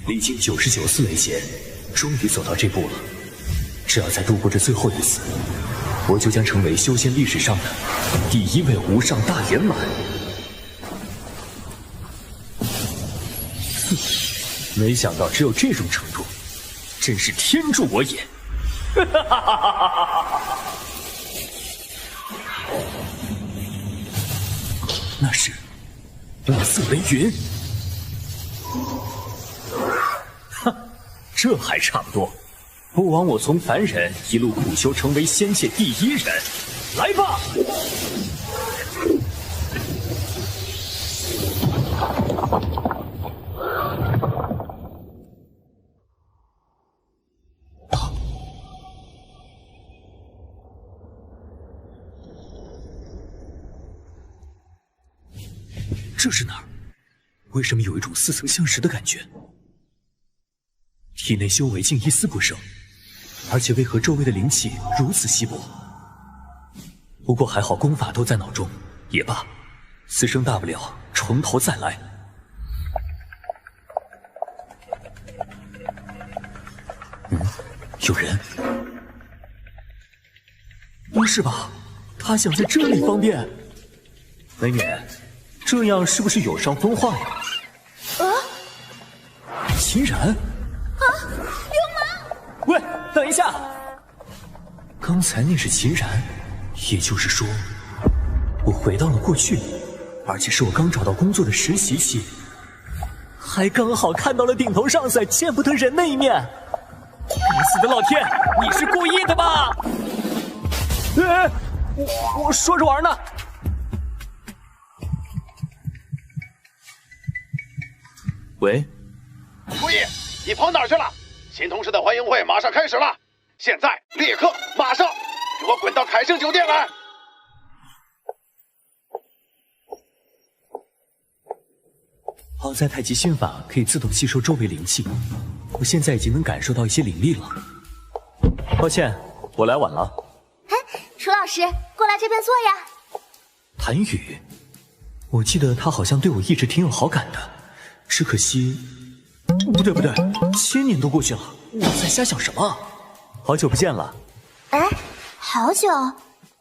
历经99次雷劫，终于走到这步了。只要再度过这最后一次，我就将成为修仙历史上的第1位无上大圆满。没想到只有这种程度，真是天助我也！那是五色雷云。哼，这还差不多，不枉我从凡人一路苦修成为仙界第1人。来吧！这是哪儿？为什么有一种似曾相识的感觉？体内修为竟一丝不剩，而且为何周围的灵气如此稀薄？不过还好功法都在脑中，也罢，此生大不了从头再来。有人？不是吧？他想在这里方便？美女，这样是不是有伤风化呀？秦然？流氓！喂，等一下！刚才那是秦然，也就是说，我回到了过去，而且是我刚找到工作的实习期，还刚好看到了顶头上司见不得人的一面。该死的老天，你是故意的吧？我说着玩呢。喂，顾意，你跑哪儿去了？新同事的欢迎会马上开始了，现在立刻马上给我滚到凯盛酒店来！好在太极心法可以自动吸收周围灵气，我现在已经能感受到一些灵力了。抱歉，我来晚了。哎，楚老师，过来这边坐呀。谭宇，我记得他好像对我一直挺有好感的，只可惜，不对，1000年都过去了，我在瞎想什么？好久不见了。哎，好久？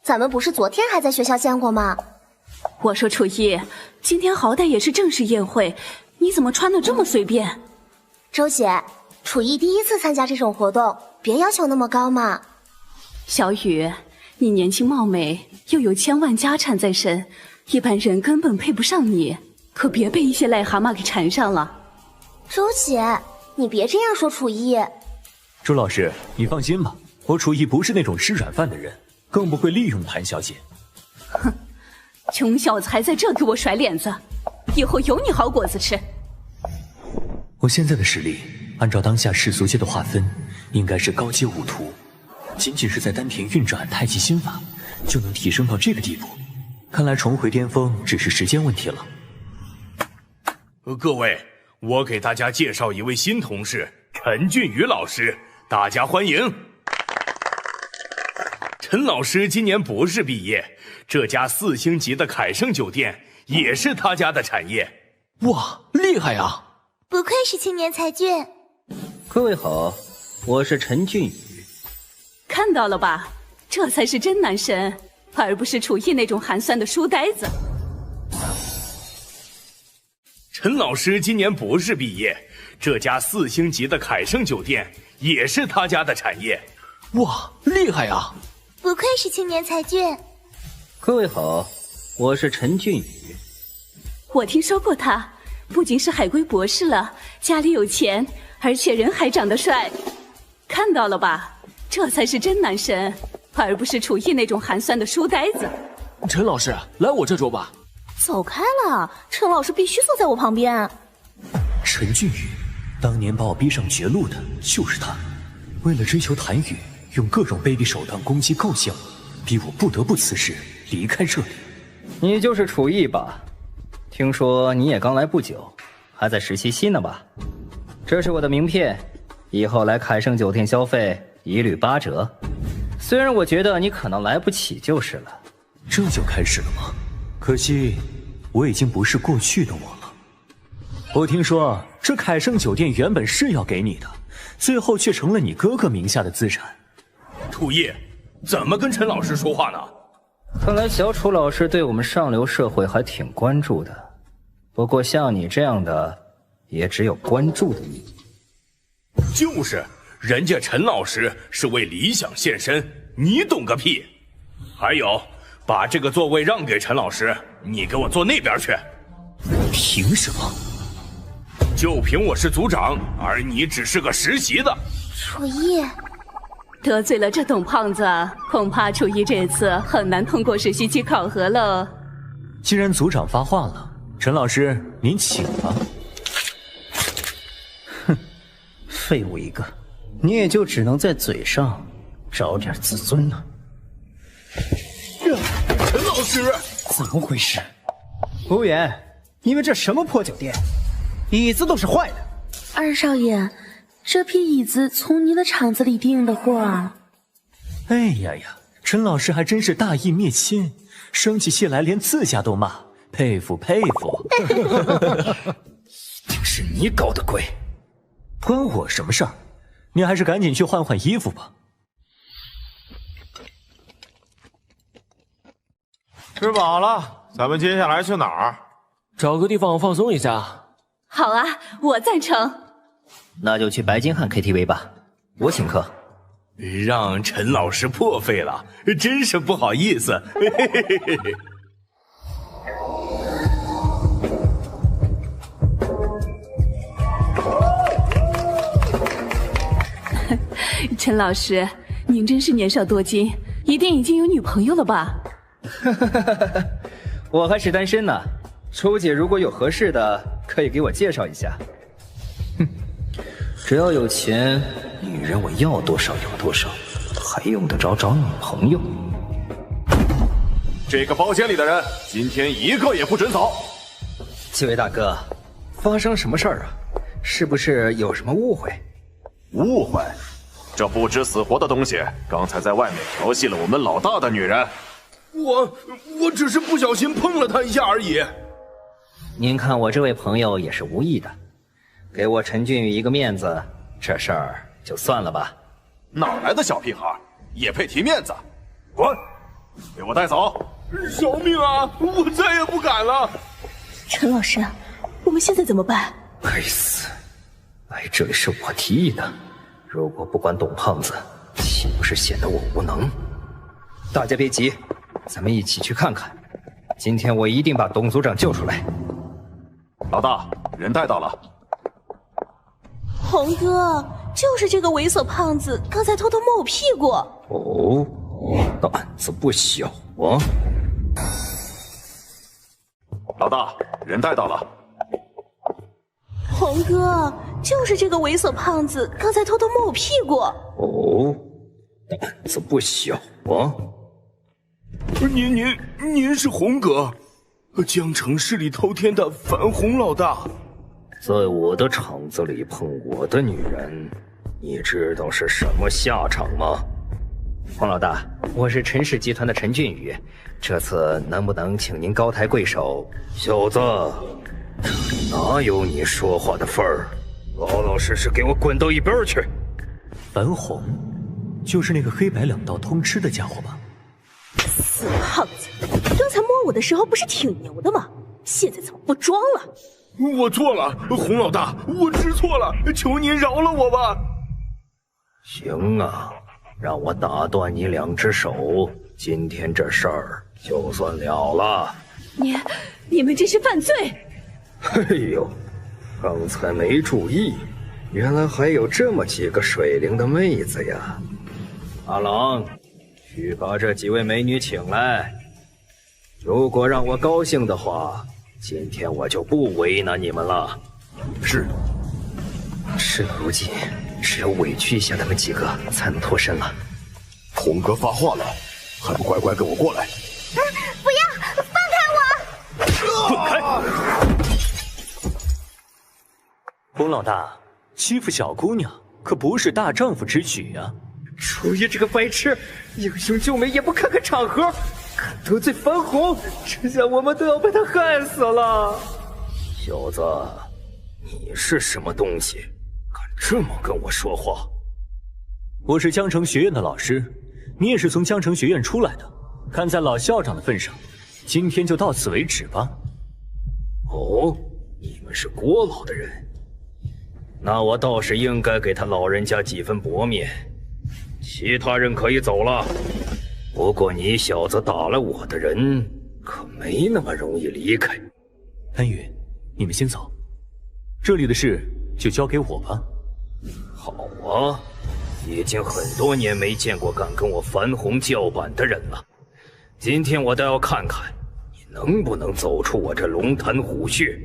咱们不是昨天还在学校见过吗？我说楚一，今天好歹也是正式宴会，你怎么穿得这么随便？周姐，楚一第1次参加这种活动，别要求那么高嘛。小雨，你年轻貌美，又有1000万家产在身，一般人根本配不上你，可别被一些癞蛤蟆给缠上了。周姐，你别这样说楚一。周老师，你放心吧，我楚一不是那种吃软饭的人，更不会利用谭小姐。哼，穷小子还在这给我甩脸子，以后有你好果子吃。我现在的实力，按照当下世俗界的划分，应该是高阶武徒，仅仅是在丹田运转太极心法，就能提升到这个地步。看来重回巅峰只是时间问题了。各位，我给大家介绍一位新同事，陈俊宇老师，大家欢迎。陈老师今年博士毕业，这家4星级的凯盛酒店也是他家的产业。哇，厉害呀！不愧是青年才俊。各位好，我是陈俊宇。看到了吧，这才是真男神，而不是楚逸那种寒酸的书呆子。陈老师今年博士毕业，这家4星级的凯盛酒店也是他家的产业。哇，厉害呀！不愧是青年才俊。各位好，我是陈俊宇。我听说过他，不仅是海归博士了，家里有钱，而且人还长得帅。看到了吧，这才是真男神，而不是楚逸那种寒酸的书呆子。陈老师，来我这桌吧。走开了，陈老师必须坐在我旁边。陈俊宇，当年把我逼上绝路的就是他，为了追求谭宇，用各种卑鄙手段攻击构陷我，逼我不得不辞职离开这里。你就是楚逸吧？听说你也刚来不久，还在实习期呢吧？这是我的名片，以后来凯盛酒店消费一律8折。虽然我觉得你可能来不起就是了。这就开始了吗？可惜我已经不是过去的我了。我听说这凯盛酒店原本是要给你的，最后却成了你哥哥名下的资产。楚逸，怎么跟陈老师说话呢？看来小楚老师对我们上流社会还挺关注的。不过像你这样的，也只有关注的意义。就是，人家陈老师是为理想献身，你懂个屁！还有，把这个座位让给陈老师，你给我坐那边去。凭什么？就凭我是组长，而你只是个实习的。楚逸，得罪了这董胖子，恐怕楚逸这次很难通过实习期考核了。既然组长发话了，陈老师您请吧。哼，废物一个，你也就只能在嘴上找点自尊了。陈老师，怎么回事？服务员，你们这什么破酒店？椅子都是坏的。二少爷，这批椅子从您的厂子里订的货啊。哎呀呀，陈老师还真是大义灭亲，生起气来连自家都骂，佩服佩服。一定是你搞的鬼，关我什么事儿？你还是赶紧去换换衣服吧。吃饱了，咱们接下来去哪儿？找个地方放松一下。好啊，我赞成。那就去白金汉 KTV 吧，我请客。让陈老师破费了，真是不好意思。陈老师，您真是年少多金，一定已经有女朋友了吧？我还是单身呢，楚姐如果有合适的，可以给我介绍一下。哼，只要有钱，女人我要多少有多少，还用得着找女朋友？这个包间里的人，今天一个也不准走。几位大哥，发生什么事儿啊？是不是有什么误会？误会？这不知死活的东西，刚才在外面调戏了我们老大的女人。我只是不小心碰了她一下而已。您看我这位朋友也是无意的，给我陈俊宇一个面子，这事儿就算了吧。哪来的小屁孩，也配提面子？滚！给我带走！饶命啊！我再也不敢了。陈老师，我们现在怎么办？该死！来这里是我提议的，如果不管董胖子，岂不是显得我无能？大家别急，咱们一起去看看。今天我一定把董组长救出来。老大，人带到了。红哥，就是这个猥琐胖子，刚才偷偷摸我屁股。哦，胆子不小啊！老大，人带到了。红哥，就是这个猥琐胖子，刚才偷偷摸我屁股。哦，胆子不小啊！您是红哥，江城势力滔天的樊红老大。在我的厂子里碰我的女人，你知道是什么下场吗？黄老大，我是陈氏集团的陈俊宇，这次能不能请您高抬贵手？小子，这里哪有你说话的份儿？老老实实给我滚到一边去！樊红，就是那个黑白两道通吃的家伙吧？死胖子，刚才摸我的时候不是挺牛的吗？现在怎么不装了？我错了，洪老大，我知错了，求您饶了我吧。行啊，让我打断你2只手，今天这事儿就算了了。你们这是犯罪！哎呦，刚才没注意，原来还有这么几个水灵的妹子呀！阿郎，去把这几位美女请来。如果让我高兴的话，今天我就不为难你们了。是。事到如今，只有委屈一下他们几个，才能脱身了。红哥发话了，还不乖乖跟我过来！不要，放开我！滚开！洪老大，欺负小姑娘可不是大丈夫之举啊！楚爷这个白痴，英雄救美也不看看场合，敢得罪樊红，这下我们都要被他害死了。小子，你是什么东西，敢这么跟我说话？我是江城学院的老师，你也是从江城学院出来的，看在老校长的份上，今天就到此为止吧。哦，你们是郭老的人，那我倒是应该给他老人家几分薄面。其他人可以走了，不过你小子打了我的人，可没那么容易离开。潘宇，你们先走，这里的事就交给我吧。好啊，已经很多年没见过敢跟我樊红叫板的人了，今天我倒要看看你能不能走出我这龙潭虎穴。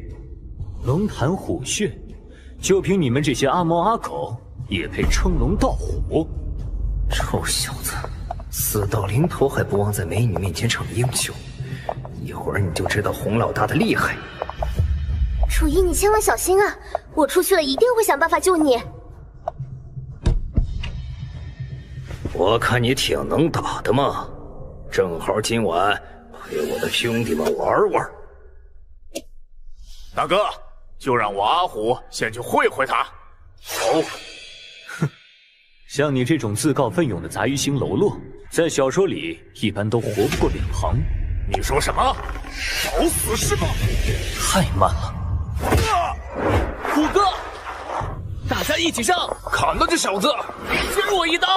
龙潭虎穴，就凭你们这些阿猫阿狗，也配称龙道虎？臭小子，死到临头还不忘在美女面前逞英雄，一会儿你就知道洪老大的厉害。楚一，你千万小心啊！我出去了一定会想办法救你。我看你挺能打的嘛，正好今晚陪我的兄弟们玩玩。大哥，就让我阿虎先去会会他。好。像你这种自告奋勇的杂鱼型喽啰，在小说里一般都活不过2行。你说什么？找死是吗？太慢了。虎哥，大家一起上，砍了这小子！接我一刀！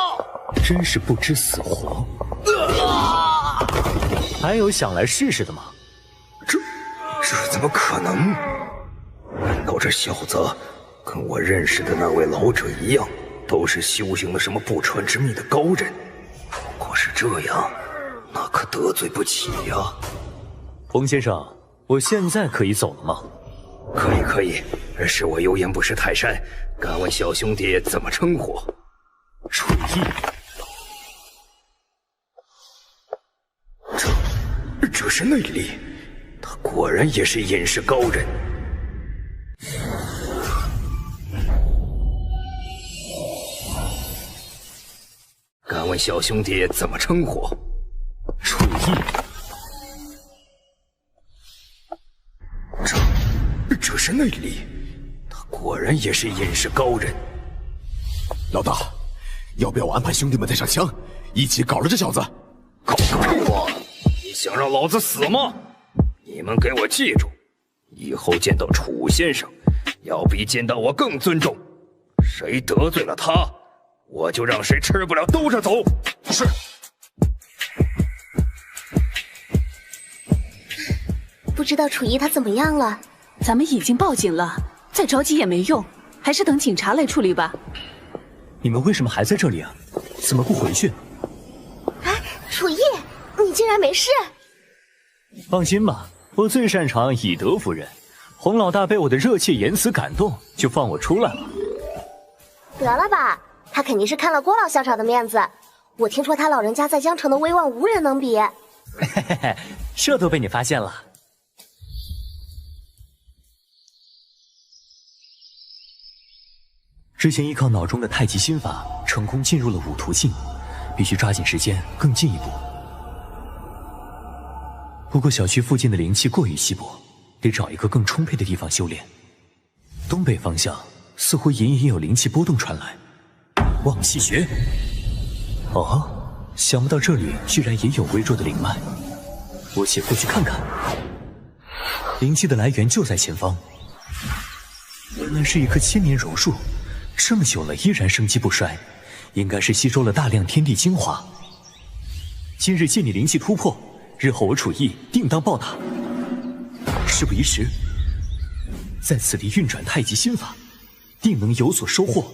真是不知死活。还有想来试试的吗？这怎么可能？难道这小子跟我认识的那位老者一样，都是修行了什么不传之秘的高人？如果是这样，那可得罪不起呀。洪先生，我现在可以走了吗？可以，是我有眼不识泰山，敢问小兄弟怎么称呼？楚意。这是内力，他果然也是隐世高人。敢问小兄弟怎么称呼？楚意。这是内力，他果然也是隐世高人。老大，要不要我安排兄弟们带上枪，一起搞了这小子？搞个屁！你想让老子死吗？你们给我记住，以后见到楚先生，要比见到我更尊重。谁得罪了他，我就让谁吃不了兜着走。是。不知道楚一他怎么样了？咱们已经报警了，再着急也没用，还是等警察来处理吧。你们为什么还在这里啊？怎么不回去？哎，楚一，你竟然没事？放心吧，我最擅长以德服人。洪老大被我的热切言辞感动，就放我出来了。得了吧，他肯定是看了郭老校长的面子。我听说他老人家在江城的威望无人能比。嘿嘿嘿，这都被你发现了。之前依靠脑中的太极心法成功进入了五途境，必须抓紧时间更进一步。不过小区附近的灵气过于稀薄，得找一个更充沛的地方修炼。东北方向似乎隐隐有灵气波动传来，望气穴。哦，想不到这里居然也有微弱的灵脉，我且过去看看。灵气的来源就在前方，原来是一棵千年榕树。这么久了依然生机不衰，应该是吸收了大量天地精华。今日借你灵气突破，日后我楚意定当报答。事不宜迟，在此地运转太极心法，定能有所收获。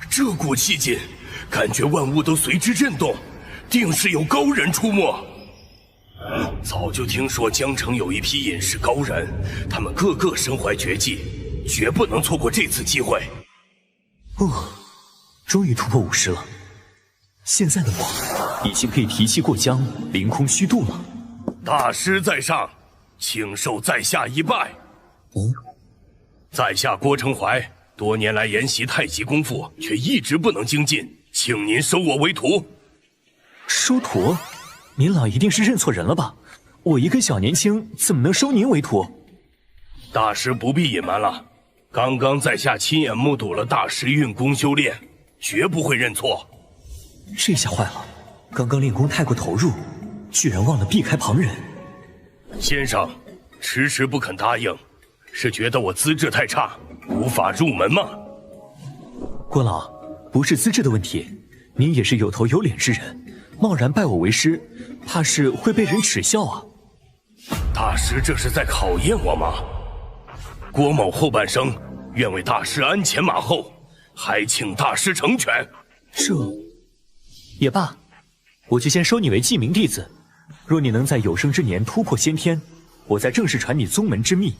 这股气劲，感觉万物都随之震动，定是有高人出没。早就听说江城有一批隐世高人，他们个个身怀绝技，绝不能错过这次机会。终于突破50了，现在的我已经可以提气过江，凌空虚度了。大师在上，请受在下一拜。在下郭成怀，多年来研习太极功夫，却一直不能精进，请您收我为徒。收徒？您老一定是认错人了吧？我一个小年轻，怎么能收您为徒？大师不必隐瞒了，刚刚在下亲眼目睹了大师运功修炼，绝不会认错。这下坏了，刚刚练功太过投入，居然忘了避开旁人。先生，迟迟不肯答应，是觉得我资质太差，无法入门吗？郭老，不是资质的问题，您也是有头有脸之人，贸然拜我为师，怕是会被人耻笑啊。大师这是在考验我吗？郭某后半生愿为大师鞍前马后，还请大师成全。这也罢，我就先收你为记名弟子。若你能在有生之年突破先天，我再正式传你宗门之秘。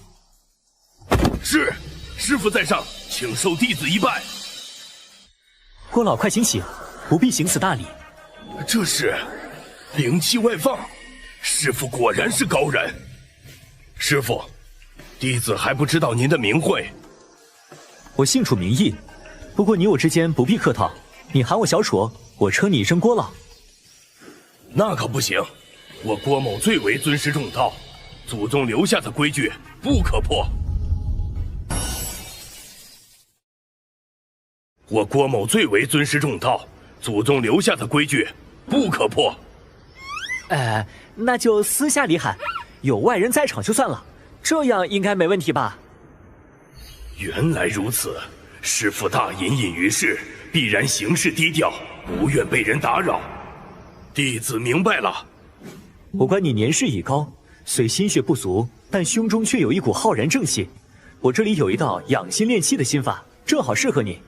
是，师父在上，请受弟子一拜。郭老，快请起，不必行此大礼。这是灵气外放，师父果然是高人。师父，弟子还不知道您的名讳。我姓楚名义，不过你我之间不必客套，你喊我小楚，我称你一声郭老。那可不行，我郭某最为尊师重道，祖宗留下的规矩不可破。我郭某最为尊师重道，祖宗留下的规矩不可破。那就私下里喊，有外人在场就算了，这样应该没问题吧？原来如此，师父大隐隐于市，必然行事低调，不愿被人打扰。弟子明白了。我观你年事已高，虽心血不足，但胸中却有一股浩然正气。我这里有一道养心炼气的心法，正好适合你。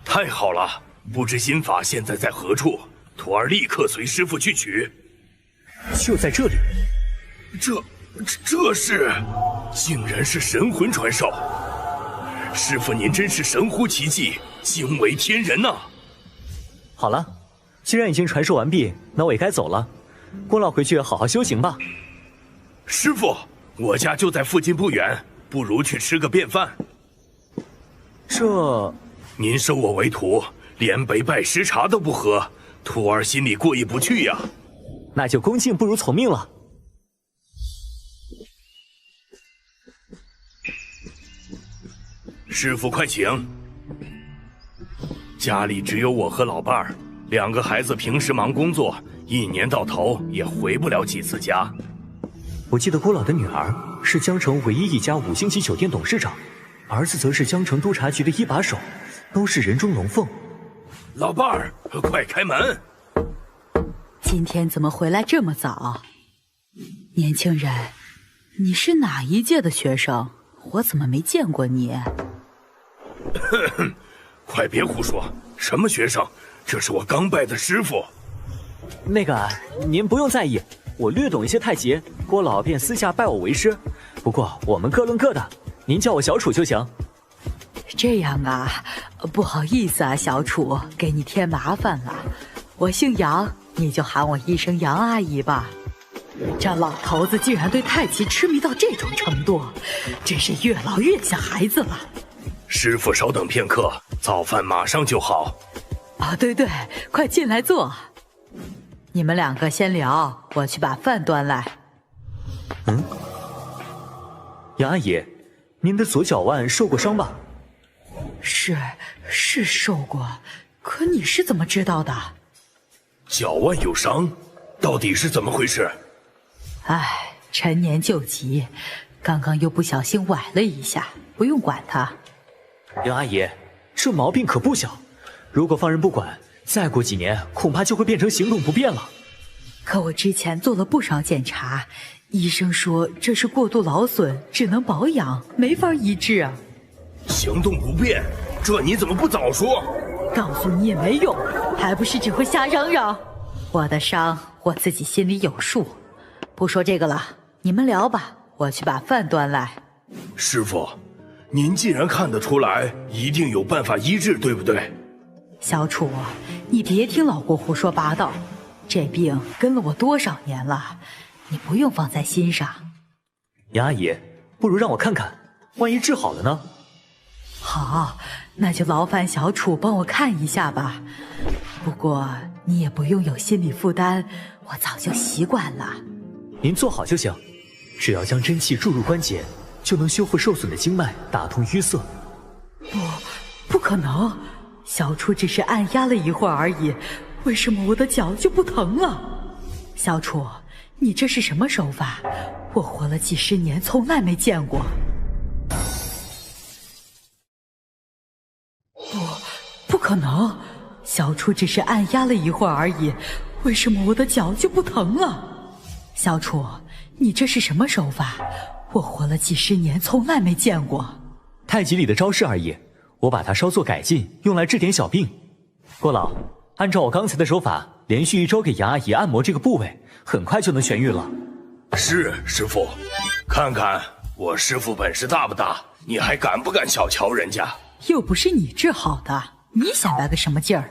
太好了，不知心法现在在何处？徒儿立刻随师父去取。就在这里。这是，竟然是神魂传授。师父您真是神乎其技，惊为天人呐！好了，既然已经传授完毕，那我也该走了。郭老回去好好修行吧。师父，我家就在附近不远，不如去吃个便饭。您收我为徒，连杯拜师茶都不喝，徒儿心里过意不去呀。那就恭敬不如从命了。师父快请。家里只有我和老伴儿，2个孩子平时忙工作，一年到头也回不了几次家。我记得郭老的女儿是江城唯一一家5星级酒店董事长，儿子则是江城督察局的一把手，都是人中龙凤。老伴儿，快开门！今天怎么回来这么早？年轻人，你是哪一届的学生？我怎么没见过你？快别胡说，什么学生？这是我刚拜的师傅。您不用在意，我略懂一些太极，郭老便私下拜我为师。不过我们各论各的，您叫我小楚就行。这样啊，不好意思啊，小楚，给你添麻烦了。我姓杨，你就喊我一声杨阿姨吧。这老头子竟然对太极痴迷到这种程度，真是越老越像孩子了。师傅稍等片刻，早饭马上就好。对，快进来坐。你们2个先聊，我去把饭端来。杨阿姨，您的左脚腕受过伤吧？是受过，可你是怎么知道的？脚腕有伤，到底是怎么回事？陈年旧疾，刚刚又不小心崴了一下，不用管它。杨阿姨，这毛病可不小，如果放任不管，再过几年恐怕就会变成行动不便了。可我之前做了不少检查，医生说这是过度劳损，只能保养，没法医治啊。行动不便，这你怎么不早说？告诉你也没用，还不是只会瞎嚷嚷。我的伤我自己心里有数，不说这个了，你们聊吧，我去把饭端来。师傅，您既然看得出来，一定有办法医治，对不对？小楚，你别听老郭胡说八道，这病跟了我多少年了，你不用放在心上。杨阿姨，不如让我看看，万一治好了呢？好，那就劳烦小楚帮我看一下吧。不过你也不用有心理负担，我早就习惯了。您坐好就行，只要将真气注入关节，就能修复受损的经脉，打通淤塞。不可能，小楚只是按压了一会儿而已，为什么我的脚就不疼了？小楚，你这是什么手法？我活了几十年，从来没见过。不可能，小楚只是按压了一会儿而已，为什么我的脚就不疼了？小楚，你这是什么手法？我活了几十年，从来没见过。太极里的招式而已，我把它稍作改进，用来治点小病。郭老，按照我刚才的手法，连续1周给杨阿姨按摩这个部位，很快就能痊愈了。是，师傅，看看我师傅本事大不大？你还敢不敢小瞧人家？又不是你治好的，你显摆个什么劲儿？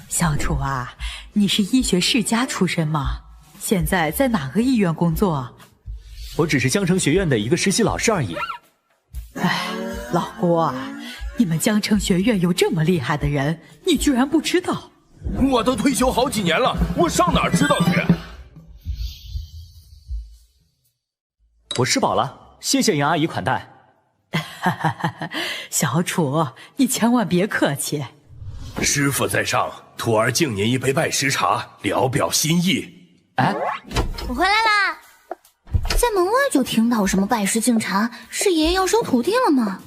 小楚啊，你是医学世家出身吗？现在在哪个医院工作？我只是江城学院的一个实习老师而已。哎，老郭啊，你们江城学院有这么厉害的人，你居然不知道？我都退休好几年了，我上哪儿知道去？我吃饱了，谢谢杨阿姨款待。小楚，你千万别客气。师傅在上，徒儿敬您一杯拜师茶，聊表心意。哎，我回来啦！在门外就听到什么拜师敬茶，是爷爷要收徒弟了吗？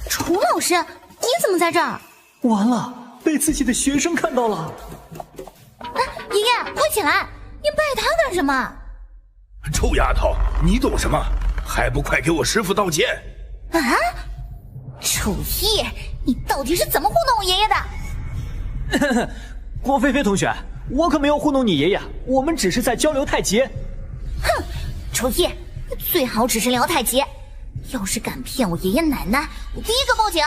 楚老师，你怎么在这儿？完了，被自己的学生看到了。哎，爷爷，快起来！你拜他干什么？臭丫头，你懂什么？还不快给我师傅道歉！啊！楚逸，你到底是怎么糊弄我爷爷的？郭菲菲同学，我可没有糊弄你爷爷，我们只是在交流太极。哼，楚逸，你最好只是聊太极，要是敢骗我爷爷奶奶，我第一个报警。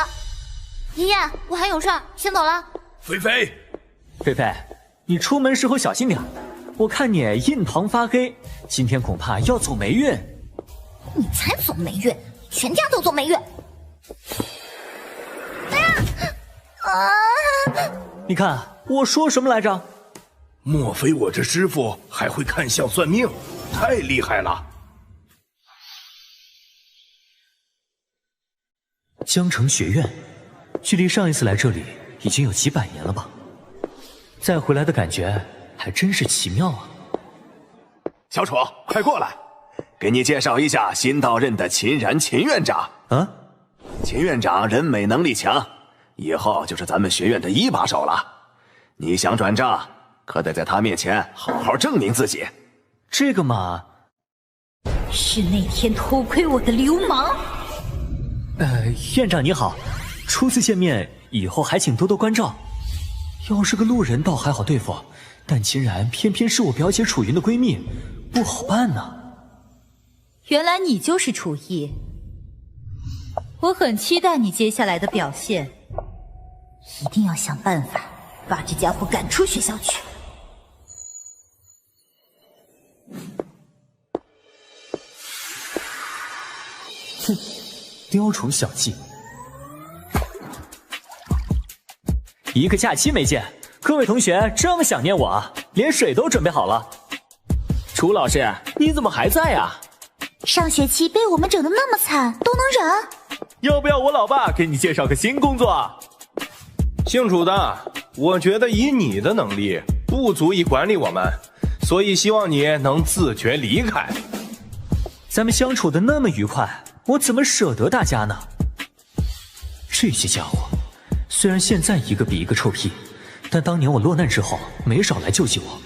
爷爷，我还有事儿，先走了。菲菲，菲菲，你出门时候小心点，我看你印堂发黑，今天恐怕要走霉运。你才走霉运，全家都走霉运。哎呀！啊！你看我说什么来着？莫非我这师傅还会看相算命？太厉害了！江城学院，距离上一次来这里已经有几百年了吧？再回来的感觉还真是奇妙啊！小楚，快过来，给你介绍一下新到任的秦然秦院长。啊，秦院长人美能力强，以后就是咱们学院的一把手了。你想转正，可得在他面前好好证明自己。这个嘛，是那天偷窥我的流氓。院长你好，初次见面，以后还请多多关照。要是个路人倒还好对付，但秦然偏偏是我表姐楚云的闺蜜，不好办呢。原来你就是楚逸，我很期待你接下来的表现。一定要想办法把这家伙赶出学校去。哼，雕虫小技。一个假期没见，各位同学这么想念我，连水都准备好了。楚老师，你怎么还在啊？上学期被我们整得那么惨，都能忍？要不要我老爸给你介绍个新工作？姓楚的，我觉得以你的能力不足以管理我们，所以希望你能自觉离开。咱们相处的那么愉快，我怎么舍得大家呢？这些家伙，虽然现在一个比一个臭屁，但当年我落难之后，没少来救济我。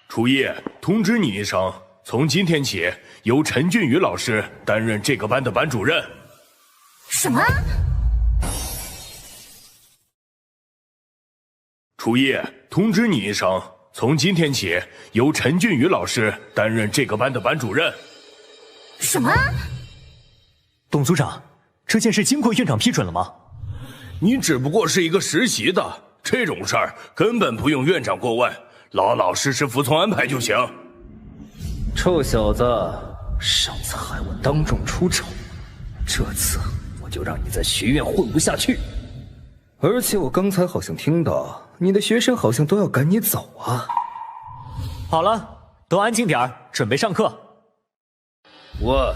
楚逸，通知你一声，从今天起，由陈俊宇老师担任这个班的班主任。什么？楚逸，通知你一声，从今天起，由陈俊宇老师担任这个班的班主任。什么？董组长，这件事经过院长批准了吗？你只不过是一个实习的，这种事儿根本不用院长过问，老老实实服从安排就行。臭小子，上次害我当众出丑，这次我就让你在学院混不下去。而且我刚才好像听到你的学生好像都要赶你走啊。好了，都安静点儿，准备上课。我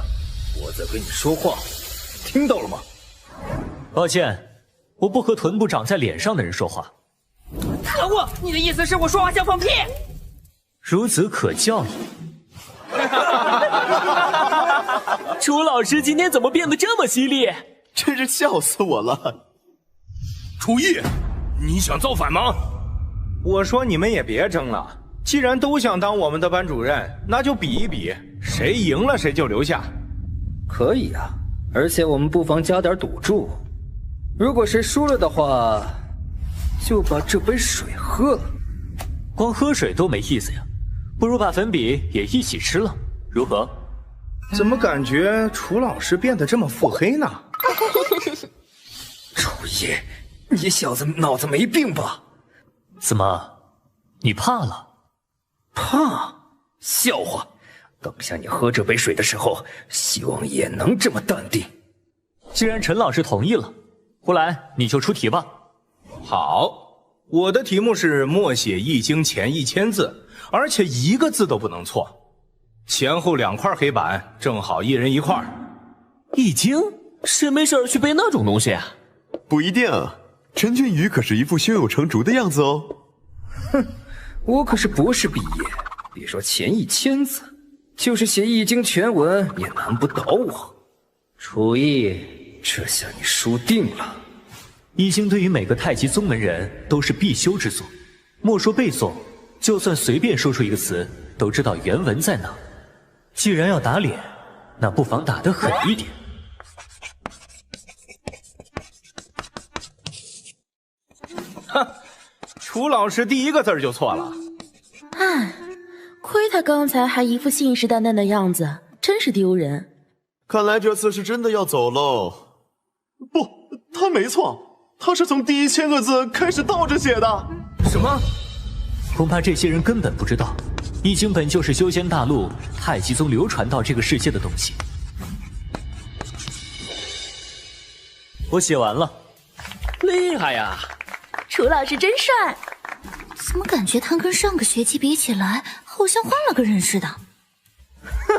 在跟你说话，听到了吗？抱歉，我不和臀部长在脸上的人说话。可恶！你的意思是我说话像放屁？孺子可教也。楚老师今天怎么变得这么犀利？真是笑死我了！楚毅，你想造反吗？我说你们也别争了，既然都想当我们的班主任，那就比一比，谁赢了谁就留下。可以啊，而且我们不妨加点赌注，如果谁输了的话，就把这杯水喝了。光喝水多没意思呀，不如把粉笔也一起吃了，如何？怎么感觉楚老师变得这么腹黑呢？楚毅，你小子脑子没病吧？怎么，你怕了？怕？笑话！等下你喝这杯水的时候，希望也能这么淡定。既然陈老师同意了，胡兰你就出题吧。好，我的题目是默写《易经》前1000字，而且一个字都不能错。前后2块黑板，正好一人一块。易经？谁没事去背那种东西啊？不一定，陈俊宇可是一副胸有成竹的样子哦。哼，我可是博士毕业，别说前1000字，就是写《易经》全文也难不倒我。楚毅，这下你输定了。易经对于每个太极宗门人都是必修之作，莫说背诵，就算随便说出一个词，都知道原文在哪。既然要打脸，那不妨打得狠一点。哼，楚老师第一个字就错了。唉，亏他刚才还一副信誓旦旦的样子，真是丢人。看来这次是真的要走喽。不，他没错，他是从第1000个字开始倒着写的。什么？恐怕这些人根本不知道，易经本就是修仙大陆太极宗流传到这个世界的东西。我写完了。厉害呀！楚老师真帅。怎么感觉他跟上个学期比起来，好像换了个人似的？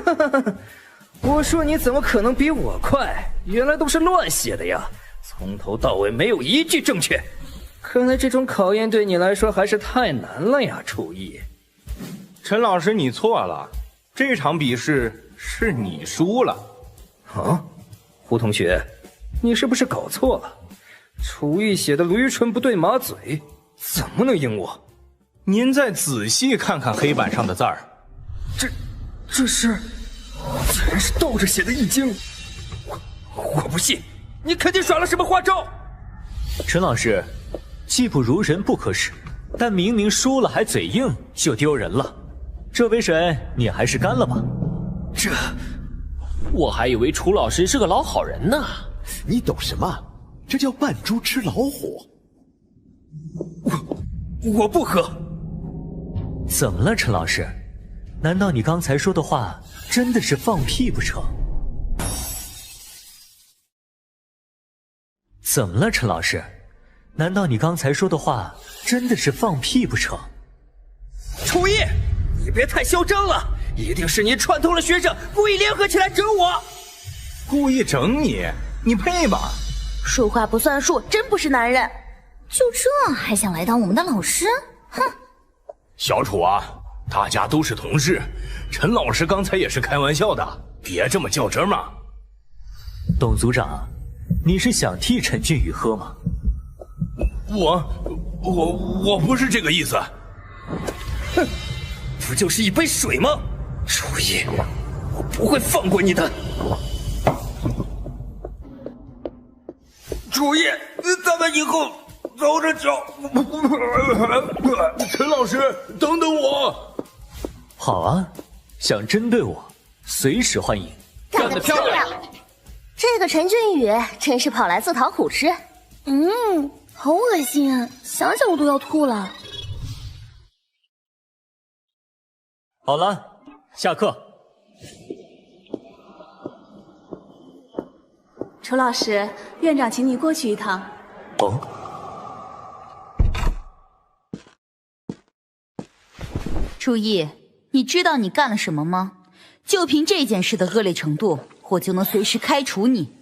哈哈哈！我说你怎么可能比我快？原来都是乱写的呀，从头到尾没有一句正确。看来这种考验对你来说还是太难了呀，楚毅。陈老师，你错了，这场比试是你输了。啊，胡同学，你是不是搞错了？楚毅写的驴唇不对马嘴，怎么能赢我？您再仔细看看黑板上的字儿，这是，竟然是倒着写的易经。我不信，你肯定耍了什么花招。陈老师，技不如人不可耻，但明明输了还嘴硬，就丢人了。这杯水你还是干了吧。我还以为楚老师是个老好人呢。你懂什么？这叫扮猪吃老虎。我不喝。怎么了，陈老师？难道你刚才说的话真的是放屁不成？怎么了，陈老师？难道你刚才说的话真的是放屁不成？楚毅，你别太嚣张了，一定是你串通了学生，故意联合起来整我。故意整你？你配吗？说话不算数，真不是男人。就这还想来当我们的老师？哼！小楚啊，大家都是同事，陈老师刚才也是开玩笑的，别这么较真嘛。董组长，你是想替陈俊宇喝吗？我不是这个意思。哼，不就是一杯水吗？楚毅，我不会放过你的。楚毅，咱们以后走着瞧。陈老师，等等我。好啊，想针对我，随时欢迎。干得漂亮！这个陈俊宇真是跑来自讨苦吃。好恶心啊！想想我都要吐了。好了，下课。楚老师，院长请你过去一趟。哦，楚逸，你知道你干了什么吗？就凭这件事的恶劣程度，我就能随时开除你。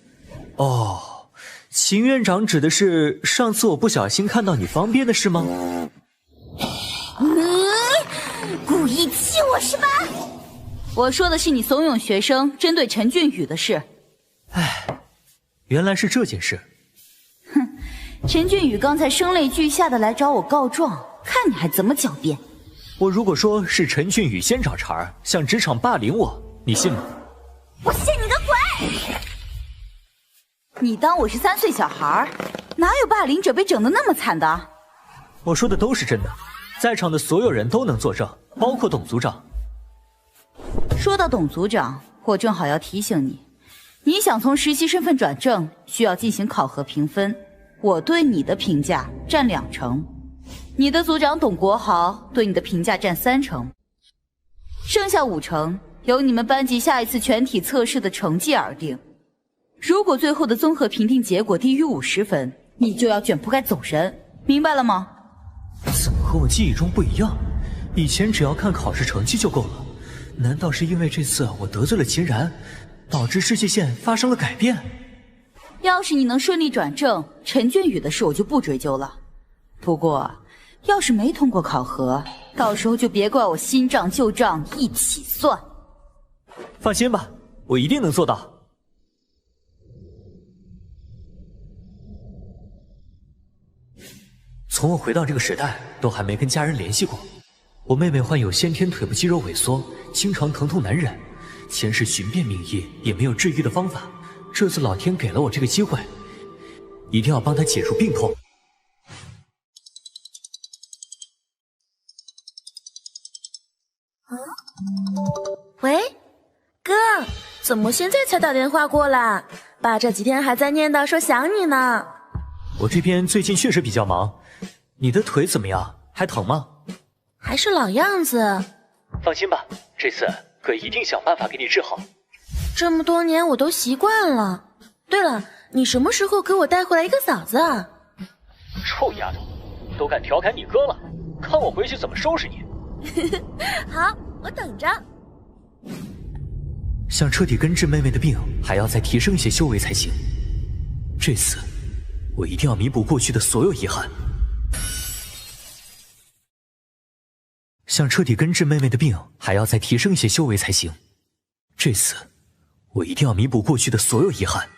哦，秦院长指的是上次我不小心看到你方便的事吗？故意气我是吧？我说的是你怂恿学生针对陈俊宇的事。唉，原来是这件事。哼，陈俊宇刚才声泪俱下的来找我告状，看你还怎么狡辩。我如果说是陈俊宇先找茬儿，向职场霸凌我，你信吗？我信你个鬼！你当我是3岁小孩？哪有霸凌者被整得那么惨的？我说的都是真的，在场的所有人都能作证，包括董组长。说到董组长，我正好要提醒你，你想从实习身份转正，需要进行考核评分，我对你的评价占2成。你的组长董国豪对你的评价占3成，剩下5成由你们班级下一次全体测试的成绩而定。如果最后的综合评定结果低于50分，你就要卷铺盖走人，明白了吗？怎么和我记忆中不一样？以前只要看考试成绩就够了，难道是因为这次我得罪了秦然，导致世界线发生了改变？要是你能顺利转正，陈俊宇的事我就不追究了。不过要是没通过考核，到时候就别怪我新账旧账一起算。放心吧，我一定能做到。从我回到这个时代，都还没跟家人联系过。我妹妹患有先天腿部肌肉萎缩，经常疼痛难忍，前世寻遍名医也没有治愈的方法。这次老天给了我这个机会，一定要帮她解除病痛。喂，哥，怎么现在才打电话过来？爸这几天还在念叨说想你呢。我这边最近确实比较忙，你的腿怎么样？还疼吗？还是老样子。放心吧，这次哥一定想办法给你治好。这么多年我都习惯了。对了，你什么时候给我带回来一个嫂子啊？臭丫头，都敢调侃你哥了，看我回去怎么收拾你。好，我等着。想彻底根治妹妹的病，还要再提升一些修为才行。这次我一定要弥补过去的所有遗憾。想彻底根治妹妹的病，还要再提升一些修为才行。这次我一定要弥补过去的所有遗憾。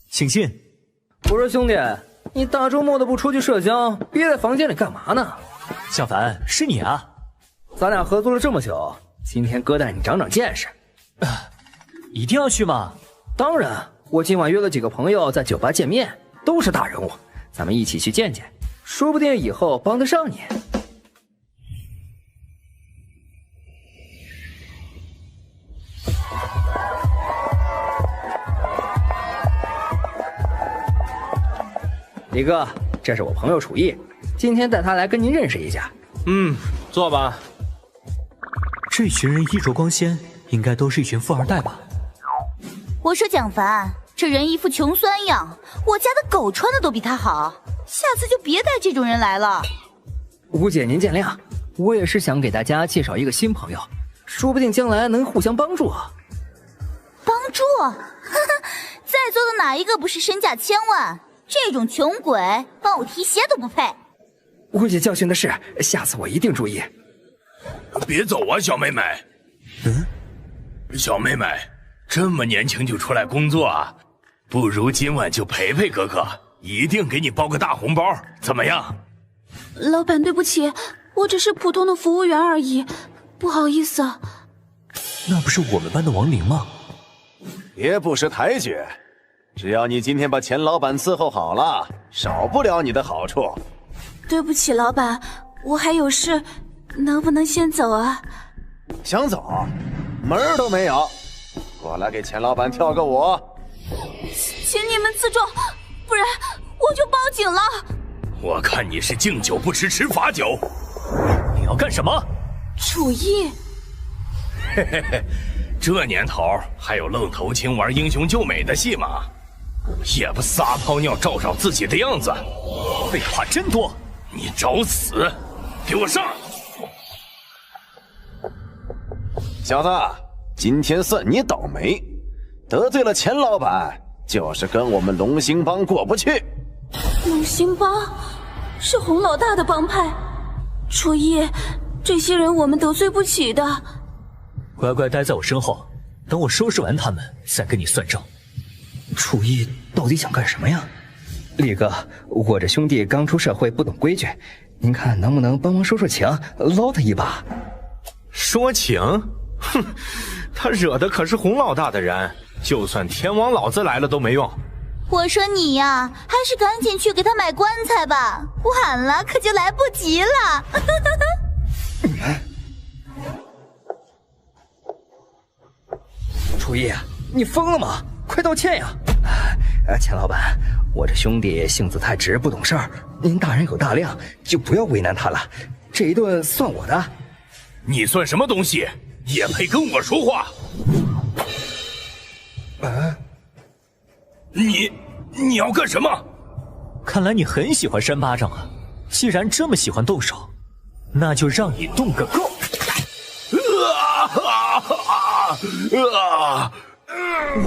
请进。我说兄弟，你大周末的不出去社交，憋在房间里干嘛呢？小凡，是你啊！咱俩合作了这么久，今天哥带你长长见识。一定要去吗？当然，我今晚约了几个朋友在酒吧见面，都是大人物，咱们一起去见见，说不定以后帮得上你。李哥，这是我朋友楚逸，今天带他来跟您认识一下。坐吧。这群人衣着光鲜，应该都是一群富二代吧？我说蒋凡，这人一副穷酸样，我家的狗穿的都比他好，下次就别带这种人来了。吴姐您见谅，我也是想给大家介绍一个新朋友，说不定将来能互相帮助啊。帮助？哈哈，在座的哪一个不是身价千万？这种穷鬼帮我提鞋都不配。吴姐教训的是，下次我一定注意。别走啊，小妹妹。小妹妹，这么年轻就出来工作啊？不如今晚就陪陪哥哥，一定给你包个大红包，怎么样？老板，对不起，我只是普通的服务员而已，不好意思啊。那不是我们班的王玲吗？别不识抬举，只要你今天把钱老板伺候好了，少不了你的好处。对不起，老板，我还有事，能不能先走啊？想走？门儿都没有！过来给钱老板跳个舞。请你们自重，不然我就报警了。我看你是敬酒不吃吃罚酒。你要干什么？楚逸。嘿嘿嘿，这年头还有愣头青玩英雄救美的戏吗？也不撒泡尿照照自己的样子。废话真多，你找死！给我上！小子，今天算你倒霉，得罪了钱老板，就是跟我们龙兴帮过不去。龙兴帮是洪老大的帮派，楚逸，这些人我们得罪不起的。乖乖待在我身后，等我收拾完他们，再跟你算账。楚逸到底想干什么呀？力哥，我这兄弟刚出社会不懂规矩，您看能不能帮忙说说情，捞他一把？说情？哼，他惹的可是洪老大的人，就算天王老子来了都没用。我说你呀，还是赶紧去给他买棺材吧，晚了可就来不及了。楚逸，你疯了吗？快道歉呀！钱老板，我这兄弟性子太直，不懂事儿，您大人有大量，就不要为难他了。这一顿算我的。你算什么东西？也配跟我说话？你要干什么？看来你很喜欢扇巴掌啊！既然这么喜欢动手，那就让你动个够！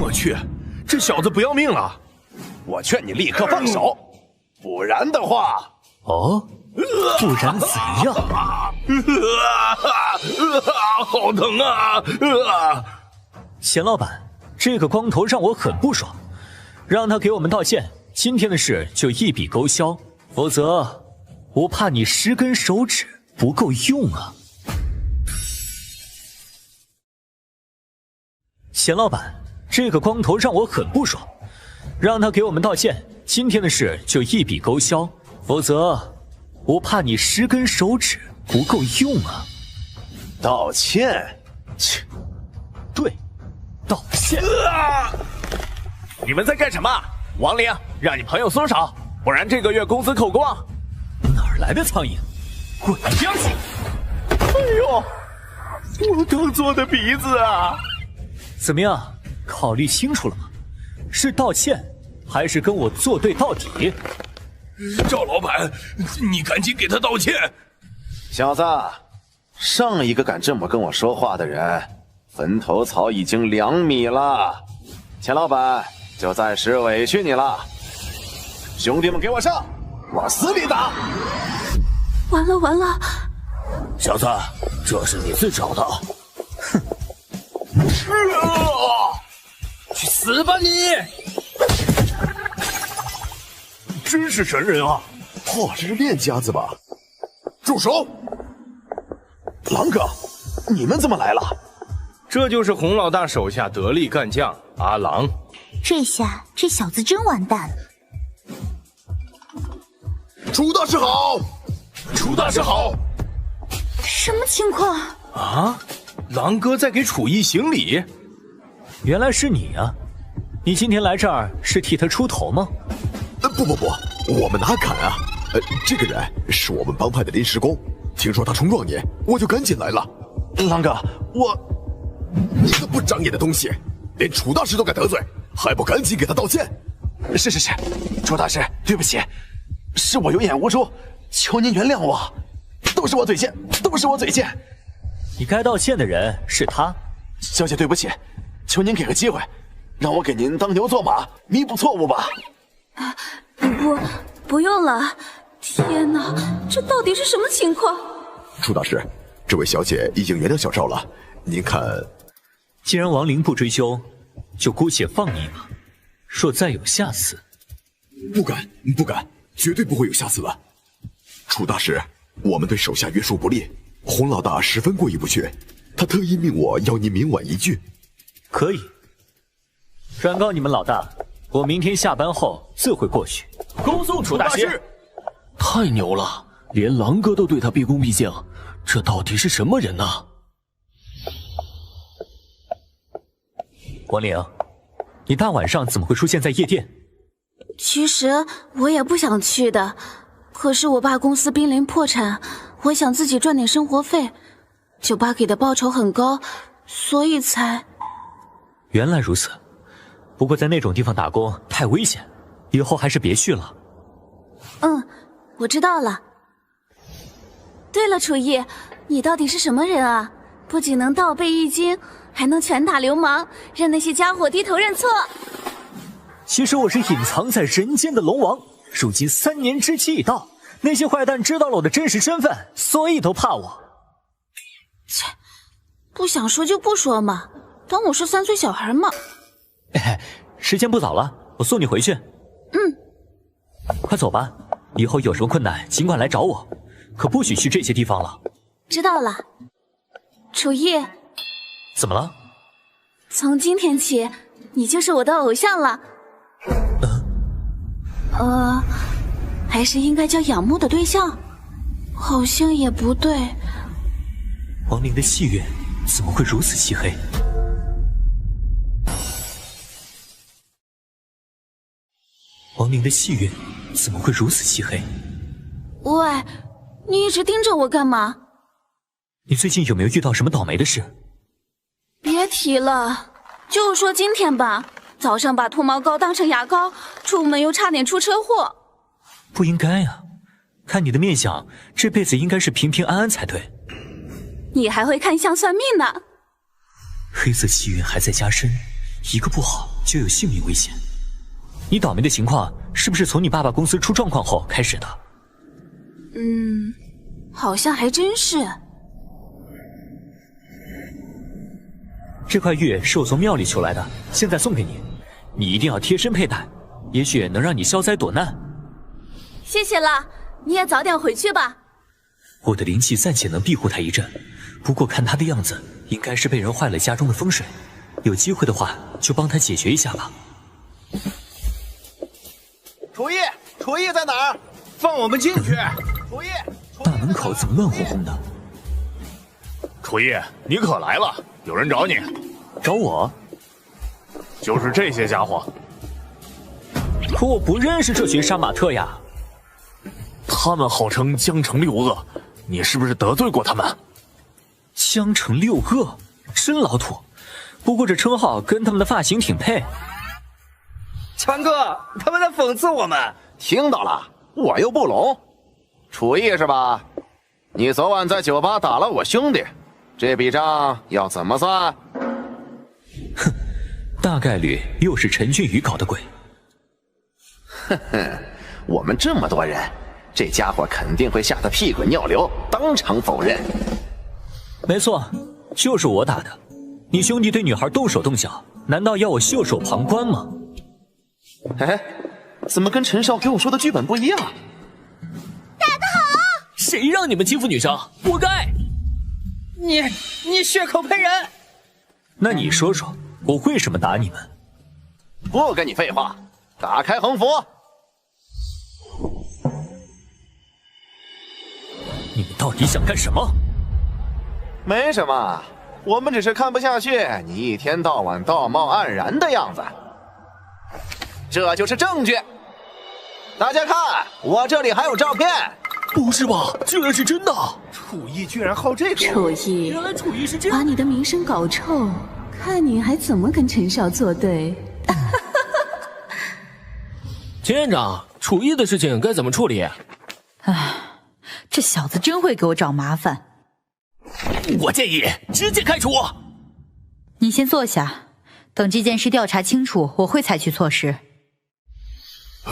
我去，这小子不要命了！我劝你立刻放手，不然的话……哦，不然怎样？好疼啊！钱老板，这个光头让我很不爽，让他给我们道歉，今天的事就一笔勾销，否则我怕你10根手指不够用啊！钱老板，这个光头让我很不爽，让他给我们道歉，今天的事就一笔勾销，否则我怕你10根手指不够用啊！道歉？切，对，道歉。你们在干什么？王玲，让你朋友松手，不然这个月工资扣光。哪儿来的苍蝇？滚下去！哎呦，我刚做的鼻子啊！怎么样？考虑清楚了吗？是道歉，还是跟我作对到底？赵老板，你赶紧给他道歉！小子，上一个敢这么跟我说话的人，坟头草已经2米了。钱老板就暂时委屈你了。兄弟们，给我上，往死里打！完了完了！小子，这是你自找的。哼！去死吧你！真是神人啊！嚯，这是练家子吧？住手！狼哥，你们怎么来了？这就是洪老大手下得力干将阿郎。这下这小子真完蛋了。楚大师好！楚大师好！什么情况啊？狼哥在给楚逸行礼。原来是你啊！你今天来这儿是替他出头吗？不，我们哪敢啊！这个人是我们帮派的临时工，听说他冲壮年，我就赶紧来了。狼哥，你个不长眼的东西，连楚大师都敢得罪，还不赶紧给他道歉？是，楚大师，对不起，是我有眼无珠，求您原谅我，都是我嘴贱。你该道歉的人是他。小姐，对不起，求您给个机会，让我给您当牛做马，弥补错误吧。不用了。天哪，这到底是什么情况？楚大师，这位小姐已经原谅小赵了，您看……既然亡灵不追究，就姑且放你一马。若再有下次，不敢，绝对不会有下次了。楚大师，我们对手下约束不力，洪老大十分过意不去，他特意命我要您明婉一句。可以，转告你们老大，我明天下班后自会过去。恭送楚大师！太牛了，连狼哥都对他毕恭毕敬，这到底是什么人呢？王玲，你大晚上怎么会出现在夜店？其实我也不想去的，可是我爸公司濒临破产，我想自己赚点生活费。酒吧给的报酬很高，所以才……原来如此，不过在那种地方打工太危险，以后还是别去了。我知道了。对了，楚逸，你到底是什么人啊？不仅能倒背易经，还能拳打流氓，让那些家伙低头认错。其实我是隐藏在人间的龙王，如今3年之期已到，那些坏蛋知道了我的真实身份，所以都怕我。切，不想说就不说嘛，当我是3岁小孩吗？时间不早了，我送你回去。快走吧，以后有什么困难尽管来找我，可不许去这些地方了。知道了。楚逸，怎么了？从今天起，你就是我的偶像了。还是应该叫仰慕的对象？好像也不对。亡灵的戏院怎么会如此漆黑？亡灵的戏院怎么会如此漆黑？喂，你一直盯着我干嘛？你最近有没有遇到什么倒霉的事？别提了，就说今天吧，早上把脱毛膏当成牙膏，出门又差点出车祸。不应该啊，看你的面相，这辈子应该是平平安安才对。你还会看相算命呢。黑色气运还在加深，一个不好就有性命危险。你倒霉的情况是不是从你爸爸公司出状况后开始的？好像还真是。这块玉是我从庙里求来的，现在送给你，你一定要贴身佩戴，也许能让你消灾躲难。谢谢了，你也早点回去吧。我的灵气暂且能庇护他一阵，不过看他的样子，应该是被人坏了家中的风水。有机会的话，就帮他解决一下吧。楚逸在哪儿？放我们进去！楚逸，大门口怎么乱哄哄的？楚逸，你可来了，有人找你。找我？就是这些家伙。可我不认识这群杀马特呀。他们号称江城6恶，你是不是得罪过他们？江城6恶，真老土。不过这称号跟他们的发型挺配。强哥，他们在讽刺我们。听到了，我又不聋。楚逸是吧？你昨晚在酒吧打了我兄弟，这笔账要怎么算？哼，大概率又是陈俊宇搞的鬼。哼哼，我们这么多人，这家伙肯定会吓得屁滚尿流，当场否认。没错，就是我打的。你兄弟对女孩动手动脚，难道要我袖手旁观吗？哎，怎么跟陈少给我说的剧本不一样？打得好！谁让你们欺负女生？活该！你血口喷人！那你说说，我为什么打你们？不跟你废话，打开横幅！你们到底想干什么？没什么，我们只是看不下去你一天到晚道貌岸然的样子。这就是证据，大家看，我这里还有照片。不是吧？居然是真的！楚逸居然好这个！楚逸，原来楚逸是这样，把你的名声搞臭，看你还怎么跟陈少作对。秦院长，楚逸的事情该怎么处理？唉，这小子真会给我找麻烦。我建议直接开除。你先坐下，等这件事调查清楚，我会采取措施。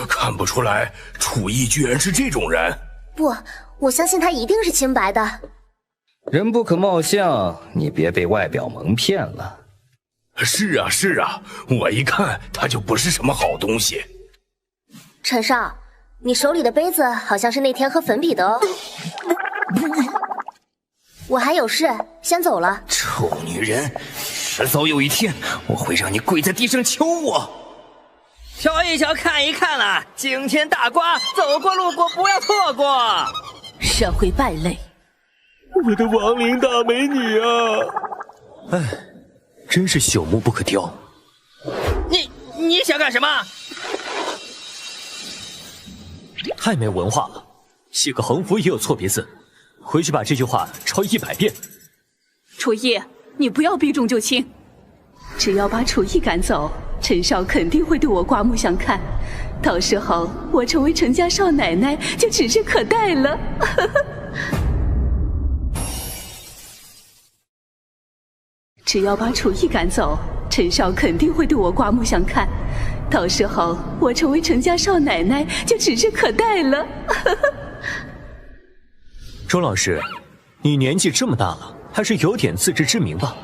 看不出来，楚逸居然是这种人。不，我相信他一定是清白的。人不可貌相，你别被外表蒙骗了。是啊，是啊，我一看他就不是什么好东西。陈少，你手里的杯子好像是那天喝粉笔的哦。我还有事，先走了。臭女人，迟早有一天我会让你跪在地上求我。瞧一瞧，看一看啦！惊天大瓜，走过路过不要错过。社会败类，我的亡灵大美女啊！哎，真是朽木不可雕。你想干什么？太没文化了，写个横幅也有错别字，回去把这句话抄100遍。楚逸，你不要避重就轻。只要把楚逸赶走，陈少肯定会对我刮目相看，到时候我成为陈家少奶奶就指日可待了。只要把楚逸赶走，陈少肯定会对我刮目相看，到时候我成为陈家少奶奶就指日可待了。周老师，你年纪这么大了，还是有点自知之明吧。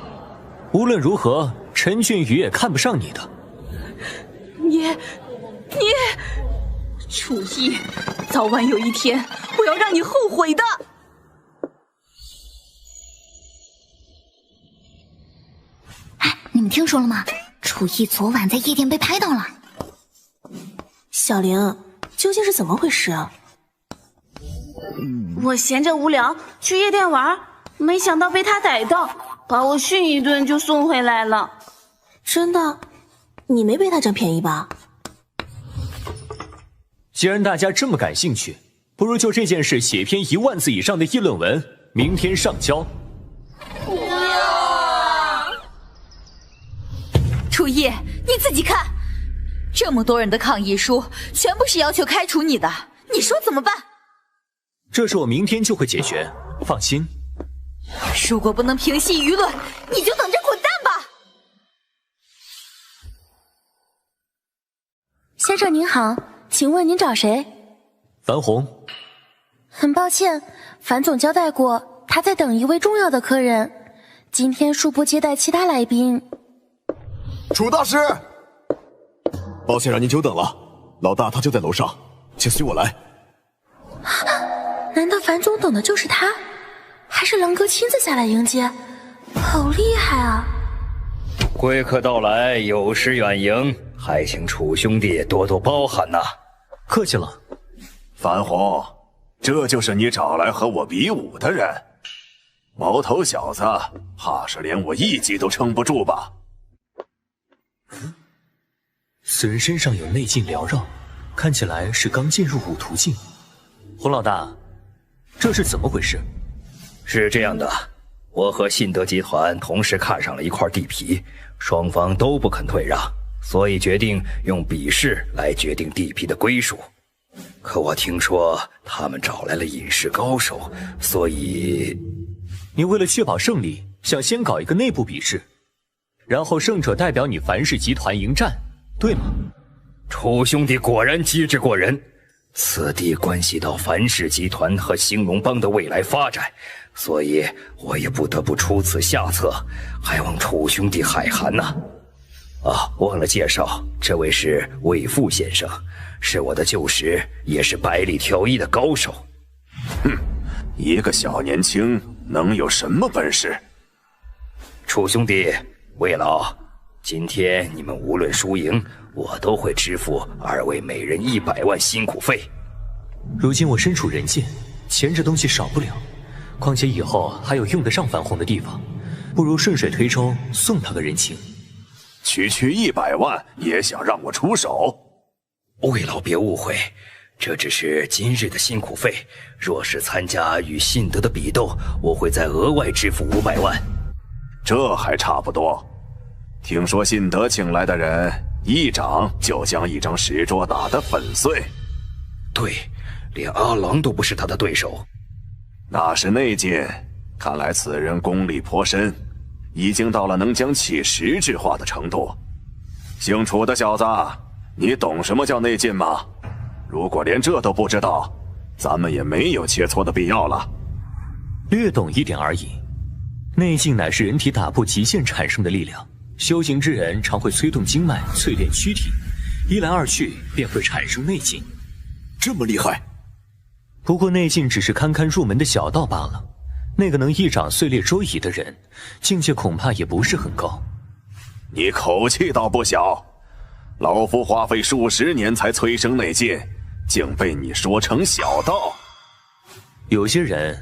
无论如何，陈俊宇也看不上你的。你，楚逸，早晚有一天我要让你后悔的。哎，你们听说了吗？楚逸昨晚在夜店被拍到了。小玲，究竟是怎么回事啊？我闲着无聊去夜店玩，没想到被他逮到，把我训一顿就送回来了。真的？你没被他占便宜吧？既然大家这么感兴趣，不如就这件事写篇1万字以上的议论文，明天上交。不要！楚逸，你自己看，这么多人的抗议书，全部是要求开除你的，你说怎么办？这事我明天就会解决，放心。如果不能平息舆论，你就等着滚蛋吧！先生您好，请问您找谁？樊红。很抱歉，樊总交代过，他在等一位重要的客人，今天恕不接待其他来宾。楚大师，抱歉让您久等了，老大他就在楼上，请随我来。难道樊总等的就是他？还是狼哥亲自下来迎接？好厉害啊！贵客到来，有失远迎，还请楚兄弟多多包涵呐。客气了。樊红，这就是你找来和我比武的人。毛头小子，怕是连我1级都撑不住吧？此人身上有内劲缭绕，看起来是刚进入5途境。洪老大，这是怎么回事？是这样的，我和信德集团同时看上了一块地皮，双方都不肯退让，所以决定用比试来决定地皮的归属。可我听说他们找来了隐士高手，所以……你为了确保胜利，想先搞一个内部比试，然后胜者代表你樊氏集团迎战，对吗？楚兄弟果然机智过人。此地关系到樊氏集团和兴隆帮的未来发展，所以我也不得不出此下策，还望楚兄弟海涵呐。忘了介绍，这位是魏富先生，是我的旧识，也是百里挑一的高手。哼，一个小年轻能有什么本事？楚兄弟，魏老，今天你们无论输赢，我都会支付2位每人100万辛苦费。如今我身处人界，钱这东西少不了，况且以后还有用得上樊红的地方，不如顺水推舟送他个人情。区区100万也想让我出手？魏老别误会，这只是今日的辛苦费，若是参加与信德的比斗，我会再额外支付500万。这还差不多。听说信德请来的人一掌就将一张石桌打得粉碎。对，连阿郎都不是他的对手。那是内劲，看来此人功力颇深，已经到了能将气实质化的程度。姓楚的小子，你懂什么叫内劲吗？如果连这都不知道，咱们也没有切磋的必要了。略懂一点而已。内劲乃是人体打破极限产生的力量，修行之人常会催动经脉，淬炼躯体，一来二去便会产生内劲。这么厉害？不过内劲只是堪堪入门的小道罢了。那个能一掌碎裂桌椅的人，境界恐怕也不是很高。你口气倒不小，老夫花费数十年才催生内劲，竟被你说成小道。有些人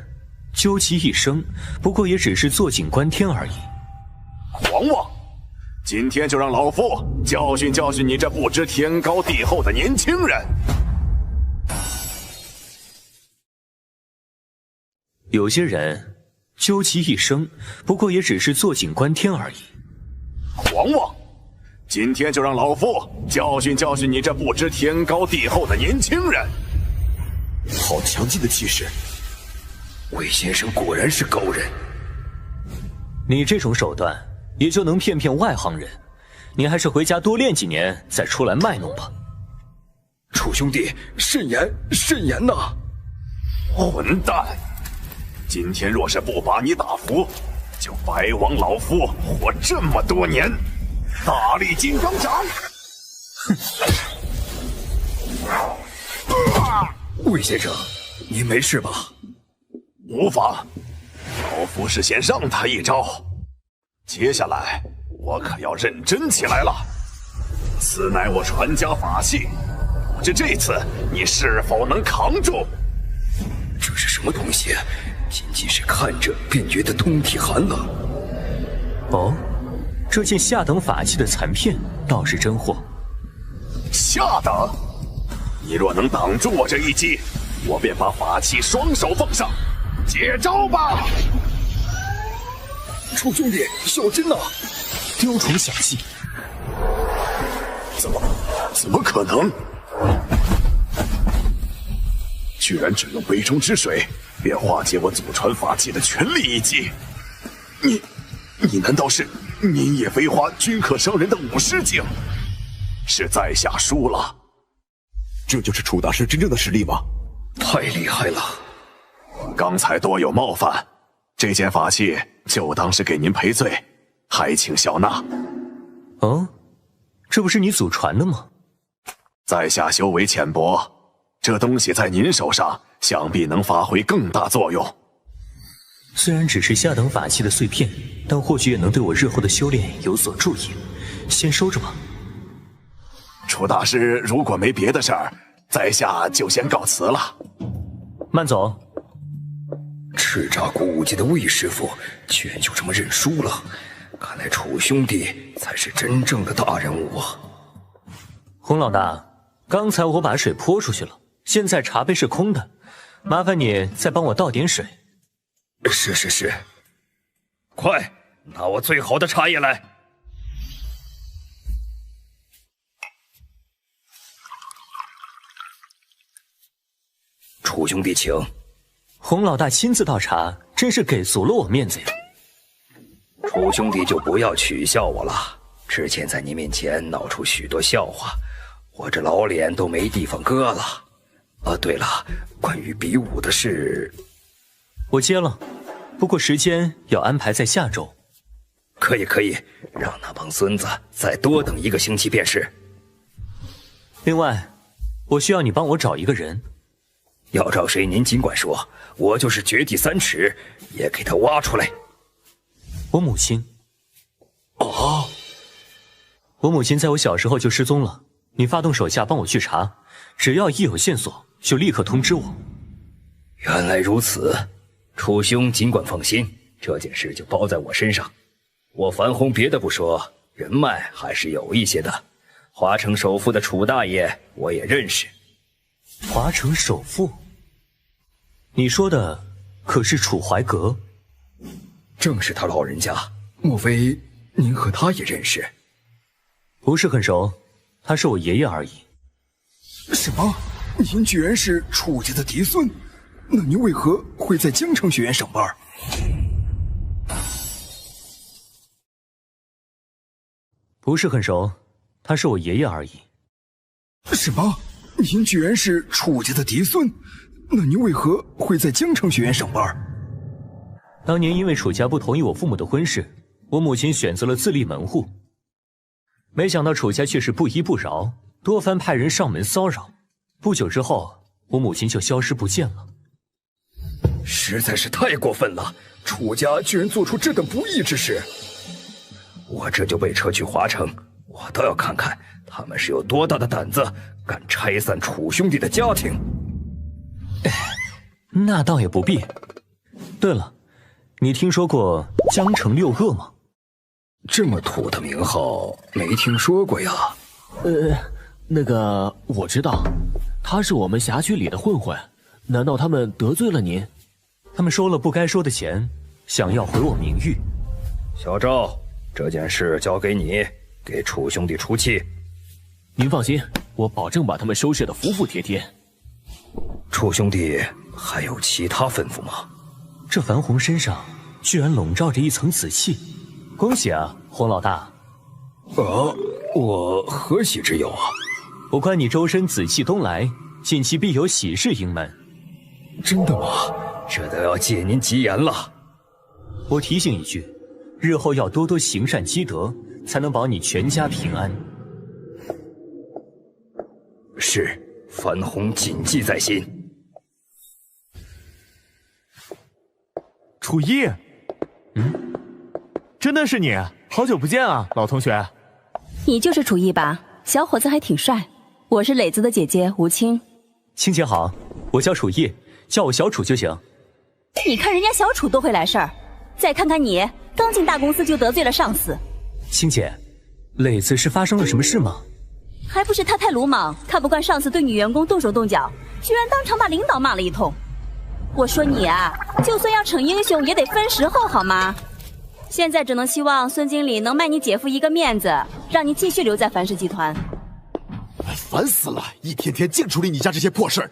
究其一生，不过也只是坐井观天而已。狂妄！今天就让老夫教训教训你这不知天高地厚的年轻人。有些人究其一生，不过也只是坐井观天而已。狂妄！今天就让老夫教训教训你这不知天高地厚的年轻人。好强劲的气势！魏先生果然是高人。你这种手段也就能骗骗外行人，你还是回家多练几年再出来卖弄吧。楚兄弟，慎言慎言呐！混蛋！今天若是不把你打服，就白枉老夫活这么多年。大力金刚掌！魏先生，您没事吧？无妨，老夫是先让他一招，接下来我可要认真起来了。此乃我传家法器，不知这次你是否能扛住？这是什么东西？仅仅是看着便觉得通体寒冷。哦，这件下等法器的残片倒是真货。下等？你若能挡住我这一击，我便把法器双手奉上。接招吧！楚兄弟，小心呐！雕虫小技！怎么可能？居然只用杯中之水便化解我祖传法器的全力一击！你难道是年夜飞花均可伤人的武师境？是在下输了。这就是楚大师真正的实力吗？太厉害了！刚才多有冒犯，这件法器就当是给您赔罪，还请笑纳。哦，这不是你祖传的吗？在下修为浅薄，这东西在您手上想必能发挥更大作用。虽然只是下等法器的碎片，但或许也能对我日后的修炼有所助益。先收着吧。楚大师如果没别的事儿，在下就先告辞了。慢走。叱咤古武界的魏师傅居然就这么认输了，看来楚兄弟才是真正的大人物啊！洪老大，刚才我把水泼出去了，现在茶杯是空的，麻烦你再帮我倒点水。是，快拿我最好的茶叶来。楚兄弟请。洪老大亲自倒茶，真是给足了我面子呀。楚兄弟就不要取笑我了，之前在你面前闹出许多笑话，我这老脸都没地方搁了。对了，关于比武的事，我接了，不过时间要安排在下周。可以，让那帮孙子再多等1个星期便是。另外，我需要你帮我找一个人。要找谁您尽管说，我就是掘地3尺也给他挖出来。我母亲。哦，我母亲在我小时候就失踪了，你发动手下帮我去查，只要一有线索就立刻通知我。原来如此，楚兄尽管放心，这件事就包在我身上。我樊红别的不说，人脉还是有一些的。华城首富的楚大爷我也认识。华城首富？你说的可是楚怀格？正是他老人家，莫非您和他也认识？不是很熟，他是我爷爷而已。什么？您居然是楚家的嫡孙？那您为何会在江城学院上班？不是很熟，他是我爷爷而已。什么？您居然是楚家的嫡孙？那您为何会在江城学院上班？当年因为楚家不同意我父母的婚事，我母亲选择了自立门户。没想到楚家却是不依不饶，多番派人上门骚扰。不久之后，我母亲就消失不见了。实在是太过分了！楚家居然做出这等不义之事，我这就被撤去华城，我倒要看看他们是有多大的胆子，敢拆散楚兄弟的家庭。那倒也不必。对了，你听说过江城六恶吗？这么土的名号没听说过呀。那个我知道，他是我们辖区里的混混，难道他们得罪了您？他们收了不该收的钱，想要毁我名誉。小赵，这件事交给你，给楚兄弟出气。您放心，我保证把他们收拾得服服帖帖。楚兄弟还有其他吩咐吗？这樊红身上居然笼罩着一层紫气，恭喜啊，洪老大！我何喜之有啊？不怪你周身紫气东来，近期必有喜事迎门。真的吗？这都要借您吉言了。我提醒一句，日后要多多行善积德，才能保你全家平安。是，樊红谨记在心。楚一，真的是你，好久不见啊，老同学。你就是楚逸吧？小伙子还挺帅。我是磊子的姐姐吴青。青姐好，我叫楚逸，叫我小楚就行。你看人家小楚都会来事儿，再看看你，刚进大公司就得罪了上司。青姐，磊子是发生了什么事吗？还不是他太鲁莽，看不惯上司对女员工动手动脚，居然当场把领导骂了一通。我说你啊，就算要逞英雄，也得分时候好吗？现在只能希望孙经理能卖你姐夫一个面子，让你继续留在樊氏集团。烦死了，一天天净处理你家这些破事儿。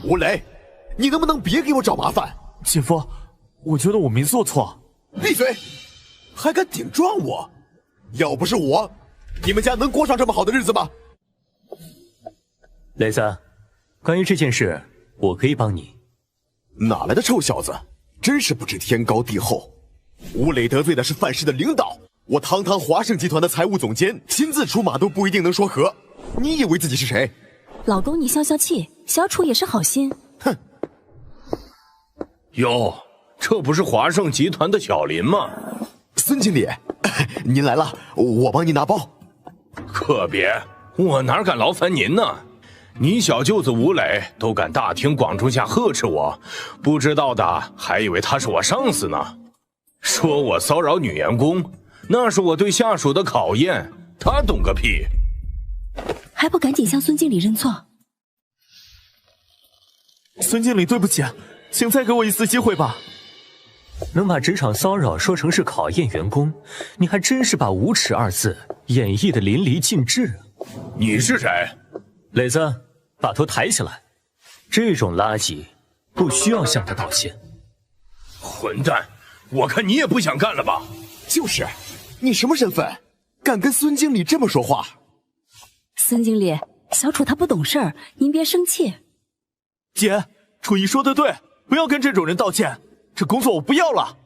吴磊，你能不能别给我找麻烦？姐夫，我觉得我没做错。闭嘴！还敢顶撞我？要不是我，你们家能过上这么好的日子吗？磊子，关于这件事，我可以帮你。哪来的臭小子？真是不知天高地厚。吴磊得罪的是范氏的领导，我堂堂华盛集团的财务总监，亲自出马都不一定能说和。你以为自己是谁？老公，你消消气，小楚也是好心。哼！哟，这不是华盛集团的小林吗？孙经理，您来了，我帮您拿包。可别，我哪敢劳烦您呢？你小舅子吴磊都敢大庭广众下呵斥我，不知道的还以为他是我上司呢。说我骚扰女员工，那是我对下属的考验，他懂个屁！还不赶紧向孙经理认错？孙经理，对不起，请再给我一次机会吧。能把职场骚扰说成是考验员工，你还真是把无耻二字演绎的淋漓尽致。你是谁？磊子，把头抬起来！这种垃圾不需要向他道歉。混蛋！我看你也不想干了吧？就是，你什么身份，敢跟孙经理这么说话？孙经理，小楚他不懂事儿，您别生气。姐，楚一说的对，不要跟这种人道歉。这工作我不要了。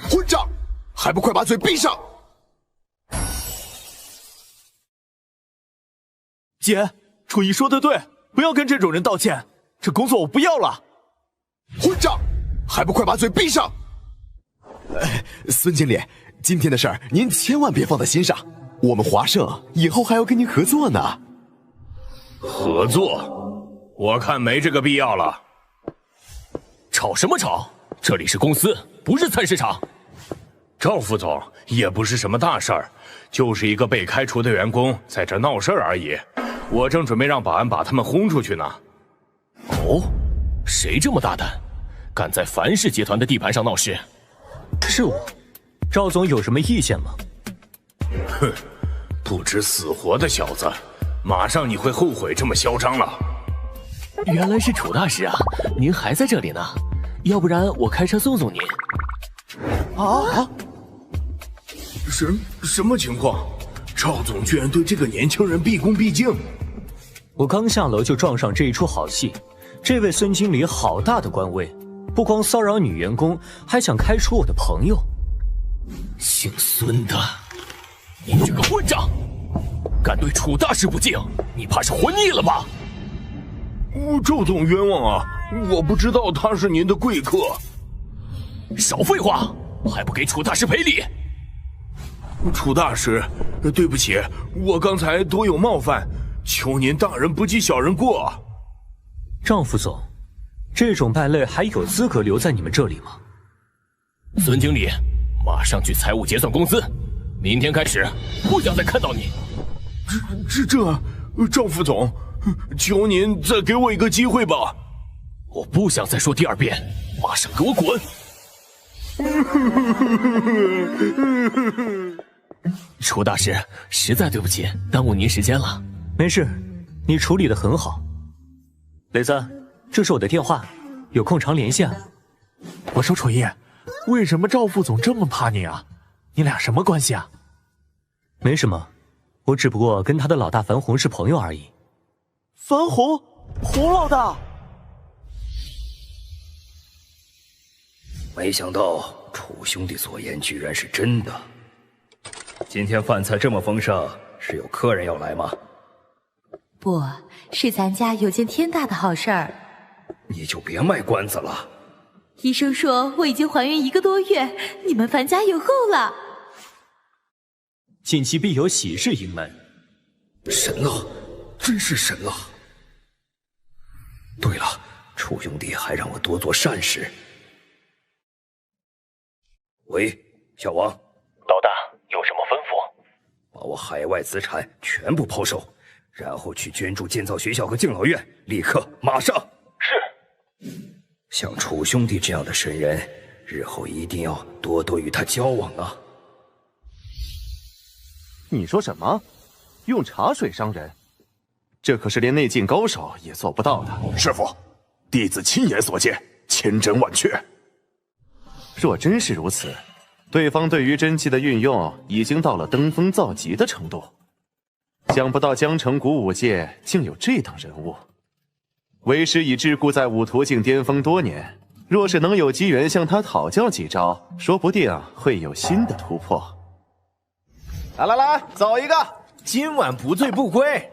混账！还不快把嘴闭上！姐，楚一说的对，不要跟这种人道歉。这工作我不要了。混账！还不快把嘴闭上！孙经理，今天的事儿您千万别放在心上，我们华盛以后还要跟您合作呢。合作？我看没这个必要了。吵什么吵？这里是公司，不是菜市场。赵副总，也不是什么大事儿，就是一个被开除的员工在这闹事儿而已。我正准备让保安把他们轰出去呢。哦，谁这么大胆，敢在樊氏集团的地盘上闹事？是我。赵总有什么意见吗？哼，不知死活的小子，马上你会后悔这么嚣张了。原来是楚大师啊，您还在这里呢，要不然我开车送送您。啊？什么情况？赵总居然对这个年轻人毕恭毕敬。我刚下楼就撞上这一出好戏，这位孙经理好大的官威，不光骚扰女员工，还想开除我的朋友。姓孙的，你这个混账，敢对楚大师不敬，你怕是活腻了吧？赵总冤枉啊，我不知道他是您的贵客。少废话，还不给楚大师赔礼？楚大师，对不起，我刚才多有冒犯，求您大人不计小人过。赵副总，这种败类还有资格留在你们这里吗？孙经理，马上去财务结算工资，明天开始不想再看到你。赵副总，求您再给我一个机会吧。我不想再说第二遍，马上给我滚！楚大师，实在对不起，耽误您时间了。没事，你处理得很好。雷三，这是我的电话，有空常联系啊。我说楚烨，为什么赵副总这么怕你啊？你俩什么关系啊？没什么，我只不过跟他的老大樊红是朋友而已。樊红，洪老大。没想到楚兄弟所言居然是真的。今天饭菜这么丰盛，是有客人要来吗？不是，咱家有件天大的好事儿。你就别卖关子了。医生说我已经怀孕1个多月，你们樊家有后了。近期必有喜事迎门。神了，真是神了。对了，楚兄弟还让我多做善事。喂，小王。老大，有什么吩咐？把我海外资产全部抛售，然后去捐助建造学校和敬老院，立刻马上。是。像楚兄弟这样的神人，日后一定要多多与他交往啊。你说什么？用茶水伤人？这可是连内劲高手也做不到的。师傅，弟子亲眼所见，千真万确。若真是如此，对方对于真气的运用已经到了登峰造极的程度。想不到江城古武界竟有这等人物。为师已桎梏在武途境巅峰多年，若是能有机缘向他讨教几招，说不定会有新的突破。来，走一个，今晚不醉不归。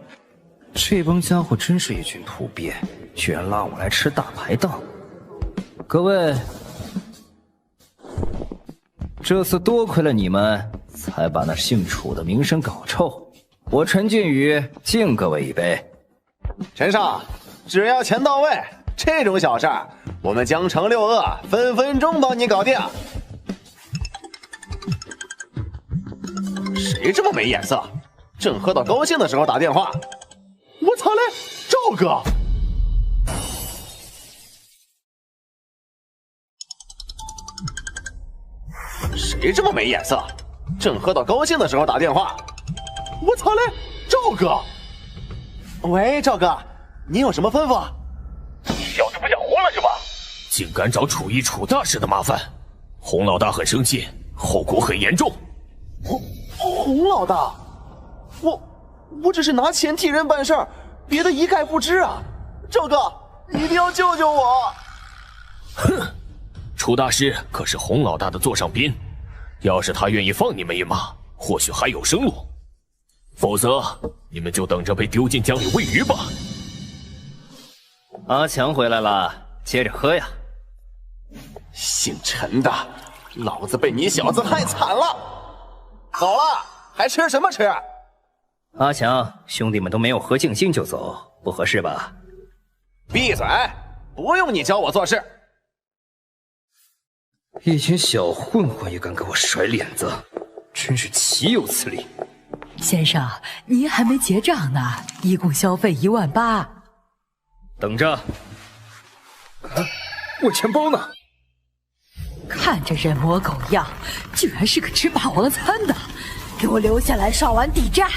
这帮家伙真是一群土鳖，居然拉我来吃大排档。各位，这次多亏了你们，才把那姓楚的名声搞臭。我陈俊宇敬各位一杯。陈少，只要钱到位，这种小事儿，我们江城6恶分分钟帮你搞定。谁这么没眼色？正喝到高兴的时候打电话。我操嘞，赵哥！谁这么没眼色？正喝到高兴的时候打电话。我操嘞，赵哥！喂，赵哥，您有什么吩咐？小子不想活了是吧？竟敢找楚一楚大师的麻烦，洪老大很生气，后果很严重。洪老大，我只是拿钱替人办事儿，别的一概不知啊！赵哥，你一定要救救我！哼，楚大师可是洪老大的座上宾，要是他愿意放你们一马，或许还有生路。否则，你们就等着被丢进江里喂鱼吧。阿强回来了，接着喝呀。姓陈的，老子被你小子害惨了。走了，还吃什么吃？阿强，兄弟们都没有喝尽兴就走，不合适吧？闭嘴！不用你教我做事。一群小混混也敢给我甩脸子，真是岂有此理！先生，您还没结账呢，一共消费18000。等着。我钱包呢？看着人模狗样，居然是个吃霸王餐的，给我留下来刷完抵债。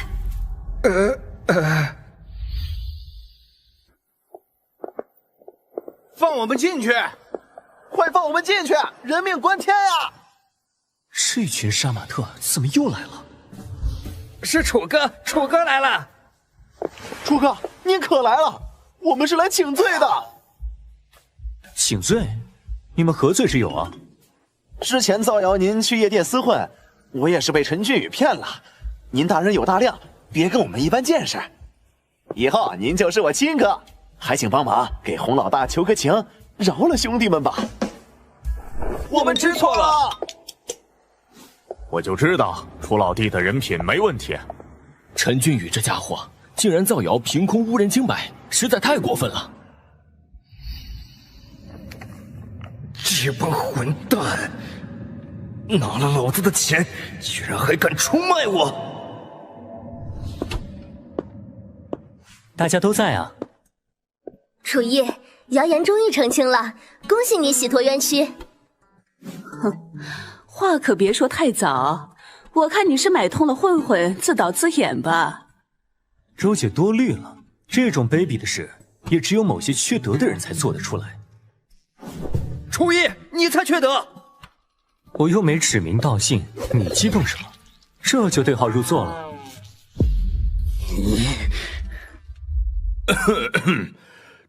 放我们进去！快放我们进去！人命关天呀！这群杀马特怎么又来了？是楚哥，楚哥来了！楚哥，您可来了，我们是来请罪的。请罪？你们何罪之有啊？之前造谣您去夜店厮混，我也是被陈俊宇骗了。您大人有大量，别跟我们一般见识。以后您就是我亲哥，还请帮忙给洪老大求个情，饶了兄弟们吧。我们知错了。我就知道楚老弟的人品没问题。陈俊宇这家伙竟然造谣凭空污人清白，实在太过分了。这帮混蛋，拿了老子的钱，居然还敢出卖我！大家都在啊。楚烨，谣言终于澄清了，恭喜你洗脱冤屈。哼，话可别说太早，我看你是买通了混混，自导自演吧。周姐多虑了，这种卑鄙的事，也只有某些缺德的人才做得出来。初一，你才缺德！我又没指名道姓，你激动什么？这就对号入座了。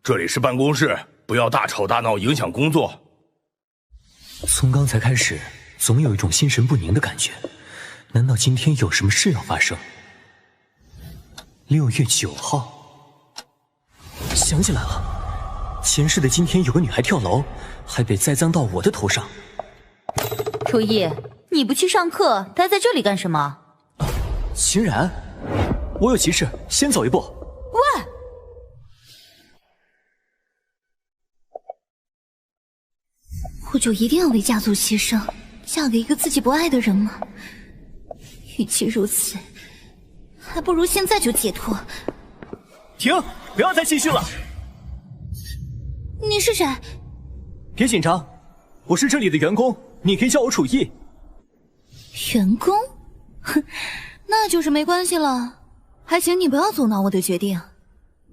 这里是办公室，不要大吵大闹，影响工作。从刚才开始，总有一种心神不宁的感觉。难道今天有什么事要发生？6月9号，想起来了，前世的今天有个女孩跳楼，还被栽赃到我的头上。初一，你不去上课，待在这里干什么？秦然，我有急事，先走一步。喂！我就一定要为家族牺牲，嫁给一个自己不爱的人吗？与其如此，还不如现在就解脱。停！不要再继续了。你是谁？别紧张，我是这里的员工，你可以叫我楚逸。员工？哼，那就是没关系了。还请你不要阻挠我的决定。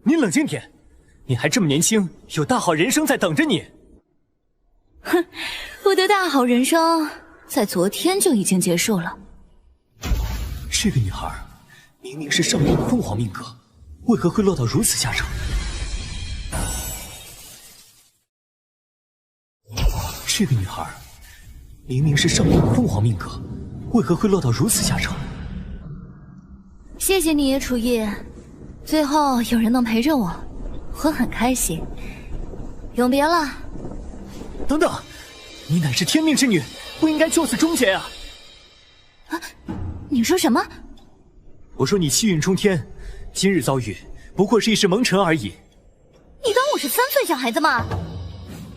你冷静点，你还这么年轻，有大好人生在等着你。哼，我的大好人生在昨天就已经结束了。这个女孩明明是上面的凤凰命格，为何会落到如此下场？这个女孩明明是上面的凤凰命格，为何会落到如此下场？谢谢你，楚逸。最后有人能陪着我，我很开心。永别了。等等，你乃是天命之女，不应该就此终结啊！啊，你说什么？我说你气运冲天，今日遭遇不过是一时蒙尘而已。你当我是3岁小孩子吗？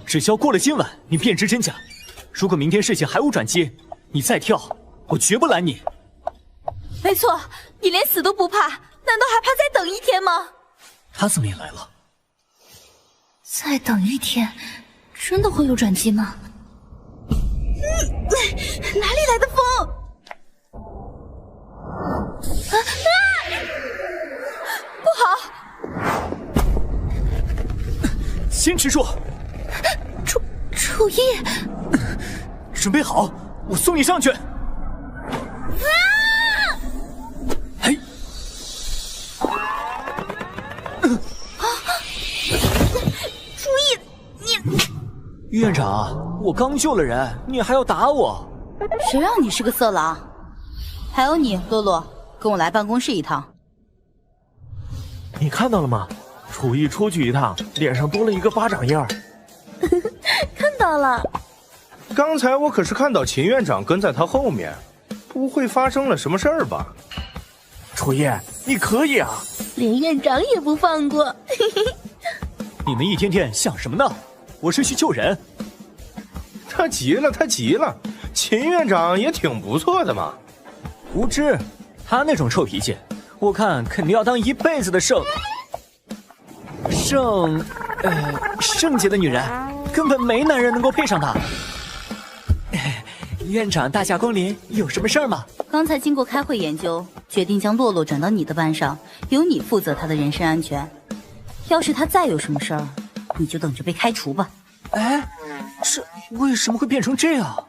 只需要过了今晚，你便知真假。如果明天事情还无转机，你再跳，我绝不拦你。没错，你连死都不怕，难道还怕再等一天吗？他怎么也来了？再等一天，真的会有转机吗？哪里来的风？不好！先持住！楚逸，准备好，我送你上去。嘿！楚逸，你……院长，我刚救了人，你还要打我？谁让你是个色狼？还有你，洛洛，跟我来办公室一趟。你看到了吗？楚逸出去一趟，脸上多了一个巴掌印儿。看到了。刚才我可是看到秦院长跟在他后面，不会发生了什么事儿吧？楚逸，你可以啊！连院长也不放过。你们一天天想什么呢？我是去救人。他急了，他急了。秦院长也挺不错的嘛。无知，他那种臭脾气，我看肯定要当一辈子的圣洁的女人，根本没男人能够配上她。院长大驾光临，有什么事儿吗？刚才经过开会研究，决定将洛洛转到你的班上，由你负责她的人身安全。要是她再有什么事儿，你就等着被开除吧。哎，这为什么会变成这样？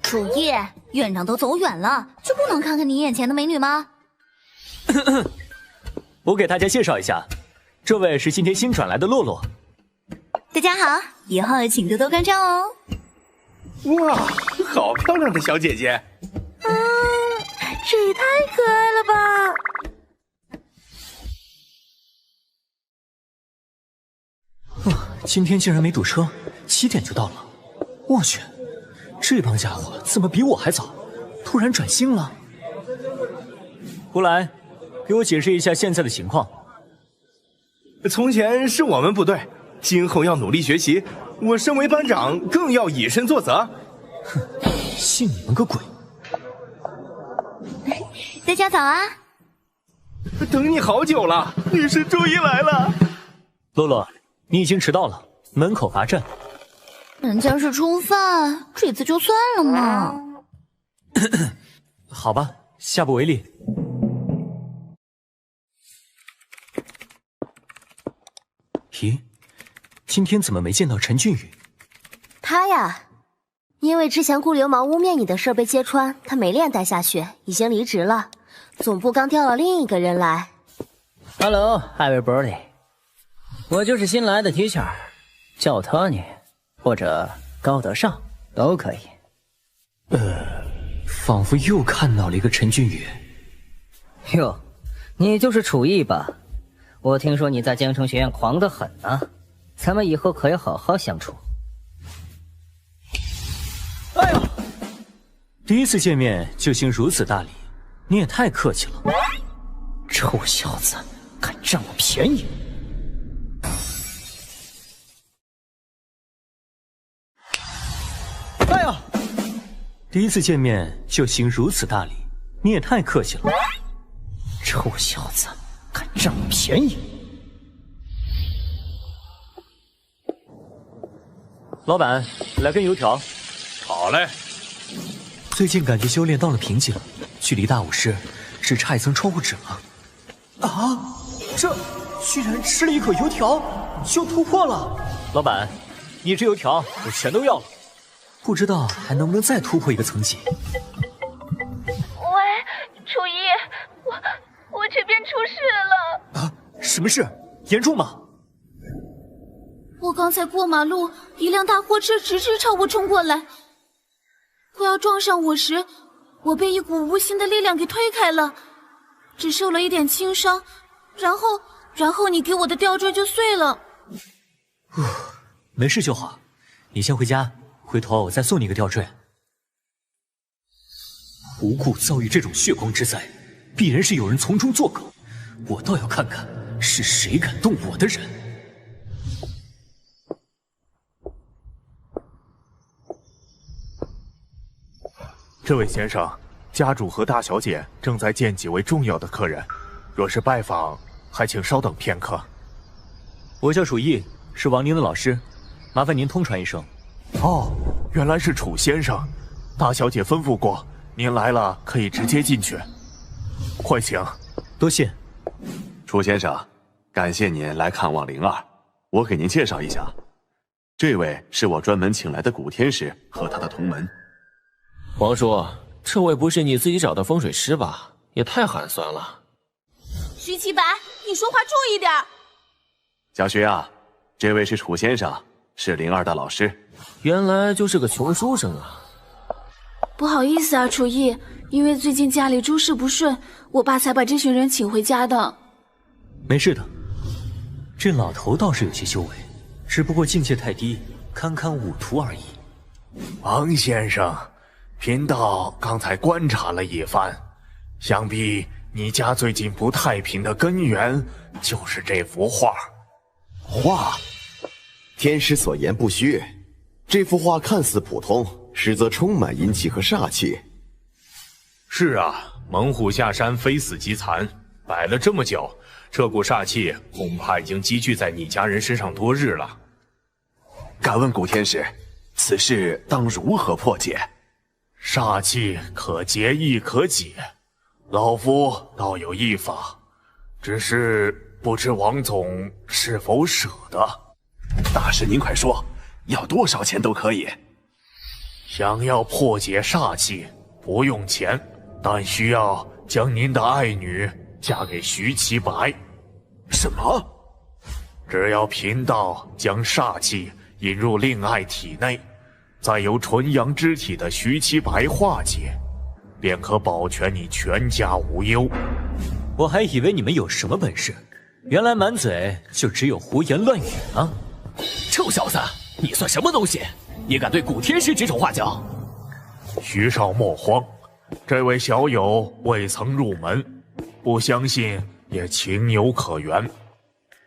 楚逸，院长都走远了，就不能看看你眼前的美女吗？我给大家介绍一下，这位是今天新转来的洛洛。大家好，以后请多多关照哦。哇，好漂亮的小姐姐！这也太可爱了吧！今天竟然没堵车，7点就到了。我去，这帮家伙怎么比我还早？突然转性了？胡兰，给我解释一下现在的情况。从前是我们不对，今后要努力学习。我身为班长，更要以身作则。哼，信你们个鬼！大家早啊！等你好久了，女神终于来了。洛洛，你已经迟到了，门口罚站。人家是初犯，这次就算了嘛。好吧，下不为例。咦，今天怎么没见到陈俊宇？他呀，因为之前顾流氓污蔑你的事被揭穿，他没脸待下去，已经离职了。总部刚调了另一个人来。Hello， 艾薇伯里，我就是新来的 teacher， 叫我 Tony， 或者高德尚都可以。仿佛又看到了一个陈俊宇。哟，你就是楚逸吧？我听说你在江城学院狂得很啊，咱们以后可要好好相处。哎呦，第一次见面就行如此大礼，你也太客气了。臭小子，敢占我便宜！哎呀，第一次见面就行如此大礼，你也太客气了。臭小子，敢占我便宜！老板，来根油条。好嘞。最近感觉修炼到了瓶颈，距离大武师只差一层窗户纸了。啊，这居然吃了一口油条就突破了！老板，你这油条我全都要了。不知道还能不能再突破一个层级。喂，楚逸，我这边出事了。啊，什么事？严重吗？我刚才过马路，一辆大货车直直朝我冲过来，快要撞上我时，我被一股无形的力量给推开了，只受了一点轻伤，然后你给我的吊坠就碎了。没事就好，你先回家，回头我再送你一个吊坠。无故遭遇这种血光之灾，必然是有人从中作梗，我倒要看看是谁敢动我的人。这位先生，家主和大小姐正在见几位重要的客人，若是拜访，还请稍等片刻。我叫楚逸，是王宁的老师，麻烦您通传一声。哦，原来是楚先生，大小姐吩咐过，您来了可以直接进去。快请。多谢。楚先生，感谢您来看望灵儿，我给您介绍一下，这位是我专门请来的古天使和他的同门。王叔，这位不是你自己找的风水师吧？也太寒酸了。徐奇白，你说话注意点。小徐啊，这位是楚先生，是灵儿的老师。原来就是个穷书生啊。不好意思啊，楚逸，因为最近家里诸事不顺，我爸才把这群人请回家的。没事的，这老头倒是有些修为，只不过境界太低，堪堪武徒而已。王先生，贫道刚才观察了一番，想必你家最近不太平的根源就是这幅画。画，天师所言不虚，这幅画看似普通，实则充满阴气和煞气。是啊，猛虎下山，非死即残，摆了这么久，这股煞气恐怕已经积聚在你家人身上多日了。敢问古天使，此事当如何破解？煞气可结亦可解，老夫倒有一法，只是不知王总是否舍得。大师您快说，要多少钱都可以。想要破解煞气，不用钱，但需要将您的爱女嫁给徐奇白。什么？只要贫道将煞气引入令爱体内，再由纯阳之体的徐奇白化解，便可保全你全家无忧。我还以为你们有什么本事，原来满嘴就只有胡言乱语啊！臭小子，你算什么东西？也敢对古天师指手画脚？徐少莫慌，这位小友未曾入门，不相信也情有可原。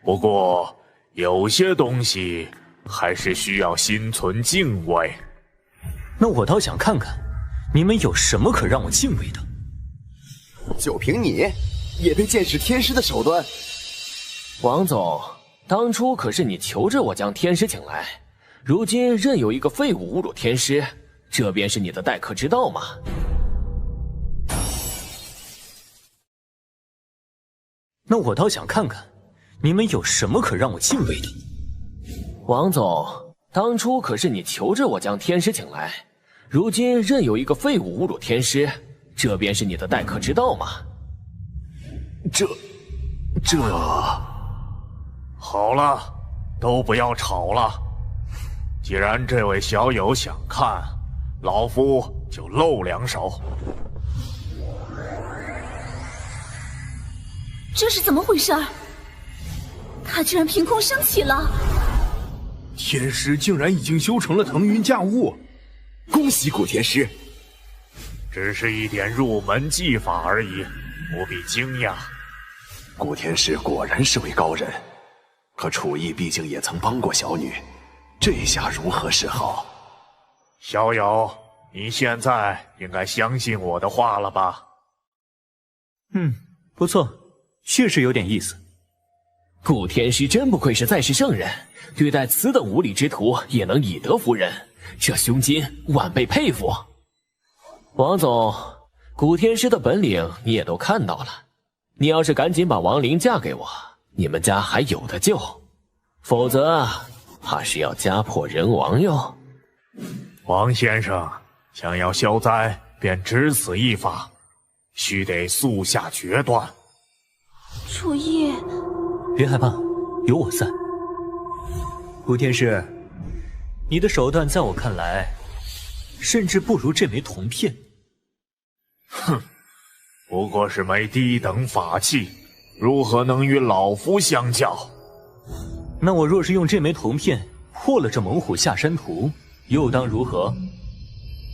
不过有些东西还是需要心存敬畏。那我倒想看看，你们有什么可让我敬畏的？就凭你，也配见识天师的手段？王总，当初可是你求着我将天师请来，如今任由一个废物侮辱天师，这便是你的待客之道吗？那我倒想看看，你们有什么可让我敬畏的。王总，当初可是你求着我将天师请来，如今任由一个废物侮辱天师，这便是你的待客之道吗？这……好了，都不要吵了。既然这位小友想看，老夫就露两手。这是怎么回事？他居然凭空升起了！天师竟然已经修成了腾云驾雾，恭喜古天师！只是一点入门技法而已，不必惊讶。古天师果然是位高人，可楚逸毕竟也曾帮过小女，这下如何是好？小友，你现在应该相信我的话了吧？不错，确实有点意思。古天师真不愧是在世圣人，对待此等无礼之徒也能以德服人，这胸襟晚辈佩服。王总，古天师的本领你也都看到了，你要是赶紧把王玲嫁给我，你们家还有的救，否则怕是要家破人亡哟。王先生想要消灾，便只此一法，须得速下决断。楚逸，别害怕，有我在。古天师，你的手段在我看来，甚至不如这枚铜片。哼，不过是枚低等法器，如何能与老夫相较？那我若是用这枚铜片破了这猛虎下山图，又当如何？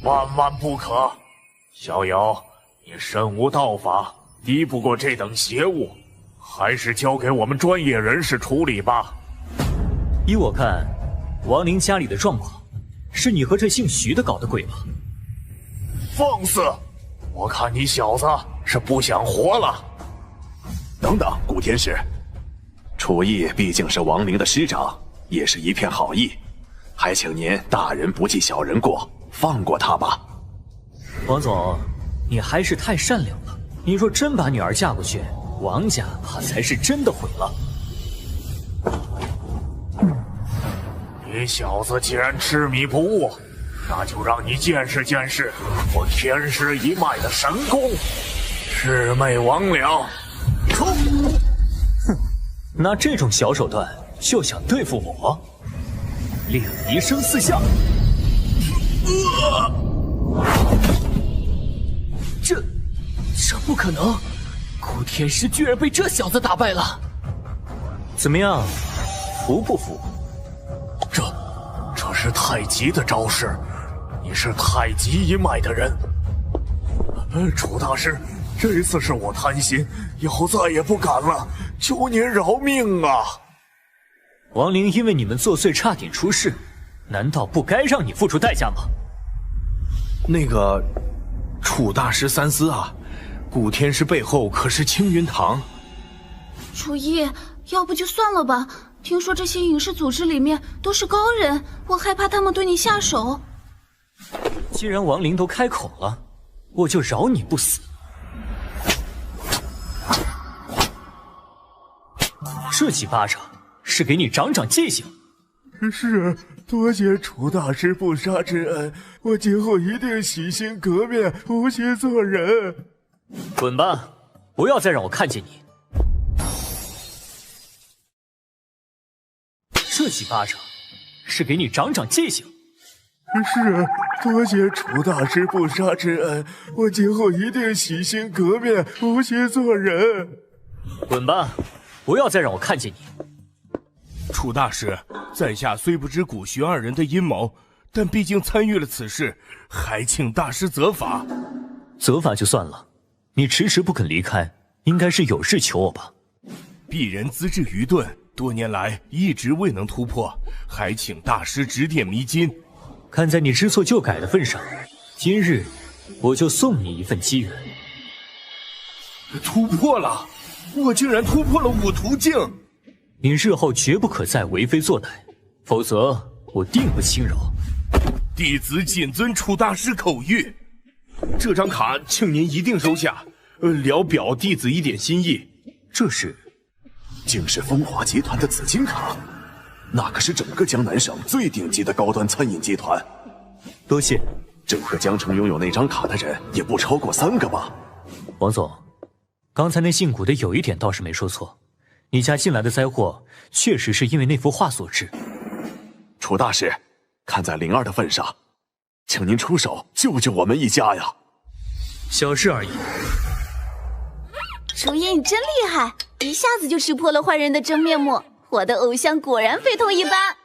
万万不可！小友，你身无道法，敌不过这等邪物，还是交给我们专业人士处理吧。依我看，王玲家里的状况，是你和这姓徐的搞的鬼吧？放肆！我看你小子是不想活了。等等，古天师，楚逸毕竟是王陵的师长，也是一片好意，还请您大人不计小人过，放过他吧。王总，你还是太善良了。你若真把女儿嫁过去，王家怕才是真的毁了。你小子既然痴迷不悟，那就让你见识见识我天师一脉的神功，魑魅魍魉。哼，拿这种小手段就想对付我？令一声四下。这不可能！古天师居然被这小子打败了。怎么样，服不服？这是太极的招式，你是太极一脉的人。楚大师，这一次是我贪心，以后再也不敢了，求您饶命啊！王陵因为你们作祟差点出事，难道不该让你付出代价吗？那个，楚大师三思啊，古天师背后可是青云堂。楚逸，要不就算了吧。听说这些隐士组织里面都是高人，我害怕他们对你下手。既然王陵都开口了，我就饶你不死。这几巴掌是给你长长记性。是，多谢楚大师不杀之恩，我今后一定洗心革面，无心做人。滚吧，不要再让我看见你。这几巴掌是给你长长记性。是，多谢楚大师不杀之恩，我今后一定洗心革面，无心做人。滚吧，不要再让我看见你。楚大师，在下虽不知古徐二人的阴谋，但毕竟参与了此事，还请大师责罚。责罚就算了，你迟迟不肯离开，应该是有事求我吧？鄙人资质愚钝，多年来一直未能突破，还请大师指点迷津。看在你知错就改的份上，今日我就送你一份机缘。突破了，我竟然突破了5途径！你日后绝不可再为非作歹，否则我定不轻饶。弟子谨遵楚大师口谕。这张卡，请您一定收下，聊表弟子一点心意。这是竟是风华集团的紫金卡，那可是整个江南省最顶级的高端餐饮集团。多谢。整个江城拥有那张卡的人也不超过3个吧？王总，刚才那姓古的有一点倒是没说错，你家近来的灾祸确实是因为那幅画所致。楚大师，看在灵儿的份上，请您出手救救我们一家呀！小事而已。楚爷，你真厉害，一下子就识破了坏人的真面目。我的偶像果然非同一般。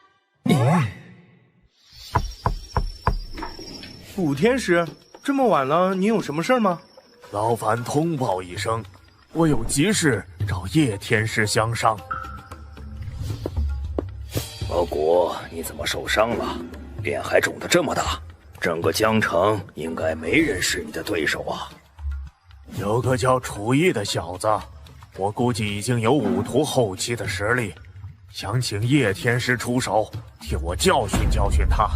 古天师，这么晚了，你有什么事吗？劳烦通报一声，我有急事找叶天师相商。老古，你怎么受伤了？脸还肿得这么大，整个江城应该没人是你的对手啊。有个叫楚逸的小子，我估计已经有5图后期的实力，想请叶天师出手替我教训教训他。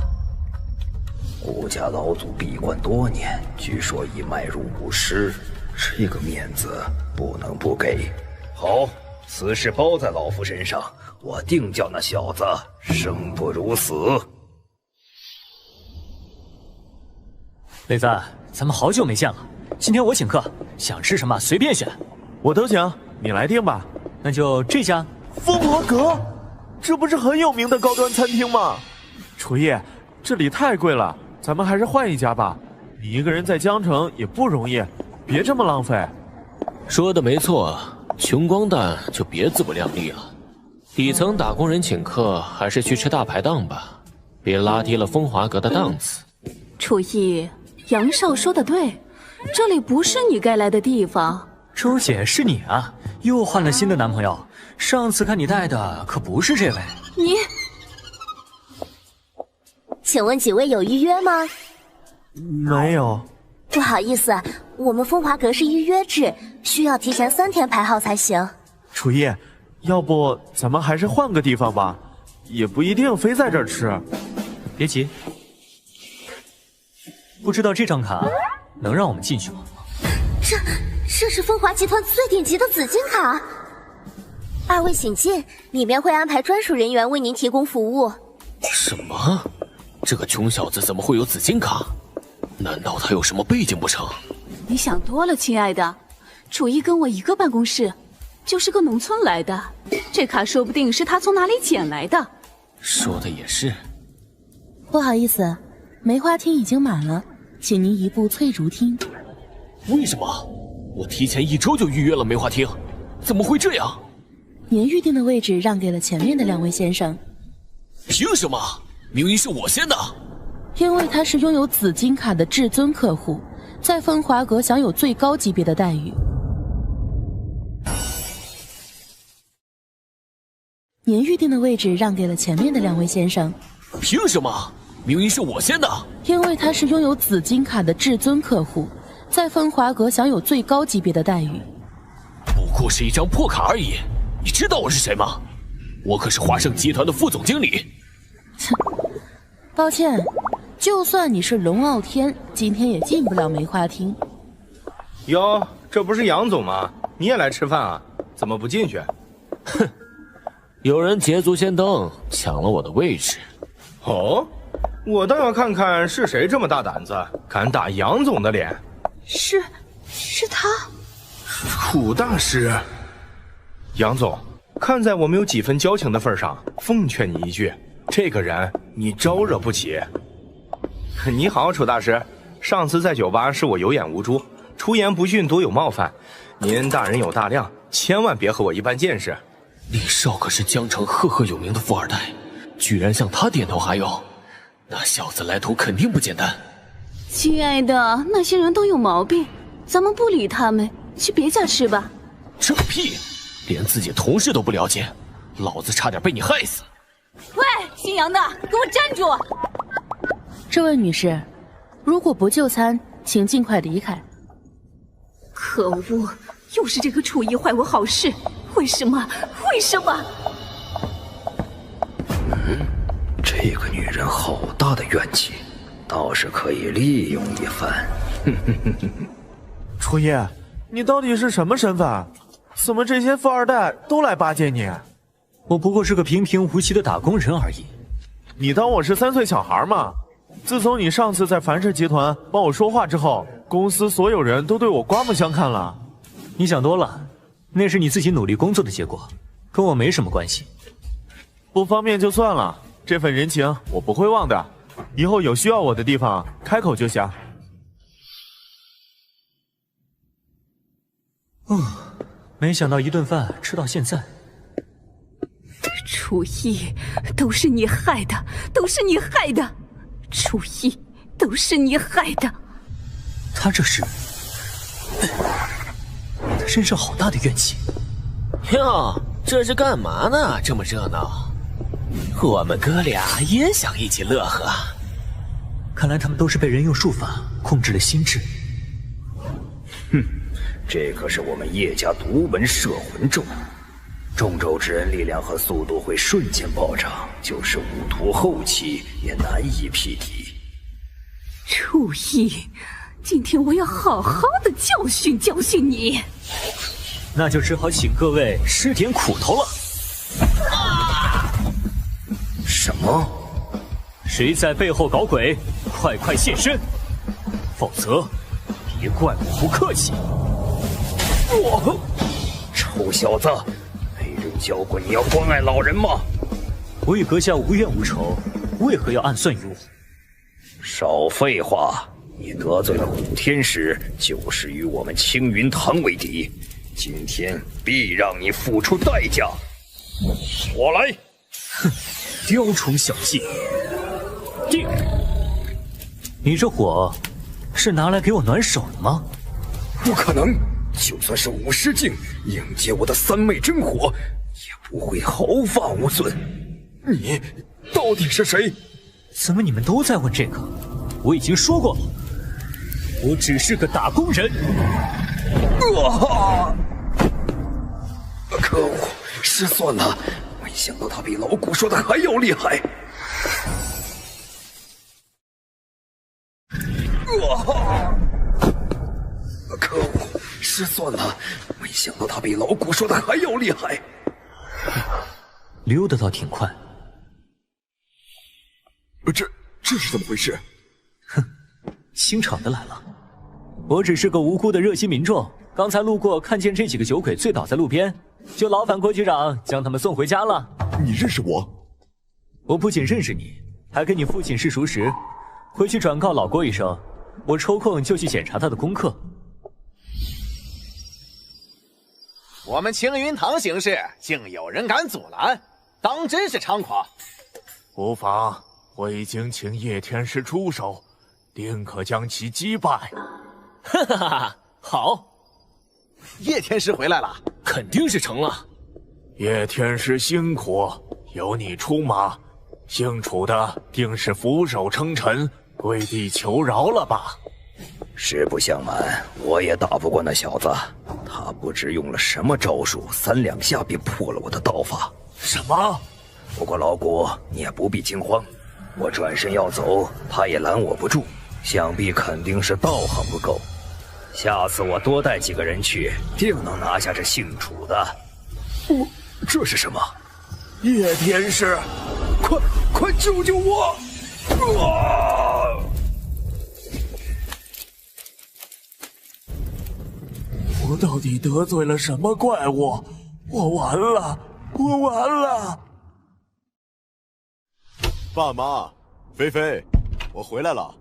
顾家老祖闭关多年，据说已迈入武师，这个面子不能不给。好，此事包在老夫身上，我定叫那小子生不如死。磊子，咱们好久没见了，今天我请客，想吃什么随便选。我都行，你来定吧。那就这家。风华阁，这不是很有名的高端餐厅吗？楚逸，这里太贵了，咱们还是换一家吧。你一个人在江城也不容易，别这么浪费。说的没错，穷光蛋就别自不量力了。底层打工人请客，还是去吃大排档吧，别拉低了风华阁的档次。楚逸，杨少说的对，这里不是你该来的地方。周姐，是你啊，又换了新的男朋友。上次看你带的可不是这位。你，请问几位有预约吗？没有。不好意思，我们风华阁是预约制，需要提前3天排号才行。楚逸，要不咱们还是换个地方吧，也不一定非在这儿吃。别急，不知道这张卡能让我们进去吗？这是风华集团最顶级的紫金卡。2位请进，里面会安排专属人员为您提供服务。什么？这个穷小子怎么会有紫金卡？难道他有什么背景不成？你想多了，亲爱的。楚逸跟我一个办公室，就是个农村来的，这卡说不定是他从哪里捡来的。说的也是。不好意思，梅花厅已经满了，请您移步翠竹厅。为什么？我提前1周就预约了梅花厅，怎么会这样？您预定的位置让给了前面的2位先生。凭什么？明明是我先的。因为他是拥有紫金卡的至尊客户，在风华阁享有最高级别的待遇。您预定的位置让给了前面的2位先生。凭什么？明明是我先的。因为他是拥有紫金卡的至尊客户，在风华阁享有最高级别的待遇。不过是一张破卡而已，你知道我是谁吗？我可是华盛集团的副总经理。抱歉，就算你是龙傲天，今天也进不了梅花厅。哟，这不是杨总吗？你也来吃饭啊？怎么不进去？哼，有人捷足先登，抢了我的位置。哦，我倒要看看是谁这么大胆子，敢打杨总的脸。是他。楚大师。杨总，看在我们有几分交情的份上，奉劝你一句，这个人你招惹不起。你好，楚大师，上次在酒吧是我有眼无珠，出言不逊，多有冒犯。您大人有大量，千万别和我一般见识。厉少可是江城赫赫有名的富二代，居然向他点头哈腰，那小子来头肯定不简单。亲爱的，那些人都有毛病，咱们不理他们，去别家吃吧。这个屁，连自己同事都不了解，老子差点被你害死。喂，姓杨的，给我站住！这位女士，如果不就餐，请尽快离开。可恶，又是这个楚逸坏我好事，为什么？这个女人好大的怨气，倒是可以利用一番。楚逸，你到底是什么身份？怎么这些富二代都来巴结你？我不过是个平平无奇的打工人而已。你当我是3岁小孩吗？自从你上次在凡氏集团帮我说话之后，公司所有人都对我刮目相看了。你想多了，那是你自己努力工作的结果，跟我没什么关系。不方便就算了，这份人情我不会忘的。以后有需要我的地方，开口就行。没想到一顿饭吃到现在。楚逸，都是你害的，都是你害的！楚逸，都是你害的！他这是……他身上好大的怨气。哟，这是干嘛呢？这么热闹？我们哥俩也想一起乐呵。看来他们都是被人用术法控制了心智。哼，这可是我们叶家独门摄魂咒。中州之人力量和速度会瞬间暴涨，就是武徒后期也难以匹敌。楚逸，今天我要好好的教训教训你。那就只好请各位吃点苦头了。什么？谁在背后搞鬼？快现身，否则别怪我不客气。我，臭小子！教过你要关爱老人吗？我与阁下无怨无仇，为何要暗算于我？少废话！你得罪了古天使，就是与我们青云堂为敌。今天必让你付出代价。我来！哼，雕虫小技！定！你这火是拿来给我暖手的吗？不可能！就算是武师境，迎接我的三昧真火。也不会毫发无损。你到底是谁？怎么你们都在问这个？我已经说过了，我只是个打工人。可恶，失算了！没想到他比老古说的还要厉害。可恶，失算了！没想到他比老古说的还要厉害。溜得倒挺快。这是怎么回事？哼，新场的来了。我只是个无辜的热心民众，刚才路过看见这几个酒鬼醉倒在路边，就劳烦郭局长将他们送回家了。你认识我？我不仅认识你，还跟你父亲是熟识。回去转告老郭一声，我抽空就去检查他的功课。我们青云堂行事，竟有人敢阻拦，当真是猖狂！无妨，我已经请叶天师出手，定可将其击败。哈哈哈！好，叶天师回来了，肯定是成了。叶天师辛苦，有你出马，姓楚的定是俯首称臣，跪地求饶了吧？实不相瞒，我也打不过那小子。他不知用了什么招数，3两下便破了我的刀法。什么？不过老古，你也不必惊慌。我转身要走，他也拦我不住。想必肯定是道行不够。下次我多带几个人去，定能拿下这姓楚的。这是什么？叶天师，快救救我！我到底得罪了什么怪物？我完了！我完了！爸妈，菲菲，我回来了。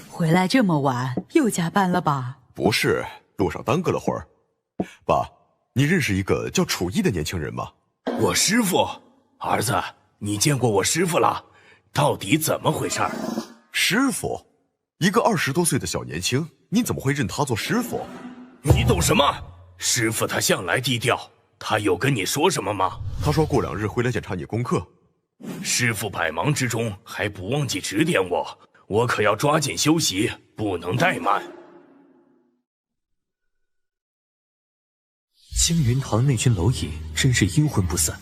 回来这么晚，又加班了吧？不是，路上耽搁了会儿。爸，你认识一个叫楚逸的年轻人吗？我师父。儿子，你见过我师父了？到底怎么回事？师傅？一个20多岁的小年轻，你怎么会认他做师傅？你懂什么？师父他向来低调，他有跟你说什么吗？他说过2日会来检查你功课。师父百忙之中还不忘记指点我，我可要抓紧休息，不能怠慢。青云堂那群蝼蚁真是阴魂不散，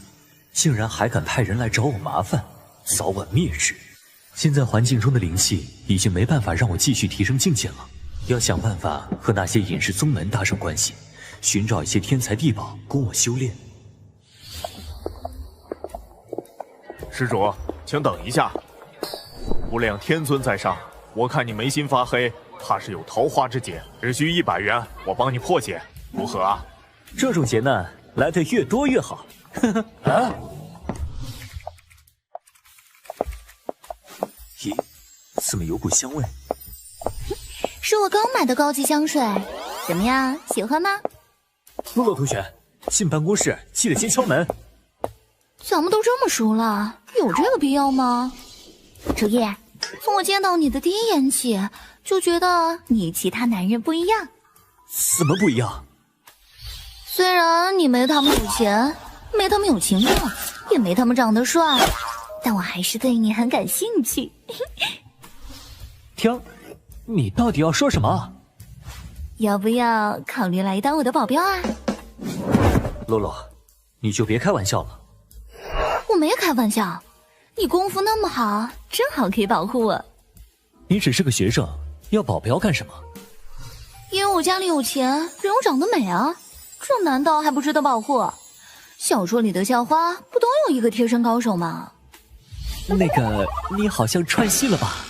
竟然还敢派人来找我麻烦，早晚灭之。现在环境中的灵气已经没办法让我继续提升境界了，要想办法和那些隐士宗门搭上关系，寻找一些天才地宝供我修炼。施主，请等一下。无量天尊在上，我看你眉心发黑，怕是有桃花之劫，只需100元，我帮你破解，如何啊？这种劫难来得越多越好。啊！咦，怎么有股香味？是我刚买的高级香水，怎么样，喜欢吗？洛洛同学，进办公室记得先敲门。咱们都这么熟了，有这个必要吗？楚叶，从我见到你的第一眼起，就觉得你与其他男人不一样。怎么不一样？虽然你没他们有钱，没他们有情况，也没他们长得帅，但我还是对你很感兴趣。听，你到底要说什么？要不要考虑来当我的保镖啊？洛洛，你就别开玩笑了。我没开玩笑，你功夫那么好，正好可以保护我。你只是个学生，要保镖干什么？因为我家里有钱，人又长得美啊，这难道还不值得保护？小说里的校花不都有一个贴身高手吗？那个，你好像串戏了吧？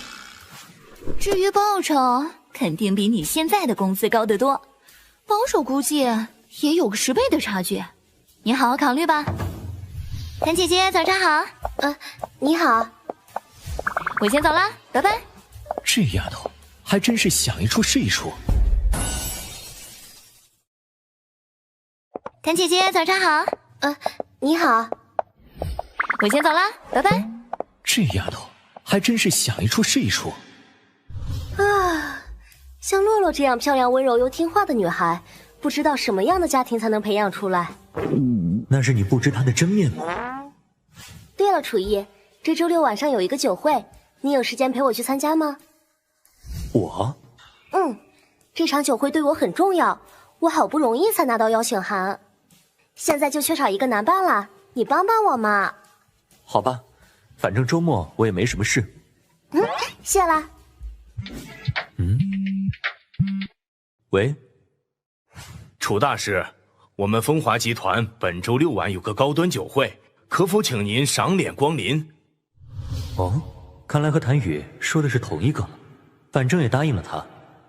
至于报酬，肯定比你现在的工资高得多，保守估计也有个10倍的差距，你好好考虑吧。谭姐姐，早上好。你好。我先走了，拜拜。这丫头还真是想一出是一出。谭姐姐，早上好。你好。我先走了，拜拜。这丫头还真是想一出是一出。啊，像洛洛这样漂亮、温柔又听话的女孩，不知道什么样的家庭才能培养出来。那是你不知她的真面目。对了，楚逸，这周6晚上有一个酒会，你有时间陪我去参加吗？我？这场酒会对我很重要，我好不容易才拿到邀请函，现在就缺少一个男伴了，你帮帮我嘛。好吧，反正周末我也没什么事。谢啦。喂，楚大师，我们风华集团本周6晚有个高端酒会，可否请您赏脸光临？哦，看来和谭宇说的是同一个，反正也答应了他，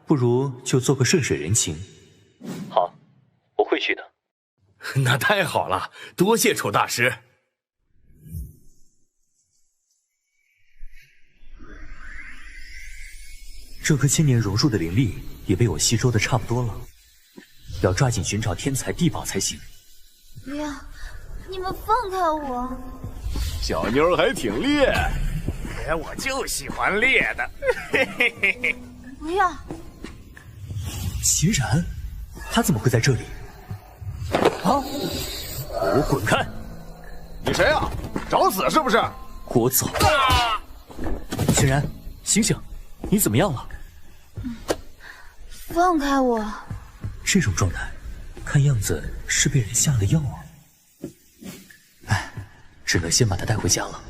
不如就做个顺水人情。好，我会去的。那太好了，多谢楚大师。这棵千年榕树的灵力也被我吸收的差不多了，要抓紧寻找天才地宝才行。不要，你们放开我！小妞还挺烈，我就喜欢烈的。嘿嘿嘿嘿。不要！秦然，他怎么会在这里？啊！给我滚开！你谁啊？找死是不是？给我走！秦然，醒醒！你怎么样了？放开我！这种状态，看样子是被人下了药啊。哎，只能先把他带回家了。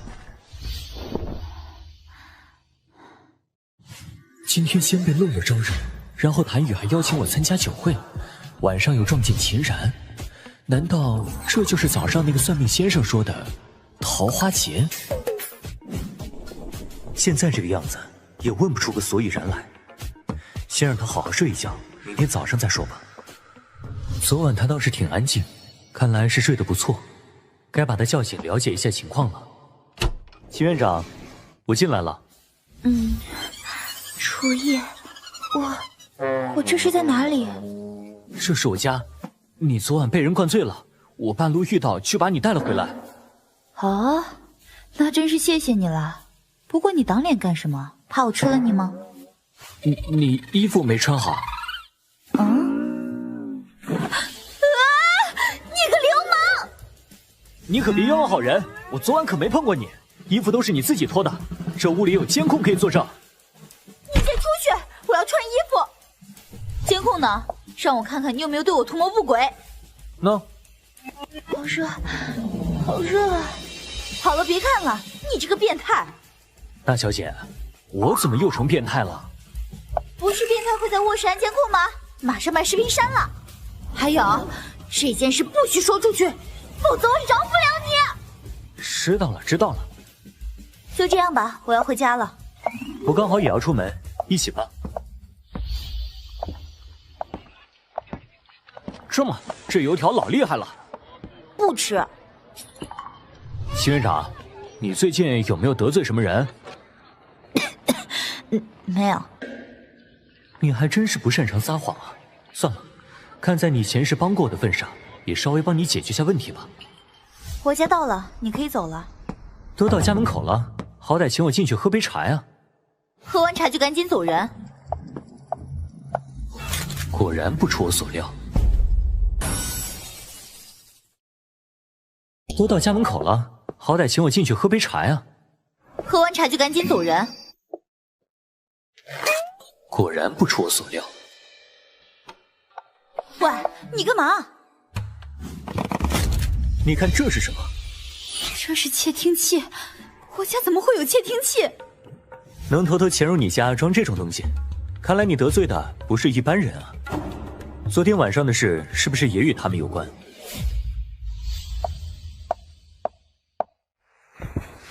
今天先被洛洛招惹，然后谭宇还邀请我参加酒会，晚上又撞见秦然，难道这就是早上那个算命先生说的桃花劫？现在这个样子，也问不出个所以然来。先让他好好睡一觉，明天早上再说吧。昨晚他倒是挺安静，看来是睡得不错，该把他叫醒了解一下情况了。秦院长，我进来了。楚逸，我这是在哪里？这是我家，你昨晚被人灌醉了，我半路遇到就把你带了回来。哦，那真是谢谢你了。不过你挡脸干什么？怕我吃了你吗？你衣服没穿好。你个流氓！你可别冤枉好人，我昨晚可没碰过你，衣服都是你自己脱的，这屋里有监控可以作证。你先出去，我要穿衣服。监控呢？让我看看你有没有对我图谋不轨。喏。好热，好热啊！好了，别看了，你这个变态！大小姐，我怎么又成变态了？不是变态会在卧室安监控吗？马上把视频删了。还有，这件事不许说出去，否则我饶不了你。知道了，知道了。就这样吧，我要回家了。我刚好也要出门，一起吧。这么，这油条老厉害了。不吃。秦院长，你最近有没有得罪什么人？没有。你还真是不擅长撒谎啊。算了，看在你前世帮过我的份上，也稍微帮你解决下问题吧。我家到了，你可以走了。都到家门口了，好歹请我进去喝杯茶呀。喝完茶就赶紧走人。果然不出我所料。都到家门口了，好歹请我进去喝杯茶呀。喝完茶就赶紧走人。果然不出我所料。喂，你干嘛？你看这是什么？这是窃听器，我家怎么会有窃听器？能偷偷潜入你家装这种东西，看来你得罪的不是一般人啊。昨天晚上的事是不是也与他们有关？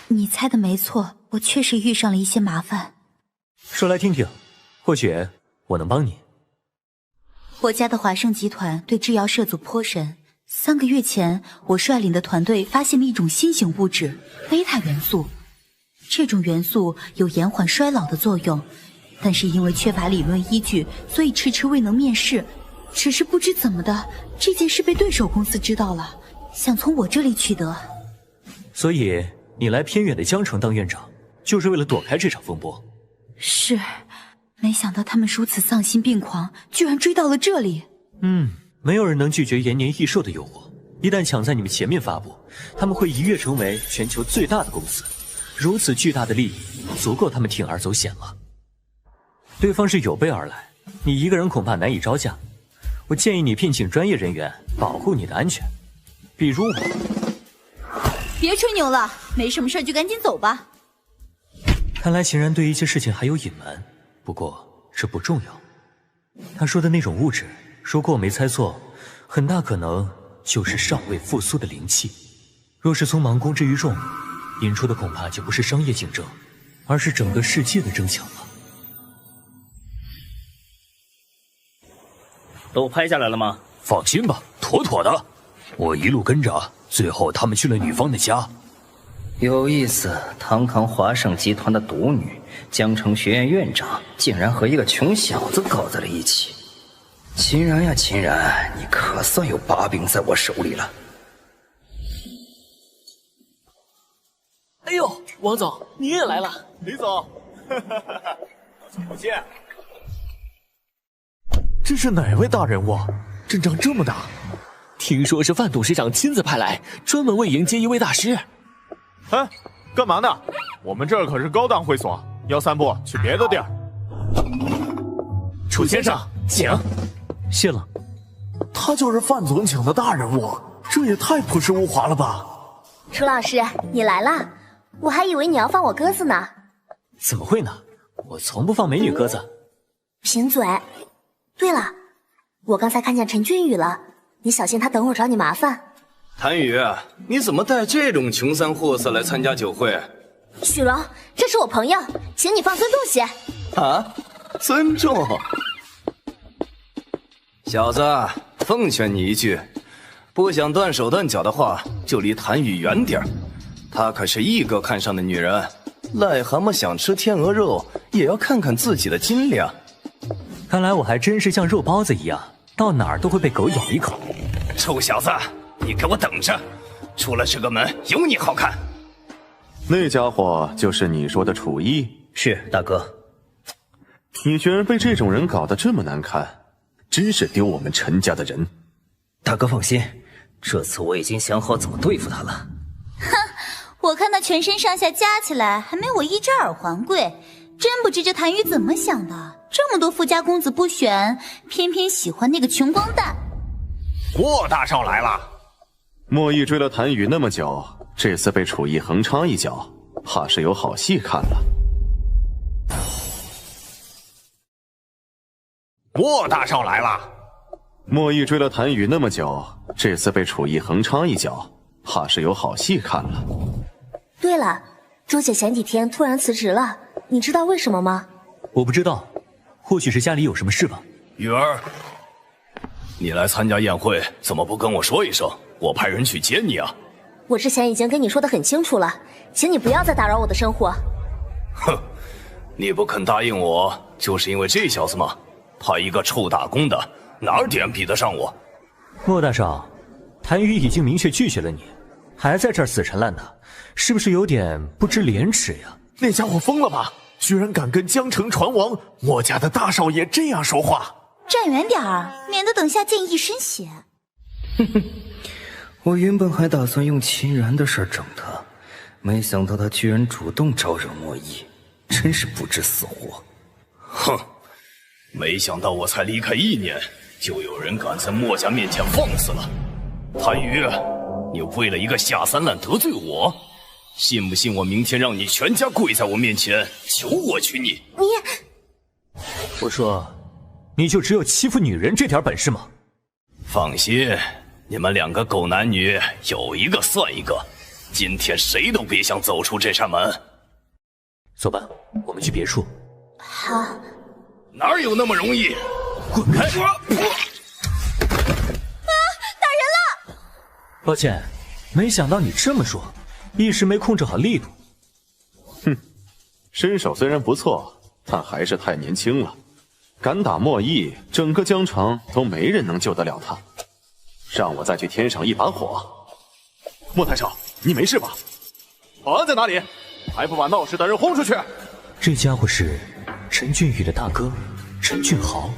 你猜的没错，我确实遇上了一些麻烦。说来听听，或许我能帮你。我家的华盛集团对制药涉足颇深。3个月前，我率领的团队发现了一种新型物质——贝塔元素。这种元素有延缓衰老的作用，但是因为缺乏理论依据，所以迟迟未能面世。只是不知怎么的，这件事被对手公司知道了，想从我这里取得。所以你来偏远的江城当院长，就是为了躲开这场风波？是，没想到他们如此丧心病狂，居然追到了这里。没有人能拒绝延年益寿的诱惑。一旦抢在你们前面发布，他们会一跃成为全球最大的公司。如此巨大的利益，足够他们铤而走险了。对方是有备而来，你一个人恐怕难以招架。我建议你聘请专业人员保护你的安全，比如我。别吹牛了，没什么事就赶紧走吧。看来秦然对一些事情还有隐瞒，不过这不重要。他说的那种物质，如果我没猜错，很大可能就是尚未复苏的灵气。若是从盲公之于众，引出的恐怕就不是商业竞争，而是整个世界的争抢了。都拍下来了吗？放心吧，妥妥的。我一路跟着，最后他们去了女方的家。有意思，堂堂华盛集团的独女，江城学院院长，竟然和一个穷小子搞在了一起。秦然呀，秦然，你可算有把柄在我手里了。哎呦，王总，你也来了。李总，好久不见。这是哪位大人物？阵仗这么大，听说是范董事长亲自派来，专门为迎接一位大师。哎，干嘛呢？我们这儿可是高档会所，要散步去别的地儿。楚先生，请。谢了。他就是范总请的大人物，这也太朴实无华了吧？楚老师，你来啦！我还以为你要放我鸽子呢。怎么会呢？我从不放美女鸽子。贫嘴。对了，我刚才看见陈俊宇了，你小心他等会儿找你麻烦。谭宇，你怎么带这种穷三货色来参加酒会？许荣，这是我朋友，请你放尊重些。啊，尊重？小子，奉劝你一句，不想断手断脚的话，就离谭宇远点儿。她可是一哥看上的女人，癞蛤蟆想吃天鹅肉，也要看看自己的斤两。看来我还真是像肉包子一样，到哪儿都会被狗咬一口。臭小子，你给我等着！出了这个门，有你好看。那家伙就是你说的楚一？是，大哥。你居然被这种人搞得这么难看，真是丢我们陈家的人。大哥放心，这次我已经想好怎么对付他了。哼，我看他全身上下加起来还没我一只耳环贵，真不知这谭宇怎么想的。这么多富家公子不选，偏偏喜欢那个穷光蛋。莫大少来了。莫毅追了谭宇那么久，这次被楚一横插一脚，怕是有好戏看了。莫大少来了。莫弈追了谭宇那么久，这次被楚义横插一脚，怕是有好戏看了。对了，周姐前几天突然辞职了，你知道为什么吗？我不知道，或许是家里有什么事吧。雨儿，你来参加宴会，怎么不跟我说一声？我派人去接你啊！我之前已经跟你说得很清楚了，请你不要再打扰我的生活。哼，你不肯答应我，就是因为这小子吗？他一个臭打工的，哪儿点比得上我？莫大少，谭宇已经明确拒绝了你，还在这儿死缠烂打，是不是有点不知廉耻呀？那家伙疯了吧？居然敢跟江城船王莫家的大少爷这样说话！站远点儿，免得等下溅一身血。哼哼，我原本还打算用秦然的事整他，没想到他居然主动招惹莫弈，真是不知死活。哼，没想到我才离开1年，就有人敢在墨家面前放肆了。谭宇，你为了一个下三滥得罪我，信不信我明天让你全家跪在我面前求我娶你？我说，你就只有欺负女人这点本事吗？放心，你们2个狗男女有一个算一个，今天谁都别想走出这扇门。走吧，我们去别墅。好。哪有那么容易？滚开！打人了！抱歉，没想到你这么弱，一时没控制好力度。哼，身手虽然不错，但还是太年轻了。敢打莫弈，整个江城都没人能救得了他。让我再去添上一把火。莫太少，你没事吧？保安在哪里？还不把闹事的人轰出去！这家伙是陈俊宇的大哥陈俊豪。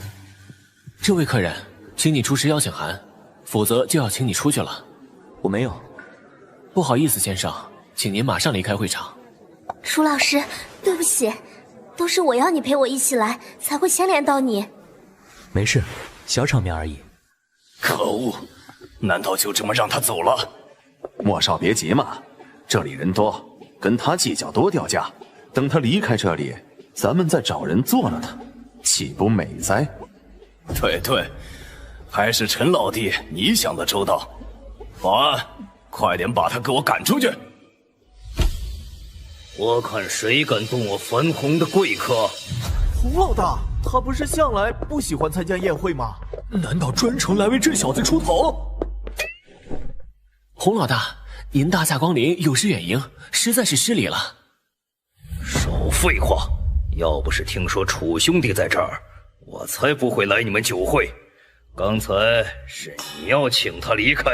这位客人，请你出示邀请函，否则就要请你出去了。我没有。不好意思，先生，请您马上离开会场。楚老师，对不起，都是我要你陪我一起来，才会牵连到你。没事，小场面而已。可恶，难道就这么让他走了？莫少别急嘛，这里人多，跟他计较多掉价。等他离开这里，咱们再找人做了他，岂不美哉？对，还是陈老弟你想的周到。保安，快点把他给我赶出去！我看谁敢动我樊红的贵客！洪老大，他不是向来不喜欢参加宴会吗？难道专程来为这小子出头？洪老大，您大驾光临，有失远迎，实在是失礼了。少废话！要不是听说楚兄弟在这儿，我才不会来你们酒会。刚才是你要请他离开。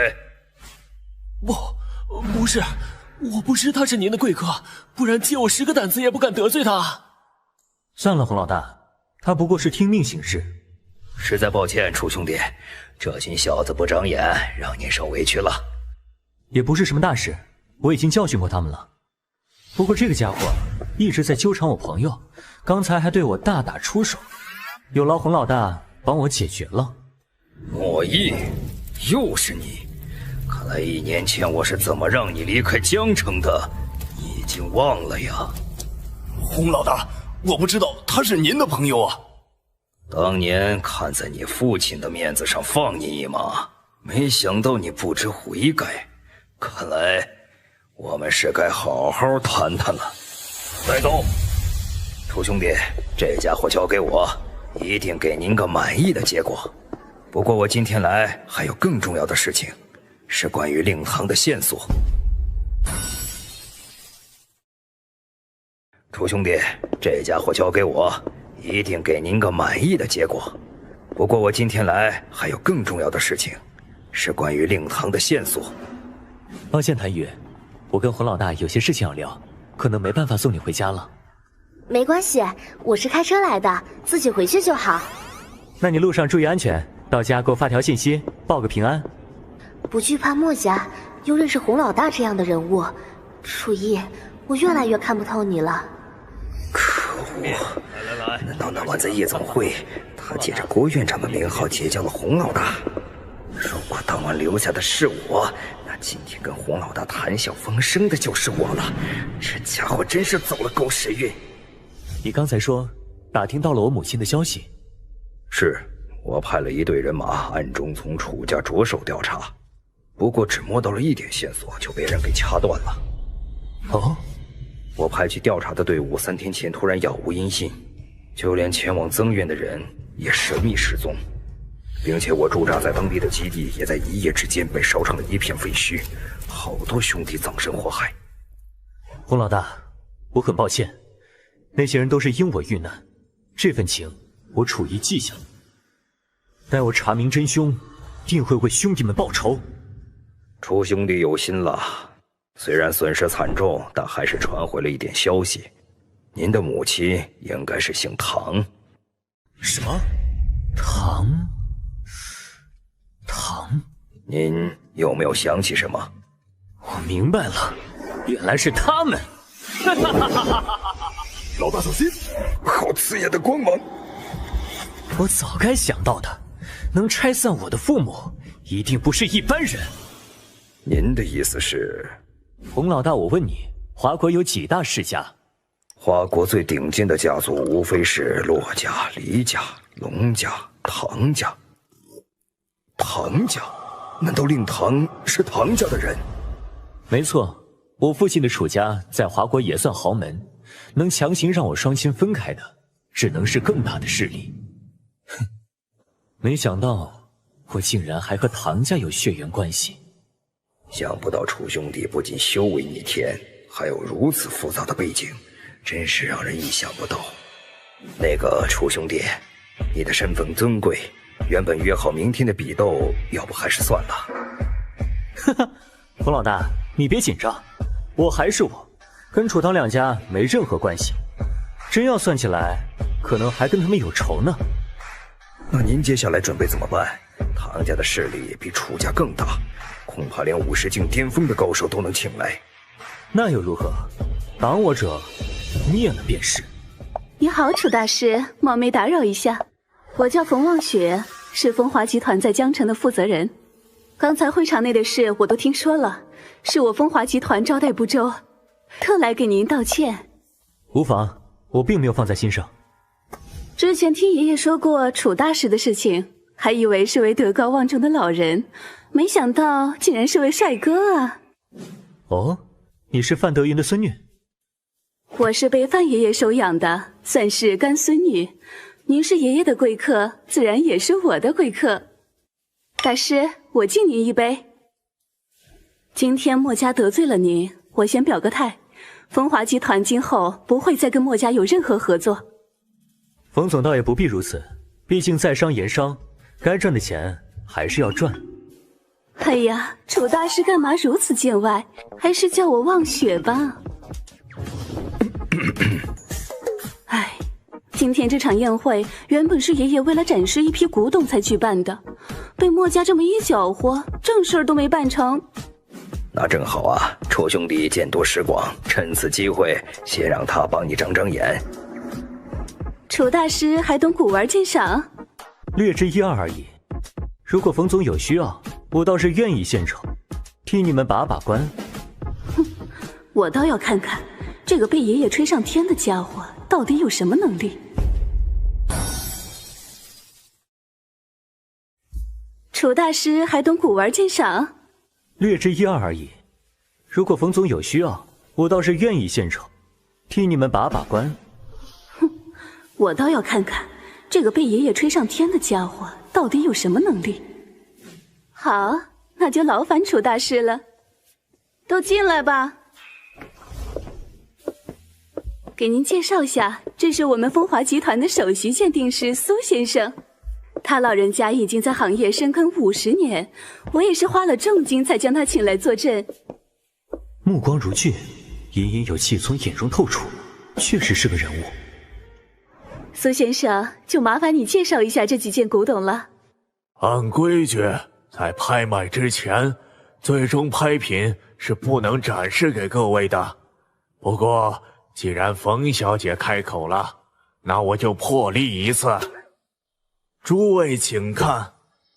不是，我不知他是您的贵客，不然借我10个胆子也不敢得罪他。算了，洪老大，他不过是听命行事。实在抱歉，楚兄弟，这群小子不长眼，让您受委屈了。也不是什么大事，我已经教训过他们了。不过这个家伙一直在纠缠我朋友，刚才还对我大打出手，有劳洪老大帮我解决了。莫弈，又是你！看来1年前我是怎么让你离开江城的，你已经忘了呀。洪老大，我不知道他是您的朋友啊。当年看在你父亲的面子上放你一马，没想到你不知悔改，看来我们是该好好谈谈了。带走，楚兄弟，这家伙交给我，一定给您个满意的结果。不过我今天来还有更重要的事情，是关于令堂的线索。楚兄弟，这家伙交给我，一定给您个满意的结果。不过我今天来还有更重要的事情，是关于令堂的线索。抱歉，谭宇，我跟洪老大有些事情要聊，可能没办法送你回家了。没关系，我是开车来的，自己回去就好。那你路上注意安全，到家给我发条信息，报个平安。不惧怕墨家，又认识洪老大这样的人物，楚逸，我越来越看不透你了。可恶！难道那晚在夜总会，他借着郭院长的名号结交了洪老大？如果当晚留下的是我，那今天跟洪老大谈笑风生的就是我了。这家伙真是走了狗屎运。你刚才说打听到了我母亲的消息？是，我派了一队人马暗中从楚家着手调查，不过只摸到了一点线索，就被人给掐断了。哦，我派去调查的队伍3天前突然杳无音信，就连前往增援的人也神秘失踪，并且我驻扎在当地的基地也在一夜之间被烧成了一片废墟，好多兄弟葬身火海。洪老大，我很抱歉，那些人都是因我遇难，这份情我楚仪记下了。待我查明真凶，定会为兄弟们报仇。楚兄弟有心了，虽然损失惨重，但还是传回了一点消息。您的母亲应该是姓唐。什么？唐？您有没有想起什么？我明白了，原来是他们。老大小心！好刺眼的光芒！我早该想到的，能拆散我的父母，一定不是一般人。您的意思是？洪老大，我问你，华国有几大世家？华国最顶尖的家族无非是骆家、黎家、龙家、唐家。唐家？难道令堂是唐家的人？没错，我父亲的楚家在华国也算豪门，能强行让我双亲分开的，只能是更大的势力。哼，没想到我竟然还和唐家有血缘关系。想不到楚兄弟不仅修为逆天，还有如此复杂的背景，真是让人意想不到。那个楚兄弟，你的身份尊贵，原本约好明天的比斗，要不还是算了。哈哈，洪老大，你别紧张，我还是我，跟楚唐两家没任何关系。真要算起来，可能还跟他们有仇呢。那您接下来准备怎么办？唐家的势力比楚家更大，恐怕连50境巅峰的高手都能请来。那又如何？挡我者，灭了便是。你好，楚大师，冒昧打扰一下，我叫冯望雪，是风华集团在江城的负责人。刚才会场内的事我都听说了，是我风华集团招待不周，特来给您道歉。无妨，我并没有放在心上。之前听爷爷说过楚大师的事情，还以为是位德高望重的老人，没想到竟然是位帅哥啊！哦，你是范德云的孙女？我是被范爷爷收养的，算是干孙女。您是爷爷的贵客，自然也是我的贵客。大师，我敬您一杯。今天墨家得罪了您，我先表个态，风华集团今后不会再跟墨家有任何合作。冯总倒也不必如此，毕竟在商言商，该赚的钱还是要赚。哎呀，楚大师干嘛如此见外？还是叫我望雪吧。哎，今天这场宴会原本是爷爷为了展示一批古董才举办的，被墨家这么一搅和，正事儿都没办成。那正好啊，楚兄弟见多识广，趁此机会先让他帮你长长眼。楚大师还懂古玩鉴赏？略知一二而已。如果冯总有需要，我倒是愿意献丑，替你们把把关。哼，我倒要看看这个被爷爷吹上天的家伙到底有什么能力。楚大师还懂古玩鉴赏？略知一二而已。如果冯总有需要，我倒是愿意献丑，替你们把把关。哼，我倒要看看这个被爷爷吹上天的家伙到底有什么能力。好，那就劳烦楚大师了。都进来吧。给您介绍一下，这是我们风华集团的首席鉴定师苏先生。他老人家已经在行业深耕50年，我也是花了重金才将他请来坐镇。目光如炬，隐隐有气从眼中透出，确实是个人物。苏先生，就麻烦你介绍一下这几件古董了。按规矩，在拍卖之前，最终拍品是不能展示给各位的。不过，既然冯小姐开口了，那我就破例一次。诸位请看，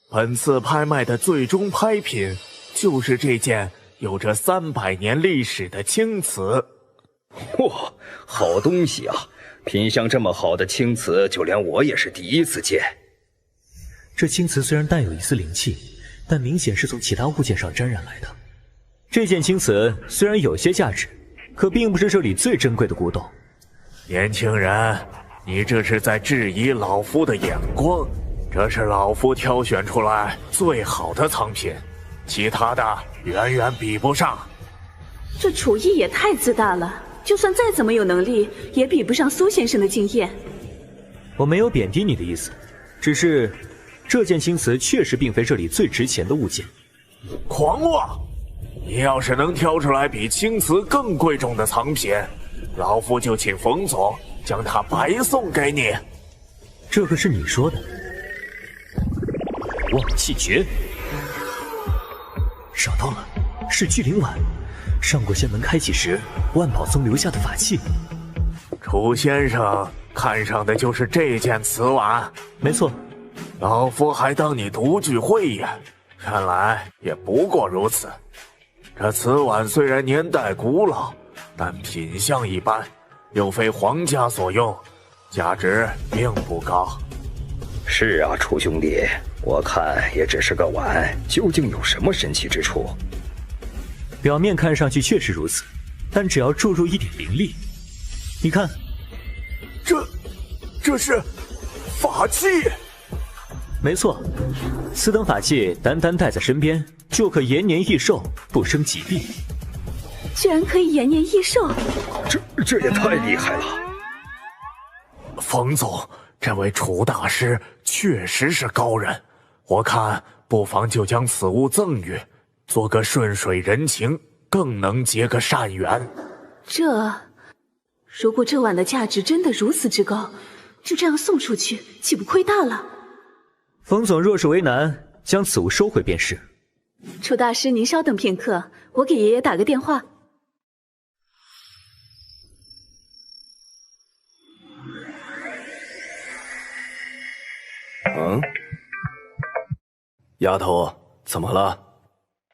本次拍卖的最终拍品就是这件有着300年历史的青瓷。哇，好东西啊！品相这么好的青瓷，就连我也是第一次见。这青瓷虽然带有一丝灵气，但明显是从其他物件上沾染来的。这件青瓷虽然有些价值，可并不是这里最珍贵的古董。年轻人，你这是在质疑老夫的眼光。这是老夫挑选出来最好的藏品，其他的远远比不上。这楚艺也太自大了，就算再怎么有能力，也比不上苏先生的经验。我没有贬低你的意思，只是这件青瓷确实并非这里最值钱的物件。狂妄！你要是能挑出来比青瓷更贵重的藏品，老夫就请冯总将它白送给你。这可是你说的。忘气诀，找到了，是聚灵碗，上过仙门开启时万宝宗留下的法器。楚先生看上的就是这件瓷碗？没错。老夫还当你独具慧眼，看来也不过如此。这瓷碗虽然年代古老，但品相一般，又非皇家所用，价值并不高。是啊，楚兄弟，我看也只是个碗，究竟有什么神奇之处？表面看上去确实如此，但只要注入一点灵力，你看，这是法器。没错，此等法器单单带在身边，就可延年益寿，不生疾病。居然可以延年益寿，这也太厉害了！冯总，这位楚大师确实是高人，我看不妨就将此物赠予，做个顺水人情，更能结个善缘。如果这碗的价值真的如此之高，就这样送出去，岂不亏大了？冯总若是为难，将此物收回便是。楚大师，您稍等片刻，我给爷爷打个电话。丫头，怎么了？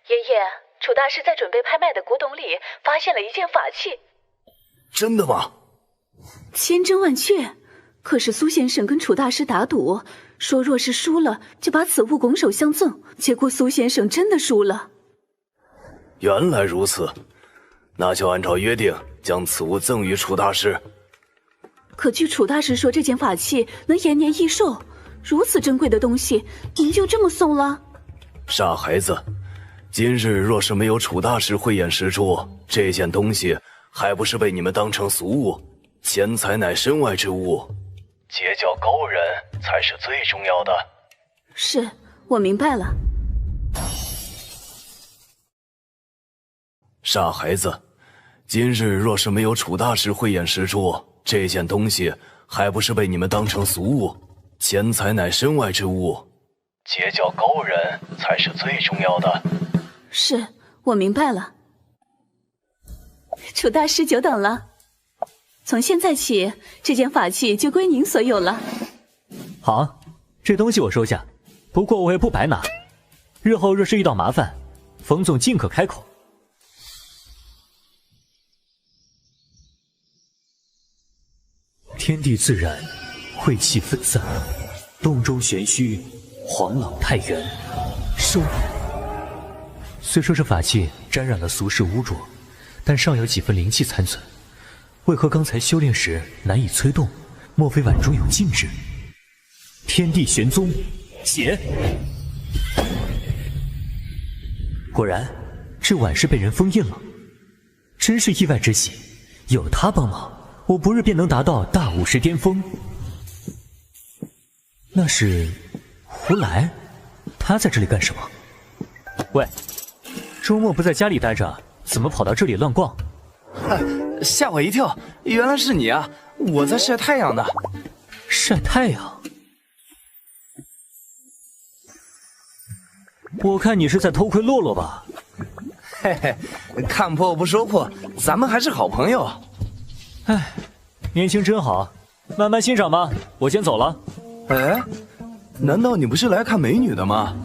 爷爷，楚大师在准备拍卖的古董里发现了一件法器。真的吗？千真万确。可是苏先生跟楚大师打赌，说若是输了就把此物拱手相赠，结果苏先生真的输了。原来如此，那就按照约定将此物赠予楚大师。可据楚大师说，这件法器能延年益寿，如此珍贵的东西，您就这么送了？傻孩子，今日若是没有楚大师慧眼识珠，这件东西还不是被你们当成俗物？钱财乃身外之物，结交高人才是最重要的。是，我明白了。傻孩子，今日若是没有楚大师慧眼识珠，这件东西还不是被你们当成俗物？钱财乃身外之物，结交高人才是最重要的。是，我明白了。楚大师久等了，从现在起，这件法器就归您所有了。好，这东西我收下，不过我也不白拿。日后若是遇到麻烦，冯总尽可开口。天地自然，晦气分散，洞中玄虚，黄朗太元。收。虽说这法器沾染了俗世污浊，但尚有几分灵气残存。为何刚才修炼时难以催动？莫非碗中有禁制？天地玄宗，解！果然，这碗是被人封印了。真是意外之喜，有他帮忙，我不日便能达到大武士巅峰。那是胡来，他在这里干什么？喂，周末不在家里待着，怎么跑到这里乱逛？吓我一跳，原来是你啊！我在晒太阳呢。晒太阳？我看你是在偷窥洛洛吧？嘿嘿，看破不说破，咱们还是好朋友。哎，年轻真好，慢慢欣赏吧，我先走了。哎，难道你不是来看美女的吗？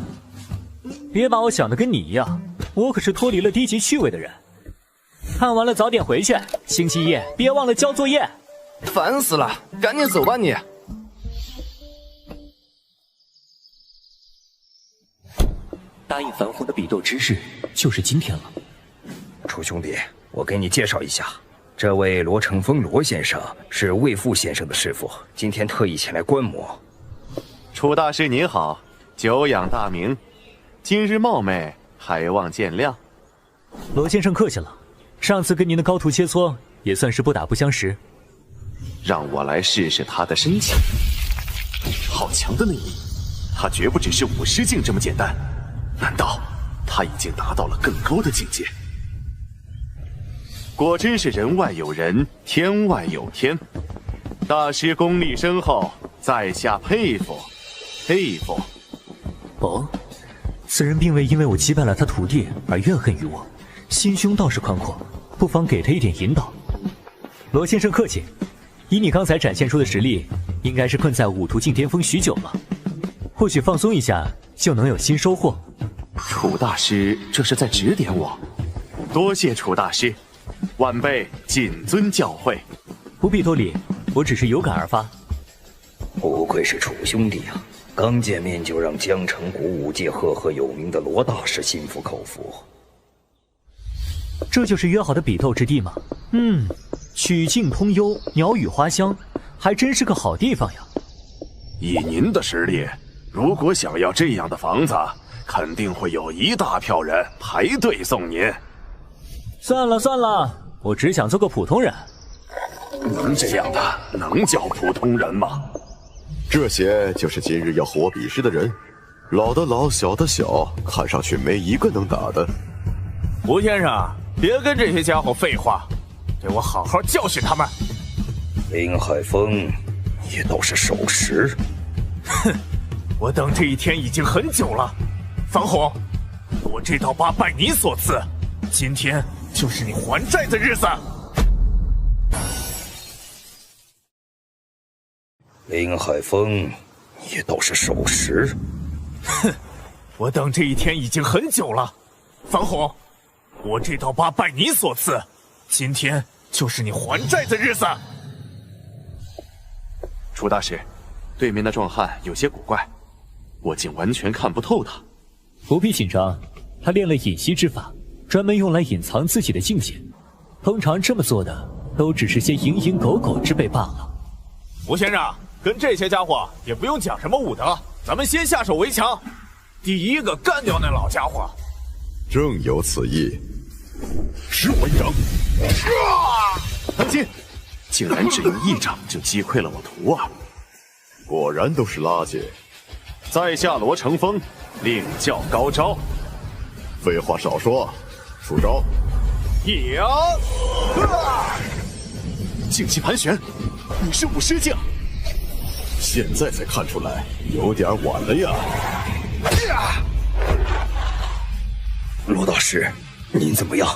别把我想的跟你一样，我可是脱离了低级趣味的人。看完了早点回去，星期一别忘了交作业。烦死了，赶紧走吧你。答应樊红的比斗之日就是今天了。楚兄弟，我给你介绍一下，这位罗成风罗先生是魏父先生的师傅，今天特意前来观摩。楚大师您好，久仰大名，今日冒昧，还望见谅。罗先生客气了，上次跟您的高徒切磋，也算是不打不相识。让我来试试他的深情。好强的内力，他绝不只是武师境这么简单，难道他已经达到了更高的境界？果真是人外有人，天外有天。大师功力深厚，在下佩服，佩服。哦，此人并未因为我击败了他徒弟而怨恨于我，心胸倒是宽阔，不妨给他一点引导。罗先生客气，以你刚才展现出的实力，应该是困在五途境巅峰许久了，或许放松一下就能有新收获。楚大师这是在指点我，多谢楚大师，晚辈谨遵教诲。不必多礼，我只是有感而发。不愧是楚兄弟啊，刚见面就让江城古武界赫赫有名的罗大师心服口服。这就是约好的比斗之地吗？曲径通幽，鸟语花香，还真是个好地方呀。以您的实力，如果想要这样的房子，肯定会有一大票人排队送您。算了算了，我只想做个普通人。您这样的能叫普通人吗？这些就是今日要和我比试的人，老的老，小的小，看上去没一个能打的。吴先生，别跟这些家伙废话，给我好好教训他们。林海峰，也倒是守时。哼，我等这一天已经很久了。樊红，我这道疤拜你所赐，今天就是你还债的日子。林海峰，也倒是守时。哼，我等这一天已经很久了。樊红，我这道疤拜你所赐，今天就是你还债的日子。楚大师，对面的壮汉有些古怪，我竟完全看不透他。不必紧张，他练了隐息之法，专门用来隐藏自己的境界。通常这么做的，都只是些蝇营狗苟之辈罢了。吴先生，跟这些家伙也不用讲什么武德，咱们先下手为强，第一个干掉那老家伙。正有此意。使我一掌！当心！竟然只用一掌就击溃了我徒儿，果然都是垃圾。在下罗成风，另教高招。废话少说，出招！呀！境气盘旋，你是武师境。现在才看出来，有点晚了呀。罗大师，您怎么样？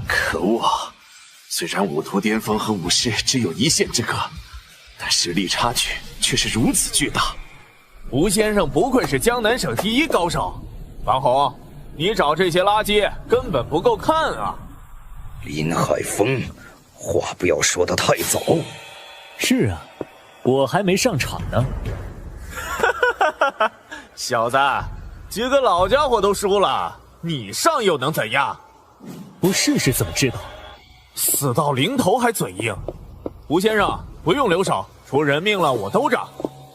可恶！虽然武徒巅峰和武师只有一线之隔，但实力差距却是如此巨大。吴先生不愧是江南省第一高手。樊红，你找这些垃圾根本不够看啊！林海峰，话不要说得太早。是啊，我还没上场呢。小子，几个老家伙都输了，你上又能怎样？不试试怎么知道？死到临头还嘴硬。吴先生，不用留手，出人命了我都让。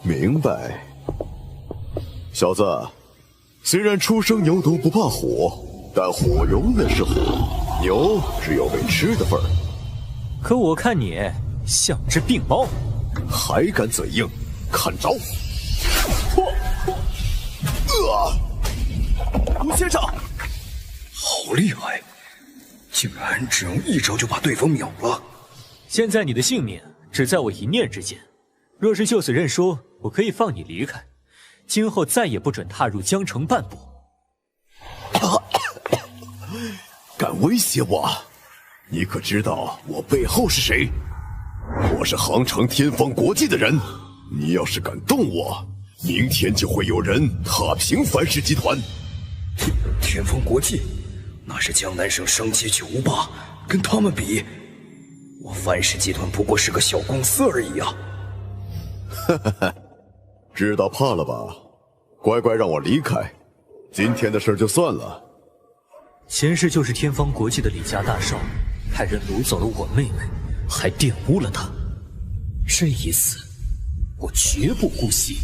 明白。小子，虽然初生牛犊不怕虎，但虎永远是虎，牛只有被吃的份儿。可我看你像只病猫，还敢嘴硬？看招！吴先生，好厉害，竟然只用一招就把对方秒了。现在你的性命只在我一念之间，若是就此认输，我可以放你离开，今后再也不准踏入江城半步。敢威胁我？你可知道我背后是谁？我是杭城天方国际的人，你要是敢动我，明天就会有人踏平樊氏集团。天方国际，那是江南省省级巨无霸，跟他们比，我樊氏集团不过是个小公司而已啊！哈哈哈，知道怕了吧？乖乖让我离开，今天的事就算了。前世就是天方国际的李家大少，派人掳走了我妹妹，还玷污了她。这一死，我绝不姑息。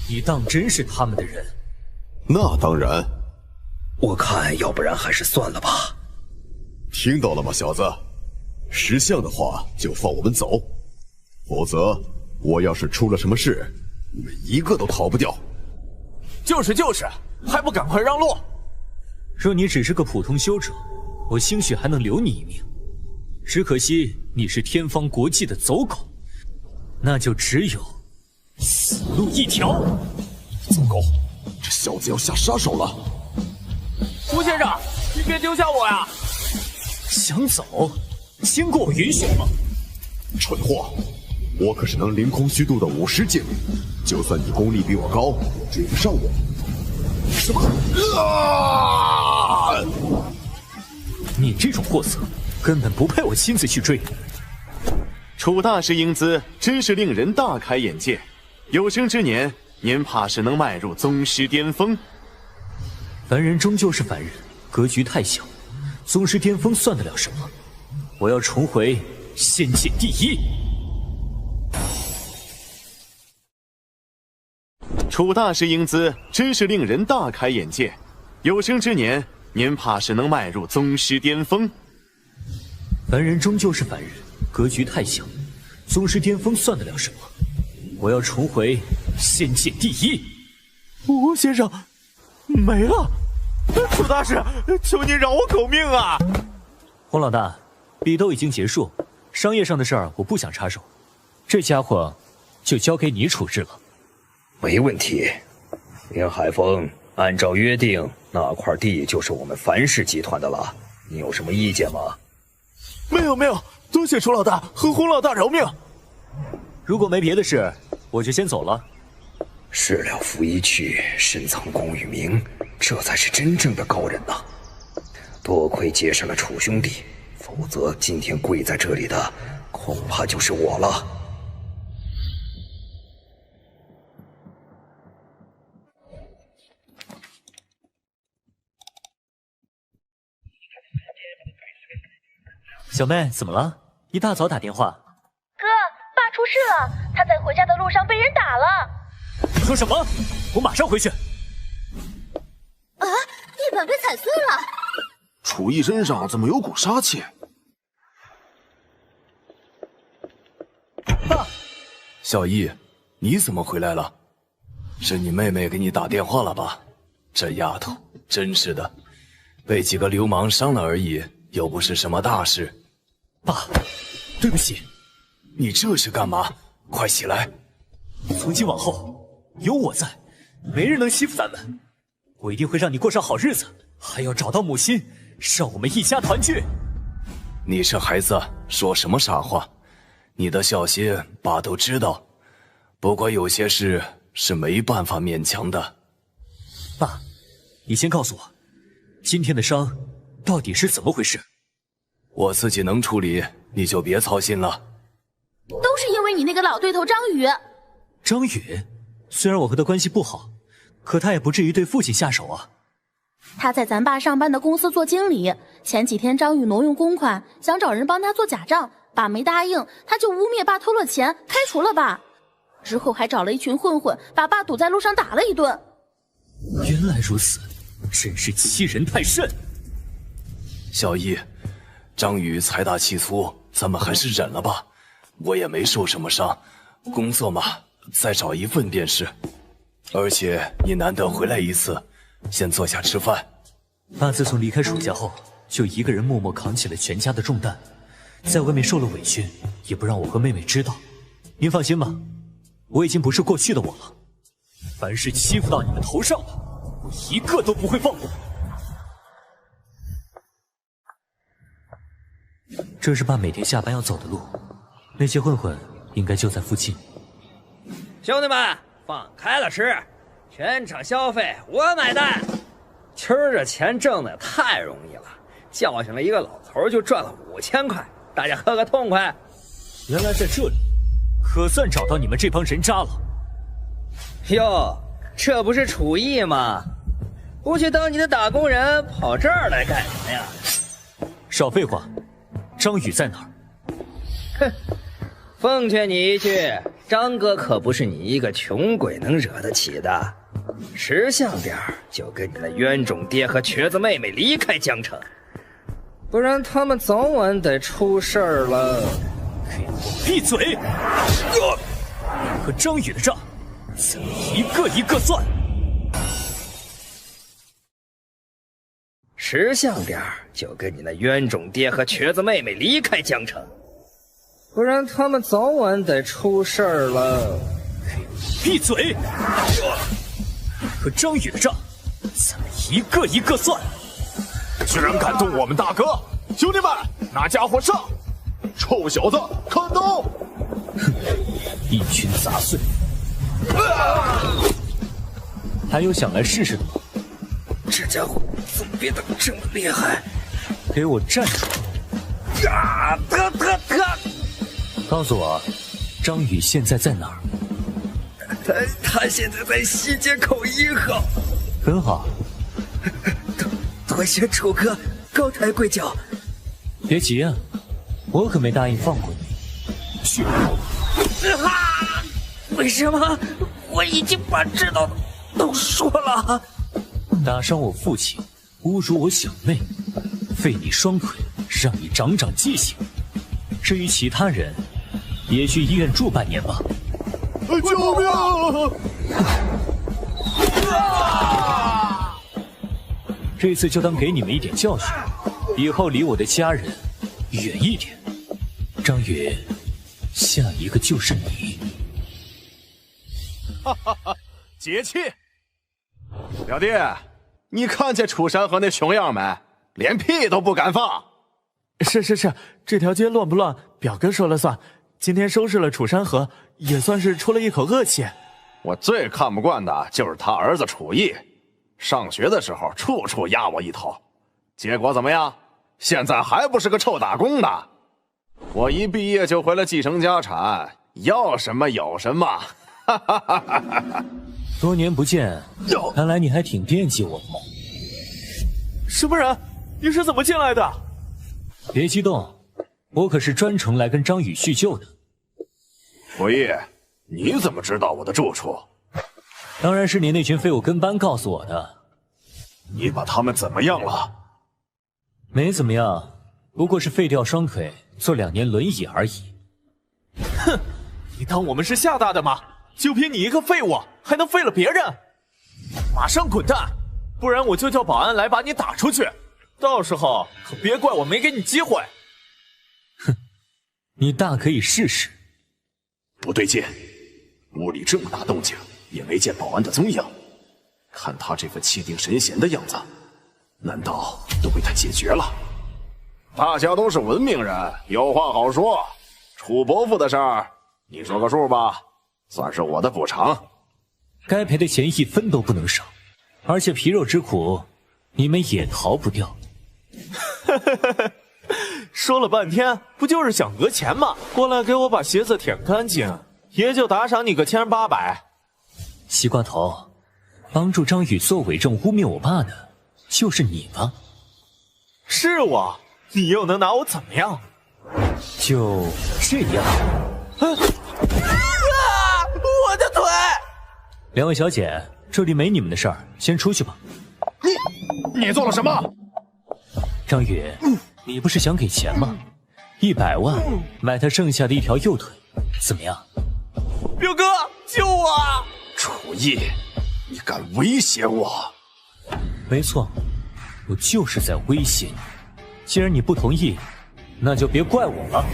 你当真是他们的人？那当然。我看要不然还是算了吧。听到了吗，小子？识相的话就放我们走，否则我要是出了什么事，你们一个都逃不掉。就是，还不赶快让路！若你只是个普通修者，我兴许还能留你一命。只可惜你是天方国际的走狗，那就只有死路一条。糟糕，这小子要下杀手了！吴先生，你别丢下我呀！想走，经过我允许吗？蠢货，我可是能凌空虚度的50境，就算你功力比我高，也追不上我。什么？你这种货色，根本不配我亲自去追。楚大师英姿真是令人大开眼界，有生之年，您怕是能迈入宗师巅峰。凡人终究是凡人，格局太小，宗师巅峰算得了什么？我要重回仙界第一。楚大师英姿真是令人大开眼界，有生之年，您怕是能迈入宗师巅峰。凡人终究是凡人，格局太小，宗师巅峰算得了什么？我要重回仙界第一。吴先生，没了！楚大师，求您饶我狗命啊！洪老大，比斗已经结束，商业上的事儿我不想插手，这家伙就交给你处置了。没问题，林海峰，按照约定，那块地就是我们樊氏集团的了，你有什么意见吗？没有，多谢楚老大和洪老大饶命。如果没别的事，我就先走了。事了拂衣去，深藏功与名，这才是真正的高人呐！多亏结识了楚兄弟，否则今天跪在这里的恐怕就是我了。小妹，怎么了？一大早打电话。哥，爸出事了，他在回家的路上被人打了。你说什么？我马上回去。啊！地板被踩碎了。楚逸身上怎么有股杀气？爸，小逸，你怎么回来了？是你妹妹给你打电话了吧？这丫头真是的，被几个流氓伤了而已，又不是什么大事。爸，对不起。你这是干嘛？快起来！从今往后，有我在，没人能欺负咱们。我一定会让你过上好日子，还要找到母亲，让我们一家团聚。你这孩子说什么傻话？你的孝心爸都知道，不过有些事是没办法勉强的。爸，你先告诉我，今天的伤到底是怎么回事？我自己能处理，你就别操心了。都是因为你那个老对头张宇。张宇，虽然我和他关系不好，可他也不至于对父亲下手啊。他在咱爸上班的公司做经理，前几天张宇挪用公款，想找人帮他做假账，爸没答应，他就污蔑爸偷了钱，开除了爸。之后还找了一群混混，把爸堵在路上打了一顿。原来如此，真是欺人太甚。小逸，张宇财大气粗，咱们还是忍了吧。我也没受什么伤，工作嘛，再找一份便是。而且你难得回来一次，先坐下吃饭。爸自从离开楚家后，就一个人默默扛起了全家的重担，在外面受了委屈，也不让我和妹妹知道。您放心吧，我已经不是过去的我了。凡是欺负到你们头上的，我一个都不会放过。这是爸每天下班要走的路，那些混混应该就在附近。兄弟们，放开了吃，全场消费我买单。今儿这钱挣的太容易了，叫醒了一个老头就赚了5000块，大家喝个痛快。原来在这里，可算找到你们这帮人渣了。哟，这不是楚意吗？不去当你的打工人，跑这儿来干什么呀？少废话，张宇在哪儿？哼，奉劝你一句，张哥可不是你一个穷鬼能惹得起的。识相点儿，就跟你那冤种爹和瘸子妹妹离开江城，不然他们早晚得出事儿了。闭嘴！和张宇的账，咱们一个一个算。识相点儿，就跟你那冤种爹和瘸子妹妹离开江城，不然他们早晚得出事儿了。闭嘴！和张宇的账，咱们一个一个算。居然敢动我们大哥！兄弟们，拿家伙上！臭小子，看刀！哼，一群杂碎！还有想来试试的吗？这家伙怎么变得这么厉害？给我站住！啊！他！告诉我，张宇现在在哪儿？他现在在西街口1号。很好。多谢楚哥高抬贵脚。别急啊，我可没答应放过你。去！为什么？我已经把知道的都说了。打伤我父亲，侮辱我小妹，废你双腿，让你长长记性。至于其他人，也去医院住半年吧。救命！这次就当给你们一点教训，以后离我的家人远一点。张宇，下一个就是你。哈哈哈，解气！表弟，你看见楚山河那熊样没？连屁都不敢放。是，这条街乱不乱，表哥说了算。今天收拾了楚山河，也算是出了一口恶气。我最看不惯的就是他儿子楚意，上学的时候处处压我一头，结果怎么样？现在还不是个臭打工的。我一毕业就回来继承家产，要什么有什么。哈哈哈哈！多年不见，看来你还挺惦记我的。什么人？你是怎么进来的？别激动，我可是专程来跟张宇叙旧的。楚意，你怎么知道我的住处？当然是你那群废物跟班告诉我的。你把他们怎么样了？没怎么样，不过是废掉双腿，坐2年轮椅而已。哼，你当我们是吓大的吗？就凭你一个废物，还能废了别人？马上滚蛋，不然我就叫保安来把你打出去。到时候可别怪我没给你机会。哼，你大可以试试。不对劲，屋里这么大动静，也没见保安的踪影。看他这副气定神闲的样子，难道都被他解决了？大家都是文明人，有话好说。楚伯父的事儿，你说个数吧，算是我的补偿。该赔的钱1分都不能少，而且皮肉之苦，你们也逃不掉。说了半天，不就是想讹钱吗？过来给我把鞋子舔干净，爷就打赏你个1800。西瓜头，帮助张宇做伪证污蔑我爸的，就是你吧？是我，你又能拿我怎么样？就这样。我的腿！2位小姐，这里没你们的事儿，先出去吧。你做了什么？张宇，你不是想给钱吗？100万买他剩下的一条右腿，怎么样？表哥，救我！楚意，你敢威胁我？没错，我就是在威胁你。既然你不同意，那就别怪我了。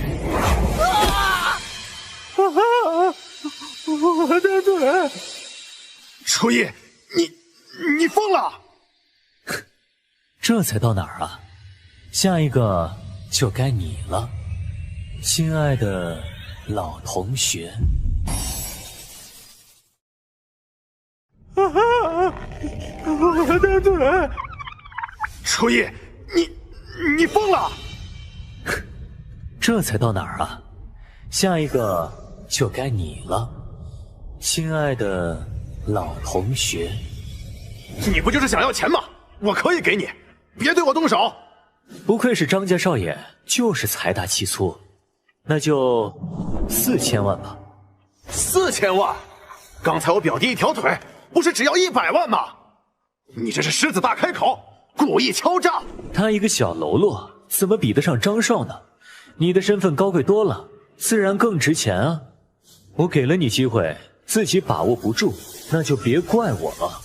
我的腿！楚意，你疯了！这才到哪儿啊？下一个就该你了，亲爱的老同学。我的腿！楚意，你疯了！这才到哪儿啊？下一个就该你了，亲爱的老同学，你不就是想要钱吗？我可以给你，别对我动手。不愧是张家少爷，就是财大气粗。那就4000万吧。4000万？刚才我表弟一条腿，不是只要100万吗？你这是狮子大开口，故意敲诈。他一个小喽啰，怎么比得上张少呢？你的身份高贵多了，自然更值钱啊。我给了你机会，自己把握不住，那就别怪我了。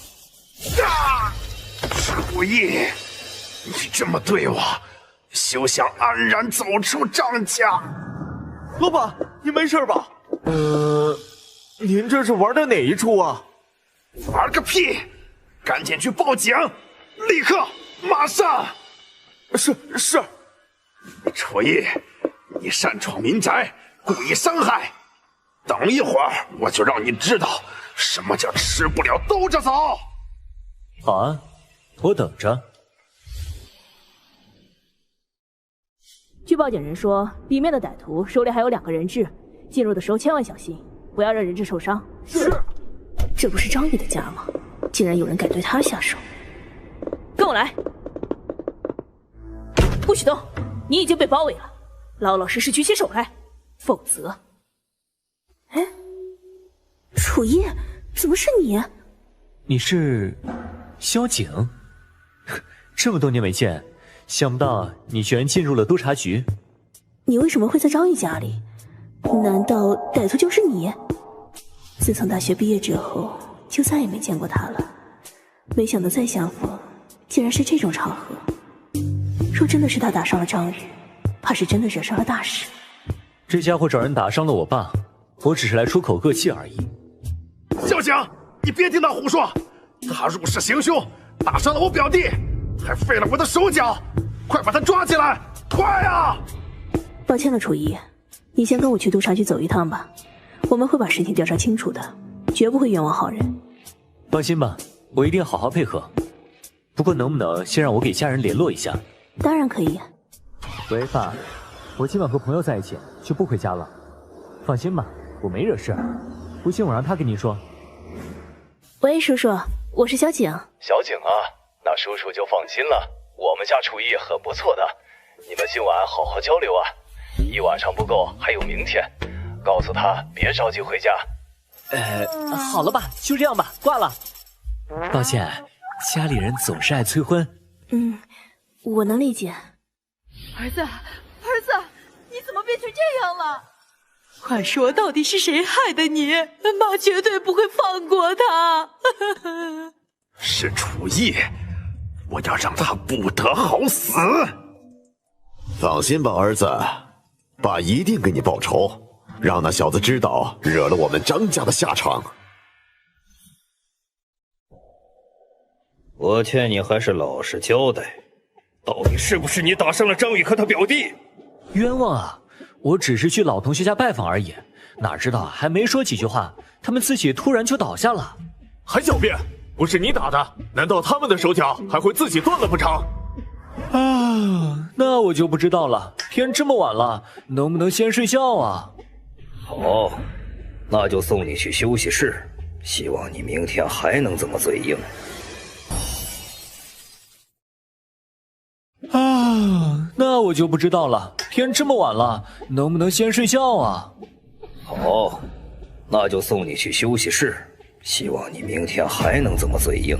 楚意，你这么对我，休想安然走出张家。老板，你没事吧？您这是玩的哪一出啊？玩个屁！赶紧去报警，立刻，马上！是。楚意，你擅闯民宅，故意伤害。等一会儿，我就让你知道什么叫吃不了兜着走。好啊，我等着。据报警人说，里面的歹徒手里还有2个人质，进入的时候千万小心，不要让人质受伤。是。这不是张宇的家吗？竟然有人敢对他下手！跟我来，不许动！你已经被包围了，老老实实举起手来，否则……哎，楚意，怎么是你？你是萧景？这么多年没见，想不到你居然进入了督察局。你为什么会在张宇家里？难道歹徒就是你？自从大学毕业之后，就再也没见过他了。没想到再相逢，竟然是这种场合。若真的是他打伤了张宇，怕是真的惹上了大事。这家伙找人打伤了我爸，我只是来出口恶气而已。萧景，你别听他胡说，他入室行凶，打伤了我表弟，还废了我的手脚，快把他抓起来，快啊！抱歉了，楚意，你先跟我去督察局走一趟吧，我们会把事情调查清楚的，绝不会冤枉好人。放心吧，我一定好好配合。不过能不能先让我给家人联络一下？当然可以。喂，爸，我今晚和朋友在一起，就不回家了。放心吧，我没惹事。不信我让他跟您说。喂，叔叔，我是萧景。小景啊，那叔叔就放心了。我们家厨艺很不错的，你们今晚好好交流啊。一晚上不够，还有明天。告诉他别着急回家。好了吧，就这样吧，挂了。抱歉，家里人总是爱催婚。我能理解。儿子，你怎么变成这样了？快说，到底是谁害的你？妈绝对不会放过他。是楚意，我要让他不得好死。放心吧，儿子，爸一定给你报仇，让那小子知道惹了我们张家的下场。我劝你还是老实交代，到底是不是你打伤了张宇和他表弟？冤枉啊！我只是去老同学家拜访而已，哪知道还没说几句话，他们自己突然就倒下了。还狡辩！不是你打的，难道他们的手脚还会自己断了不成？那我就不知道了。天这么晚了，能不能先睡觉啊？好，那就送你去休息室，希望你明天还能这么嘴硬。那我就不知道了。天这么晚了，能不能先睡觉啊？好，那就送你去休息室，希望你明天还能这么嘴硬。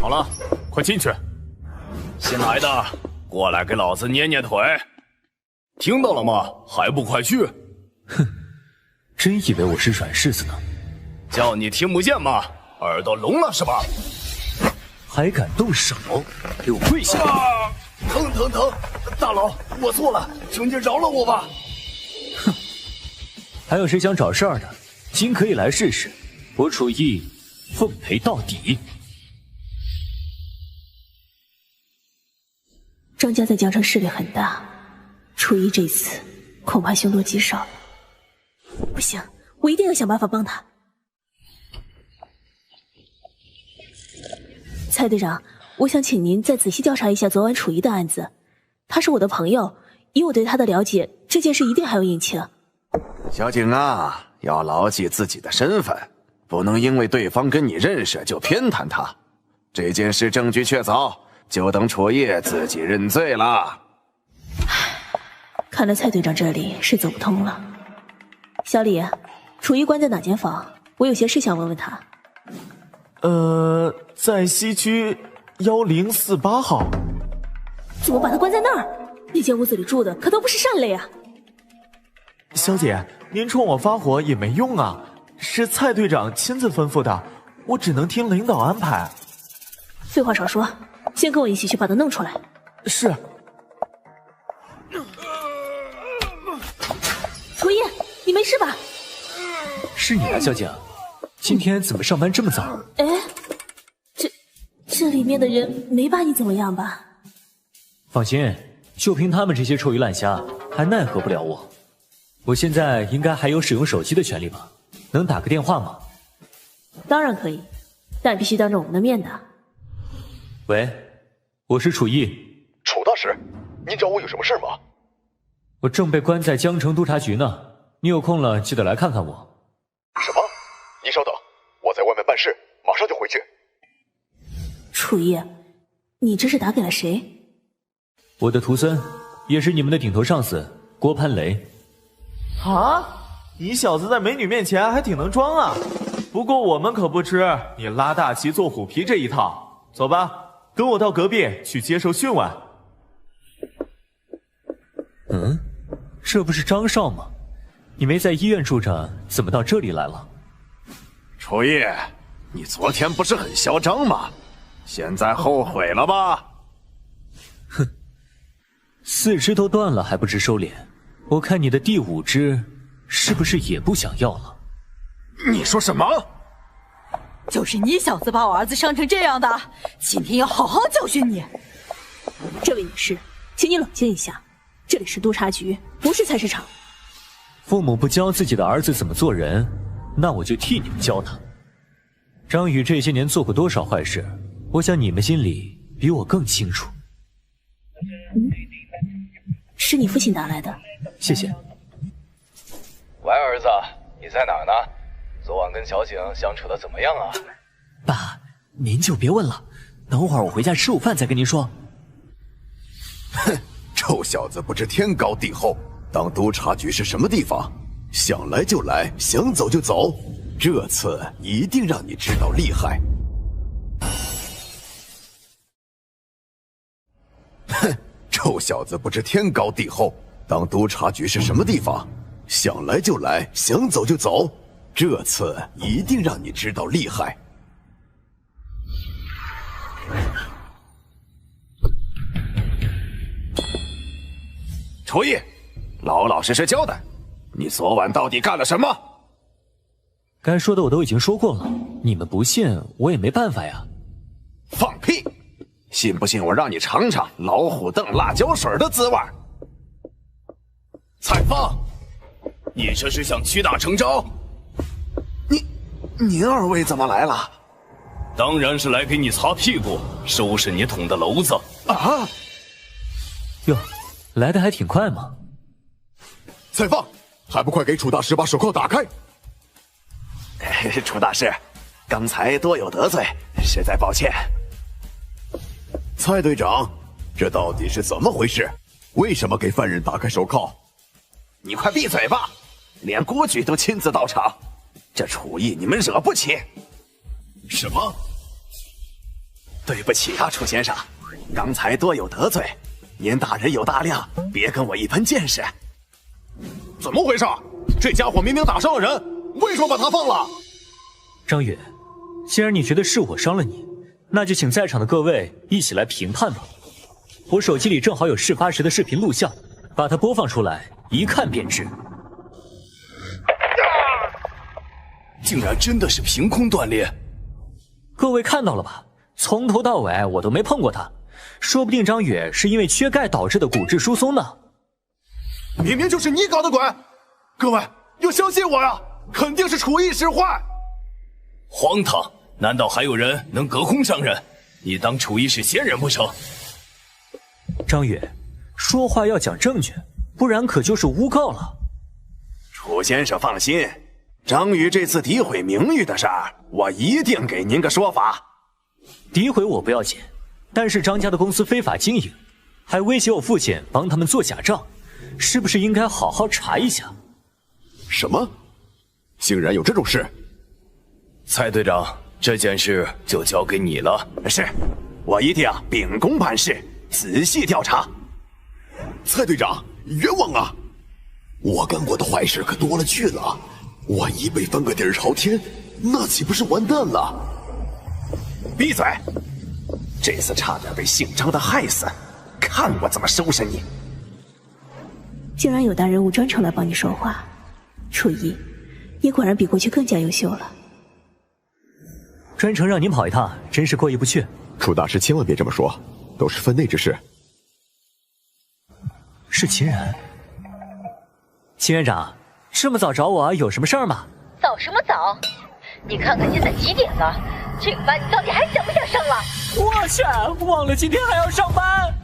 好了，快进去。新来的，过来给老子捏捏腿。听到了吗？还不快去！哼，真以为我是软柿子呢？叫你听不见吗？耳朵聋了是吧？还敢动手，给我跪下！疼！大佬，我错了，求你饶了我吧！哼，还有谁想找事儿的？今可以来试试，我楚意奉陪到底。张家在江城势力很大，楚意这次恐怕凶多吉少了。不行，我一定要想办法帮他。蔡队长，我想请您再仔细调查一下昨晚楚意的案子。他是我的朋友，以我对他的了解，这件事一定还有隐情。小景啊，要牢记自己的身份，不能因为对方跟你认识就偏袒他。这件事证据确凿，就等楚叶自己认罪了。看来蔡队长这里是走不通了。小李，楚一关在哪间房？我有些事想问问他。在西区1048号。怎么把他关在那儿？那间屋子里住的可都不是善类啊！小姐，您冲我发火也没用啊，是蔡队长亲自吩咐的，我只能听领导安排。废话少说，先跟我一起去把他弄出来。是。楚叶，你没事吧？是你啊，小景，今天怎么上班这么早？哎，这里面的人没把你怎么样吧？放心，就凭他们这些臭鱼烂虾，还奈何不了我。我现在应该还有使用手机的权利吧？能打个电话吗？当然可以，但必须当着我们的面的。喂，我是楚毅。楚大师，您找我有什么事吗？我正被关在江城督察局呢，你有空了记得来看看我。什么？您稍等，我在外面办事，马上就回去。楚毅，你这是打给了谁？我的徒孙，也是你们的顶头上司郭潘雷。啊，你小子在美女面前还挺能装啊！不过我们可不吃你拉大旗做虎皮这一套。走吧，跟我到隔壁去接受讯问。这不是张少吗？你没在医院住着，怎么到这里来了？楚叶，你昨天不是很嚣张吗？现在后悔了吧？哼，4只都断了还不知收敛，我看你的第5只是不是也不想要了？你说什么？就是你小子把我儿子伤成这样的，今天要好好教训你。这位女士，请你冷静一下，这里是督察局，不是菜市场。父母不教自己的儿子怎么做人，那我就替你们教他。张宇这些年做过多少坏事，我想你们心里比我更清楚。是你父亲打来的。谢谢。喂，儿子，你在哪儿呢？昨晚跟小景相处的怎么样啊？爸，您就别问了，等会儿我回家吃午饭再跟您说。哼，臭小子不知天高地厚，当督察局是什么地方？想来就来，想走就走，这次一定让你知道厉害。哼，臭小子不知天高地厚，当督察局是什么地方？想来就来，想走就走，这次一定让你知道厉害。楚毅，老老实实交代，你昨晚到底干了什么？该说的我都已经说过了，你们不信我也没办法呀。放屁！信不信我让你尝尝老虎凳辣椒水的滋味？蔡放，你这是想屈打成招？您二位怎么来了？当然是来给你擦屁股，收拾你捅的篓子啊！哟，来的还挺快嘛。再放，还不快给楚大师把手铐打开！楚大师，刚才多有得罪，实在抱歉。蔡队长，这到底是怎么回事？为什么给犯人打开手铐？你快闭嘴吧！连郭局都亲自到场，这楚毅你们惹不起。什么？对不起啊，楚先生，刚才多有得罪，您大人有大量，别跟我一般见识。怎么回事？这家伙明明打伤了人，为什么把他放了？张宇，既然你觉得是我伤了你，那就请在场的各位一起来评判吧。我手机里正好有事发时的视频录像，把它播放出来，一看便知。竟然真的是凭空断裂！各位看到了吧？从头到尾我都没碰过他，说不定张宇是因为缺钙导致的骨质疏松呢。明明就是你搞的鬼！各位要相信我呀，肯定是楚毅使坏。荒唐！难道还有人能隔空伤人？你当楚毅是仙人不成？张宇，说话要讲证据，不然可就是诬告了。楚先生放心，张宇这次诋毁名誉的事儿，我一定给您个说法。诋毁我不要紧，但是张家的公司非法经营，还威胁我父亲帮他们做假账，是不是应该好好查一下？什么？竟然有这种事？蔡队长，这件事就交给你了。是，我一定秉公办事，仔细调查。蔡队长，冤枉啊！我干过的坏事可多了去了，万一被翻个底儿朝天，那岂不是完蛋了？闭嘴！这次差点被姓张的害死，看我怎么收拾你！竟然有大人物专程来帮你说话，楚一，你果然比过去更加优秀了。专程让您跑一趟，真是过意不去。楚大师千万别这么说，都是分内之事。是秦然。秦院长，这么早找我有什么事儿吗？早什么早？你看看现在几点了？这个班你到底还想不想上了？我去，忘了今天还要上班。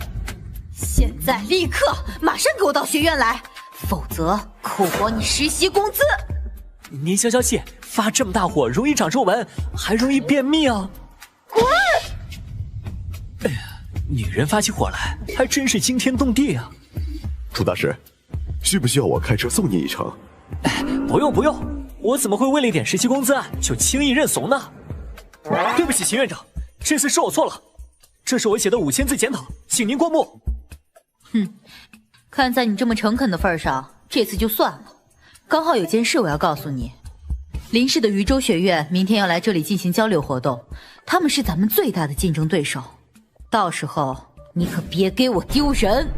现在立刻马上给我到学院来，否则扣薄你实习工资。您消消气，发这么大火容易长皱纹，还容易便秘啊！滚！哎呀，女人发起火来还真是惊天动地啊！楚大师，需不需要我开车送你一程？不用不用，我怎么会为了一点实习工资就轻易认怂呢？对不起，秦院长，这次是我错了，这是我写的5000字检讨，请您过目。哼，看在你这么诚恳的份上，这次就算了。刚好有件事我要告诉你，林氏的渝州学院明天要来这里进行交流活动，他们是咱们最大的竞争对手，到时候你可别给我丢人。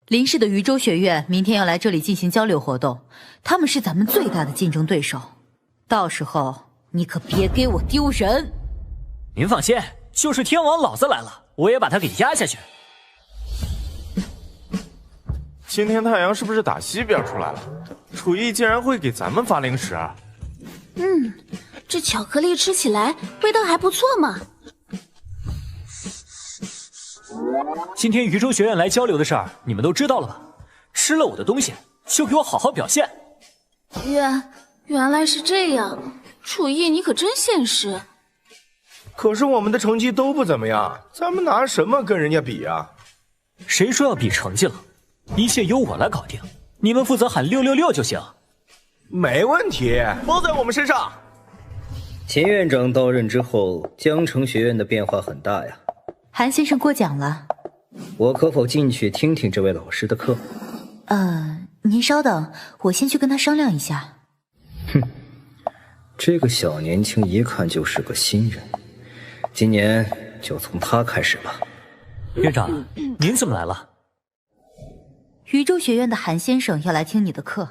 林氏的渝州学院明天要来这里进行交流活动，他们是咱们最大的竞争对手，到时候你可别给我丢人。您放心，就是天王老子来了，我也把他给压下去。今天太阳是不是打西边出来了？楚艺竟然会给咱们发零食。这巧克力吃起来味道还不错嘛。今天渝州学院来交流的事儿，你们都知道了吧？吃了我的东西，就给我好好表现。原来是这样，楚艺你可真现实。可是我们的成绩都不怎么样，咱们拿什么跟人家比啊？谁说要比成绩了？一切由我来搞定，你们负责喊666就行。没问题，包在我们身上。秦院长到任之后，江城学院的变化很大呀。韩先生过奖了，我可否进去听听这位老师的课？您稍等，我先去跟他商量一下。哼，这个小年轻一看就是个新人，今年就从他开始吧。院长，您怎么来了？渝州学院的韩先生要来听你的课。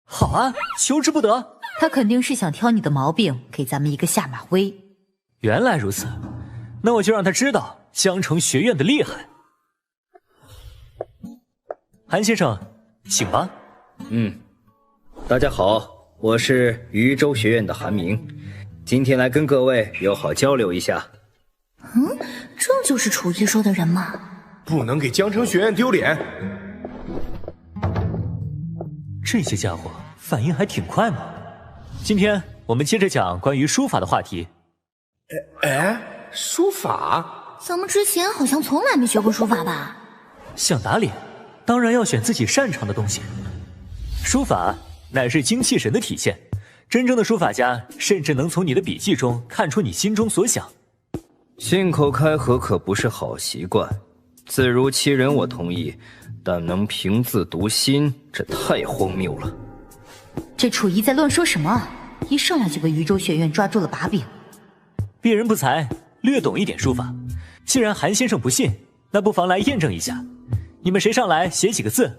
好啊，求之不得。他肯定是想挑你的毛病，给咱们一个下马威。原来如此，那我就让他知道江城学院的厉害。韩先生，请吧。大家好，我是渝州学院的韩明，今天来跟各位友好交流一下。这就是楚艺说的人吗？不能给江城学院丢脸。这些家伙反应还挺快嘛。今天我们接着讲关于书法的话题。书法？咱们之前好像从来没学过书法吧？想打脸，当然要选自己擅长的东西。书法乃是精气神的体现，真正的书法家甚至能从你的笔迹中看出你心中所想。信口开河可不是好习惯，字如其人我同意，但能凭字读心，这太荒谬了。这楚艺在乱说什么？一上来就被渝州学院抓住了把柄。鄙人不才，略懂一点书法。既然韩先生不信，那不妨来验证一下。你们谁上来写几个字？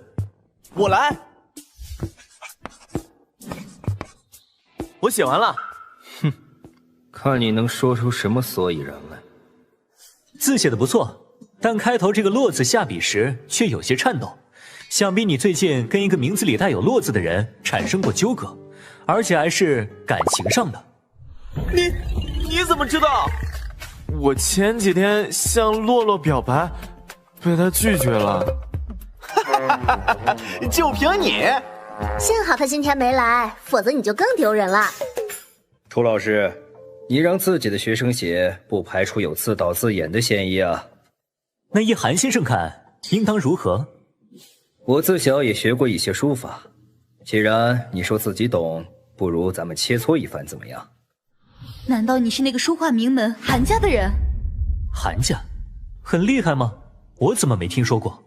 我来。我写完了。看你能说出什么所以然来。字写的不错，但开头这个落字下笔时却有些颤抖。想必你最近跟一个名字里带有落字的人产生过纠葛，而且还是感情上的。你怎么知道？我前几天向洛洛表白，被他拒绝了。就凭你！幸好他今天没来，否则你就更丢人了。楚老师，你让自己的学生写，不排除有自导自演的嫌疑啊。那依韩先生看，应当如何？我自小也学过一些书法，既然你说自己懂，不如咱们切磋一番，怎么样？难道你是那个书画名门韩家的人？韩家，很厉害吗？我怎么没听说过？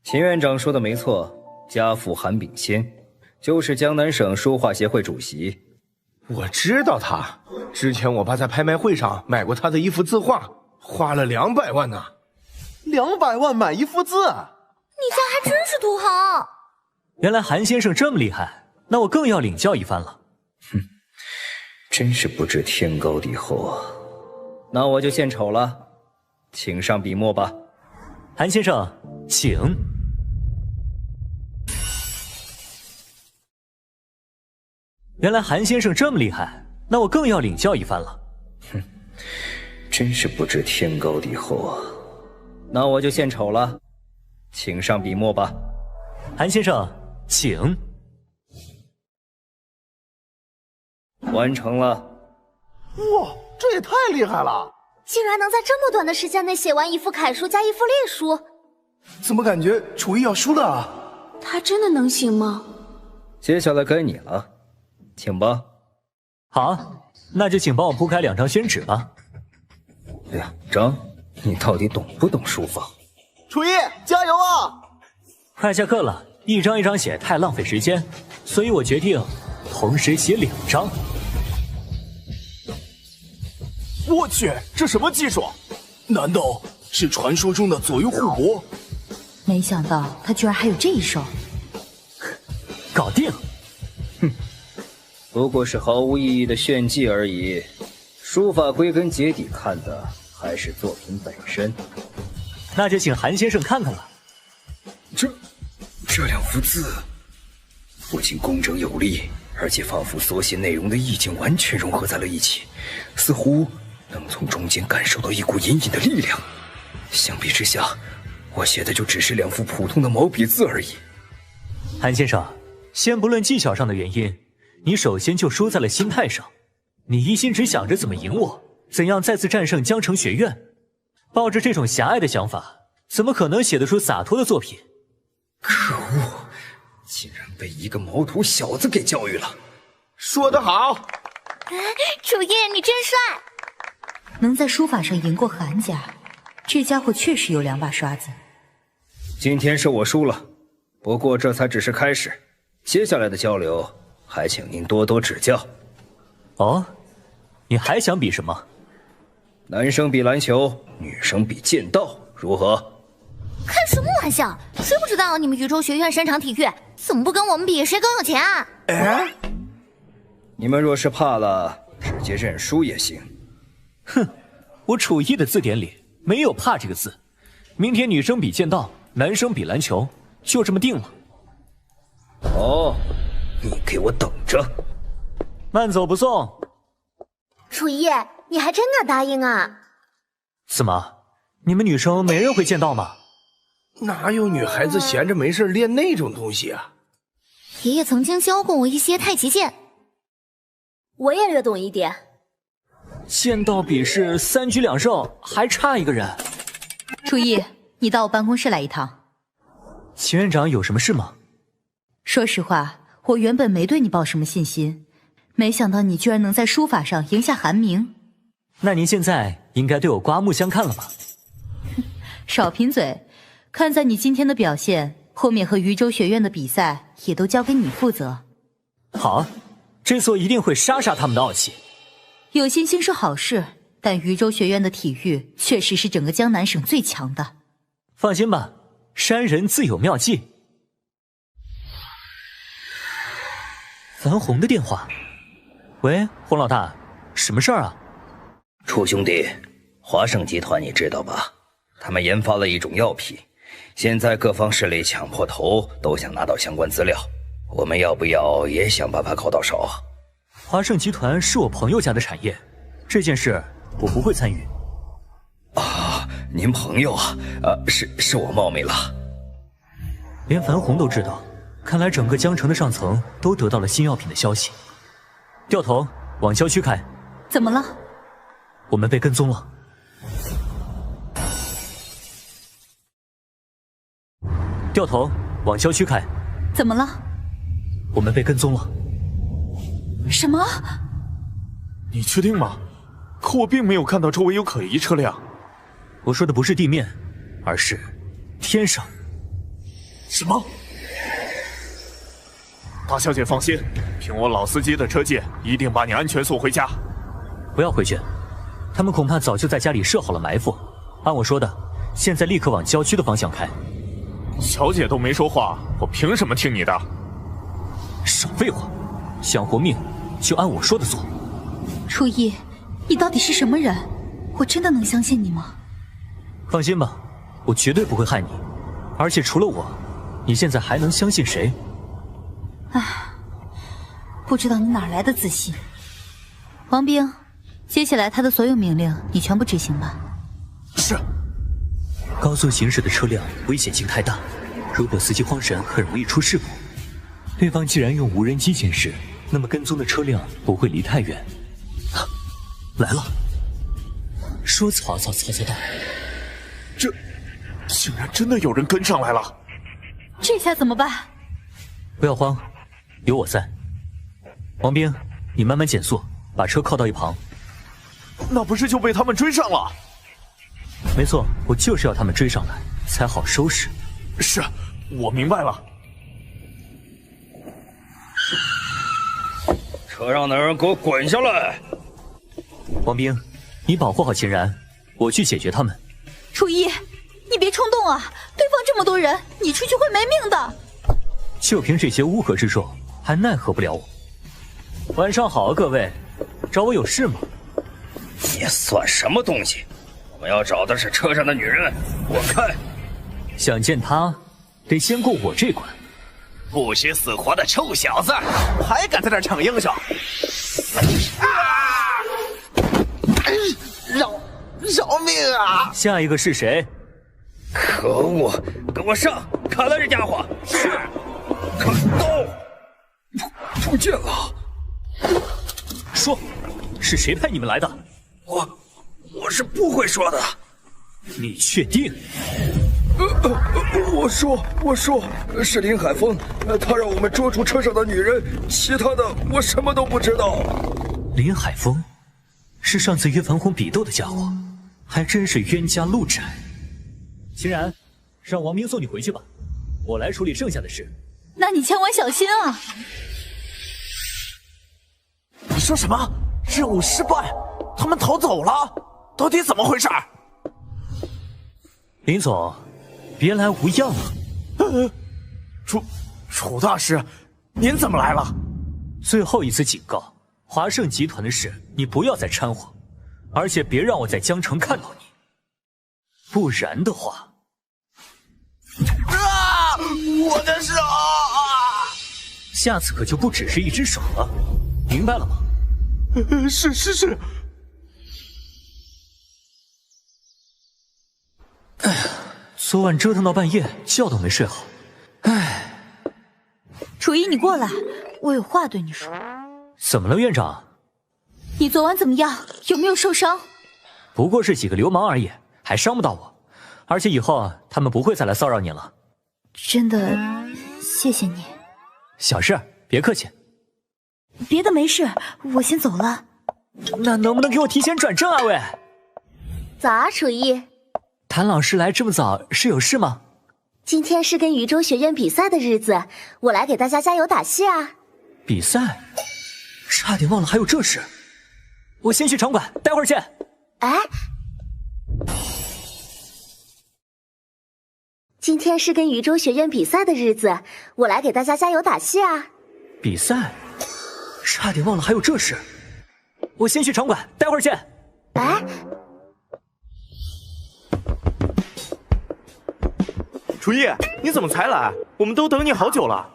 秦院长说的没错，家父韩炳先，就是江南省书画协会主席。我知道他，之前我爸在拍卖会上买过他的一幅字画，花了200万呢。200万买一幅字？你家还真是土豪。原来韩先生这么厉害，那我更要领教一番了。哼，真是不知天高地厚啊。那我就献丑了，请上笔墨吧。韩先生，请。原来韩先生这么厉害，那我更要领教一番了。哼，真是不知天高地厚啊。那我就献丑了，请上笔墨吧。韩先生，请。完成了。哇，这也太厉害了！竟然能在这么短的时间内写完一幅楷书加一幅隶书，怎么感觉楚艺要输了啊？他真的能行吗？接下来该你了，请吧。好，那就请帮我铺开2张宣纸吧。2张？你到底懂不懂书法？楚艺，加油啊！快下课了，一张一张写太浪费时间，所以我决定同时写2张。我去，这什么技术？难道是传说中的左右互搏？没想到他居然还有这一手。搞定！哼，不过是毫无意义的炫技而已。书法归根结底看的还是作品本身。那就请韩先生看看了。这2幅字，不仅工整有力，而且仿佛所写内容的意境完全融合在了一起，似乎能从中间感受到一股隐隐的力量。相比之下，我写的就只是2幅普通的毛笔字而已。韩先生，先不论技巧上的原因，你首先就输在了心态上。你一心只想着怎么赢我，怎样再次战胜江城学院，抱着这种狭隘的想法，怎么可能写得出洒脱的作品？可恶，竟然被一个毛头小子给教育了。说得好，楚艺，你真帅！能在书法上赢过韩家，这家伙确实有2把刷子。今天是我输了，不过这才只是开始，接下来的交流还请您多多指教。哦，你还想比什么？男生比篮球，女生比剑道，如何？开什么玩笑？谁不知道你们宇宙学院擅长体育？怎么不跟我们比谁更有钱啊？你们若是怕了，直接认输也行。哼，我楚艺的字典里没有怕这个字。明天女生比剑道，男生比篮球，就这么定了。哦，你给我等着！慢走不送。楚艺，你还真敢答应啊？怎么，你们女生没人会剑道吗？哪有女孩子闲着没事练那种东西啊？爷爷曾经教过我一些太极剑，我也略懂一点。剑道比试3局2胜，还差1个人。楚艺，你到我办公室来一趟。秦院长有什么事吗？说实话，我原本没对你抱什么信心，没想到你居然能在书法上赢下韩明。那您现在应该对我刮目相看了吧？少贫嘴，看在你今天的表现，后面和渝州学院的比赛也都交给你负责。好，这次我一定会杀杀他们的傲气。有信心是好事，但渝州学院的体育确实是整个江南省最强的。放心吧，山人自有妙计。樊红的电话。喂，洪老大，什么事儿啊？楚兄弟，华盛集团你知道吧？他们研发了一种药品，现在各方势力抢破头都想拿到相关资料，我们要不要也想办法搞到手？华盛集团是我朋友家的产业，这件事我不会参与。啊，您朋友啊？是我冒昧了。连樊红都知道，看来整个江城的上层都得到了新药品的消息。掉头往郊区开。怎么了？我们被跟踪了。掉头往郊区开。怎么了？我们被跟踪了。什么？你确定吗？可我并没有看到周围有可疑车辆。我说的不是地面，而是天上。什么？大小姐放心，凭我老司机的车技，一定把你安全送回家。不要回去，他们恐怕早就在家里设好了埋伏。按我说的，现在立刻往郊区的方向开。小姐都没说话，我凭什么听你的？少废话，想活命就按我说的做。初一，你到底是什么人？我真的能相信你吗？放心吧，我绝对不会害你。而且除了我，你现在还能相信谁？唉，不知道你哪来的自信。王兵，接下来他的所有命令你全部执行吧。是。高速行驶的车辆危险性太大，如果司机慌神，很容易出事故。对方既然用无人机监视，那么跟踪的车辆不会离太远。啊，来了！说曹操，曹操到。这竟然真的有人跟上来了！这下怎么办？不要慌，有我在。王兵，你慢慢减速，把车靠到一旁。那不是就被他们追上了？没错，我就是要他们追上来，才好收拾。是，我明白了。车上的人给我滚下来！王兵，你保护好秦然，我去解决他们。初一，你别冲动啊！对方这么多人，你出去会没命的。就凭这些乌合之众，还奈何不了我。晚上好啊，各位，找我有事吗？你算什么东西？我们要找的是车上的女人，滚开！想见她，得先过我这关。不许死活的臭小子，还敢在这逞英雄！饶命啊！下一个是谁？可恶！跟我上！砍了这家伙！是。砍刀！不见了。说，是谁派你们来的？我是不会说的。你确定？我说，是林海峰，他让我们捉住车上的女人，其他的我什么都不知道。林海峰，是上次约樊红比斗的家伙，还真是冤家路窄。秦然，让王明送你回去吧，我来处理剩下的事。那你千万小心啊！你说什么？任务失败，他们逃走了？到底怎么回事？林总，别来无恙啊！楚大师，您怎么来了？最后一次警告，华盛集团的事你不要再掺和，而且别让我在江城看到你，不然的话。啊！我的手！下次可就不只是一只手了，明白了吗？是。哎呀，昨晚折腾到半夜，觉都没睡好。哎，楚一，你过来，我有话对你说。怎么了，院长？你昨晚怎么样？有没有受伤？不过是几个流氓而已，还伤不到我。而且以后他们不会再来骚扰你了。真的，谢谢你。小事，别客气。别的没事，我先走了。那能不能给我提前转正啊，喂？早啊，楚一。谭老师来这么早是有事吗？今天是跟禹州学院比赛的日子，我来给大家加油打气啊。比赛？差点忘了还有这事。我先去场馆，待会儿见。哎，今天是跟禹州学院比赛的日子，我来给大家加油打气啊。比赛？差点忘了还有这事。我先去场馆，待会儿见。哎，楚一，你怎么才来？我们都等你好久了。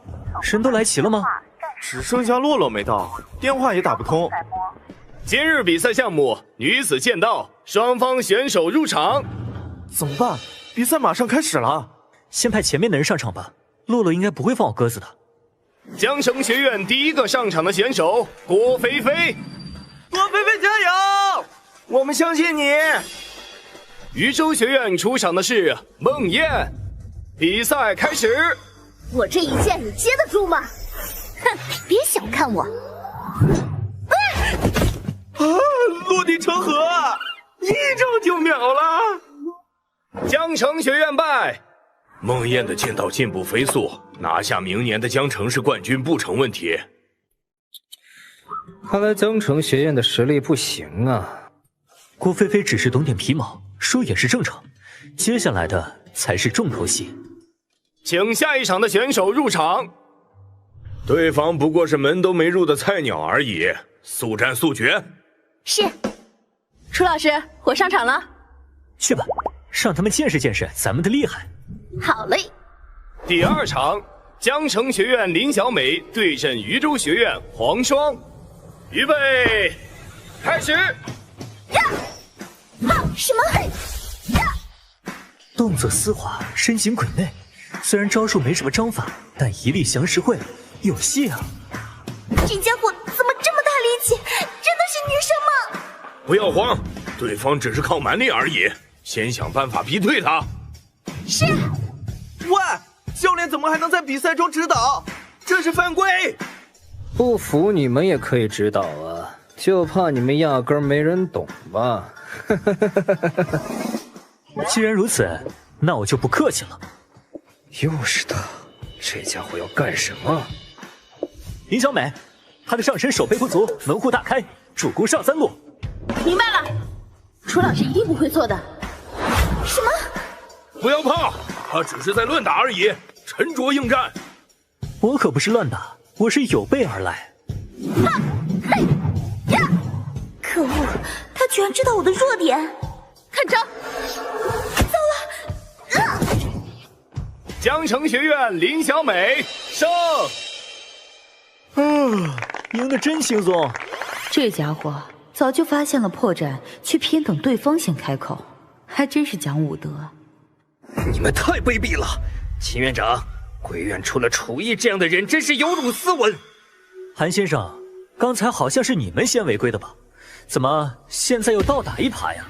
人都来齐了吗？只剩下洛洛没到，电话也打不通。今日比赛项目女子剑道，双方选手入场。怎么办？比赛马上开始了。先派前面的人上场吧，洛洛应该不会放我鸽子的。江城学院第一个上场的选手郭菲菲，郭菲菲加油！我们相信你。禹州学院出场的是孟燕，比赛开始。我这一剑你接得住吗？哼，别小看我。落地成盒，一招就秒了。江城学院败。孟燕的剑道进步飞速，拿下明年的江城市冠军不成问题。看来江城学院的实力不行啊。郭菲菲只是懂点皮毛，输也是正常。接下来的才是重头戏。请下一场的选手入场。对方不过是门都没入的菜鸟而已，速战速决。是。楚老师，我上场了。去吧，让他们见识见识咱们的厉害。好嘞。第二场，江城学院林小美对阵禹州学院黄双，预备，开始。什么？动作丝滑，身形鬼魅。虽然招数没什么章法，但一力降十会，有戏啊！这家伙怎么这么大力气？真的是女生吗？不要慌，对方只是靠蛮力而已，先想办法逼退他。是。喂，教练怎么还能在比赛中指导？这是犯规！不服你们也可以指导啊，就怕你们压根儿没人懂吧。既然如此，那我就不客气了。又是他，这家伙要干什么？林小美，她的上身手背不足，门户大开，主攻上3路。明白了，楚老师一定不会做的。什么？不要怕，他只是在乱打而已，沉着应战。我可不是乱打，我是有备而来。可恶，他居然知道我的弱点。看招！糟了！江城学院林小美胜。赢得真轻松。这家伙早就发现了破绽，却偏等对方先开口，还真是讲武德。你们太卑鄙了！秦院长，贵院出了楚毅这样的人，真是有辱斯文。韩先生，刚才好像是你们先违规的吧？怎么现在又倒打一耙呀？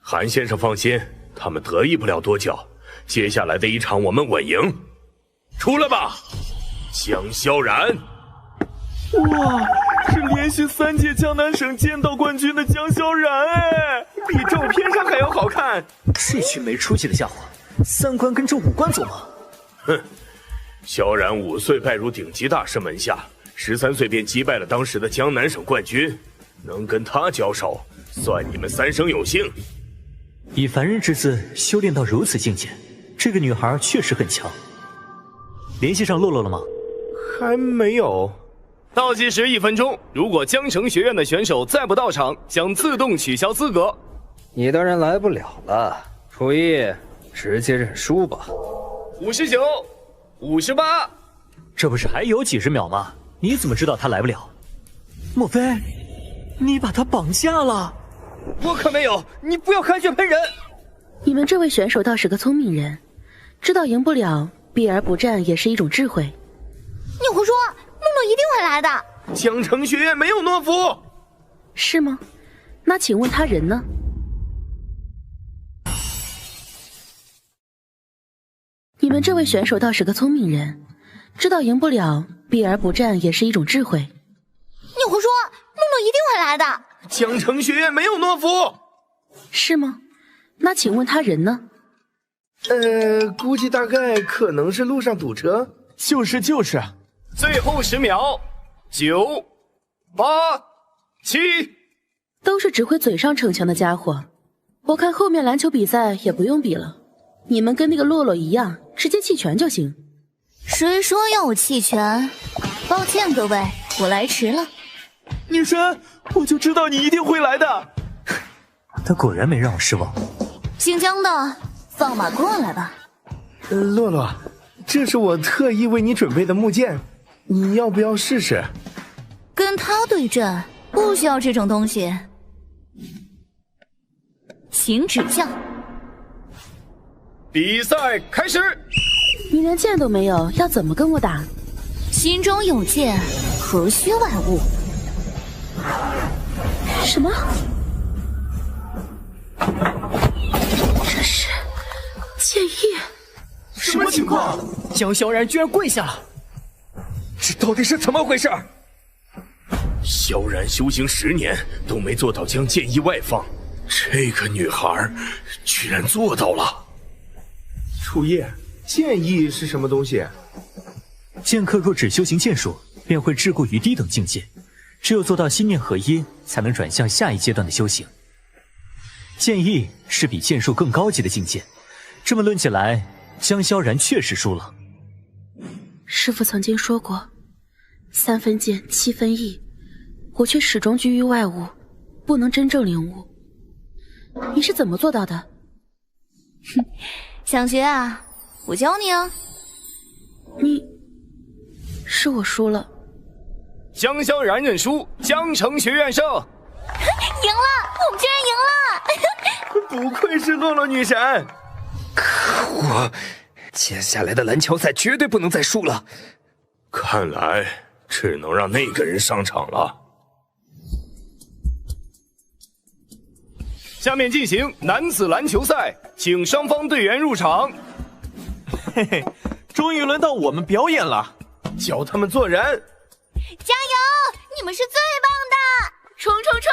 韩先生放心，他们得意不了多久，接下来的一场我们稳赢。出来吧，江萧然！哇，是连续3届江南省剑道冠军的江萧然哎，比照片上还要好看。这群没出息的家伙，3观跟着5官走吗？哼，萧然5岁拜入顶级大师门下，13岁便击败了当时的江南省冠军，能跟他交手，算你们3生有幸。以凡人之姿修炼到如此境界，这个女孩确实很强。联系上洛洛了吗？还没有。倒计时1分钟，如果江城学院的选手再不到场，将自动取消资格。你当然来不了了，楚毅，直接认输吧。59、58，这不是还有几十秒吗？你怎么知道他来不了？莫非你把他绑架了？我可没有，你不要开血喷人！你们这位选手倒是个聪明人，知道赢不了，避而不战也是一种智慧。你胡说，洛洛一定会来的。江城学院没有懦夫，是吗？那请问他人呢？你们这位选手倒是个聪明人，知道赢不了，避而不战也是一种智慧。你胡说，洛洛一定会来的。江城学院没有懦夫，是吗？那请问他人呢？估计大概可能是路上堵车。就是。最后10秒，9、8、7，都是只会嘴上逞强的家伙。我看后面篮球比赛也不用比了，你们跟那个洛洛一样，直接弃权就行。谁说要我弃权？抱歉各位，我来迟了。女神，我就知道你一定会来的。他果然没让我失望。姓江的，放马过来吧。洛洛，这是我特意为你准备的木剑，你要不要试试？跟他对阵，不需要这种东西。请指教。比赛开始。你连剑都没有，要怎么跟我打？心中有剑，何须万物？什么？这是剑意？什么情况？江萧然居然跪下了，这到底是怎么回事？萧然修行10年都没做到将剑意外放，这个女孩居然做到了。楚叶，剑意是什么东西？剑客若只修行剑术，便会桎梏于低等境界，只有做到心念合一，才能转向下一阶段的修行。剑意是比剑术更高级的境界，这么论起来，江萧然确实输了。师父曾经说过，3分剑7分意，我却始终居于外物，不能真正领悟。你是怎么做到的？哼，想学啊？我教你啊。是我输了。江萧然认输，江城学院胜。赢了，我们居然赢了！不愧是洛洛女神。可恶，接下来的篮球赛绝对不能再输了。看来只能让那个人上场了。下面进行男子篮球赛，请双方队员入场。嘿嘿，终于轮到我们表演了，教他们做人。加油！你们是最棒的！冲冲冲！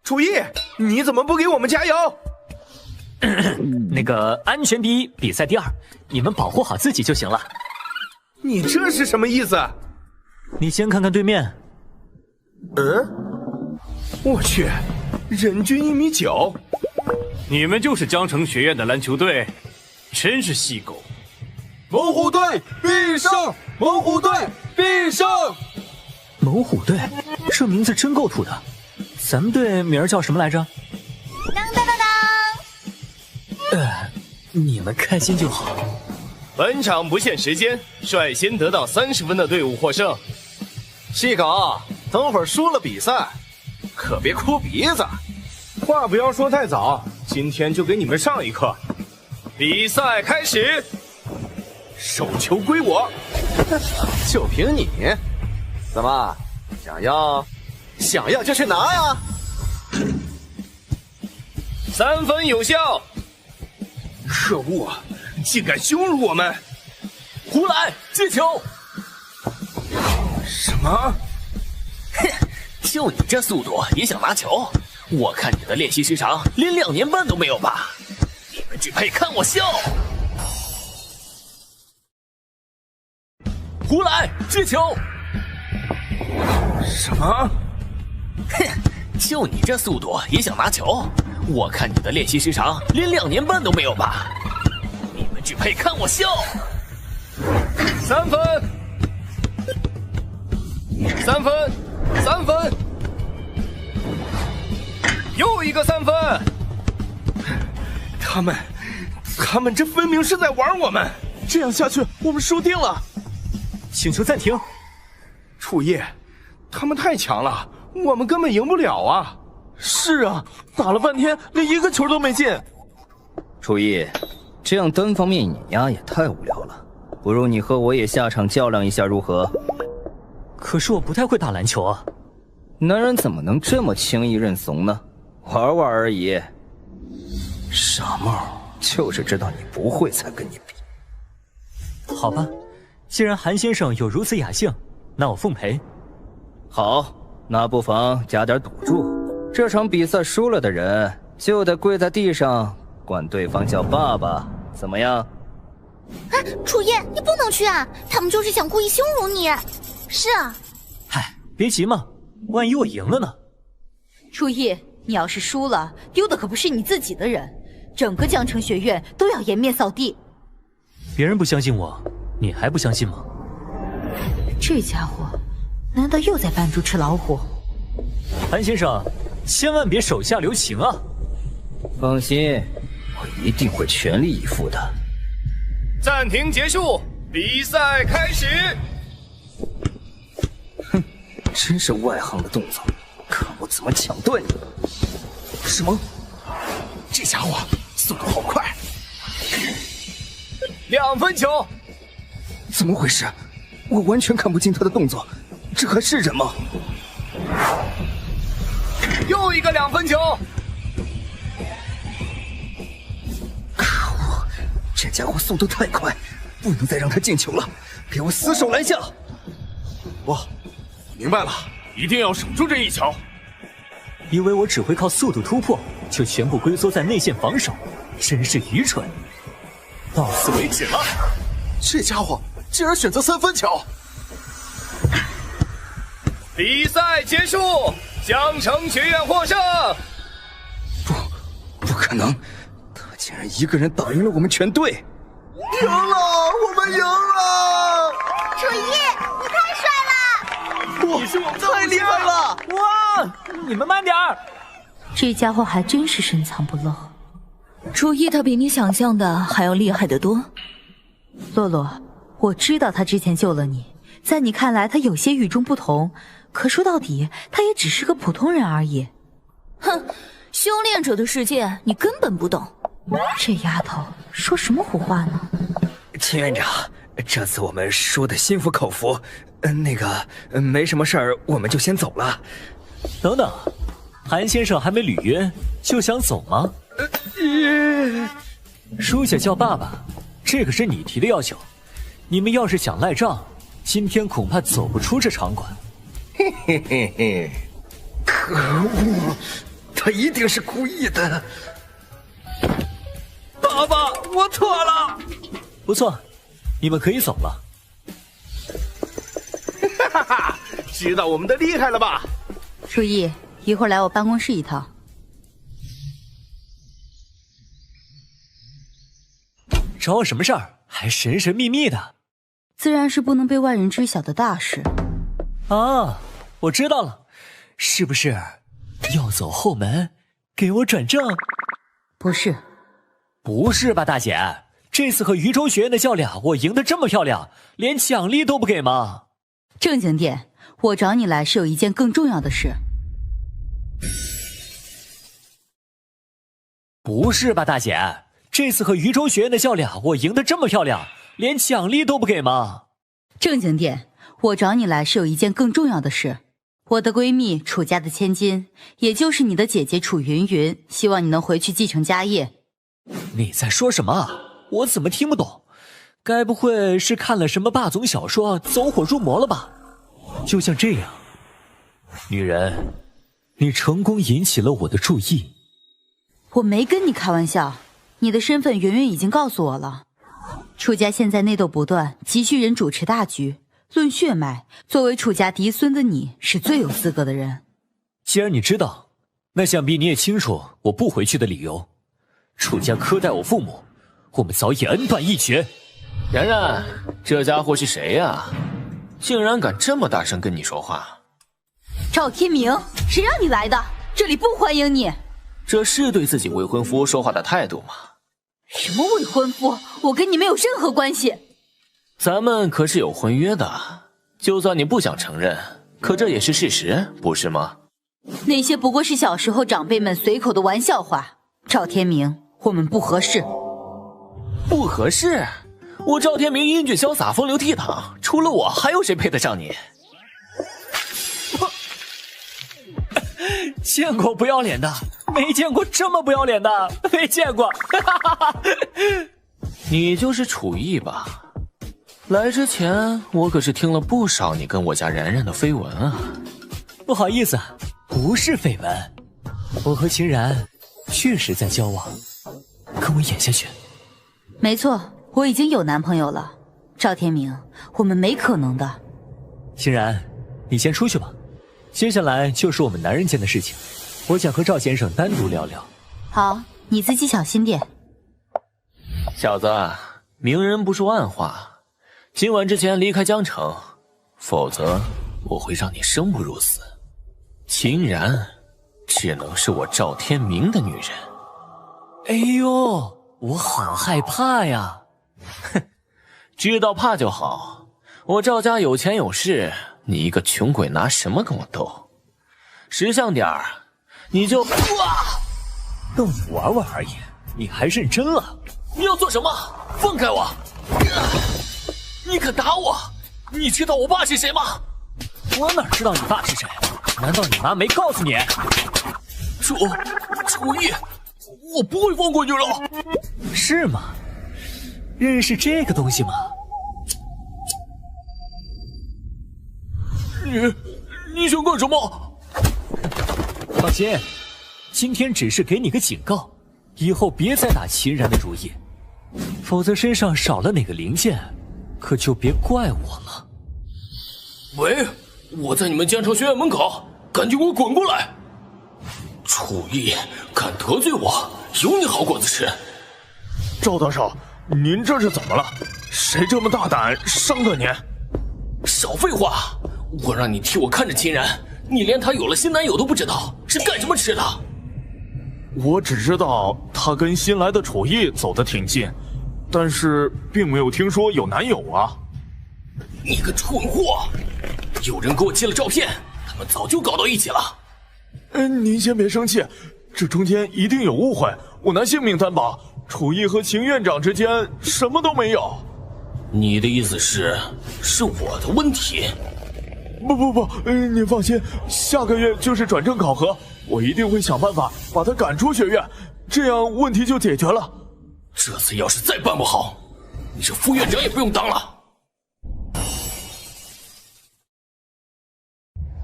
楚意，你怎么不给我们加油？那个安全第一，比赛第2，你们保护好自己就行了。你这是什么意思？你先看看对面。我去，人均1.9米。你们就是江城学院的篮球队，真是细狗。猛虎队必胜！猛虎队必胜！猛虎队，这名字真够土的。咱们队名儿叫什么来着？当当当当！你们开心就好。本场不限时间，率先得到30分的队伍获胜。细狗，等会儿输了比赛，可别哭鼻子。话不要说太早，今天就给你们上一课。比赛开始，手球归我。就凭你，怎么想要就去拿呀！3分有效。可恶，竟敢羞辱我们！胡来接球！什么？哼，就你这速度也想拿球？我看你的练习时长连2年半都没有吧？你们只配看我笑！胡来接球！什么？哼，就你这速度也想拿球？我看你的练习时长连2年半都没有吧？你们只配看我笑！3分，3分，3分，又一个3分！他们这分明是在玩我们！这样下去，我们输定了！请求暂停。楚叶，他们太强了，我们根本赢不了啊！是啊，打了半天连1个球都没进。楚意，这样单方面碾压也太无聊了，不如你和我也下场较量一下如何？可是我不太会打篮球啊。男人怎么能这么轻易认怂呢？玩玩而已。傻帽，就是知道你不会才跟你比。好吧，既然韩先生有如此雅兴，那我奉陪。好，那不妨加点赌注。这场比赛输了的人就得跪在地上管对方叫爸爸，怎么样？啊，楚叶，你不能去啊！他们就是想故意羞辱你。是啊。嗨，别急嘛，万一我赢了呢？楚意，你要是输了，丢的可不是你自己的人，整个江城学院都要颜面扫地。别人不相信我，你还不相信吗？这家伙，难道又在扮猪吃老虎？韩先生，千万别手下留情啊！放心，我一定会全力以赴的。暂停结束，比赛开始。哼，真是外行的动作，看我怎么抢断你！什么？这家伙速度好快！ 2分球！怎么回事？我完全看不清他的动作，这还是人吗？又一个2分球！可恶，这家伙速度太快，不能再让他进球了，给我死守篮下！我明白了，一定要守住这一球。以为我只会靠速度突破，就全部龟缩在内线防守，真是愚蠢。到此为止了。这家伙竟然选择3分球！比赛结束，江城学院获胜。不可能，他竟然一个人打赢了我们全队。赢了，我们赢了！楚一，你太帅了！你是我们太厉害了！哇，你们慢点儿！这家伙还真是深藏不露。楚一他比你想象的还要厉害得多。洛洛，我知道他之前救了你，在你看来他有些与众不同，可说到底他也只是个普通人而已。哼，修炼者的世界你根本不懂。这丫头说什么胡话呢？秦院长，这次我们输得心服口服，没什么事儿，我们就先走了。等等，韩先生还没捋晕就想走吗？输下叫爸爸，这可是你提的要求。你们要是想赖账，今天恐怕走不出这场馆。嘿嘿嘿嘿，可恶，他一定是故意的。爸爸，我错了。不错，你们可以走了。哈哈，知道我们的厉害了吧？楚一，一会儿来我办公室一趟。找我什么事儿？还神神秘秘的？自然是不能被外人知晓的大事。啊，我知道了，是不是要走后门给我转正？不是。不是吧，大姐？这次和渝州学院的较量，我赢得这么漂亮，连奖励都不给吗？正经点，我找你来是有一件更重要的事。不是吧，大姐？这次和渝州学院的较量，我赢得这么漂亮，连奖励都不给吗？正经点，我找你来是有一件更重要的事。我的闺蜜楚家的千金，也就是你的姐姐楚云云，希望你能回去继承家业。你在说什么啊？我怎么听不懂？该不会是看了什么霸总小说走火入魔了吧？就像这样，女人，你成功引起了我的注意。我没跟你开玩笑，你的身份圆圆已经告诉我了。楚家现在内斗不断，急需人主持大局。论血脉，作为楚家嫡孙的你是最有资格的人。既然你知道，那想必你也清楚我不回去的理由。楚家苛待我父母，我们早已恩断义绝。然然，这家伙是谁呀？竟然敢这么大声跟你说话！赵天明，谁让你来的？这里不欢迎你。这是对自己未婚夫说话的态度吗？什么未婚夫？我跟你没有任何关系。咱们可是有婚约的，就算你不想承认，可这也是事实，不是吗？那些不过是小时候长辈们随口的玩笑话。赵天明，我们不合适。不合适？我赵天明英俊潇洒，风流倜傥，除了我还有谁配得上你？见过不要脸的，没见过这么不要脸的，没见过。你就是楚逸吧？来之前我可是听了不少你跟我家然然的绯闻啊。不好意思，不是绯闻，我和秦然确实在交往，跟我演下去。没错，我已经有男朋友了。赵天明，我们没可能的。秦然，你先出去吧，接下来就是我们男人间的事情，我想和赵先生单独聊聊。好，你自己小心点。小子，明人不说暗话，今晚之前离开江城，否则我会让你生不如死。秦然只能是我赵天明的女人。哎呦，我好害怕呀！哼，知道怕就好。我赵家有钱有势，你一个穷鬼拿什么跟我斗？识相点儿，你就……逗你玩玩而已，你还认真了？你要做什么？放开我！你敢打我？你知道我爸是谁吗？我哪知道你爸是谁？难道你妈没告诉你？楚逸，我不会放过你了。是吗？认识这个东西吗？你想干什么？放心，今天只是给你个警告，以后别再打秦然的主意，否则身上少了哪个零件，可就别怪我了。喂，我在你们江城学院门口，赶紧给我滚过来！楚逸，敢得罪我，有你好果子吃！赵大少，您这是怎么了？谁这么大胆伤的您？少废话！我让你替我看着秦然，你连她有了新男友都不知道，是干什么吃的？我只知道她跟新来的楚逸走得挺近，但是并没有听说有男友啊。你个蠢货！有人给我寄了照片，他们早就搞到一起了。您先别生气，这中间一定有误会，我拿性命担保，楚逸和秦院长之间什么都没有。你的意思是我的问题？不，您放心，下个月就是转正考核，我一定会想办法把他赶出学院，这样问题就解决了。这次要是再办不好，你这副院长也不用当了。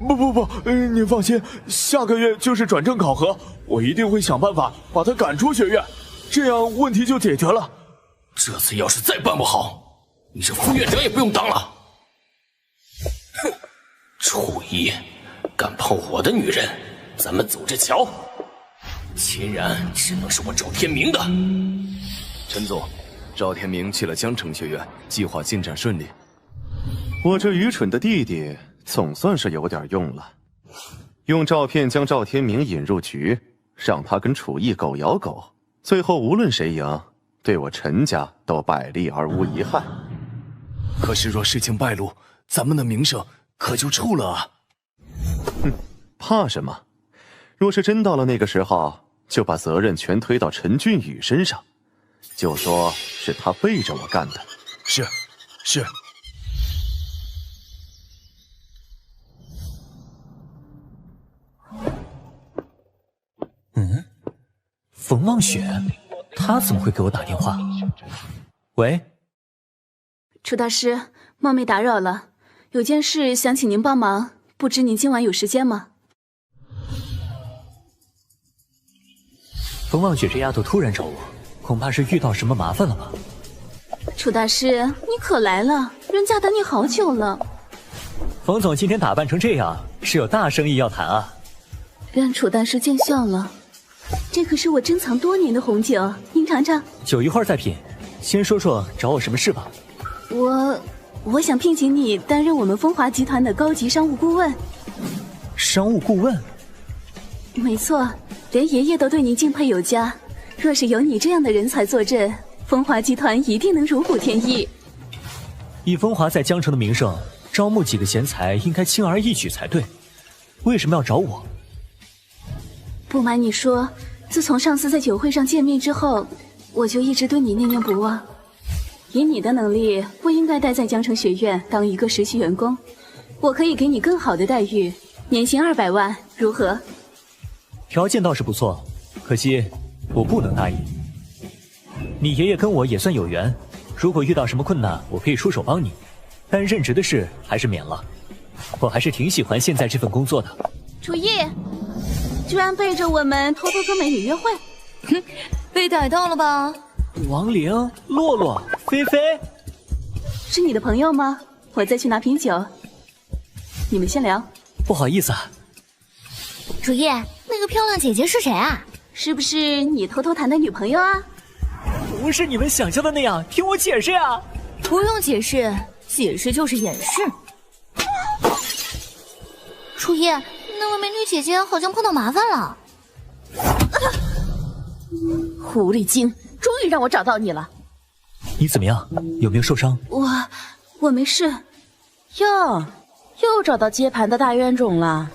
不，您放心，下个月就是转正考核，我一定会想办法把他赶出学院，这样问题就解决了。这次要是再办不好，你这副院长也不用当了。哼，楚逸，敢碰我的女人，咱们走着瞧。秦然只能是我赵天明的。陈总，赵天明去了江城学院，计划进展顺利。我这愚蠢的弟弟总算是有点用了，用照片将赵天明引入局，让他跟楚逸狗咬狗，最后无论谁赢，对我陈家都百利而无一害。可是若事情败露，咱们的名声可就臭了啊！哼，怕什么？若是真到了那个时候，就把责任全推到陈俊宇身上，就说是他背着我干的。是。冯望雪，她怎么会给我打电话？喂，楚大师，冒昧打扰了，有件事想请您帮忙，不知您今晚有时间吗？冯望雪这丫头突然找我，恐怕是遇到什么麻烦了吧？楚大师，你可来了，人家等你好久了。冯总今天打扮成这样，是有大生意要谈啊！让楚大师见笑了。这可是我珍藏多年的红酒，您尝尝。酒一会儿再品，先说说找我什么事吧。我想聘请你担任我们风华集团的高级商务顾问。商务顾问？没错，连爷爷都对您敬佩有加。若是有你这样的人才坐镇，风华集团一定能如虎添翼。以风华在江城的名声，招募几个贤才应该轻而易举才对，为什么要找我？不瞒你说，自从上次在酒会上见面之后，我就一直对你念念不忘。以你的能力，不应该待在江城学院当一个实习员工，我可以给你更好的待遇，年薪200万，如何？条件倒是不错，可惜我不能答应。你爷爷跟我也算有缘，如果遇到什么困难，我可以出手帮你，但任职的事还是免了。我还是挺喜欢现在这份工作的。楚逸，居然背着我们偷偷跟美女约会，哼，被逮到了吧？王玲、洛洛、菲菲，是你的朋友吗？我再去拿瓶酒，你们先聊。不好意思啊。楚逸，那个漂亮姐姐是谁啊？是不是你偷偷谈的女朋友啊？不是你们想象的那样，听我解释呀。不用解释，解释就是掩饰。楚逸，那位美女姐姐好像碰到麻烦了。狐狸精，终于让我找到你了。你怎么样？有没有受伤？我没事。哟，又找到接盘的大冤种了。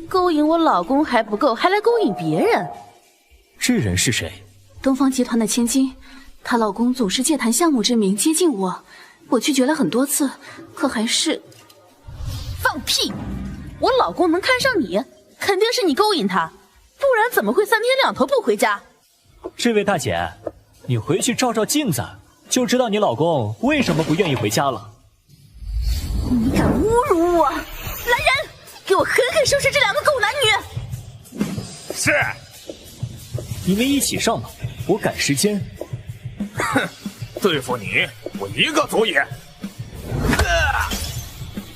勾引我老公还不够，还来勾引别人。这人是谁？东方集团的千金，她老公总是借谈项目之名接近我，我拒绝了很多次，可还是……放屁！我老公能看上你，肯定是你勾引他，不然怎么会3天2头不回家？这位大姐，你回去照照镜子，就知道你老公为什么不愿意回家了。你敢侮辱我！来人，给我狠狠收拾这2个狗男女！是。你们一起上吧，我赶时间。哼，对付你，我一个足矣。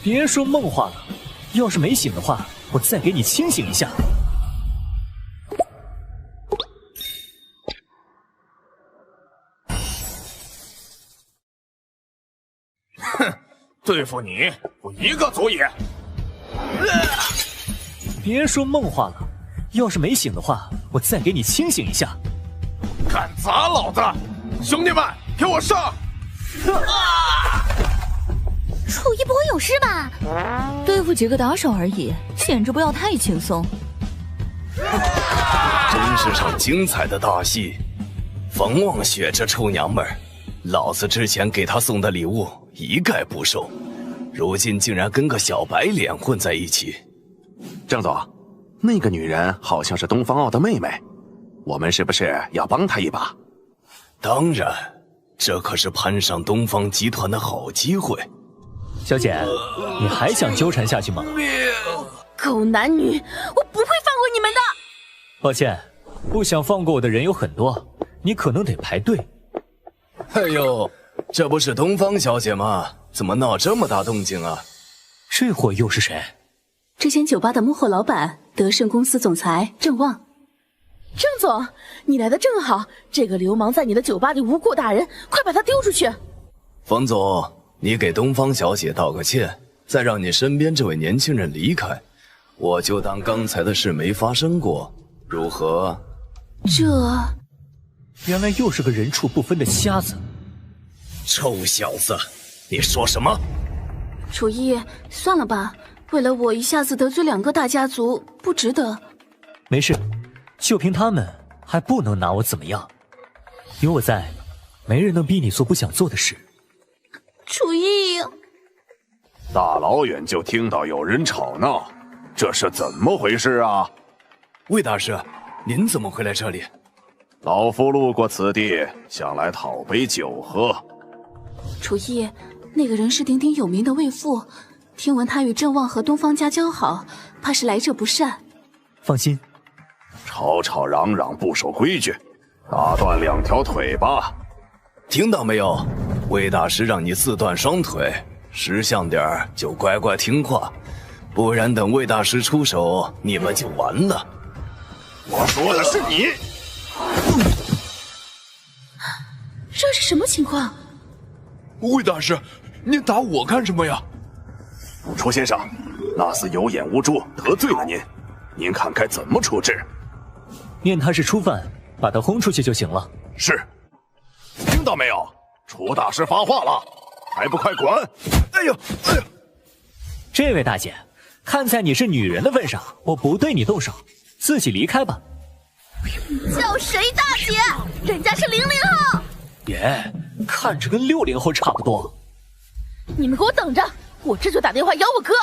别说梦话了，要是没醒的话，我再给你清醒一下。哼，对付你，我一个足矣。别说梦话了，要是没醒的话，我再给你清醒一下。敢砸老子！兄弟们，给我上！楚一不会有事吧？对付几个打手而已，简直不要太轻松。真是场精彩的大戏。冯望雪这臭娘们儿，老子之前给她送的礼物一概不收，如今竟然跟个小白脸混在一起。郑总，那个女人好像是东方傲的妹妹，我们是不是要帮她一把？当然，这可是攀上东方集团的好机会。小姐，你还想纠缠下去吗？狗男女，我不会放过你们的！抱歉，不想放过我的人有很多，你可能得排队。哎呦，这不是东方小姐吗？怎么闹这么大动静啊？这货又是谁？这间酒吧的幕后老板，德盛公司总裁郑旺。郑总，你来的正好，这个流氓在你的酒吧里无故打人，快把他丢出去！冯总，你给东方小姐道个歉，再让你身边这位年轻人离开，我就当刚才的事没发生过，如何？这原来又是个人畜不分的瞎子。臭小子，你说什么？楚一，算了吧，为了我一下子得罪2个大家族，不值得。没事，就凭他们还不能拿我怎么样。有我在，没人能逼你做不想做的事。楚一，大老远就听到有人吵闹，这是怎么回事啊？魏大师，您怎么会来这里？老夫路过此地，想来讨杯酒喝。楚一，那个人是鼎鼎有名的魏父，听闻他与郑旺和东方家交好，怕是来者不善。放心，吵吵嚷嚷不守规矩，打断2条腿吧！听到没有？魏大师让你自断双腿，识相点儿就乖乖听话，不然等魏大师出手，你们就完了。我说的是你！这是什么情况？魏大师，您打我干什么呀？楚先生，那厮有眼无珠，得罪了您，您看该怎么处置？念他是初犯，把他轰出去就行了。是。听到没有？楚大师发话了，还不快滚！哎呦，哎呦！这位大姐，看在你是女人的份上，我不对你动手，自己离开吧。叫谁大姐？人家是00后。耶，看着跟60后差不多。你们给我等着，我这就打电话邀我哥。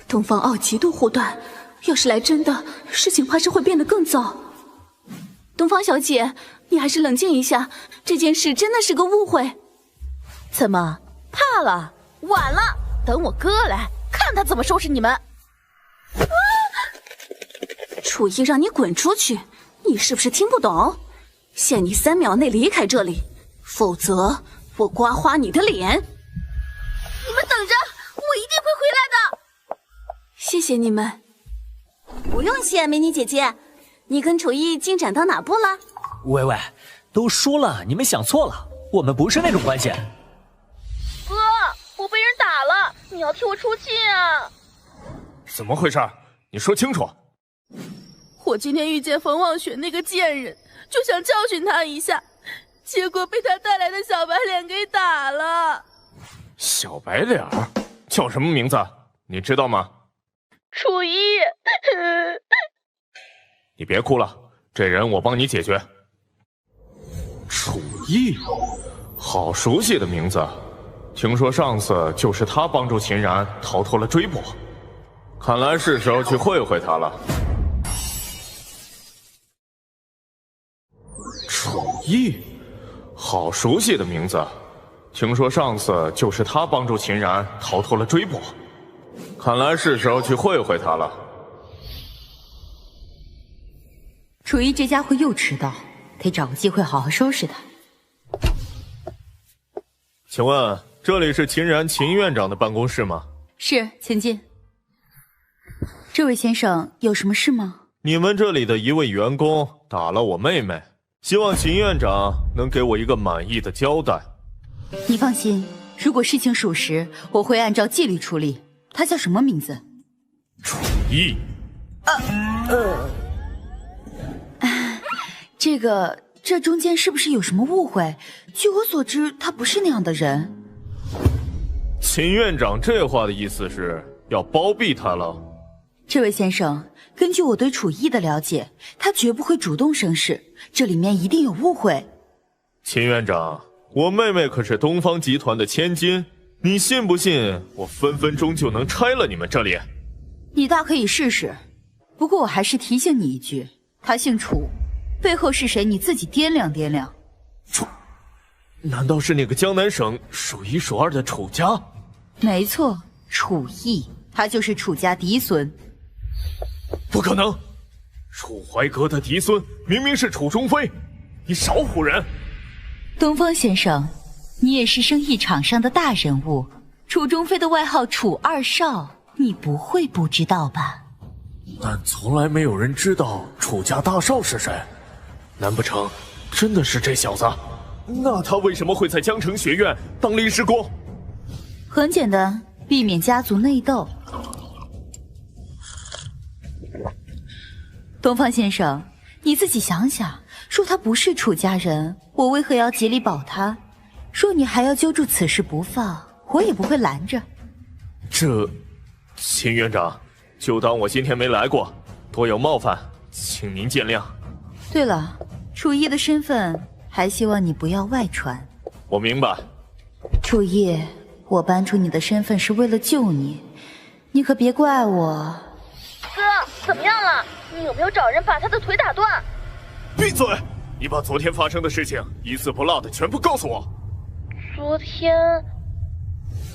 东方傲极度护短，要是来真的，事情怕是会变得更糟。东方小姐，你还是冷静一下，这件事真的是个误会。怎么怕了？晚了，等我哥来，看他怎么收拾你们。楚一，让你滚出去！你是不是听不懂？限你3秒内离开这里，否则我刮花你的脸！你们等着，我一定会回来的。谢谢你们。不用谢，美女姐姐。你跟楚一进展到哪步了？喂，都说了，你们想错了，我们不是那种关系。哥，我被人打了，你要替我出气啊！怎么回事？你说清楚。我今天遇见冯望雪那个贱人，就想教训他一下，结果被他带来的小白脸给打了。小白脸叫什么名字？你知道吗？楚一。你别哭了，这人我帮你解决。楚逸，好熟悉的名字。听说上次就是他帮助秦然逃脱了追捕，看来是时候去会会他了。楚逸，好熟悉的名字。听说上次就是他帮助秦然逃脱了追捕，看来是时候去会会他了。楚逸这家伙又迟到，得找个机会好好收拾他。请问这里是秦然秦院长的办公室吗？是，请进。这位先生有什么事吗？你们这里的一位员工打了我妹妹，希望秦院长能给我一个满意的交代。你放心，如果事情属实，我会按照纪律处理。他叫什么名字？楚逸。这中间是不是有什么误会？据我所知，他不是那样的人。秦院长这话的意思是要包庇他了？这位先生，根据我对楚逸的了解，他绝不会主动生事，这里面一定有误会。秦院长，我妹妹可是东方集团的千金，你信不信我分分钟就能拆了你们这里？你大可以试试，不过我还是提醒你一句，他姓楚，背后是谁你自己掂量掂量。楚，难道是那个江南省数一数二的楚家？没错，楚逸，他就是楚家嫡孙。不可能，楚怀阁的嫡孙明明是楚中飞，你少唬人。东方先生，你也是生意场上的大人物，楚中飞的外号楚二少，你不会不知道吧？但从来没有人知道楚家大少是谁，难不成真的是这小子？那他为什么会在江城学院当临时工？很简单，避免家族内斗。东方先生，你自己想想，说他不是楚家人，我为何要竭力保他？说你还要揪住此事不放，我也不会拦着。秦院长，就当我今天没来过，多有冒犯，请您见谅。对了，楚逸的身份还希望你不要外传。我明白。楚逸，我搬出你的身份是为了救你，你可别怪我。哥，怎么样了？你有没有找人把他的腿打断？闭嘴！你把昨天发生的事情一字不落的全部告诉我。昨天……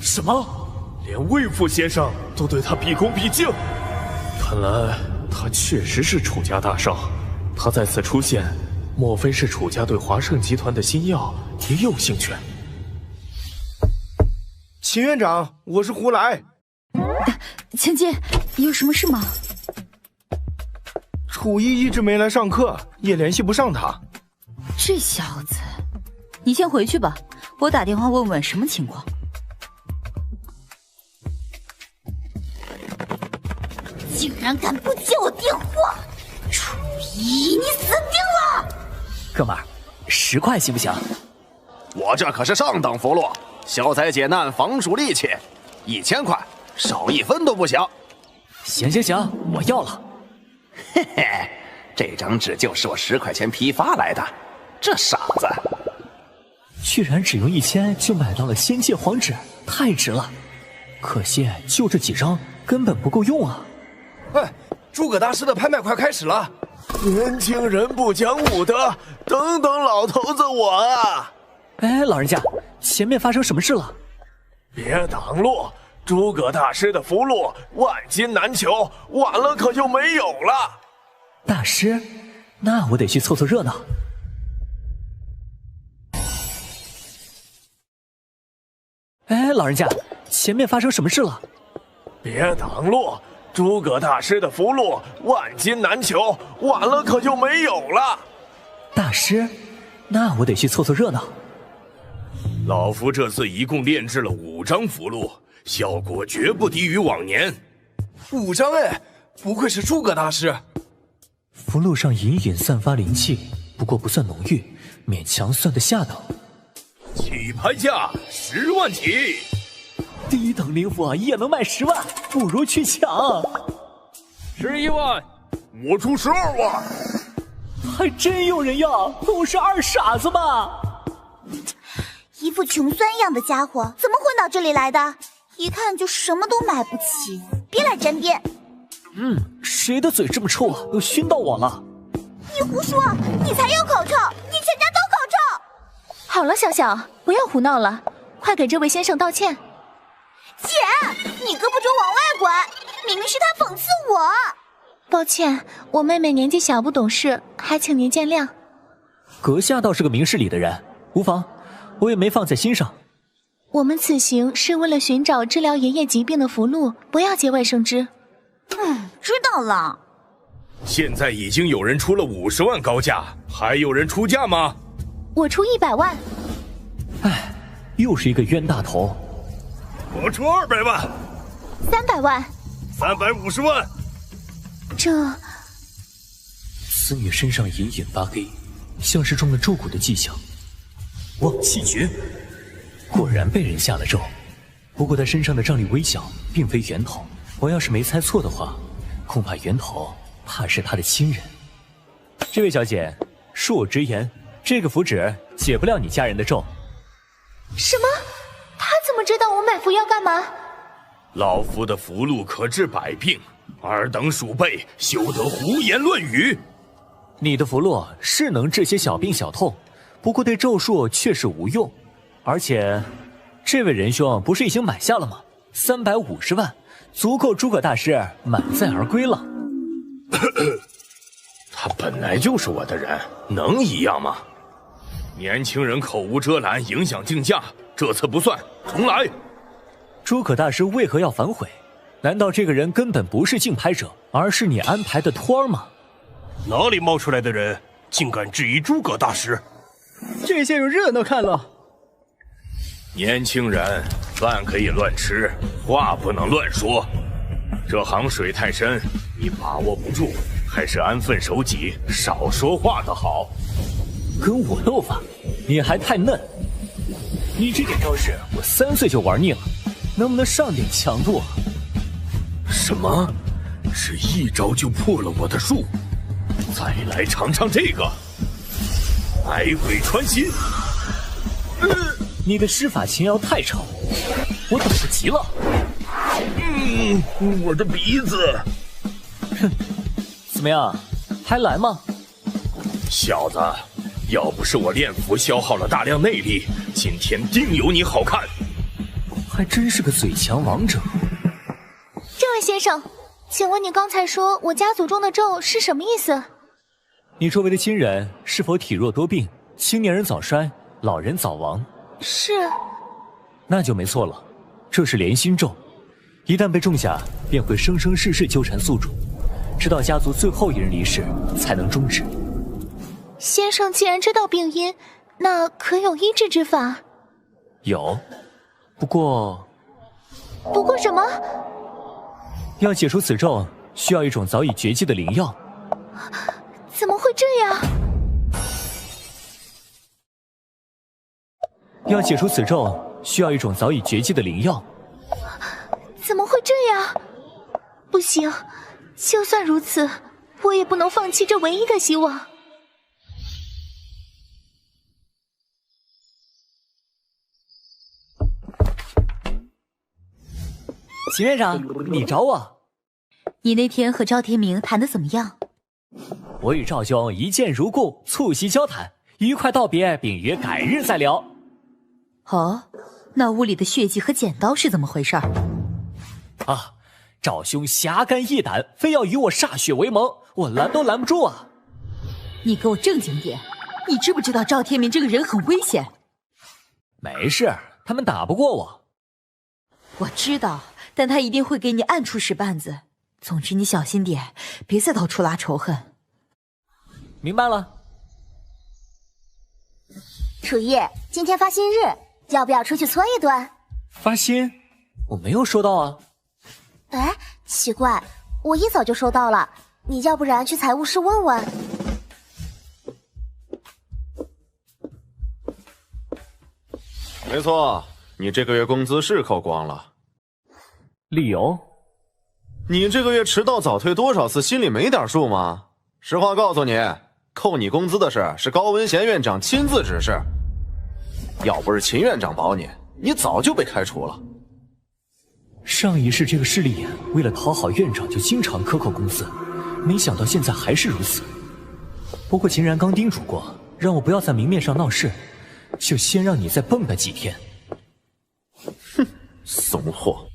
什么？连魏副先生都对他毕恭毕敬？看来他确实是楚家大少。他在此出现，莫非是楚家对华盛集团的新药也有兴趣？秦院长，我是胡来。千金，有什么事吗？楚逸一直没来上课，也联系不上他。这小子，你先回去吧，我打电话问问什么情况。竟然敢不接我电话！楚逸，你死定了！哥们儿，10块行不行？我这可是上等福禄，消灾解难，防暑利器，1000块，少1分都不行。行，我要了。嘿嘿，这张纸就是我10块钱批发来的，这傻子居然只用1000就买到了仙界黄纸，太值了。可惜就这几张根本不够用啊！哎，诸葛大师的拍卖快开始了。年轻人不讲武德，等等老头子我啊！哎，老人家，前面发生什么事了？别挡路！诸葛大师的符箓万金难求，晚了可就没有了。大师，那我得去凑凑热闹。哎，老人家，前面发生什么事了？别挡路！诸葛大师的符箓万金难求，晚了可就没有了。大师，那我得去凑凑热闹。老夫这次一共炼制了5张符箓，效果绝不低于往年。5张哎，不愧是诸葛大师。符箓上隐隐散发灵气，不过不算浓郁，勉强算得下等。起拍价10万起。低等灵符也能卖10万，不如去抢。11万，我出12万。还真有人要，不是二傻子吧？一副穷酸样的家伙，怎么混到这里来的？一看就什么都买不起，别来沾边。谁的嘴这么臭啊？都熏到我了。你胡说，你才有口臭，你全家都口臭。好了，小小，不要胡闹了，快给这位先生道歉。姐，你胳膊肘往外拐，明明是他讽刺我。抱歉，我妹妹年纪小不懂事，还请您见谅。阁下倒是个明事理的人，无妨，我也没放在心上。我们此行是为了寻找治疗爷爷疾病的符箓，不要节外生枝。知道了。现在已经有人出了50万高价，还有人出价吗？我出100万。唉，又是一个冤大头。我出200万。300万。350万。此女身上隐隐发黑，像是中了咒蛊的迹象。忘气诀，果然被人下了咒。不过她身上的瘴疠微小，并非源头。我要是没猜错的话，恐怕源头怕是她的亲人。这位小姐，恕我直言，这个符纸解不了你家人的咒。什么？他怎么知道我买符要干嘛？老夫的符箓可治百病，尔等鼠辈休得胡言乱语。你的符箓是能治些小病小痛，不过对咒术却是无用。而且，这位仁兄不是已经买下了吗？350万，足够诸葛大师满载而归了。他本来就是我的人，能一样吗？年轻人口无遮拦，影响竞价，这次不算，重来。诸葛大师为何要反悔？难道这个人根本不是竞拍者，而是你安排的托儿吗？哪里冒出来的人，竟敢质疑诸葛大师？这下有热闹看了。年轻人，饭可以乱吃，话不能乱说。这行水太深，你把握不住，还是安分守己，少说话的好。跟我斗法，你还太嫩。你这点招式，我3岁就玩腻了，能不能上点强度啊？什么？是一招就破了我的术？再来尝尝这个百鬼穿心。你的施法前摇太长，我等不及了。我的鼻子。哼，怎么样，还来吗？小子，要不是我练符消耗了大量内力，今天定有你好看。还真是个嘴强王者。这位先生，请问你刚才说我家族中的咒是什么意思？你周围的亲人是否体弱多病，青年人早衰，老人早亡？是。那就没错了，这是连心咒，一旦被种下，便会生生世世纠缠宿主，直到家族最后一人离世才能终止。先生既然知道病因，那可有医治之法？有，不过什么？要解除此咒，需要一种早已绝迹的灵药。怎么会这样？要解除此咒，需要一种早已绝迹的灵药。怎么会这样？不行，就算如此，我也不能放弃这唯一的希望。秦院长，你找我？你那天和赵天明谈得怎么样？我与赵兄一见如故，促膝交谈，愉快道别，并约改日再聊。哦，那屋里的血迹和剪刀是怎么回事？啊，赵兄侠肝义胆，非要与我歃血为盟，我拦都拦不住啊！你给我正经点，你知不知道赵天明这个人很危险？没事，他们打不过我。我知道，但他一定会给你暗处使绊子。总之，你小心点，别再到处拉仇恨。明白了。楚意，今天发薪日，要不要出去搓一顿？发薪？我没有收到啊。哎，奇怪，我一早就收到了。你要不然去财务室问问。没错，你这个月工资是扣光了。理由？你这个月迟到早退多少次，心里没点数吗？实话告诉你，扣你工资的事是高文贤院长亲自指示。要不是秦院长保你，你早就被开除了。上一世这个势利眼为了讨好院长就经常克扣工资，没想到现在还是如此。不过秦然刚叮嘱过，让我不要在明面上闹事，就先让你再蹦跶几天。哼，怂货。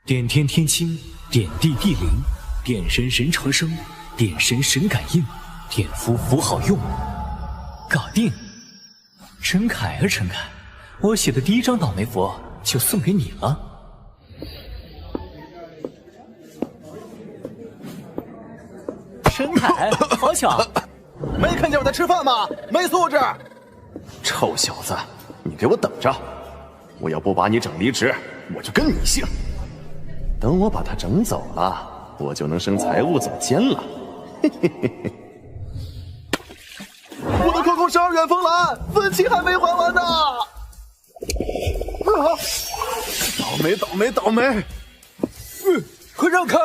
点天天清，点地地灵，点神神长生，点神神感应，点符符好用，搞定！陈凯啊陈凯，我写的第一张倒霉符就送给你了。陈凯，好巧！没看见我在吃饭吗？没素质！臭小子，你给我等着！我要不把你整离职，我就跟你姓。等我把他整走了，我就能升财务总监了。嘿嘿嘿嘿。我的扣扣12元封蓝，分期还没还完呢！倒霉倒霉倒霉！快让开！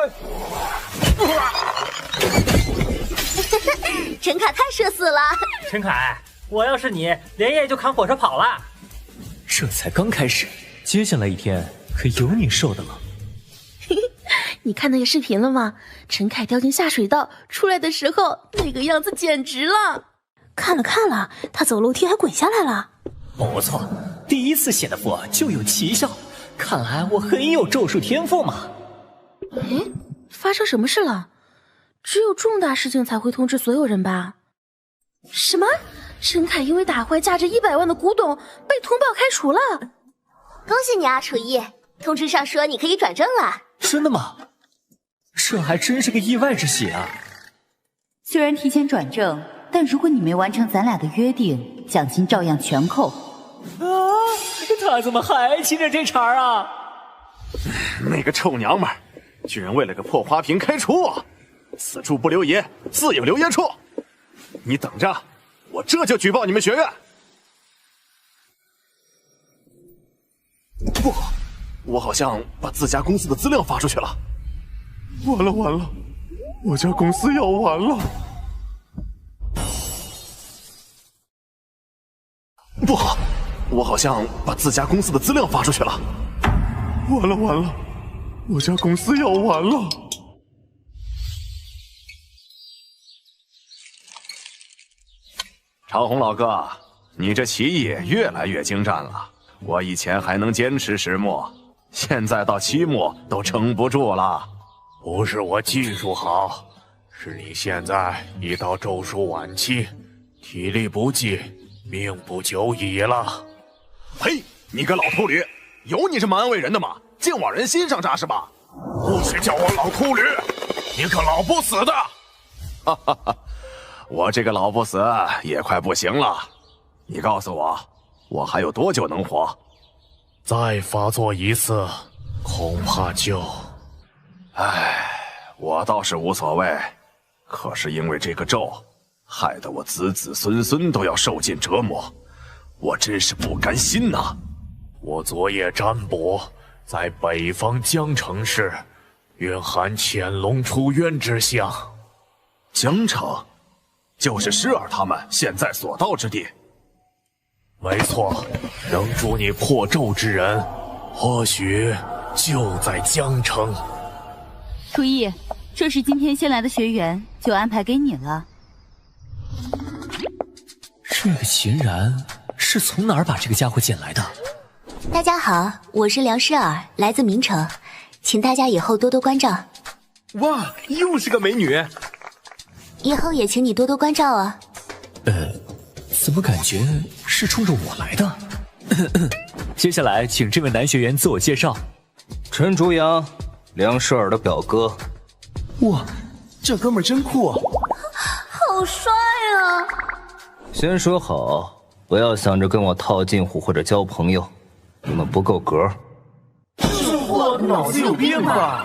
陈凯太社死了。陈凯，我要是你，连夜就扛火车跑了。这才刚开始，接下来一天可有你受的了。你看那个视频了吗？陈凯掉进下水道，出来的时候那个样子简直了。看了，他走楼梯还跪下来了。不错，第一次写的符就有奇效，看来我很有咒术天赋嘛。诶，发生什么事了？只有重大事情才会通知所有人吧？什么？陈凯因为打坏价值100万的古董，被通报开除了。恭喜你啊，楚一！通知上说你可以转正了。真的吗？这还真是个意外之喜啊！虽然提前转正，但如果你没完成咱俩的约定，奖金照样全扣。啊！他怎么还记着这茬啊？那个臭娘们儿，居然为了个破花瓶开除我！此处不留爷，自有留爷处。你等着，我这就举报你们学院。不，我好像把自家公司的资料发出去了。完了，我家公司要完了。不好，我好像把自家公司的资料发出去了。完了，我家公司要完了。长虹老哥，你这棋艺越来越精湛了。我以前还能坚持10末，现在到7末都撑不住了。不是我技术好，是你现在已到咒术晚期，体力不济，命不久矣了。呸！你个老秃驴，有你这么安慰人的吗？净往人心上扎是吧？不许叫我老秃驴，你可老不死的！哈哈哈，我这个老不死也快不行了。你告诉我，我还有多久能活？再发作一次，恐怕就……唉，我倒是无所谓，可是因为这个咒，害得我子子孙孙都要受尽折磨，我真是不甘心呐。我昨夜占卜，在北方江城市，蕴含潜龙出渊之象。江城，就是施尔他们现在所到之地。没错，能助你破咒之人，或许就在江城。楚艺，这是今天新来的学员，就安排给你了。这个秦然是从哪儿把这个家伙捡来的？大家好，我是梁诗尔，来自明城，请大家以后多多关照。哇，又是个美女！以后也请你多多关照啊。怎么感觉是冲着我来的？接下来请这位男学员自我介绍。陈竹阳，梁诗尔的表哥。哇，这哥们儿真酷啊！好帅啊！先说好，不要想着跟我套近乎或者交朋友，你们不够格。我脑子有病吧？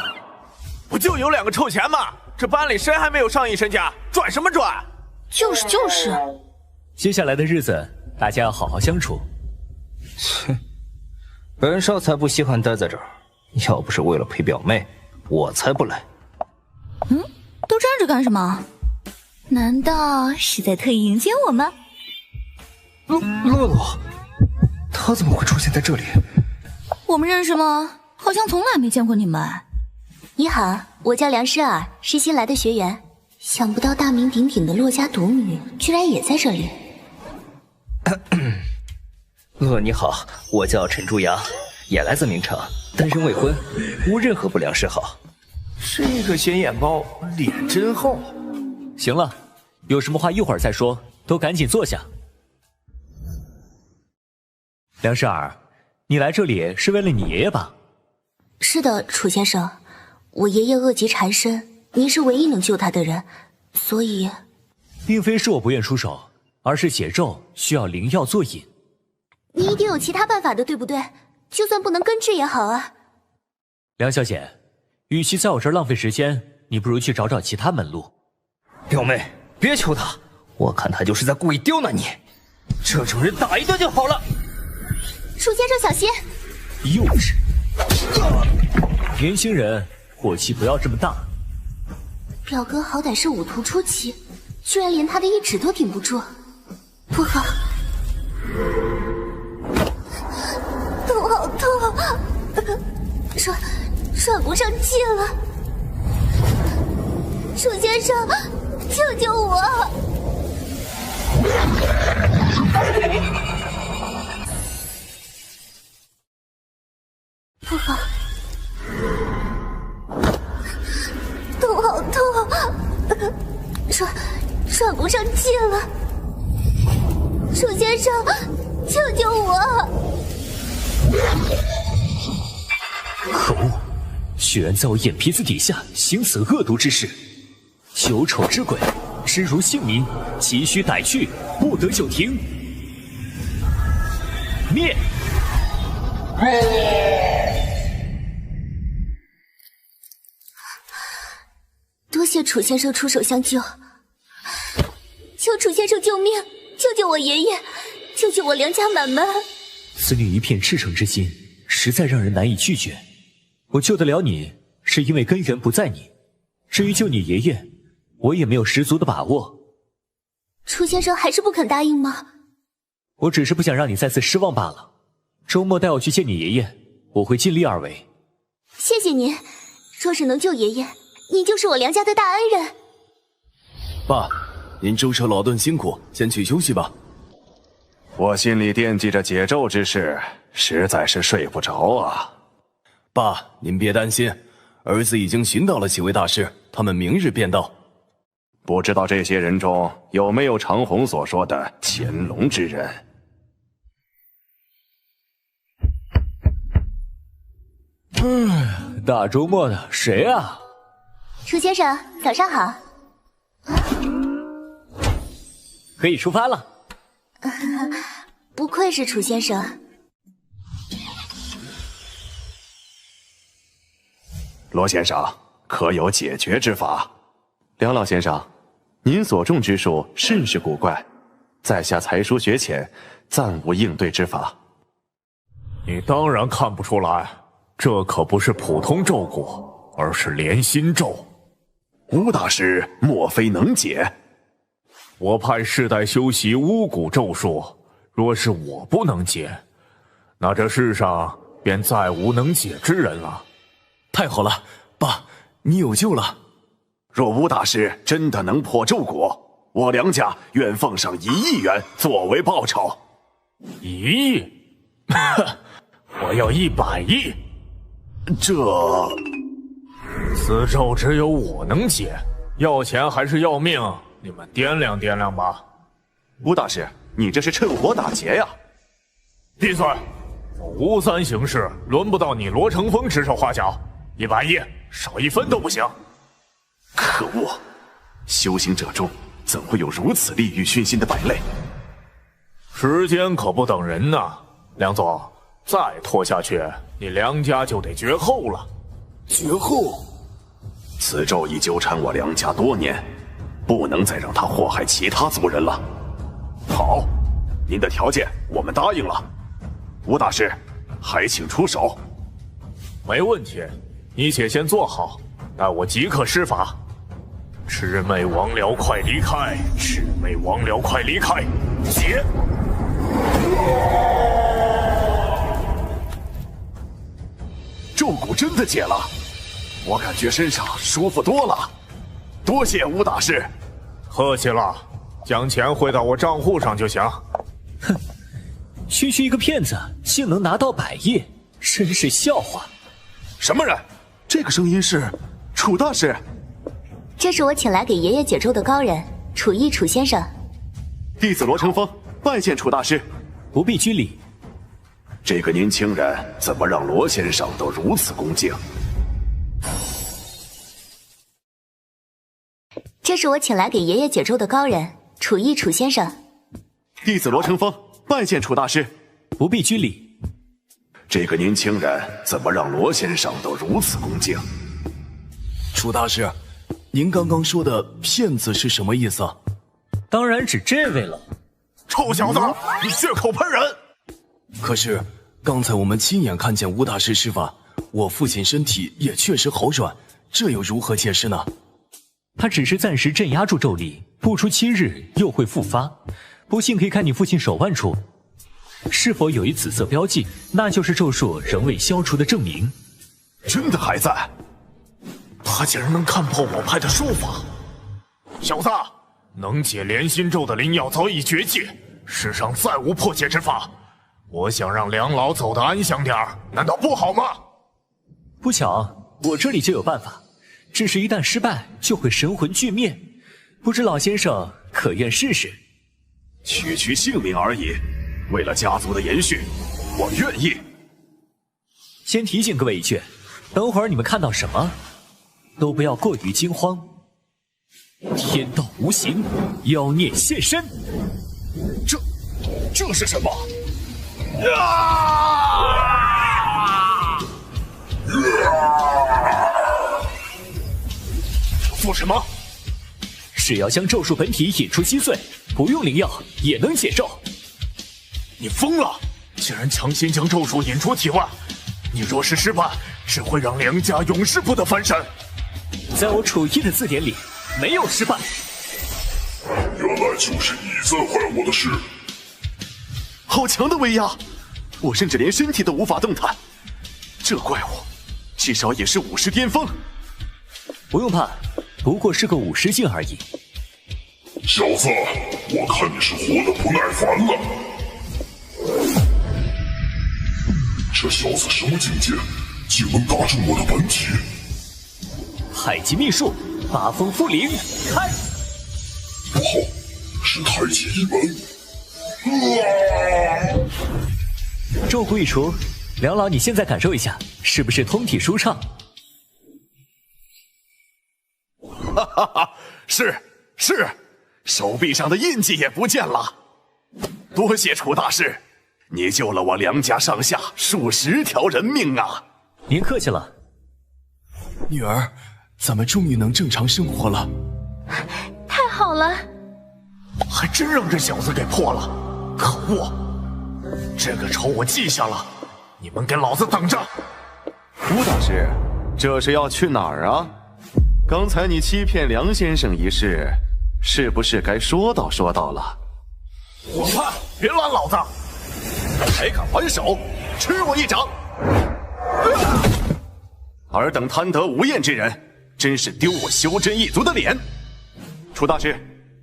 不就有2个臭钱吗？这班里谁还没有上亿身家？转什么转？就是。接下来的日子，大家要好好相处。切，本少才不稀罕待在这儿，要不是为了陪表妹，我才不来。都站着干什么？难道是在特意迎接我吗？乐乐，他怎么会出现在这里？我们认识吗？好像从来没见过你们。你好，我叫梁诗尔，是新来的学员。想不到大名鼎鼎的洛家独女居然也在这里。乐你好，我叫陈朱阳，也来自明城，单身未婚，无任何不良嗜好。这个显眼包脸真厚。行了，有什么话一会儿再说，都赶紧坐下。梁诗尔，你来这里是为了你爷爷吧？是的，楚先生，我爷爷恶疾缠身，您是唯一能救他的人，所以……并非是我不愿出手，而是解咒需要灵药做引。你一定有其他办法的，对不对？就算不能根治也好啊。梁小姐，与其在我这儿浪费时间，你不如去找找其他门路。表妹，别求他，我看他就是在故意刁难你。这种人打一顿就好了。楚先生小心！幼稚！年轻人，火气不要这么大。表哥好歹是5徒初期，居然连他的一指都顶不住，不好！头好痛，喘不上气了。楚先生，救救我！不好，头好痛，喘不上气了。楚先生，救救我！可恶，居然在我眼皮子底下行此恶毒之事！九丑之鬼，知如姓名，急需逮去，不得久停。灭！多谢楚先生出手相救，求楚先生救命，救救我爷爷，救救我梁家满门！此女一片赤诚之心，实在让人难以拒绝。我救得了你，是因为根源不在你。至于救你爷爷，我也没有十足的把握。楚先生还是不肯答应吗？我只是不想让你再次失望罢了。周末带我去见你爷爷，我会尽力而为。谢谢您，若是能救爷爷，您就是我梁家的大恩人。爸，您舟车劳顿辛苦，先去休息吧。我心里惦记着解咒之事，实在是睡不着啊。爸，您别担心，儿子已经寻到了几位大师，他们明日便到。不知道这些人中有没有长虹所说的潜龙之人？大周末的，谁啊？楚先生，早上好。可以出发了。不愧是楚先生。罗先生，可有解决之法？梁老先生，您所中之术甚是古怪，在下才疏学浅，暂无应对之法。你当然看不出来，这可不是普通咒蛊，而是连心咒。吴大师莫非能解？我派世代修习巫蛊咒术，若是我不能解，那这世上便再无能解之人了。太好了，爸，你有救了。若吴大师真的能破咒蛊，我梁家愿奉上1亿元作为报酬。1亿？我要100亿。此咒只有我能解，要钱还是要命？你们掂量掂量吧。吴大师，你这是趁火打劫呀！闭嘴！我吴三行事，轮不到你罗成风指手画脚。100亿，少1分都不行。可恶！修行者中怎会有如此利欲熏心的败类？时间可不等人呐，梁总，再拖下去，你梁家就得绝后了。绝后？此咒已纠缠我梁家多年，不能再让他祸害其他族人了。好，您的条件我们答应了。吴大师，还请出手。没问题，你且先坐好，待我即刻施法，魑魅魍魉，快离开！魑魅魍魉，快离开！解！咒蛊真的解了，我感觉身上舒服多了。多谢吴大师，客气了，将钱汇到我账户上就行。哼，区区一个骗子竟能拿到100亿，真是笑话。什么人？这个声音是楚大师。这是我请来给爷爷解咒的高人楚逸楚先生。弟子罗成风拜见楚大师。不必拘礼。这个年轻人怎么让罗先生都如此恭敬？这是我请来给爷爷解咒的高人楚逸楚先生。弟子罗成风拜见楚大师。不必拘礼。这个年轻人怎么让罗先生都如此恭敬？楚大师，您刚刚说的骗子是什么意思？当然指这位了。臭小子，你血口喷人！可是刚才我们亲眼看见吴大师施法，我父亲身体也确实好转，这又如何解释呢？他只是暂时镇压住咒力，不出7日又会复发。不信可以看你父亲手腕处，是否有一紫色标记，那就是咒术仍未消除的证明。真的还在？他竟然能看破我派的术法！小子，能解连心咒的灵药早已绝迹，世上再无破解之法。我想让梁老走得安详点儿，难道不好吗？不巧，我这里就有办法，只是一旦失败，就会神魂俱灭。不知老先生可愿试试？区性命而已，为了家族的延续，我愿意。先提醒各位一句，等会儿你们看到什么，都不要过于惊慌。天道无形，妖孽现身。这是什么？做什么？只要将咒术本体引出稀碎，不用灵药也能解咒。你疯了！竟然强行将咒术引出体外！你若是失败，只会让梁家永世不得翻身。在我楚逸的字典里，没有失败。原来就是你在坏我的事。好强的威压，我甚至连身体都无法动弹。这怪物至少也是50巅峰。不用怕，不过是个50境而已。小子，我看你是活得不耐烦了。这小子什么境界，竟能打中我的本体？太极秘术，八风复灵，开！不好，是太极一门。咒蛊一除，梁老，你现在感受一下，是不是通体舒畅？哈哈哈，是，手臂上的印记也不见了。多谢楚大师，你救了我梁家上下数十条人命啊！您客气了。女儿，咱们终于能正常生活了。太好了！还真让这小子给破了，可恶！这个仇我记下了，你们给老子等着！吴大师，这是要去哪儿啊？刚才你欺骗梁先生一事，是不是该说道说道了？我看别拦老子！还敢还手，吃我一掌！尔等贪得无厌之人，真是丢我修真一族的脸！楚大师，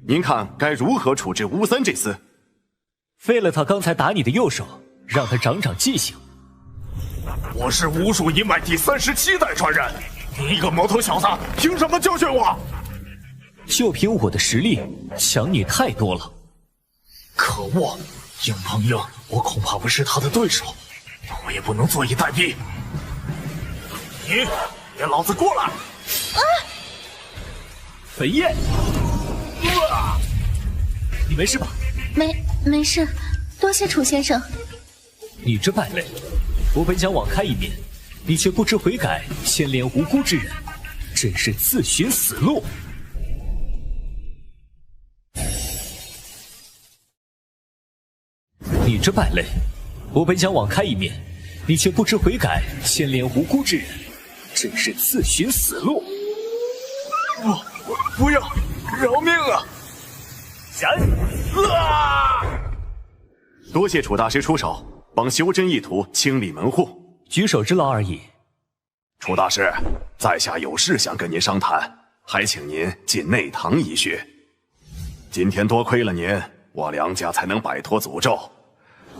您看该如何处置巫三这厮？废了他刚才打你的右手，让他长长记性。我是巫术一脉第37代传人，你一个毛头小子，凭什么教训我？就凭我的实力，强你太多了。可恶，硬碰硬，我恐怕不是他的对手，我也不能坐以待毙。你给老子过来！飞燕，你没事吧？没事，多谢楚先生。你这败类，我本想网开一面，你却不知悔改，牵连无辜之人，真是自寻死路。你这败类，我本想网开一面，你却不知悔改，牵连无辜之人，真是自寻死路。不要，饶命啊！闪！多谢楚大师出手，帮修真一途清理门户，举手之劳而已。楚大师，在下有事想跟您商谈，还请您进内堂一叙。今天多亏了您，我梁家才能摆脱诅咒。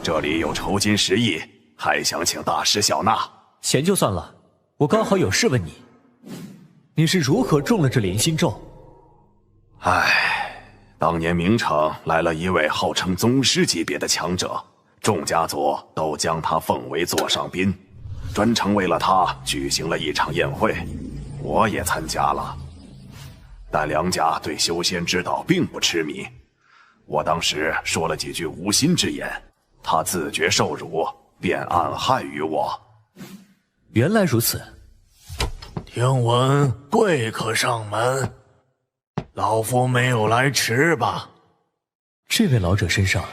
这里有酬金10亿，还想请大师笑纳。钱就算了，我刚好有事问你，你是如何中了这连心咒？当年明城来了一位号称宗师级别的强者，众家族都将他奉为座上宾，专程为了他举行了一场宴会，我也参加了。但梁家对修仙之道并不痴迷，我当时说了几句无心之言，他自觉受辱，便暗害于我。原来如此。听闻贵客上门，老夫没有来迟吧？这位老者身上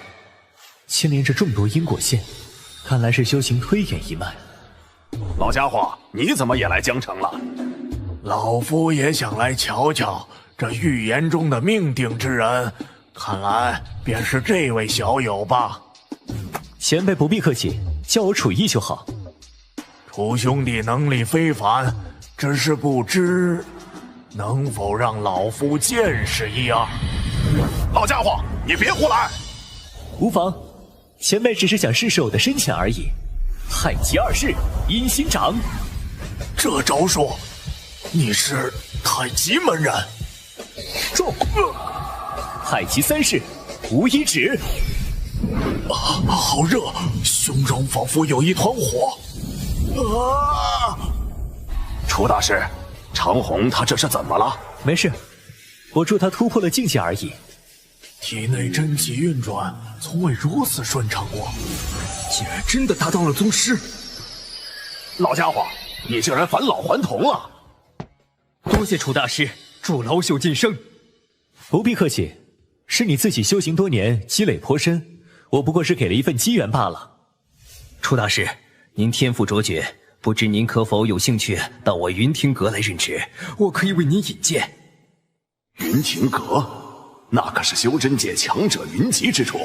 牵连着众多因果线，看来是修行推演一脉。老家伙，你怎么也来江城了？老夫也想来瞧瞧这预言中的命定之人，看来便是这位小友吧。前辈不必客气，叫我楚义就好。楚兄弟能力非凡，只是不知能否让老夫见识一二。老家伙，你别胡来！无妨，前辈只是想试试我的深浅而已。太极2式阴心掌，这招数，你是太极门人？中！太极3式无一指。好热，胸中仿佛有一团火。楚大师，长虹他这是怎么了？没事，我助他突破了境界而已。体内真气运转，从未如此顺畅过，竟然真的达到了宗师！老家伙，你竟然返老还童了！多谢楚大师，祝老朽晋升。不必客气，是你自己修行多年，积累颇深，我不过是给了一份机缘罢了。楚大师，您天赋卓绝，不知您可否有兴趣到我云亭阁来任职？我可以为您引荐。云亭阁，那可是修真界强者云集之处，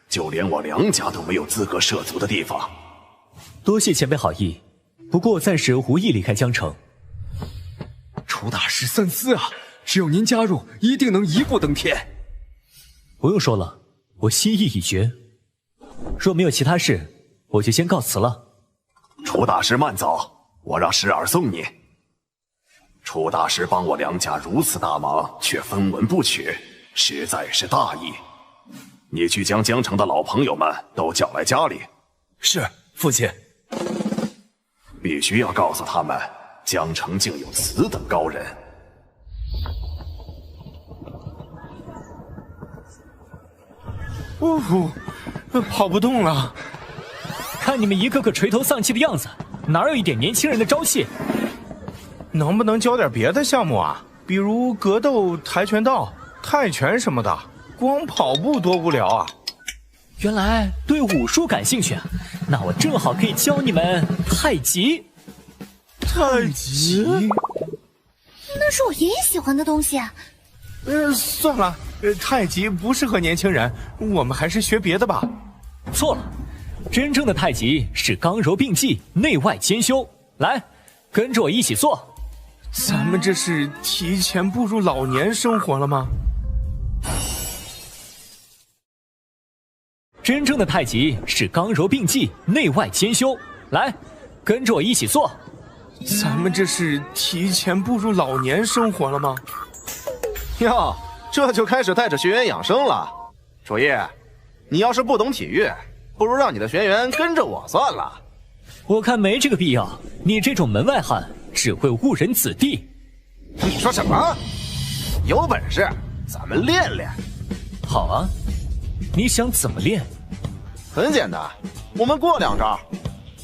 就连我梁家都没有资格涉足的地方。多谢前辈好意，不过我暂时无意离开江城。楚大师三思啊！只有您加入，一定能一步登天。不用说了，我心意已决。若没有其他事，我就先告辞了。楚大师慢走，我让石儿送你。楚大师帮我梁家如此大忙，却分文不取，实在是大义。你去将江城的老朋友们都叫来家里。是，父亲。必须要告诉他们，江城竟有此等高人。跑不动了。看你们一个个垂头丧气的样子，哪有一点年轻人的朝气？能不能教点别的项目啊？比如格斗、跆拳道、泰拳什么的，光跑步多无聊啊！原来对武术感兴趣啊，那我正好可以教你们太极。太极？那是我爷爷喜欢的东西。算了，太极不适合年轻人，我们还是学别的吧。错了，真正的太极是刚柔并济，内外兼修。来，跟着我一起做。咱们这是提前步入老年生活了吗？真正的太极是刚柔并济，内外兼修。来，跟着我一起做。咱们这是提前步入老年生活了吗？哟，这就开始带着学员养生了。楚义，你要是不懂体育，不如让你的学员跟着我算了。我看没这个必要，你这种门外汉只会误人子弟。你说什么？有本事咱们练练。好啊，你想怎么练？很简单，我们过2招。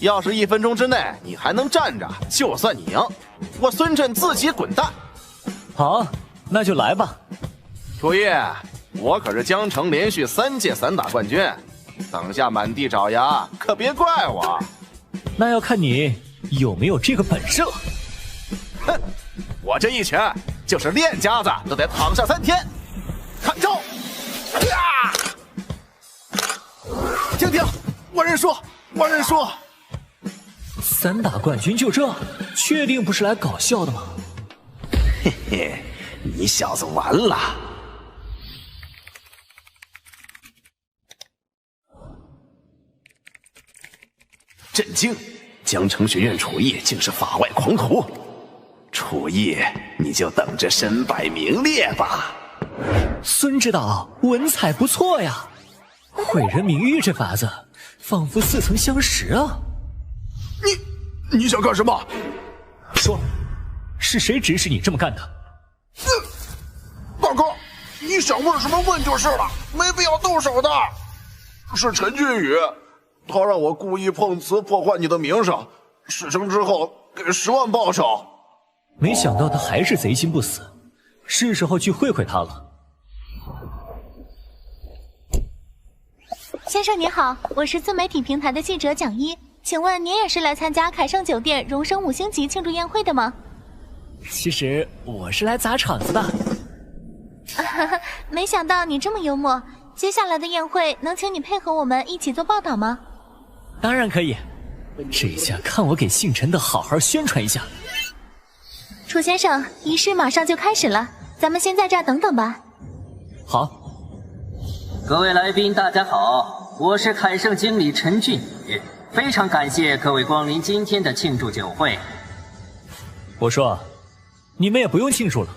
要是1分钟之内你还能站着，就算你赢，我孙振自己滚蛋。好，那就来吧。楚义，我可是江城连续3届散打冠军，等下满地找牙，可别怪我。那要看你有没有这个本事了。哼，我这一拳就是练家子都得躺上3天。看招！呀！停停！我认输，我认输。3打冠军就这？确定不是来搞笑的吗？嘿嘿，你小子完了！震惊！江城学院楚烨竟是法外狂徒！楚烨，你就等着身败名裂吧！孙指导文采不错呀，毁人名誉这法子，仿佛似曾相识啊！你想干什么？说，是谁指使你这么干的？大哥，你想问什么问就是了，没必要动手的。是陈俊宇，他让我故意碰瓷破坏你的名声，事成之后给10万报酬。没想到他还是贼心不死，是时候去会会他了。先生您好，我是自媒体平台的记者蒋一，请问您也是来参加凯盛酒店荣升5星级庆祝宴会的吗？其实我是来砸场子的。没想到你这么幽默，接下来的宴会能请你配合我们一起做报道吗？当然可以，这下看我给姓陈的好好宣传一下。楚先生，仪式马上就开始了，咱们先在这儿等等吧。好。各位来宾大家好，我是凯盛经理陈俊宇，非常感谢各位光临今天的庆祝酒会。我说，你们也不用庆祝了，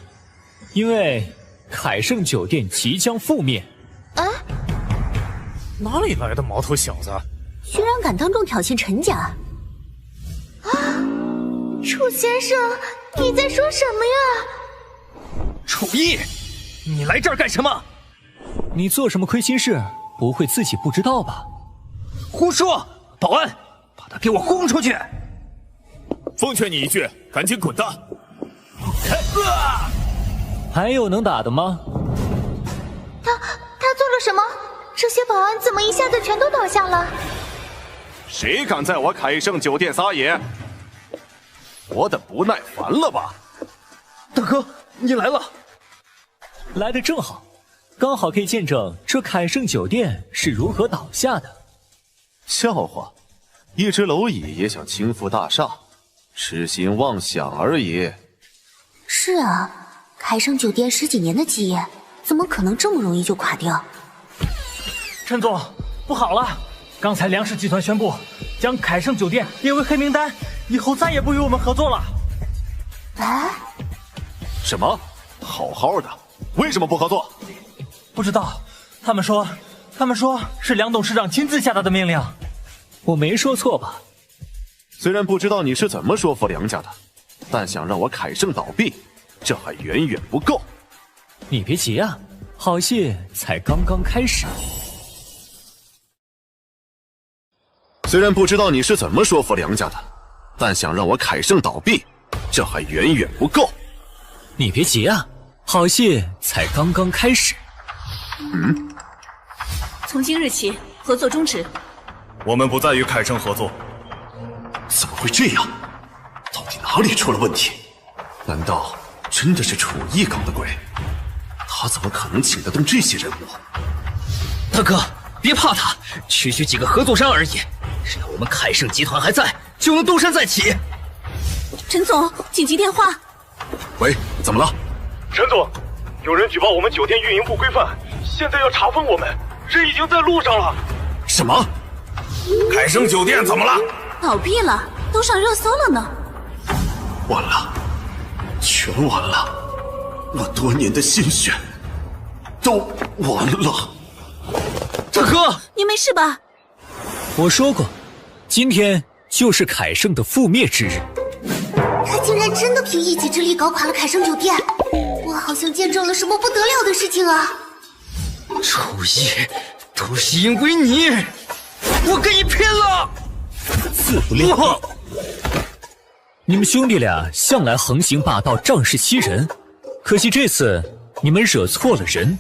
因为凯盛酒店即将覆灭。啊？哪里来的毛头小子？居然敢当众挑衅陈家！啊！楚先生，你在说什么呀？楚烨，你来这儿干什么？你做什么亏心事，不会自己不知道吧？胡说！保安，把他给我轰出去！奉劝你一句，赶紧滚蛋！还有能打的吗？他做了什么？这些保安怎么一下子全都倒下了？谁敢在我凯盛酒店撒野？活得不耐烦了吧？大哥，你来了，来得正好，刚好可以见证这凯盛酒店是如何倒下的。笑话，一只蝼蚁也想倾覆大厦，痴心妄想而已。是啊，凯盛酒店10几年的基业，怎么可能这么容易就垮掉？陈总，不好了！刚才梁氏集团宣布将凯盛酒店列为黑名单，以后再也不与我们合作了。啊？什么？好好的，为什么不合作？不知道，他们说是梁董事长亲自下达的命令。我没说错吧？虽然不知道你是怎么说服梁家的，但想让我凯盛倒闭，这还远远不够。你别急啊，好戏才刚刚开始。虽然不知道你是怎么说服梁家的，但想让我凯盛倒闭，这还远远不够。你别急啊，好戏才刚刚开始。从今日起，合作终止。我们不再与凯盛合作。怎么会这样？到底哪里出了问题？难道真的是楚烨搞的鬼？他怎么可能请得动这些人物？大哥，别怕他，区区几个合作商而已，只要我们凯盛集团还在，就能东山再起。陈总，紧急电话。喂，怎么了？陈总，有人举报我们酒店运营不规范，现在要查封我们，人已经在路上了。什么？凯盛酒店怎么了？倒闭了，都上热搜了呢。完了，全完了，我多年的心血都完了。大哥，你没事吧？我说过，今天就是凯盛的覆灭之日。他竟然真的凭一己之力搞垮了凯盛酒店，我好像见证了什么不得了的事情啊！楚烨，都是因为你，我跟你拼了！自不量力！你们兄弟俩向来横行霸道，仗势欺人，可惜这次你们惹错了人。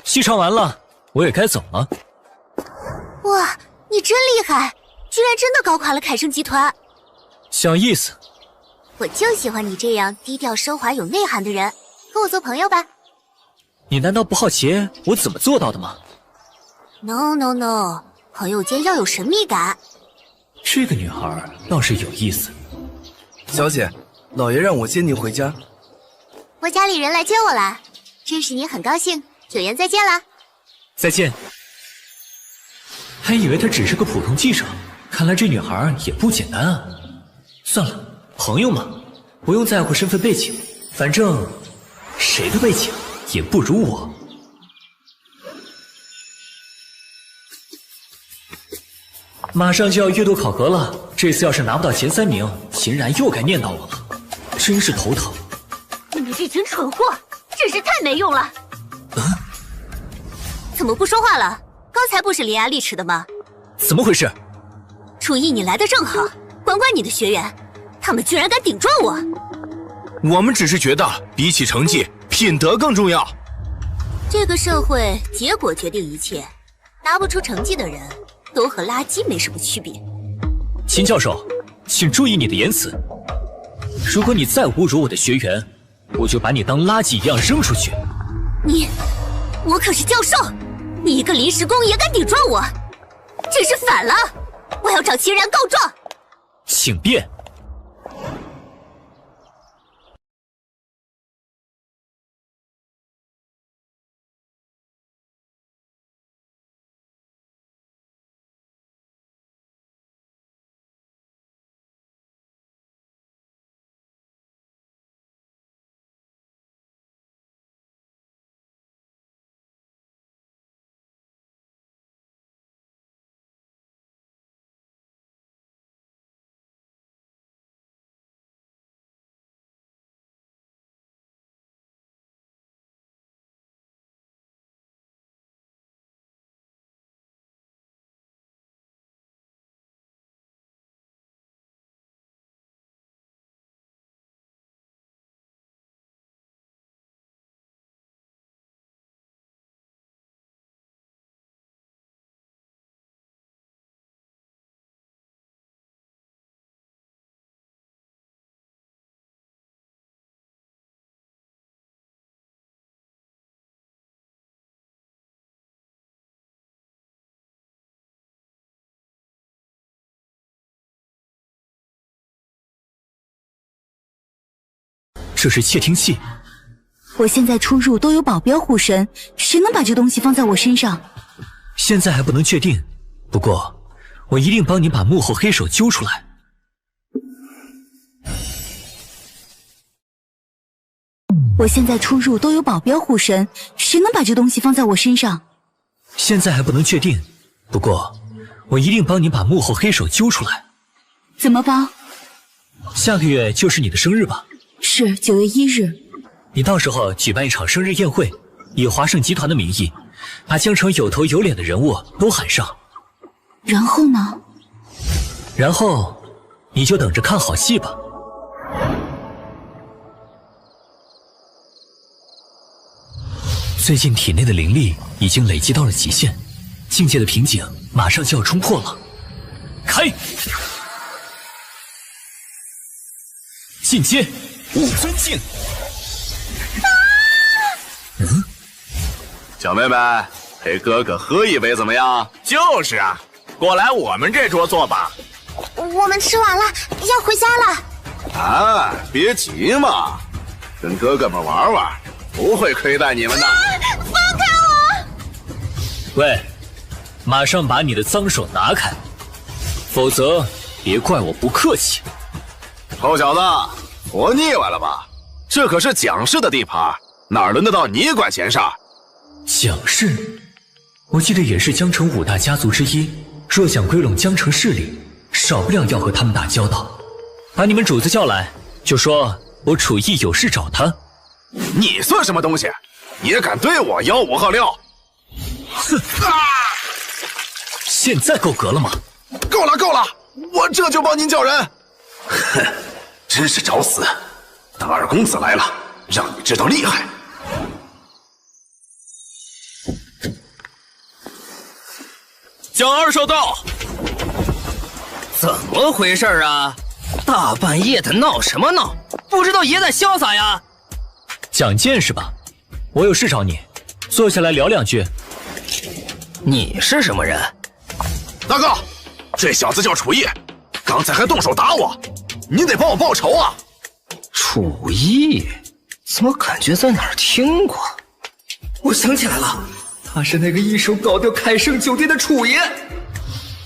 戏唱完了，我也该走了。哇，你真厉害，居然真的搞垮了凯盛集团！小意思。我就喜欢你这样低调奢华有内涵的人，和我做朋友吧。你难道不好奇我怎么做到的吗 ？No， 朋友间要有神秘感。这个女孩倒是有意思。小姐，老爷让我接你回家。我家里人来接我了，认识你很高兴，有缘再见了。再见。还以为她只是个普通记者，看来这女孩也不简单啊。算了，朋友嘛，不用在乎身份背景，反正谁的背景也不如我。马上就要月度考核了，这次要是拿不到前3名，秦然又该念叨我了，真是头疼。你这群蠢货，真是太没用了！怎么不说话了？刚才不是伶牙俐齿的吗？怎么回事？楚逸，你来的正好，管管你的学员，他们居然敢顶撞我！我们只是觉得，比起成绩，品德更重要。这个社会，结果决定一切，拿不出成绩的人，都和垃圾没什么区别。秦教授，请注意你的言辞。如果你再侮辱我的学员，我就把你当垃圾一样扔出去。我可是教授，你一个临时工也敢顶撞我，真是反了！我要找秦然告状。请便。这是窃听器。我现在出入都有保镖护身，谁能把这东西放在我身上？现在还不能确定，不过我一定帮你把幕后黑手揪出来。我现在出入都有保镖护身，谁能把这东西放在我身上？现在还不能确定，不过我一定帮你把幕后黑手揪出来。怎么帮？下个月就是你的生日吧？是9月1日。你到时候举办一场生日宴会，以华盛集团的名义，把江城有头有脸的人物都喊上。然后呢？然后你就等着看好戏吧。最近体内的灵力已经累积到了极限，境界的瓶颈马上就要冲破了。开！进阶武尊境。小妹妹，陪哥哥喝一杯怎么样？就是啊，过来我们这桌坐吧。我们吃完了，要回家了。啊，别急嘛，跟哥哥们玩玩，不会亏待你们的。放开我！喂，马上把你的脏手拿开，否则别怪我不客气。臭小子，活腻歪了吧？这可是蒋氏的地盘，哪轮得到你管闲事儿？蒋氏，我记得也是江城5大家族之一。若想归拢江城势力，少不了要和他们打交道。把你们主子叫来，就说我楚逸有事找他。你算什么东西？也敢对我吆5喝6？哼！现在够格了吗？够了，够了！我这就帮您叫人。哼，真是找死！等二公子来了，让你知道厉害。蒋二少到。怎么回事啊？大半夜的闹什么闹？不知道爷在潇洒呀？讲见识吧，我有事找你，坐下来聊两句。你是什么人？大哥，这小子叫楚烨，刚才还动手打我，您得帮我报仇啊！楚烨，怎么感觉在哪儿听过？我想起来了，他是那个一手搞掉凯盛酒店的楚爷。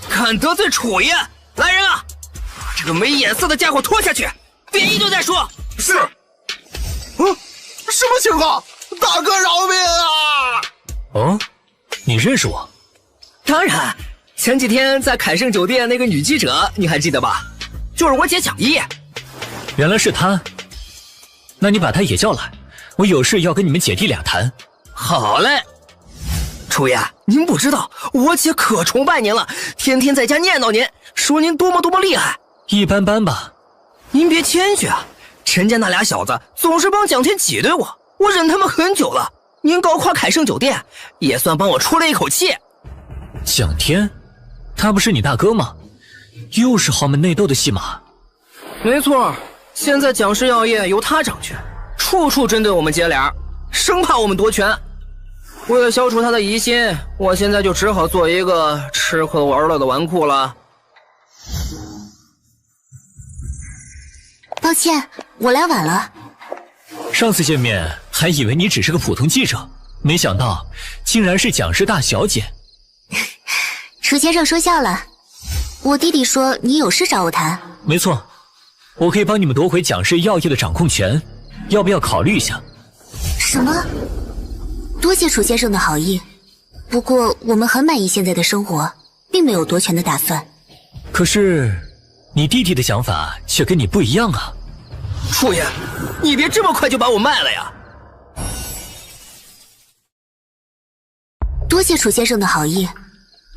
敢得罪楚爷，来人啊！把这个没眼色的家伙拖下去，扁一顿再说。是。什么情况？大哥饶命啊！哦，你认识我？当然，前几天在凯盛酒店那个女记者，你还记得吧？就是我姐蒋一。原来是她。那你把她也叫来，我有事要跟你们姐弟俩谈。好嘞。楚爷，您不知道，我姐可崇拜您了，天天在家念叨您，说您多么厉害。一般般吧。您别谦虚啊，陈家那俩小子总是帮蒋天挤兑我，我忍他们很久了。您高夸凯盛酒店，也算帮我出了一口气。蒋天，他不是你大哥吗？又是豪门内斗的戏码。没错，现在蒋氏药业由他掌权，处处针对我们姐俩，生怕我们夺权。为了消除他的疑心，我现在就只好做一个吃喝玩乐的纨绔了。抱歉，我来晚了。上次见面还以为你只是个普通记者，没想到竟然是蒋氏大小姐。楚先生说笑了，我弟弟说你有事找我谈。没错，我可以帮你们夺回蒋氏药业的掌控权，要不要考虑一下？什么？多谢楚先生的好意，不过我们很满意现在的生活，并没有夺权的打算。可是你弟弟的想法却跟你不一样啊。楚爷，你别这么快就把我卖了呀。多谢楚先生的好意，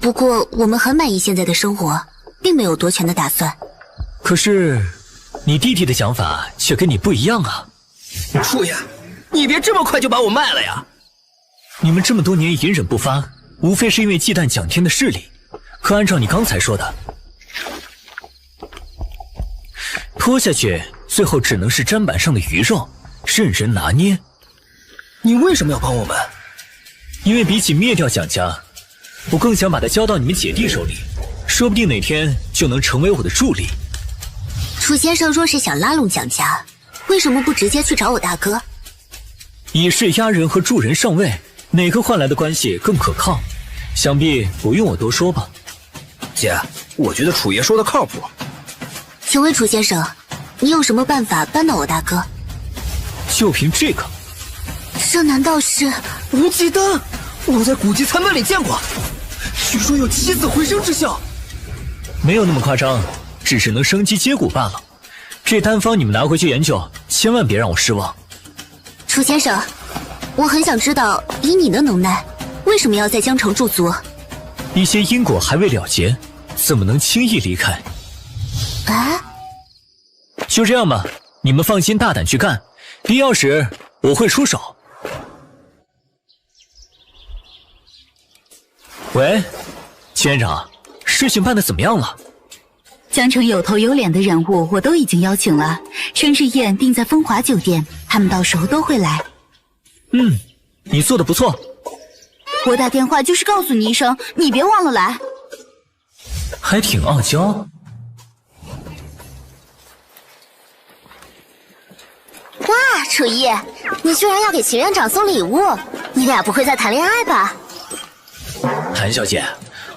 不过我们很满意现在的生活，并没有夺权的打算。可是你弟弟的想法却跟你不一样啊。楚爷，你别这么快就把我卖了呀。你们这么多年隐忍不发，无非是因为忌惮蒋天的势力。可按照你刚才说的，拖下去最后只能是砧板上的鱼肉，任人拿捏。你为什么要帮我们？因为比起灭掉蒋家，我更想把他交到你们姐弟手里，说不定哪天就能成为我的助力。楚先生若是想拉拢蒋家，为什么不直接去找我大哥？以势压人和助人上位，哪个换来的关系更可靠？想必不用我多说吧。姐，我觉得楚爷说的靠谱。请问楚先生，你有什么办法扳倒我大哥？就凭这个？这难道是无极丹？我在古籍残本里见过，据说有起死回生之效。没有那么夸张，只是能生鸡接骨罢了。这丹方你们拿回去研究，千万别让我失望。楚先生，我很想知道，以你的能耐，为什么要在江城驻足？一些因果还未了结，怎么能轻易离开？啊？就这样吧，你们放心大胆去干，必要时我会出手。喂，秦院长，事情办得怎么样了？江城有头有脸的人物我都已经邀请了，生日宴定在风华酒店，他们到时候都会来。你做的不错。我打电话就是告诉你一声，你别忘了来。还挺傲娇。哇，楚烨，你居然要给秦院长送礼物，你俩不会在谈恋爱吧？谭小姐，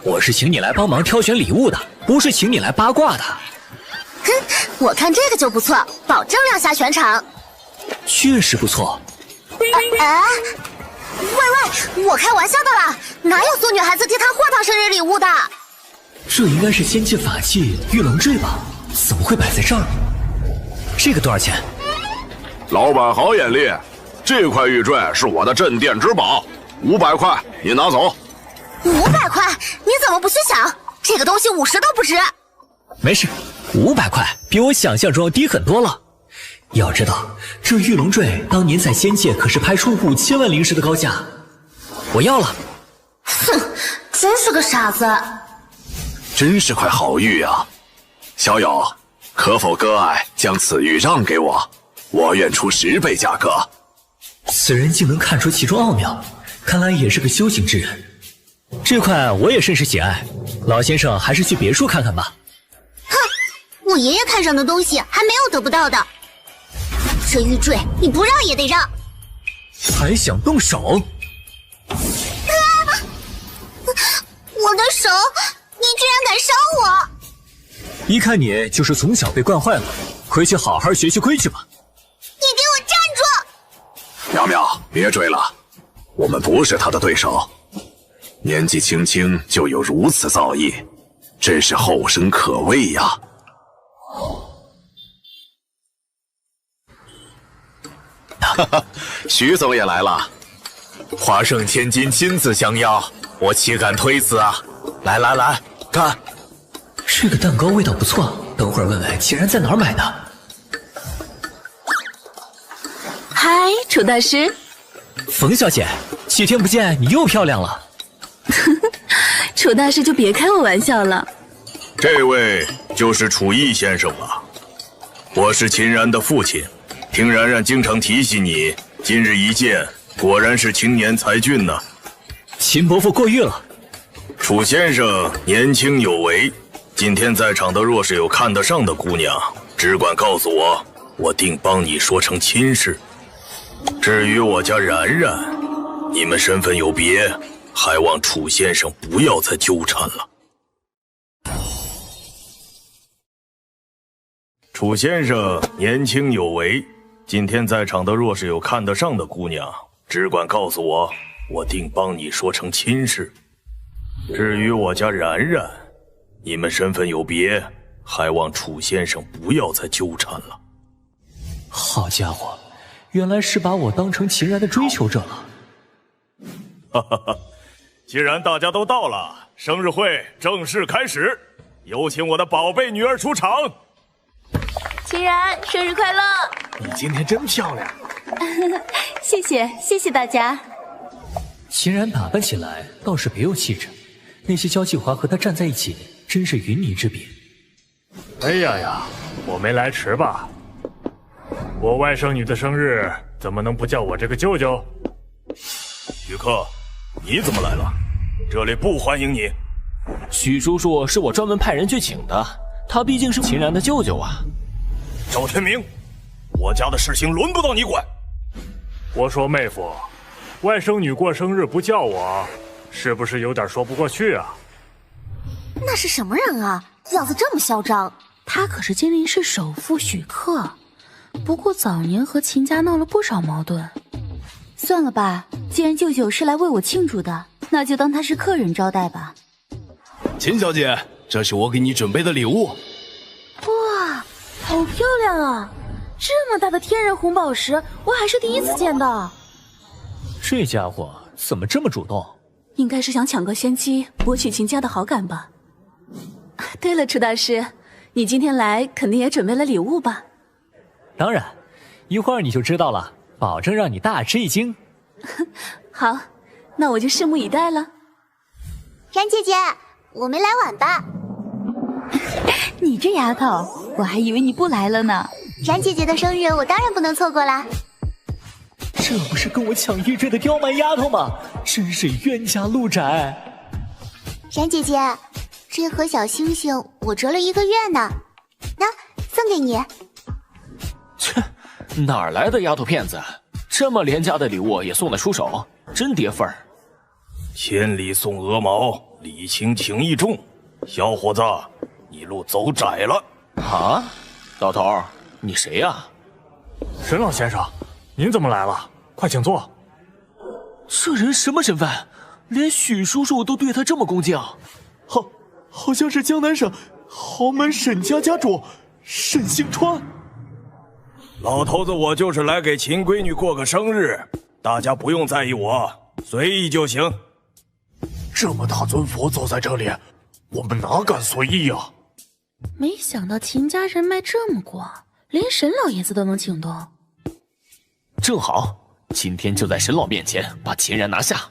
我是请你来帮忙挑选礼物的，不是请你来八卦的。哼，我看这个就不错，保证亮瞎全场。确实不错。喂，我开玩笑的啦，哪有送女孩子地摊货当生日礼物的？这应该是仙界法器玉龙坠吧？怎么会摆在这儿？这个多少钱？老板好眼力，这块玉坠是我的镇店之宝，500块，你拿走。500块？你怎么不去想？这个东西50都不值。没事，500块比我想象中低很多了。要知道，这玉龙坠当年在仙界可是拍出5000万灵石的高价。我要了。哼，真是个傻子。真是块好玉啊！小友，可否割爱将此玉让给我？我愿出10倍价格。此人竟能看出其中奥妙，看来也是个修行之人。这块我也甚是喜爱，老先生还是去别墅看看吧。哼，我爷爷看上的东西还没有得不到的。这玉坠你不让也得让。还想动手？我的手，你居然敢伤我！一看你就是从小被惯坏了，回去好好学学规矩吧。你给我站住！苗苗，别追了，我们不是他的对手。年纪轻轻就有如此造诣，真是后生可畏呀！哈哈，徐总也来了，华圣千金亲自相邀，我岂敢推辞啊！来来来，看，这个蛋糕味道不错，等会儿问问竟然在哪儿买的。嗨，楚大师。冯小姐，几天不见，你又漂亮了。楚大师就别开我玩笑了。这位就是楚逸先生了，我是秦然的父亲。听然然经常提起你，今日一见，果然是青年才俊呢。秦伯父过誉了。楚先生年轻有为，今天在场的若是有看得上的姑娘，只管告诉我，我定帮你说成亲事。至于我家然然，你们身份有别，还望楚先生不要再纠缠了。楚先生年轻有为，今天在场的若是有看得上的姑娘，只管告诉我，我定帮你说成亲事。至于我家然然，你们身份有别，还望楚先生不要再纠缠了。好家伙，原来是把我当成秦然的追求者了。哈哈哈！既然大家都到了，生日会正式开始，有请我的宝贝女儿出场。秦然，生日快乐！你今天真漂亮。谢谢，谢谢大家。秦然打扮起来倒是别有气质，那些交际花和她站在一起，真是云泥之别。哎呀呀，我没来迟吧？我外甥女的生日怎么能不叫我这个舅舅？许克，你怎么来了？这里不欢迎你。许叔叔是我专门派人去请的，他毕竟是秦然的舅舅啊。赵天明，我家的事情轮不到你管。我说妹夫，外甥女过生日不叫我，是不是有点说不过去啊？那是什么人啊？样子这么嚣张。他可是金陵市首富许克，不过早年和秦家闹了不少矛盾。算了吧，既然舅舅是来为我庆祝的，那就当他是客人招待吧。秦小姐，这是我给你准备的礼物。哇，好漂亮啊！这么大的天然红宝石，我还是第一次见到。这家伙怎么这么主动？应该是想抢个先机，博取秦家的好感吧。对了，楚大师，你今天来肯定也准备了礼物吧？当然，一会儿你就知道了，保证让你大吃一惊。好，那我就拭目以待了。然姐姐，我没来晚吧？你这丫头，我还以为你不来了呢。然姐姐的生日，我当然不能错过啦。这不是跟我抢玉坠的刁蛮丫头吗？真是冤家路窄。然姐姐，这盒小星星我折了1个月呢，那送给你。切，哪儿来的丫头片子？这么廉价的礼物也送得出手，真跌份儿。千里送鹅毛，礼轻情意重。小伙子，你路走窄了。啊，老头，你谁呀？沈老先生，您怎么来了？快请坐。这人什么身份？连许叔叔都对他这么恭敬。好像是江南省豪门沈家家主沈星川。老头子，我就是来给秦闺女过个生日，大家不用在意我，随意就行。这么大尊佛坐在这里，我们哪敢随意啊？没想到秦家人脉这么广，连沈老爷子都能请动。正好，今天就在沈老面前把秦然拿下。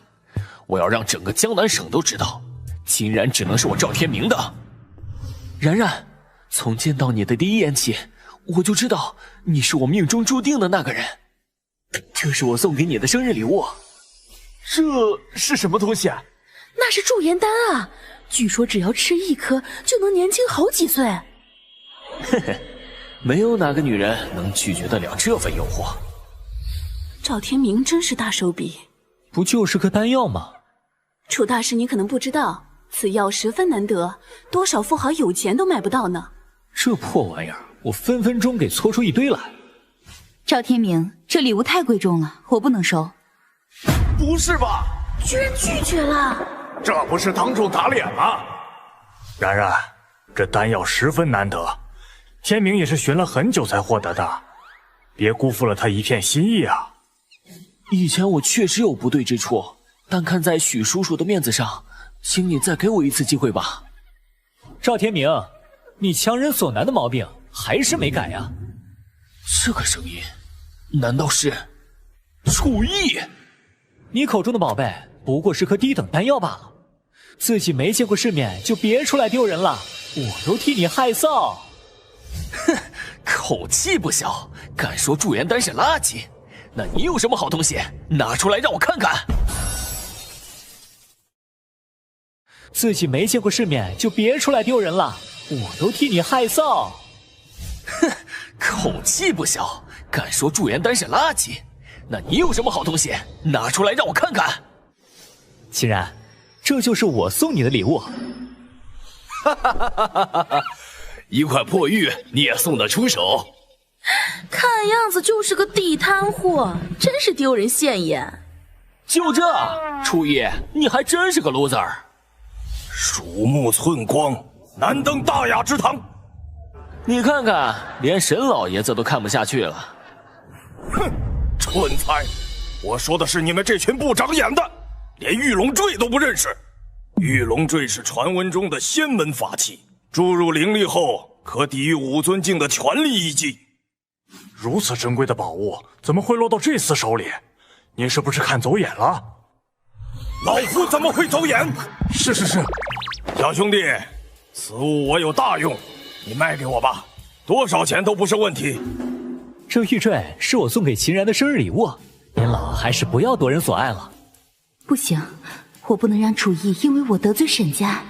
我要让整个江南省都知道，秦然只能是我赵天明的。然然，从见到你的第一眼起，我就知道你是我命中注定的那个人。这是我送给你的生日礼物。这是什么东西啊？那是驻颜丹啊，据说只要吃1颗就能年轻好几岁。嘿嘿，没有哪个女人能拒绝得了这份诱惑。赵天明真是大手笔，不就是个丹药吗？楚大师，你可能不知道，此药十分难得，多少富豪有钱都买不到呢。这破玩意儿，我分分钟给搓出一堆来。赵天明，这礼物太贵重了，我不能收。不是吧？居然拒绝了！这不是当众打脸吗？然然，这丹药十分难得，天明也是寻了很久才获得的，别辜负了他一片心意啊！以前我确实有不对之处，但看在许叔叔的面子上，请你再给我一次机会吧。赵天明，你强人所难的毛病还是没改呀？这个声音，难道是楚意？你口中的宝贝不过是颗低等丹药罢了，自己没见过世面就别出来丢人了，我都替你害臊。哼，口气不小，敢说驻颜丹是垃圾？那你有什么好东西？拿出来让我看看。自己没见过世面就别出来丢人了，我都替你害臊。哼，口气不小，敢说驻颜丹是垃圾？那你有什么好东西？拿出来让我看看。秦然，这就是我送你的礼物。哈哈哈哈哈哈！一块破玉你也送得出手？看样子就是个地摊货，真是丢人现眼。就这，初一，你还真是个 loser。鼠目寸光，难登大雅之堂。你看看，连沈老爷子都看不下去了。哼，蠢材！我说的是你们这群不长眼的，连玉龙坠都不认识。玉龙坠是传闻中的仙门法器，注入灵力后可抵御武尊境的全力一击。如此珍贵的宝物，怎么会落到这厮手里？你是不是看走眼了？老夫怎么会走眼？是，小兄弟，此物我有大用，你卖给我吧，多少钱都不是问题。这玉坠是我送给秦然的生日礼物，您老还是不要夺人所爱了。不行，我不能让楚意因为我得罪沈家。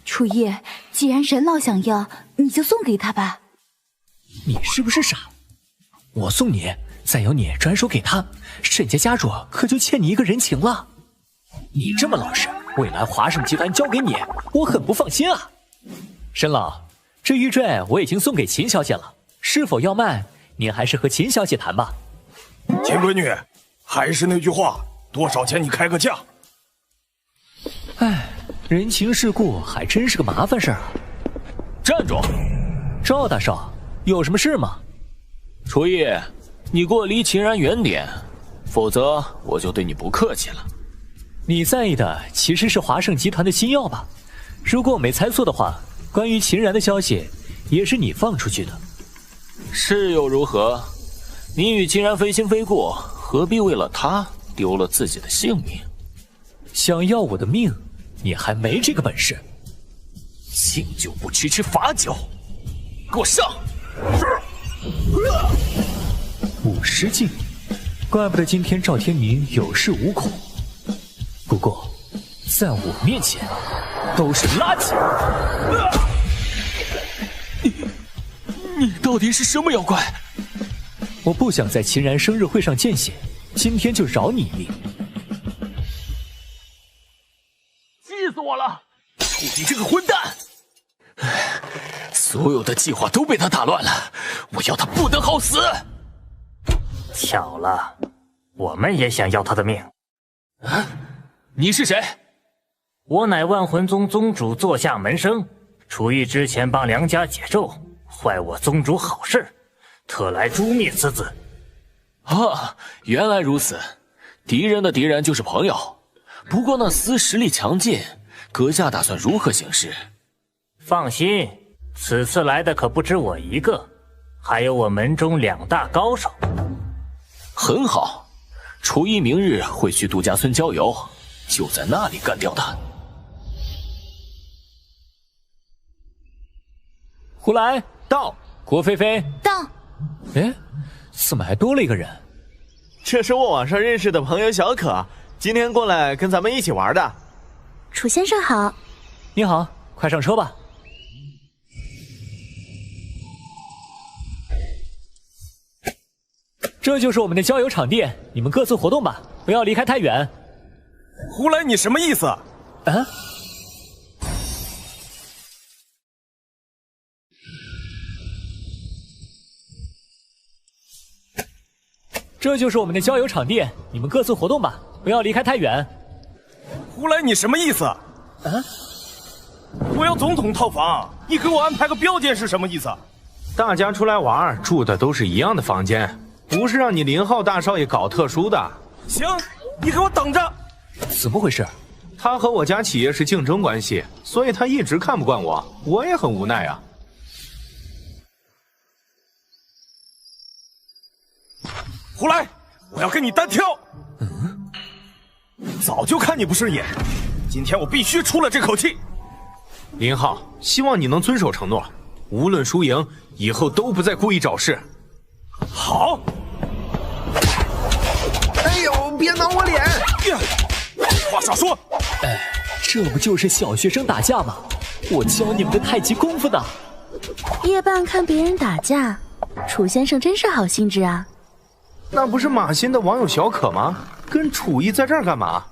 楚意，既然沈老想要，你就送给他吧。你是不是傻？我送你，再由你转手给他，沈家家主可就欠你一个人情了。你这么老实，未来华盛集团交给你，我很不放心啊。沈老，这玉坠我已经送给秦小姐了，是否要卖，您还是和秦小姐谈吧。秦闺女，还是那句话，多少钱你开个价？哎，人情世故还真是个麻烦事儿啊。站住！赵大少，有什么事吗？楚意，你给我离秦然远点，否则我就对你不客气了。你在意的其实是华盛集团的新药吧？如果我没猜错的话，关于秦然的消息也是你放出去的。是又如何？你与秦然非亲非故，何必为了他丢了自己的性命？想要我的命，你还没这个本事。敬酒不吃吃罚酒，给我上！是。 50斤，怪不得今天赵天明有恃无恐。不过，在我面前都是垃圾。你到底是什么妖怪？我不想在秦然生日会上见血，今天就饶你一命。气死我了！楚你这个混蛋！所有的计划都被他打乱了，我要他不得好死！巧了，我们也想要他的命。啊，你是谁？我乃万魂宗宗主座下门生，楚意之前帮梁家解咒，坏我宗主好事，特来诛灭此子。啊，原来如此，敌人的敌人就是朋友。不过那厮实力强劲，阁下打算如何行事？放心，此次来的可不止我一个，还有我门中2大高手。很好，楚意明日会去杜家村郊游，就在那里干掉他。胡来到，郭菲菲到。哎，怎么还多了一个人？这是我网上认识的朋友小可，今天过来跟咱们一起玩的。楚先生好。你好，快上车吧。这就是我们的郊游场地，你们各自活动吧，不要离开太远。胡来，你什么意思？啊？这就是我们的郊游场地，你们各自活动吧，不要离开太远。胡来，你什么意思？啊？我要总统套房，你给我安排个标间是什么意思？大家出来玩，住的都是一样的房间，不是让你林浩大少爷搞特殊的。行，你给我等着。怎么回事？他和我家企业是竞争关系，所以他一直看不惯我，我也很无奈啊。胡来，我要跟你单挑。早就看你不顺眼，今天我必须出了这口气。林浩，希望你能遵守承诺，无论输赢，以后都不再故意找事。好。哎呦，别挠我脸！话少说。哎，这不就是小学生打架吗？我教你们的太极功夫呢。夜半看别人打架，楚先生真是好兴致啊。那不是马新的网友小可吗？跟楚逸在这儿干嘛？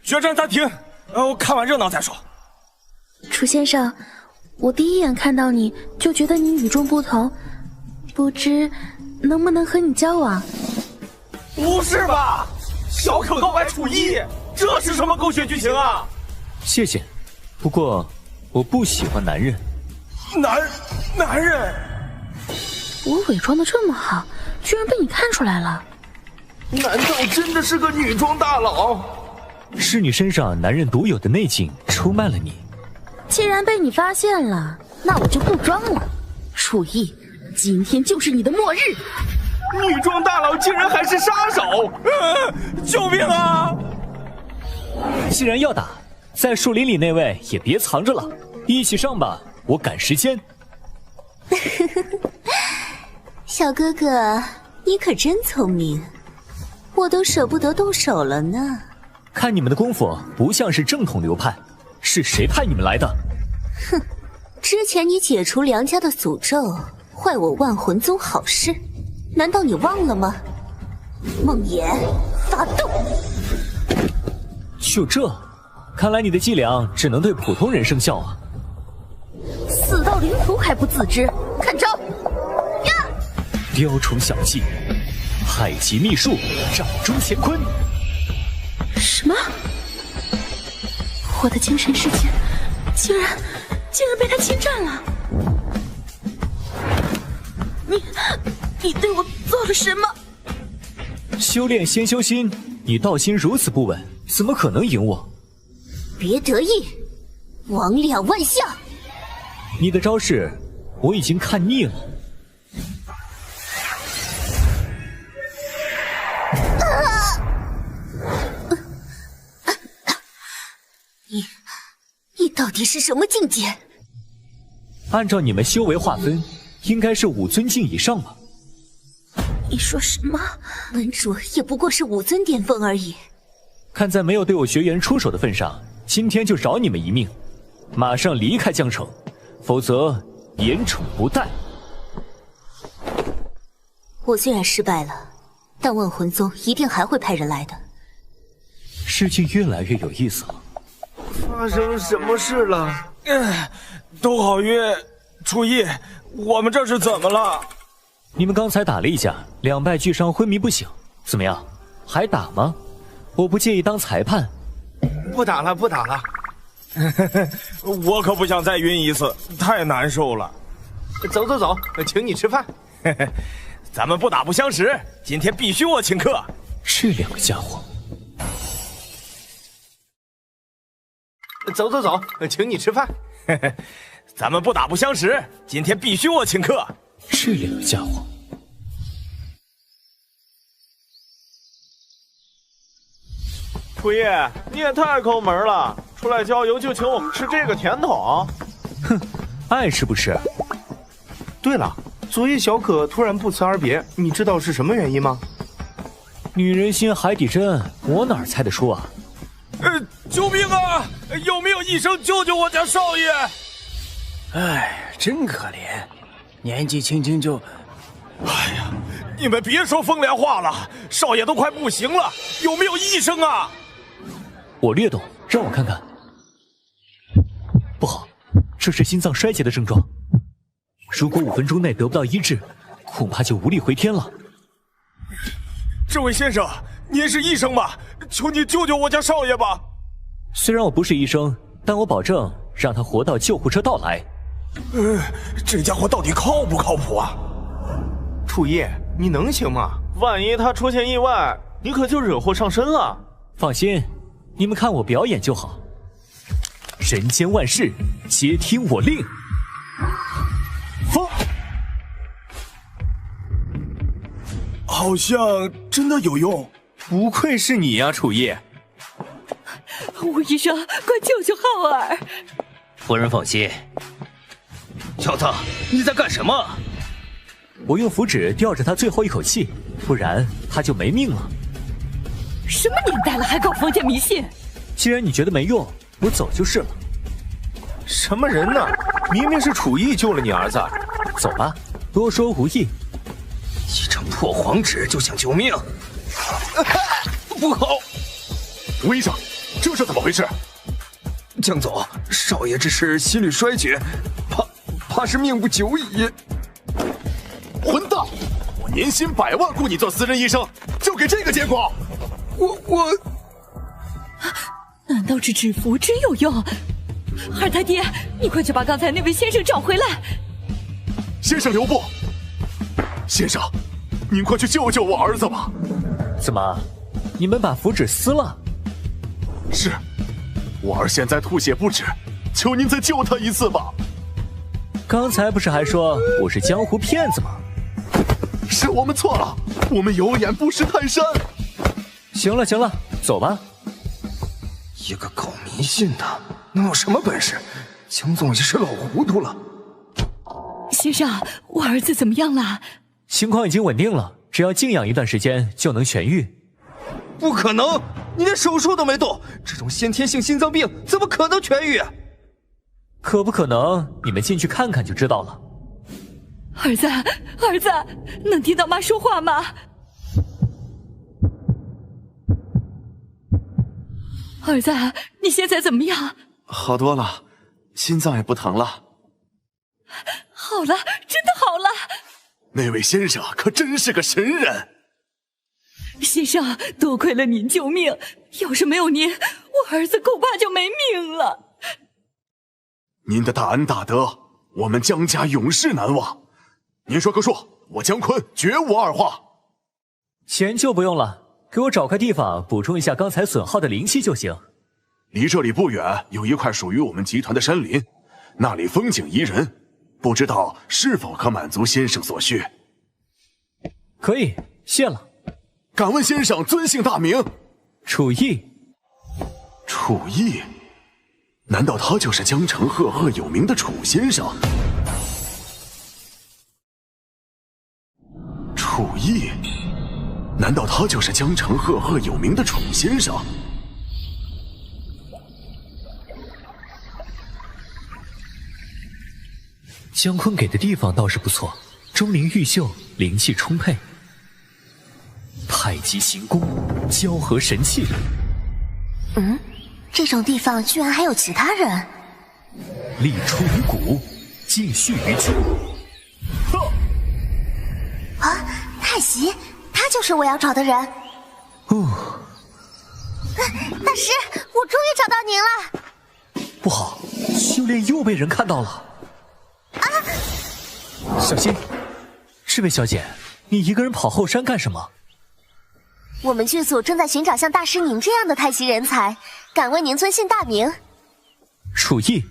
决战暂停，我看完热闹再说。楚先生，我第一眼看到你就觉得你与众不同，不知能不能和你交往？不是吧？小可告白楚逸，这是什么狗血剧情啊？谢谢，不过我不喜欢男人。男人？我伪装的这么好，居然被你看出来了。难道真的是个女装大佬？是你身上男人独有的内劲出卖了你。既然被你发现了，那我就不装了。楚逸，今天就是你的末日。女装大佬竟然还是杀手！救命啊！既然要打，在树林里那位也别藏着了，一起上吧，我赶时间。小哥哥，你可真聪明，我都舍不得动手了呢。看你们的功夫不像是正统流派，是谁派你们来的？哼，之前你解除梁家的诅咒，坏我万魂宗好事，难道你忘了吗？梦魇发动！就这，看来你的伎俩只能对普通人生效啊！死到临头还不自知，看招！呀！雕虫小技，太极秘术，掌中乾坤。什么？我的精神世界竟然被他侵占了！你对我做了什么？修炼先修心，你道心如此不稳，怎么可能赢我？别得意，魍魉万象！你的招式我已经看腻了。你到底是什么境界？按照你们修为划分，应该是5尊境以上吧？你说什么？门主也不过是5尊巅峰而已。看在没有对我学员出手的份上，今天就饶你们一命，马上离开江城，否则严惩不贷。我虽然失败了，但万魂宗一定还会派人来的。事情越来越有意思了。发生什么事了？都好晕。楚逸，我们这是怎么了？你们刚才打了一架，2败俱伤，昏迷不醒，怎么样？还打吗？我不介意当裁判。不打了，不打了。我可不想再晕一次，太难受了。走走走，请你吃饭。咱们不打不相识，今天必须我请客。这2个家伙。走走走，请你吃饭。咱们不打不相识，今天必须我请客。这2个家伙。楚逸，你也太抠门了，出来郊游就请我们吃这个甜筒。哼，爱吃不吃？对了，昨夜小可突然不辞而别，你知道是什么原因吗？女人心海底针，我哪猜得出啊？救命啊！有没有医生救救我家少爷？哎，真可怜，年纪轻轻就……哎呀，你们别说风凉话了，少爷都快不行了，有没有医生啊？我略懂，让我看看。不好，这是心脏衰竭的症状。如果5分钟内得不到医治，恐怕就无力回天了。这位先生，您是医生吗？求你救救我家少爷吧！虽然我不是医生，但我保证让他活到救护车到来。这家伙到底靠不靠谱啊？楚叶，你能行吗？万一他出现意外，你可就惹祸上身了。放心，你们看我表演就好。人间万事，皆听我令。风，好像真的有用。不愧是你呀，楚叶。吴医生，快救救浩儿！夫人放心。小子，你在干什么？我用符纸吊着他最后一口气，不然他就没命了。什么年代了，还搞封建迷信？既然你觉得没用，我走就是了。什么人呢？明明是楚义救了你儿子。走吧，多说无益。一张破黄纸就想救命，不好！吴医生，这是怎么回事？江总，少爷只是心力衰竭，怕是命不久矣。混蛋！我年薪100万雇你做私人医生，就给这个结果。我……难道这纸符真有用？二太爹，你快去把刚才那位先生找回来！先生留步！先生，您快去救救我儿子吧！怎么，你们把符纸撕了？是，我儿现在吐血不止，求您再救他一次吧。刚才不是还说我是江湖骗子吗？是我们错了，我们有眼不识泰山。行了行了，走吧。一个搞迷信的，能有什么本事？江总也是老糊涂了。先生，我儿子怎么样了？情况已经稳定了，只要静养一段时间就能痊愈。不可能，你连手术都没动，这种先天性心脏病怎么可能痊愈？可不可能？你们进去看看就知道了。儿子，儿子，能听到妈说话吗？儿子，你现在怎么样？好多了，心脏也不疼了。好了，真的好了。那位先生可真是个神人。先生，多亏了您救命，要是没有您，我儿子恐怕就没命了。您的大恩大德，我们江家永世难忘。您说个数，我姜昆绝无二话。钱就不用了，给我找块地方补充一下刚才损耗的灵气就行。离这里不远有一块属于我们集团的山林，那里风景宜人，不知道是否可满足先生所需？可以，谢了。敢问先生尊姓大名？楚义。楚义？难道他就是江城赫赫有名的楚先生？楚义？难道他就是江城赫赫有名的楚先生？姜昆给的地方倒是不错，钟灵毓秀，灵气充沛。太极行宫，交合神器。这种地方居然还有其他人。力出于骨，继续于今。啊，太极，他就是我要找的人。大师，我终于找到您了。不好，修炼又被人看到了。小心！这位小姐，你一个人跑后山干什么？我们剧组正在寻找像大师您这样的太极人才，敢为您尊姓大名？楚义。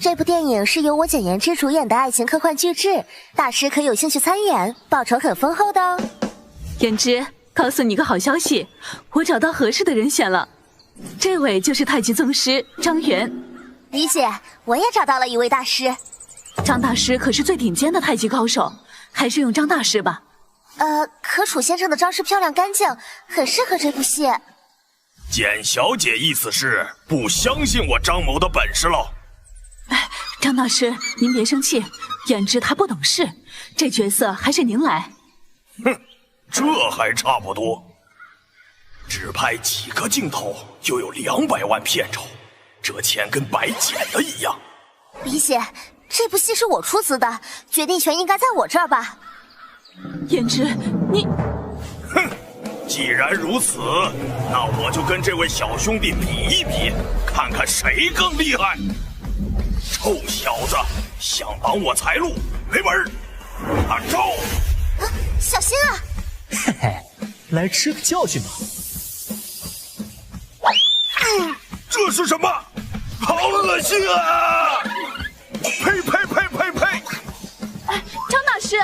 这部电影是由我简言之主演的爱情科幻巨制，大师可有兴趣参演，报酬很丰厚的哦。言之，告诉你个好消息，我找到合适的人选了，这位就是太极宗师张元。李姐，我也找到了一位大师。张大师可是最顶尖的太极高手，还是用张大师吧。可楚先生的招式漂亮干净，很适合这部戏。简小姐意思是不相信我张某的本事喽？哎，张大师，您别生气，言之他不懂事，这角色还是您来。哼，这还差不多。只拍几个镜头就有200万片酬，这钱跟白捡的一样。李姐，这部戏是我出资的，决定权应该在我这儿吧？言之，你……哼，既然如此，那我就跟这位小兄弟比一比，看看谁更厉害。臭小子，想挡我财路，没门儿！大招！小心啊！嘿嘿，来吃个教训吧。这是什么？好恶心啊！呸呸呸呸呸！张大师，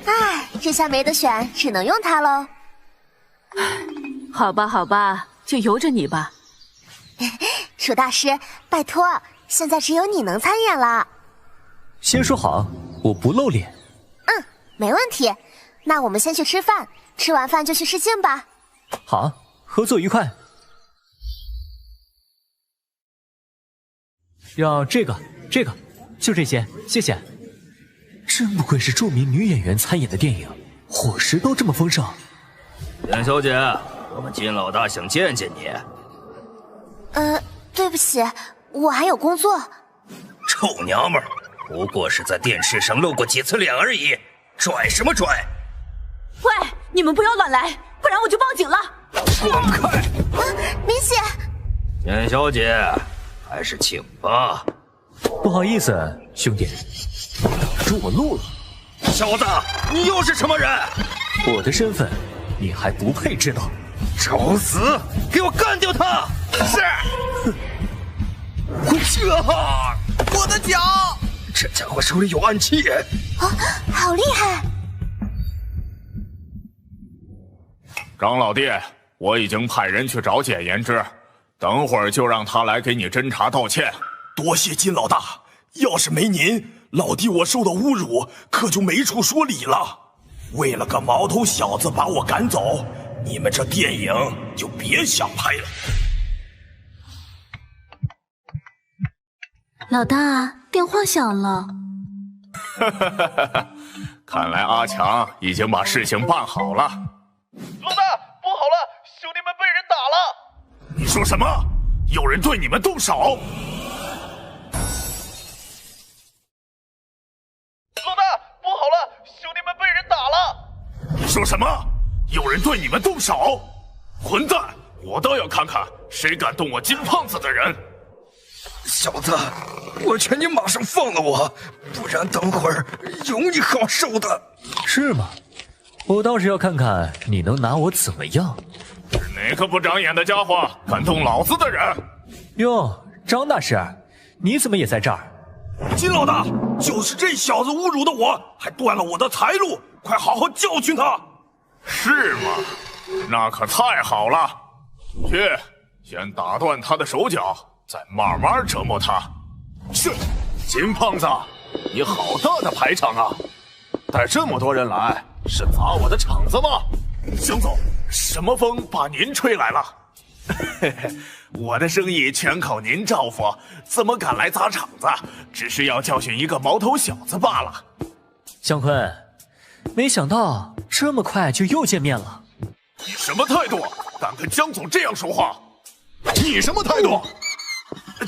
哎，这下没得选，只能用它喽。好吧，好吧，就由着你吧。楚大师，拜托，现在只有你能参演了。先说好，我不露脸。嗯，没问题。那我们先去吃饭，吃完饭就去试镜吧。好，合作愉快。要这个，就这些，谢谢。真不愧是著名女演员参演的电影，伙食都这么丰盛。简小姐，我们金老大想见见你。对不起，我还有工作。臭娘们儿，不过是在电视上露过几次脸而已，拽什么拽？喂，你们不要乱来，不然我就报警了。滚开！明姐，简小姐，还是请吧。不好意思，兄弟，挡住我路了。小子，你又是什么人？我的身份，你还不配知道。找死！给我干掉他！是。我的脚！这家伙手里有暗器。好厉害！张老弟，我已经派人去找简言之，等会儿就让他来给你侦查道歉。多谢金老大，要是没您，老弟我受到侮辱，可就没处说理了。为了个毛头小子把我赶走，你们这电影就别想拍了。老大，电话响了。看来阿强已经把事情办好了。老大，不好了，兄弟们被人打了！你说什么？有人对你们动手？老大，不好了，兄弟们被人打了！你说什么？有人对你们动手？混蛋！我倒要看看谁敢动我金胖子的人！小子，我劝你马上放了我，不然等会儿有你好受的。是吗？我倒是要看看你能拿我怎么样。是哪个不长眼的家伙敢动老子的人？哟，张大师，你怎么也在这儿？金老大，就是这小子侮辱的我，还断了我的财路，快好好教训他！是吗？那可太好了。去，先打断他的手脚，再慢慢折磨他。是，金胖子，你好大的排场啊！带这么多人来，是砸我的场子吗？江总，什么风把您吹来了？嘿嘿，我的生意全靠您照拂，怎么敢来砸场子？只是要教训一个毛头小子罢了。姜昆，没想到这么快就又见面了。你什么态度？敢跟江总这样说话？你什么态度？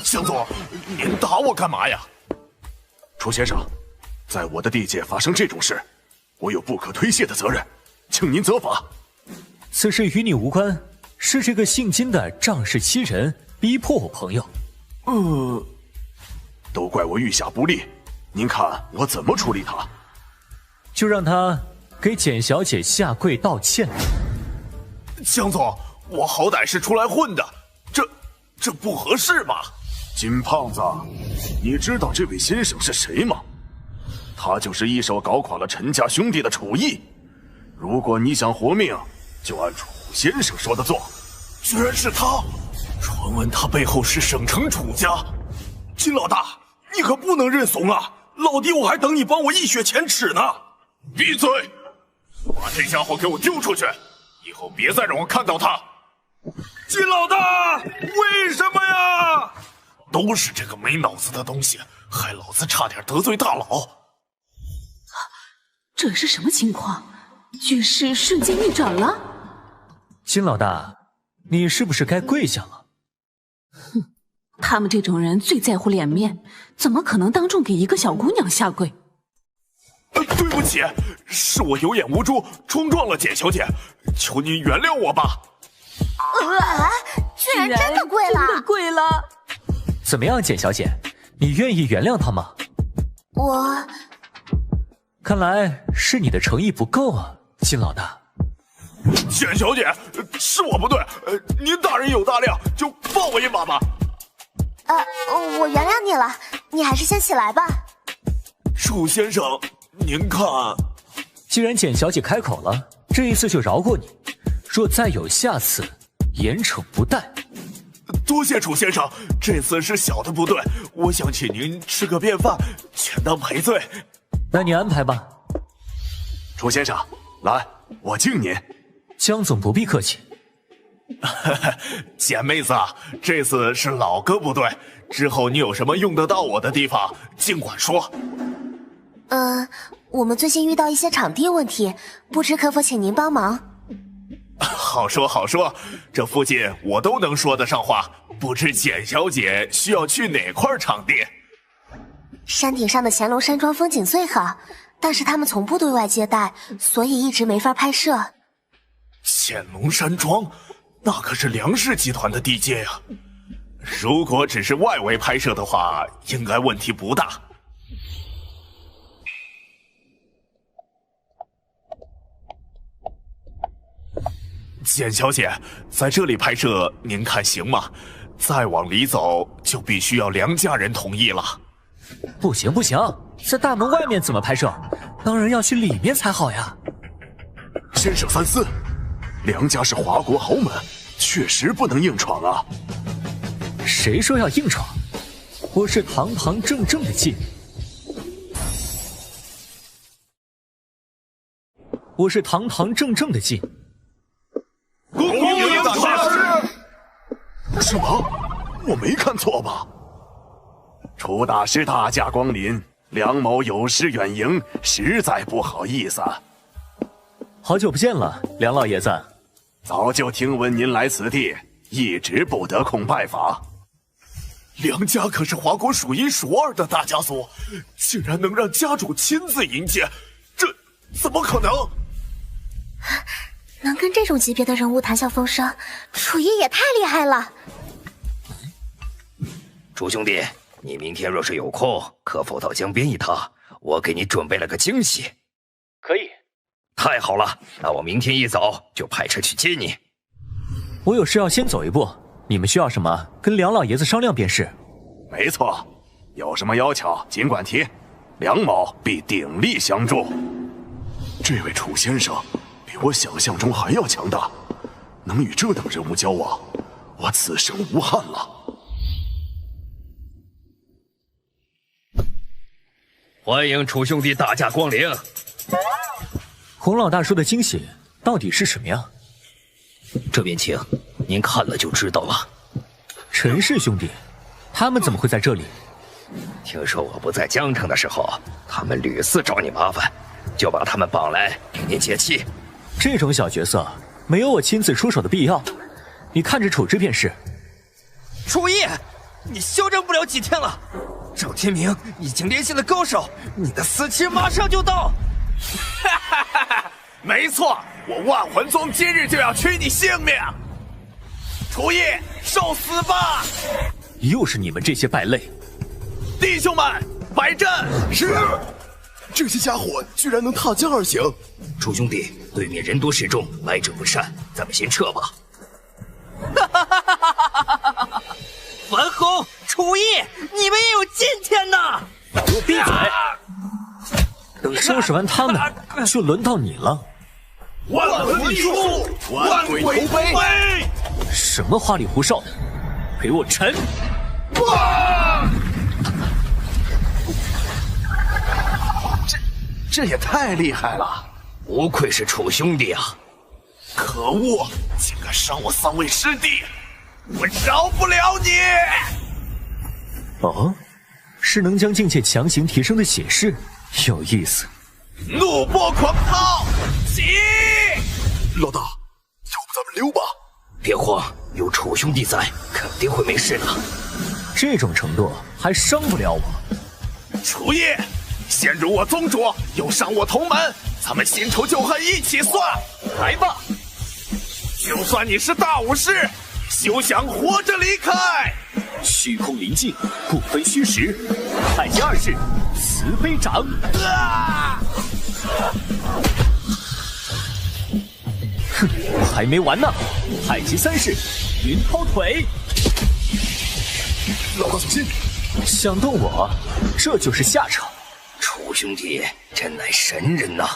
江总，您打我干嘛呀？楚先生，在我的地界发生这种事，我有不可推卸的责任，请您责罚。此事与你无关，是这个姓金的仗势欺人，逼迫我朋友。都怪我御下不力，您看我怎么处理他？就让他给简小姐下跪道歉。江总，我好歹是出来混的，这不合适吧？金胖子，你知道这位先生是谁吗？他就是一手搞垮了陈家兄弟的楚义。如果你想活命，就按楚先生说的做。居然是他！传闻他背后是省城楚家。金老大，你可不能认怂啊！老弟，我还等你帮我一雪前耻呢！闭嘴！把这家伙给我丢出去，以后别再让我看到他。金老大，为什么呀？都是这个没脑子的东西，害老子差点得罪大佬。这是什么情况？局势瞬间逆转了。金老大，你是不是该跪下了？哼，他们这种人最在乎脸面，怎么可能当众给一个小姑娘下跪？对不起，是我有眼无珠，冲撞了简小姐，求您原谅我吧。居然真的跪了！真的跪了！怎么样，简小姐，你愿意原谅他吗？我看来是你的诚意不够啊，金老大。简小姐，是我不对，您大人有大量，就放我一马吧。我原谅你了，你还是先起来吧。楚先生，您看，既然简小姐开口了，这一次就饶过你，若再有下次，严惩不贷。多谢楚先生，这次是小的不对，我想请您吃个便饭，钱当赔罪。那你安排吧。楚先生，来，我敬您。江总不必客气。简妹子，这次是老哥不对，之后你有什么用得到我的地方，尽管说。我们最近遇到一些场地问题，不知可否请您帮忙？好说好说，这附近我都能说得上话。不知简小姐需要去哪块场地？山顶上的乾隆山庄风景最好，但是他们从不对外接待，所以一直没法拍摄。乾隆山庄，那可是梁氏集团的地界呀。如果只是外围拍摄的话，应该问题不大。简小姐，在这里拍摄，您看行吗？再往里走，就必须要梁家人同意了。不行不行，在大门外面怎么拍摄？当然要去里面才好呀。先生三思，梁家是华国豪门，确实不能硬闯啊。谁说要硬闯？我是堂堂正正的进。我是堂堂正正的进。恭迎大师！什么？我没看错吧？楚大师大驾光临，梁某有失远迎，实在不好意思。好久不见了，梁老爷子。早就听闻您来此地，一直不得空拜访。梁家可是华国数一数二的大家族，竟然能让家主亲自迎接，这怎么可能？能跟这种级别的人物谈笑风生，楚爷也太厉害了。楚兄弟，你明天若是有空，可否到江边一趟？我给你准备了个惊喜。可以。太好了，那我明天一早就派车去接你。我有事要先走一步，你们需要什么，跟梁老爷子商量便是。没错，有什么要求尽管提，梁某必鼎力相助。这位楚先生比我想象中还要强大，能与这等人物交往，我此生无憾了。欢迎楚兄弟大驾光临。洪老大说的惊喜到底是什么呀？这边请，您看了就知道了。陈氏兄弟，他们怎么会在这里？听说我不在江城的时候，他们屡次找你麻烦，就把他们绑来给您解气。这种小角色没有我亲自出手的必要，你看着处置便是。楚义，你休整不了几天了。赵天明已经联系了高手，你的死期马上就到。哈哈哈哈！没错，我万魂宗今日就要取你性命。楚义，受死吧！又是你们这些败类！弟兄们，摆阵！是。这些家伙居然能踏江而行！楚兄弟，对面人多势众，来者不善，咱们先撤吧。樊宏、楚义，你们也有今天呐！给我闭嘴！等收拾完他们，就轮到你了。万魂一术，万鬼投杯！什么花里胡哨的，给我沉！这也太厉害了！不愧是楚兄弟啊！可恶，竟敢伤我3位师弟，我饶不了你！哦，是能将境界强行提升的血势，有意思。怒波狂涛，起！老大，要不咱们溜吧？别慌，有楚兄弟在，肯定会没事的。这种程度还伤不了我。楚叶，先辱我宗主，又伤我同门，咱们新仇旧恨一起算！来吧！就算你是大武士，休想活着离开！虚空临近，不分虚实。太极2式，慈悲掌。哼，还没完呢！太极3式，云涛腿。老大小心！想动我，这就是下场。楚兄弟真乃神人呐！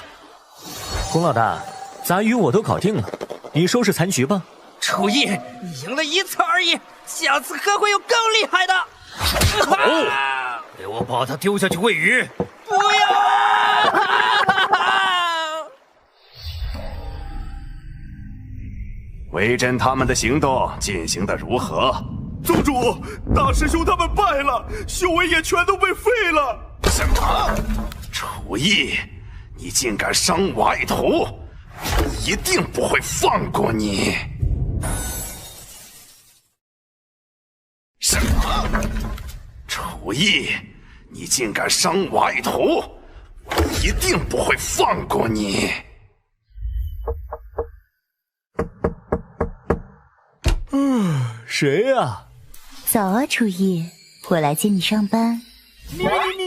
洪老大，杂鱼我都搞定了，你收拾残局吧。楚毅，你赢了1次而已，下次还会有更厉害的。给我把他丢下去喂鱼！不要！魏征他们的行动进行得如何？宗主，大师兄他们败了，修为也全都被废了。什么？楚毅，你竟敢伤我爱徒，一定不会放过你！什么？楚毅，你竟敢伤我爱徒，我一定不会放过你！谁呀？早啊，楚毅，我来接你上班。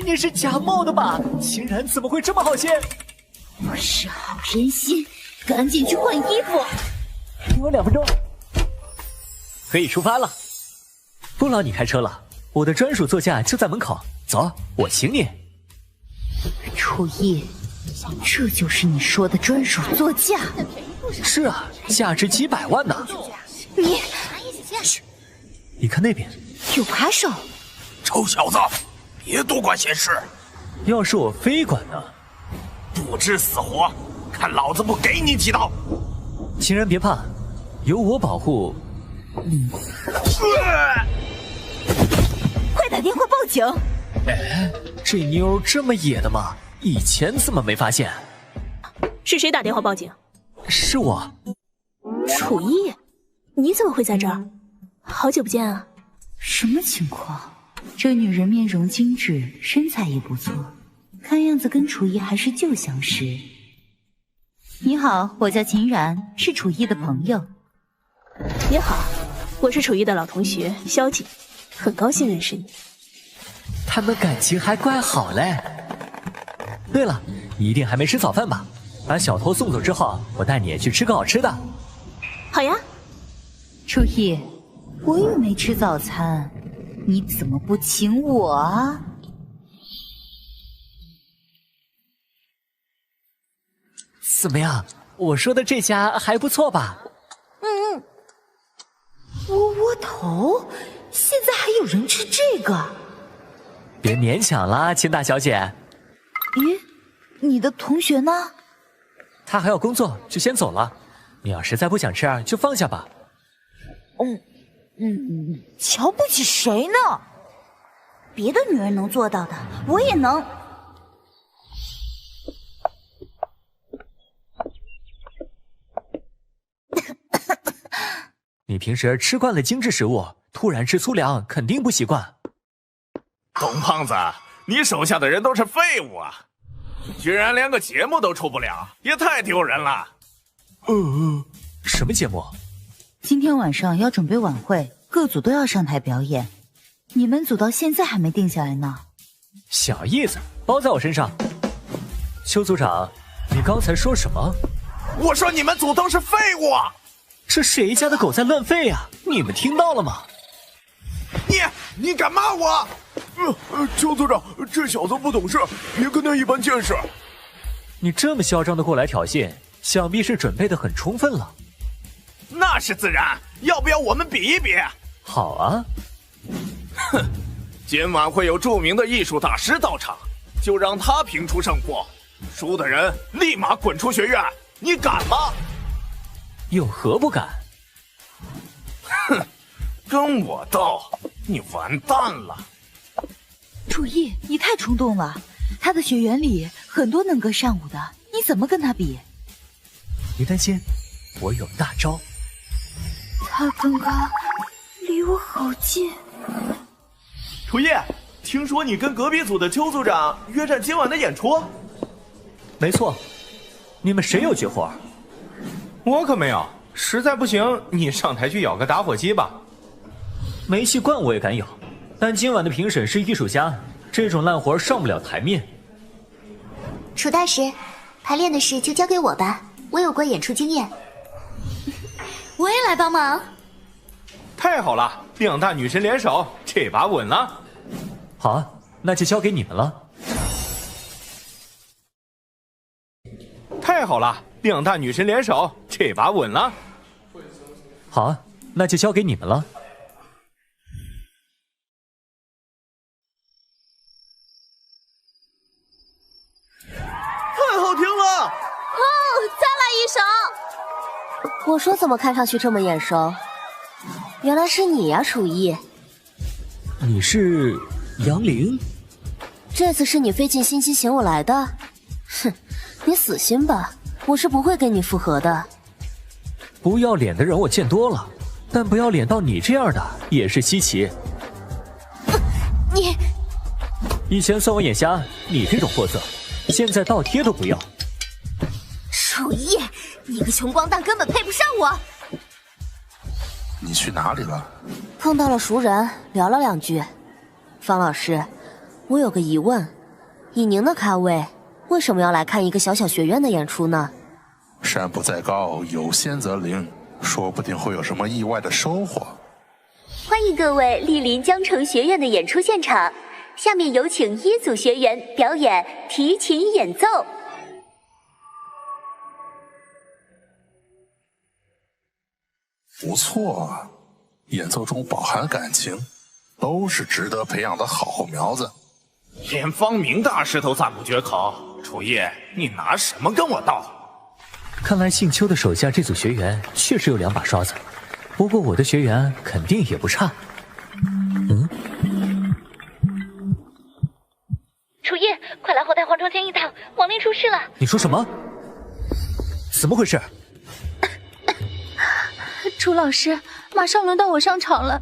你是假冒的吧？秦然怎么会这么好心？我是好人心，赶紧去换衣服。给我2分钟，可以出发了。不劳你开车了，我的专属座驾就在门口。走，我请你。楚毅，这就是你说的专属座驾？是啊，价值几百万呢。嘘，你看那边有扒手。臭小子，别多管闲事。要是我非管呢？不知死活，看老子不给你几刀！秦然别怕，有我保护。快打电话报警！哎，这妞这么野的吗？以前怎么没发现？是谁打电话报警？是我。楚毅，你怎么会在这儿？好久不见啊！什么情况？这女人面容精致，身材也不错，看样子跟楚毅还是旧相识。你好，我叫秦然，是楚毅的朋友。你好，我是楚毅的老同学萧景，很高兴认识你。他们感情还怪好嘞。对了，你一定还没吃早饭吧？把小偷送走之后，我带你去吃个好吃的。好呀。楚毅，我也没吃早餐，你怎么不请我啊？怎么样？我说的这家还不错吧？窝头，现在还有人吃这个？别勉强啦，秦大小姐。咦，你的同学呢？他还要工作，就先走了。你要实在不想吃，就放下吧。瞧不起谁呢？别的女人能做到的，我也能。你平时吃惯了精致食物，突然吃粗粮，肯定不习惯。董胖子，你手下的人都是废物啊！居然连个节目都出不了，也太丢人了。什么节目？今天晚上要准备晚会，各组都要上台表演。你们组到现在还没定下来呢。小意思，包在我身上。邱组长，你刚才说什么？我说你们组都是废物！这谁家的狗在乱吠呀？你们听到了吗？你敢骂我？邱组长，这小子不懂事，别跟他一般见识。你这么嚣张的过来挑衅，想必是准备的很充分了。那是自然，要不要我们比一比？好啊。哼，今晚会有著名的艺术大师到场，就让他评出胜负。输的人立马滚出学院！你敢吗？有何不敢？哼，跟我斗，你完蛋了！楚逸，你太冲动了。他的学员里很多能歌善舞的，你怎么跟他比？别担心，我有大招。他刚刚离我好近。楚逸，听说你跟隔壁组的邱组长约战今晚的演出？没错，你们谁有绝活？我可没有，实在不行，你上台去咬个打火机吧。煤气罐我也敢咬，但今晚的评审是艺术家，这种烂活上不了台面。楚大师，排练的事就交给我吧，我有过演出经验。我也来帮忙。太好了，两大女神联手，这把稳了。好啊，那就交给你们了。太好了，两大女神联手，这把稳了。好啊，那就交给你们了。太好听了！哦，再来一首。我说怎么看上去这么眼熟？原来是你呀，楚逸。你是杨凌？这次是你费尽心机请我来的？哼，你死心吧，我是不会跟你复合的。不要脸的人我见多了，但不要脸到你这样的也是稀奇。你以前算我眼瞎，你这种货色，现在倒贴都不要。楚逸，你个穷光蛋根本配不上我。你去哪里了？碰到了熟人，聊了两句。方老师，我有个疑问，以您的咖位，为什么要来看一个小小学院的演出呢？山不在高，有仙则灵，说不定会有什么意外的收获。欢迎各位莅临江城学院的演出现场，下面有请一组学员表演提琴演奏。不错，演奏中饱含感情，都是值得培养的好苗子。连方明大师都赞不绝口，楚逸，你拿什么跟我斗？看来姓邱的手下这组学员确实有两把刷子，不过我的学员肯定也不差。楚逸，快来后台化妆间一趟，王林出事了！你说什么？怎么回事？楚老师，马上轮到我上场了，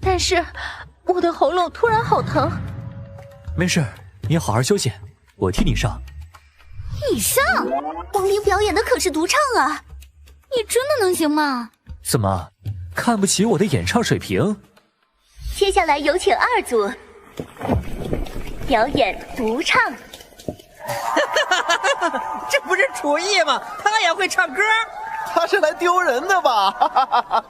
但是我的喉咙突然好疼。没事，你好好休息，我替你上。你上？王林表演的可是独唱啊，你真的能行吗？怎么，看不起我的演唱水平？接下来有请二组表演独唱。这不是楚逸吗？他也会唱歌？他是来丢人的吧？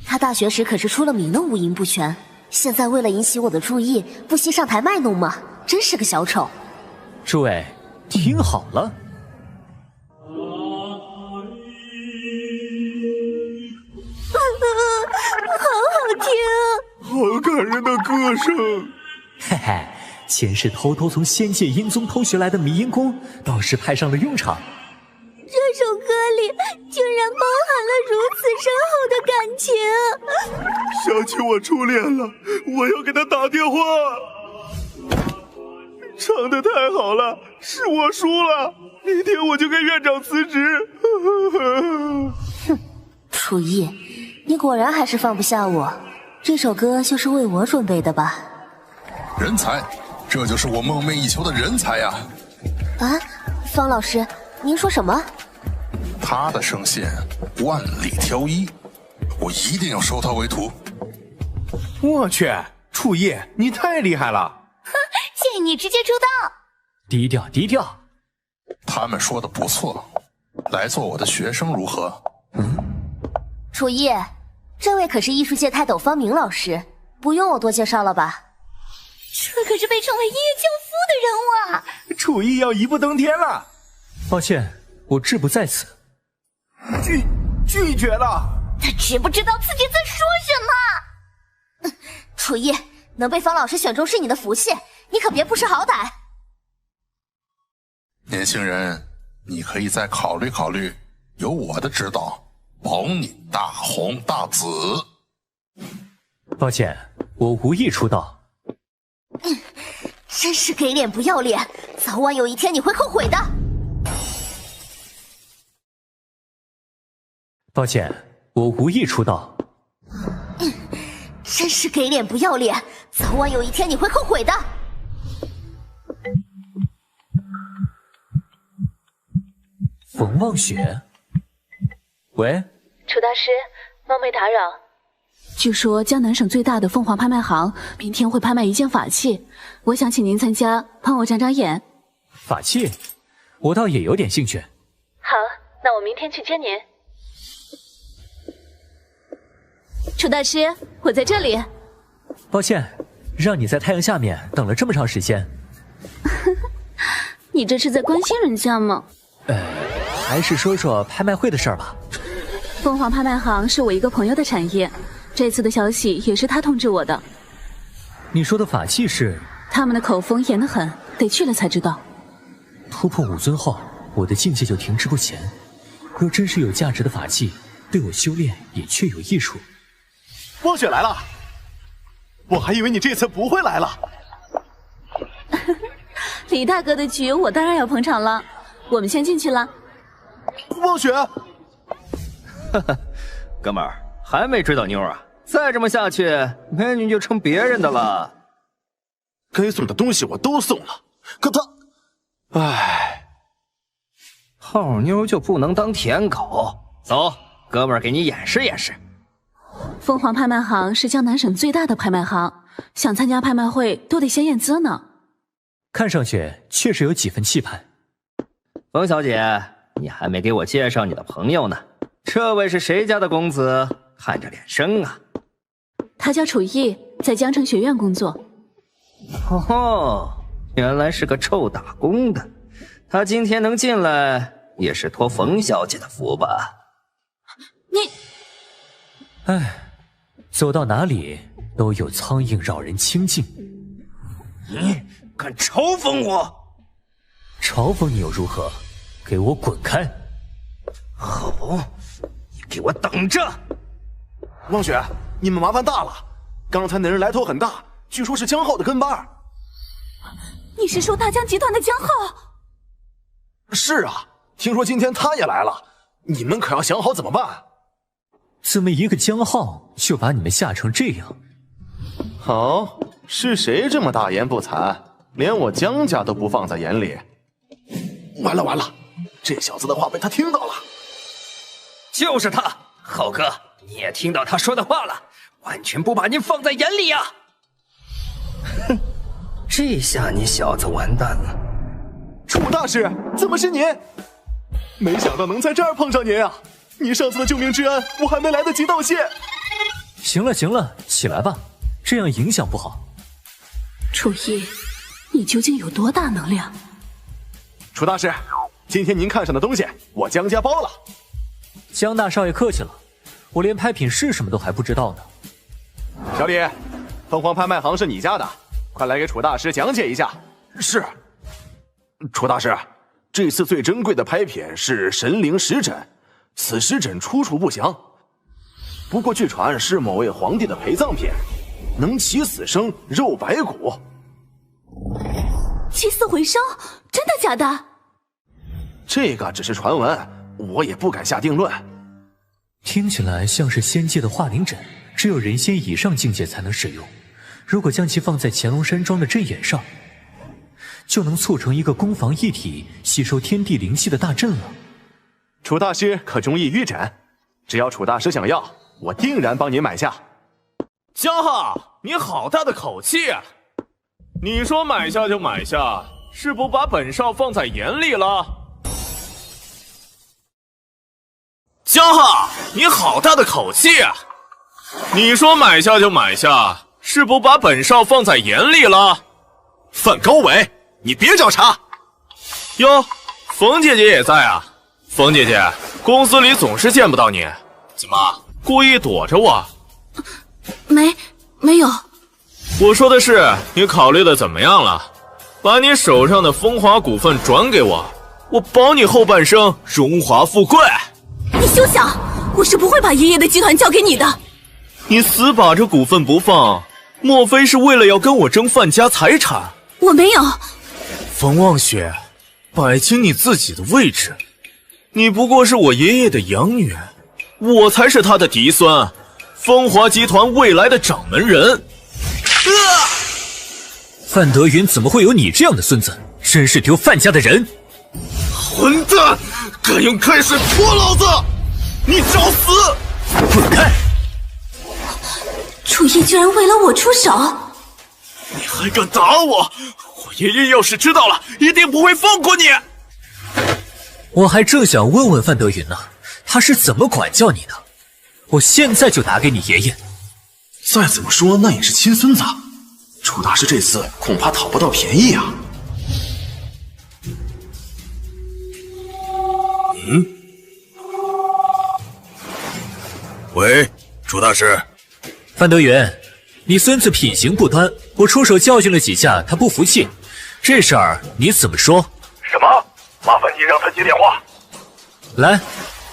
他大学时可是出了名的五音不全，现在为了引起我的注意，不惜上台卖弄吗？真是个小丑。诸位，听好了。好好听，好感人的歌声。嘿嘿，前世偷偷从仙界阴宗偷学来的迷音功，倒是派上了用场。这首歌里竟然包含了如此深厚的感情。想起我初恋了，我要给他打电话。唱得太好了，是我输了，明天我就跟院长辞职。哼，楚逸，你果然还是放不下我。这首歌就是为我准备的吧？人才，这就是我梦寐以求的人才呀！啊，方老师，您说什么？他的声线万里挑一，我一定要收他为徒。我去，楚逸，你太厉害了！哼，谢谢你直接出道。低调低调。他们说的不错，来做我的学生如何？楚逸，这位可是艺术界泰斗方明老师，不用我多介绍了吧？这可是被称为音乐教父的人物啊！楚逸要一步登天了。抱歉，我志不在此。拒绝了。他知不知道自己在说什么？楚逸，能被方老师选中是你的福气，你可别不识好歹。年轻人，你可以再考虑考虑，有我的指导，保你大红大紫。抱歉，我无意出道。真是给脸不要脸，早晚有一天你会后悔的。抱歉，我无意出道。真是给脸不要脸，早晚有一天你会后悔的。冯望雪，喂，楚大师，冒昧打扰。据说江南省最大的凤凰拍卖行明天会拍卖一件法器，我想请您参加，帮我长长眼。法器，我倒也有点兴趣。好，那我明天去接您。楚大师，我在这里。抱歉，让你在太阳下面等了这么长时间。你这是在关心人家吗？还是说说拍卖会的事儿吧。凤凰拍卖行是我一个朋友的产业，这次的消息也是他通知我的。你说的法器是？他们的口风严得很，得去了才知道。突破5尊后，我的境界就停滞不前。若真是有价值的法器，对我修炼也确有益处。望雪来了，我还以为你这次不会来了。李大哥的局，我当然要捧场了。我们先进去了。望雪，哈哈，哥们儿还没追到妞啊？再这么下去，美女就成别人的了。该送的东西我都送了，可他，唉，泡妞就不能当舔狗？走，哥们儿给你演示演示。凤凰拍卖行是江南省最大的拍卖行，想参加拍卖会都得先验资呢。看上去确实有几分气派。冯小姐，你还没给我介绍你的朋友呢。这位是谁家的公子？看着脸生啊。他叫楚逸，在江城学院工作。哦，原来是个臭打工的。他今天能进来，也是托冯小姐的福吧？你，唉，走到哪里都有苍蝇扰人清静。你敢嘲讽我？嘲讽你又如何？给我滚开！好，你给我等着！望雪，你们麻烦大了，刚才那人来头很大，据说是江浩的跟班。你是说大江集团的江浩？是啊，听说今天他也来了，你们可要想好怎么办。怎么一个江浩就把你们吓成这样？好，是谁这么大言不惭，连我江家都不放在眼里？完了完了，这小子的话被他听到了。就是他，浩哥，你也听到他说的话了，完全不把您放在眼里呀！哼，这下你小子完蛋了。楚大师，怎么是您？没想到能在这儿碰上您啊！你上次的救命之恩，我还没来得及道谢。行了行了，起来吧，这样影响不好。楚逸，你究竟有多大能量？楚大师，今天您看上的东西，我江家包了。江大少爷客气了，我连拍品是什么都还不知道呢。小李，凤凰拍卖行是你家的，快来给楚大师讲解一下。是。楚大师，这次最珍贵的拍品是神灵石枕，此石枕出处不详，不过据传是某位皇帝的陪葬品，能起死生，肉白骨。起死回生？真的假的？这个只是传闻，我也不敢下定论。听起来像是仙界的化灵枕，只有人仙以上境界才能使用。如果将其放在乾隆山庄的阵眼上，就能促成一个攻防一体、吸收天地灵气的大阵了。楚大师可中意玉枕？只要楚大师想要，我定然帮您买下。江浩，你好大的口气啊！你说买下就买下，是不把本少放在眼里了？江浩，你好大的口气啊！你说买下就买下，是不把本少放在眼里了？范高伟，你别找茬！哟，冯姐姐也在啊。冯姐姐，公司里总是见不到你，怎么故意躲着我？没有。我说的是，你考虑的怎么样了？把你手上的风华股份转给我，我保你后半生荣华富贵。你休想！我是不会把爷爷的集团交给你的。你死把着股份不放，莫非是为了要跟我争范家财产？我没有。冯望雪，摆清你自己的位置。你不过是我爷爷的养女，我才是他的嫡孙，风华集团未来的掌门人。范德云怎么会有你这样的孙子？真是丢范家的人！混蛋，敢用开水泼老子！你找死！滚开！楚叶居然为了我出手！你还敢打我？我爷爷要是知道了，一定不会放过你。我还正想问问范德云呢，他是怎么管教你的？我现在就打给你爷爷。再怎么说，那也是亲孙子。楚大师这次恐怕讨不到便宜啊。喂，楚大师。范德云，你孙子品行不端，我出手教训了几下，他不服气。这事儿你怎么说？什么？麻烦你让他接电话。来，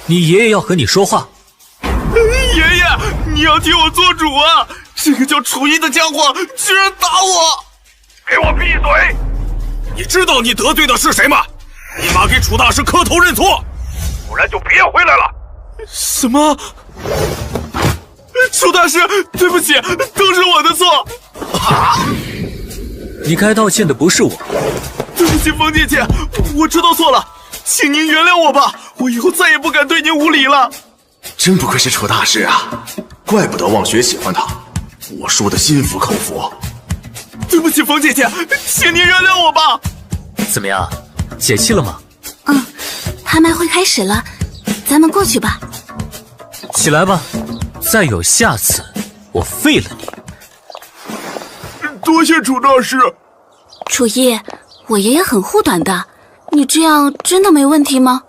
你爷爷要和你说话。爷爷，你要替我做主啊！这个叫楚一的家伙居然打我！给我闭嘴！你知道你得罪的是谁吗？立马给楚大师磕头认错，不然就别回来了。什么？楚大师，对不起，都是我的错。你该道歉的不是我。对不起，冯姐姐，我知道错了，请您原谅我吧，我以后再也不敢对您无礼了。真不愧是楚大师啊，怪不得望雪喜欢他，我说的心服口服。对不起，冯姐姐，请您原谅我吧。怎么样，解气了吗？拍卖会开始了，咱们过去吧。起来吧，再有下次，我废了你。多谢楚大师。楚一，我爷爷很护短的，你这样真的没问题吗？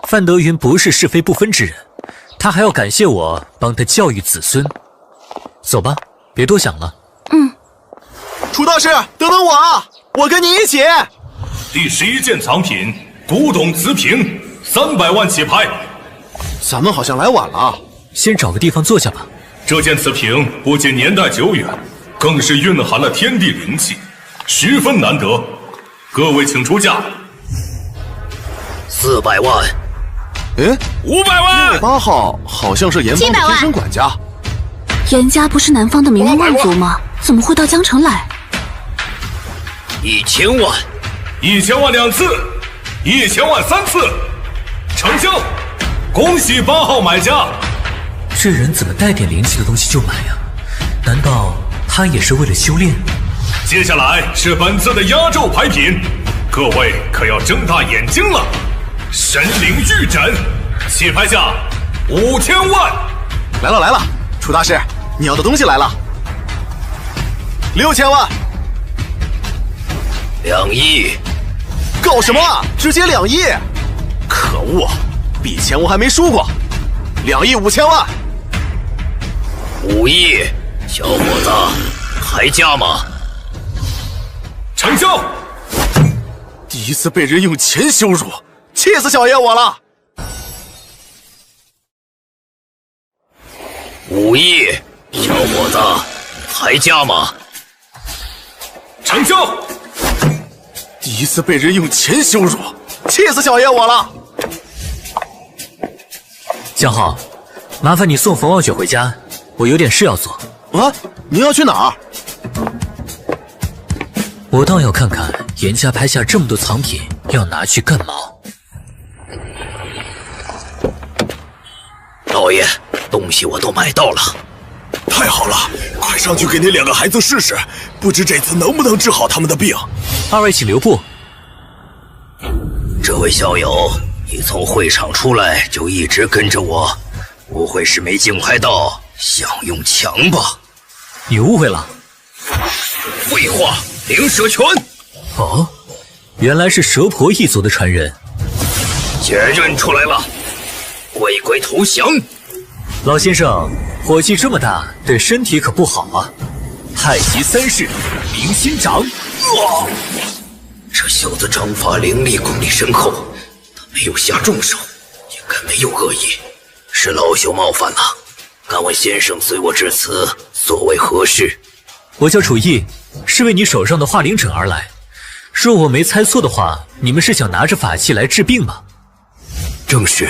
范德云不是是非不分之人，他还要感谢我帮他教育子孙。走吧，别多想了。楚大师，等等我啊，我跟你一起。第11件藏品，古董瓷瓶，300万起拍。咱们好像来晚了，先找个地方坐下吧。这件瓷瓶不仅年代久远，更是蕴含了天地灵气，十分难得。各位请出价。400万。哎，500万。8号好像是严帮的贴身管家。严家不是南方的名门望族吗？怎么会到江城来？1000万，1000万2次，1000万3次，成交！恭喜8号买家。这人怎么带点灵气的东西就买呀？难道他也是为了修炼？接下来是本次的压轴牌品，各位可要睁大眼睛了！神灵玉枕，起拍价5000万。来了来了，楚大师，你要的东西来了。6000万。2亿。搞什么？直接2亿！可恶，笔钱我还没输过。2亿5千万。5亿，小伙子，还加吗？成交。第一次被人用钱羞辱，气死小爷我了。5亿，小伙子，还加吗？成交。第一次被人用钱羞辱，气死小爷我了。江浩，麻烦你送冯望雪回家，我有点事要做。啊，您要去哪儿？我倒要看看严家拍下这么多藏品，要拿去干嘛？老爷，东西我都买到了。太好了，快上去给那2个孩子试试，不知这次能不能治好他们的病。2位请留步。这位校友，你从会场出来就一直跟着我，不会是没竞拍到想用强吧？你误会了。废话，灵蛇拳。哦，原来是蛇婆一族的传人。姐认出来了，乖乖投降。老先生，火气这么大，对身体可不好啊！太极3式明心掌，这小子章法凌厉，功力深厚，他没有下重手，应该没有恶意。是老朽冒犯了，敢问先生随我至此，所为何事？我叫楚逸，是为你手上的化灵疹而来。若我没猜错的话，你们是想拿着法器来治病吗？正是。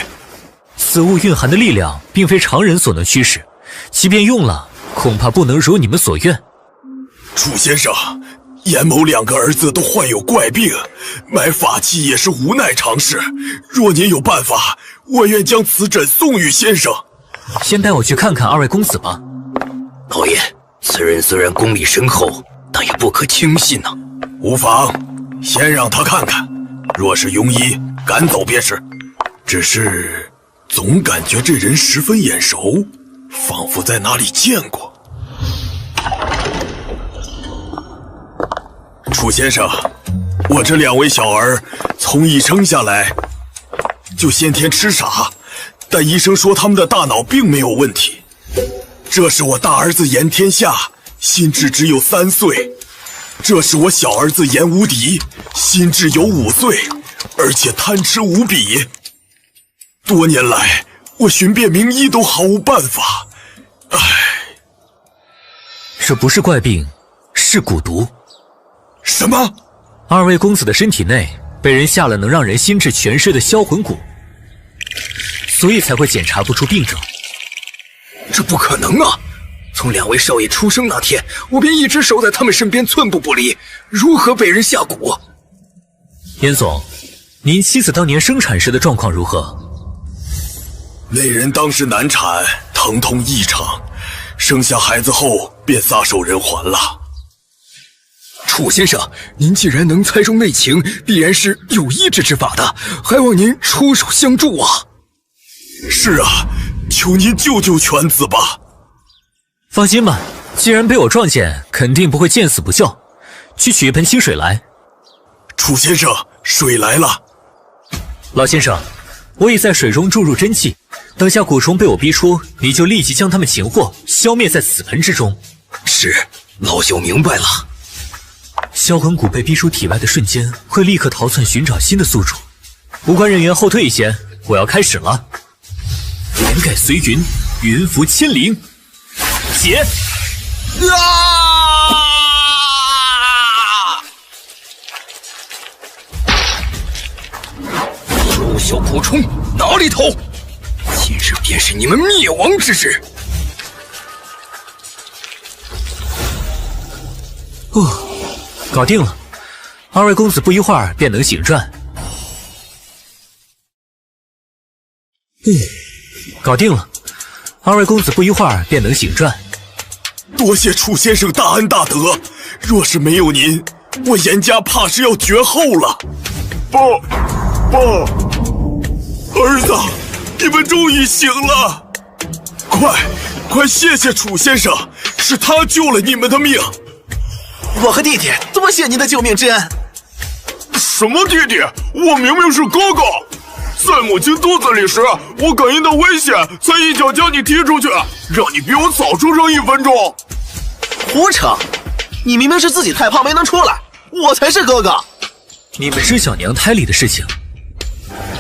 此物蕴含的力量，并非常人所能驱使，即便用了，恐怕不能如你们所愿。楚先生，严某2个儿子都患有怪病，买法器也是无奈常事。若您有办法，我愿将此枕送与先生。先带我去看看2位公子吧。老爷，此人虽然功力深厚，但也不可轻信呐。无妨，先让他看看，若是庸医，赶走便是。只是总感觉这人十分眼熟，仿佛在哪里见过。楚先生，我这2位小儿从一生下来就先天痴傻，但医生说他们的大脑并没有问题。这是我大儿子严天下，心智只有3岁；这是我小儿子严无敌，心智有5岁，而且贪吃无比。多年来，我寻遍名医都毫无办法。唉，这不是怪病，是蛊毒。什么？2位公子的身体内被人下了能让人心智全失的销魂蛊，所以才会检查不出病症。这不可能啊！从2位少爷出生那天，我便一直守在他们身边，寸步不离，如何被人下蛊？严总，您妻子当年生产时的状况如何？那人当时难产，疼痛异常，生下孩子后便撒手人寰了。楚先生，您既然能猜中内情，必然是有医治之法的，还望您出手相助啊！是啊，求您救救犬子吧。放心吧，既然被我撞见，肯定不会见死不救。去取一盆清水来。楚先生，水来了。老先生，我已在水中注入真气，等下蛊虫被我逼出，你就立即将它们擒获，消灭在此盆之中。是，老朽明白了。销魂蛊被逼出体外的瞬间，会立刻逃窜寻找新的宿主。无关人员后退一些，我要开始了。连盖随云，云浮千灵，解！臭小蛊虫，哪里逃！今日便是你们灭亡之日！搞定了，2位公子不一会儿便能醒转。搞定了，2位公子不一会儿便能醒转。多谢楚先生大恩大德，若是没有您，我严家怕是要绝后了。爸，儿子，你们终于醒了！快谢谢楚先生，是他救了你们的命。我和弟弟多谢您的救命之恩。什么弟弟？我明明是哥哥。在母亲肚子里时，我感应到危险，才一脚将你踢出去，让你比我早出生1分钟。胡扯！你明明是自己太胖没能出来，我才是哥哥。你们知晓娘胎里的事情？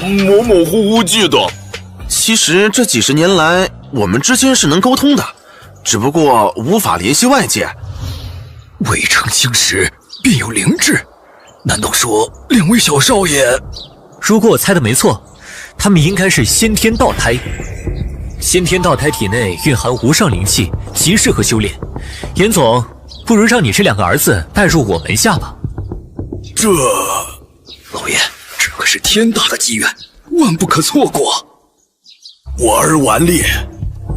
模模糊糊记得。其实这几十年来，我们之间是能沟通的，只不过无法联系外界。未成亲时便有灵智，难道说2位小少爷？如果我猜的没错，他们应该是先天道胎。先天道胎体内蕴含无上灵气，极适合修炼。严总，不如让你这2个儿子带入我门下吧。老爷，这可是天大的机缘，万不可错过。我儿顽劣，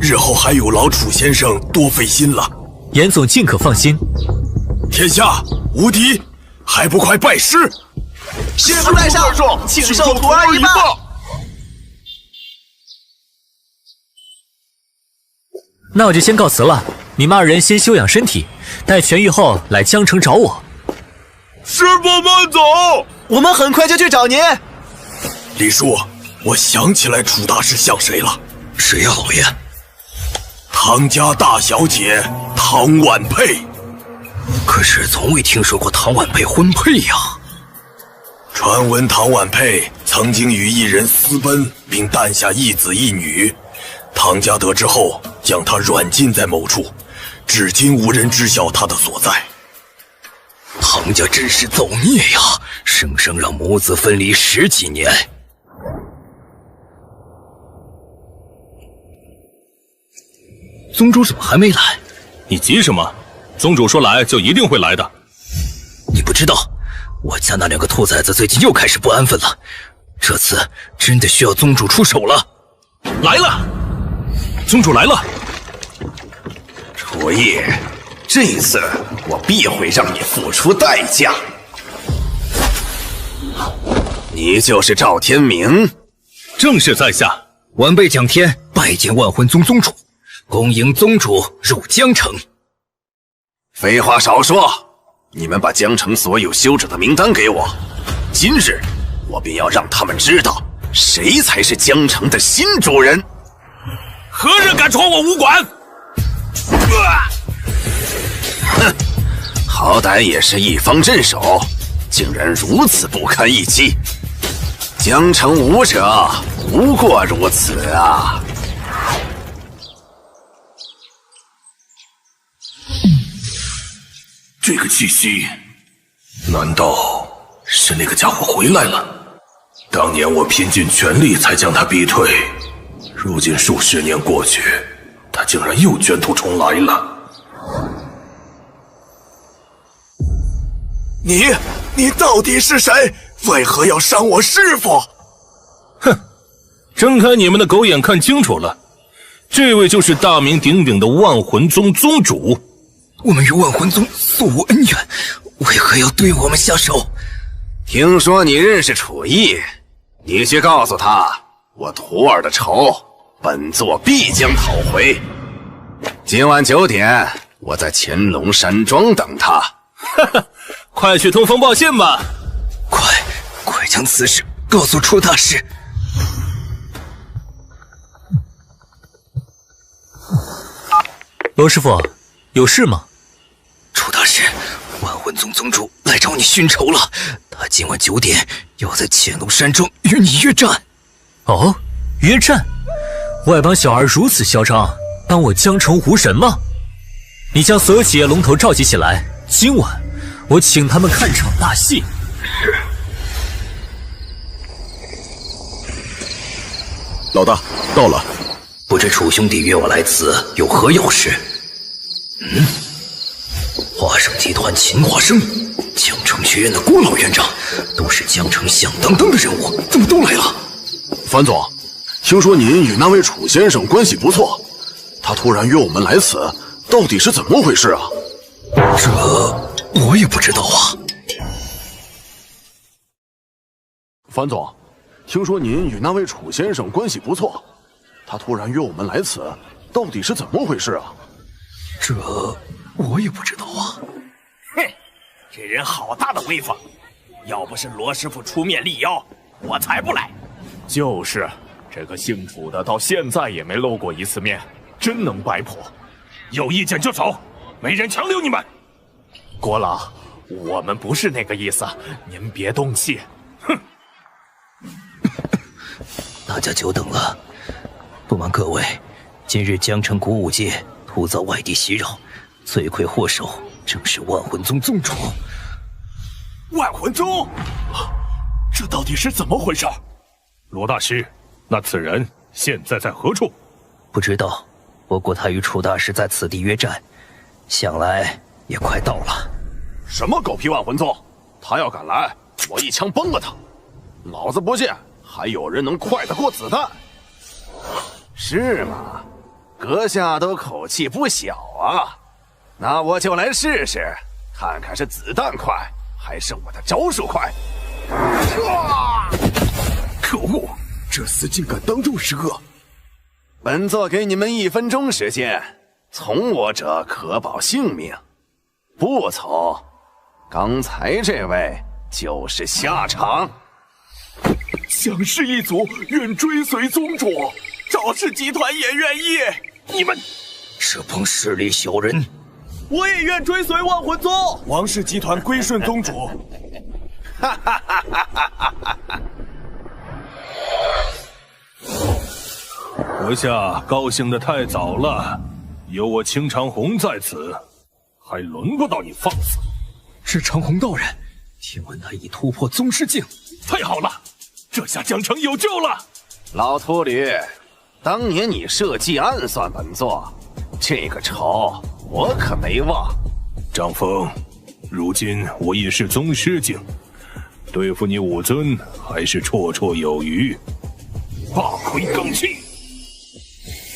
日后还有劳楚先生多费心了。严总尽可放心。天下无敌，还不快拜师！师父在上，请受徒儿一棒。那我就先告辞了，你们2人先休养身体，待痊愈后来江城找我。师父慢走，我们很快就去找您。李叔，我想起来楚大师像谁了？谁呀，老爷？唐家大小姐唐婉佩。可是从未听说过唐婉佩婚配呀。传闻唐婉佩曾经与一人私奔，并诞下一子一女。唐家得知后，将他软禁在某处，至今无人知晓他的所在。唐家真是造孽呀！生生让母子分离10几年。宗主怎么还没来？你急什么？宗主说来就一定会来的。你不知道，我家那2个兔崽子最近又开始不安分了，这次真的需要宗主出手了。来了，宗主来了。楚意，这次我必会让你付出代价。你就是赵天明？正是在下。晚辈蒋天拜见万魂宗宗主，恭迎宗主入江城。废话少说，你们把江城所有修者的名单给我，今日我便要让他们知道谁才是江城的新主人。何人敢闯我武馆？哼，好歹也是一方镇守，竟然如此不堪一击。江城武者不过如此啊！这个气息，难道是那个家伙回来了？当年我拼尽全力才将他逼退，如今数十年过去，他竟然又卷土重来了。你到底是谁？为何要伤我师父？哼，睁开你们的狗眼看清楚了，这位就是大名鼎鼎的万魂宗宗主。我们与万魂宗素无恩怨，为何要对我们下手？听说你认识楚意，你去告诉他，我徒儿的仇，本座必将讨回。今晚9点，我在乾隆山庄等他。哈哈，快去通风报信吧！快将此事告诉楚大师。罗师傅，有事吗？楚大师，万魂宗宗主来找你寻仇了。他今晚9点要在乾隆山庄与你约战。哦，约战？外邦小儿如此嚣张，当我江城无神吗？你将所有企业龙头召集起来，今晚我请他们看场大戏。是。老大，到了。不知楚兄弟约我来此有何要事？华生集团秦华生，江城学院的郭老院长，都是江城响当当的人物，怎么都来了？樊总，听说您与那位楚先生关系不错，他突然约我们来此，到底是怎么回事啊？这我也不知道啊。樊总，听说您与那位楚先生关系不错，他突然约我们来此，到底是怎么回事啊？这我也不知道啊。哼，这人好大的威风！要不是罗师傅出面力邀，我才不来。就是，这个姓楚的到现在也没露过一次面，真能摆谱。有意见就走，没人强留你们。郭老，我们不是那个意思，您别动气。哼！大家久等了。不瞒各位，今日江城古武界突遭外地袭扰，罪魁祸首正是万魂宗宗主。万魂宗，这到底是怎么回事？罗大师，那此人现在在何处？不知道，不过他与楚大师在此地约战，想来也快到了。什么狗屁万魂宗？他要敢来，我一枪崩了他！老子不信还有人能快得过子弹。是吗？阁下都口气不小啊！那我就来试试，看看是子弹快，还是我的招数快。可恶，这厮竟敢当众施恶！本座给你们1分钟时间，从我者可保性命，不从，刚才这位就是下场。蒋氏一族愿追随宗主，赵氏集团也愿意。你们这帮势利小人！我也愿追随万魂宗，王氏集团归顺宗主。哈哈哈哈哈哈！阁下高兴得太早了，有我青长虹在此，还轮不到你放肆。是长虹道人，听闻他已突破宗师境，太好了，这下江城有救了。老秃驴，当年你设计暗算本座，这个仇我可没忘。张峰，如今我已是宗师境，对付你武尊还是绰绰有余。霸魁罡气，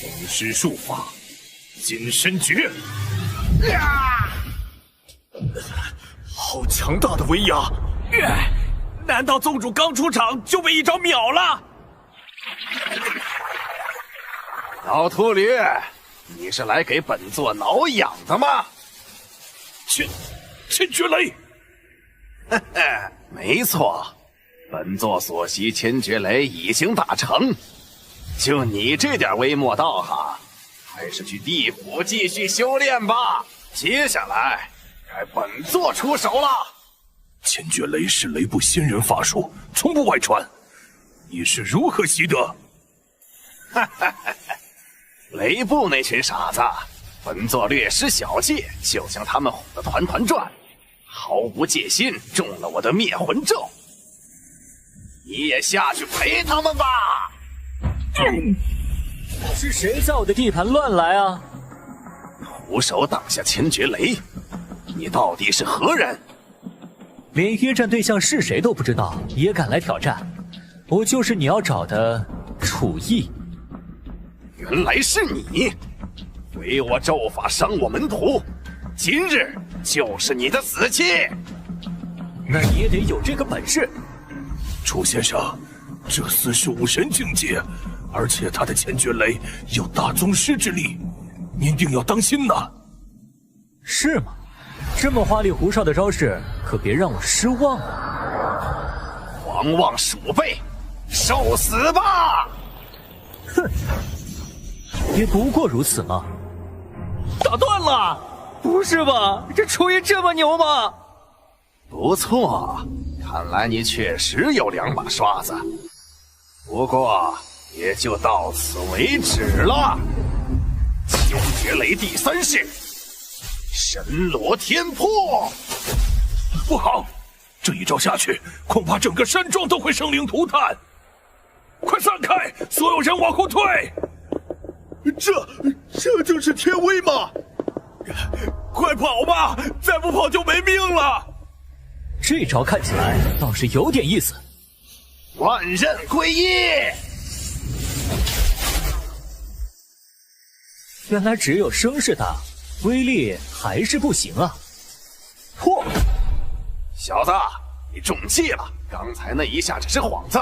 宗师术法，金身诀。好强大的威压！难道宗主刚出场就被一招秒了？老秃驴，你是来给本座挠痒的吗？千绝雷，嘿嘿，没错，本座所习千绝雷已经大成。就你这点微末道行，还是去地府继续修炼吧。接下来该本座出手了。千绝雷是雷部仙人法术，从不外传。你是如何习得？哈哈哈！雷部那群傻子，本座略施小计，就将他们哄得团团转，毫无戒心，中了我的灭魂咒。你也下去陪他们吧。是谁在我的地盘乱来啊？徒手挡下千绝雷，你到底是何人？连约战对象是谁都不知道，也敢来挑战？我就是你要找的楚逸。原来是你，毁我咒法，伤我门徒，今日就是你的死期。那你也得有这个本事。楚先生，这厮是武神境界，而且他的千绝雷有大宗师之力，您定要当心呐。是吗？这么花里胡哨的招式，可别让我失望啊！狂妄鼠辈，受死吧！哼，也不过如此嘛。打断了？不是吧？这楚逸这么牛吗？不错，看来你确实有两把刷子。不过也就到此为止了。千绝雷第三式，神罗天破。不好，这一招下去，恐怕整个山庄都会生灵涂炭。快散开，所有人往后退！这就是天威吗？快跑吧，再不跑就没命了！这招看起来倒是有点意思。万刃归一。原来只有声势大，威力还是不行啊！破！小子，你中计了！刚才那一下只是幌子，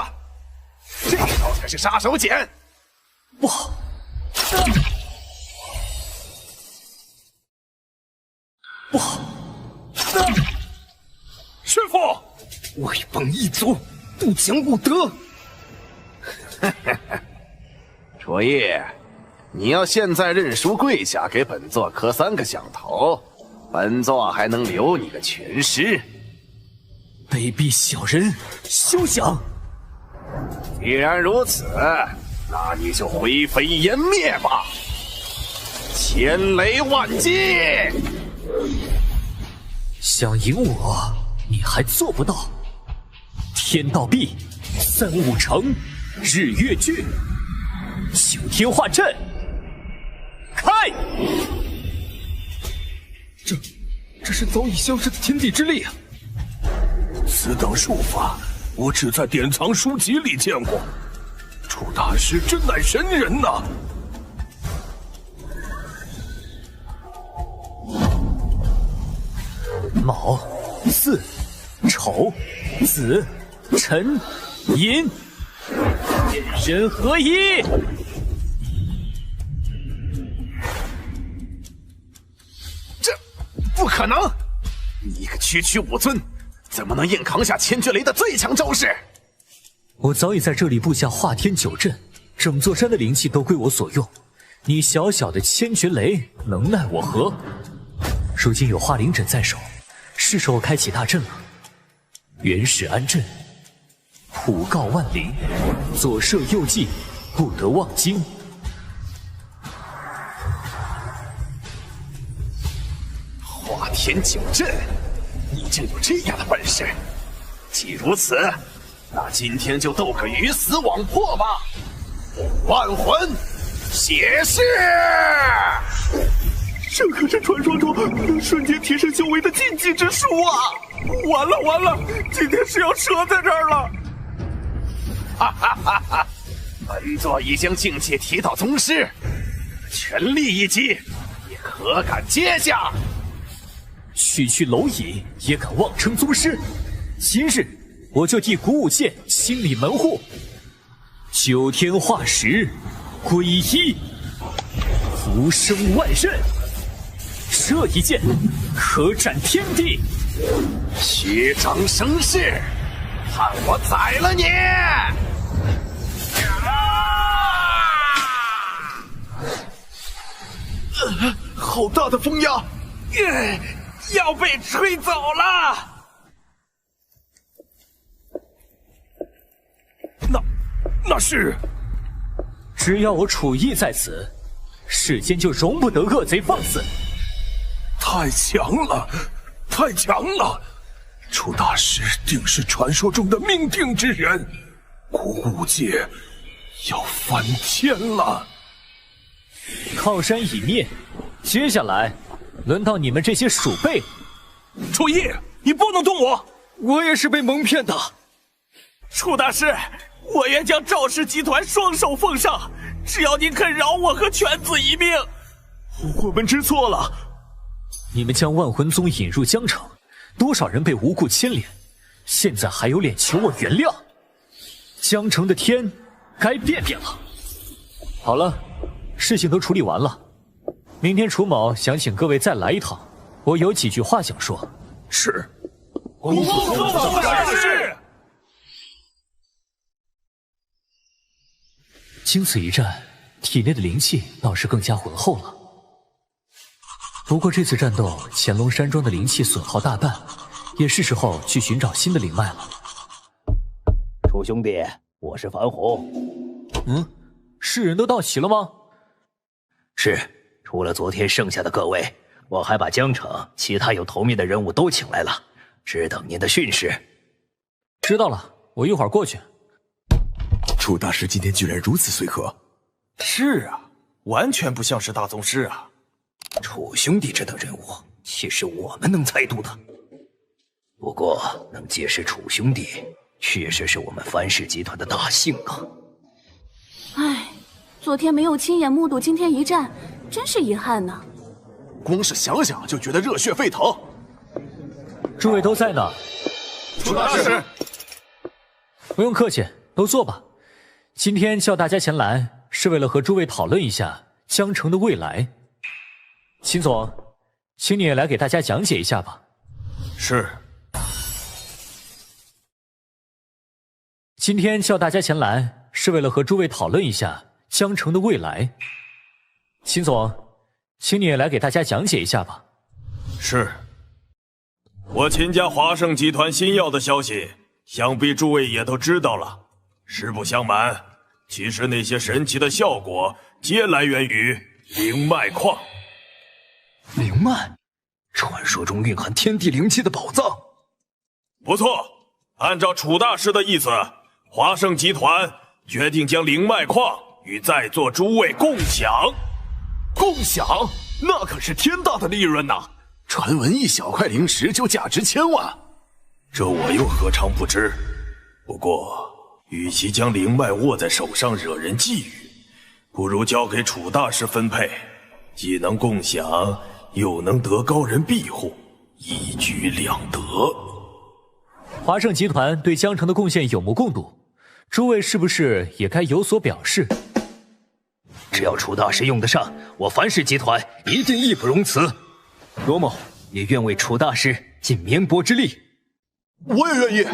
这招才是杀手锏。不好！不好！师傅，歪帮一族，不讲武德。楚逸，你要现在认输跪下，给本座磕3个响头，本座还能留你个全尸。卑鄙小人，休想！既然如此，那你就灰飞烟灭吧！千雷万击！想赢我，你还做不到。天道壁，3五成，日月聚，九天化阵，开！这是早已消失的天地之力啊！此等术法，我只在典藏书籍里见过。楚大师真乃神人呐！卯、巳、丑、子、辰、寅，天人合一。这不可能！你一个区区武尊，怎么能硬扛下千绝雷的最强招式？我早已在这里布下化天九阵，整座山的灵气都归我所用。你小小的千绝雷能奈我何？如今有化灵枕在手，是时候开启大阵了。原始安镇，普告万灵，左摄右记，不得忘经。华天九阵，你竟有这样的本事！既如此，那今天就斗个鱼死网破吧！万魂解释！这可是传说中能瞬间提升修为的禁忌之术啊！完了完了，今天是要折在这儿了！哈哈哈哈！本座已将境界提到宗师，全力一击，你可敢接下？区区蝼蚁也敢妄称宗师？今日我就替古武界清理门户。九天化石，归一，浮生万仞。这一剑可斩天地，虚张声势，看我宰了你！好大的风呀！要被吹走了！那是，只要我楚义在此，世间就容不得恶贼放肆。太强了，太强了！楚大师定是传说中的命定之人，古武界要翻天了。靠山已灭，接下来轮到你们这些鼠辈。楚义，你不能动我，我也是被蒙骗的。楚大师，我愿将赵氏集团双手奉上，只要您肯饶我和犬子一命。我们知错了。你们将万魂宗引入江城，多少人被无故牵连，现在还有脸求我原谅？江城的天该变变了。好了，事情都处理完了，明天楚某想请各位再来一趟，我有几句话想说。是。公子大事。经此一战，体内的灵气倒是更加浑厚了。不过这次战斗，乾隆山庄的灵气损耗大半，也是时候去寻找新的灵脉了。楚兄弟，我是樊红。是人都到齐了吗？是，除了昨天剩下的各位，我还把江城其他有头面的人物都请来了，只等您的训示。知道了，我一会儿过去。楚大师今天居然如此随和。是啊，完全不像是大宗师啊。楚兄弟这等人物，岂是我们能猜度的？不过能结识楚兄弟，确实是我们樊氏集团的大幸啊。唉，昨天没有亲眼目睹今天一战，真是遗憾呢。光是想想就觉得热血沸腾。诸位都在呢。楚大师，不用客气，都坐吧。今天叫大家前来，是为了和诸位讨论一下江城的未来。秦总，请你也来给大家讲解一下吧。是。今天叫大家前来，是为了和诸位讨论一下江城的未来。秦总，请你也来给大家讲解一下吧。是。我秦家华盛集团新药的消息，想必诸位也都知道了。实不相瞒，其实那些神奇的效果，皆来源于灵脉矿。灵脉，传说中蕴含天地灵气的宝藏。不错，按照楚大师的意思，华盛集团决定将灵脉矿与在座诸位共享。共享？那可是天大的利润呐！传闻一小块灵石就价值千万，这我又何尝不知？不过，与其将灵脉握在手上惹人觊觎，不如交给楚大师分配，既能共享，又能得高人庇护，一举两得。华盛集团对江城的贡献有目共睹，诸位是不是也该有所表示？只要楚大师用得上，我樊氏集团一定义不容辞。罗某也愿为楚大师尽绵薄之力。我也愿意。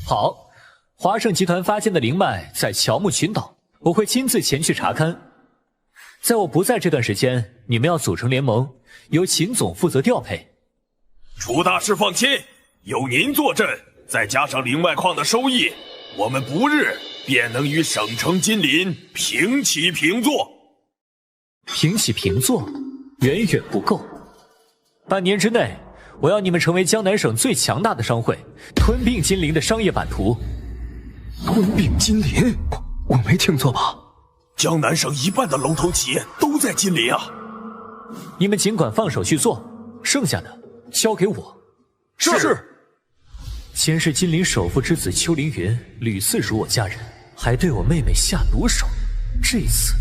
好，华盛集团发现的灵脉在乔木群岛，我会亲自前去查勘。在我不在这段时间，你们要组成联盟，由秦总负责调配。楚大师放心，有您坐镇，再加上灵脉矿的收益，我们不日便能与省城金鳞平起平坐。平起平坐，远远不够。半年之内，我要你们成为江南省最强大的商会，吞并金鳞的商业版图。吞并金鳞？我没听错吧？江南省一半的龙头企业都在金鳞啊！你们尽管放手去做，剩下的交给我。是。监视金鳞首富之子邱凌云屡次辱我家人，还对我妹妹下毒手。这次，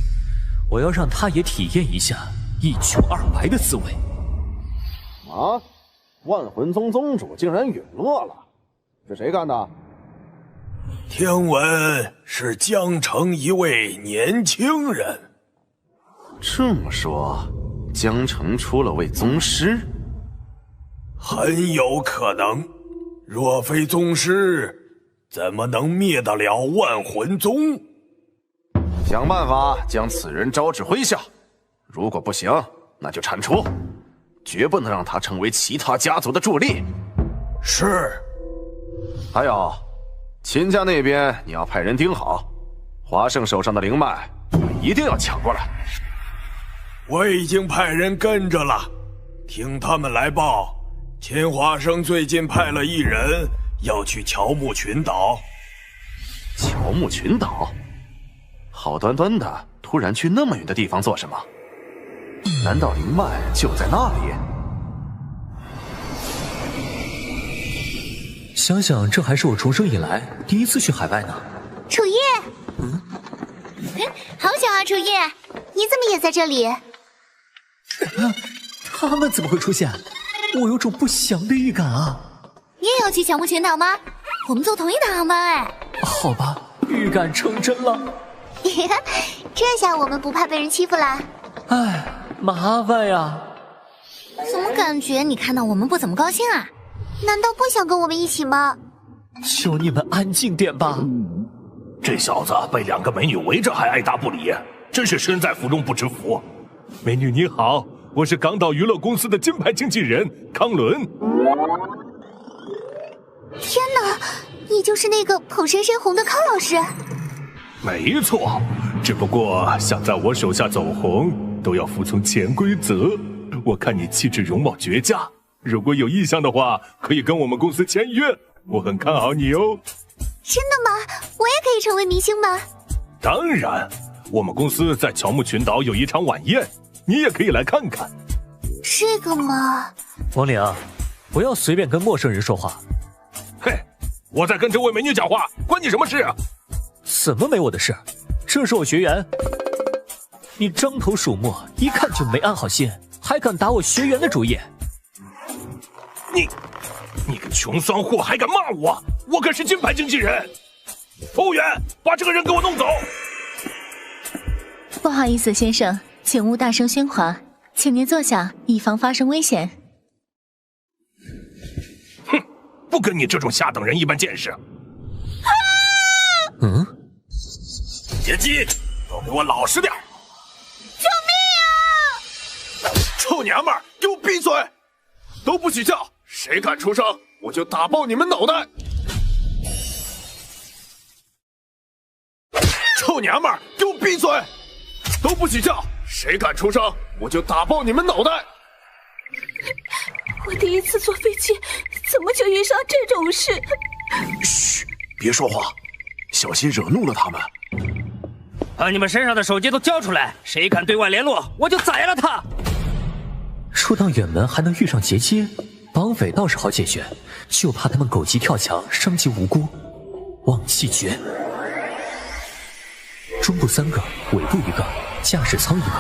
我要让他也体验一下一穷二白的滋味。啊！万魂宗宗主竟然陨落了，是谁干的？听闻是江城一位年轻人。这么说，江城出了位宗师？很有可能。若非宗师，怎么能灭得了万魂宗？想办法将此人招至麾下，如果不行，那就铲除，绝不能让他成为其他家族的助力。是。还有，秦家那边你要派人盯好，华胜手上的灵脉一定要抢过来。我已经派人跟着了，听他们来报，秦华生最近派了一人要去乔木群岛。乔木群岛？好端端的突然去那么远的地方做什么？难道灵脉就在那里？想想这还是我重生以来第一次去海外呢。楚叶，好巧啊，楚叶，你怎么也在这里？他们怎么会出现？我有种不祥的预感啊！你也要去乔木群岛吗？我们坐同一趟航班哎。好吧，预感成真了。这下我们不怕被人欺负啦。唉，麻烦呀。怎么感觉你看到我们不怎么高兴啊？难道不想跟我们一起吗？求你们安静点吧。这小子被2个美女围着还爱答不理，真是身在福中不知福。美女你好，我是港岛娱乐公司的金牌经纪人康伦。天哪，你就是那个捧谁谁红的康老师？没错，只不过想在我手下走红，都要服从潜规则。我看你气质容貌绝佳，如果有意向的话，可以跟我们公司签约，我很看好你哦。真的吗？我也可以成为明星吗？当然，我们公司在乔木群岛有一场晚宴，你也可以来看看。这个嘛，王岭，不要随便跟陌生人说话。嘿，我在跟这位美女讲话，关你什么事啊？怎么没我的事？这是我学员，你獐头鼠目，一看就没安好心，还敢打我学员的主意？你个穷骚货还敢骂我？我可是金牌经纪人！服务员，把这个人给我弄走！不好意思，先生，请勿大声喧哗，请您坐下，以防发生危险。哼，不跟你这种下等人一般见识。野鸡，都给我老实点！救命啊！臭娘们儿，给我闭嘴！都不许叫！谁敢出声，我就打爆你们脑袋！臭娘们儿，给我闭嘴！都不许叫！谁敢出声，我就打爆你们脑袋！我第一次坐飞机，怎么就遇上这种事？嘘，别说话，小心惹怒了他们。把你们身上的手机都交出来，谁敢对外联络，我就宰了他！出趟远门还能遇上劫机，绑匪倒是好解决，就怕他们狗急跳墙，伤及无辜。忘气诀，中部3个，尾部1个，驾驶舱1个。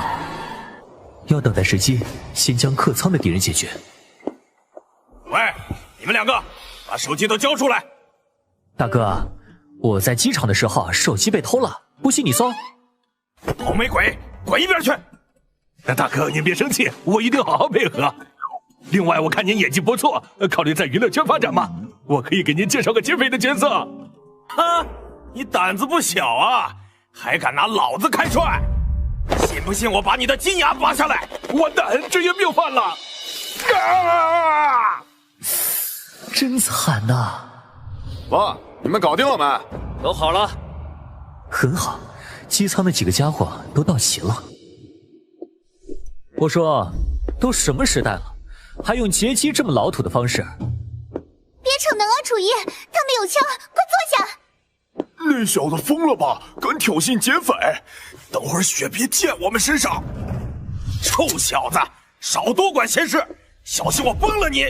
要等待时机，先将客舱的敌人解决。喂，你们2个，把手机都交出来！大哥，我在机场的时候手机被偷了，不信你搜。倒霉鬼，滚一边去！大哥您别生气，我一定好好配合。另外，我看您演技不错，考虑在娱乐圈发展吗？我可以给您介绍个劫匪的角色。哈，你胆子不小啊，还敢拿老子开涮？信不信我把你的金牙拔下来？完蛋，职业病犯了！真惨呐！不，你们搞定了没？都好了。很好，机舱的几个家伙都到齐了。我说，都什么时代了，还用劫机这么老土的方式？别逞能啊，楚一，他们有枪，快坐下。那小子疯了吧？敢挑衅劫匪！等会儿血别溅我们身上！臭小子，少多管闲事，小心我崩了你！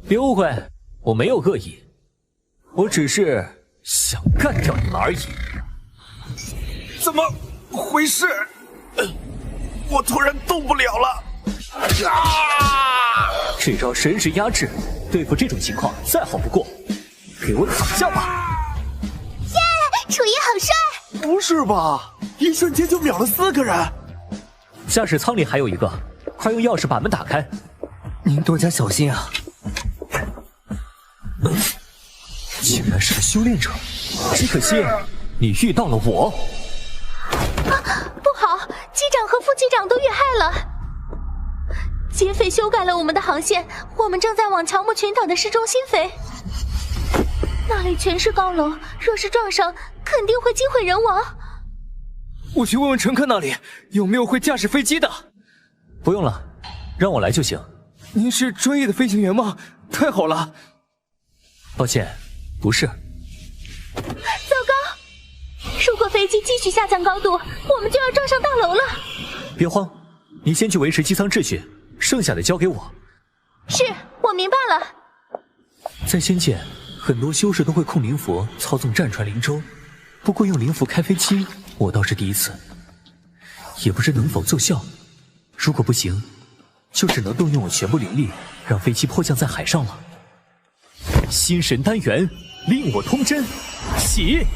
别误会，我没有恶意，我只是想干掉你们而已。怎么回事？我突然动不了了！这招神识压制，对付这种情况再好不过。给我躺下吧！耶，楚一好帅！不是吧？一瞬间就秒了4个人。驾驶舱里还有一个，快用钥匙把门打开。您多加小心啊！竟然是个修炼者，只可惜你遇到了我。不好，机长和副机长都遇害了。劫匪修改了我们的航线，我们正在往乔木群岛的市中心飞。那里全是高楼，若是撞上，肯定会机毁人亡。我去问问乘客那里有没有会驾驶飞机的。不用了，让我来就行。您是专业的飞行员吗？太好了。抱歉，不是。糟糕！如果飞机继续下降高度，我们就要撞上大楼了。别慌，你先去维持机舱秩序，剩下的交给我。是，我明白了。在仙界，很多修士都会控灵符操纵战船灵舟，不过用灵符开飞机，我倒是第一次，也不知能否奏效。如果不行，就只能动用我全部灵力，让飞机迫降在海上了。心神单元，令我通真，起！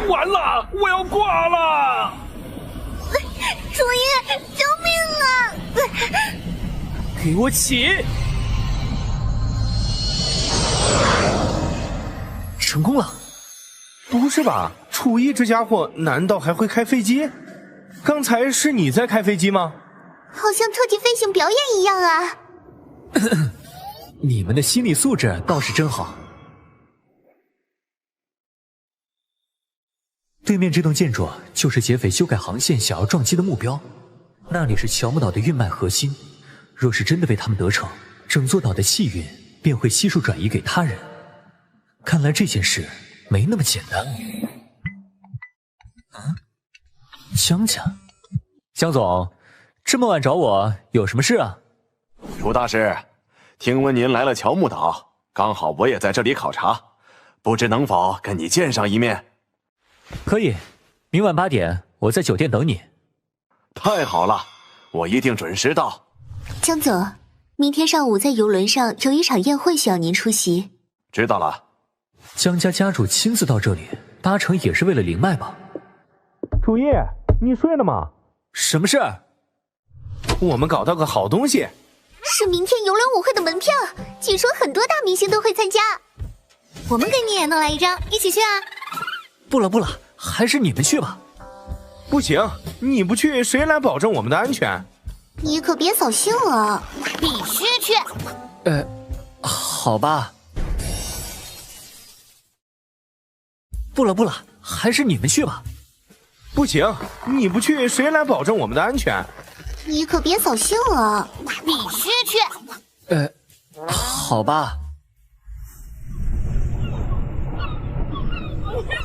完了，我要挂了！楚一，救命啊！给我起！成功了！不是吧？楚一这家伙难道还会开飞机？刚才是你在开飞机吗？好像特技飞行表演一样啊！你们的心理素质倒是真好。对面这栋建筑就是劫匪修改航线想要撞击的目标，那里是乔木岛的运脉核心。若是真的被他们得逞，整座岛的气运便会悉数转移给他人。看来这件事没那么简单。江家，江总，这么晚找我有什么事啊？楚大师，听闻您来了乔木岛，刚好我也在这里考察，不知能否跟你见上一面？可以，明晚8点我在酒店等你。太好了，我一定准时到。江总，明天上午在游轮上有一场宴会需要您出席。知道了。江家家主亲自到这里，8成也是为了灵脉吧？楚一，你睡了吗？什么事？我们搞到个好东西，是明天游轮舞会的门票，据说很多大明星都会参加。我们给你也弄来一张，一起去啊！不了不了，还是你们去吧。不行，你不去谁来保证我们的安全？你可别扫兴了，必须去。好吧。不了不了，还是你们去吧。不行，你不去谁来保证我们的安全？你可别扫兴了，必须去。好吧。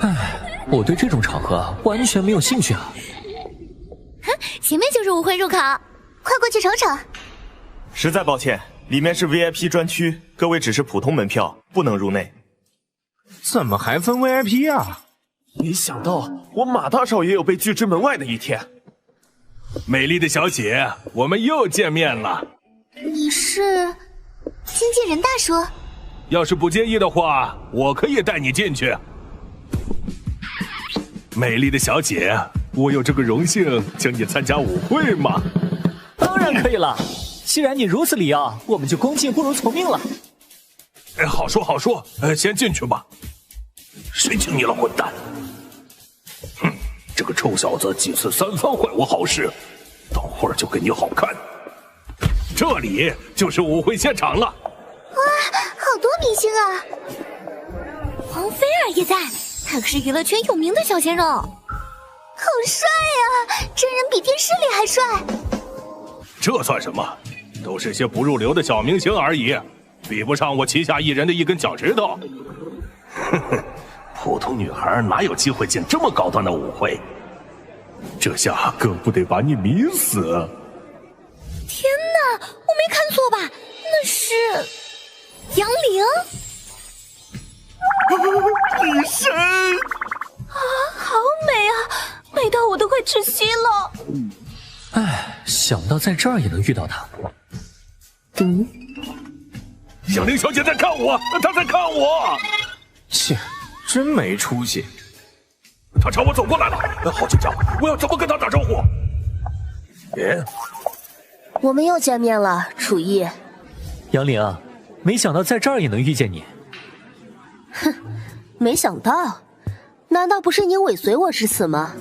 唉，我对这种场合完全没有兴趣啊。前面就是舞会入口，快过去瞅瞅。实在抱歉，里面是 VIP 专区，各位只是普通门票，不能入内。怎么还分 VIP 啊？没想到我马大少也有被拒之门外的一天。美丽的小姐，我们又见面了。你是经纪人大叔？要是不介意的话，我可以带你进去。美丽的小姐，我有这个荣幸请你参加舞会吗？当然可以了，既然你如此礼貌，我们就恭敬不如从命了。好说好说，先进去吧。谁请你了，混蛋！哼，这个臭小子几次三番坏我好事，等会儿就给你好看。这里就是舞会现场了。哇，好多明星啊！黄菲儿也在，他可是娱乐圈有名的小鲜肉，好帅啊！真人比电视里还帅。这算什么？都是些不入流的小明星而已，比不上我旗下艺人的一根脚趾头。哼哼，普通女孩哪有机会进这么高端的舞会？这下更不得把你迷死！天哪，我没看错吧？那是杨凌。女神啊，好美啊，美到我都快窒息了。哎，想到在这儿也能遇到她。小玲小姐在看我，她在看我。切，真没出息。她朝我走过来了，好紧张，我要怎么跟她打招呼？我们又见面了，楚逸。杨凌，没想到在这儿也能遇见你。哼，没想到，难道不是你尾随我至此吗？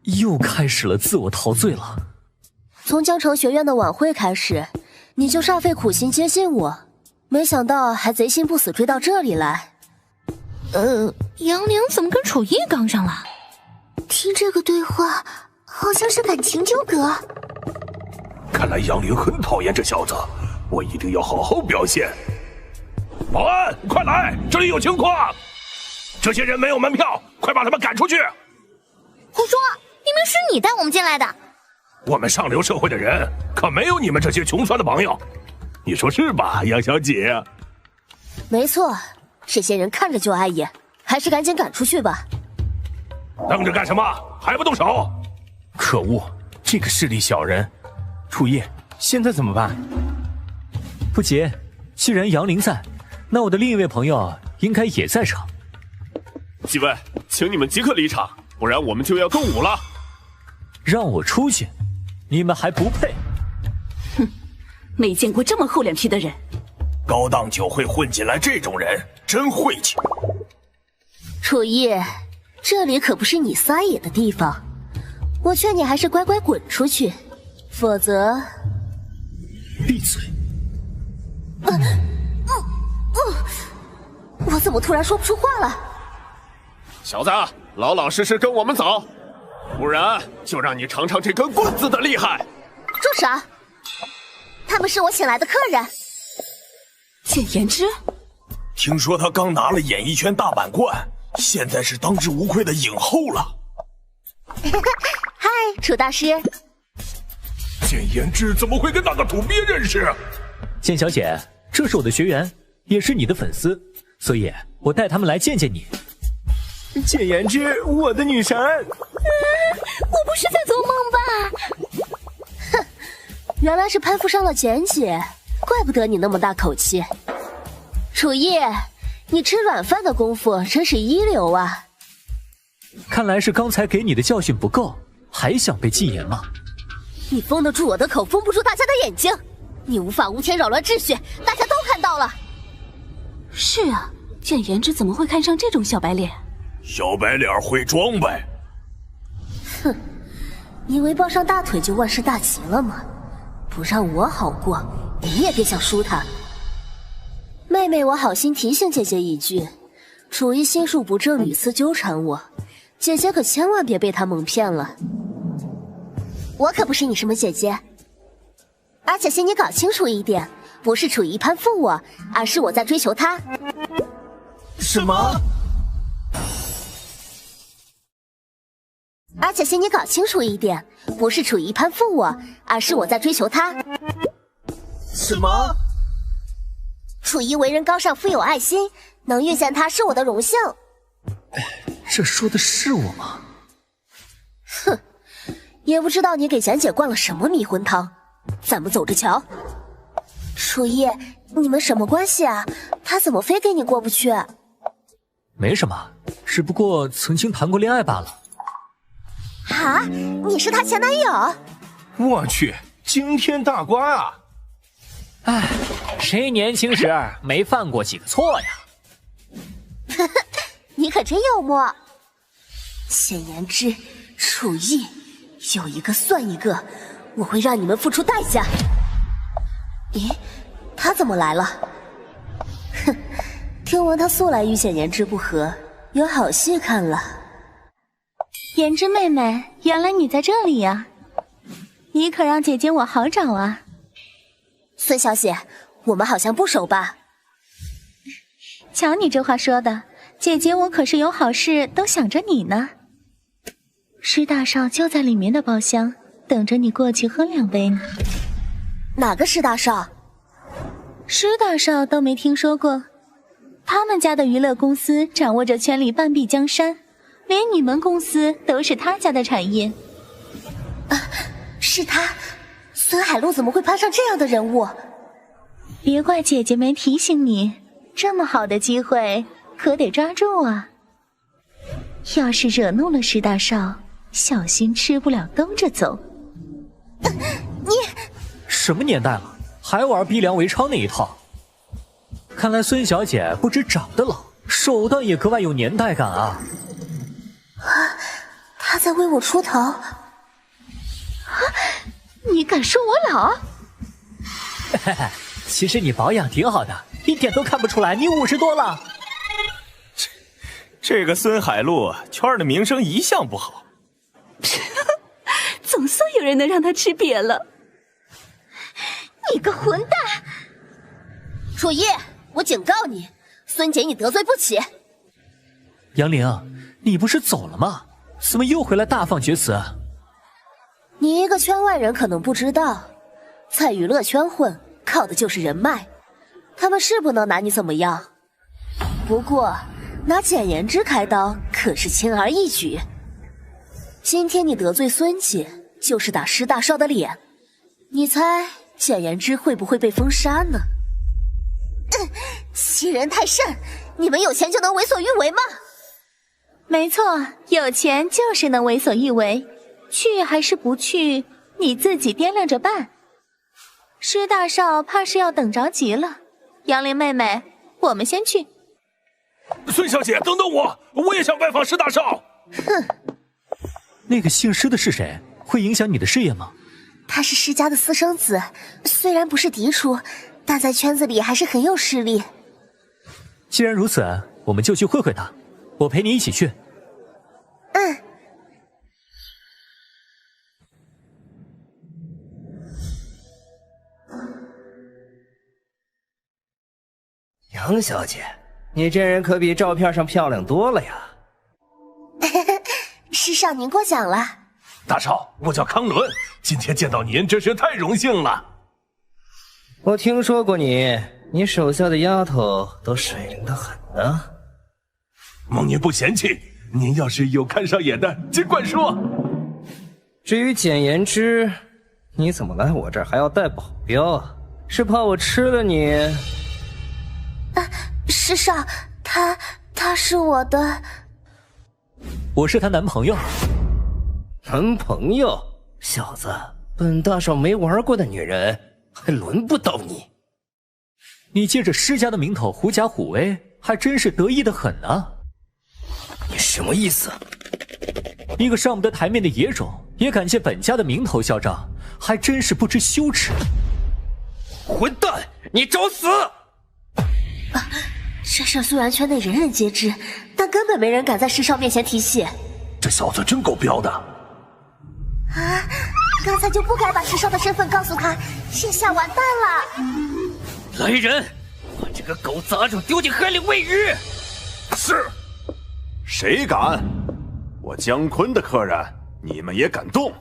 又开始了自我陶醉了。从江城学院的晚会开始，你就煞费苦心接近我，没想到还贼心不死追到这里来。杨凌怎么跟楚逸刚上了？听这个对话，好像是感情纠葛。看来杨凌很讨厌这小子，我一定要好好表现。保安，快来，这里有情况！这些人没有门票，快把他们赶出去！胡说，明明是你带我们进来的。我们上流社会的人可没有你们这些穷酸的朋友，你说是吧，杨小姐？没错，这些人看着就碍眼，还是赶紧赶出去吧。瞪着干什么？还不动手！可恶，这个势利小人！楚逸，现在怎么办？不急，既然杨凌在，那我的另一位朋友应该也在场。几位，请你们即刻离场，不然我们就要动武了。让我出去？你们还不配！哼，没见过这么厚脸皮的人。高档酒会混进来这种人，真晦气。楚逸，这里可不是你撒野的地方，我劝你还是乖乖滚出去，否则……闭嘴！我怎么突然说不出话了？小子，老老实实跟我们走，不然就让你尝尝这根棍子的厉害。住手！他们是我请来的客人。简言之，听说他刚拿了演艺圈大满贯，现在是当之无愧的影后了。嗨，楚大师。简言之怎么会跟那个土鳖认识？简小姐，这是我的学员，也是你的粉丝，所以我带他们来见见你。简言之，我的女神。我不是在做梦吧？哼，原来是攀附上了简姐，怪不得你那么大口气。楚逸，你吃软饭的功夫真是一流啊！看来是刚才给你的教训不够，还想被禁言吗？你封得住我的口，封不住大家的眼睛。你无法无天扰乱秩序，大家都看到了。是啊，简言之怎么会看上这种小白脸？小白脸会装呗。哼，以为抱上大腿就万事大吉了吗？不让我好过，你也别想输他。妹妹，我好心提醒姐姐一句，楚逸心术不正，屡次纠缠我，姐姐可千万别被他蒙骗了。我可不是你什么姐姐，而且请你搞清楚一点，不是楚逸攀附我，而是我在追求他。什么？而且请你搞清楚一点，不是楚逸攀附我，而是我在追求他。什么？楚逸为人高尚，富有爱心，能遇见他是我的荣幸。这说的是我吗？哼，也不知道你给简姐灌了什么迷魂汤，咱们走着瞧。楚逸，你们什么关系啊？他怎么非跟你过不去？没什么，只不过曾经谈过恋爱罢了。啊，你是他前男友？我去，惊天大瓜啊！哎，谁年轻时没犯过几个错呀？你可真幽默。简言之，楚逸有一个算一个，我会让你们付出代价。咦，他怎么来了？哼，听闻他素来与简言之不和，有好戏看了。言之妹妹，原来你在这里呀！你可让姐姐我好找啊。孙小姐，我们好像不熟吧？瞧你这话说的，姐姐我可是有好事都想着你呢。施大少就在里面的包厢，等着你过去喝2杯呢。哪个施大少？施大少都没听说过？他们家的娱乐公司掌握着圈里半壁江山，连你们公司都是他家的产业。是他？孙海路怎么会攀上这样的人物？别怪姐姐没提醒你，这么好的机会可得抓住啊！要是惹怒了施大少，小心吃不了兜着走。你什么年代了，还玩逼良为娼那一套？看来孙小姐不止长得老，手段也格外有年代感啊！他在为我出头。你敢说我老？嘿嘿，其实你保养挺好的，一点都看不出来你50多了。这个孙海路圈的名声一向不好。总算有人能让他吃瘪了。你个混蛋！楚叶，我警告你，孙姐你得罪不起。杨玲，你不是走了吗？怎么又回来大放厥词？你一个圈外人可能不知道，在娱乐圈混靠的就是人脉，他们是不能拿你怎么样。不过拿简言之开刀可是轻而易举。今天你得罪孙姐，就是打施大少的脸，你猜简言之会不会被封杀呢？欺人太甚！你们有钱就能为所欲为吗？没错，有钱就是能为所欲为，去还是不去，你自己掂量着办。施大少怕是要等着急了。杨玲妹妹，我们先去。孙小姐，等等我，我也想拜访施大少。哼，那个姓施的是谁？会影响你的事业吗？他是施家的私生子，虽然不是嫡出，但在圈子里还是很有势力。既然如此，我们就去会会他，我陪你一起去。杨小姐，你这人可比照片上漂亮多了呀。施少您过奖了。大少，我叫康伦，今天见到您真是太荣幸了。我听说过你手下的丫头都水灵得很呢。蒙您不嫌弃，您要是有看上眼的，尽管说。至于简言之，你怎么来我这儿还要带保镖？是怕我吃了你？施少，他是我的，我是她男朋友。男朋友？小子，本大少没玩过的女人，还轮不到你。你借着施家的名头狐假虎威，还真是得意的很呢。你什么意思？一个上不得台面的野种，也敢借本家的名头嚣张，还真是不知羞耻。混蛋，你找死！这事虽然圈内人人皆知，但根本没人敢在施少面前提起。这小子真够彪的。刚才就不该把施少的身份告诉他，这下完蛋了。来人，把这个狗杂种丢进海里喂鱼。是。谁敢？我姜昆的客人，你们也敢动？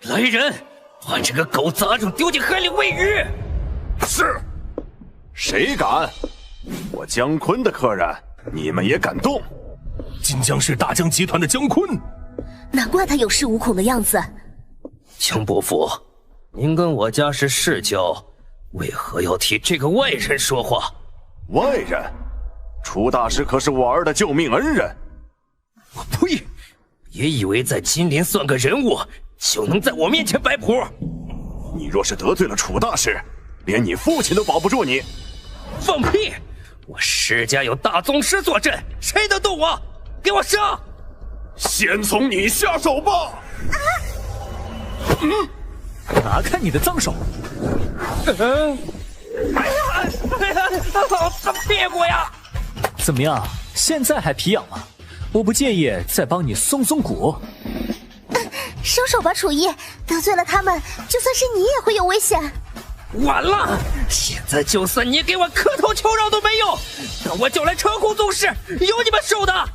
来人，把这个狗杂种丢进海里喂鱼。是。谁敢？我姜昆的客人，你们也敢动？锦江市大江集团的姜昆，难怪他有恃无恐的样子。姜伯父，您跟我家是世交，为何要替这个外人说话？外人？楚大师可是我儿的救命恩人。我呸！也以为在金陵算个人物，就能在我面前摆谱？你若是得罪了楚大师，连你父亲都保不住你。放屁！我施家有大宗师坐镇，谁能动我？给我上！先从你下手吧。拿开你的脏手！别过呀！怎么样，现在还皮痒吗？我不介意再帮你松松骨。收手吧，楚逸，得罪了他们，就算是你也会有危险。完了，现在就算你给我磕头求饶都没用，等我叫来长空宗师，有你们受的。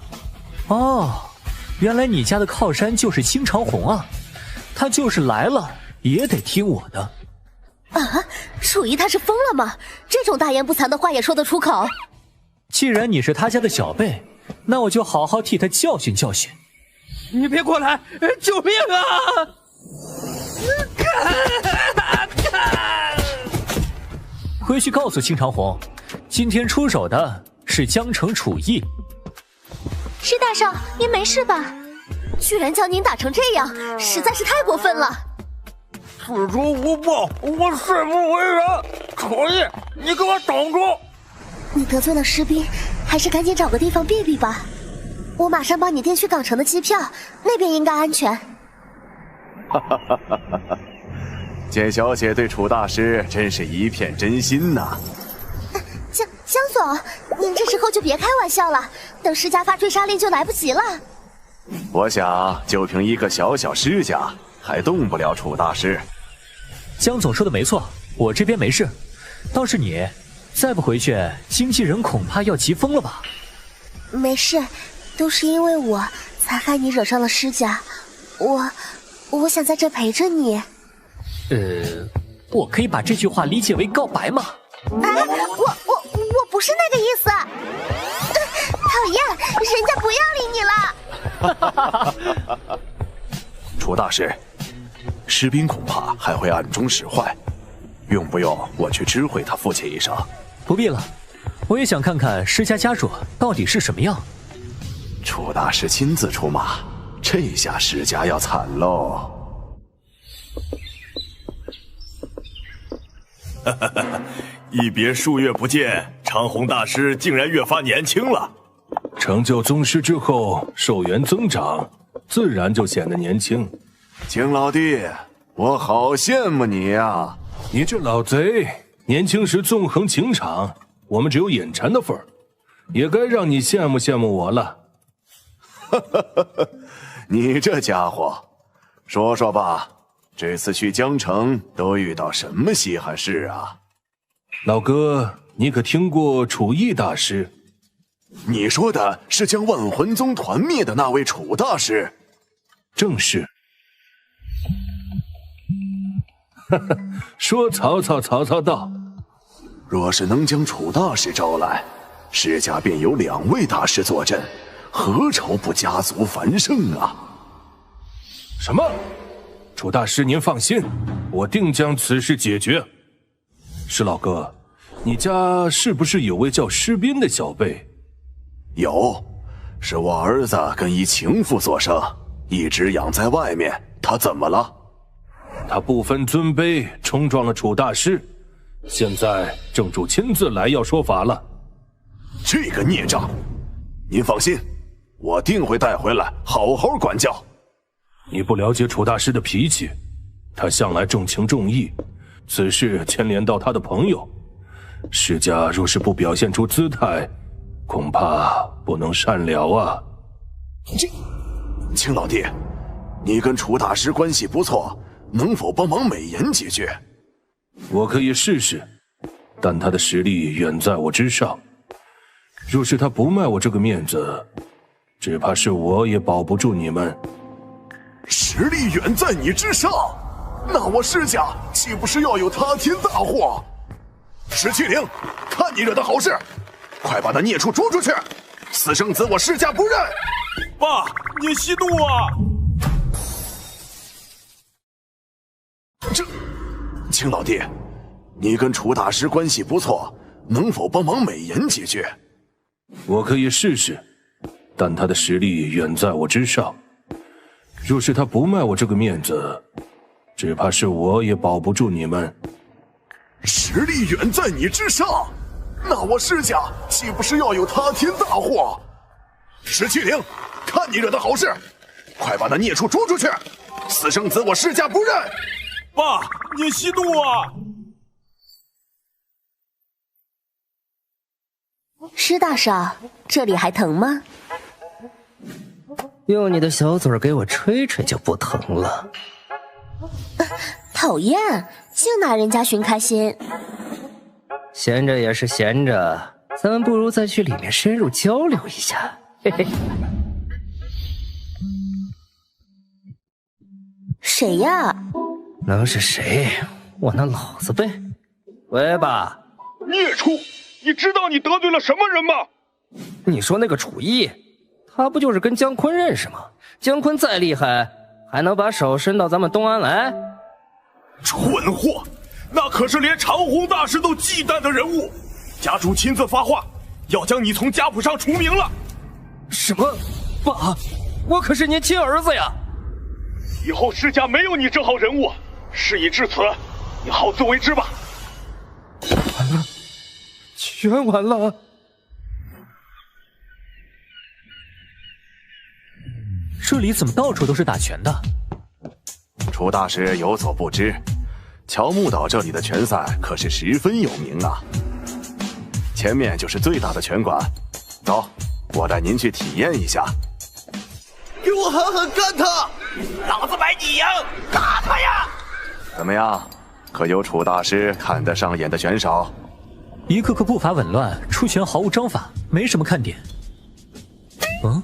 哦，原来你家的靠山就是青长虹啊，他就是来了也得听我的。啊，楚逸他是疯了吗？这种大言不惭的话也说得出口？既然你是他家的小辈，那我就好好替他教训教训。你别过来，救命啊！回去告诉青长虹，今天出手的是江城楚逸。施大少，您没事吧？居然将您打成这样，实在是太过分了。此仇无报，我誓不为人。楚逸，你给我等住！你得罪了士兵，还是赶紧找个地方避避吧。我马上帮你订去港城的机票，那边应该安全。简小姐对楚大师真是一片真心呐。江总，您这时候就别开玩笑了，等施家发追杀令就来不及了。我想就凭一个小小施家，还动不了楚大师。江总说的没错，我这边没事，倒是你再不回去，经纪人恐怕要急疯了吧？没事，都是因为我才害你惹上了施家，我想在这陪着你。我可以把这句话理解为告白吗？我不是那个意思。讨厌，人家不要理你了。楚大师，士兵恐怕还会暗中使坏，用不用我去知会他父亲一声？不必了，我也想看看施家家主到底是什么样。楚大师亲自出马，这下施家要惨喽。一别数月不见，长虹大师竟然越发年轻了。成就宗师之后，寿元增长，自然就显得年轻。景老弟，我好羡慕你呀！你这老贼，年轻时纵横情场，我们只有眼馋的份儿，也该让你羡慕羡慕我了。你这家伙，说说吧，这次去江城都遇到什么稀罕事啊？老哥，你可听过楚逸大师？你说的是将万魂宗团灭的那位楚大师？正是。说曹操，曹操到。若是能将楚大师招来，施家便有2位大师坐镇，何愁不家族繁盛啊？什么？楚大师您放心，我定将此事解决。施老哥，你家是不是有位叫施斌的小辈？有，是我儿子跟一情妇所生，一直养在外面。他怎么了？他不分尊卑，冲撞了楚大师，现在正主亲自来要说法了。这个孽障！您放心，我定会带回来好好管教。你不了解楚大师的脾气，他向来重情重义，此事牵连到他的朋友，施家若是不表现出姿态，恐怕不能善了啊。青老弟，你跟楚大师关系不错，能否帮忙美言几句？我可以试试，但他的实力远在我之上，若是他不卖我这个面子，只怕是我也保不住你们。实力远在你之上，那我施家岂不是要有塌天大祸？石七灵，看你惹的好事，快把那孽畜捉出去！私生子我施家不认。爸，你息怒啊！青老弟，你跟楚大师关系不错，能否帮忙美言几句？我可以试试，但他的实力远在我之上，若是他不卖我这个面子，只怕是我也保不住你们。实力远在你之上，那我施家岂不是要有塌天大祸？石七灵，看你惹的好事，快把那孽畜捉出去！私生子我施家不认。爸，你息怒啊！施大少，这里还疼吗？用你的小嘴给我吹吹就不疼了。讨厌，净拿人家寻开心。闲着也是闲着，咱们不如再去里面深入交流一下。嘿嘿。谁呀？能是谁？我那老子呗。喂，爸。孽畜，你知道你得罪了什么人吗？你说那个楚义，他不就是跟姜昆认识吗？姜昆再厉害，还能把手伸到咱们东安来？蠢货，那可是连长虹大师都忌惮的人物，家主亲自发话，要将你从家谱上除名了。什么？爸，我可是您亲儿子呀！以后施家没有你这号人物，事已至此，你好自为之吧。完了，全完了。这里怎么到处都是打拳的？楚大师有所不知，乔木岛这里的拳赛可是十分有名啊。前面就是最大的拳馆，走，我带您去体验一下。给我狠狠干他！老子买你赢，打他呀！怎么样？可有楚大师看得上眼的选手？一个个步伐紊乱，出拳毫无章法，没什么看点。嗯，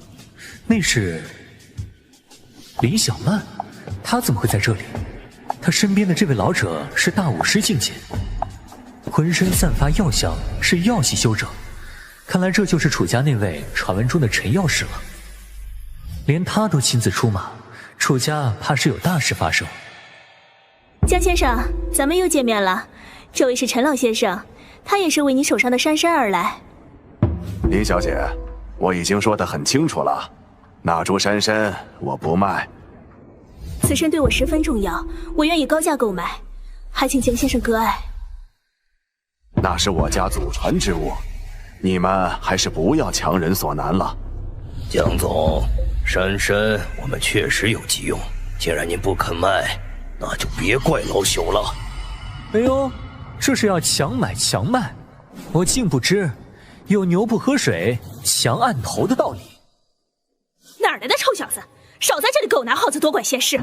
那是林小曼，她怎么会在这里？她身边的这位老者是大武师境界，浑身散发药香，是药系修者。看来这就是楚家那位传闻中的陈药师了。连他都亲自出马，楚家怕是有大事发生。江先生，咱们又见面了。这位是陈老先生，他也是为你手上的珊珊而来。林小姐，我已经说得很清楚了，那株珊参我不卖。此参对我十分重要，我愿意高价购买，还请江先生割爱。那是我家祖传之物，你们还是不要强人所难了。江总，珊珊我们确实有急用，既然您不肯卖，那就别怪老朽了。哎呦，这是要强买强卖，我竟不知有牛不喝水强按头的道理。哪儿来的臭小子，少在这里给我拿耗子多管闲事！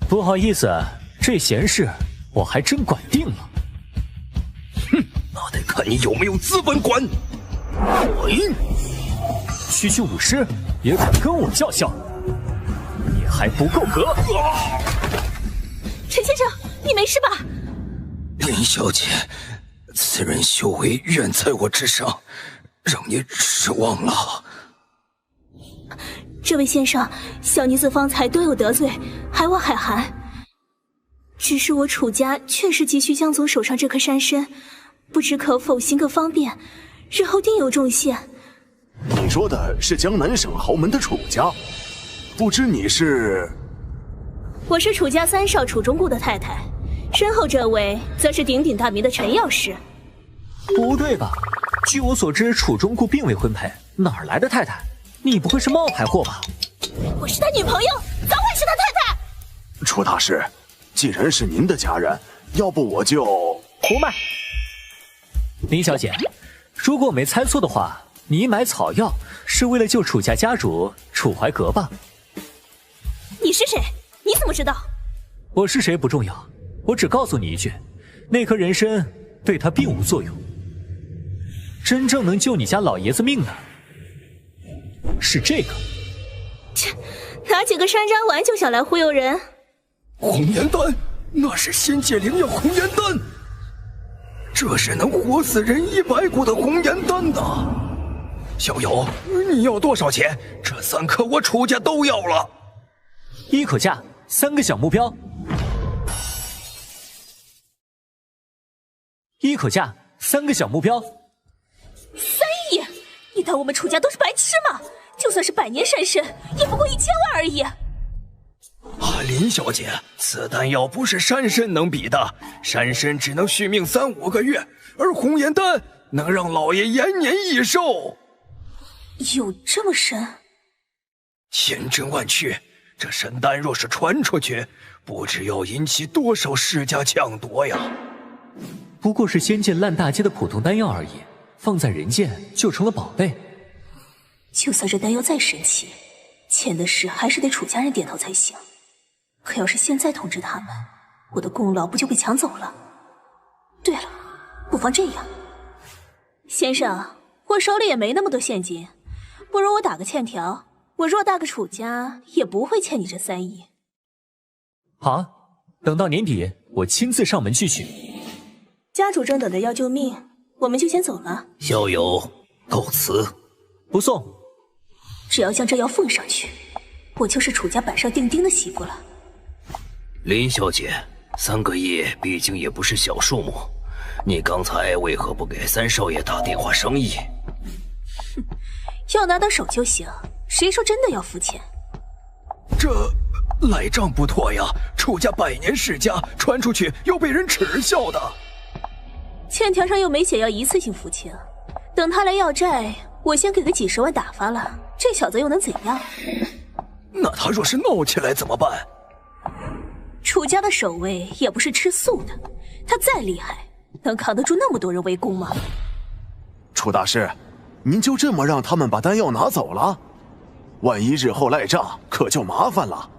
不好意思，这闲事我还真管定了。哼，那得看你有没有资本管。喂，区区武师也敢跟我叫嚣，你还不够格！陈先生，你没事吧？林小姐，此人修为远在我之上，让您失望了。这位先生，小女子方才多有得罪，还望海涵。只是我楚家确实急需江总手上这颗珊参，不知可否行个方便，日后定有重谢。你说的是江南省豪门的楚家，不知你是？我是楚家三少楚中顾的太太，身后这位则是鼎鼎大名的陈药师。不对吧？据我所知，楚中顾并未婚配，哪儿来的太太？你不会是冒牌货吧？我是他女朋友，早晚是他太太。楚大师，既然是您的家人，要不我就胡卖。林小姐，如果我没猜错的话，你买草药是为了救楚家家主楚怀格吧？你是谁？你怎么知道？我是谁不重要，我只告诉你一句，那颗人参对他并无作用。真正能救你家老爷子命的是这个。切，拿几个山楂丸就想来忽悠人？红颜丹，那是仙界灵药红颜丹，这是能活死人100股的红颜丹呐！小友，你要多少钱？这3颗我楚家都要了。一口价，3个小目标。一口价，3个小目标。3亿？你当我们楚家都是白痴吗？就算是100年山参，也不过1000万而已。林小姐，此丹药不是山参能比的，山参只能续命3、5个月，而红颜丹能让老爷延年益寿。有这么神？千真万确，这神丹若是传出去，不知要引起多少世家抢夺呀！不过是仙界烂大街的普通丹药而已，放在人间就成了宝贝。就算这丹药再神奇，欠的事还是得楚家人点头才行。可要是现在通知他们，我的功劳不就被抢走了？对了，不妨这样，先生，我手里也没那么多现金，不如我打个欠条，我偌大个楚家也不会欠你这3亿。好啊，等到年底我亲自上门去取。家主正等着要救命，我们就先走了。小友，告辞。不送。只要将这药奉上去，我就是楚家板上钉钉的媳妇了。林小姐，3个亿毕竟也不是小数目，你刚才为何不给3少爷打电话商议？哼，要拿到手就行，谁说真的要付钱？这赖账不妥呀！楚家100年世家，传出去要被人耻笑的。欠条上又没写要一次性付清，等他来要债，我先给个几10万打发了，这小子又能怎样？那他若是闹起来怎么办？楚家的守卫也不是吃素的，他再厉害，能扛得住那么多人围攻吗？楚大师，您就这么让他们把丹药拿走了？万一日后赖账，可就麻烦了。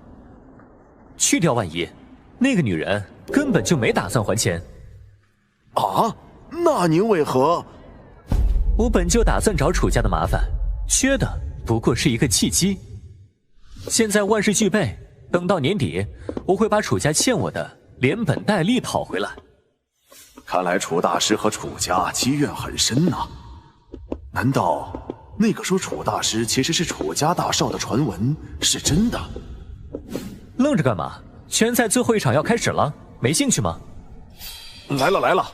去掉万一，那个女人根本就没打算还钱。啊？那您为何？我本就打算找楚家的麻烦，缺的不过是一个契机。现在万事俱备，等到年底，我会把楚家欠我的连本带利讨回来。看来楚大师和楚家积怨很深呐。难道那个说楚大师其实是楚家大少的传闻是真的？愣着干嘛？拳赛最后一场要开始了，没兴趣吗？来了来了。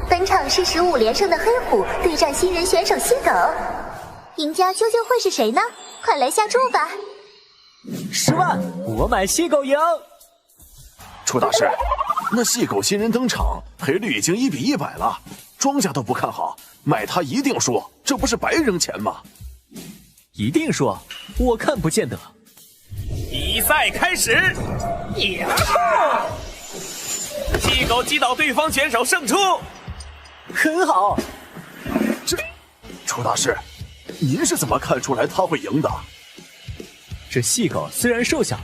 本场是15连胜的黑虎对战新人选手西狗，赢家究竟会是谁呢？快来下注吧！10万，我买西狗赢。楚大师，那细狗新人登场，赔率已经1比100了，庄家都不看好，买他一定输，这不是白扔钱吗？一定输？我看不见得。比赛开始，细狗击倒对方选手胜出，很好。楚大师，您是怎么看出来他会赢的？这细狗虽然瘦小，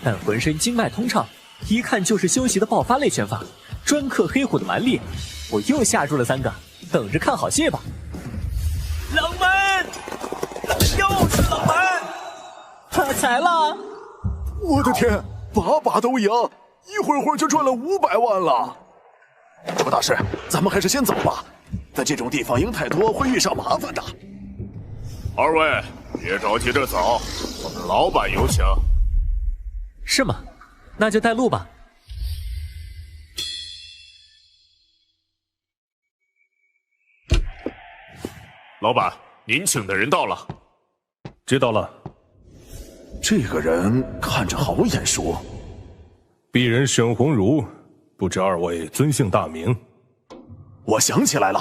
但浑身经脉通畅，一看就是修习的爆发类拳法，专克黑虎的蛮力。我又下注了3个，等着看好戏吧。冷门，又是冷门，发财了！我的天，把把都赢，一会儿就赚了500万了。楚大师，咱们还是先走吧，在这种地方赢太多会遇上麻烦的。二位，别着急着走，我们老板有请。是吗？那就带路吧。老板，您请的人到了。知道了。这个人看着好眼熟。鄙人沈鸿儒，不知二位尊姓大名？我想起来了，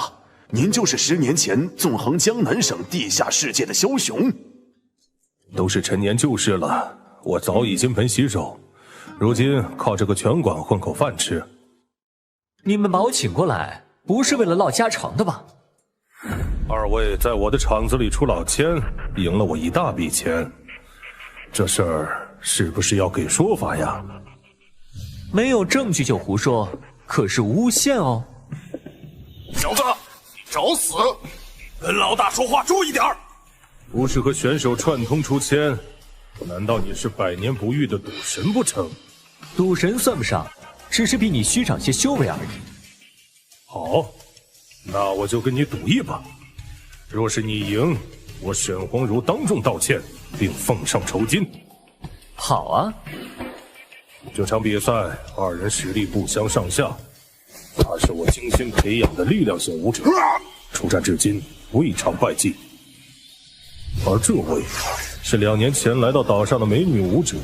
您就是10年前纵横江南省地下世界的枭雄。都是陈年旧事了，我早已金盆洗手，如今靠这个拳馆混口饭吃。你们把我请过来，不是为了唠家常的吧？二位在我的场子里出老千，赢了我一大笔钱，这事儿是不是要给说法呀？没有证据就胡说，可是诬陷哦。小子，你找死！跟老大说话注意点儿。不是和选手串通出千，难道你是100年不遇的赌神不成？赌神算不上，只是比你虚长些修为而已。好，那我就跟你赌一把。若是你赢，我沈鸿儒当众道歉，并奉上酬金。好啊。这场比赛2人实力不相上下，他是我精心培养的力量型武者，出战至今未尝败绩。而这位是2年前来到岛上的美女武者，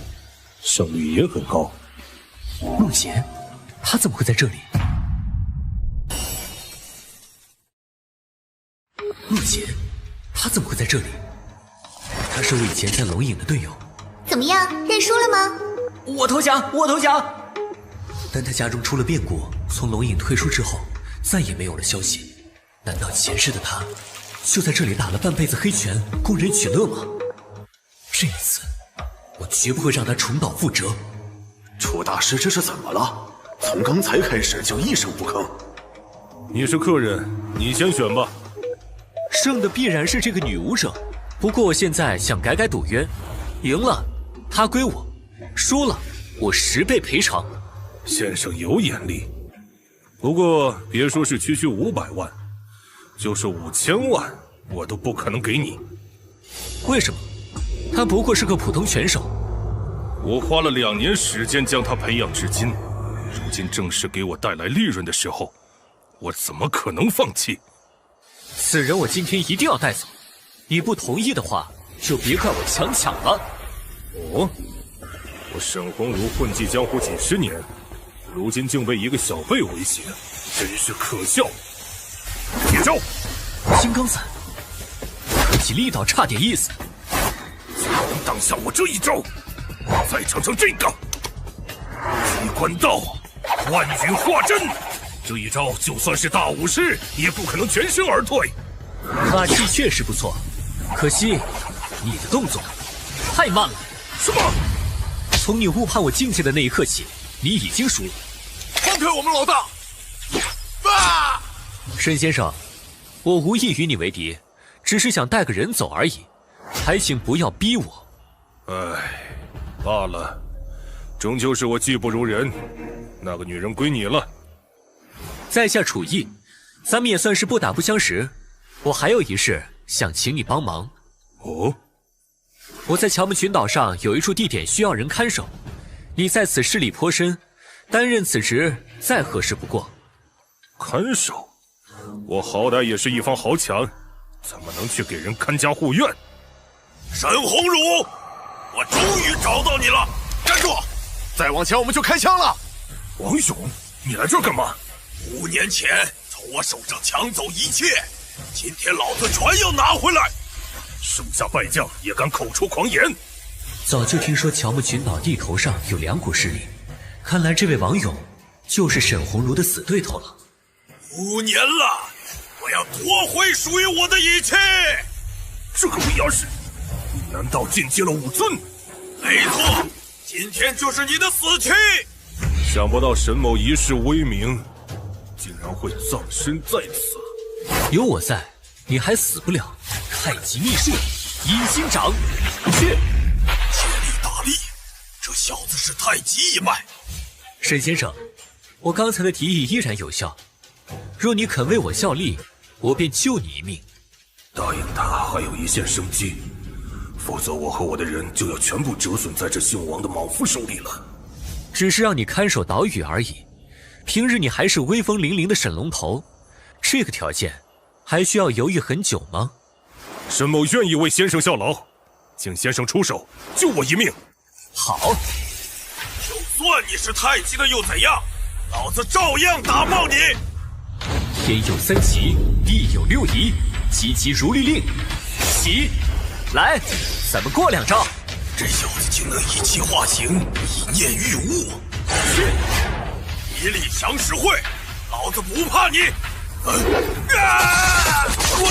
胜率也很高。陆贤，他怎么会在这里？陆贤，他怎么会在这里？他是我以前在龙影的队友。怎怎么样，认输了吗？我投降，我投降。但他家中出了变故，从龙影退出之后，再也没有了消息。难道前世的他，就在这里打了半辈子黑拳，供人取乐吗？这一次，我绝不会让他重蹈覆辙。楚大师这是怎么了？从刚才开始就一声不吭。你是客人，你先选吧。胜的必然是这个女武者，不过我现在想改改赌约，赢了她归我，输了我10倍赔偿。先生有眼力，不过别说是区区500万，就是5000万，我都不可能给你。为什么？他不过是个普通拳手。我花了2年时间将他培养至今，如今正是给我带来利润的时候，我怎么可能放弃？此人我今天一定要带走，你不同意的话，就别怪我强抢了。哦，我沈鸿儒混迹江湖几10年，如今竟被一个小辈威胁，真是可笑。接招！金刚伞，可惜力道差点意思。竟然挡下我这一招，再尝尝这个机关道万语化阵，这一招就算是大武师也不可能全身而退。法器确实不错，可惜你的动作太慢了。什么？从你误判我境界的那一刻起，你已经输了。放开我们老大！啊！申先生，我无意与你为敌，只是想带个人走而已，还请不要逼我。唉，罢了，终究是我技不如人，那个女人归你了。在下楚毅，咱们也算是不打不相识。我还有一事想请你帮忙。哦，我在乔木群岛上有一处地点需要人看守，你在此势力颇深，担任此职再合适不过。看守？我好歹也是一方豪强，怎么能去给人看家护院？沈鸿儒，我终于找到你了！站住！再往前我们就开枪了。王勇，你来这儿干嘛？5年前从我手上抢走一切，今天老子全要拿回来！手下败将也敢口出狂言！早就听说乔木群岛地头上有2股势力，看来这位王勇就是沈鸿儒的死对头了。5年了，我要夺回属于我的一切！这个魏二世，你难道进阶了武尊？没错，今天就是你的死期！想不到沈某一世威名，竟然会葬身在此。有我在，你还死不了。太极秘术，阴心掌，去！借力打力，这小子是太极一脉。沈先生，我刚才的提议依然有效。若你肯为我效力，我便救你一命。答应他还有一线生机，否则我和我的人就要全部折损在这姓王的莽夫手里了。只是让你看守岛屿而已，平日你还是威风凛凛的沈龙头，这个条件还需要犹豫很久吗？沈某愿意为先生效劳，请先生出手救我一命。好，就算你是太极的又怎样，老子照样打爆你！天有3奇，地有6仪，急急如律令，起来，咱们过2招。这小子竟能以气化形，以念御物。去！一力降十会，老子不怕你！我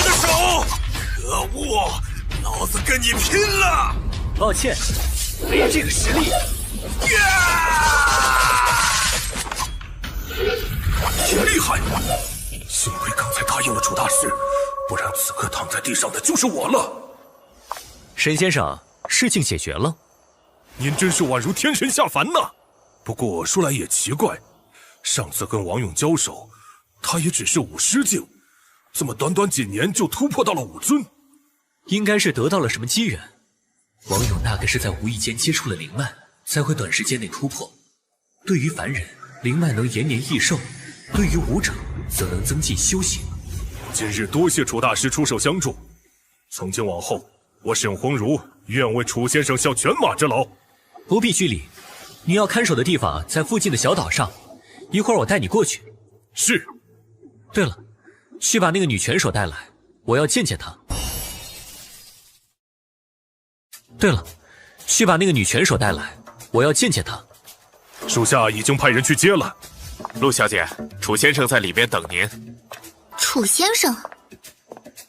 的手！可恶！老子跟你拼了！抱歉，没这个实力。挺厉害！幸亏刚才答应了楚大师，不然此刻躺在地上的就是我了。沈先生，事情解决了。您真是宛如天神下凡呐！不过说来也奇怪，上次跟王勇交手，他也只是武师境，怎么短短几年就突破到了武尊？应该是得到了什么机缘。王勇大概是在无意间接触了灵脉，才会短时间内突破。对于凡人，灵脉能延年益寿；对于武者，则能增进修行。今日多谢楚大师出手相助，从今往后，我沈鸿儒愿为楚先生效犬马之劳。不必拘礼，你要看守的地方在附近的小岛上，一会儿我带你过去。是。对了，去把那个女拳手带来，我要见见她。对了，去把那个女拳手带来，我要见见她。属下已经派人去接了。陆小姐，楚先生在里边等您。楚先生，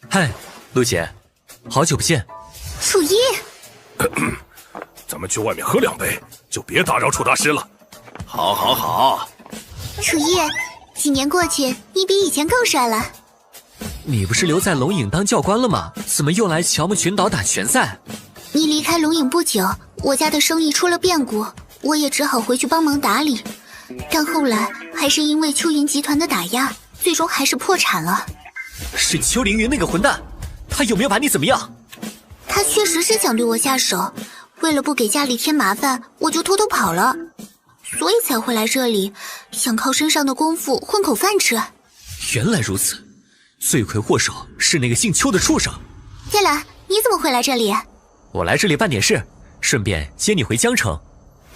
嗨，陆姐，好久不见。楚一，咱们去外面喝2杯，就别打扰楚大师了。好，好，好。楚一，几年过去，你比以前更帅了。你不是留在龙影当教官了吗？怎么又来乔木群岛打拳赛？你离开龙影不久，我家的生意出了变故，我也只好回去帮忙打理。但后来还是因为秋云集团的打压，最终还是破产了。是邱凌云那个混蛋，他有没有把你怎么样？他确实是想对我下手，为了不给家里添麻烦，我就偷偷跑了，所以才会来这里，想靠身上的功夫混口饭吃。原来如此，罪魁祸首是那个姓邱的畜生。对了，你怎么会来这里？我来这里办点事，顺便接你回江城。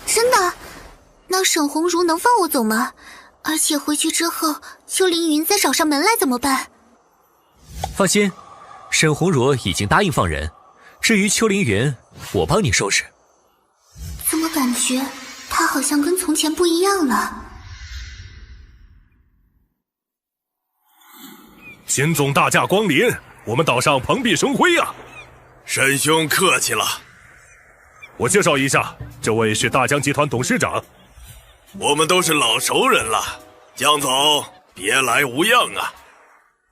真的？那沈鸿儒能放我走吗？而且回去之后，邱凌云再找上门来怎么办？放心，沈鸿儒已经答应放人，至于邱凌云，我帮你收拾。怎么感觉他好像跟从前不一样了？秦总大驾光临，我们岛上蓬荜生辉啊！沈兄客气了。我介绍一下，这位是大江集团董事长。我们都是老熟人了，江总别来无恙啊。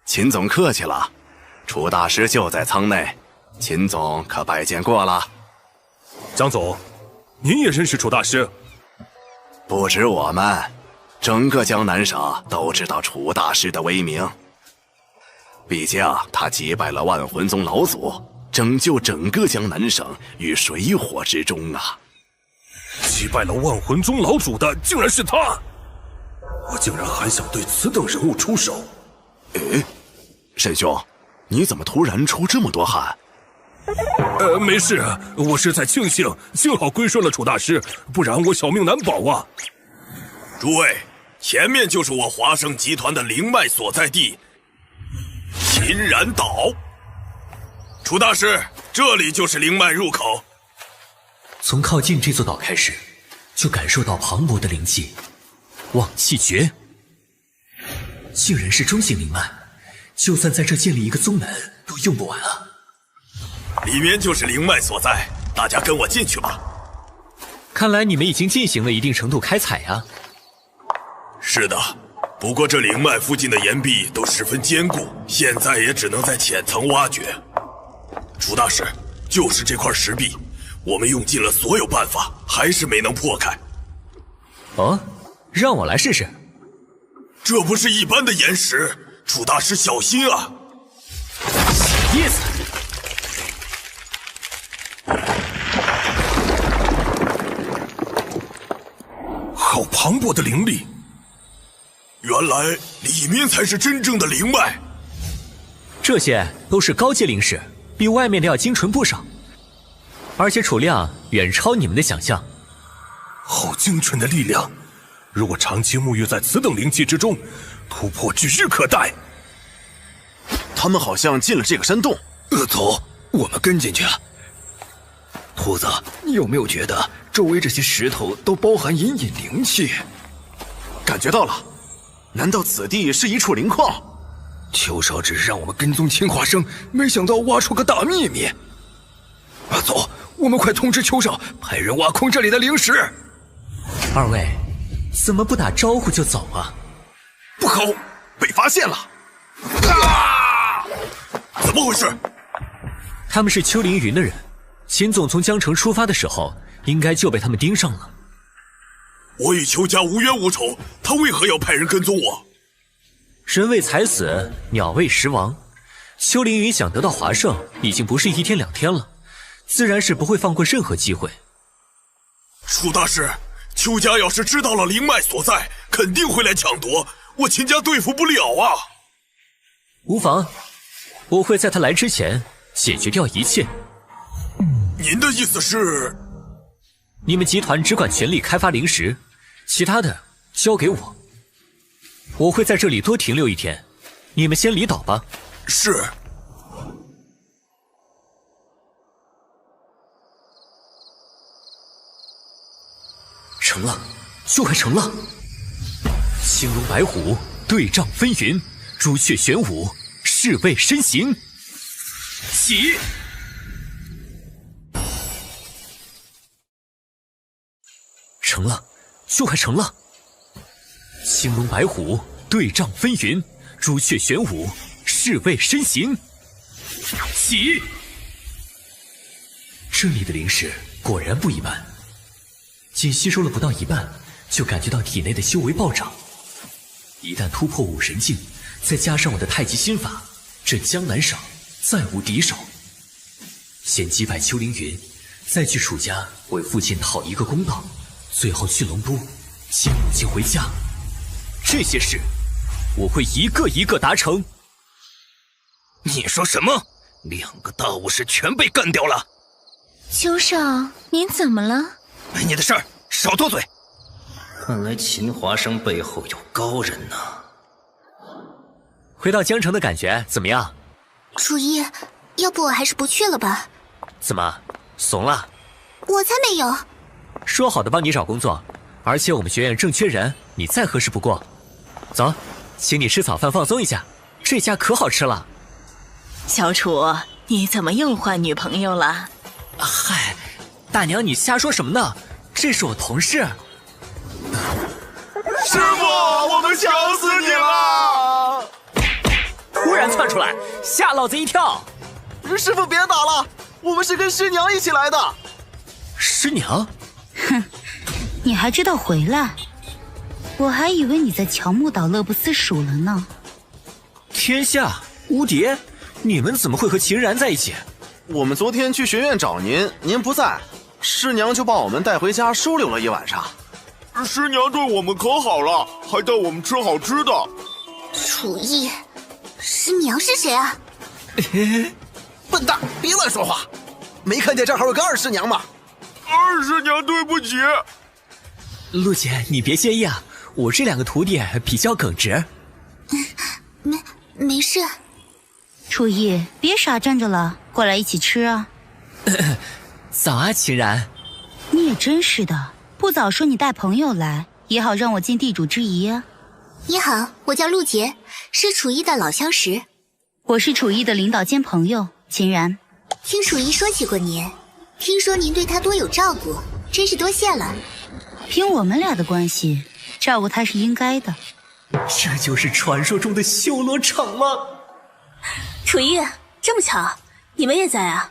秦总客气了，楚大师就在舱内，秦总可拜见过了。江总，您也认识楚大师？不止我们，整个江南省都知道楚大师的威名。毕竟他击败了万魂宗老祖，拯救整个江南省于水火之中啊！击败了万魂宗老祖的竟然是他！我竟然还想对此等人物出手。沈兄，你怎么突然出这么多汗？没事，我是在庆幸，幸好归顺了楚大师，不然我小命难保啊！诸位，前面就是我华盛集团的灵脉所在地——秦然岛。楚大师，这里就是灵脉入口。从靠近这座岛开始，就感受到磅礴的灵气。望气诀，竟然是中性灵脉，就算在这建立一个宗门都用不完啊！里面就是灵脉所在，大家跟我进去吧。看来你们已经进行了一定程度开采呀。是的，不过这灵脉附近的岩壁都十分坚固，现在也只能在浅层挖掘。楚大师，就是这块石壁，我们用尽了所有办法，还是没能破开。哦，让我来试试。这不是一般的岩石，楚大师小心啊！意思。好磅礴的灵力，原来里面才是真正的灵脉。这些都是高阶灵石，比外面的要精纯不少，而且储量远超你们的想象。好精纯的力量，如果长期沐浴在此等灵气之中，突破指日可待。他们好像进了这个山洞。走，我们跟进去。兔子，你有没有觉得周围这些石头都包含隐隐灵气？感觉到了，难道此地是一处灵矿？邱少只是让我们跟踪青花生，没想到挖出个大秘密。走，我们快通知邱少，派人挖空这里的灵石。二位，怎么不打招呼就走啊？不好，被发现了！怎么回事？他们是邱凌云的人，秦总从江城出发的时候，应该就被他们盯上了。我与邱家无冤无仇，他为何要派人跟踪我？人为财死，鸟为食亡。邱凌云想得到华盛，已经不是一天两天了，自然是不会放过任何机会。楚大师，邱家要是知道了灵脉所在，肯定会来抢夺，我秦家对付不了啊！无妨，我会在他来之前解决掉一切。您的意思是？你们集团只管全力开发灵石，其他的交给我。我会在这里多停留一天，你们先离岛吧。是。 。成了，就快成了！青龙白虎对仗纷纭，朱雀玄武侍卫身形。起！成了，就快成了！青龙白虎对仗纷纭，朱雀玄武侍卫身形。起！这里的灵石果然不一般，仅吸收了不到一半，就感觉到体内的修为暴涨。一旦突破武神境，再加上我的太极心法，这江南省再无敌手。先击败丘凌云，再去楚家为父亲讨一个公道，最后去龙都接母亲回家。这些事，我会一个一个达成。你说什么？2个大武士全被干掉了？丘少，您怎么了？没你的事儿，少多嘴。看来秦华生背后有高人呐。回到江城的感觉怎么样？楚一，要不我还是不去了吧？怎么，怂了？我才没有。说好的帮你找工作，而且我们学院正缺人，你再合适不过。走，请你吃早饭放松一下，这家可好吃了。小楚，你怎么又换女朋友了？嗨，大娘你瞎说什么呢？这是我同事。师傅，我们想死你了！突然窜出来，吓老子一跳。师傅别打了，我们是跟师娘一起来的。师娘？哼，你还知道回来？我还以为你在乔木岛乐不思蜀了呢。天下无敌，你们怎么会和秦然在一起？我们昨天去学院找您，您不在，师娘就把我们带回家收留了一晚上。师娘对我们可好了，还带我们吃好吃的。楚一，师娘是谁啊？笨蛋，别乱说话！没看见这儿还有个二师娘吗？二师娘，对不起。陆姐，你别介意啊，我这2个徒弟比较耿直。没事。楚一，别傻站着了，过来一起吃啊。早啊，秦然。你也真是的，不早说你带朋友来，也好让我尽地主之谊啊。你好，我叫陆杰，是楚一的老相识。我是楚一的领导兼朋友秦然。听楚一说起过您，听说您对他多有照顾，真是多谢了。凭我们俩的关系，照顾他是应该的。这就是传说中的修罗场吗？楚一，这么巧，你们也在啊？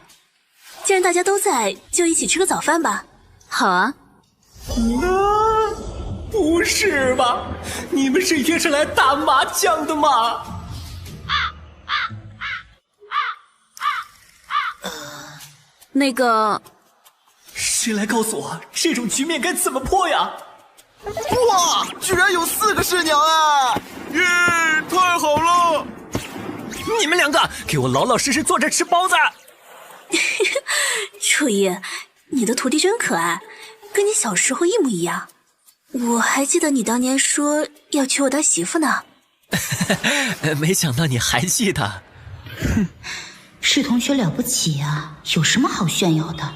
既然大家都在，就一起吃个早饭吧。好啊。不是吧？你们是约着来打麻将的吗？那个，谁来告诉我这种局面该怎么破呀？哇，居然有4个师娘啊！耶，太好了！你们2个给我老老实实坐着吃包子。楚一，你的徒弟真可爱，跟你小时候一模一样。我还记得你当年说要娶我当媳妇呢。没想到你还记得。哼，是同学了不起啊，有什么好炫耀的？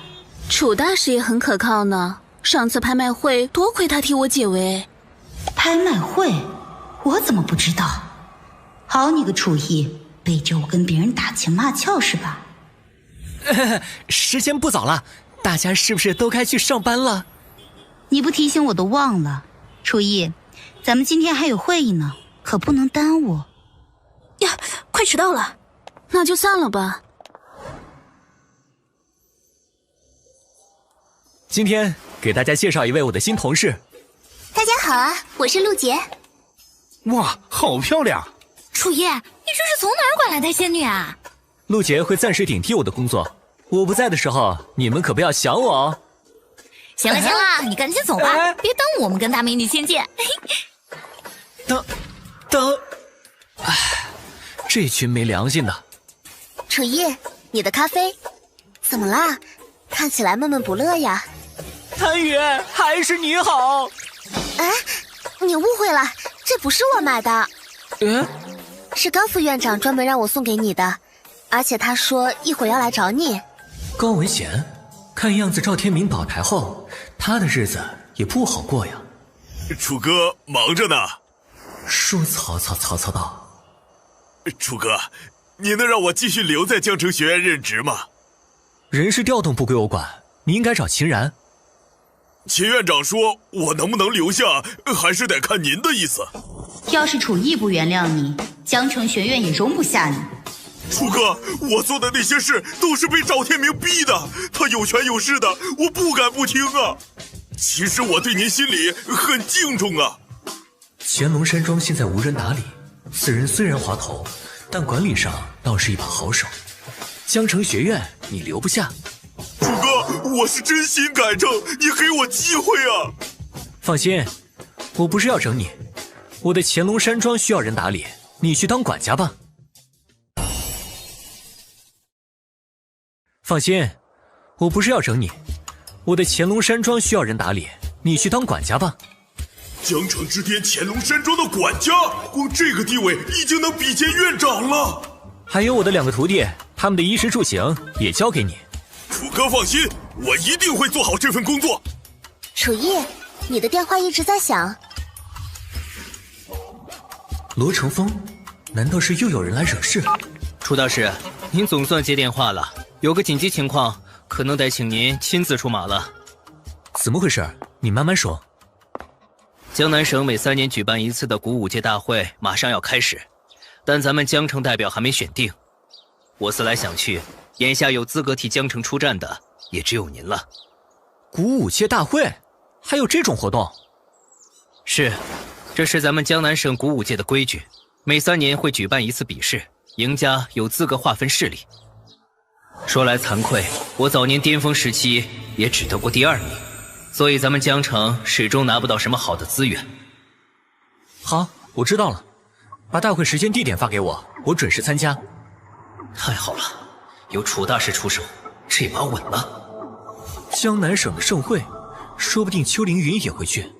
楚大师也很可靠呢，上次拍卖会多亏他替我解围。拍卖会？我怎么不知道？好你个楚一，背着我跟别人打情骂俏是吧？时间不早了，大家是不是都该去上班了？你不提醒我都忘了。楚一，咱们今天还有会议呢，可不能耽误。呀，快迟到了，那就散了吧。今天给大家介绍一位我的新同事。大家好啊，我是陆杰。哇，好漂亮！楚一，你这是从哪儿拐来的仙女啊？陆杰会暂时顶替我的工作，我不在的时候，你们可不要想我哦。行了行了，你赶紧走吧，别耽误我们跟大美女仙界。哎，这群没良心的。楚一，你的咖啡怎么啦？看起来闷闷不乐呀。谭宇，还是你好。哎，你误会了，这不是我买的。是高副院长专门让我送给你的，而且他说一会儿要来找你。高文贤，看样子赵天明倒台后，他的日子也不好过呀。楚哥忙着呢。说曹操到。楚哥，你能让我继续留在江城学院任职吗？人事调动不归我管，你应该找秦然。秦院长说我能不能留下，还是得看您的意思。要是楚毅不原谅你，江城学院也容不下你。楚哥，我做的那些事都是被赵天明逼的，他有权有势的，我不敢不听啊。其实我对您心里很敬重啊。乾隆山庄现在无人打理，此人虽然滑头，但管理上倒是一把好手。江城学院你留不下。楚哥，我是真心改正，你给我机会啊。放心，我不是要整你，我的乾隆山庄需要人打理，你去当管家吧。放心，我不是要整你，我的乾隆山庄需要人打理，你去当管家吧。江城之巅乾隆山庄的管家，光这个地位已经能比肩院长了。还有我的2个徒弟，他们的衣食住行也交给你。楚哥放心，我一定会做好这份工作。楚毅，你的电话一直在响。罗成风，难道是又有人来惹事？楚大师，您总算接电话了，有个紧急情况，可能得请您亲自出马了。怎么回事？你慢慢说。江南省每3年举办一次的古武界大会马上要开始，但咱们江城代表还没选定。我思来想去，眼下有资格替江城出战的也只有您了。古武界大会还有这种活动？是，这是咱们江南省古武界的规矩，每3年会举办一次比试，赢家有资格划分势力。说来惭愧，我早年巅峰时期也只得过第2名，所以咱们江城始终拿不到什么好的资源。好，我知道了，把大会时间地点发给我，我准时参加。太好了，有楚大师出手，这把稳了。江南省的盛会，说不定邱凌云也会去。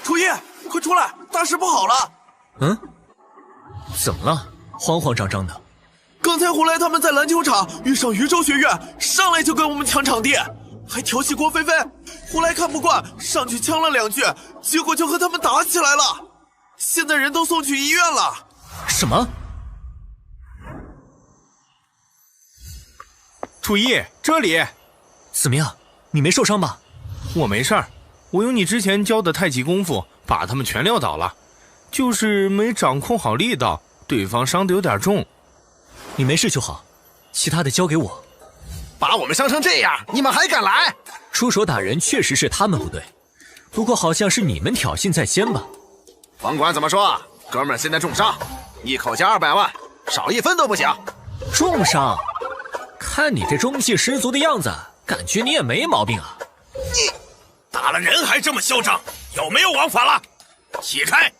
楚叶，快出来，大事不好了！嗯？怎么了？慌慌张张的。刚才胡来他们在篮球场遇上余州学院，上来就跟我们抢场地，还调戏郭菲菲。胡来看不惯，上去呛了2句，结果就和他们打起来了。现在人都送去医院了。什么？楚毅，这里怎么样？你没受伤吧？我没事儿，我用你之前教的太极功夫把他们全撂倒了，就是没掌控好力道，对方伤得有点重。你没事就好，其他的交给我。把我们伤成这样，你们还敢来？出手打人确实是他们不对，不过好像是你们挑衅在先吧？甭管怎么说，哥们儿现在重伤，一口价200万，少1分都不行。重伤？看你这中气十足的样子，感觉你也没毛病啊。你打了人还这么嚣张，有没有王法了？起开！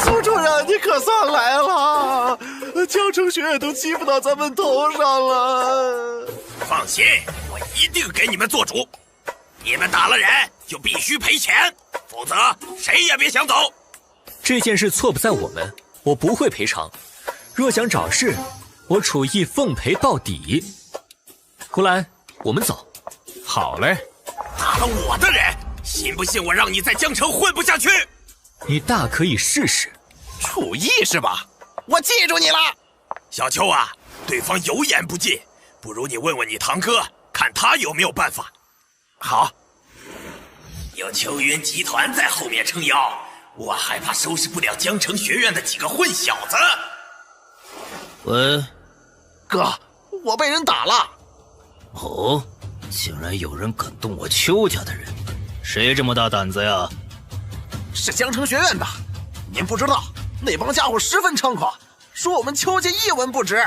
苏主任，你可算来了，江城学院都欺负到咱们头上了。放心，我一定给你们做主。你们打了人就必须赔钱，否则谁也别想走。这件事错不在我们，我不会赔偿。若想找事，我楚毅奉陪到底。胡兰，我们走。好嘞。打了我的人，信不信我让你在江城混不下去？你大可以试试。楚毅是吧？我记住你了。小邱啊，对方有眼不进，不如你问问你堂哥，看他有没有办法。好。有秋云集团在后面撑腰，我害怕收拾不了江城学院的几个混小子。喂，哥，我被人打了。哦，竟然有人敢动我邱家的人，谁这么大胆子呀？是江城学院的，您不知道，那帮家伙十分猖狂，说我们邱家一文不值。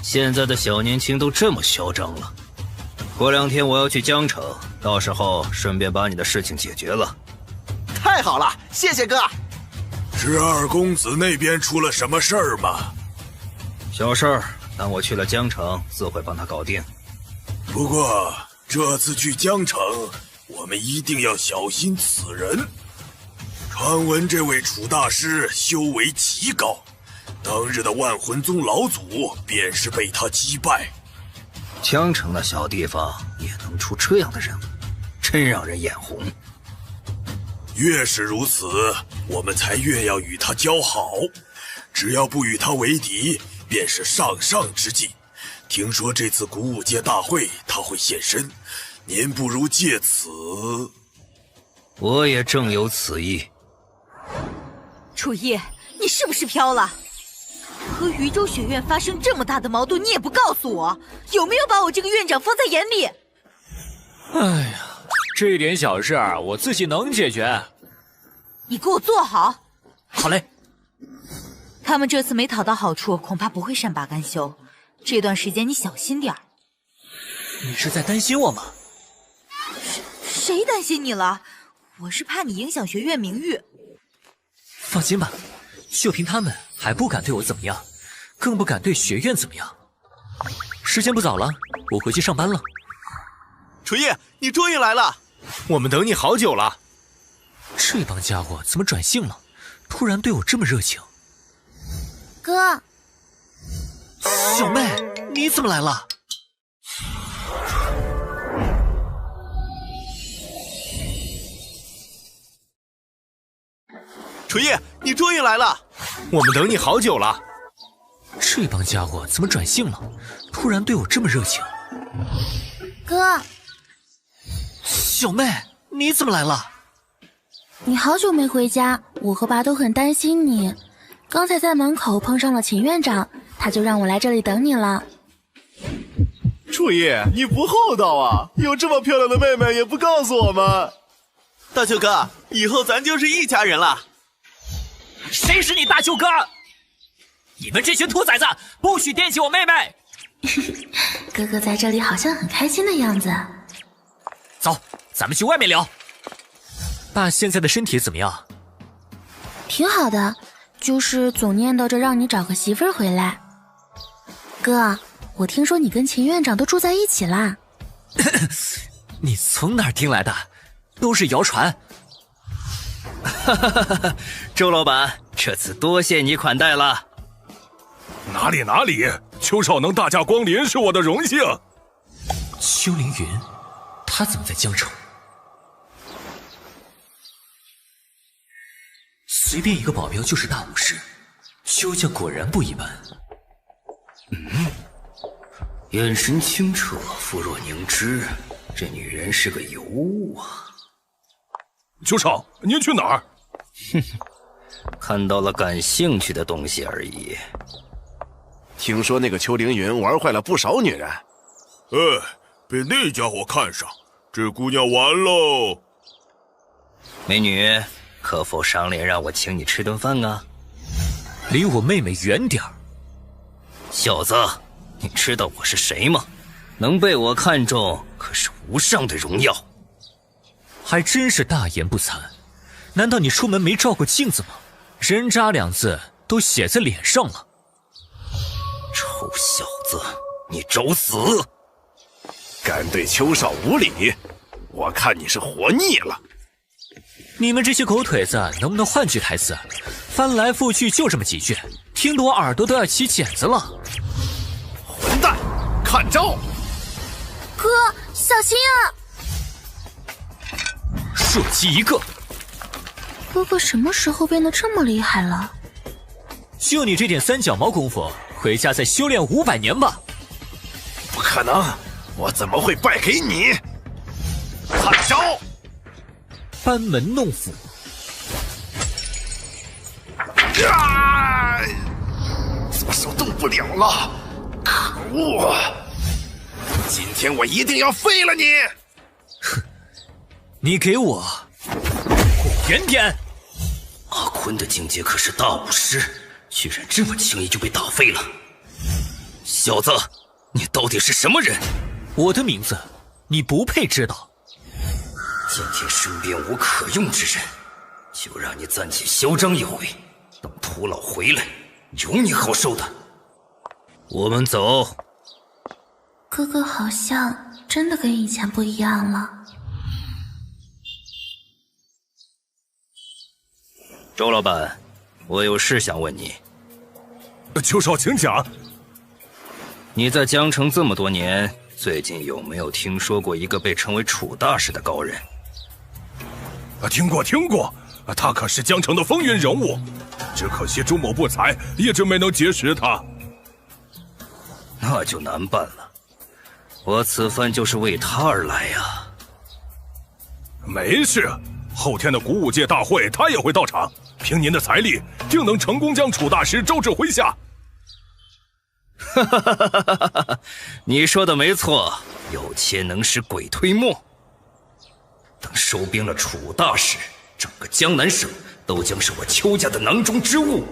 现在的小年轻都这么嚣张了。过2天我要去江城，到时候顺便把你的事情解决了。太好了，谢谢哥。是二公子那边出了什么事儿吗？小事儿，但我去了江城，自会帮他搞定。不过这次去江城，我们一定要小心此人。传闻这位楚大师修为极高，当日的万魂宗老祖便是被他击败。江城那小地方也能出这样的人物，真让人眼红。越是如此，我们才越要与他交好。只要不与他为敌，便是上上之计。听说这次古武界大会他会现身，您不如借此……我也正有此意。楚叶，你是不是飘了？和余州学院发生这么大的矛盾，你也不告诉我，有没有把我这个院长放在眼里？哎呀，这点小事我自己能解决。你给我坐好。好嘞。他们这次没讨到好处，恐怕不会善罢甘休。这段时间你小心点儿。你是在担心我吗？谁担心你了？我是怕你影响学院名誉。放心吧，就凭他们还不敢对我怎么样，更不敢对学院怎么样。时间不早了，我回去上班了。楚叶，你终于来了！我们等你好久了。这帮家伙怎么转性了？突然对我这么热情。哥，小妹，你怎么来了？楚叶，你终于来了！我们等你好久了。这帮家伙怎么转性了？突然对我这么热情。哥，小妹，你怎么来了？你好久没回家，我和爸都很担心你。刚才在门口碰上了秦院长，他就让我来这里等你了。楚叶，你不厚道啊！有这么漂亮的妹妹也不告诉我们。大舅哥，以后咱就是一家人了。谁是你大舅哥？你们这群兔崽子，不许惦记我妹妹！哥哥在这里好像很开心的样子。走，咱们去外面聊。爸现在的身体怎么样？挺好的，就是总念叨着让你找个媳妇儿回来。哥，我听说你跟秦院长都住在一起啦。你从哪儿听来的？都是谣传。周老板，这次多谢你款待了。哪里，邱少能大驾光临是我的荣幸。邱凌云，他怎么在江城？随便一个保镖就是大武士，邱家果然不一般。眼神清澈，肤若凝脂，这女人是个尤物啊。邱少，您去哪儿？哼，看到了感兴趣的东西而已。听说那个邱凌云玩坏了不少女人。被那家伙看上，这姑娘完喽。美女，可否赏脸让我请你吃顿饭啊？离我妹妹远点儿。小子，你知道我是谁吗？能被我看中，可是无上的荣耀。还真是大言不惭，难道你出门没照过镜子吗？人渣2字都写在脸上了。臭小子，你找死！敢对邱少无礼，我看你是活腻了。你们这些狗腿子能不能换句台词？翻来覆去就这么几句，听得我耳朵都要起茧子了。混蛋，看招！哥，小心啊！射击一个。哥哥什么时候变得这么厉害了？就你这点三脚猫功夫，回家再修炼500年吧。不可能，我怎么会败给你？看招！班门弄斧。怎么手动不了了？可恶！今天我一定要废了你！哼，你给我远点！阿坤的境界可是大武师，居然这么轻易就被打飞了。小子，你到底是什么人？我的名字你不配知道。今天身边无可用之人，就让你暂且嚣张一回，等屠老回来，有你好受的。我们走。哥哥好像真的跟以前不一样了。周老板，我有事想问你。邱少，请讲。你在江城这么多年，最近有没有听说过一个被称为楚大师的高人？听过，他可是江城的风云人物，只可惜朱某不才，一直没能结识他。那就难办了，我此番就是为他而来呀。没事，后天的古武界大会他也会到场，凭您的财力，定能成功将楚大师招至麾下。你说的没错，有钱能使鬼推磨。等收编了楚大师，整个江南省都将是我邱家的囊中之物。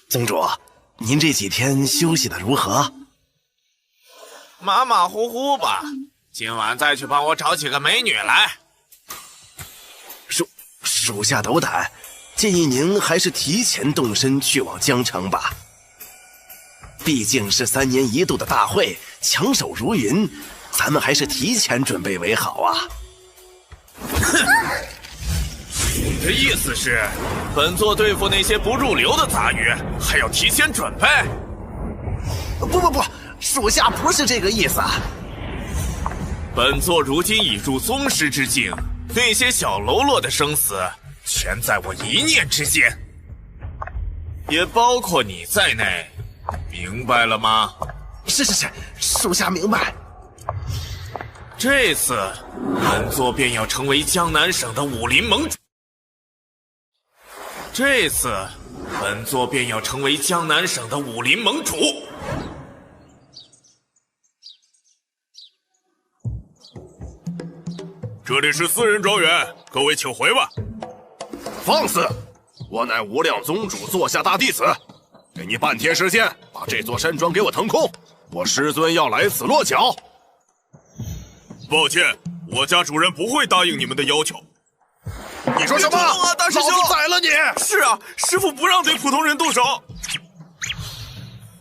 宗主，您这几天休息的如何？马马虎虎吧。今晚再去帮我找几个美女来。属下斗胆，建议您还是提前动身去往江城吧。毕竟是3年1度的大会，强手如云，咱们还是提前准备为好啊。你的意思是，本座对付那些不入流的杂鱼，还要提前准备？不，属下不是这个意思。本座如今已入宗师之境，那些小喽啰的生死，全在我一念之间，也包括你在内，明白了吗？是，属下明白。这次，本座便要成为江南省的武林盟主。这里是私人庄园，各位请回吧。放肆！我乃无量宗主座下大弟子，给你半天时间，把这座山庄给我腾空，我师尊要来此落脚。抱歉，我家主人不会答应你们的要求。你说什么？大师兄，老子宰了你！是啊，师父不让对普通人动手。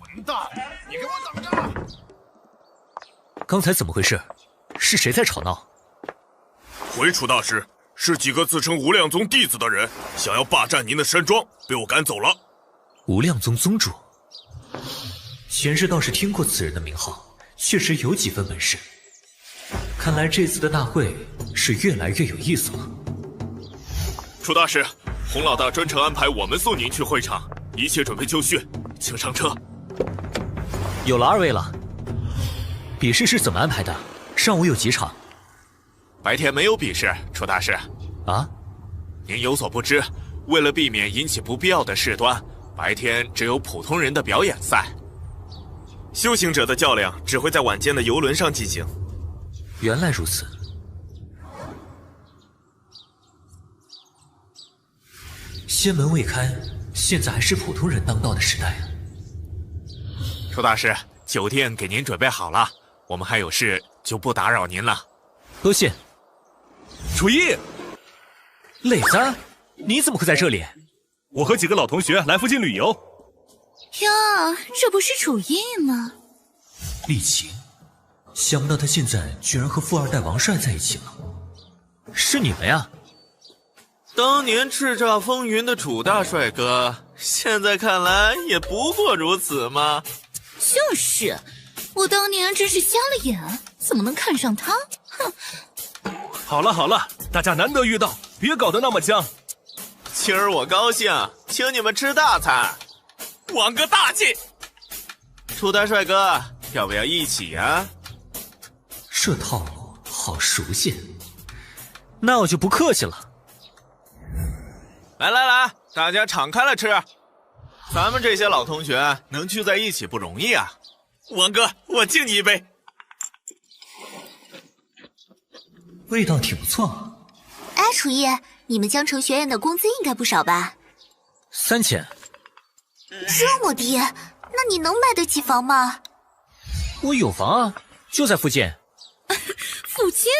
混蛋，你给我等着！刚才怎么回事？是谁在吵闹？回楚大师，是几个自称无量宗弟子的人想要霸占您的山庄，被我赶走了。无量宗宗主，前日倒是听过此人的名号，确实有几分本事。看来这次的大会是越来越有意思了。楚大师，洪老大专程安排我们送您去会场，一切准备就绪，请上车。有了2位了。比试是怎么安排的？上午有几场？白天没有比试，楚大师。啊？您有所不知，为了避免引起不必要的事端，白天只有普通人的表演赛。修行者的较量只会在晚间的游轮上进行。原来如此。仙门未开，现在还是普通人当道的时代。楚大师，酒店给您准备好了，我们还有事就不打扰您了。多谢。楚逸，磊子，你怎么会在这里？我和几个老同学来附近旅游。呀，这不是楚逸吗？厉晴，想不到他现在居然和富二代王帅在一起了。是你们呀？当年叱咤风云的楚大帅哥，现在看来也不过如此吗？就是，我当年真是瞎了眼，怎么能看上他？哼！好了，大家难得遇到，别搞得那么僵。今儿我高兴，请你们吃大餐，玩个大气。楚大帅哥，要不要一起呀？这套路好熟悉，那我就不客气了。来，大家敞开了吃。咱们这些老同学能聚在一起不容易啊。王哥，我敬你一杯。味道挺不错。哎，楚逸，你们江城学院的工资应该不少吧？3000。这么低，那你能买得起房吗？我有房啊，就在附近。附近？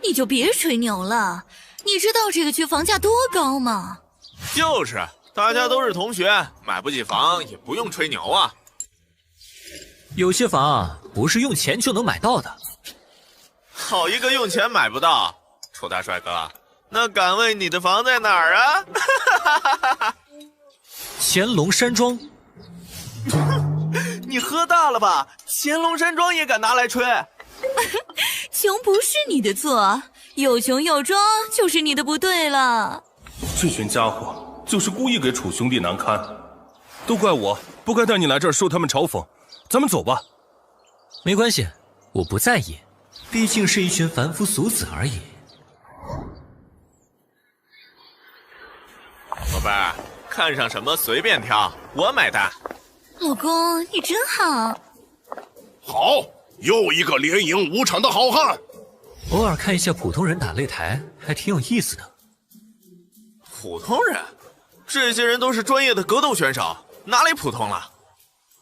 你就别吹牛了。你知道这个区房价多高吗？就是，大家都是同学，买不起房也不用吹牛啊。有些房啊，不是用钱就能买到的。好一个用钱买不到！楚大帅哥，那敢问你的房在哪儿啊？乾隆山庄。你喝大了吧？乾隆山庄也敢拿来吹？穷不是你的错，又穷又装就是你的不对了。这群家伙就是故意给楚兄弟难堪，都怪我不该带你来这儿受他们嘲讽。咱们走吧。没关系，我不在意，毕竟是一群凡夫俗子而已。宝贝儿，看上什么随便挑，我买单。老公，你真好。好，又一个连赢5场的好汉。偶尔看一下普通人打擂台，还挺有意思的。普通人？这些人都是专业的格斗选手，哪里普通了？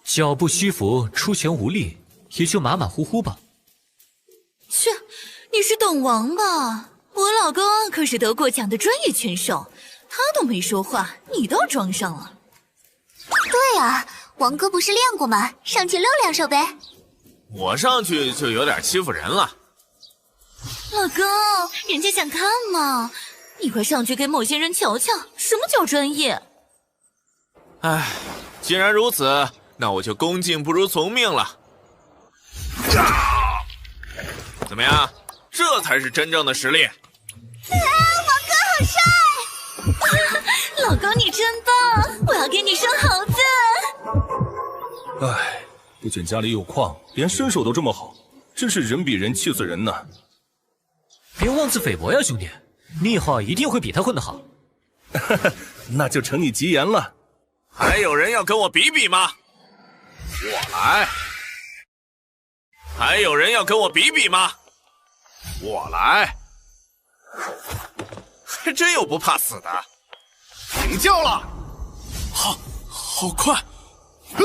脚不虚浮，出拳无力，也就马马虎虎吧。切，你是懂王吧？我老公可是得过奖的专业拳手，他都没说话，你倒装上了。对啊，王哥不是练过吗？上去露两手呗。我上去就有点欺负人了。老公，人家想看嘛，你快上去给某些人瞧瞧，什么叫专业。唉，既然如此，那我就恭敬不如从命了。怎么样？这才是真正的实力。王哥好帅！老公你真棒，我要给你生猴子。唉，不仅家里有矿，连身手都这么好，真是人比人气死人呐！别妄自菲薄呀，兄弟，你以后一定会比他混得好。那就承你吉言了。还有人要跟我比比吗？我来。还有人要跟我比比吗？我来。还真有不怕死的。停叫了。好快。老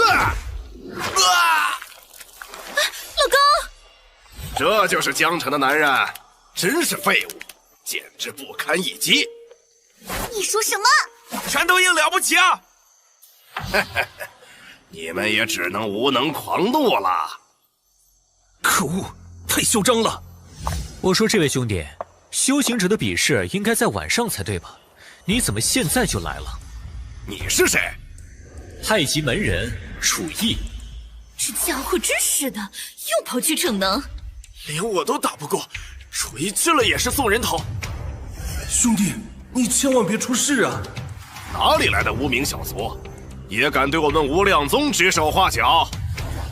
公，这就是江城的男人，真是废物，简直不堪一击。你说什么？全都硬了不起啊！你们也只能无能狂怒了。可恶，太嚣张了！我说这位兄弟，修行者的比试应该在晚上才对吧？你怎么现在就来了？你是谁？太极门人楚逸。这家伙真是的，又跑去逞能，连我都打不过，楚逸去了也是送人头。兄弟，你千万别出事啊！哪里来的无名小卒，也敢对我们无量宗指手画脚？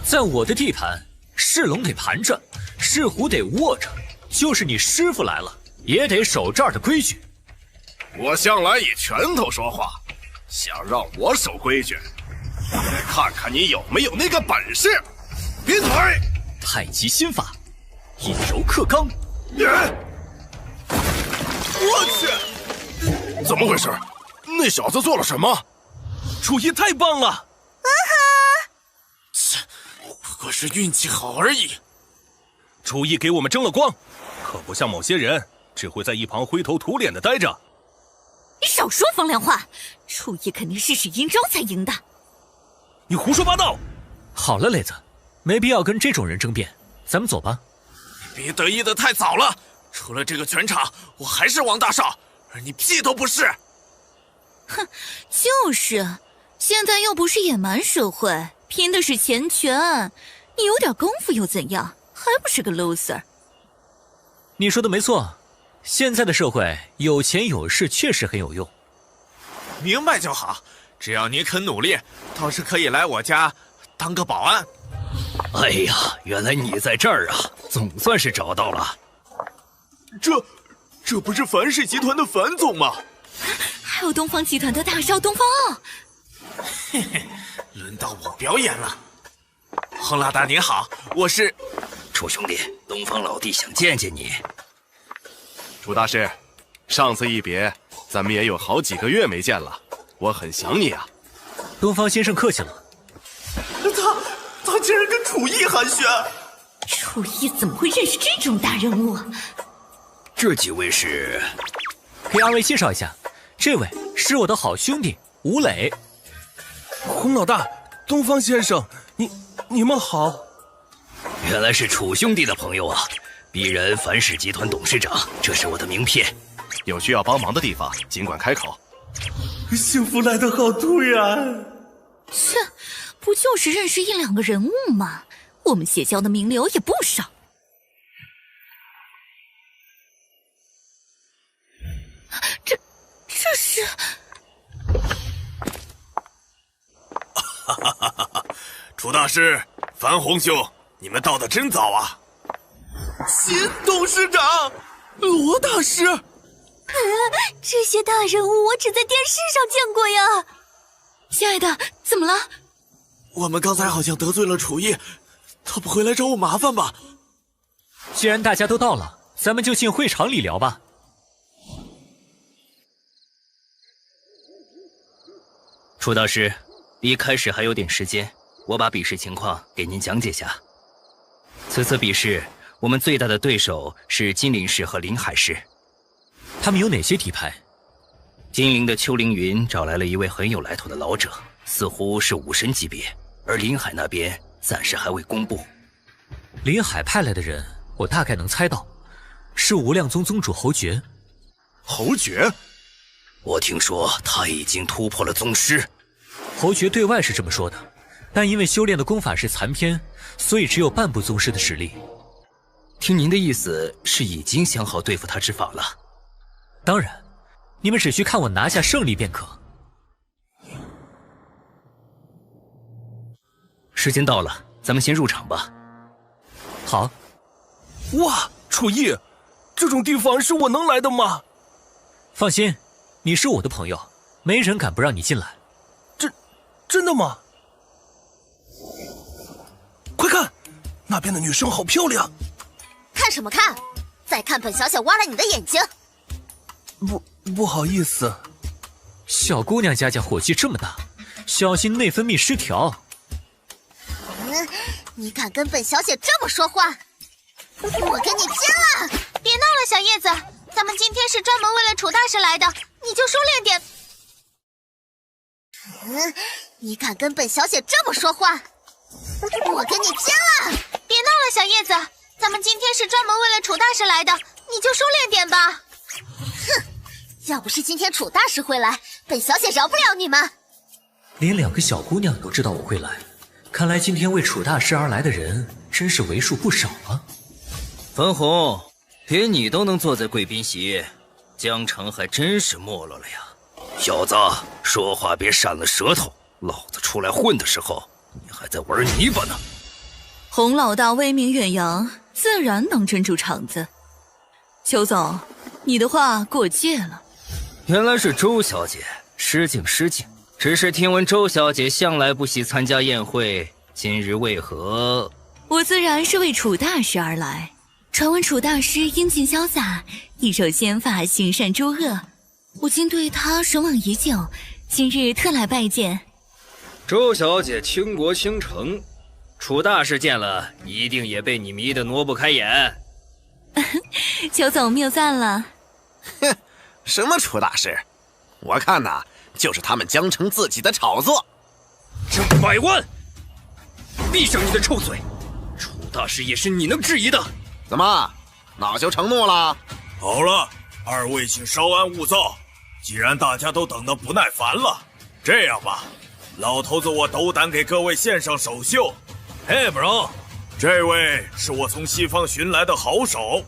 在我的地盘，是龙得盘着，是虎得卧着，就是你师傅来了，也得守这儿的规矩。我向来以拳头说话，想让我守规矩，来看看你有没有那个本事。别腿！太极心法，以柔克刚。我去！怎么回事？那小子做了什么？楚逸太棒了！切，不过是运气好而已。楚逸给我们争了光，可不像某些人只会在一旁灰头土脸的待着。你少说风凉话，楚逸肯定是使阴招才赢的。你胡说八道！好了，磊子，没必要跟这种人争辩，咱们走吧。别得意的太早了，除了这个拳场，我还是王大少，而你屁都不是。哼，就是，现在又不是野蛮社会，拼的是钱权，你有点功夫又怎样？还不是个 loser。你说的没错，现在的社会有钱有势确实很有用。明白就好，只要你肯努力，倒是可以来我家当个保安。哎呀，原来你在这儿啊，总算是找到了。这不是樊氏集团的樊总吗？还有东方集团的大少东方傲。嘿嘿，轮到我表演了。洪老大您好，我是楚兄弟，东方老弟想见见你。楚大师，上次一别，咱们也有好几个月没见了，我很想你啊。东方先生客气了。他竟然跟楚逸寒暄。楚逸怎么会认识这种大人物？这几位是？给二位介绍一下，这位是我的好兄弟吴磊。洪老大，东方先生，你们好。原来是楚兄弟的朋友啊！鄙人樊氏集团董事长，这是我的名片。有需要帮忙的地方，尽管开口。幸福来得好突然。切，不就是认识1、2个人物吗？我们邪教的名流也不少。这是……哈哈哈哈！楚大师、樊红兄，你们到的真早啊！新董事长，罗大师。这些大人物我只在电视上见过呀。亲爱的，怎么了？我们刚才好像得罪了楚叶，他不会来找我麻烦吧？既然大家都到了，咱们就进会场里聊吧。楚大师，离开始还有点时间，我把比试情况给您讲解下。此次比试，我们最大的对手是金陵市和临海市。他们有哪些底牌？金陵的邱凌云找来了一位很有来头的老者，似乎是武神级别，而临海那边暂时还未公布。临海派来的人，我大概能猜到，是无量宗宗主侯爵。侯爵？我听说他已经突破了宗师。侯爵对外是这么说的，但因为修炼的功法是残篇，所以只有半步宗师的实力。听您的意思是已经想好对付他之法了？当然，你们只需看我拿下胜利便可。时间到了，咱们先入场吧。好。哇，楚叶，这种地方是我能来的吗？放心，你是我的朋友，没人敢不让你进来。真的吗？快看，那边的女生好漂亮。看什么看？再看本小姐挖了你的眼睛。不好意思。小姑娘家火气这么大，小心内分泌失调。你敢跟本小姐这么说话，我跟你拼了！别闹了，小叶子，咱们今天是专门为了楚大师来的，你就收敛点。你敢跟本小姐这么说话，我跟你拼了！别闹了，小叶子，咱们今天是专门为了楚大师来的，你就收敛点吧。哼，要不是今天楚大师会来，本小姐饶不了你们。连2个小姑娘都知道我会来，看来今天为楚大师而来的人真是为数不少啊。樊红，连你都能坐在贵宾席，江城还真是没落了呀。小子，说话别闪了舌头，老子出来混的时候，你还在玩泥巴呢。洪老大威名远扬，自然能镇住场子。邱总，你的话过界了。原来是周小姐，失敬失敬。只是听闻周小姐向来不喜参加宴会，今日为何？我自然是为楚大师而来。传闻楚大师英俊潇洒，一手仙法行善诸恶，我竟对他神往已久，今日特来拜见。周小姐倾国倾城，楚大师见了一定也被你迷得挪不开眼。邱总谬赞了。哼，什么楚大师？我看呐，就是他们江城自己的炒作。这100万！闭上你的臭嘴！楚大师也是你能质疑的。怎么，恼羞成怒了？好了，二位请稍安勿躁。既然大家都等得不耐烦了，这样吧，老头子我斗胆给各位献上首秀。嘿，bro，这位是我从西方寻来的好手，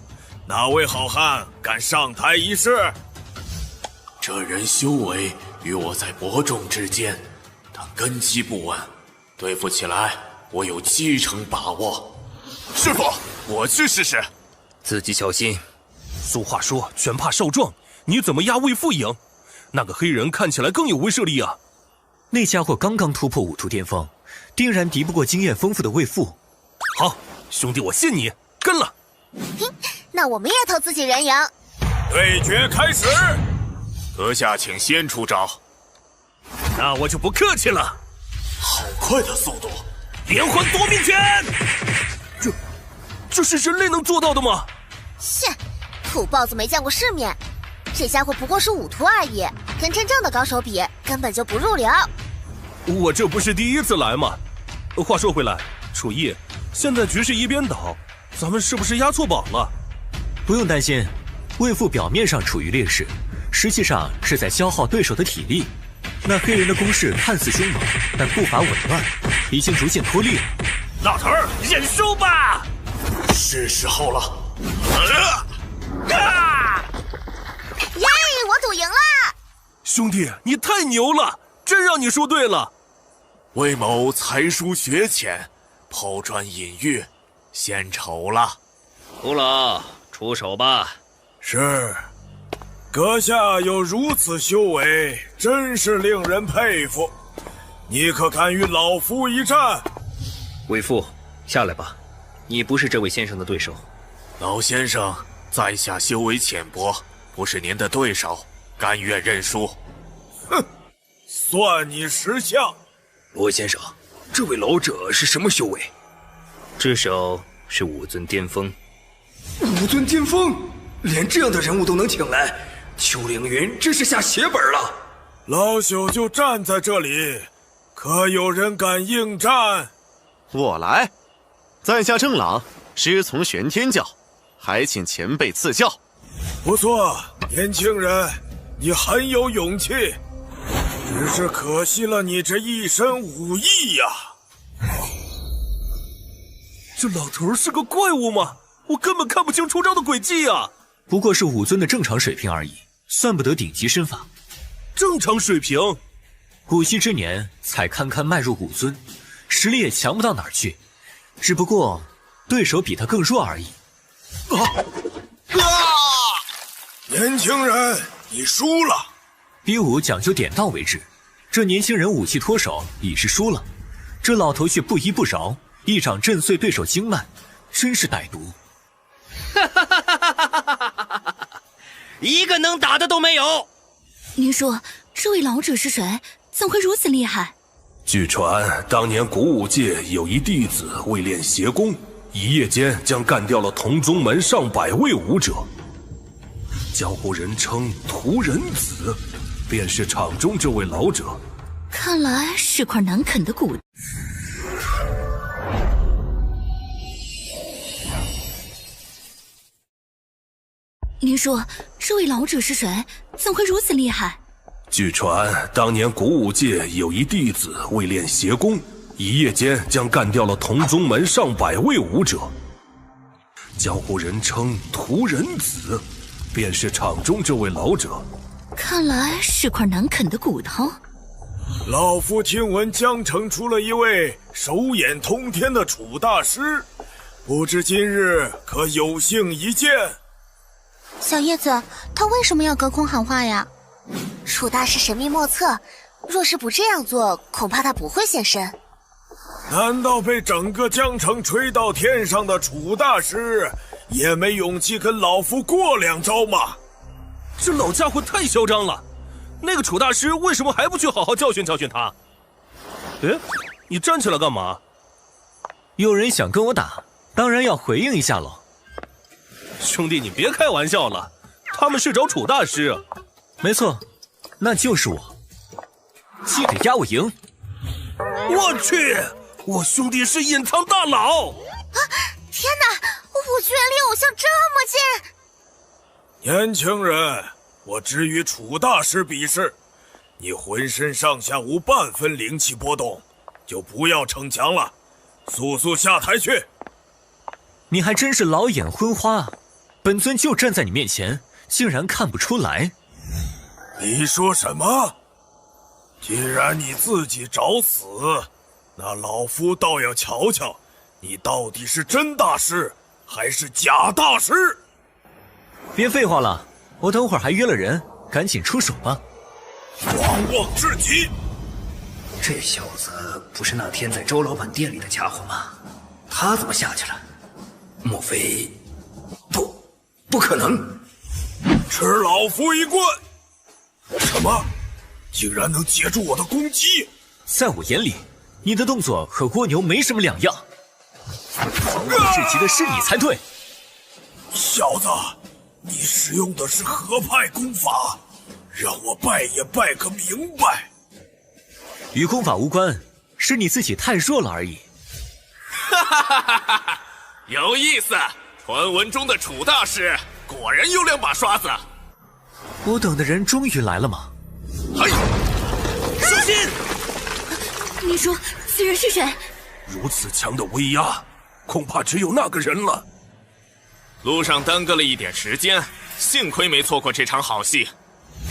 哪位好汉敢上台一试？这人修为与我在伯仲之间，但根基不稳，对付起来我有70%把握。师傅，我去试试。自己小心。俗话说，拳怕少壮，你怎么压魏父赢？那个黑人看起来更有威慑力啊！那家伙刚刚突破5图巅峰，定然敌不过经验丰富的魏父。好，兄弟，我信你，跟了。那我们也投自己人赢。对决开始。阁下请先出招。那我就不客气了。好快的速度！连环夺命拳！这是人类能做到的吗？切，土包子没见过世面，这家伙不过是5图而已，跟真正的高手比，根本就不入流。我这不是第一次来吗？话说回来，楚叶，现在局势一边倒，咱们是不是押错宝了？不用担心，魏父表面上处于劣势，实际上是在消耗对手的体力。那黑人的攻势看似凶猛，但步伐紊乱，已经逐渐脱力了。老头儿，认输吧！是时候了。耶！我赌赢了！兄弟，你太牛了，真让你说对了。魏某才疏学浅，抛砖引玉，献丑了。胡老，出手吧。是，阁下有如此修为，真是令人佩服。你可敢与老夫一战？为父，下来吧，你不是这位先生的对手。老先生，在下修为浅薄，不是您的对手，甘愿认输。哼，算你识相。罗先生，这位老者是什么修为？至少是武尊巅峰。武尊巅峰，连这样的人物都能请来，邱凌云真是下血本了。老朽就站在这里，可有人敢应战？我来，在下郑朗，师从玄天教，还请前辈赐教。不错，年轻人，你很有勇气，只是可惜了你这一身武艺呀。这老头是个怪物吗？我根本看不清出招的轨迹啊！不过是武尊的正常水平而已，算不得顶级身法。正常水平？古稀之年才堪堪迈入武尊，实力也强不到哪儿去，只不过对手比他更弱而已。年轻人，你输了。比武讲究点到为止，这年轻人武器脱手已是输了，这老头却不依不饶，一掌震碎对手经脉，真是歹毒。一个能打的都没有。您说这位老者是谁？怎会如此厉害？据传，当年古武界有一弟子为练邪功，一夜间将干掉了同宗门上百位武者，江湖人称屠人子，便是场中这位老者。看来是块难啃的骨。您说这位老者是谁？怎会如此厉害？据传，当年古武界有一弟子为练邪功，一夜间将干掉了同宗门上百位武者，江湖人称屠人子，便是场中这位老者。看来是块难啃的骨头。老夫听闻江城出了一位手眼通天的楚大师，不知今日可有幸一见？小叶子，他为什么要隔空喊话呀？楚大师神秘莫测，若是不这样做，恐怕他不会现身。难道被整个江城吹到天上的楚大师也没勇气跟老夫过两招吗？这老家伙太嚣张了，那个楚大师为什么还不去好好教训教训他？哎，你站起来干嘛？有人想跟我打，当然要回应一下喽。兄弟，你别开玩笑了，他们是找楚大师。没错，那就是我。记得压我赢。我去，我兄弟是隐藏大佬！啊！天哪，我居然离偶像这么近！年轻人，我只与楚大师比试，你浑身上下无半分灵气波动，就不要逞强了，速速下台去！你还真是老眼昏花啊！本尊就站在你面前，竟然看不出来。你说什么？既然你自己找死，那老夫倒要瞧瞧，你到底是真大师还是假大师？别废话了，我等会儿还约了人，赶紧出手吧。狂妄至极！这小子不是那天在周老板店里的家伙吗？他怎么下去了？莫非……不可能！吃老夫一棍！什么？竟然能截住我的攻击？在我眼里，你的动作和蜗牛没什么两样。狂妄至极的是你才对。小子，你使用的是何派功法？让我拜也拜个明白。与功法无关，是你自己太弱了而已。哈哈哈哈哈哈！有意思，传闻中的楚大师果然有两把刷子。我等的人终于来了吗？嘿，小心！你说此人是谁？如此强的威压，恐怕只有那个人了。路上耽搁了一点时间，幸亏没错过这场好戏。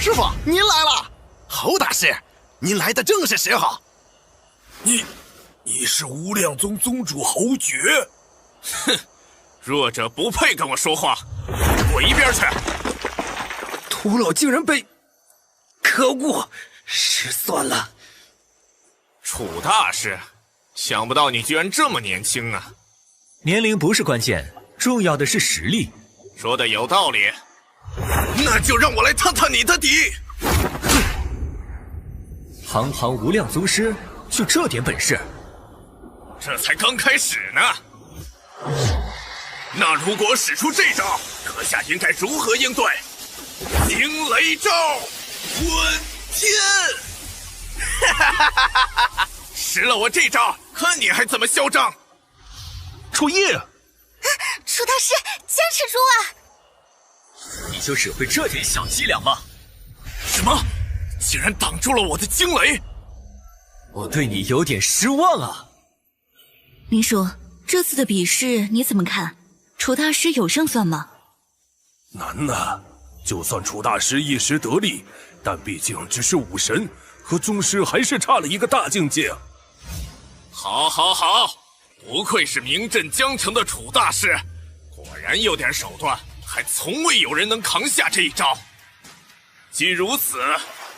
师傅，您来了！侯大师，您来的正是时候。你是无量宗宗主侯爵？哼，弱者不配跟我说话，滚一边去！屠老竟然被……可恶，失算了。楚大师，想不到你居然这么年轻啊！年龄不是关键，重要的是实力。说的有道理，那就让我来探探你的底。堂堂无量宗师，就这点本事？这才刚开始呢。那如果使出这招，阁下应该如何应对？惊雷咒，混天！使了我这招，看你还怎么嚣张！楚叶，楚大师，坚持住啊！你就只会这点小伎俩吗？什么？竟然挡住了我的惊雷！我对你有点失望啊。林叔，这次的比试你怎么看？楚大师有胜算吗？难呐，就算楚大师一时得力，但毕竟只是武神，和宗师还是差了一个大境界。好，不愧是名震江城的楚大师，果然有点手段，还从未有人能扛下这一招。既如此，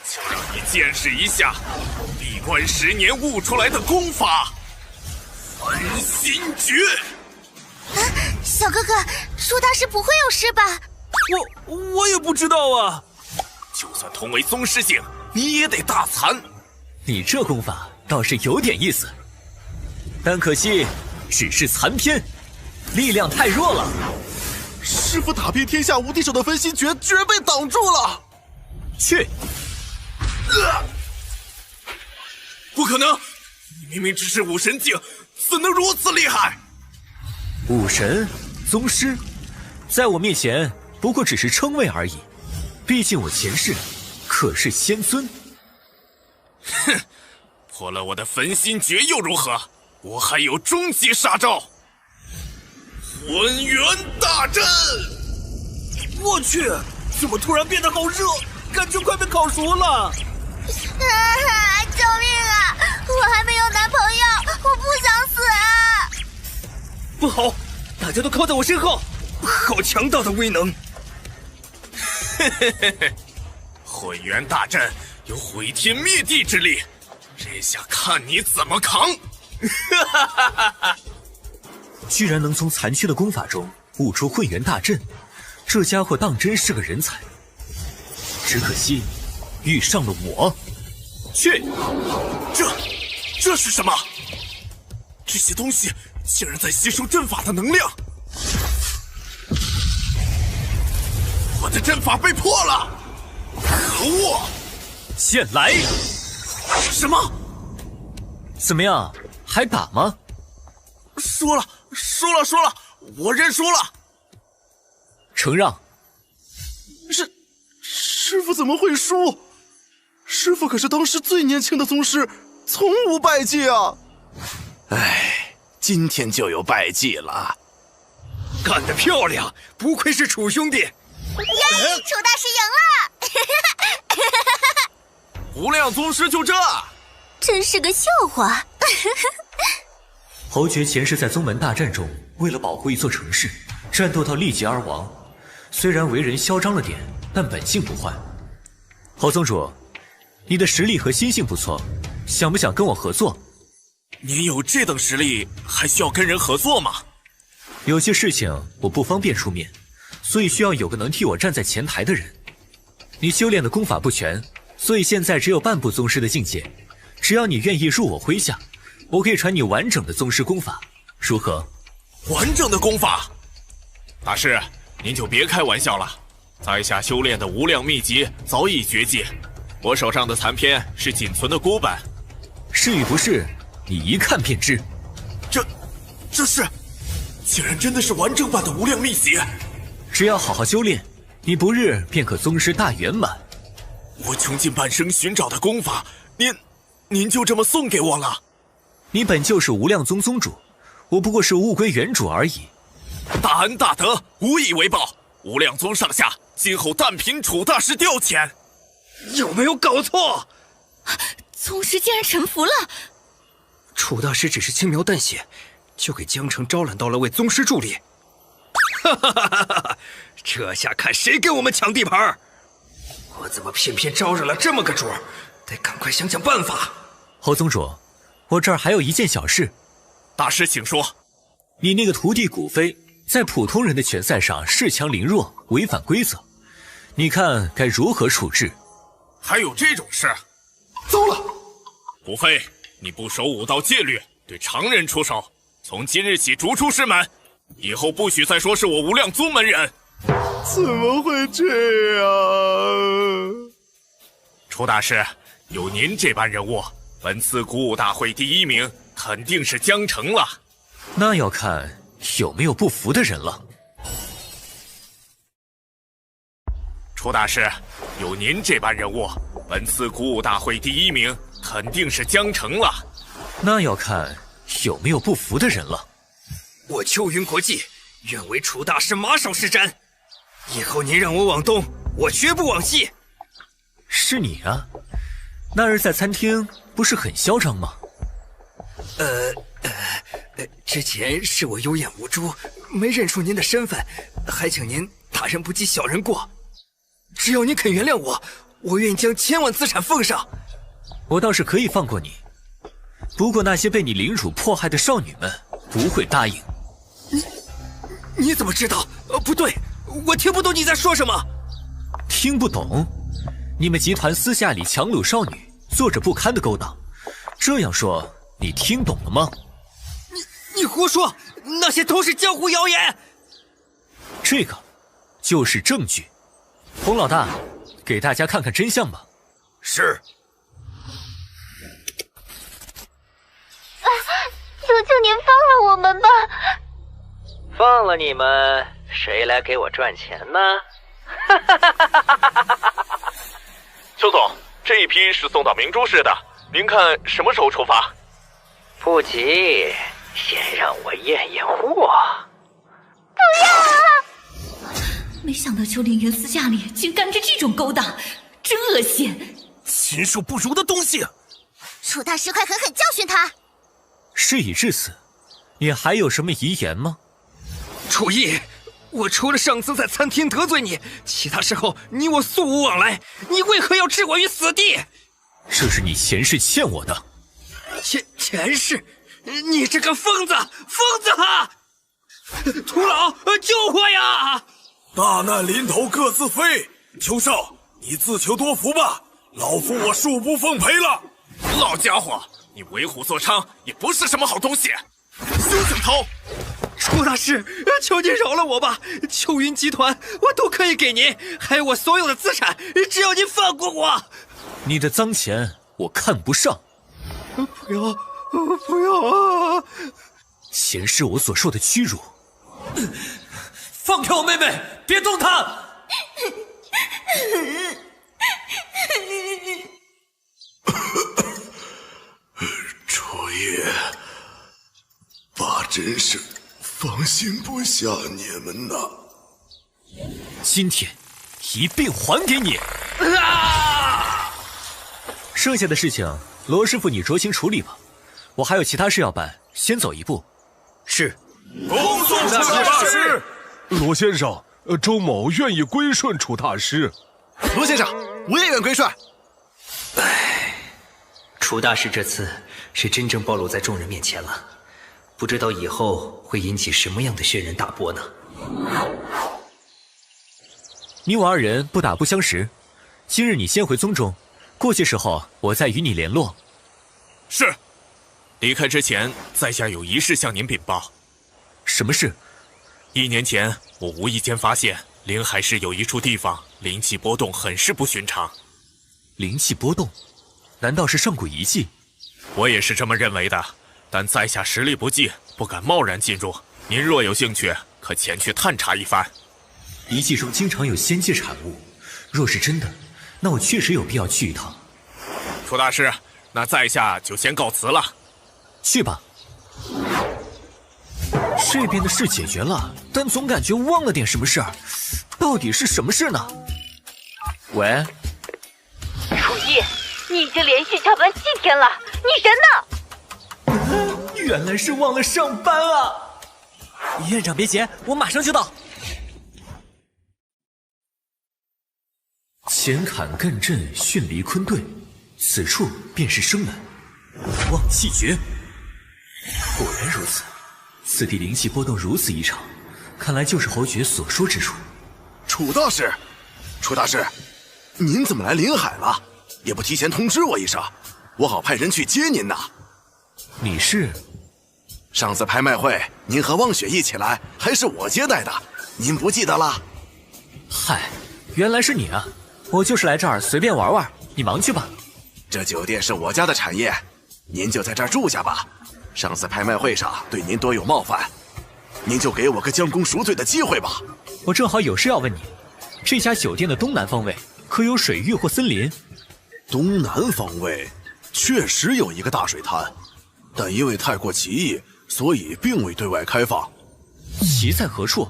就让你见识一下闭关10年悟出来的功法——分心诀。小哥哥，楚大师不会有事吧？我也不知道啊。就算同为宗师境，你也得大残。你这功法倒是有点意思，但可惜只是残篇，力量太弱了。师傅打遍天下无敌手的分心诀居然被挡住了！去！不可能！你明明只是武神境，怎能如此厉害？武神、宗师，在我面前不过只是称谓而已。毕竟我前世可是仙尊。哼，破了我的分心诀又如何？我还有终极杀招——混元大阵！我去，怎么突然变得好热？感觉快被烤熟了！救命啊！我还没有男朋友，我不想死啊！不好，大家都靠在我身后，好强大的威能！混元大阵有毁天灭地之力，这下看你怎么扛！居然能从残缺的功法中悟出混元大阵，这家伙当真是个人才。只可惜遇上了我。去！这是什么？这些东西竟然在吸收阵法的能量！我的阵法被破了！可恶！现来！什么？怎么样？还打吗？输了，我认输了。承让。师傅怎么会输？师傅可是当时最年轻的宗师，从无败绩啊！唉，今天就有败绩了。干得漂亮，不愧是楚兄弟！耶，楚大师赢了！无量宗师就这，真是个笑话。侯爵前世在宗门大战中，为了保护一座城市，战斗到力竭而亡。虽然为人嚣张了点，但本性不坏。侯宗主，你的实力和心性不错，想不想跟我合作？您有这等实力，还需要跟人合作吗？有些事情我不方便出面，所以需要有个能替我站在前台的人。你修炼的功法不全，所以现在只有半步宗师的境界。只要你愿意入我麾下，我可以传你完整的宗师功法，如何？完整的功法？大师，您就别开玩笑了。在下修炼的无量秘籍早已绝迹，我手上的残篇是仅存的孤本。是与不是，你一看便知。这是，竟然真的是完整版的无量秘籍。只要好好修炼，你不日便可宗师大圆满。我穷尽半生寻找的功法，您就这么送给我了？你本就是无量宗宗主，我不过是物归原主而已。大恩大德，无以为报。无量宗上下今后但凭楚大师调遣。有没有搞错？宗师竟然臣服了！楚大师只是轻描淡写，就给江城招揽到了位宗师助理。哈哈哈哈哈！这下看谁跟我们抢地盘！我怎么偏偏招惹了这么个主儿？得赶快想想办法。侯宗主，我这儿还有一件小事。大师请说。你那个徒弟古飞在普通人的拳赛上恃强凌弱，违反规则，你看该如何处置？还有这种事？糟了！古飞，你不守武道戒律，对常人出手，从今日起逐出师门，以后不许再说是我无量宗门人。怎么会这样？楚大师，有您这般人物，本次鼓舞大会第1名肯定是江城了。那要看有没有不服的人了。楚大师，有您这般人物，本次鼓舞大会第1名肯定是江城了。那要看有没有不服的人了。我秋云国际愿为楚大师马首是瞻，以后您让我往东，我绝不往西。是你啊？那日在餐厅不是很嚣张吗？之前是我有眼无珠，没认出您的身份，还请您大人不计小人过。只要您肯原谅我，我愿意将1000万资产奉上。我倒是可以放过你，不过那些被你凌辱迫害的少女们不会答应。你怎么知道？不对，我听不懂你在说什么。听不懂？你们集团私下里强掳少女，做着不堪的勾当，这样说你听懂了吗？你胡说，那些都是江湖谣言。这个就是证据。洪老大，给大家看看真相吧。是。求求您放了我们吧！放了你们，谁来给我赚钱呢？邱总，这一批是送到明珠市的，您看什么时候出发？不急，先让我验验货。不要啊！没想到邱凌云私下里竟干着这种勾当，真恶心！禽兽不如的东西！楚大师，快狠狠教训他！事已至此，你还有什么遗言吗？楚毅，我除了上次在餐厅得罪你，其他时候你我素无往来，你为何要置我于死地？这是你前世欠我的。前世？你这个疯子！疯子啊！徒老，救我呀！大难临头各自飞，邱少，你自求多福吧，老夫我恕不奉陪了。老家伙，你为虎作伥，也不是什么好东西，休想逃！楚大师，求您饶了我吧！秋云集团我都可以给您，还有我所有的资产，只要您放过我。你的脏钱我看不上。不要，不要啊！前世我所受的屈辱。放开我妹妹，别动她！楚爷，爸真是放心不下你们呐。今天一并还给你。剩下的事情，罗师傅你酌情处理吧。我还有其他事要办，先走一步。是。恭送楚大师。罗先生，周某愿意归顺楚大师。罗先生，我也愿归顺。楚大师这次是真正暴露在众人面前了，不知道以后会引起什么样的轩然大波呢？你我二人不打不相识，今日你先回宗中，过些时候我再与你联络。是。离开之前，在下有一事向您禀报。什么事？1年前，我无意间发现临海市有一处地方灵气波动很是不寻常。灵气波动？难道是上古遗迹？我也是这么认为的，但在下实力不济，不敢贸然进入。您若有兴趣，可前去探查一番。遗迹中经常有仙界产物，若是真的，那我确实有必要去一趟。楚大师，那在下就先告辞了。去吧。这边的事解决了，但总感觉忘了点什么事儿，到底是什么事呢？喂，楚逸，你已经连续加班7天了，你人呢？原来是忘了上班啊！院长别急，我马上就到。前坎艮震，巽离坤兑，此处便是生门。望气诀。果然如此，此地灵气波动如此异常，看来就是侯爵所说之处。楚大师，楚大师，您怎么来临海了？也不提前通知我一声，我好派人去接您呐。你是？上次拍卖会，您和汪雪一起来，还是我接待的，您不记得了？嗨，原来是你啊！我就是来这儿随便玩玩，你忙去吧。这酒店是我家的产业，您就在这儿住下吧。上次拍卖会上对您多有冒犯，您就给我个将功赎罪的机会吧。我正好有事要问你，这家酒店的东南方位可有水域或森林？东南方位确实有一个大水潭，但因为太过奇异，所以并未对外开放。奇在何处？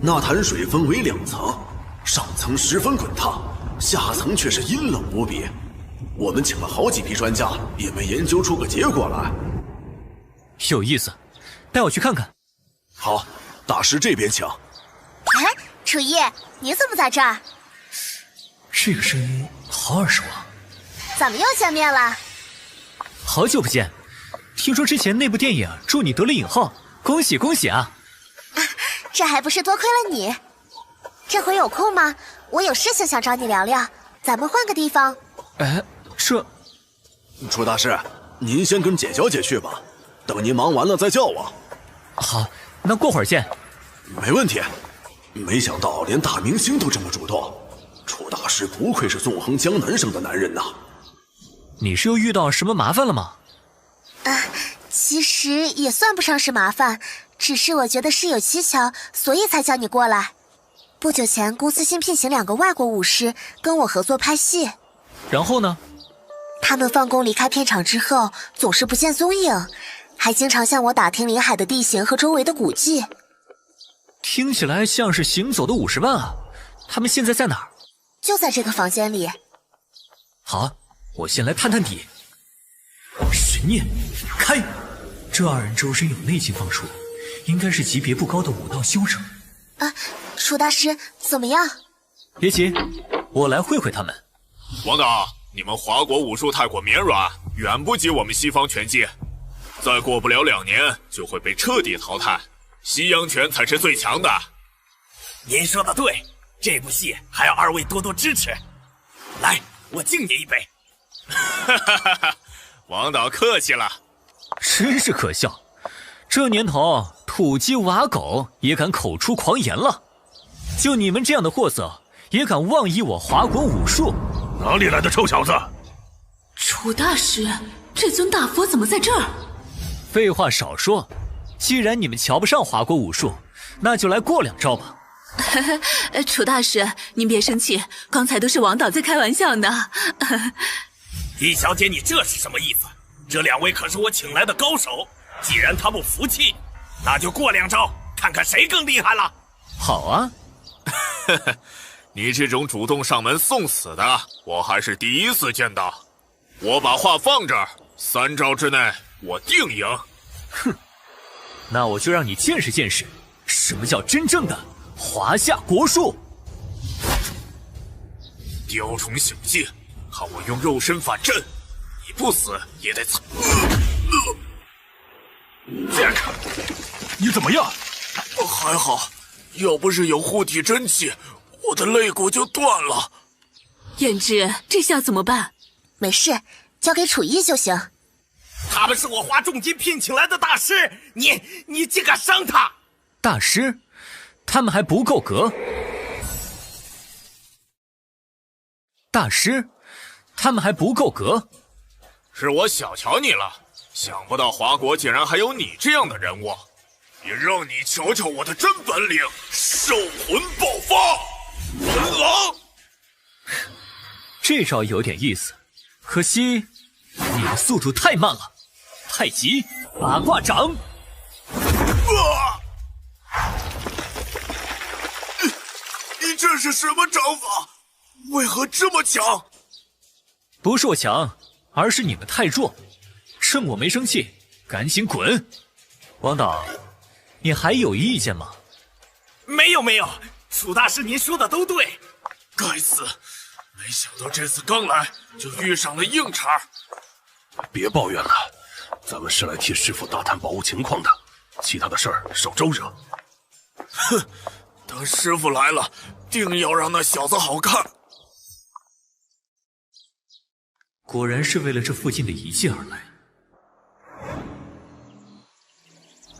那潭水分为2层，上层十分滚烫，下层却是阴冷无比。我们请了好几批专家，也没研究出个结果来。有意思，带我去看看。好，大师这边请。哎，楚逸，你怎么在这儿？这个声音好耳熟啊！怎么又见面了？好久不见，听说之前那部电影祝你得了影后，恭喜恭喜啊！这还不是多亏了你。这回有空吗？我有事情想找你聊聊，咱们换个地方。哎，这……楚大师，您先跟简小姐去吧，等您忙完了再叫我。好，那过会儿见。没问题。没想到连大明星都这么主动，楚大师不愧是纵横江南省的男人呐。你是又遇到什么麻烦了吗？其实也算不上是麻烦，只是我觉得事有蹊跷，所以才叫你过来。不久前公司新聘请2个外国武师跟我合作拍戏，然后呢？他们放工离开片场之后总是不见踪影，还经常向我打听临海的地形和周围的古迹。听起来像是行走的50万啊！他们现在在哪儿？就在这个房间里。好，我先来探探底。神念开，这2人周身有内劲放出，应该是级别不高的武道修者。楚大师怎么样？别急，我来会会他们。王导，你们华国武术太过绵软，远不及我们西方拳击，再过不了2年就会被彻底淘汰。西洋拳才是最强的。您说的对，这部戏还要2位多多支持。来，我敬您一杯。哈哈哈哈！王导客气了。真是可笑，这年头土鸡瓦狗也敢口出狂言了，就你们这样的货色也敢妄议我华国武术？哪里来的臭小子？楚大师，这尊大佛怎么在这儿？废话少说，既然你们瞧不上华国武术，那就来过2招吧。楚大师，您别生气，刚才都是王导在开玩笑呢。易小姐，你这是什么意思？这2位可是我请来的高手，既然他不服气，那就过2招，看看谁更厉害了。好啊。你这种主动上门送死的，我还是第一次见到。我把话放这儿，3招之内我定赢。哼，那我就让你见识见识，什么叫真正的华夏国术。雕虫小技，看我用肉身反震，你不死也得死。杰克，你怎么样？还好，要不是有护体真气，我的肋骨就断了。胭脂，这下怎么办？没事，交给楚逸就行。他们是我花重金聘请来的大师，你竟敢伤他！大师，他们还不够格。大师，他们还不够格。是我小瞧你了，想不到华国竟然还有你这样的人物，也让你瞧瞧我的真本领——兽魂爆发，文狼。这招有点意思，可惜你的速度太慢了。太极八卦掌。你这是什么掌法？为何这么强？不是我强，而是你们太弱。趁我没生气，赶紧滚！王导，你还有意见吗？没有，楚大师您说的都对。该死，没想到这次刚来就遇上了硬茬。别抱怨了，咱们是来替师傅打探宝物情况的，其他的事儿少招惹。哼，等师傅来了，定要让那小子好看。果然是为了这附近的遗迹而来。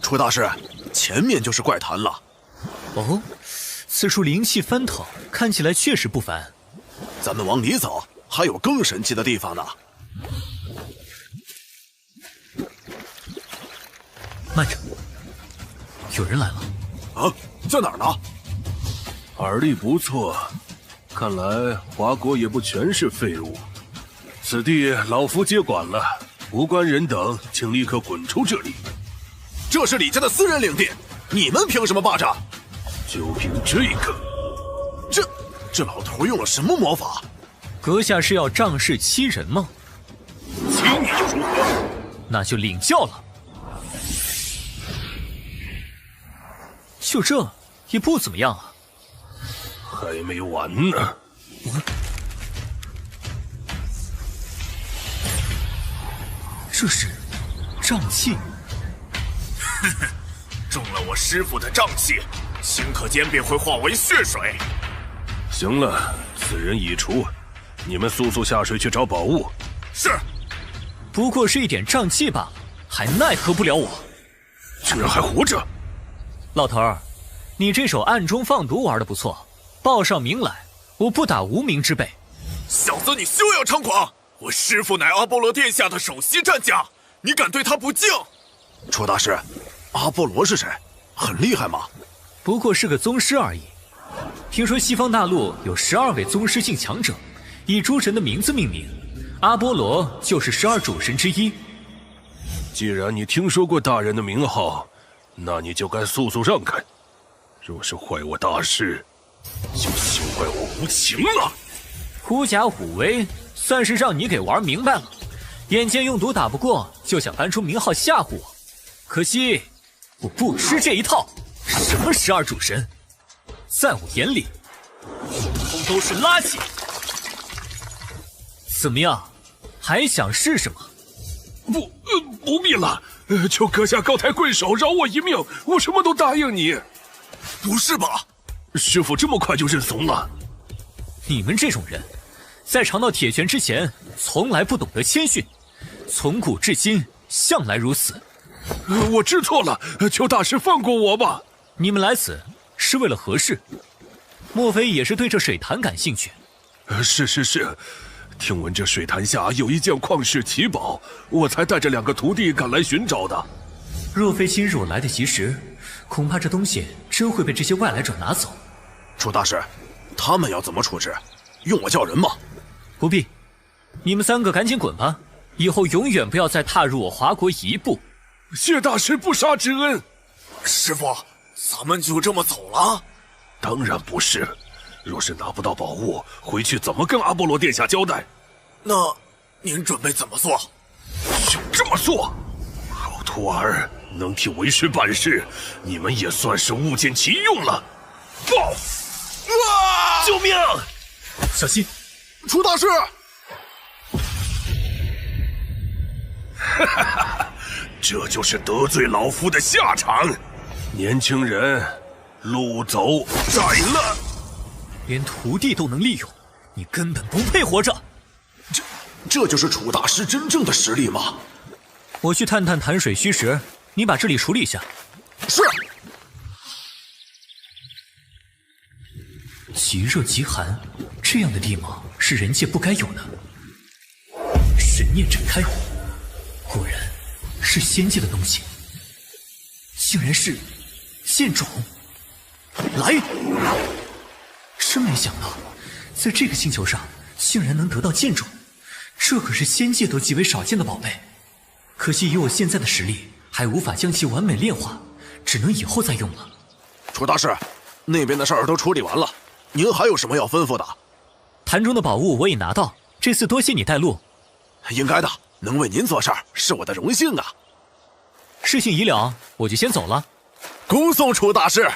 楚大师，前面就是怪坛了。哦，此处灵气翻腾，看起来确实不凡。咱们往里走，还有更神奇的地方呢。慢着，有人来了。啊，在哪儿呢？耳力不错，看来华国也不全是废物。此地老夫接管了，无关人等，请立刻滚出这里。这是李家的私人领地，你们凭什么霸占？就凭这个？这老头用了什么魔法？阁下是要仗势欺人吗？欺你又如何？那就领教了。就这也不怎么样啊。还没完呢。这是瘴气。呵呵，中了我师傅的瘴气，顷刻间便会化为血水。行了，此人已除，你们速速下水去找宝物。是。不过是一点瘴气罢了，还奈何不了我。居然还活着！老头儿，你这手暗中放毒玩得不错，报上名来，我不打无名之辈。小子，你休要猖狂！我师父乃阿波罗殿下的首席战将，你敢对他不敬？楚大师，阿波罗是谁？很厉害吗？不过是个宗师而已。听说西方大陆有12位宗师境强者，以诸神的名字命名，阿波罗就是12主神之一。既然你听说过大人的名号，那你就该速速让开。若是坏我大事，就休怪我无情了。狐假虎威，算是让你给玩明白了。眼见用毒打不过，就想搬出名号吓唬我。可惜我不吃这一套。什么12主神，在我眼里通通都是垃圾。怎么样，还想试试吗？不必了，求阁下高抬贵手，饶我一命，我什么都答应你。不是吧？师傅这么快就认怂了？你们这种人，在尝到铁拳之前，从来不懂得谦逊，从古至今向来如此。我知错了，求大师放过我吧。你们来此是为了何事？莫非也是对这水潭感兴趣？是，听闻这水潭下有一件旷世奇宝，我才带着2个徒弟赶来寻找的。若非今日我来得及时，恐怕这东西真会被这些外来者拿走。楚大师，他们要怎么处置？用我叫人吗？不必，你们3个赶紧滚吧，以后永远不要再踏入我华国一步。谢大师不杀之恩。师傅，咱们就这么走了？当然不是，若是拿不到宝物，回去怎么跟阿波罗殿下交代？那您准备怎么做？就这么做。好徒儿，能替为师办事，你们也算是物尽其用了。报！救命！小心！楚大师！哈哈哈！这就是得罪老夫的下场。年轻人，路走窄了。连徒弟都能利用，你根本不配活着。这就是楚大师真正的实力吗？我去探潭水虚实，你把这里处理一下。是。极热极寒，这样的地貌是人界不该有的。神念展开，果然是仙界的东西，竟然是剑种。来！真没想到，在这个星球上竟然能得到剑种，这可是仙界都极为少见的宝贝。可惜以我现在的实力，还无法将其完美炼化，只能以后再用了。楚大师，那边的事儿都处理完了，您还有什么要吩咐的？坛中的宝物我已拿到，这次多谢你带路。应该的，能为您做事儿是我的荣幸啊。事情已了，我就先走了。恭送楚大师。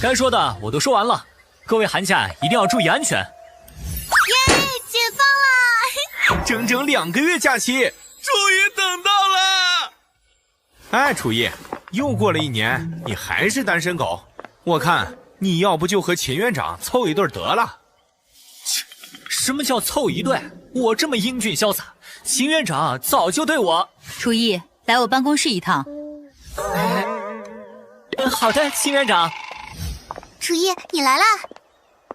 该说的我都说完了，各位寒假一定要注意安全。耶，解放啦！整整2个月假期，终于等到了。哎，楚逸，又过了1年，你还是单身狗。我看你要不就和秦院长凑一对得了。什么叫凑一对？我这么英俊潇洒，秦院长早就对我。楚逸，来我办公室一趟。好的，秦院长。楚逸，你来啦！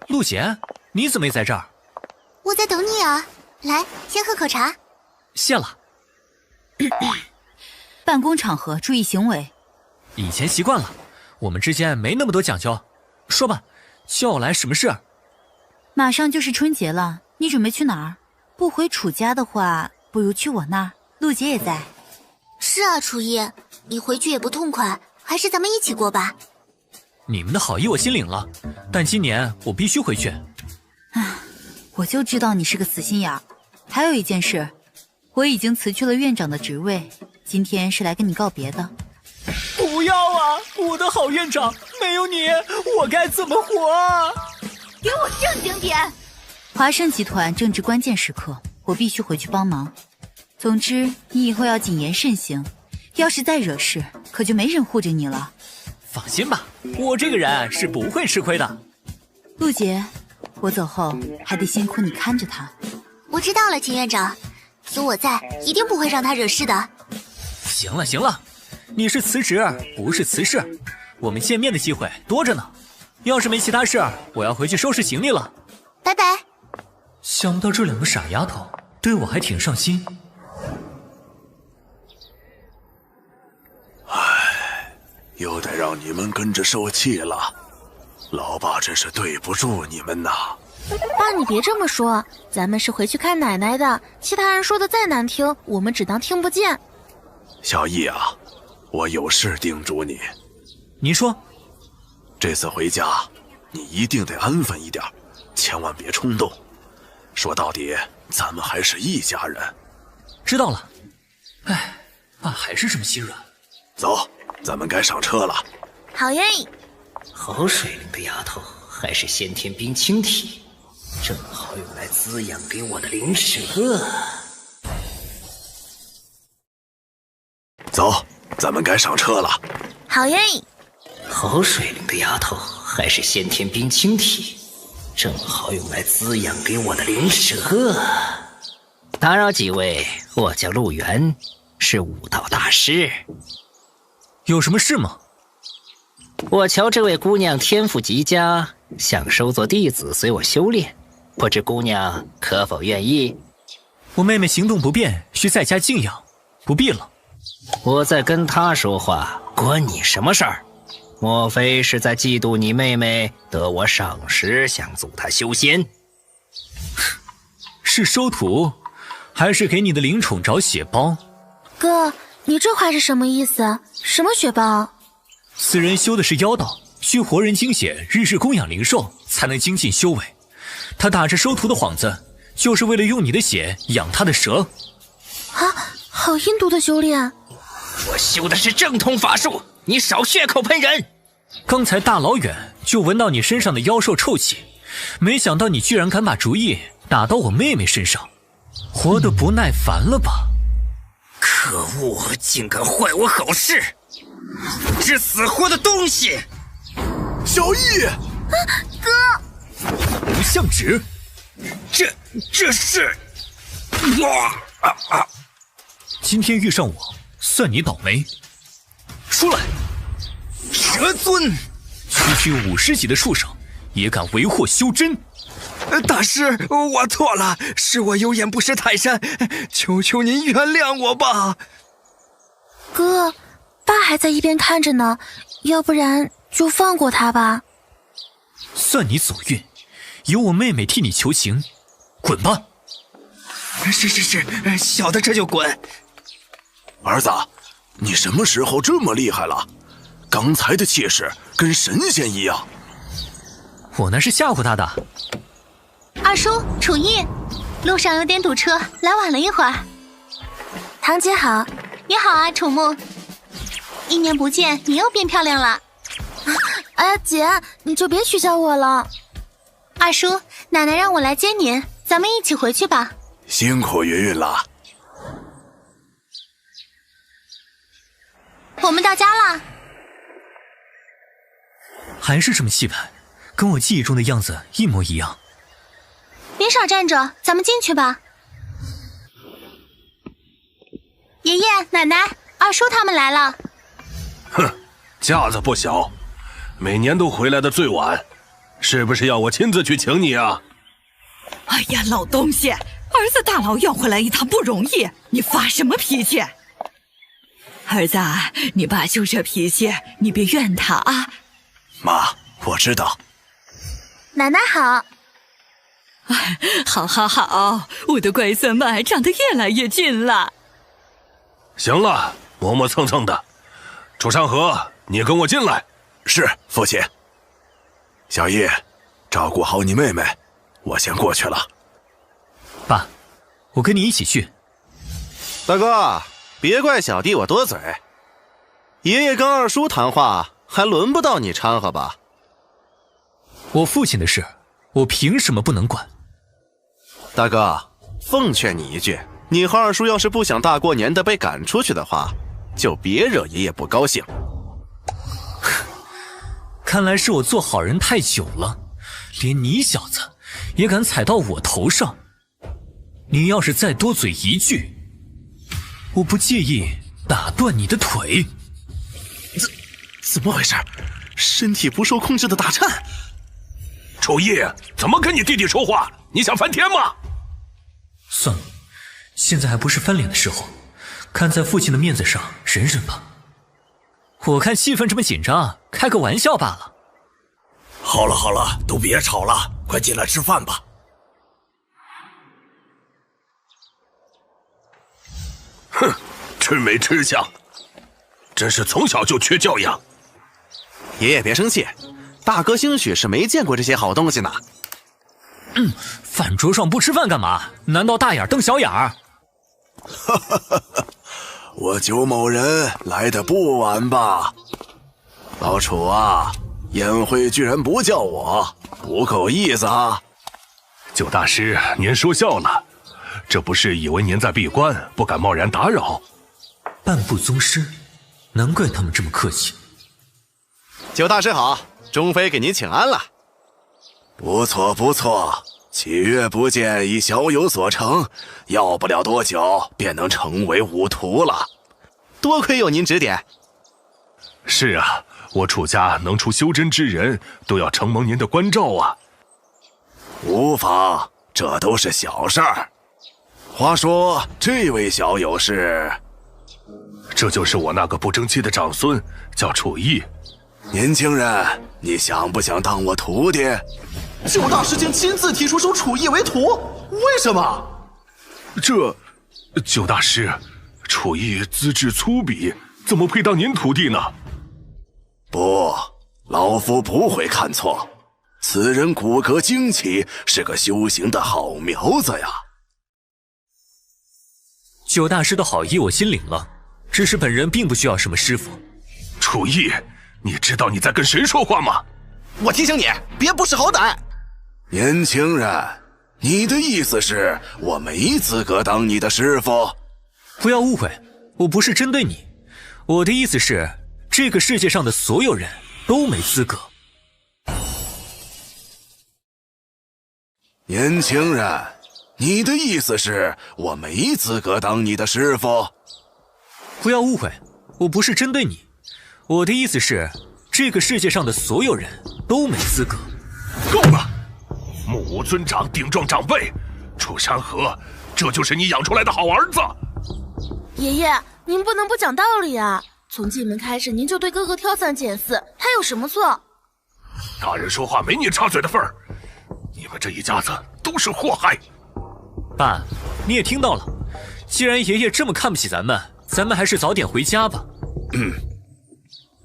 陆杰，你怎么也在这儿？我在等你啊！来，先喝口茶。谢了。办公场合注意行为。以前习惯了，我们之间没那么多讲究。说吧，叫我来什么事？马上就是春节了，你准备去哪儿？不回楚家的话，不如去我那儿。陆杰也在。是啊，楚逸，你回去也不痛快，还是咱们一起过吧。你们的好意我心领了，但今年我必须回去。我就知道你是个死心眼儿。还有一件事，我已经辞去了院长的职位，今天是来跟你告别的。不要啊，我的好院长，没有你，我该怎么活啊？给我正经点！华盛集团正值关键时刻，我必须回去帮忙。总之，你以后要谨言慎行，要是再惹事，可就没人护着你了。放心吧，我这个人是不会吃亏的。陆杰，我走后还得辛苦你看着他。我知道了，秦院长，有我在，一定不会让他惹事的。行了行了，你是辞职，不是辞世，我们见面的机会多着呢。要是没其他事，我要回去收拾行李了。拜拜。想不到这2个傻丫头对我还挺上心。又得让你们跟着受气了，老爸真是对不住你们呐。爸，你别这么说，咱们是回去看奶奶的，其他人说的再难听，我们只当听不见。小易啊，我有事叮嘱你。你说，这次回家，你一定得安分一点，千万别冲动。说到底，咱们还是一家人。知道了。哎，爸还是这么心软。走，咱们该上车了。好耶！好水灵的丫头，还是先天冰清体，正好用来滋养给我的灵蛇。走，咱们该上车了。好耶！好水灵的丫头，还是先天冰清体，正好用来滋养给我的灵蛇。打扰几位，我叫陆源，是武道大师。有什么事吗？我瞧这位姑娘天赋极佳，想收做弟子随我修炼，不知姑娘可否愿意？我妹妹行动不便，需在家静养，不必了。我在跟她说话，关你什么事儿？莫非是在嫉妒你妹妹得我赏识，想阻她修仙？是收徒，还是给你的灵宠找血包？哥，你这话是什么意思？什么血包？此人修的是妖道，需活人精血日日供养灵兽，才能精进修为。他打着收徒的幌子，就是为了用你的血养他的蛇。啊，好阴毒的修炼！我修的是正统法术，你少血口喷人！刚才大老远就闻到你身上的妖兽臭气，没想到你居然敢把主意打到我妹妹身上，活得不耐烦了吧？可恶，竟敢坏我好事！不知死活的东西！小易，哥，不像纸，这是，今天遇上我，算你倒霉。出来！蛇尊，区50级的畜生，也敢为祸修真！大师，我错了，是我有眼不识泰山，求求您原谅我吧。哥，爸还在一边看着呢，要不然就放过他吧。算你走运，有我妹妹替你求情，滚吧！是，小的这就滚。儿子，你什么时候这么厉害了？刚才的气势跟神仙一样。我那是吓唬他的。二叔，楚逸，路上有点堵车，来晚了一会儿。堂姐好。你好啊，楚木。1年不见，你又变漂亮了。哎，姐，你就别取笑我了。二叔，奶奶让我来接您，咱们一起回去吧。辛苦云云了。我们到家了。还是这么气派，跟我记忆中的样子一模一样。别少站着，咱们进去吧。爷爷奶奶，二叔他们来了。哼，架子不小，每年都回来的最晚，是不是要我亲自去请你啊？哎呀，老东西，儿子大老远回来一趟不容易，你发什么脾气？儿子，你爸就这脾气，你别怨他啊。妈，我知道。奶奶好。好，我的乖孙们长得越来越俊了。行了，磨磨蹭蹭的。楚山河，你跟我进来。是，父亲。小易，照顾好你妹妹，我先过去了。爸，我跟你一起去。大哥，别怪小弟我多嘴。爷爷跟二叔谈话，还轮不到你掺和吧？我父亲的事，我凭什么不能管？大哥，奉劝你一句，你和二叔要是不想大过年的被赶出去的话，就别惹爷爷不高兴。看来是我做好人太久了，连你小子也敢踩到我头上。你要是再多嘴一句，我不介意打断你的腿。怎么回事？身体不受控制的打颤。楚逸，怎么跟你弟弟说话？你想翻天吗？算了，现在还不是翻脸的时候，看在父亲的面子上忍忍吧。我看气氛这么紧张，开个玩笑罢了。好了，都别吵了，快进来吃饭吧。哼，吃没吃相，真是从小就缺教养。爷爷别生气，大哥兴许是没见过这些好东西呢。饭桌上不吃饭干嘛？难道大眼瞪小眼儿？我九某人来的不晚吧？老楚啊，宴会居然不叫我，不够意思啊！九大师，您说笑了，这不是以为您在闭关，不敢贸然打扰。半步宗师，难怪他们这么客气。九大师好，钟飞给您请安了。不错，几月不见，已小有所成，要不了多久便能成为武徒了。多亏有您指点。是啊，我楚家能出修真之人，都要承蒙您的关照啊。无妨，这都是小事儿。话说，这位小友是？这就是我那个不争气的长孙，叫楚逸。年轻人，你想不想当我徒弟？九大师竟亲自提出收楚逸为徒，为什么？九大师，楚逸资质粗鄙，怎么配当您徒弟呢？不，老夫不会看错，此人骨骼精奇，是个修行的好苗子呀。九大师的好意我心领了，只是本人并不需要什么师傅。楚逸，你知道你在跟谁说话吗？我提醒你，别不识好歹。年轻人，你的意思是我没资格当你的师傅？不要误会，我不是针对你，我的意思是，这个世界上的所有人都没资格。年轻人，你的意思是我没资格当你的师傅？不要误会，我不是针对你，我的意思是，这个世界上的所有人都没资格。够了！目无尊长，顶撞长辈，楚山河，这就是你养出来的好儿子？爷爷，您不能不讲道理啊！从进门开始，您就对哥哥挑三拣四，他有什么错？大人说话没你插嘴的份儿，你们这一家子都是祸害。爸，你也听到了。既然爷爷这么看不起咱们还是早点回家吧。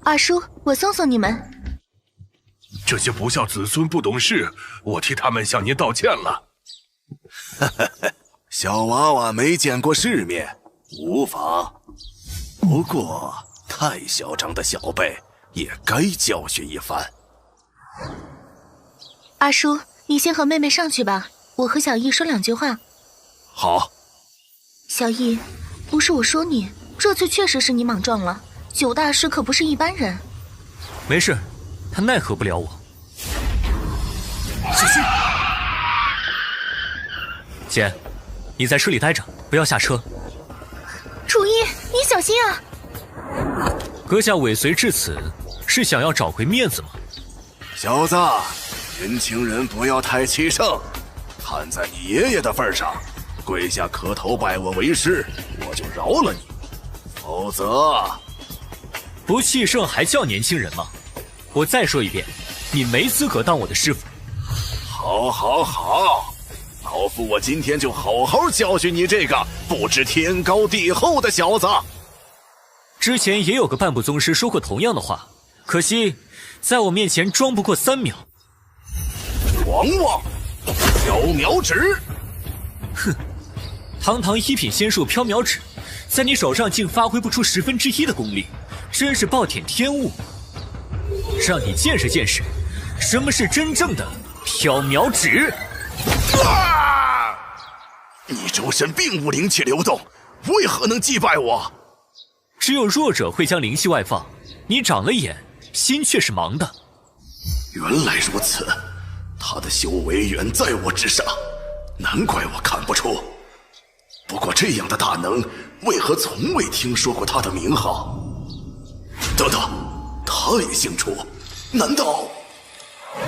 二叔，我送送你们。这些不孝子孙不懂事，我替他们向您道歉了。小娃娃没见过世面，无妨。不过太嚣张的小辈也该教训一番。二叔，你先和妹妹上去吧，我和小易说2句话。好。小易，不是我说你，这次确实是你莽撞了。9大师可不是一般人。没事，他奈何不了我。小心！姐，你在车里待着，不要下车。楚一，你小心啊！阁下尾随至此，是想要找回面子吗？小子，年轻人不要太气盛，看在你爷爷的份上，跪下磕头拜我为师，我就饶了你。否则，不气盛还叫年轻人吗？我再说一遍，你没资格当我的师傅。好，好，好，老夫我今天就好好教训你这个不知天高地厚的小子。之前也有个半步宗师说过同样的话，可惜在我面前装不过3秒。狂妄，缥缈指！哼，堂堂1品仙术缥缈指，在你手上竟发挥不出1/10的功力，真是暴殄天物。让你见识见识，什么是真正的缥缈指。你周身并无灵气流动，为何能击败我？只有弱者会将灵气外放，你长了眼，心却是盲的。原来如此，他的修为远在我之上，难怪我看不出。不过这样的大能，为何从未听说过他的名号？等等，他也姓楚，难道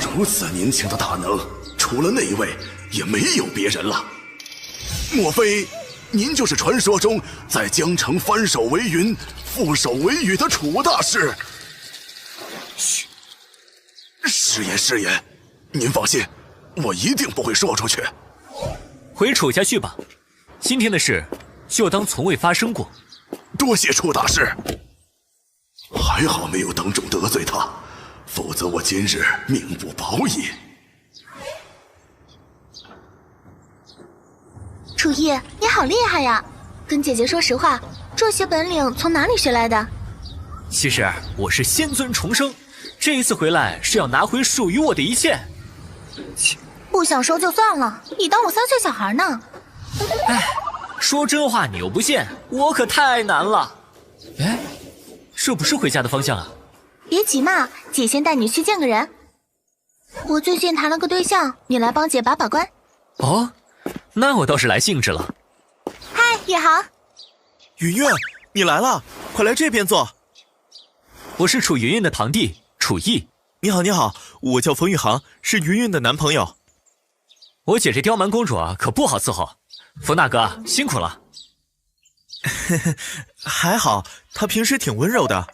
如此年轻的大能，除了那位也没有别人了？莫非您就是传说中在江城翻手为云，覆手为雨的楚大师？嘘，是言是言，您放心，我一定不会说出去。回楚家去吧，今天的事就当从未发生过。多谢楚大师。还好没有当众得罪他，否则我今日命不保也。楚一，你好厉害呀！跟姐姐说实话，这些本领从哪里学来的？其实我是仙尊重生，这一次回来是要拿回属于我的一切。不想说就算了，你当我3岁小孩呢？哎，说真话你又不信，我可太难了。哎，这不是回家的方向啊？别急嘛，姐先带你去见个人。我最近谈了个对象，你来帮姐把把关。哦，那我倒是来兴致了。嗨，宇航。云云，你来了，快来这边坐。我是楚云云的堂弟楚逸。你好，你好，我叫冯宇航，是云云的男朋友。我姐这刁蛮公主啊，可不好伺候。冯大哥辛苦了。还好，她平时挺温柔的。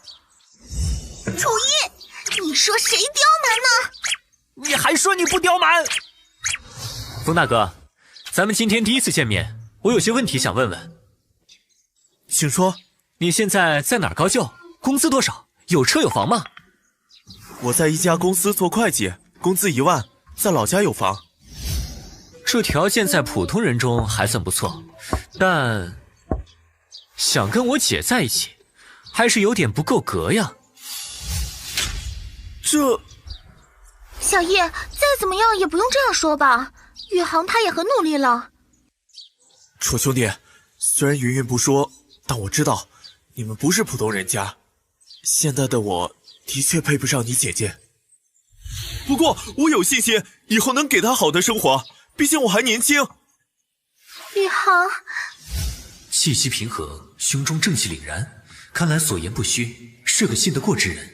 楚逸，你说谁刁蛮呢？你还说你不刁蛮？冯大哥，咱们今天第一次见面，我有些问题想问问。请说。你现在在哪儿高就？工资多少？有车有房吗？我在一家公司做会计，工资1万，在老家有房。这条件在普通人中还算不错，但想跟我姐在一起，还是有点不够格呀。这……小叶，再怎么样也不用这样说吧。宇航他也很努力了。楚兄弟，虽然云云不说，但我知道你们不是普通人家。现在的我的确配不上你姐姐，不过我有信心以后能给她好的生活，毕竟我还年轻。宇航气息平和，胸中正气凛然，看来所言不虚，是个信得过之人。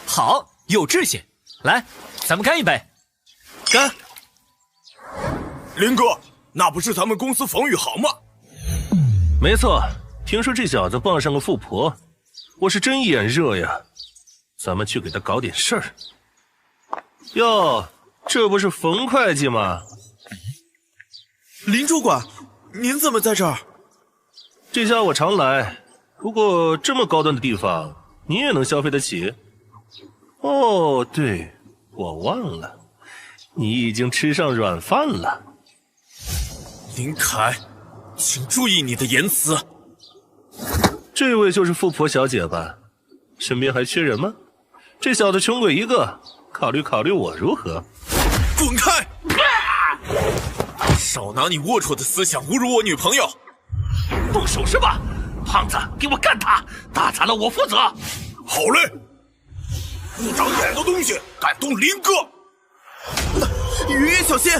好，有志气，来，咱们干一杯！干！林哥，那不是咱们公司冯宇航吗？没错，听说这小子傍上个富婆，我是真眼热呀。咱们去给他搞点事儿。哟，这不是冯会计吗？林主管，您怎么在这儿？这家我常来，不过这么高端的地方，你也能消费得起？哦，对，我忘了，你已经吃上软饭了。林凯，请注意你的言辞。这位就是富婆小姐吧？身边还缺人吗？这小子穷鬼一个，考虑考虑我如何？滚开！少拿你龌龊的思想侮辱我女朋友！动手是吧？胖子，给我干他！打残了我负责。好嘞！不长眼的东西，敢动林哥！爷爷小心！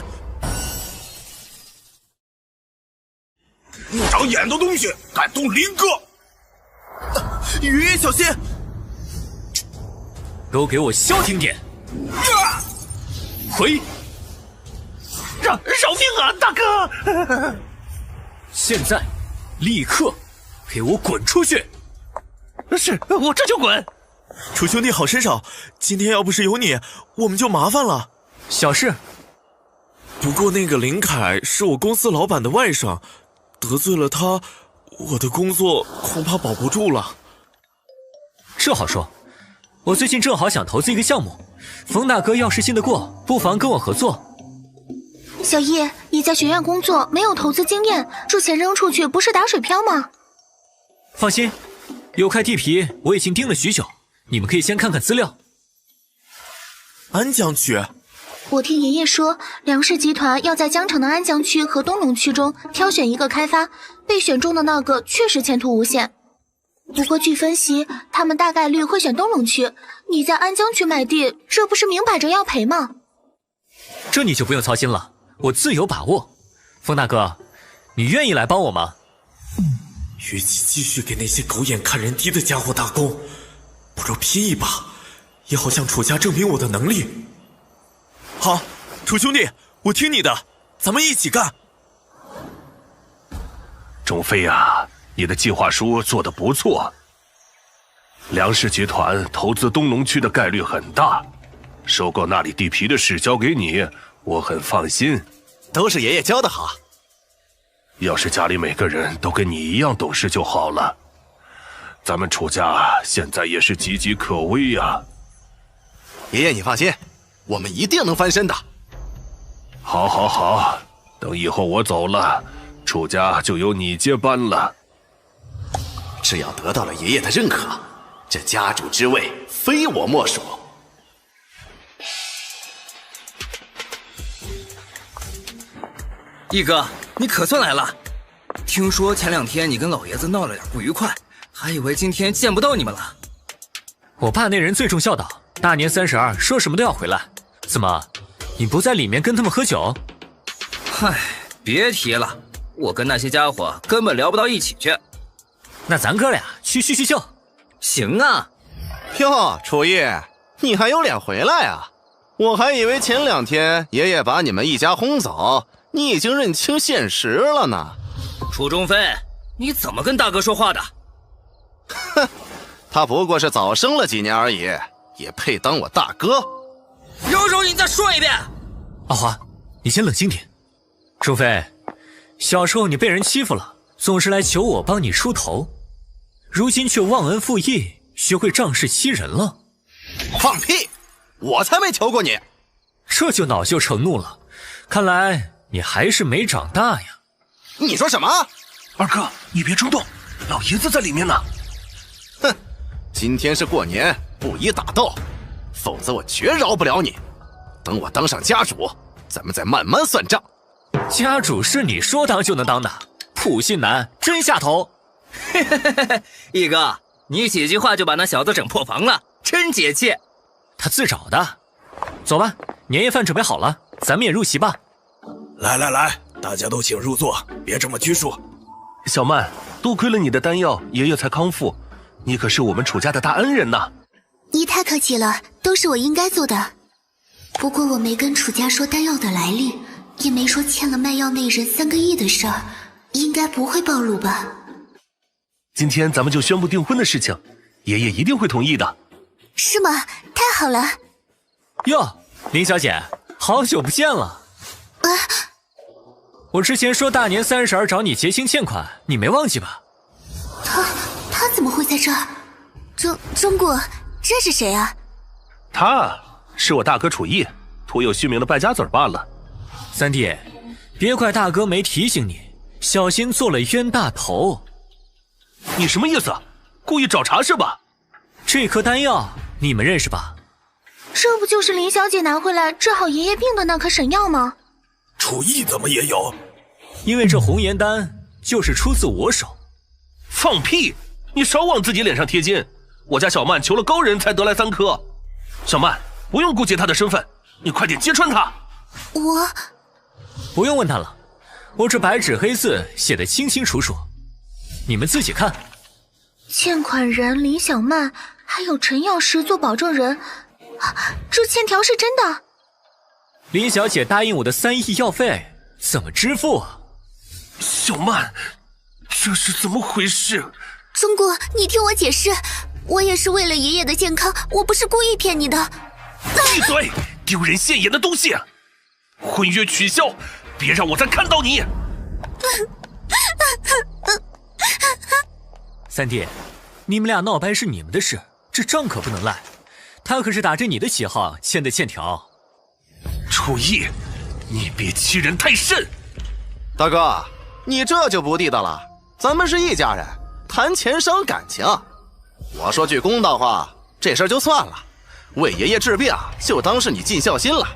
不长眼的东西，敢动林哥！爷爷小心！都给我消停点！回！饶命啊，大哥！现在，立刻给我滚出去！是，我这就滚。楚兄弟好身手，今天要不是有你，我们就麻烦了。小事。不过那个林凯是我公司老板的外甥，得罪了他，我的工作恐怕保不住了。这好说，我最近正好想投资一个项目，冯大哥要是信得过，不妨跟我合作。小易，你在学院工作，没有投资经验，这钱扔出去不是打水漂吗？放心，有块地皮我已经盯了许久，你们可以先看看资料。安江区，我听爷爷说，梁氏集团要在江城的安江区和东龙区中挑选一个开发，被选中的那个确实前途无限。不过据分析，他们大概率会选东龙区。你在安江区买地，这不是明摆着要赔吗？这你就不用操心了，我自有把握。风大哥，你愿意来帮我吗？与其继续给那些狗眼看人低的家伙打工，不如拼一把，也好向楚家证明我的能力。好，楚兄弟，我听你的，咱们一起干。钟飞啊，你的计划书做得不错。梁氏集团投资东龙区的概率很大，收购那里地皮的事交给你，我很放心。都是爷爷教的好。要是家里每个人都跟你一样懂事就好了。咱们楚家现在也是岌岌可危呀。爷爷你放心，我们一定能翻身的。好，好，好，等以后我走了，楚家就由你接班了。只要得到了爷爷的认可，这家主之位非我莫属。毅哥，你可算来了！听说前2天你跟老爷子闹了点不愉快，还以为今天见不到你们了。我爸那人最重孝道，大年32说什么都要回来。怎么，你不在里面跟他们喝酒？嗨，别提了，我跟那些家伙根本聊不到一起去。那咱哥俩去叙叙旧。行啊。哟，楚毅，你还有脸回来啊？我还以为前2天爷爷把你们一家轰走，你已经认清现实了呢。楚中飞，你怎么跟大哥说话的？哼，他不过是早生了几年而已，也配当我大哥？柔柔，你再说一遍。阿华，你先冷静点。中飞，小时候你被人欺负了，总是来求我帮你出头，如今却忘恩负义，学会仗势欺人了。放屁！我才没求过你。这就恼羞成怒了，看来你还是没长大呀。你说什么？二哥，你别冲动，老爷子在里面呢。哼，今天是过年，不宜打斗，否则我绝饶不了你。等我当上家主，咱们再慢慢算账。家主是你说当就能当的，普信男真下头。毅哥，你几句话就把那小子整破防了，真解气。他自找的。走吧，年夜饭准备好了，咱们也入席吧。来来来，大家都请入座，别这么拘束。小曼，多亏了你的丹药，爷爷才康复。你可是我们楚家的大恩人呐。你太客气了，都是我应该做的。不过我没跟楚家说丹药的来历，也没说欠了卖药那人3个亿的事儿，应该不会暴露吧？今天咱们就宣布订婚的事情，爷爷一定会同意的。是吗？太好了。哟，林小姐，好久不见了。我之前说大年30找你结清欠款，你没忘记吧？他怎么会在这儿？中国，这是谁啊？他是我大哥楚逸，徒有虚名的败家子罢了。三弟，别怪大哥没提醒你，小心做了冤大头。你什么意思？故意找茬是吧？这颗丹药你们认识吧？这不就是林小姐拿回来治好爷爷病的那颗神药吗？楚逸怎么也有？因为这红颜丹就是出自我手。放屁！你少往自己脸上贴金。我家小曼求了高人才得来3颗。小曼，不用顾及他的身份，你快点揭穿他。我不用问他了，我这白纸黑字写得清清楚楚，你们自己看。欠款人林小曼，还有陈药师做保证人，这欠条是真的。林小姐答应我的3亿药费，怎么支付啊？小曼，这是怎么回事？中国，你听我解释，我也是为了爷爷的健康，我不是故意骗你的。闭嘴！丢人现眼的东西！婚约取消，别让我再看到你！三弟，你们俩闹掰是你们的事，这账可不能赖。他可是打着你的旗号签的欠条。楚逸，你别欺人太甚！大哥，你这就不地道了。咱们是一家人，谈钱伤感情。我说句公道话，这事儿就算了，为爷爷治病就当是你尽孝心了。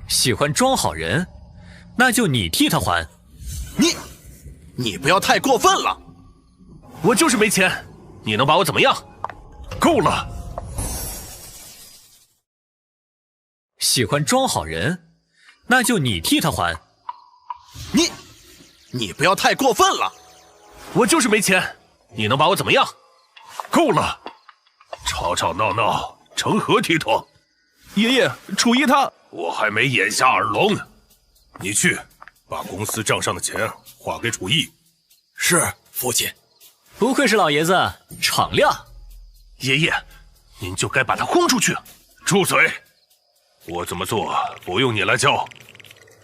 喜欢装好人，那就你替他还。你不要太过分了。我就是没钱，你能把我怎么样？够了！喜欢装好人，那就你替他还。你不要太过分了。我就是没钱，你能把我怎么样？够了！吵吵闹闹，成何体统？爷爷，楚逸他……我还没眼下耳聋呢。你去把公司账上的钱划给楚逸。是，父亲。不愧是老爷子，敞亮。爷爷，您就该把他轰出去。住嘴！我怎么做不用你来教。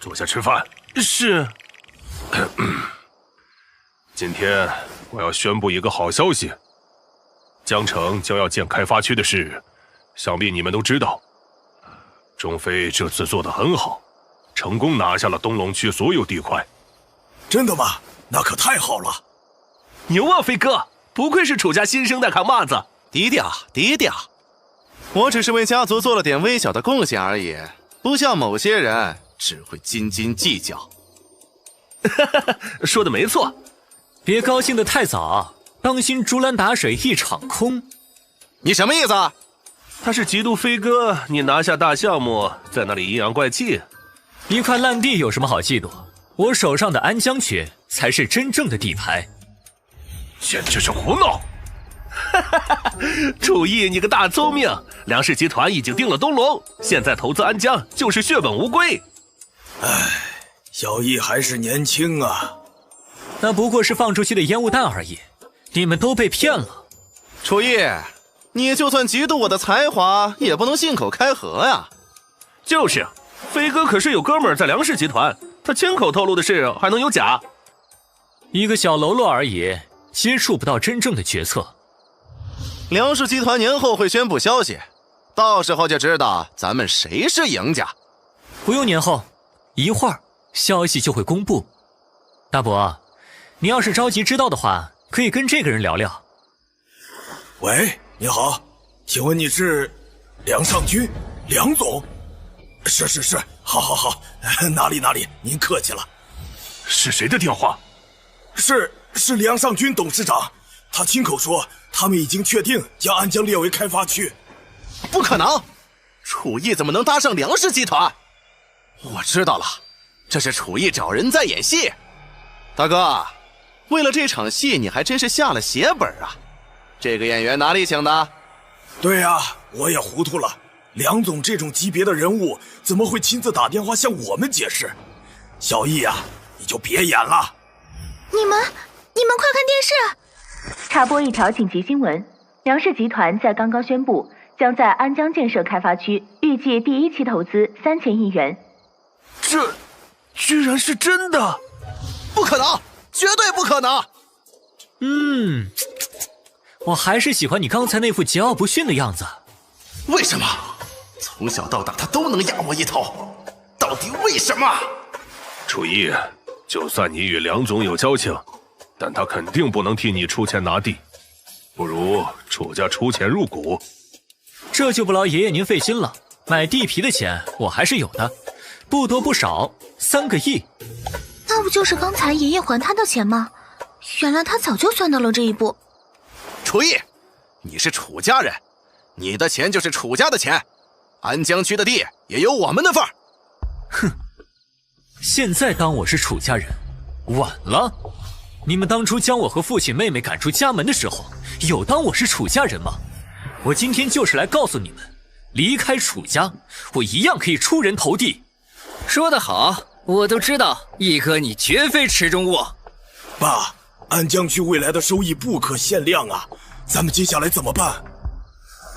坐下吃饭。是。今天我要宣布一个好消息，江城将要建开发区的事，想必你们都知道。钟飞这次做得很好，成功拿下了东龙区所有地块。真的吗？那可太好了！牛啊，飞哥，不愧是楚家新生代扛把子。低调，低调。我只是为家族做了点微小的贡献而已，不像某些人只会斤斤计较。说的没错。别高兴得太早，当心竹篮打水一场空。你什么意思？他是嫉妒飞哥你拿下大项目，在那里阴阳怪气。一块烂地有什么好嫉妒？我手上的安江区才是真正的地牌。简直是胡闹！楚逸，你个大聪明！梁氏集团已经定了东龙，现在投资安江就是血本无归。唉，小逸还是年轻啊。那不过是放出去的烟雾弹而已，你们都被骗了。楚逸，你就算嫉妒我的才华，也不能信口开河呀。就是，飞哥可是有哥们儿在梁氏集团，他亲口透露的事还能有假？一个小喽啰而已，接触不到真正的决策。梁氏集团年后会宣布消息，到时候就知道咱们谁是赢家。不用年后，一会儿消息就会公布。大伯，你要是着急知道的话，可以跟这个人聊聊。喂，你好，请问你是梁尚君，梁总？是，好，哪里，您客气了。是谁的电话？是梁尚君董事长，他亲口说他们已经确定将安江列为开发区。不可能，楚逸怎么能搭上梁氏集团？我知道了，这是楚逸找人在演戏。大哥，为了这场戏，你还真是下了血本啊！这个演员哪里请的？对呀，我也糊涂了。梁总这种级别的人物，怎么会亲自打电话向我们解释？小逸啊，你就别演了。你们快看电视！插播一条紧急新闻：梁氏集团在刚刚宣布，将在安江建设开发区，预计第1期投资3000亿元。这居然是真的！不可能，绝对不可能！我还是喜欢你刚才那副桀骜不驯的样子。为什么？从小到大他都能压我一头，到底为什么？楚逸，就算你与梁总有交情，但他肯定不能替你出钱拿地，不如楚家出钱入股。这就不劳爷爷您费心了，买地皮的钱我还是有的，不多不少，3个亿。那不就是刚才爷爷还他的钱吗？原来他早就算到了这一步。楚逸，你是楚家人，你的钱就是楚家的钱，安江区的地也有我们的份儿。哼，现在当我是楚家人，晚了。你们当初将我和父亲妹妹赶出家门的时候，有当我是楚家人吗？我今天就是来告诉你们，离开楚家，我一样可以出人头地。说得好，我都知道，义哥你绝非池中物。爸，安江区未来的收益不可限量啊，咱们接下来怎么办？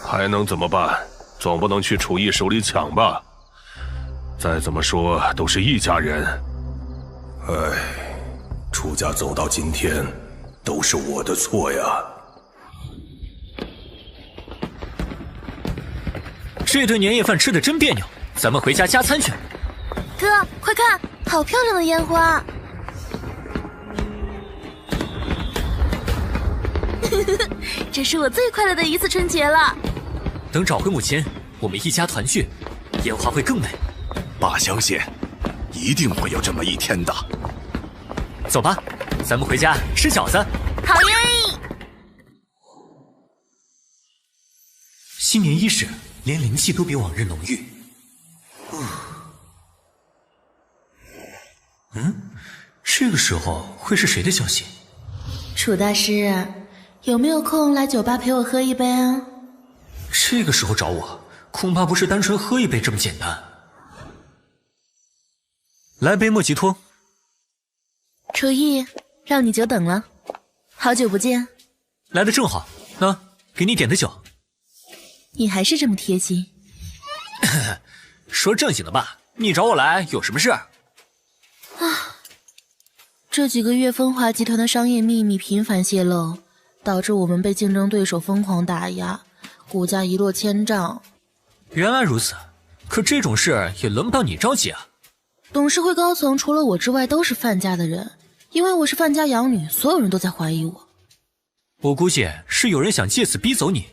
还能怎么办？总不能去楚逸手里抢吧？再怎么说都是一家人。唉，楚家走到今天，都是我的错呀。这顿年夜饭吃得真别扭，咱们回家加餐去。哥，快看，好漂亮的烟花！这是我最快乐的一次春节了。等找回母亲，我们一家团聚，烟花会更美。爸相信，一定会有这么一天的。走吧，咱们回家吃饺子。好耶！新年伊始，连灵气都比往日浓郁。这个时候会是谁的消息？楚大师，有没有空来酒吧陪我喝一杯啊？这个时候找我，恐怕不是单纯喝一杯这么简单。来杯莫吉托。楚逸，让你久等了，好久不见。来得正好，那给你点的酒。你还是这么贴心。说正经的吧，你找我来有什么事？这几个月风华集团的商业秘密频繁泄露，导致我们被竞争对手疯狂打压，股价一落千丈。原来如此，可这种事也轮不到你着急啊。董事会高层除了我之外都是范家的人，因为我是范家养女，所有人都在怀疑我。我估计是有人想借此逼走你。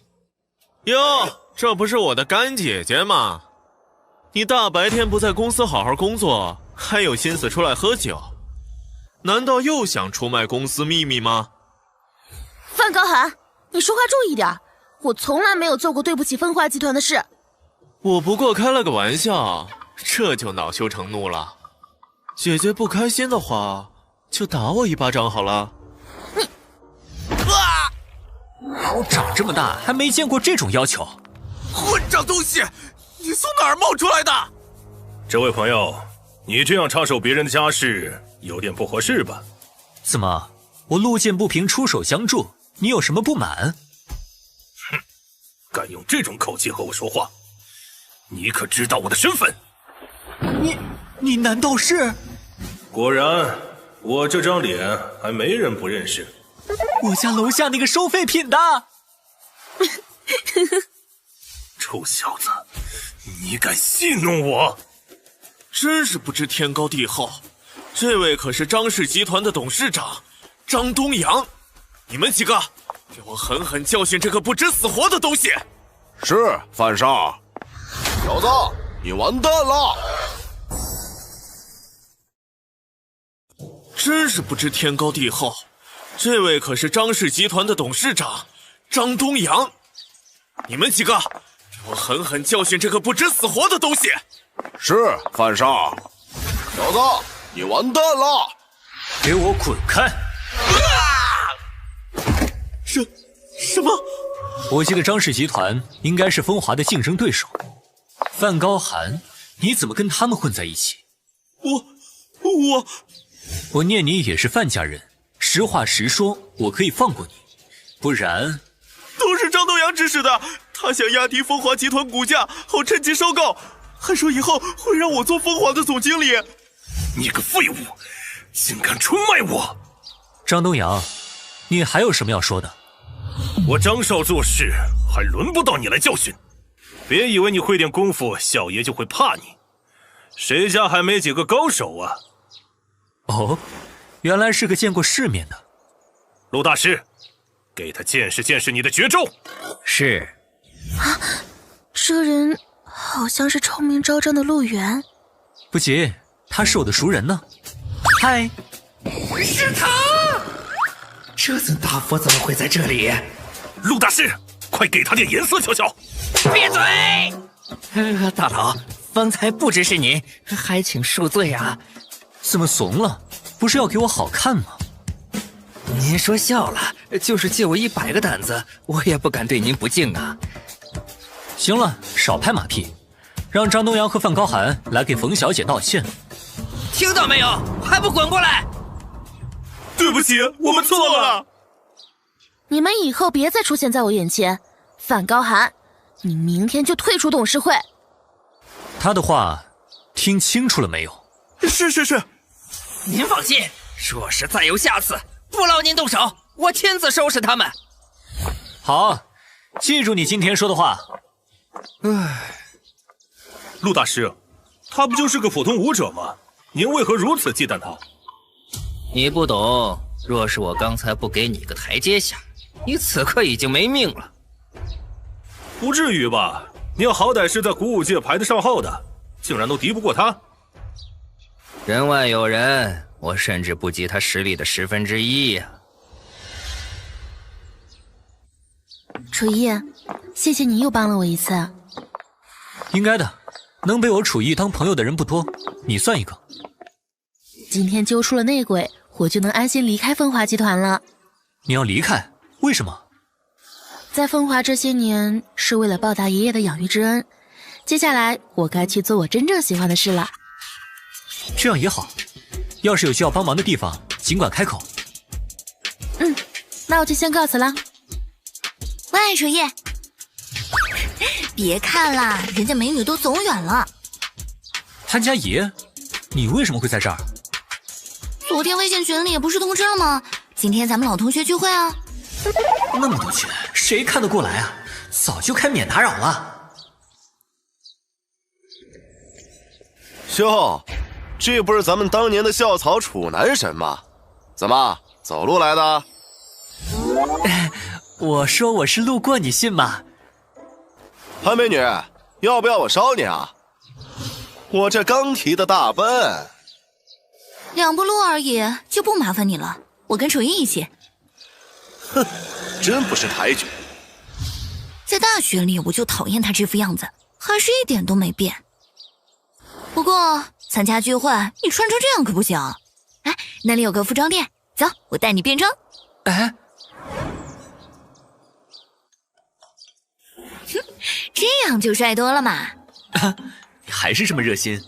哟，这不是我的干姐姐吗？你大白天不在公司好好工作，还有心思出来喝酒？难道又想出卖公司秘密吗？范高寒，你说话注意点，我从来没有做过对不起风华集团的事。我不过开了个玩笑，这就恼羞成怒了。姐姐不开心的话，就打我一巴掌好了。我长这么大还没见过这种要求。混账东西，你从哪儿冒出来的？这位朋友，你这样插手别人的家事，有点不合适吧？怎么，我路见不平出手相助，你有什么不满？哼，敢用这种口气和我说话，你可知道我的身份？你难道是？果然，我这张脸还没人不认识。我家楼下那个收废品的。臭小子，你敢戏弄我？真是不知天高地厚，这位可是张氏集团的董事长张东阳，你们几个给我狠狠教训这个不知死活的东西！是，范少，小子，你完蛋了！真是不知天高地厚，这位可是张氏集团的董事长张东阳，你们几个给我狠狠教训这个不知死活的东西！是，范少，小子，你完蛋了！给我滚开！什么？我记得张氏集团应该是风华的竞争对手，范高寒，你怎么跟他们混在一起？我念你也是范家人，实话实说，我可以放过你，不然……都是张东阳指使的，他想压低风华集团股价，后趁机收购，还说以后会让我做风华的总经理。你个废物，竟敢出卖我！张东阳，你还有什么要说的？我张少做事还轮不到你来教训。别以为你会点功夫，小爷就会怕你。谁家还没几个高手啊？哦，原来是个见过世面的。陆大师，给他见识见识你的绝招。是。啊，这人好像是臭名昭彰的陆源。不急，他是我的熟人呢。嗨，是他！这尊大佛怎么会在这里？陆大师，快给他点颜色瞧瞧！闭嘴！大佬，方才不只是您，还请恕罪啊！怎么怂了？不是要给我好看吗？您说笑了，就是借我100个胆子，我也不敢对您不敬啊！行了，少拍马屁，让张东阳和范高寒来给冯小姐道歉。听到没有？还不滚过来！对不起，我们错了。你们以后别再出现在我眼前。范高寒，你明天就退出董事会。他的话听清楚了没有？是。您放心，若是再有下次，不劳您动手，我亲自收拾他们。好，记住你今天说的话。陆大师，他不就是个普通武者吗？您为何如此忌惮他？你不懂，若是我刚才不给你个台阶下，你此刻已经没命了。不至于吧？你好歹是在古武界排得上号的，竟然都敌不过他。人外有人，我甚至不及他实力的1/10呀。楚逸，谢谢你又帮了我一次。应该的，能被我楚逸当朋友的人不多，你算一个。今天揪出了内鬼，我就能安心离开风华集团了。你要离开？为什么？在风华这些年是为了报答爷爷的养育之恩，接下来我该去做我真正喜欢的事了。这样也好，要是有需要帮忙的地方，尽管开口。那我就先告辞了。喂，楚逸，别看了，人家美女都走远了。潘佳怡，你为什么会在这儿？昨天微信群里不是通知了吗？今天咱们老同学聚会啊。那么多群，谁看得过来啊？早就开免打扰了。哟，这不是咱们当年的校草楚男神吗？怎么走路来的？我说我是路过，你信吗？潘美女，要不要我捎你啊？我这刚提的大奔，2步路而已，就不麻烦你了。我跟楚逸一起。哼，真不识抬举。在大学里我就讨厌他这副样子，还是一点都没变。不过参加聚会你穿成这样可不行。哎，那里有个服装店，走，我带你变装。哎，这样就帅多了嘛。你还是这么热心。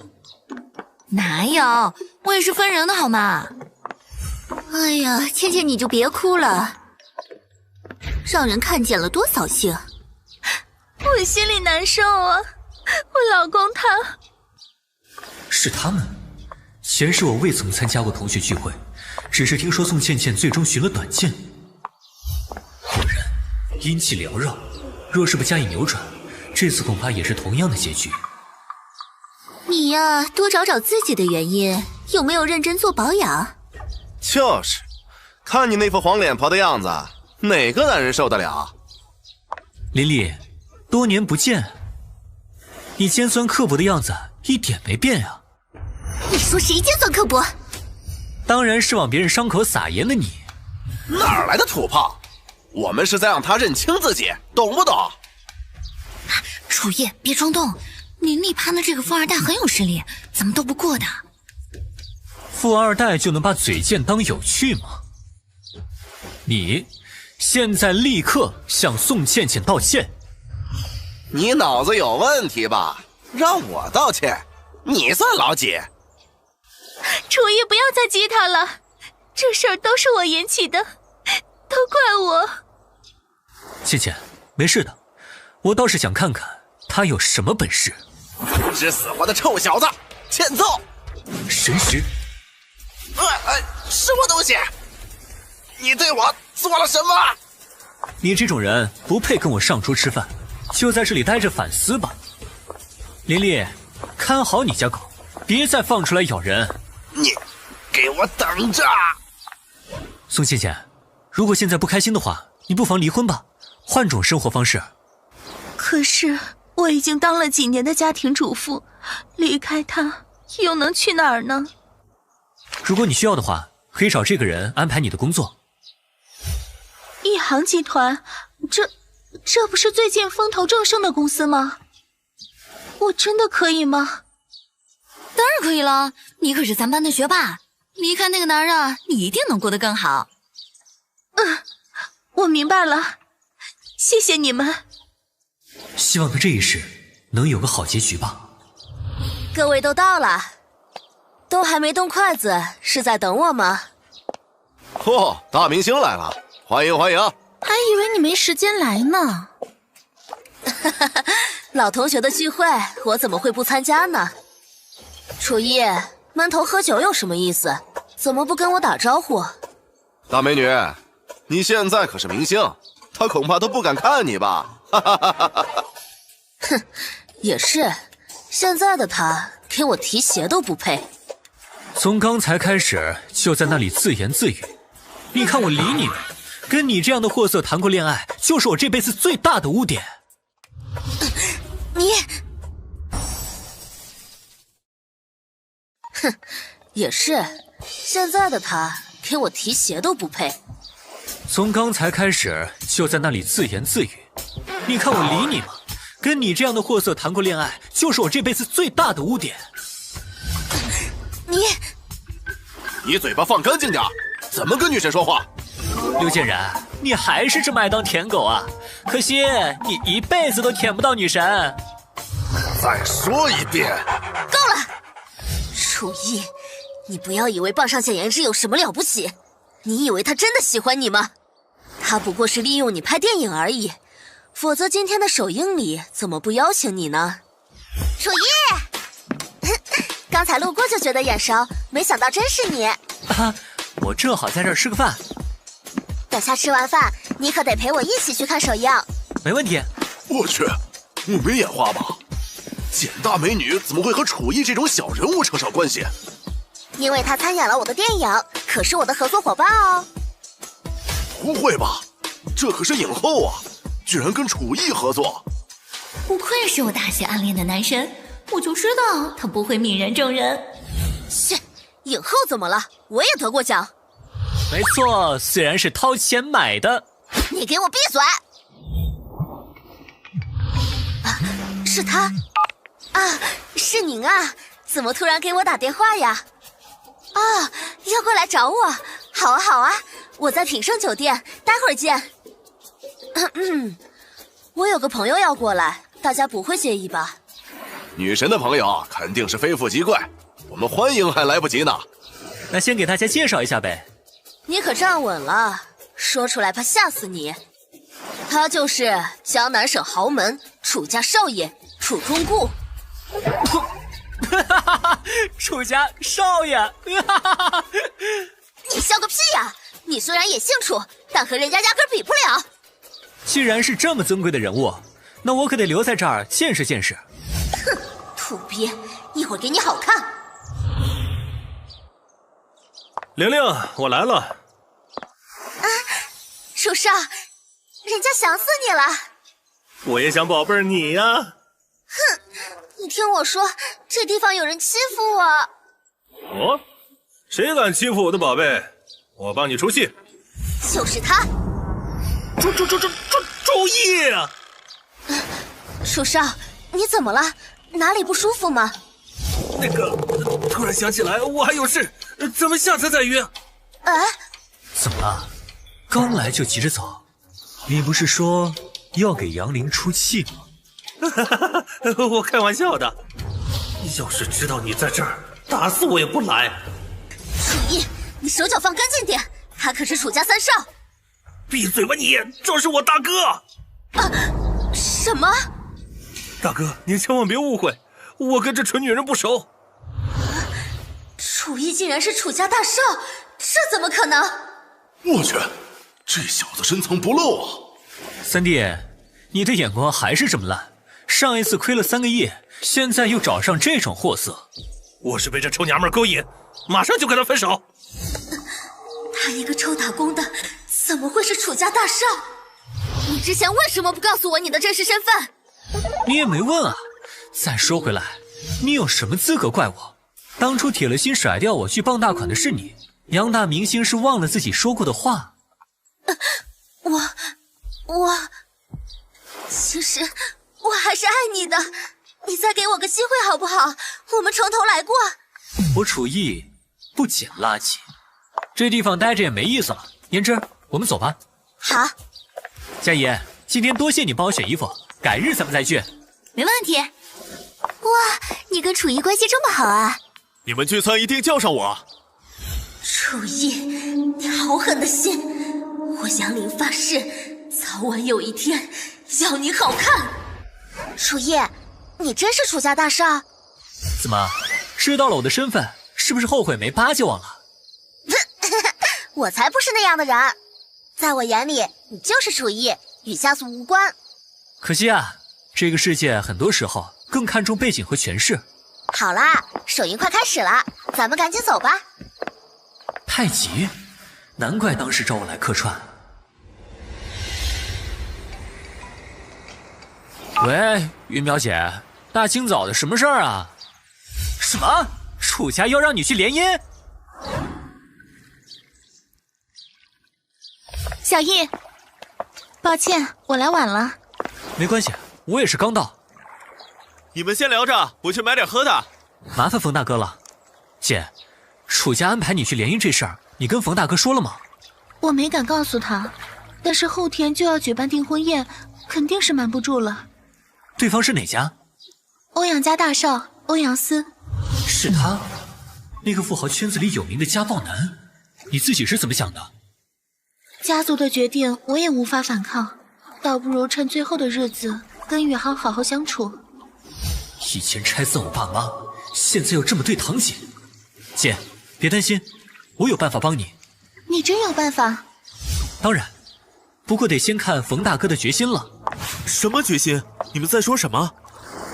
哪有，我也是分人的好吗？哎呀，倩倩你就别哭了，让人看见了多扫兴。我心里难受啊，我老公他……是他们。前世我未曾参加过同学聚会，只是听说宋倩倩最终寻了短见。果然阴气缭绕，若是不加以扭转，这次恐怕也是同样的结局。你呀，多找找自己的原因，有没有认真做保养？就是，看你那副黄脸婆的样子，哪个男人受得了？林丽，多年不见，你尖酸刻薄的样子一点没变啊。你说谁尖酸刻薄？当然是往别人伤口撒盐的你。哪来的土炮？我们是在让他认清自己，懂不懂？楚逸，别冲动。林立攀的这个富二代很有实力，怎么斗不过的？富二代就能把嘴贱当有趣吗？你现在立刻向宋倩倩道歉。你脑子有问题吧？让我道歉，你算老几？楚逸，不要再激他了，这事儿都是我引起的，都怪我。倩倩，没事的，我倒是想看看他有什么本事。不知死活的臭小子，欠揍！神识，什么东西？你对我做了什么？你这种人不配跟我上桌吃饭，就在这里待着反思吧。林丽，看好你家狗，别再放出来咬人。你给我等着！宋倩倩，如果现在不开心的话，你不妨离婚吧，换种生活方式。可是我已经当了几年的家庭主妇，离开他又能去哪儿呢？如果你需要的话，可以找这个人安排你的工作。亿航集团，这不是最近风头正盛的公司吗？我真的可以吗？当然可以了，你可是咱班的学霸，离开那个男人，你一定能过得更好。我明白了，谢谢你们。希望他这一世能有个好结局吧。各位都到了，都还没动筷子，是在等我吗？嚯，大明星来了，欢迎欢迎！还以为你没时间来呢。老同学的聚会，我怎么会不参加呢？楚一，闷头喝酒有什么意思？怎么不跟我打招呼？大美女，你现在可是明星，他恐怕都不敢看你吧？哼，也是，现在的他给我提鞋都不配。从刚才开始就在那里自言自语，你看我理你呢？跟你这样的货色谈过恋爱，就是我这辈子最大的污点。你，哼，也是，现在的他给我提鞋都不配。从刚才开始就在那里自言自语，你看我理你吗？跟你这样的货色谈过恋爱，就是我这辈子最大的污点。你嘴巴放干净点，怎么跟女神说话？刘建然，你还是这么爱当舔狗啊？可惜你一辈子都舔不到女神。再说一遍。够了，楚一，你不要以为傍上简言之有什么了不起，你以为他真的喜欢你吗？他不过是利用你拍电影而已，否则今天的首映礼怎么不邀请你呢？楚一，刚才路过就觉得眼熟，没想到真是你。我正好在这儿吃个饭。等下吃完饭，你可得陪我一起去看首映。没问题。我去，我没眼花吧？简大美女怎么会和楚逸这种小人物扯上关系？因为她参演了我的电影，可是我的合作伙伴哦。不会吧？这可是影后啊，居然跟楚逸合作。不愧是我大写暗恋的男神，我就知道他不会泯然众人。切，影后怎么了？我也得过奖。没错，虽然是掏钱买的。你给我闭嘴！是他啊，是您啊，怎么突然给我打电话呀？啊，要过来找我？好啊好啊，我在品盛酒店，待会儿见。我有个朋友要过来，大家不会介意吧？女神的朋友肯定是非富即贵，我们欢迎还来不及呢。那先给大家介绍一下呗。你可站稳了，说出来怕吓死你。他就是江南省豪门楚家少爷楚中固。楚家少爷。你笑个屁呀！你虽然也姓楚，但和人家压根比不了。既然是这么尊贵的人物，那我可得留在这儿见识见识。哼，土鳖，一会儿给你好看。玲玲，我来了。啊，楚少，人家想死你了。我也想宝贝儿你呀。哼，你听我说，这地方有人欺负我。哦，谁敢欺负我的宝贝？我帮你出气。就是他。注意啊！楚少，你怎么了？哪里不舒服吗？那个，突然想起来我还有事，咱们下次再约。怎么了？刚来就急着走？你不是说要给杨林出气吗？我开玩笑的。要是知道你在这儿，打死我也不来。楚逸，你手脚放干净点，他可是楚家三少。闭嘴吧你！这是我大哥。什么？大哥，您千万别误会，我跟这蠢女人不熟。楚义竟然是楚家大少，这怎么可能？我去，这小子深藏不露啊！三弟，你的眼光还是这么烂，上一次亏了3个亿，现在又找上这种货色。我是被这臭娘们勾引，马上就跟他分手。他一个臭打工的，怎么会是楚家大少？你之前为什么不告诉我你的真实身份？你也没问啊。再说回来，你有什么资格怪我？当初铁了心甩掉我去傍大款的是你，杨大明星是忘了自己说过的话。我，其实我还是爱你的，你再给我个机会好不好？我们从头来过。我楚义不捡垃圾，这地方待着也没意思了。言之，我们走吧。好。佳怡，今天多谢你帮我选衣服，改日咱们再聚。没问题。哇，你跟楚义关系这么好啊！你们聚餐一定叫上我。楚义，你好狠的心！我杨林发誓，早晚有一天要你好看。楚义，你真是楚家大少？怎么，知道了我的身份，是不是后悔没巴结我了？我才不是那样的人，在我眼里，你就是楚义，与家族无关。可惜啊，这个世界很多时候更看重背景和权势。好啦，首映快开始了，咱们赶紧走吧。太极，难怪当时找我来客串。喂，云淼姐，大清早的什么事儿啊？什么？楚家要让你去联姻？小易，抱歉，我来晚了。没关系，我也是刚到。你们先聊着，我去买点喝的。麻烦冯大哥了。姐，楚家安排你去联姻这事儿，你跟冯大哥说了吗？我没敢告诉他，但是后天就要举办订婚宴，肯定是瞒不住了。对方是哪家？欧阳家大少欧阳思。是他？那个富豪圈子里有名的家暴男？你自己是怎么想的？家族的决定我也无法反抗，倒不如趁最后的日子跟宇航好好相处。以前拆散我爸妈，现在又这么对堂姐。姐，别担心，我有办法帮你。你真有办法？当然，不过得先看冯大哥的决心了。什么决心？你们在说什么？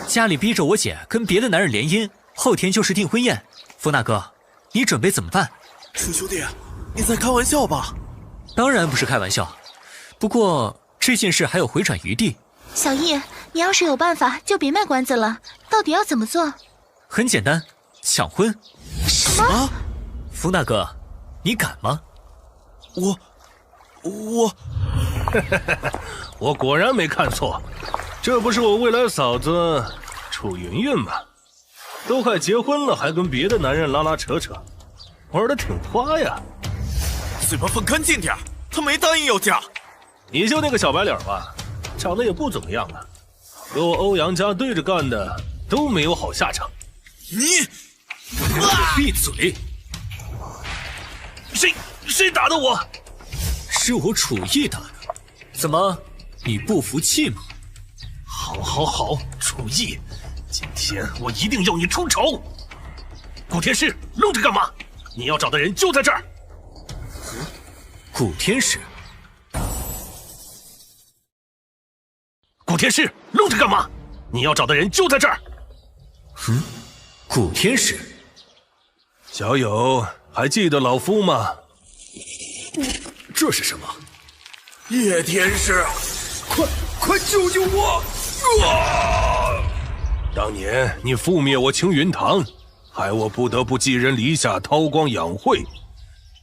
家里逼着我姐跟别的男人联姻，后天就是订婚宴。冯大哥，你准备怎么办？楚兄弟，你在开玩笑吧？当然不是开玩笑，不过这件事还有回转余地。小易，你要是有办法，就别卖关子了。到底要怎么做？很简单，抢婚。什么？冯大哥，你敢吗？我果然没看错，这不是我未来嫂子楚云云吗？都快结婚了，还跟别的男人拉拉扯扯，玩得挺花呀。嘴巴放干净点，她没答应要嫁。你就那个小白脸吧，长得也不怎么样啊，和我欧阳家对着干的都没有好下场。你闭嘴！谁打的我？是我楚义打的。怎么，你不服气吗？好，楚义，今天我一定要你出丑。古天师，愣着干嘛？你要找的人就在这儿。古天使，古天师，愣着干嘛？你要找的人就在这儿。古天使，小友还记得老夫吗？这是什么？叶天使，快救救我！当年你覆灭我青云堂，害我不得不寄人篱下，韬光养晦。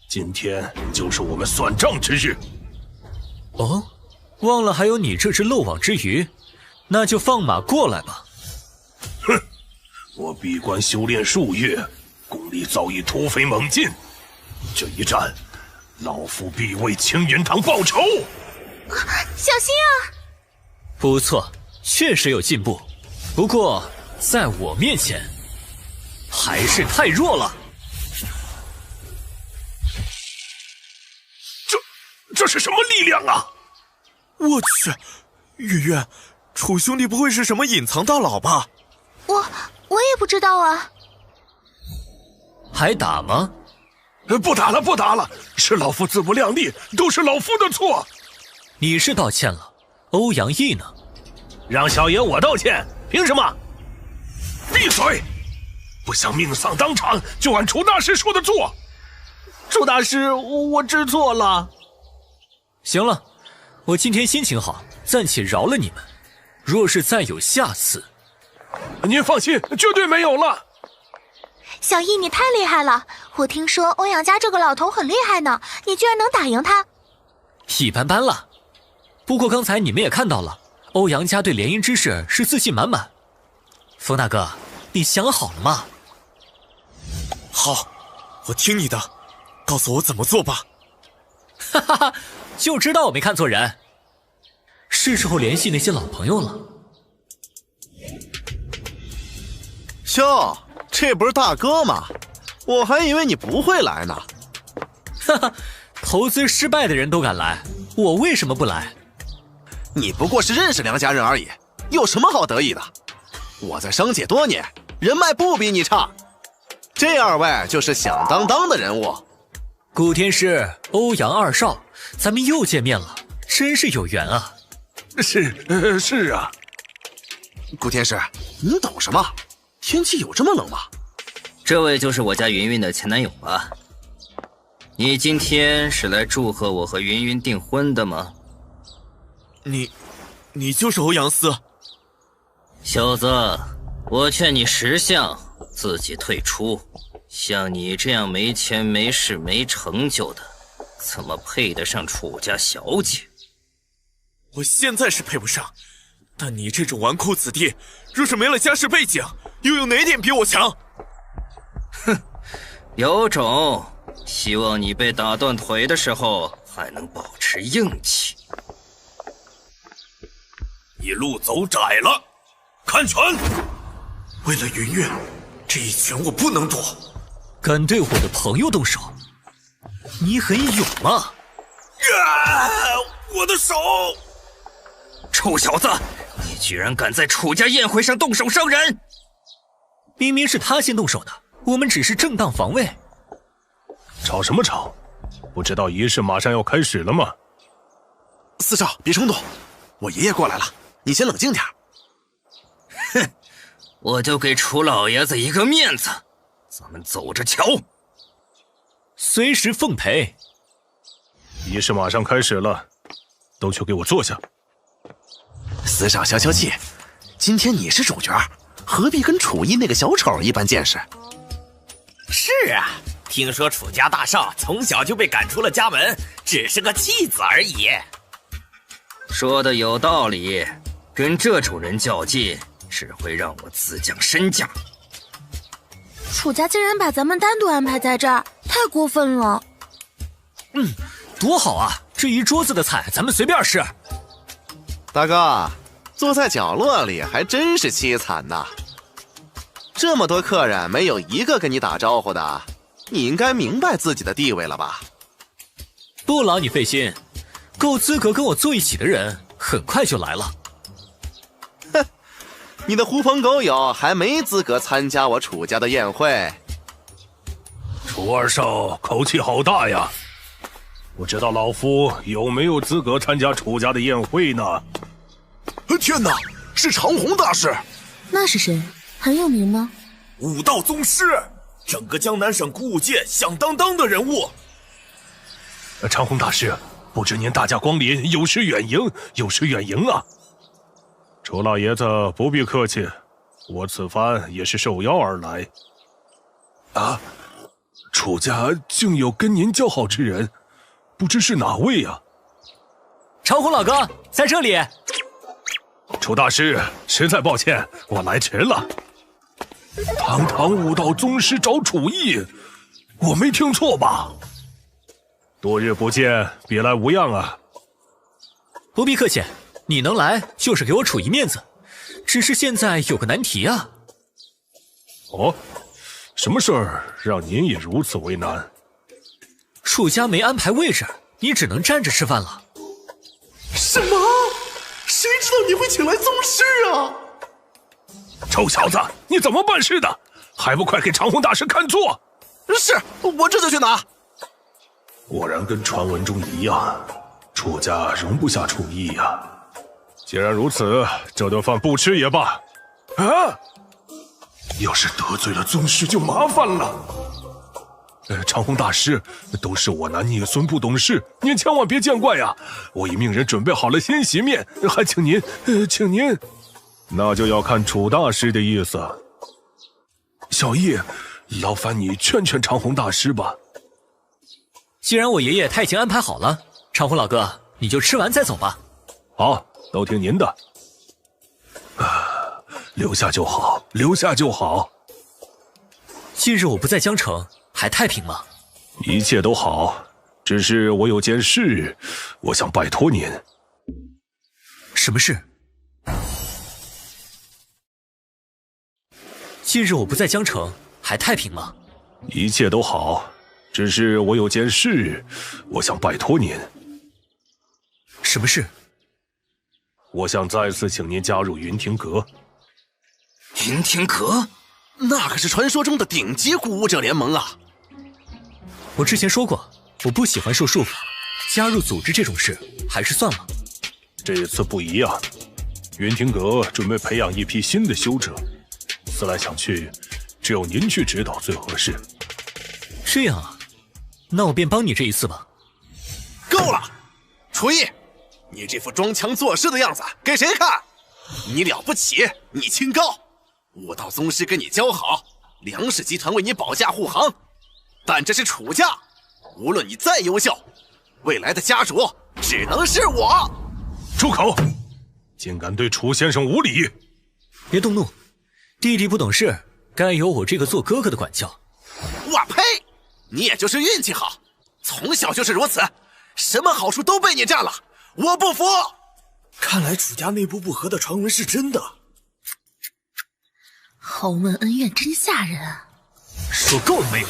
今天就是我们算账之日。哦，忘了还有你这只漏网之鱼，那就放马过来吧。哼，我闭关修炼数月，功力早已突飞猛进。这一战，老夫必为青云堂报仇。小心啊！不错，确实有进步，不过在我面前还是太弱了。这是什么力量啊！我去，月月，楚兄弟不会是什么隐藏大佬吧？我也不知道啊。还打吗？不打了，不打了，是老夫自不量力，都是老夫的错。你是道歉了，欧阳毅呢？让小爷我道歉，凭什么？闭嘴！不想命丧当场，就按楚大师说的做。楚大师，我知错了。行了，我今天心情好，暂且饶了你们。若是再有下次，您放心，绝对没有了。小易，你太厉害了！我听说欧阳家这个老头很厉害呢，你居然能打赢他。一般般了。不过刚才你们也看到了，欧阳家对联姻之事是自信满满。风大哥，你想好了吗？好，我听你的，告诉我怎么做吧。哈哈哈，就知道我没看错人。是时候联系那些老朋友了。哟，这不是大哥吗？我还以为你不会来呢。哈哈，投资失败的人都敢来，我为什么不来？你不过是认识梁家人而已，有什么好得意的？我在商界多年，人脉不比你差。这二位就是响当当的人物。古天师、欧阳二少，咱们又见面了，真是有缘啊！是啊。古天师，你懂什么？天气有这么冷吗？这位就是我家云云的前男友吧？你今天是来祝贺我和云云订婚的吗？你就是欧阳思。小子，我劝你识相，自己退出。像你这样没钱没势没成就的，怎么配得上楚家小姐？我现在是配不上，但你这种纨绔子弟，若是没了家世背景，又有哪点比我强？哼，有种！希望你被打断腿的时候还能保持硬气。你路走窄了，看拳！为了云云，这一拳我不能躲。敢对我的朋友动手，你很勇吗？我的手！臭小子，你居然敢在楚家宴会上动手伤人！明明是他先动手的，我们只是正当防卫。吵什么吵？不知道仪式马上要开始了吗？四少，别冲动，我爷爷过来了，你先冷静点。哼，我就给楚老爷子一个面子，咱们走着瞧。随时奉陪。仪式马上开始了，都去给我坐下。四少消消气，今天你是主角，何必跟楚义那个小丑一般见识？是啊，听说楚家大少从小就被赶出了家门，只是个弃子而已。说的有道理，跟这种人较劲，只会让我自降身价。楚家竟然把咱们单独安排在这儿，太过分了。多好啊！这一桌子的菜，咱们随便吃。大哥，坐在角落里还真是凄惨呐。这么多客人，没有一个跟你打招呼的，你应该明白自己的地位了吧？不劳你费心，够资格跟我坐一起的人，很快就来了。哼，你的狐朋狗友还没资格参加我楚家的宴会。楚二少口气好大呀！不知道老夫有没有资格参加楚家的宴会呢？天哪，是长虹大师！那是谁？很有名吗？武道宗师，整个江南省古武界响当当的人物。长虹大师，不知您大驾光临，有失远迎，有失远迎啊！楚老爷子不必客气，我此番也是受邀而来。啊，楚家竟有跟您交好之人，不知是哪位啊？长虹老哥在这里。楚大师，实在抱歉，我来迟了。堂堂武道宗师找楚义，我没听错吧？多日不见，别来无恙啊！不必客气，你能来就是给我楚义面子。只是现在有个难题啊。哦，什么事儿让您也如此为难？楚家没安排位置，你只能站着吃饭了。什么？谁知道你会请来宗师啊？臭小子，你怎么办事的？还不快给长虹大师看座！是，我这就去拿。果然跟传闻中一样，楚家容不下楚义呀。既然如此，这顿饭不吃也罢。啊！要是得罪了宗师，就麻烦了。长虹大师，都是我拿聂孙不懂事，您千万别见怪呀！我已命人准备好了鲜席面，还请您，那就要看楚大师的意思。小易，劳烦你劝劝长虹大师吧。既然我爷爷他已经安排好了，长虹老哥，你就吃完再走吧。好，都听您的。留下就好，留下就好。近日我不在江城，还太平吗？一切都好，只是我有件事，我想拜托您。什么事？近日我不在江城，还太平吗？一切都好，只是我有件事，我想拜托您。什么事？我想再次请您加入云庭阁。云庭阁，那可是传说中的顶级鼓舞者联盟啊！我之前说过，我不喜欢受束缚，加入组织这种事还是算了。这次不一样，云庭阁准备培养一批新的修者，思来想去，只有您去指导最合适。这样啊，那我便帮你这一次吧。够了，楚义，你这副装腔作势的样子给谁看？你了不起，你清高。武道宗师跟你交好，梁氏集团为你保驾护航，但这是楚家，无论你再优秀，未来的家主只能是我。住口！竟敢对楚先生无礼！别动怒，弟弟不懂事，该由我这个做哥哥的管教。我呸！你也就是运气好，从小就是如此，什么好处都被你占了，我不服！看来楚家内部不和的传闻是真的。豪门恩怨真吓人啊！说够了没有？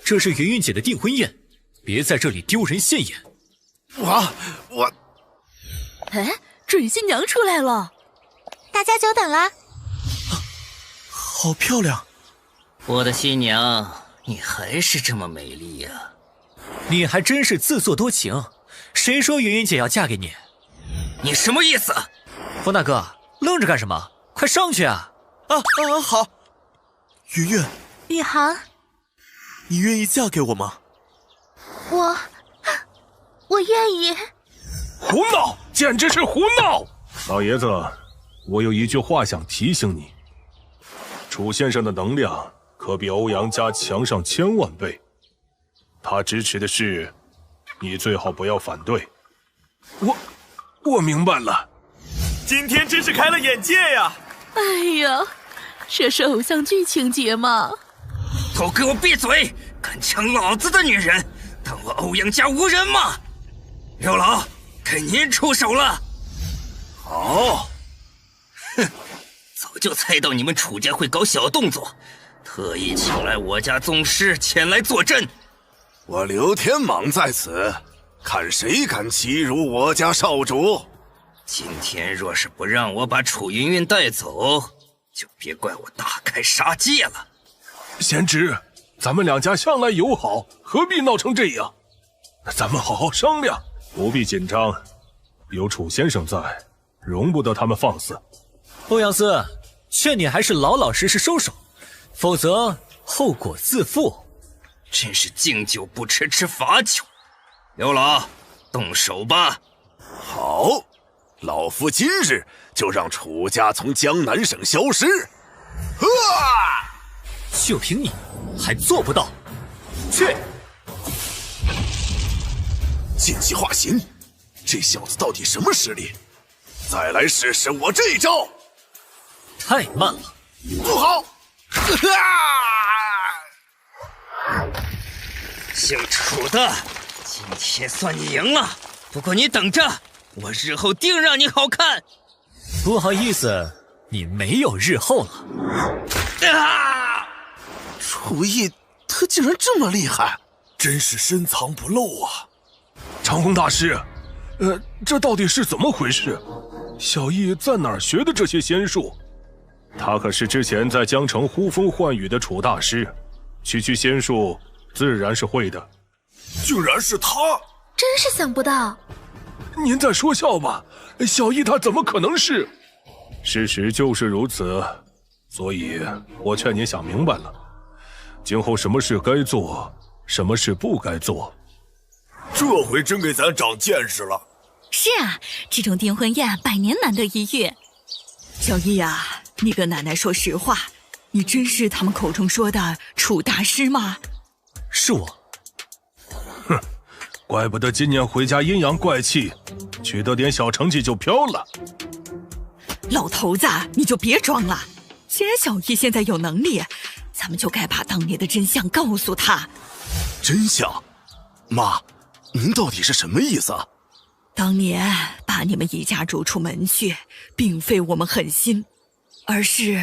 这是云云姐的订婚宴，别在这里丢人现眼。我，哎，准新娘出来了，大家久等了。好漂亮！我的新娘，你还是这么美丽呀！你还真是自作多情，谁说云云姐要嫁给你？你什么意思？冯大哥，愣着干什么？快上去啊！好。云云，宇航，你愿意嫁给我吗？我愿意。胡闹，简直是胡闹！老爷子，我有一句话想提醒你，楚先生的能量可比欧阳家强上1000万倍，他支持的事，你最好不要反对。我明白了。今天真是开了眼界呀！哎呀，这是偶像剧情节吗？都给我闭嘴！敢抢老子的女人，当我欧阳家无人吗？刘老，该您出手了。好，哼，早就猜到你们楚家会搞小动作，特意请来我家宗师前来坐镇。我刘天蟒在此，看谁敢欺辱我家少主！今天若是不让我把楚云云带走，就别怪我大开杀戒了。贤侄，咱们两家向来友好，何必闹成这样？咱们好好商量，不必紧张。有楚先生在，容不得他们放肆。欧阳思，劝你还是老老实实收手，否则后果自负。真是敬酒不吃吃罚酒。刘老，动手吧。好。老夫今日就让楚家从江南省消失！就凭你还做不到？去！剑气化形，这小子到底什么实力？再来试试我这一招！太慢了，不好！姓楚的，今天算你赢了。不过你等着。我日后定让你好看。不好意思，你没有日后了。楚义他竟然这么厉害，真是深藏不露啊！长虹大师，这到底是怎么回事？小易在哪儿学的这些仙术？他可是之前在江城呼风唤雨的楚大师，区仙术自然是会的。竟然是他！真是想不到。您在说笑吧？小易他怎么可能是？事实就是如此，所以我劝您想明白了，今后什么事该做，什么事不该做。这回真给咱长见识了。是啊，这种订婚宴百年难得一遇。小易啊，你跟奶奶说实话，你真是他们口中说的楚大师吗？是我。哼，怪不得今年回家阴阳怪气，取得点小成绩就飘了。老头子，你就别装了。既然小易现在有能力，咱们就该把当年的真相告诉他。真相？妈，您到底是什么意思啊？当年把你们一家逐出门去，并非我们狠心，而是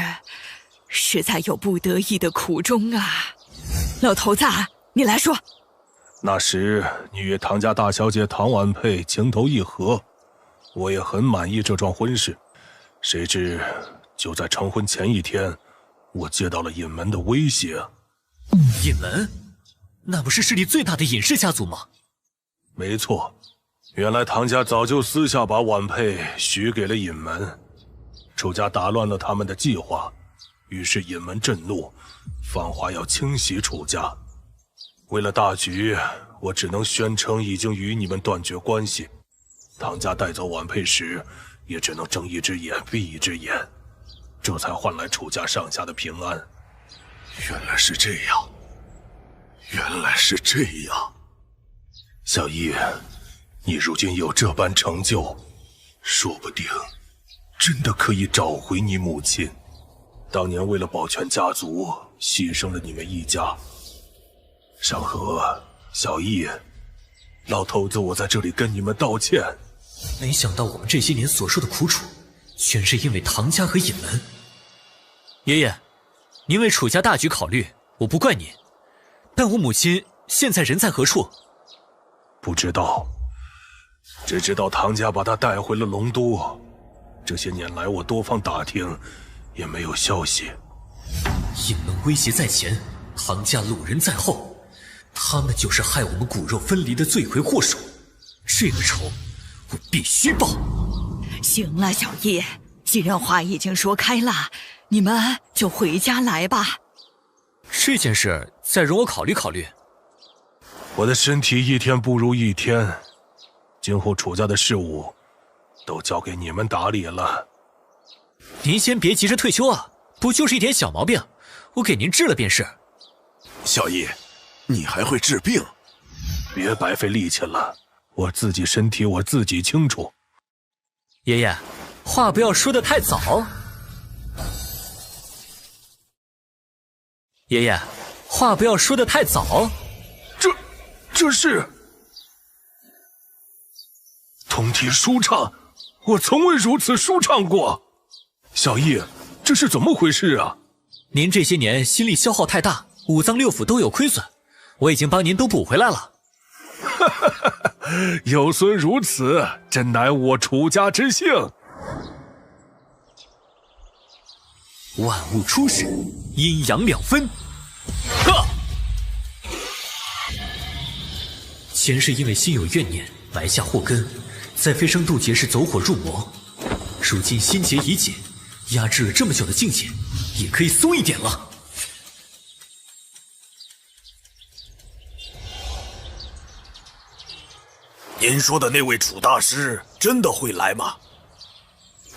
实在有不得已的苦衷啊。老头子，你来说。那时你与唐家大小姐唐婉佩情投意合，我也很满意这桩婚事。谁知就在成婚前一天，我接到了尹门的威胁。尹门？那不是势力最大的尹氏家族吗？没错，原来唐家早就私下把婉佩许给了尹门，楚家打乱了他们的计划，于是尹门震怒，放话要清洗楚家。为了大局，我只能宣称已经与你们断绝关系。唐家带走婉佩时，也只能睁一只眼闭一只眼，这才换来楚家上下的平安。原来是这样，原来是这样。小易，你如今有这般成就，说不定真的可以找回你母亲。当年为了保全家族，牺牲了你们一家。上河，小易，老头子，我在这里跟你们道歉。没想到我们这些年所受的苦楚，全是因为唐家和尹门。爷爷，您为楚家大局考虑，我不怪您。但我母亲现在人在何处？不知道，只知道唐家把她带回了龙都。这些年来，我多方打听，也没有消息。尹门威胁在前，唐家掳人在后。他们就是害我们骨肉分离的罪魁祸首，这个仇我必须报。行了，小易，既然话已经说开了，你们就回家来吧。这件事再容我考虑考虑。我的身体一天不如一天，今后楚家的事务都交给你们打理了。您先别急着退休啊，不就是一点小毛病，我给您治了便是。小易，你还会治病？别白费力气了，我自己身体我自己清楚。爷爷，话不要说得太早。爷爷，话不要说得太早。这是通体舒畅，我从未如此舒畅过。小易，这是怎么回事啊？您这些年心力消耗太大，五脏六腑都有亏损，我已经帮您都补回来了。有孙如此，真乃我楚家之幸。万物初始，阴阳两分。呵！前世因为心有怨念，埋下祸根，在飞升渡劫时走火入魔。如今心结已解，压制了这么久的境界，也可以松一点了。您说的那位楚大师真的会来吗？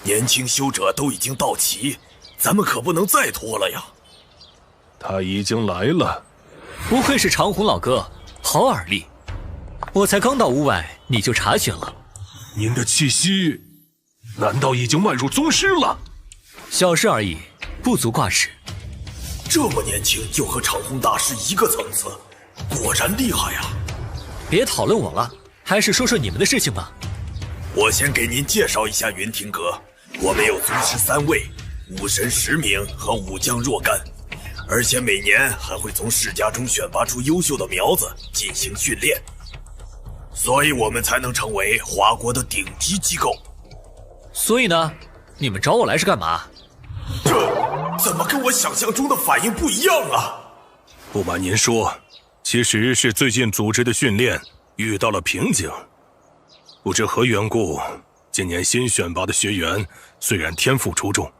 年轻修者都已经到齐，咱们可不能再拖了呀。他已经来了。不愧是长虹老哥，好耳力。我才刚到屋外，你就察觉了。您的气息，难道已经迈入宗师了？小事而已，不足挂齿。这么年轻就和长虹大师一个层次，果然厉害呀！别讨论我了，还是说说你们的事情吧。我先给您介绍一下云亭阁，我们有宗师3位，武神10名和武将若干，而且每年还会从世家中选拔出优秀的苗子进行训练，所以我们才能成为华国的顶级机构。所以呢，你们找我来是干嘛？这怎么跟我想象中的反应不一样啊？不瞒您说，其实是最近组织的训练遇到了瓶颈。不知何缘故，今年新选拔的学员虽然天赋出众，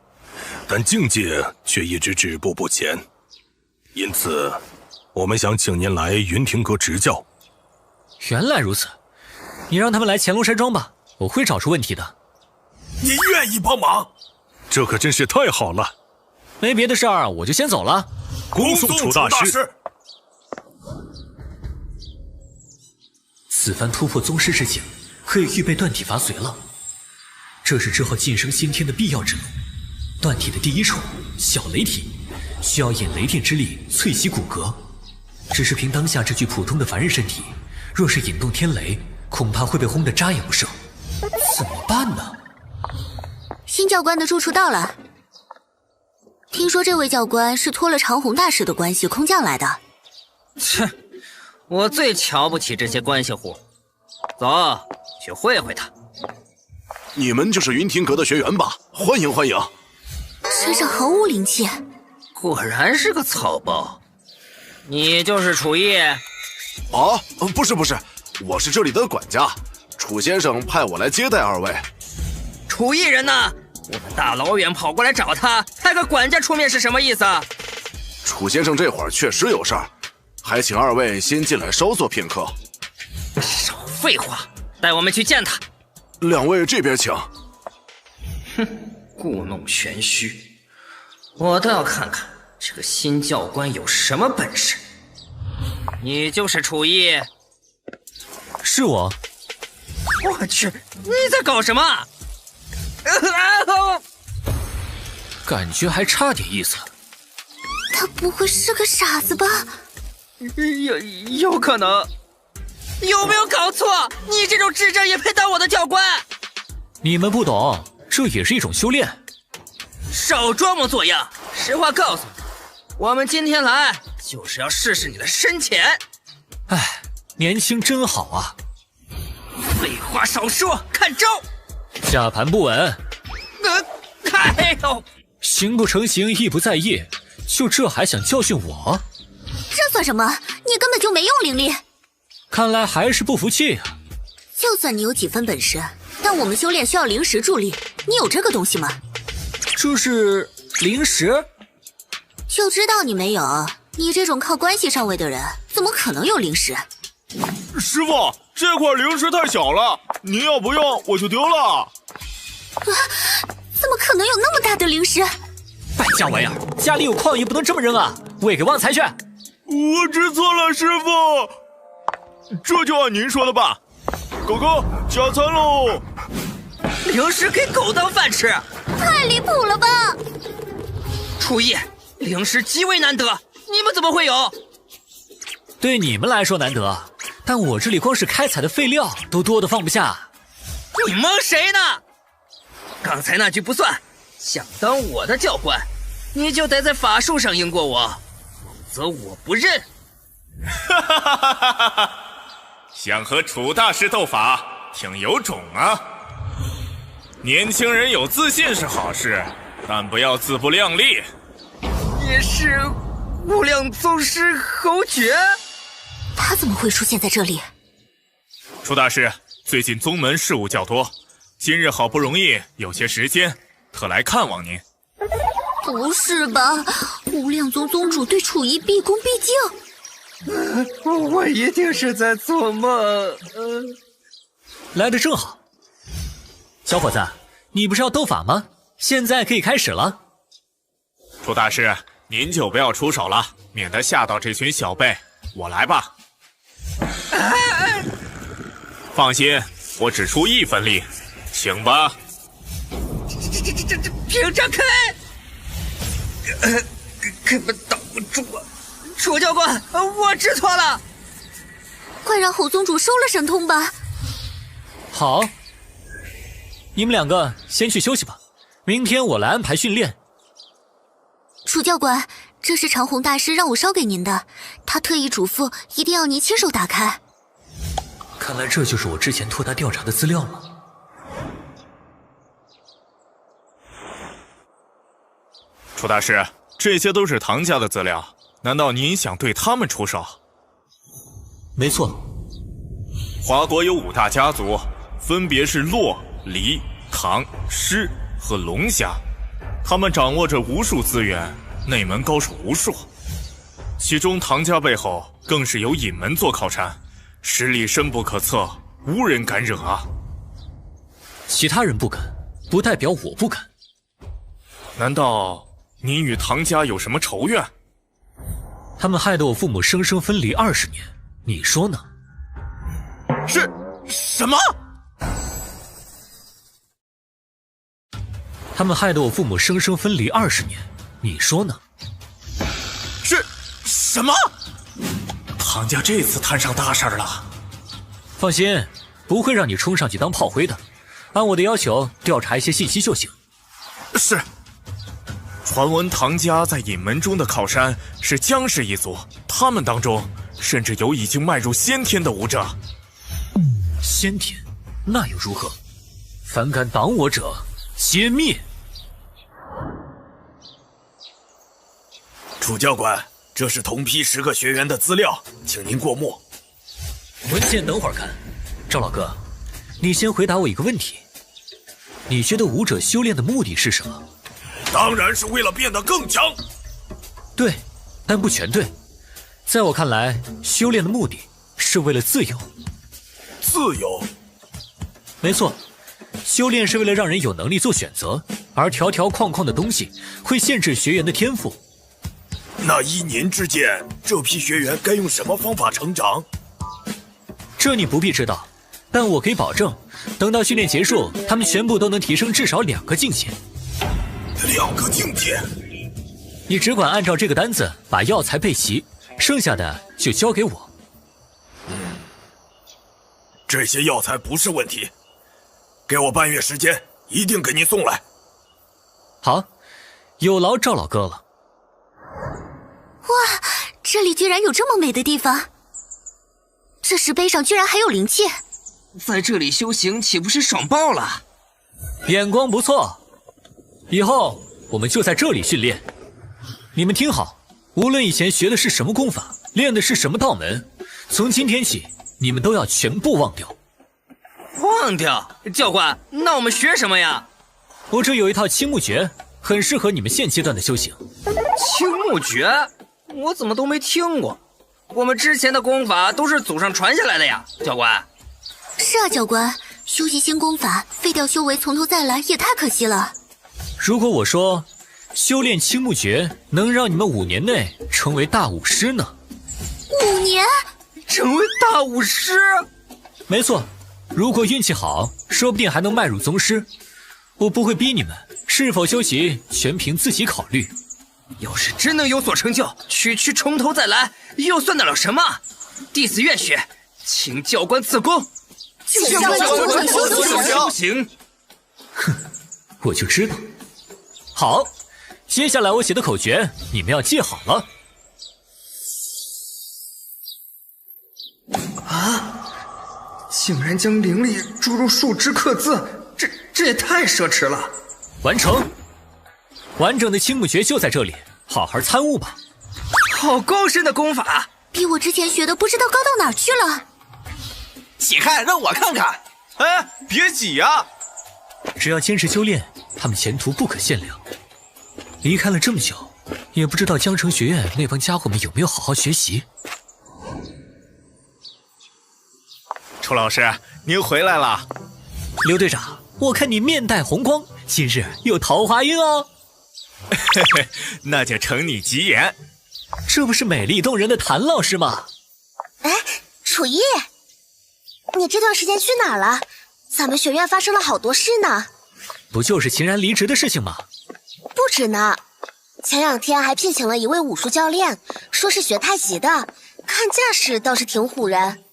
但境界却一直止步不前。因此，我们想请您来云亭阁执教。原来如此，你让他们来乾隆山庄吧，我会找出问题的。你愿意帮忙？这可真是太好了。没别的事儿，我就先走了。恭送楚大师。此番突破宗师之境，可以预备断体法髓了。这是之后晋升先天的必要之路。断体的第一重，小雷体，需要引雷电之力淬洗骨骼。只是凭当下这具普通的凡人身体，若是引动天雷，恐怕会被轰得渣也不剩。怎么办呢？新教官的住处到了。听说这位教官是托了长虹大师的关系空降来的。切，我最瞧不起这些关系户。走，去会会他。你们就是云亭阁的学员吧？欢迎欢迎。身上毫无灵气，果然是个草包。你就是楚毅？啊，不是，我是这里的管家，楚先生派我来接待二位。楚毅人呢？我们大老远跑过来找他，派个管家出面是什么意思？楚先生这会儿确实有事儿，还请二位先进来稍坐片刻。少废话，带我们去见他。两位这边请。哼，故弄玄虚，我倒要看看这个新教官有什么本事。你就是楚毅？是我。我去，你在搞什么？感觉还差点意思。他不会是个傻子吧？有可能。有没有搞错？你这种智障也配当我的教官？你们不懂，这也是一种修炼。少装模作样！实话告诉你，我们今天来就是要试试你的深浅。唉，年轻真好啊！废话少说，看招！下盘不稳。哎呦！形不成形，意不在意，就这还想教训我？这算什么？你根本就没用灵力。看来还是不服气啊！就算你有几分本事，但我们修炼需要灵石助力，你有这个东西吗？这是灵石？就知道你没有。你这种靠关系上位的人，怎么可能有灵石？师傅，这块灵石太小了，您要不用我就丢了。怎么可能有那么大的灵石？败家玩意儿，家里有矿也不能这么扔啊！喂给旺财去。我知错了，师傅。这就按您说的办。狗狗加餐喽！灵石给狗当饭吃，太离谱了吧！楚毅，灵石极为难得，你们怎么会有？对你们来说难得，但我这里光是开采的废料都多得放不下。你蒙谁呢？刚才那句不算，想当我的教官，你就得在法术上赢过我，否则我不认。哈哈哈哈哈哈！想和楚大师斗法，挺有种啊！年轻人有自信是好事，但不要自不量力。你是无量宗师侯爵？他怎么会出现在这里？楚大师，最近宗门事务较多，今日好不容易有些时间，特来看望您。不是吧？无量宗宗主对楚仪毕恭毕敬？我一定是在做梦。来得正好。小伙子，你不是要斗法吗？现在可以开始了。楚大师，您就不要出手了，免得吓到这群小辈。我来吧。放心，我只出1分力，请吧。这屏障开，根本挡不住啊！楚教官，我知错了。快让侯宗主收了神通吧。好，你们两个先去休息吧，明天我来安排训练。楚教官，这是长虹大师让我捎给您的，他特意嘱咐一定要您亲手打开。看来这就是我之前托他调查的资料吗？楚大师，这些都是唐家的资料，难道您想对他们出手？没错。华国有5大家族，分别是洛、黎、唐、施和龙家，他们掌握着无数资源，内门高手无数。其中唐家背后更是有隐门做靠山，实力深不可测，无人敢惹啊。其他人不敢，不代表我不敢。难道您与唐家有什么仇怨？他们害得我父母生生分离20年，你说呢？是什么？他们害得我父母生生分离20年，你说呢？是什么？唐家这次摊上大事了。放心，不会让你冲上去当炮灰的。按我的要求调查一些信息就行。是。传闻唐家在隐门中的靠山是姜氏一族，他们当中甚至有已经迈入先天的武者。先天，那又如何？凡敢挡我者，皆灭。楚教官，这是同批10个学员的资料，请您过目。文件等会儿看。赵老哥，你先回答我一个问题：你觉得武者修炼的目的是什么？当然是为了变得更强。对，但不全对。在我看来，修炼的目的是为了自由。自由？没错，修炼是为了让人有能力做选择，而条条框框的东西会限制学员的天赋。那依您之见，这批学员该用什么方法成长？这你不必知道，但我可以保证，等到训练结束，他们全部都能提升至少2个境界。2个境界？你只管按照这个单子把药材备齐，剩下的就交给我。这些药材不是问题，给我半月时间，一定给您送来。好，有劳赵老哥了。哇，这里居然有这么美的地方！这石碑上居然还有灵气，在这里修行岂不是爽爆了？眼光不错，以后我们就在这里训练。你们听好，无论以前学的是什么功法，练的是什么道门，从今天起，你们都要全部忘掉。忘掉？教官，那我们学什么呀？我这有一套青木诀，很适合你们现阶段的修行。青木诀？我怎么都没听过？我们之前的功法都是祖上传下来的呀，教官。是啊，教官，修习新功法，废掉修为，从头再来，也太可惜了。如果我说修炼青木诀能让你们5年内成为大武师呢？5年？成为大武师？没错，如果运气好，说不定还能迈入宗师。我不会逼你们，是否修习全凭自己考虑。要是真能有所成就，区从头再来，又算得了什么？弟子愿学，请教官赐功。请教官修行。哼，我就知道。好，接下来我写的口诀，你们要记好了。啊！竟然将灵力注入树枝刻字，这也太奢侈了。完成。完整的青木诀就在这里，好好参悟吧。好高深的功法，比我之前学的不知道高到哪儿去了。且看，让我看看。哎，别挤呀！只要坚持修炼，他们前途不可限量。离开了这么久，也不知道江城学院那帮家伙们有没有好好学习。楚老师，您回来了。刘队长，我看你面带红光，今日有桃花运哦。嘿嘿，那就承你吉言。这不是美丽动人的谭老师吗？哎，楚逸，你这段时间去哪儿了？咱们学院发生了好多事呢。不就是秦然离职的事情吗？不止呢，前2天还聘请了一位武术教练，说是学太极的，看架势倒是挺唬人。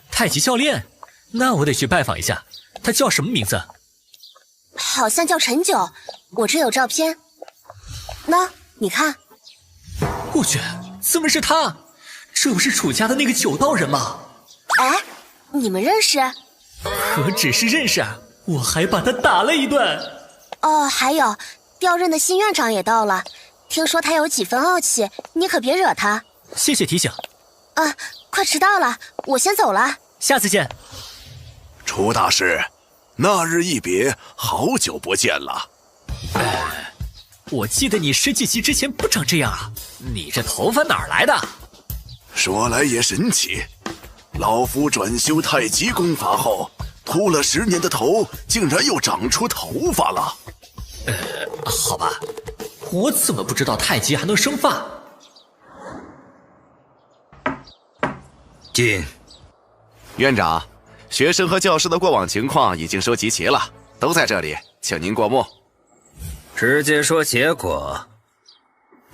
太极教练？那我得去拜访一下，他叫什么名字？好像叫陈九，我这有照片。那你看。我去，怎么是他？这不是楚家的那个9道人吗？哎，你们认识？何止是认识，我还把他打了一顿。哦，还有调任的新院长也到了，听说他有几分傲气，你可别惹他。谢谢提醒。啊，快迟到了，我先走了。下次见。楚大师，那日一别，好久不见了。我记得你10几集之前不长这样啊，你这头发哪儿来的？说来也神奇，老夫转修太极功法后，秃了10年的头，竟然又长出头发了。好吧，我怎么不知道太极还能生发？进。院长，学生和教师的过往情况已经收集齐了，都在这里，请您过目。直接说结果。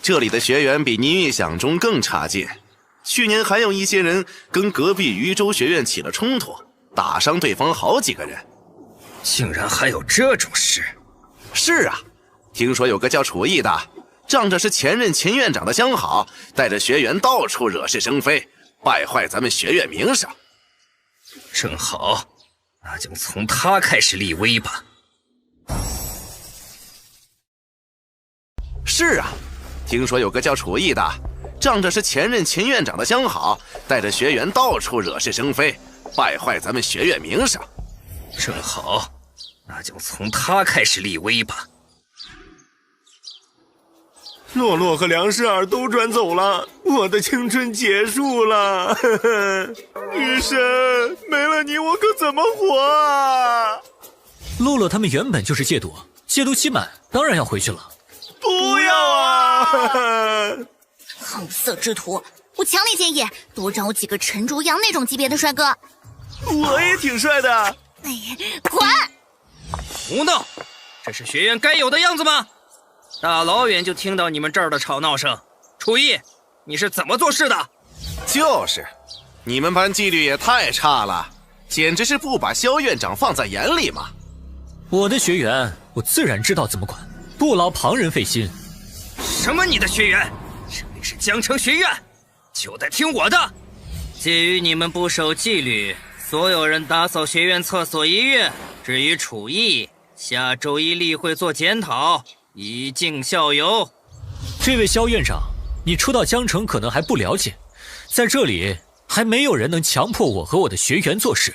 这里的学员比您预想中更差劲，去年还有一些人跟隔壁渝州学院起了冲突，打伤对方好几个人。竟然还有这种事？是啊，听说有个叫楚毅的，仗着是前任秦院长的相好，带着学员到处惹是生非，败坏咱们学院名声。正好，那就从他开始立威吧。是啊，听说有个叫楚毅的，仗着是前任秦院长的相好，带着学员到处惹是生非，败坏咱们学院名声。正好，那就从他开始立威吧。洛洛和梁世儿都转走了，我的青春结束了。呵呵，女神，没了你我可怎么活啊？洛洛他们原本就是戒毒，戒毒期满，当然要回去了。不要啊！好色之徒，我强烈建议多找几个陈竹阳那种级别的帅哥。我也挺帅的。哎呀，滚！胡闹！这是学院该有的样子吗？大老远就听到你们这儿的吵闹声。楚毅，你是怎么做事的？就是，你们班纪律也太差了，简直是不把萧院长放在眼里嘛。我的学员，我自然知道怎么管，不劳旁人费心。什么你的学员？这里是江城学院，就得听我的。鉴于你们不守纪律，所有人打扫学院厕所1月。至于楚毅，下周一例会做检讨，以儆效尤。这位萧院长，你初到江城可能还不了解，在这里还没有人能强迫我和我的学员做事。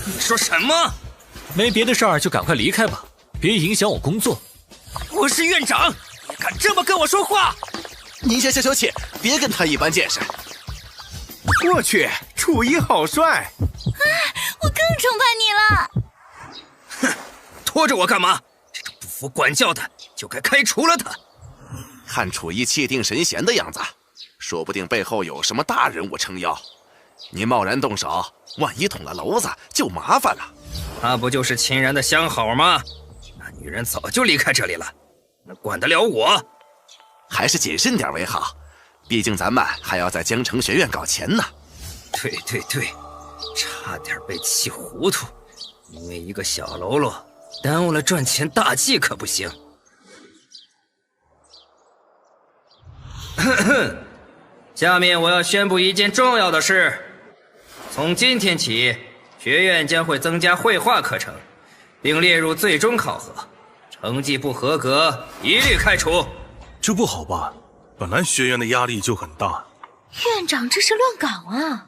你说什么？没别的事儿就赶快离开吧，别影响我工作。我是院长，你敢这么跟我说话？您先消消气，别跟他一般见识。我去，楚毅好帅！我更崇拜你了。哼，拖着我干嘛？这种不服管教的，就该开除了他。看楚毅气定神闲的样子，说不定背后有什么大人物撑腰。您贸然动手，万一捅了娄子，就麻烦了。他不就是秦然的相好吗？那女人早就离开这里了，那管得了我？还是谨慎点为好，毕竟咱们还要在江城学院搞钱呢。对对对，差点被气糊涂，因为一个小喽啰耽误了赚钱大计可不行。下面我要宣布一件重要的事，从今天起，学院将会增加绘画课程，并列入最终考核，成绩不合格一律开除。这不好吧？本来学院的压力就很大。院长这是乱搞啊！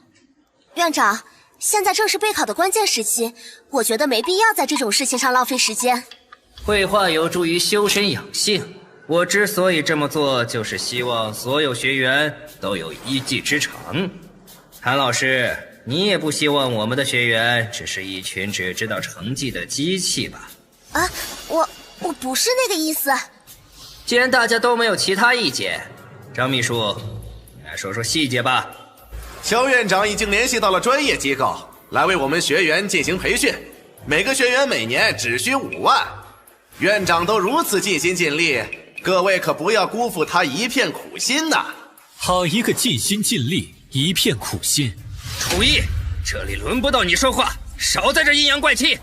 院长，现在正是备考的关键时期，我觉得没必要在这种事情上浪费时间。绘画有助于修身养性，我之所以这么做，就是希望所有学员都有一技之长。韩老师，你也不希望我们的学员只是一群只知道成绩的机器吧？啊，我不是那个意思。既然大家都没有其他意见，张秘书，你来说说细节吧。萧院长已经联系到了专业机构，来为我们学员进行培训，每个学员每年只需5万。院长都如此尽心尽力，各位可不要辜负他一片苦心呐！好一个尽心尽力，一片苦心。楚毅，这里轮不到你说话，少在这阴阳怪气。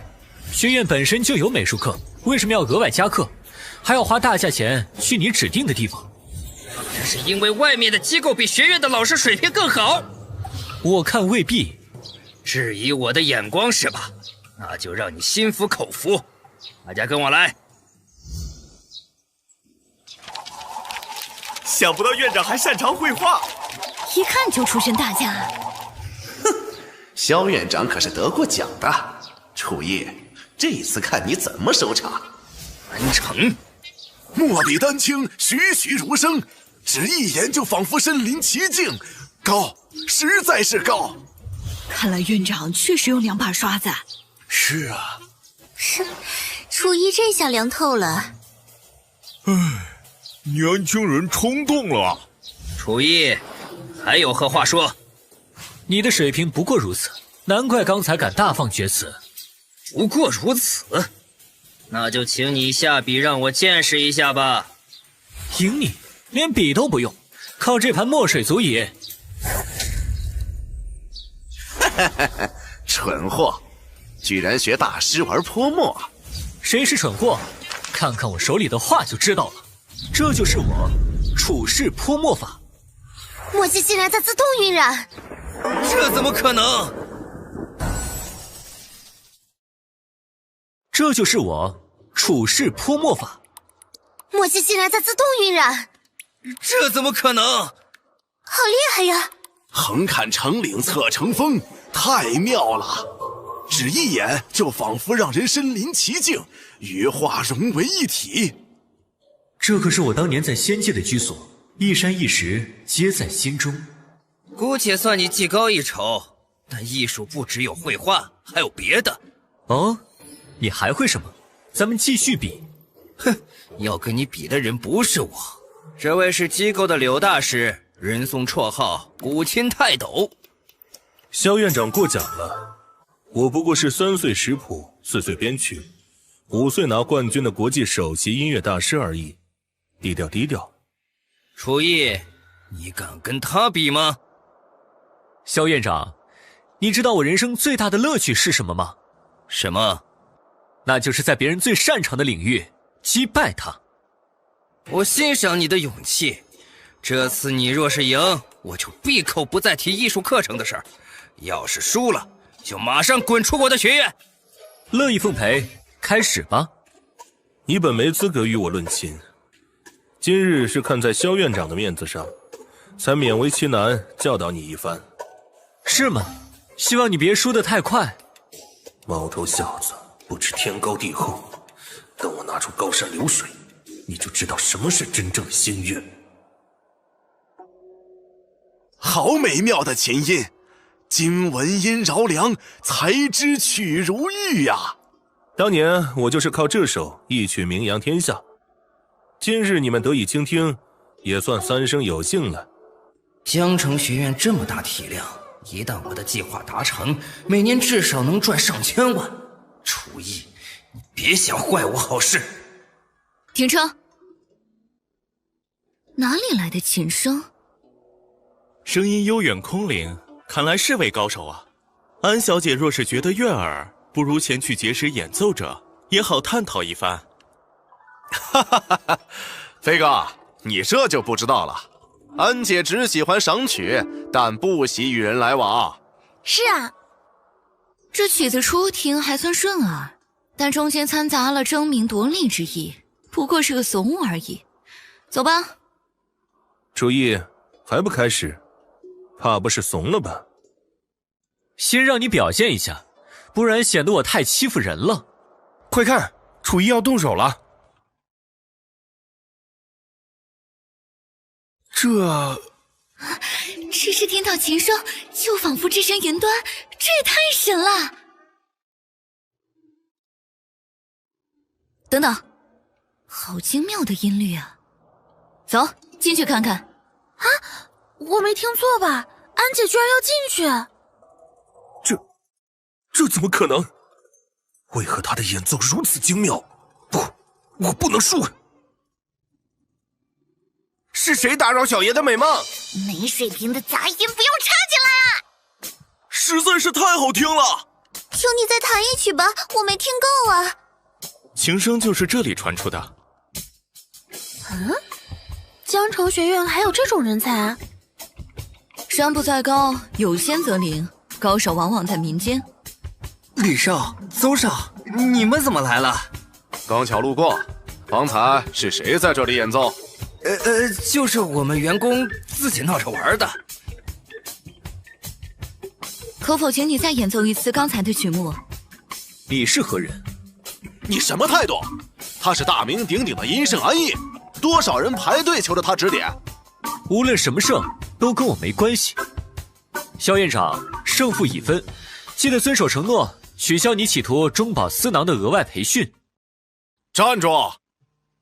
学院本身就有美术课，为什么要额外加课？还要花大价钱去你指定的地方？这是因为外面的机构比学院的老师水平更好。我看未必。质疑我的眼光是吧？那就让你心服口服。大家跟我来。想不到院长还擅长绘画，一看就出身大家。萧院长可是得过奖的，楚艺，这一次看你怎么收场。完成。墨笔丹青，栩栩如生，只一眼就仿佛身临其境，高，实在是高。看来院长确实有2把刷子。是啊。楚艺这下凉透了。年轻人冲动了。楚艺，还有何话说？你的水平不过如此，难怪刚才敢大放厥词。不过如此，那就请你下笔让我见识一下吧。赢你，连笔都不用，靠这盘墨水足矣。蠢货，居然学大师玩泼墨。谁是蠢货？看看我手里的画就知道了。这就是我处世泼墨法。墨迹竟然在自动晕染，这怎么可能？这就是我处世泼墨法。墨迹竟然在自动晕染，这怎么可能？好厉害呀！横看成岭侧成峰，太妙了！只一眼就仿佛让人身临其境，与画融为一体。这可是我当年在仙界的居所，一山一石皆在心中。姑且算你技高一筹，但艺术不只有绘画，还有别的。哦，你还会什么？咱们继续比。哼，要跟你比的人不是我，这位是机构的柳大师，人送绰号古琴泰斗。萧院长过奖了，我不过是3岁识谱，4岁编曲，5岁拿冠军的国际首席音乐大师而已。低调低调。楚艺，你敢跟他比吗？萧院长，你知道我人生最大的乐趣是什么吗？什么？那就是在别人最擅长的领域击败他。我欣赏你的勇气，这次你若是赢，我就闭口不再提艺术课程的事儿；要是输了，就马上滚出我的学院。乐意奉陪，开始吧。你本没资格与我论琴，今日是看在萧院长的面子上，才勉为其难教导你一番。是吗？希望你别输得太快。毛头小子，不知天高地厚，等我拿出高山流水，你就知道什么是真正的仙乐。好美妙的琴音，今闻音饶凉，才知曲如玉呀。当年我就是靠这首一曲名扬天下，今日你们得以倾听，也算3生有幸了。江城学院这么大体量，一旦我的计划达成，每年至少能赚上千万。楚艺，你别想坏我好事。停车！哪里来的琴声？声音悠远空灵，看来是位高手啊。安小姐若是觉得悦耳，不如前去结识演奏者，也好探讨一番。哈哈哈哈，飞哥，你这就不知道了。安姐只喜欢赏曲，但不喜与人来往。是啊，这曲子初听还算顺耳，但中间掺杂了争名夺利之意，不过是个怂而已。走吧。楚艺，还不开始？怕不是怂了吧？先让你表现一下，不然显得我太欺负人了。快看，楚艺要动手了。只是听到琴声，就仿佛置身云端，这也太神了！等等，好精妙的音律啊！走，进去看看。啊，我没听错吧？安姐居然要进去？这怎么可能？为何她的演奏如此精妙？不，我不能输！是谁打扰小爷的美梦？没水平的杂音不用插进来啊！实在是太好听了。求你再弹一曲吧，我没听够啊。琴声就是这里传出的。嗯，江城学院还有这种人才？山不在高，有仙则灵，高手往往在民间。李少、邹少，你们怎么来了？刚巧路过，方才是谁在这里演奏？就是我们员工自己闹着玩的。可否请你再演奏一次刚才的曲目？你是何人？你什么态度？他是大名鼎鼎的阴圣安逸，多少人排队求着他指点。无论什么胜，都跟我没关系。萧院长，胜负已分，记得遵守承诺，取消你企图中饱私囊的额外培训。站住！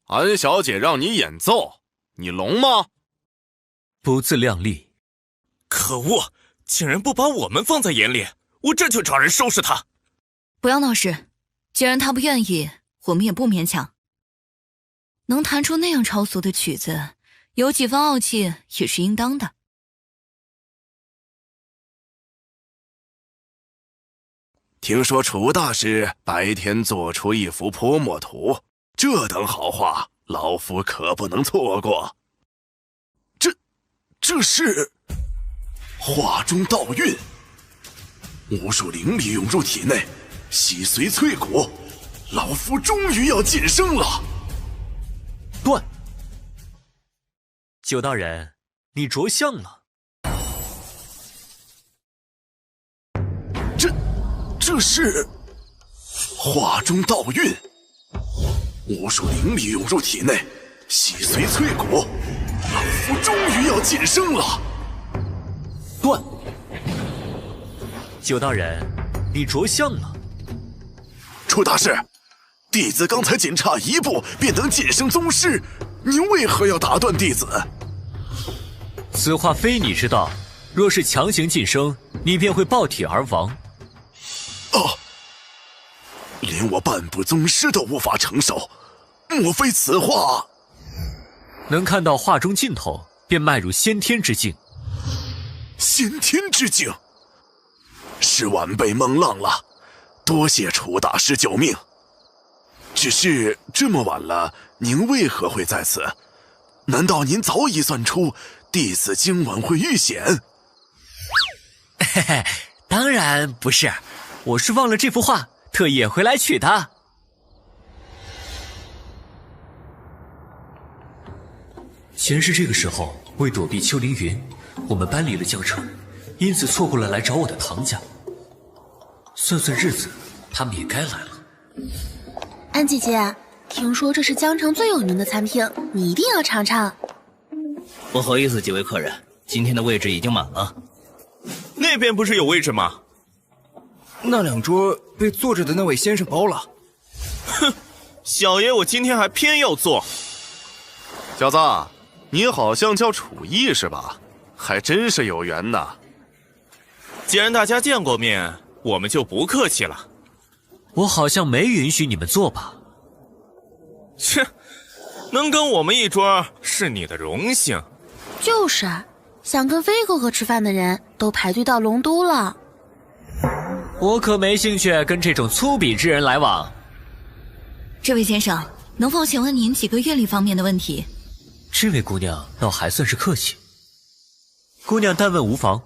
安小姐让你演奏，你聋吗？不自量力！可恶，竟然不把我们放在眼里，我这就找人收拾他。不要闹事，既然他不愿意，我们也不勉强。能弹出那样超俗的曲子，有几分傲气也是应当的。听说楚大师白天做出一幅泼墨图，这等好画，老夫可不能错过。这是画中道韵，无数灵力涌入体内，洗髓淬骨，老夫终于要晋升了。断！九道人，你着相了。这是画中道韵，无数灵力涌入体内，洗髓淬骨，老夫终于要晋升了。断！九道人，你着相了。楚大师，弟子刚才仅差一步便能晋升宗师，您为何要打断弟子？此话非你之道，若是强行晋升，你便会爆体而亡。连我半步宗师都无法承受，莫非此话？能看到画中尽头，便迈入先天之境。先天之境，是晚辈蒙浪了，多谢楚大师救命。只是这么晚了，您为何会在此？难道您早已算出弟子今晚会遇险？嘿嘿，当然不是，我是忘了这幅画，特意回来取的。前世这个时候，为躲避丘凌云，我们搬离了江城，因此错过了来找我的堂家。算算日子，他们也该来了。安姐姐，听说这是江城最有名的餐厅，你一定要尝尝。不好意思，几位客人，今天的位置已经满了。那边不是有位置吗？那两桌被坐着的那位先生包了。哼，小爷我今天还偏要坐。小子，你好像叫楚逸是吧？还真是有缘呐。既然大家见过面，我们就不客气了。我好像没允许你们坐吧？切，能跟我们一桌是你的荣幸。就是，想跟飞哥哥吃饭的人都排队到龙都了。我可没兴趣跟这种粗鄙之人来往。这位先生，能否请问您几个阅历方面的问题？这位姑娘倒还算是客气。姑娘但问无妨。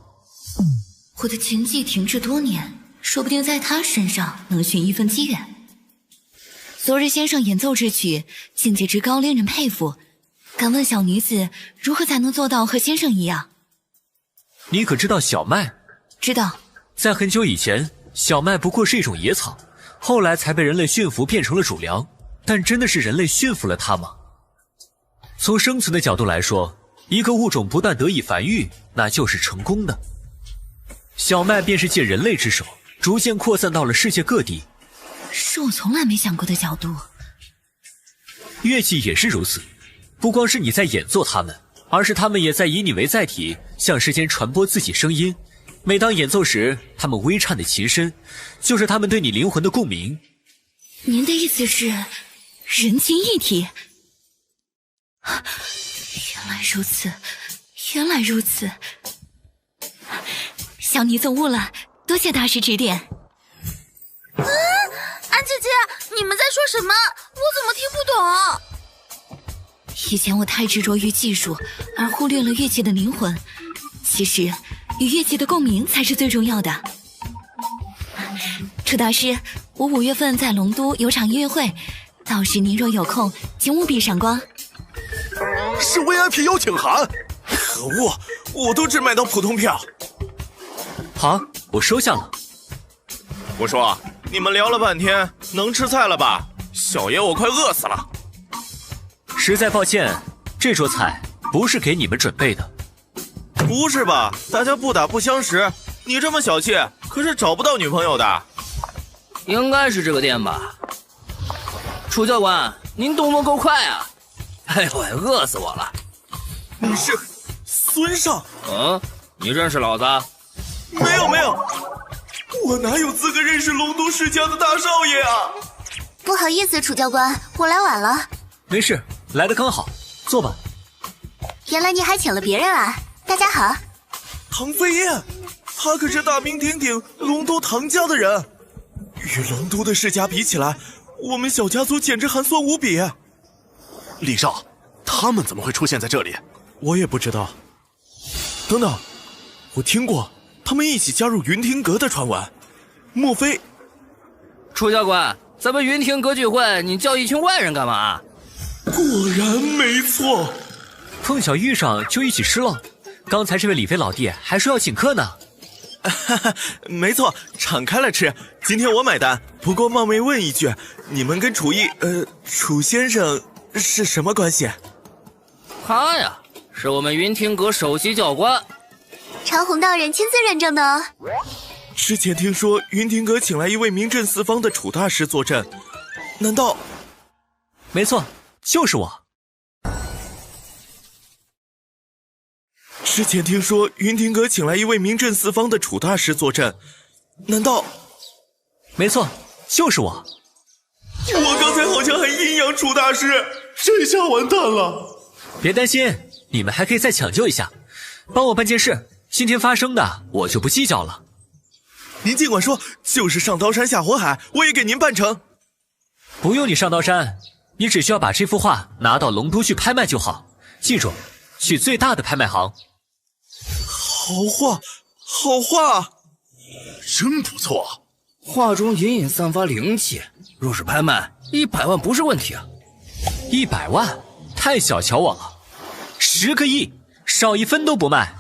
我的琴技停滞多年，说不定在她身上能寻一份机缘。昨日先生演奏之曲，境界之高，令人佩服。敢问小女子如何才能做到和先生一样？你可知道小麦？知道。在很久以前，小麦不过是一种野草，后来才被人类驯服变成了主粮。但真的是人类驯服了它吗？从生存的角度来说，一个物种不但得以繁育，那就是成功的。小麦便是借人类之手，逐渐扩散到了世界各地。是我从来没想过的角度。乐器也是如此，不光是你在演奏它们，而是它们也在以你为载体，向世间传播自己声音。每当演奏时，它们微颤的琴声，就是它们对你灵魂的共鸣。您的意思是，人琴一体？原来如此，原来如此。小女子悟了，多谢大师指点。安姐姐，你们在说什么？我怎么听不懂？以前我太执着于技术，而忽略了乐器的灵魂。其实，与乐器的共鸣才是最重要的。楚大师，我5月份在龙都有场音乐会，到时您若有空，请务必赏光。是 VIP 邀请函。可恶，我都只买到普通票。好，我收下了。我说，你们聊了半天，能吃菜了吧？小爷我快饿死了。实在抱歉，这桌菜不是给你们准备的。不是吧？大家不打不相识，你这么小气，可是找不到女朋友的。应该是这个店吧。楚教官，您动作够快啊！哎呦喂，饿死我了。你是孙尚？你认识老子？没有，我哪有资格认识龙都世家的大少爷啊？不好意思，楚教官，我来晚了。没事，来得刚好，坐吧。原来你还请了别人啊！大家好。唐飞燕，他可是大名鼎鼎龙都唐家的人，与龙都的世家比起来，我们小家族简直寒酸无比。李少，他们怎么会出现在这里？我也不知道。等等，我听过他们一起加入云亭阁的传闻，莫非？楚教官，咱们云亭阁聚会，你叫一群外人干嘛？果然没错，碰巧遇上就一起吃了。刚才这位李飞老弟还说要请客呢。没错，敞开了吃。今天我买单。不过冒昧问一句，你们跟楚先生是什么关系？他呀，是我们云亭阁首席教官，长虹道人亲自认证的哦。之前听说云亭阁请来一位名震四方的楚大师坐镇，难道？没错，就是我。之前听说云亭阁请来一位名震四方的楚大师坐镇，难道？没错，就是我。我刚才好像还阴阳楚大师，这下完蛋了。别担心，你们还可以再抢救一下，帮我办件事。今天发生的我就不计较了。您尽管说，就是上刀山下火海，我也给您办成。不用你上刀山，你只需要把这幅画拿到龙都去拍卖就好。记住，去最大的拍卖行。好画，真不错。画中隐隐散发灵气，若是拍卖100万不是问题啊。100万？太小瞧我了。10个亿，少一分都不卖。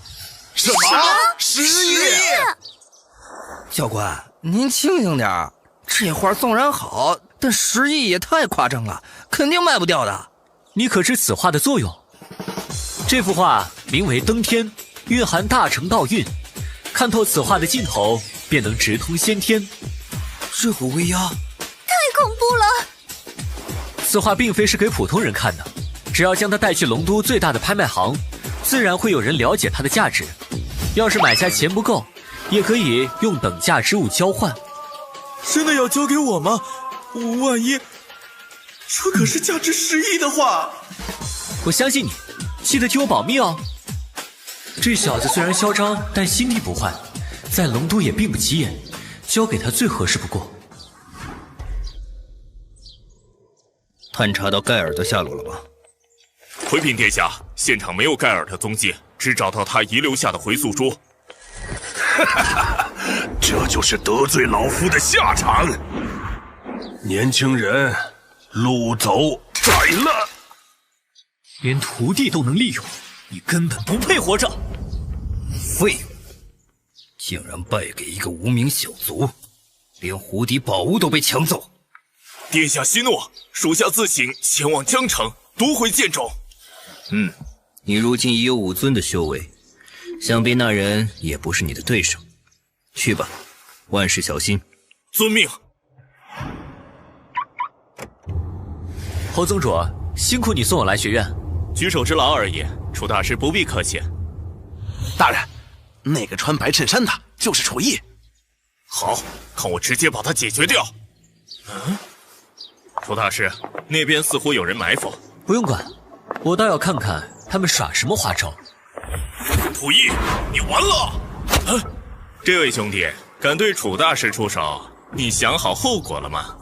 什么？10亿？教官，您清醒点，这画纵然好，但10亿也太夸张了，肯定卖不掉的。你可知此画的作用？这幅画名为登天，蕴含大成道运，看透此画的尽头，便能直通先天。这个威压太恐怖了！此画并非是给普通人看的，只要将它带去龙都最大的拍卖行，自然会有人了解它的价值。要是买家钱不够，也可以用等价之物交换。真的要交给我吗？万一这可是价值10亿的画。我相信你，记得替我保密哦。这小子虽然嚣张，但心地不坏，在龙都也并不起眼，交给他最合适不过。探查到盖尔的下落了吗？回禀殿下，现场没有盖尔的踪迹，只找到他遗留下的回溯珠。这就是得罪老夫的下场。年轻人，路走窄了。连徒弟都能利用，你根本不配活着。废物，竟然败给一个无名小卒，连湖底宝物都被抢走。殿下息怒，属下自请前往江城夺回剑冢。你如今已有5尊的修为，想必那人也不是你的对手。去吧，万事小心。遵命。侯宗主，辛苦你送我来学院。举手之劳而已，楚大师不必客气。大人，那个穿白衬衫的就是楚逸。好，看我直接把他解决掉。楚大师，那边似乎有人埋伏。不用管，我倒要看看他们耍什么花招。楚逸，你完了！这位兄弟，敢对楚大师出手，你想好后果了吗？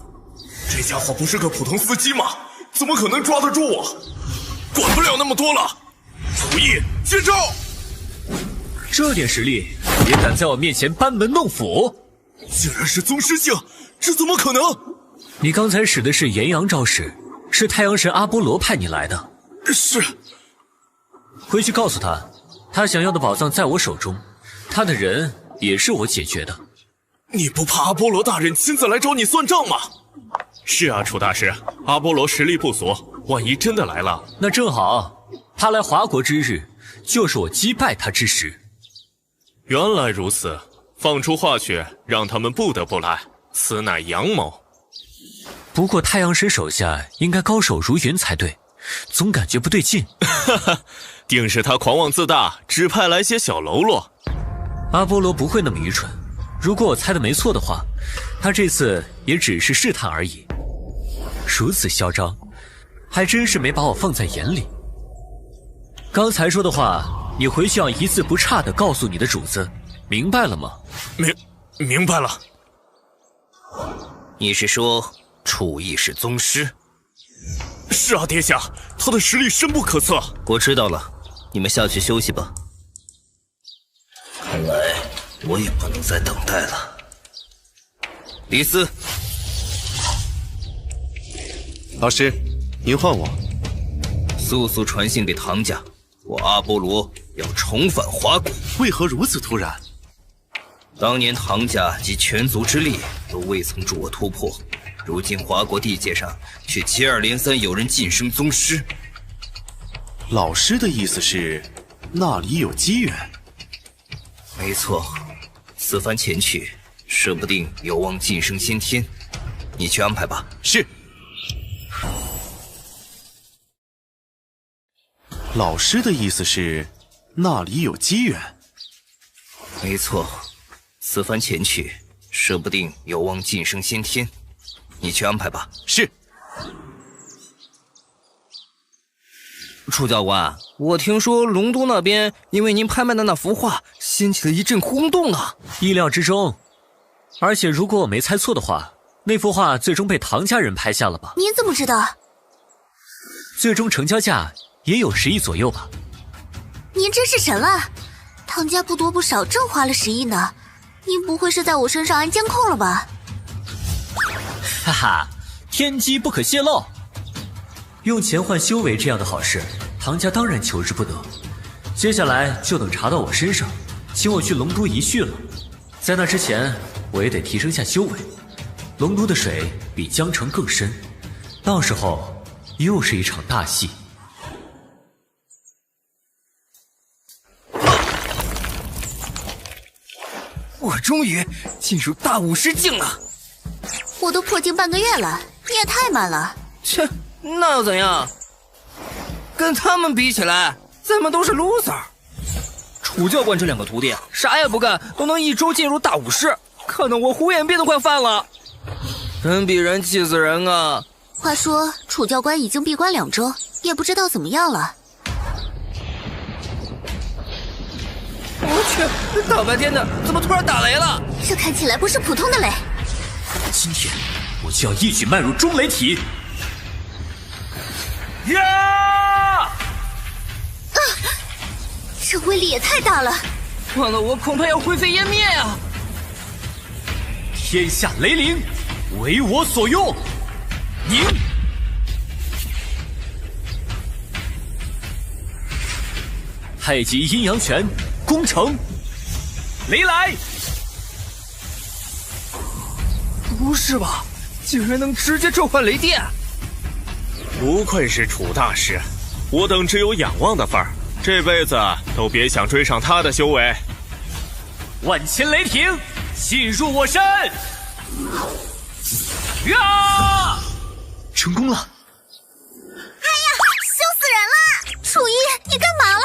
这家伙不是个普通司机吗？怎么可能抓得住我？管不了那么多了。楚逸，接招！这点实力也敢在我面前班门弄斧？竟然是宗师境，这怎么可能？你刚才使的是炎阳招式，是太阳神阿波罗派你来的。是，回去告诉他，他想要的宝藏在我手中，他的人也是我解决的。你不怕阿波罗大人亲自来找你算账吗？是啊，楚大师，阿波罗实力不俗，万一真的来了，那正好，他来华国之日，就是我击败他之时。原来如此，放出话去，让他们不得不来，此乃阳谋。不过太阳神手下应该高手如云才对，总感觉不对劲。哈哈，定是他狂妄自大，只派来些小喽啰。阿波罗不会那么愚蠢，如果我猜的没错的话，他这次也只是试探而已。如此嚣张，还真是没把我放在眼里。刚才说的话，你回去要一字不差地告诉你的主子，明白了吗？明白了。你是说楚义是宗师？是啊，殿下，他的实力深不可测。我知道了，你们下去休息吧。看来我也不能再等待了。黎斯，老师，您唤我。速速传信给唐家，我阿波罗要重返华国。为何如此突然？当年唐家及全族之力都未曾助我突破，如今华国地界上却接二连三有人晋升宗师。老师的意思是，那里有机缘？没错，此番前去，说不定有望晋升先天。你去安排吧。是。老师的意思是，那里有机缘？没错，此番前去，说不定有望晋升先天。你去安排吧。是。楚教官，我听说龙都那边因为您拍卖的那幅画掀起了一阵轰动呢。意料之中。而且如果我没猜错的话，那幅画最终被唐家人拍下了吧？您怎么知道？最终成交价也有10亿左右吧。您真是神了，唐家不多不少，正花了10亿呢。您不会是在我身上安监控了吧？哈哈，天机不可泄露。用钱换修为这样的好事，唐家当然求之不得。接下来就等查到我身上，请我去龙都一叙了。在那之前，我也得提升下修为。龙都的水比江城更深，到时候又是一场大戏。我终于进入大武师境了。我都破境半个月了，你也太慢了。切，那又怎样？跟他们比起来，咱们都是 loser。楚教官这2个徒弟啥也不干都能1周进入大武师，看得我虎眼病都快犯了。人比人气死人啊！话说楚教官已经闭关2周，也不知道怎么样了。我去，大白天的怎么突然打雷了？这看起来不是普通的雷。今天我就要一举迈入中雷体。呀！这威力也太大了，换了我恐怕要灰飞烟灭啊！天下雷灵，为我所用。宁！太极阴阳拳，攻城！雷来！不是吧？竟然能直接召唤雷电！不愧是楚大师，我等只有仰望的份儿，这辈子都别想追上他的修为。万千雷霆，进入我身！呀！成功了！哎呀，羞死人了！楚一，你干嘛了？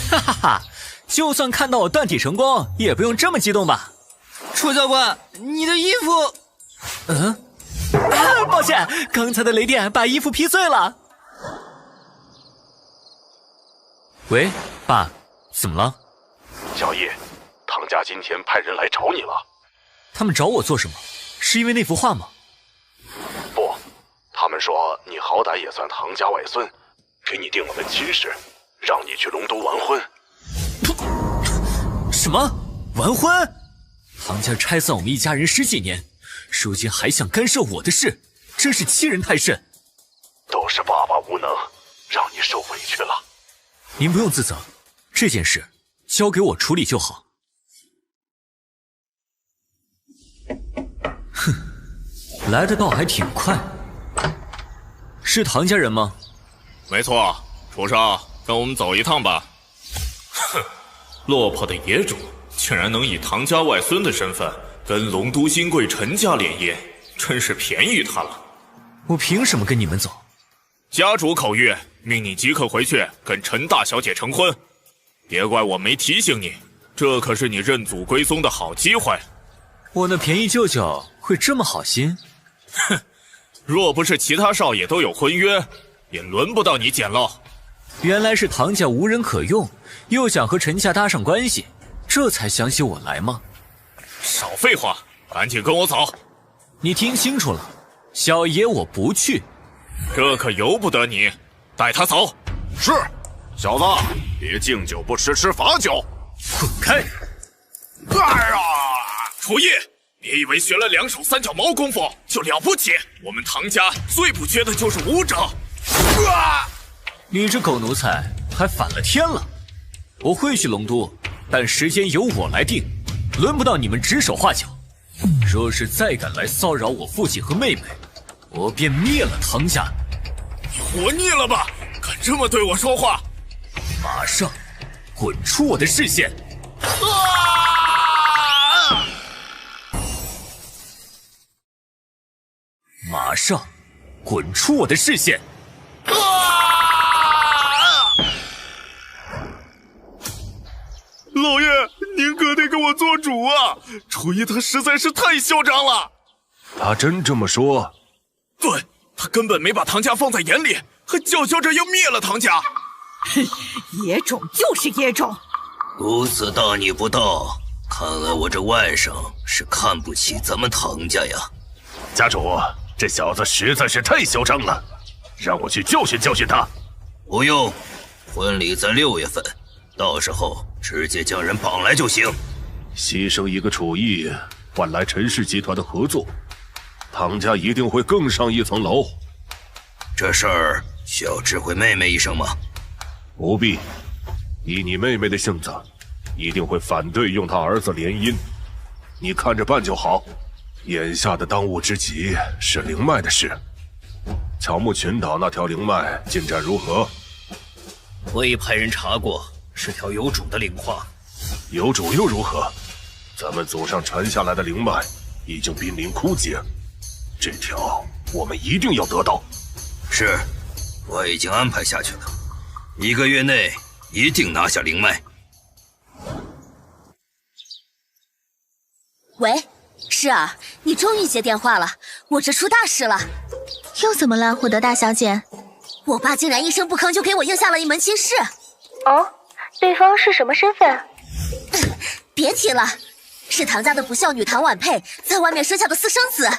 哈哈哈！就算看到我断体成功，也不用这么激动吧？楚教官，你的衣服……抱歉，刚才的雷电把衣服劈碎了。喂，爸，怎么了？小叶，唐家今天派人来找你了。他们找我做什么？是因为那幅画吗？不，他们说你好歹也算唐家外孙，给你定了门亲事，让你去龙都完婚。什么？完婚？唐家拆散我们一家人10几年，如今还想干涉我的事，真是欺人太甚。都是爸爸无能，让你受委屈了。您不用自责，这件事交给我处理就好。哼，来的倒还挺快。是唐家人吗？没错，楚少，跟我们走一趟吧。哼，落魄的野种竟然能以唐家外孙的身份跟龙都新贵陈家联姻，真是便宜他了。我凭什么跟你们走？家主口谕，命你即刻回去跟陈大小姐成婚。别怪我没提醒你，这可是你认祖归宗的好机会。我那便宜舅舅会这么好心？哼，若不是其他少爷都有婚约，也轮不到你捡漏。原来是唐家无人可用，又想和陈家搭上关系，这才想起我来吗？少废话，赶紧跟我走。你听清楚了，小爷我不去。这可由不得你，带他走。是，小子，别敬酒不吃吃罚酒。滚开！哎呀，楚义，别以为学了2手3脚猫功夫就了不起，我们唐家最不缺的就是武者。你这狗奴才还反了天了！我会去龙都，但时间由我来定，轮不到你们指手画脚。若是再敢来骚扰我父亲和妹妹，我便灭了唐家。你活腻了吧？敢这么对我说话？马上滚出我的视线！马上滚出我的视线！老爷，您可得给我做主啊！楚义他实在是太嚣张了。他真这么说？对，他根本没把唐家放在眼里，还叫嚣着要灭了唐家。哼，野种就是野种。如此大逆不道，看来我这外甥是看不起咱们唐家呀。家主，这小子实在是太嚣张了，让我去教训教训他。不用，婚礼在6月份，到时候直接将人绑来就行。牺牲一个楚义，换来陈氏集团的合作，唐家一定会更上一层楼。这事儿需要知会妹妹一声吗？不必，以你妹妹的性子，一定会反对用她儿子联姻，你看着办就好。眼下的当务之急是灵脉的事。乔木群岛那条灵脉进展如何？我已派人查过，是条有主的灵化。有主又如何？咱们祖上传下来的灵脉已经濒临枯竭，这条我们一定要得到。是，我已经安排下去了，1个月内一定拿下灵脉。喂，诗儿，你终于接电话了，我这出大事了。又怎么了，虎德大小姐？我爸竟然一声不吭就给我应下了一门亲事。哦，对方是什么身份？别提了，是唐家的不孝女唐婉佩在外面生下的私生子，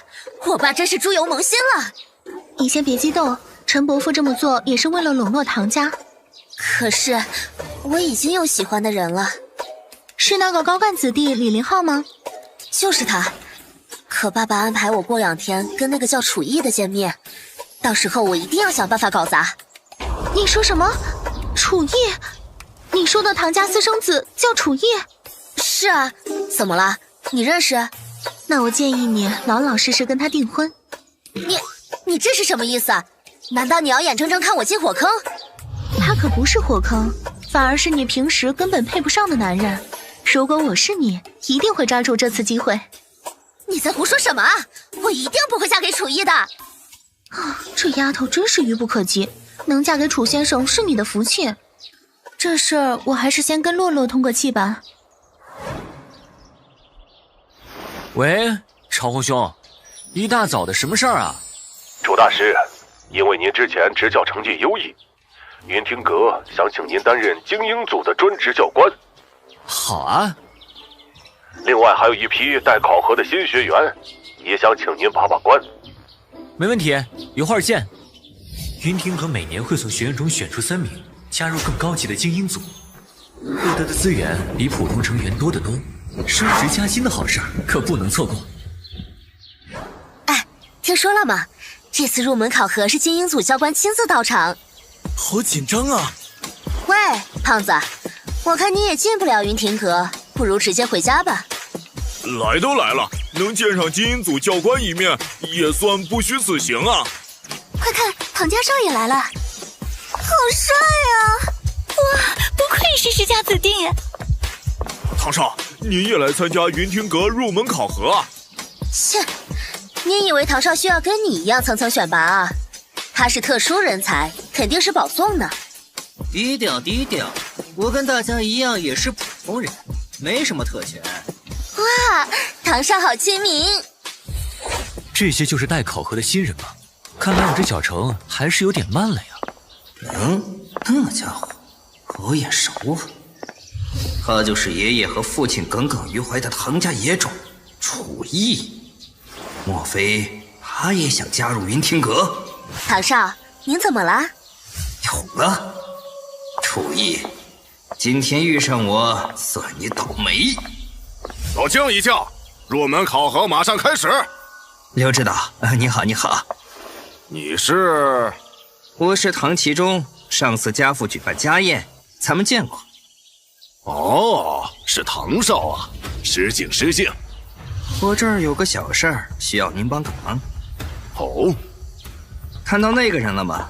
我爸真是猪油蒙心了。你先别激动，陈伯父这么做也是为了笼络唐家。可是我已经有喜欢的人了。是那个高干子弟李林浩吗？就是他。可爸爸安排我过2天跟那个叫楚义的见面，到时候我一定要想办法搞砸。你说什么？楚义？你说的唐家私生子叫楚义？是啊，怎么了？你认识？那我建议你老老实实跟他订婚。你这是什么意思？难道你要眼睁睁看我进火坑？他可不是火坑，反而是你平时根本配不上的男人。如果我是你，一定会抓住这次机会。你在胡说什么啊？我一定不会嫁给楚义的。这丫头真是愚不可及，能嫁给楚先生是你的福气。这事儿我还是先跟洛洛通个气吧。喂，长虹兄，一大早的什么事儿啊？楚大师，因为您之前执教成绩优异，云听阁想请您担任精英组的专职教官。好啊。另外还有一批待考核的新学员，也想请您把把关。没问题，一会儿见。云听阁每年会从学院中选出3名，加入更高级的精英组，获得的资源比普通成员多得多，升职加薪的好事可不能错过。哎，听说了吗？这次入门考核是精英组教官亲自到场。好紧张啊！喂，喂，胖子，我看你也进不了云庭阁，不如直接回家吧。来都来了，能见上精英组教官一面，也算不虚此行啊！快看，唐家少爷来了，好帅啊！哇，不愧是世家子弟。唐少，您也来参加云庭阁入门考核啊？切，你以为唐少需要跟你一样层层选拔啊？他是特殊人才，肯定是保送呢。低调低调，我跟大家一样也是普通人，没什么特权。哇，唐少好亲民。这些就是待考核的新人吗？看来我这脚程还是有点慢了呀。那家伙我眼熟啊，他就是爷爷和父亲耿耿于怀的唐家野种楚逸，莫非他也想加入云庭阁？唐少，您怎么了？有了，楚逸，今天遇上我，算你倒霉。都静一静，入门考核马上开始。刘指导，你好，你好。你是？我是唐其中，上次家父举办家宴，咱们见过。哦，是唐少啊，失敬失敬。我这儿有个小事儿需要您帮个忙。哦，看到那个人了吗？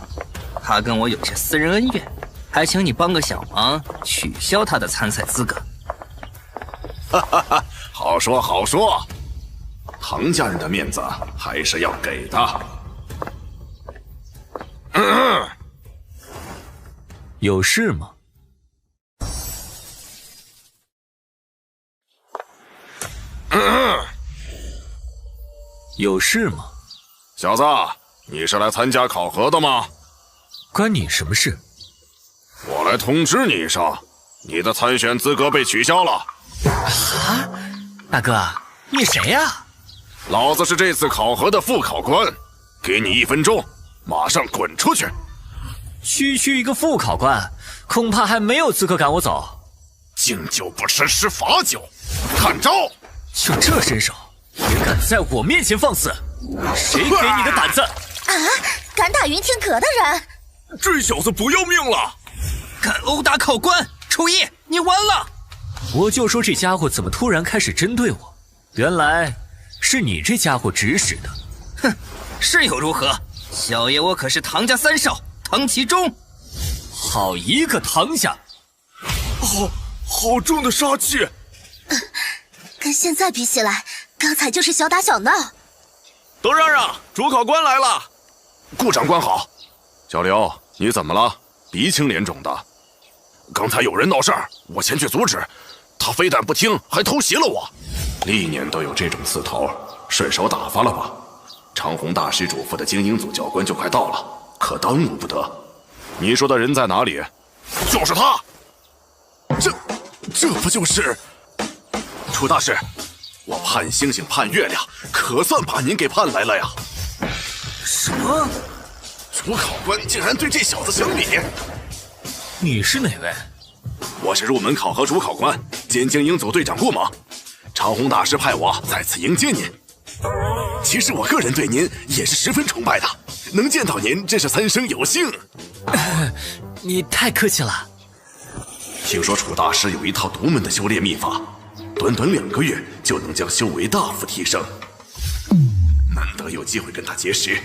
他跟我有些私人恩怨，还请你帮个小忙，取消他的参赛资格。哈哈哈，好说好说，唐家人的面子还是要给的。有事吗？有事吗？小子，你是来参加考核的吗？关你什么事？我来通知你一声，你的参选资格被取消了。啊，大哥，你谁呀？老子是这次考核的副考官，给你1分钟，马上滚出去。区一个副考官，恐怕还没有资格赶我走。敬酒不吃吃罚酒，看招！就这身手，也敢在我面前放肆？谁给你的胆子？啊！敢打云庭阁的人，这小子不要命了！敢殴打考官，楚逸，你完了！我就说这家伙怎么突然开始针对我，原来是你这家伙指使的。哼，是又如何？小爷我可是唐家三少唐其中。好一个唐家！好重的杀气！跟现在比起来，刚才就是小打小闹。都让让，主考官来了。顾长官好。小刘，你怎么了？鼻青脸肿的。刚才有人闹事儿，我前去阻止，他非但不听，还偷袭了我。历年都有这种刺头，顺手打发了吧。长虹大师嘱咐的精英组教官就快到了，可耽误不得。你说的人在哪里？就是他。这不就是楚大师？我盼星星盼月亮，可算把您给盼来了呀！什么？主考官竟然对这小子行礼？你是哪位？我是入门考核主考官兼精英组队长顾猛，长虹大师派我在此迎接您。其实我个人对您也是十分崇拜的，能见到您真是三生有幸。你太客气了。听说楚大师有一套独门的修炼秘法，短短2个月就能将修为大幅提升。难得有机会跟他结识，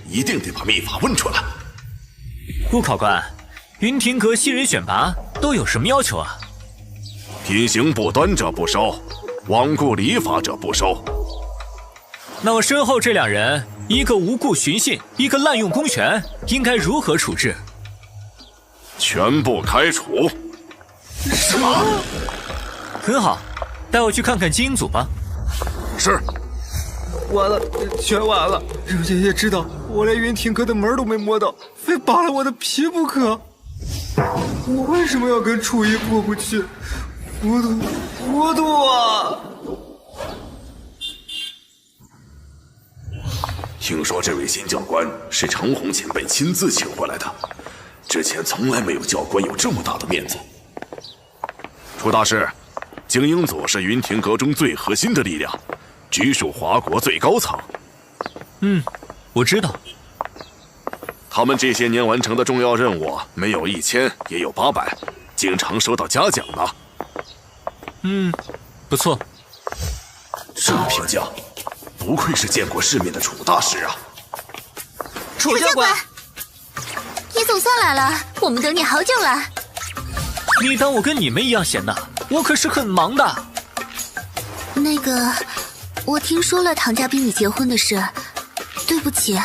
一定得把秘法问出来。顾考官，云庭阁新人选拔都有什么要求啊？品行不端者不收，罔顾礼法者不收。那我身后这2人，一个无故寻衅，一个滥用公权，应该如何处置？全部开除。什么？很好，带我去看看精英组吧。是。完了，全完了！让爷爷知道我连云庭阁的门都没摸到，非扒了我的皮不可。我为什么要跟楚逸过不去？糊涂啊！听说这位新教官是长虹前辈亲自请回来的，之前从来没有教官有这么大的面子。楚大师，精英组是云庭阁中最核心的力量，直属华国最高层。我知道。他们这些年完成的重要任务，没有1000也有800，经常收到嘉奖呢。不错。这评价，不愧是见过世面的楚大师啊！楚教官，你总算来了，我们等你好久了。你当我跟你们一样闲呐？我可是很忙的。那个，我听说了唐家逼你结婚的事，对不起。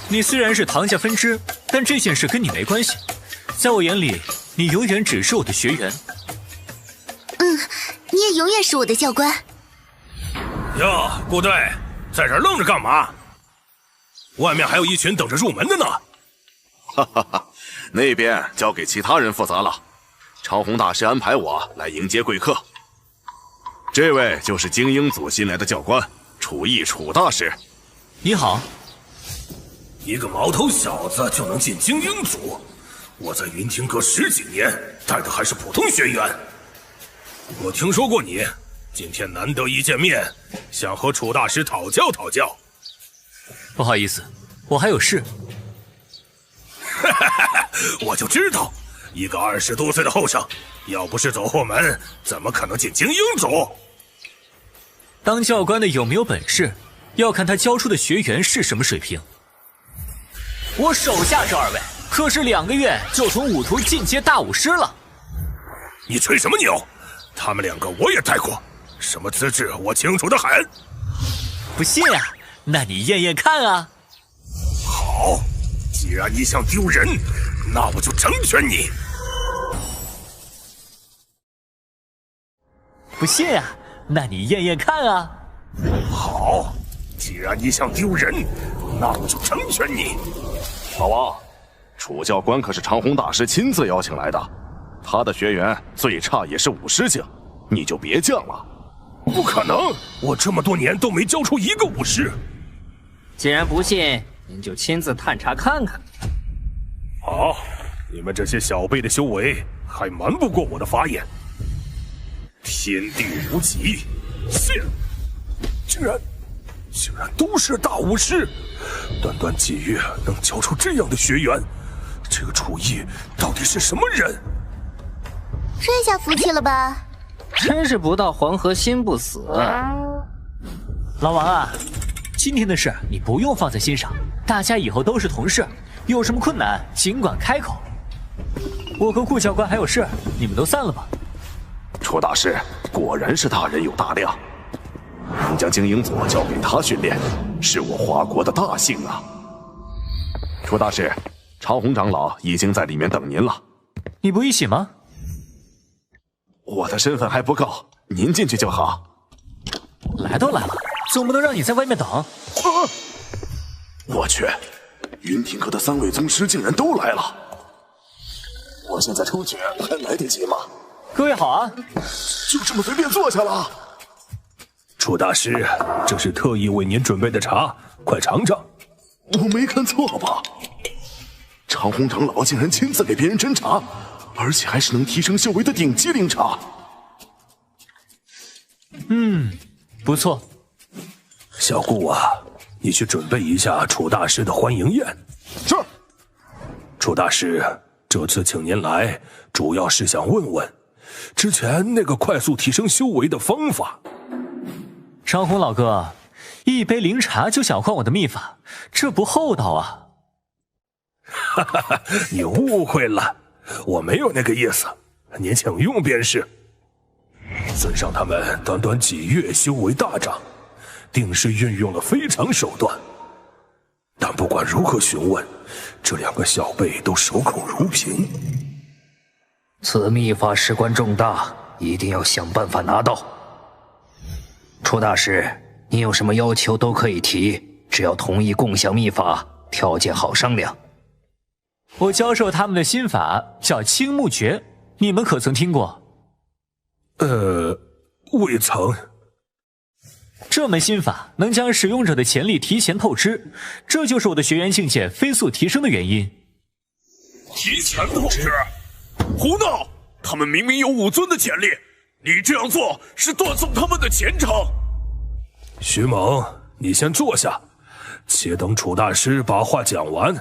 你虽然是唐家分支，但这件事跟你没关系。在我眼里，你永远只是我的学员。你也永远是我的教官。哟，顾队，在这愣着干嘛？外面还有一群等着入门的呢。哈哈哈，那边交给其他人负责了。长虹大师安排我来迎接贵客。这位就是精英组新来的教官楚毅楚大师。你好。一个毛头小子就能进精英组？我在云庭阁10几年，带的还是普通学员。我听说过你，今天难得一见面，想和楚大师讨教讨教。不好意思，我还有事。我就知道，一个20多岁的后生，要不是走后门，怎么可能进精英组？当教官的有没有本事，要看他教出的学员是什么水平。我手下这2位，可是2个月就从武徒进阶大武师了。你吹什么牛？他们2个我也带过，什么资质我清楚的很。不信啊？那你验验看啊。好，既然你想丢人，那我就成全你。不信啊？那你验验看啊。好，既然你想丢人，那我就成全你。老王，楚教官可是长虹大师亲自邀请来的，他的学员最差也是5师境，你就别犟了。不可能，我这么多年都没教出一个武师。既然不信，您就亲自探查看看。好，你们这些小辈的修为还瞒不过我的法眼。天地无极，竟然都是大武师，短短几月能教出这样的学员，这个楚毅到底是什么人？这下服气了吧？真是不到黄河心不死。老王啊，今天的事你不用放在心上，大家以后都是同事，有什么困难尽管开口。我和顾教官还有事，你们都散了吧。楚大师果然是大人有大量，能将精英组交给他训练，是我华国的大幸啊！楚大师，长虹长老已经在里面等您了。你不一起吗？我的身份还不够，您进去就好。来都来了，总不能让你在外面等。我去，云庭阁的3位宗师竟然都来了！我现在出去还来得及吗？各位好啊，就这么随便坐下了？楚大师，这是特意为您准备的茶，快尝尝。我没看错吧？长虹长老竟然亲自给别人斟茶，而且还是能提升修为的顶级灵茶。不错。小顾啊，你去准备一下楚大师的欢迎宴。是。楚大师，这次请您来，主要是想问问，之前那个快速提升修为的方法。长虹老哥，一杯灵茶就想换我的秘法，这不厚道啊！哈哈哈，你误会了，我没有那个意思，您请用便是。尊上他们短短几月修为大涨，定是运用了非常手段。但不管如何询问，这2个小辈都守口如瓶。此秘法事关重大，一定要想办法拿到。楚大师，你有什么要求都可以提，只要同意共享秘法，条件好商量。我教授他们的心法叫青木诀，你们可曾听过？未曾。这门心法能将使用者的潜力提前透支，这就是我的学员境界飞速提升的原因。提前透支？胡闹！他们明明有5尊的潜力，你这样做是断送他们的前程。徐猛，你先坐下，且等楚大师把话讲完。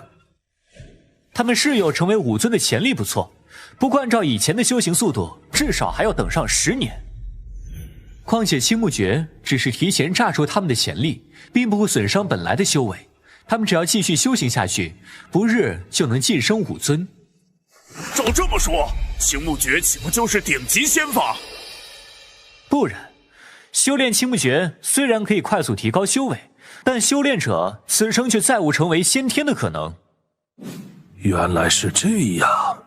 他们是有成为武尊的潜力不错，不过按照以前的修行速度，至少还要等上10年。况且青木诀只是提前榨出他们的潜力，并不会损伤本来的修为。他们只要继续修行下去，不日就能晋升武尊。照这么说，青木诀岂不就是顶级仙法？不然，修炼青木诀虽然可以快速提高修为，但修炼者此生却再无成为先天的可能。原来是这样，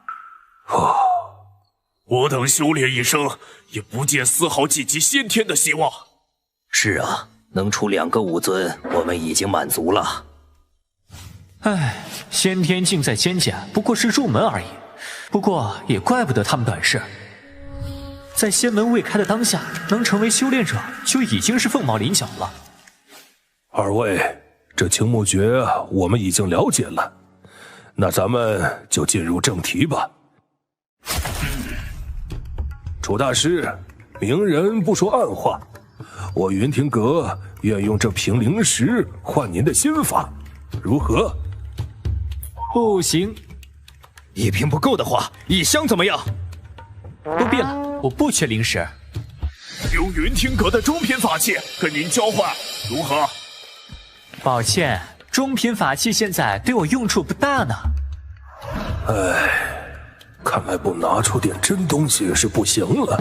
我等修炼一生，也不见丝毫晋级先天的希望。是啊，能出2个武尊，我们已经满足了。唉，先天境在仙家不过是入门而已，不过也怪不得他们短视。在仙门未开的当下，能成为修炼者就已经是凤毛麟角了。2位，这青木诀我们已经了解了，那咱们就进入正题吧。楚大师，明人不说暗话，我云亭阁愿用这瓶灵石换您的心法，如何？不行，1瓶不够的话，1箱怎么样？不必了，我不缺灵石。用云听阁的中品法器跟您交换，如何？抱歉，中品法器现在对我用处不大呢。唉，看来不拿出点真东西是不行了。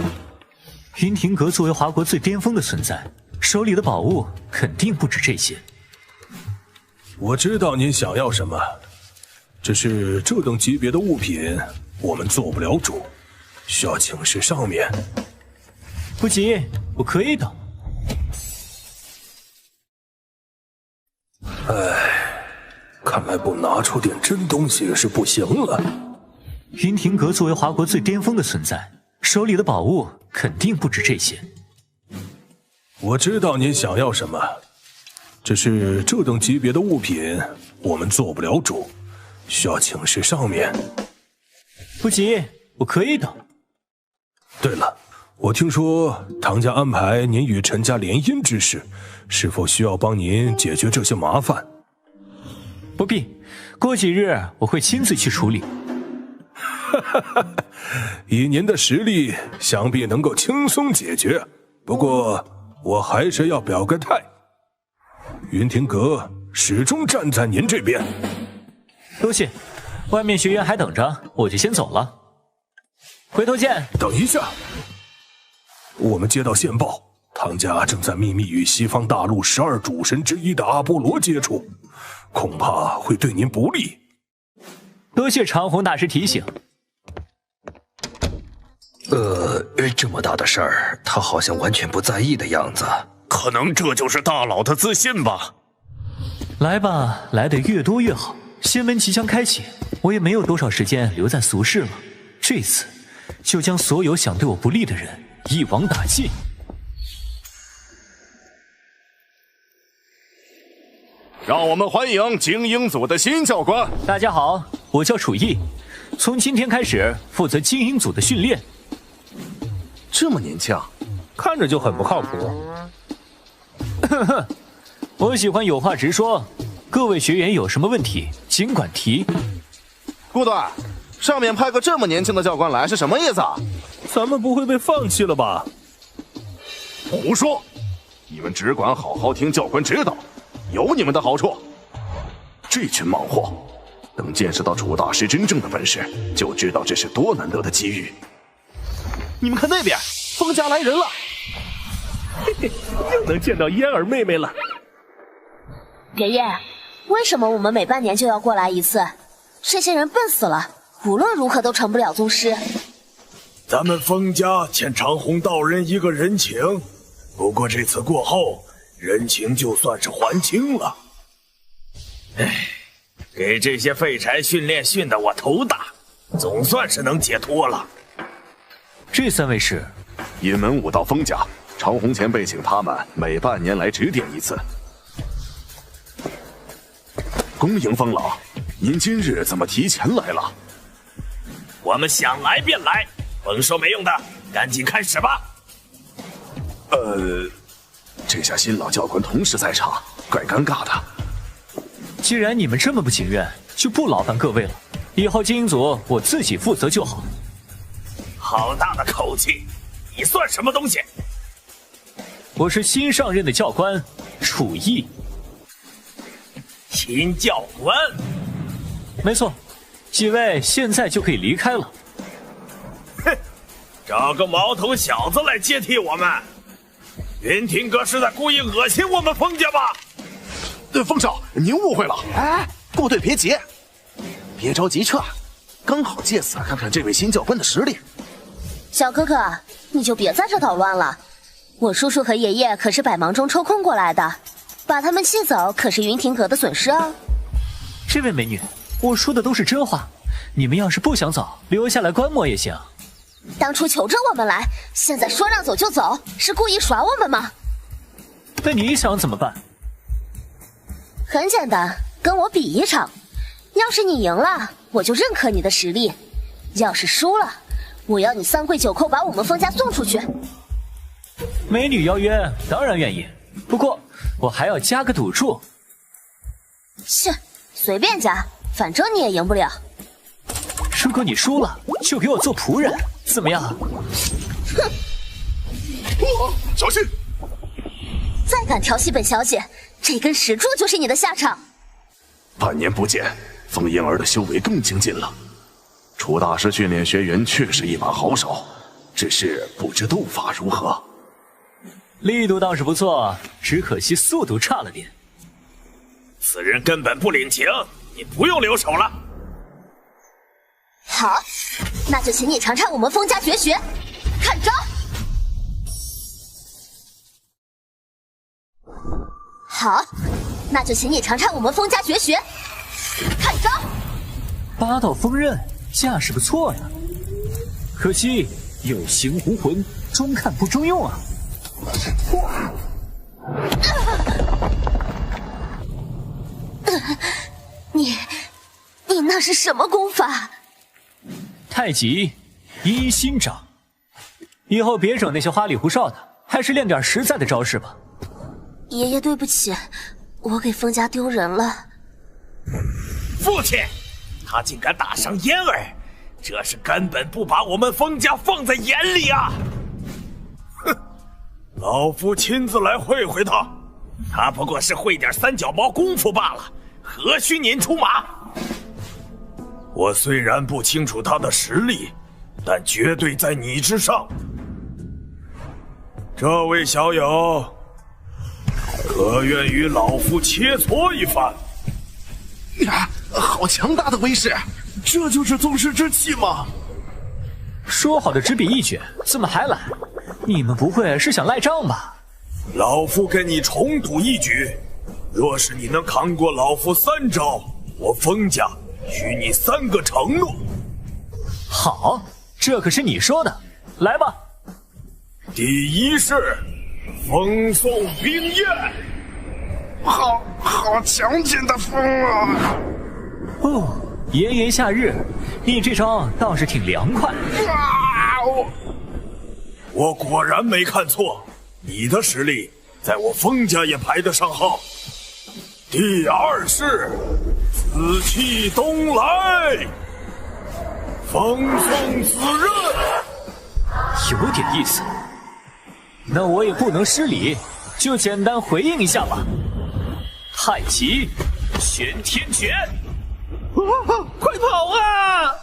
云亭阁作为华国最巅峰的存在，手里的宝物肯定不止这些。我知道您想要什么，只是这等级别的物品我们做不了主，需要请示上面。不急，我可以等。唉，看来不拿出点真东西是不行了。云亭阁作为华国最巅峰的存在，手里的宝物肯定不止这些。我知道您想要什么，只是这等级别的物品我们做不了主，需要请示上面。不急，我可以等。对了，我听说唐家安排您与陈家联姻之事，是否需要帮您解决这些麻烦？不必，过几日我会亲自去处理。以您的实力，想必能够轻松解决。不过，我还是要表个态，云亭阁始终站在您这边。多谢，外面学员还等着，我就先走了。回头见。等一下，我们接到线报，唐家正在秘密与西方大陆12主神之一的阿波罗接触，恐怕会对您不利。多谢长虹大师提醒。这么大的事儿，他好像完全不在意的样子。可能这就是大佬的自信吧。来吧，来得越多越好。仙门即将开启，我也没有多少时间留在俗世了。这次就将所有想对我不利的人一网打尽。让我们欢迎精英组的新教官。大家好，我叫楚逸，从今天开始负责精英组的训练。这么年轻，看着就很不靠谱。呵呵，我喜欢有话直说，各位学员有什么问题尽管提。顾段，上面派个这么年轻的教官来是什么意思啊？咱们不会被放弃了吧？胡说！你们只管好好听教官指导，有你们的好处。这群莽货，等见识到楚大师真正的本事，就知道这是多难得的机遇。你们看那边，风家来人了！嘿嘿，又能见到嫣儿妹妹了。爷爷，为什么我们每半年就要过来一次？这些人笨死了，无论如何都成不了宗师。咱们风家欠长虹道人一个人情，不过这次过后，人情就算是还清了。唉，给这些废柴训练训得我头大，总算是能解脱了。这3位是引门武道风家，长虹前辈请他们每半年来指点一次。恭迎风老，您今日怎么提前来了？我们想来便来，甭说没用的，赶紧开始吧。这下新老教官同时在场，怪尴尬的。既然你们这么不情愿，就不劳烦各位了。以后经营组我自己负责就好。好大的口气！你算什么东西？我是新上任的教官，楚毅。新教官？没错，几位现在就可以离开了。哼，找个毛头小子来接替我们。云庭哥是在故意恶心我们封家吧？封少，您误会了。哎，部队别急，别着急撤，刚好借此看看这位新教官的实力。小哥哥，你就别在这捣乱了。我叔叔和爷爷可是百忙中抽空过来的，把他们气走可是云庭阁的损失啊。这位美女，我说的都是真话，你们要是不想走，留下来观摩也行。当初求着我们来，现在说让走就走，是故意耍我们吗？那你想怎么办？很简单，跟我比一场。要是你赢了，我就认可你的实力；要是输了，我要你3跪9叩把我们封家送出去。美女邀约，当然愿意，不过我还要加个赌注。切，随便加，反正你也赢不了。如果你输了，就给我做仆人，怎么样？哼！小心！再敢调戏本小姐，这根石柱就是你的下场。半年不见，风燕儿的修为更精进了。楚大师训练学员确是一把好手，只是不知斗法如何。力度倒是不错，只可惜速度差了点。此人根本不领情，你不用留手了。好，那就请你尝尝我们封家绝学，看招！好，那就请你尝尝我们封家绝学，看招！八道锋刃，架势不错呀，可惜有形无魂，中看不中用啊。你那是什么功法？太极阴心掌，以后别整那些花里胡哨的，还是练点实在的招式吧。爷爷，对不起，我给封家丢人了。父亲，他竟敢打伤嫣儿，这是根本不把我们封家放在眼里啊！哼，老夫亲自来会会他，他不过是会点三脚猫功夫罢了，何须您出马？我虽然不清楚他的实力，但绝对在你之上。这位小友，可愿与老夫切磋一番？呀，好强大的威势！这就是宗师之气吗？说好的只比一决，怎么还来？你们不会是想赖账吧？老夫跟你重赌一局，若是你能扛过老夫3招，我封家许你3个承诺。好，这可是你说的，来吧。第一是风送冰焰，好强劲的风啊！哦，炎炎夏日，你这招倒是挺凉快。我果然没看错，你的实力在我封家也排得上号。第二是紫气东来，风送紫刃，有点意思。那我也不能失礼，就简单回应一下吧。太极玄天拳，快跑啊！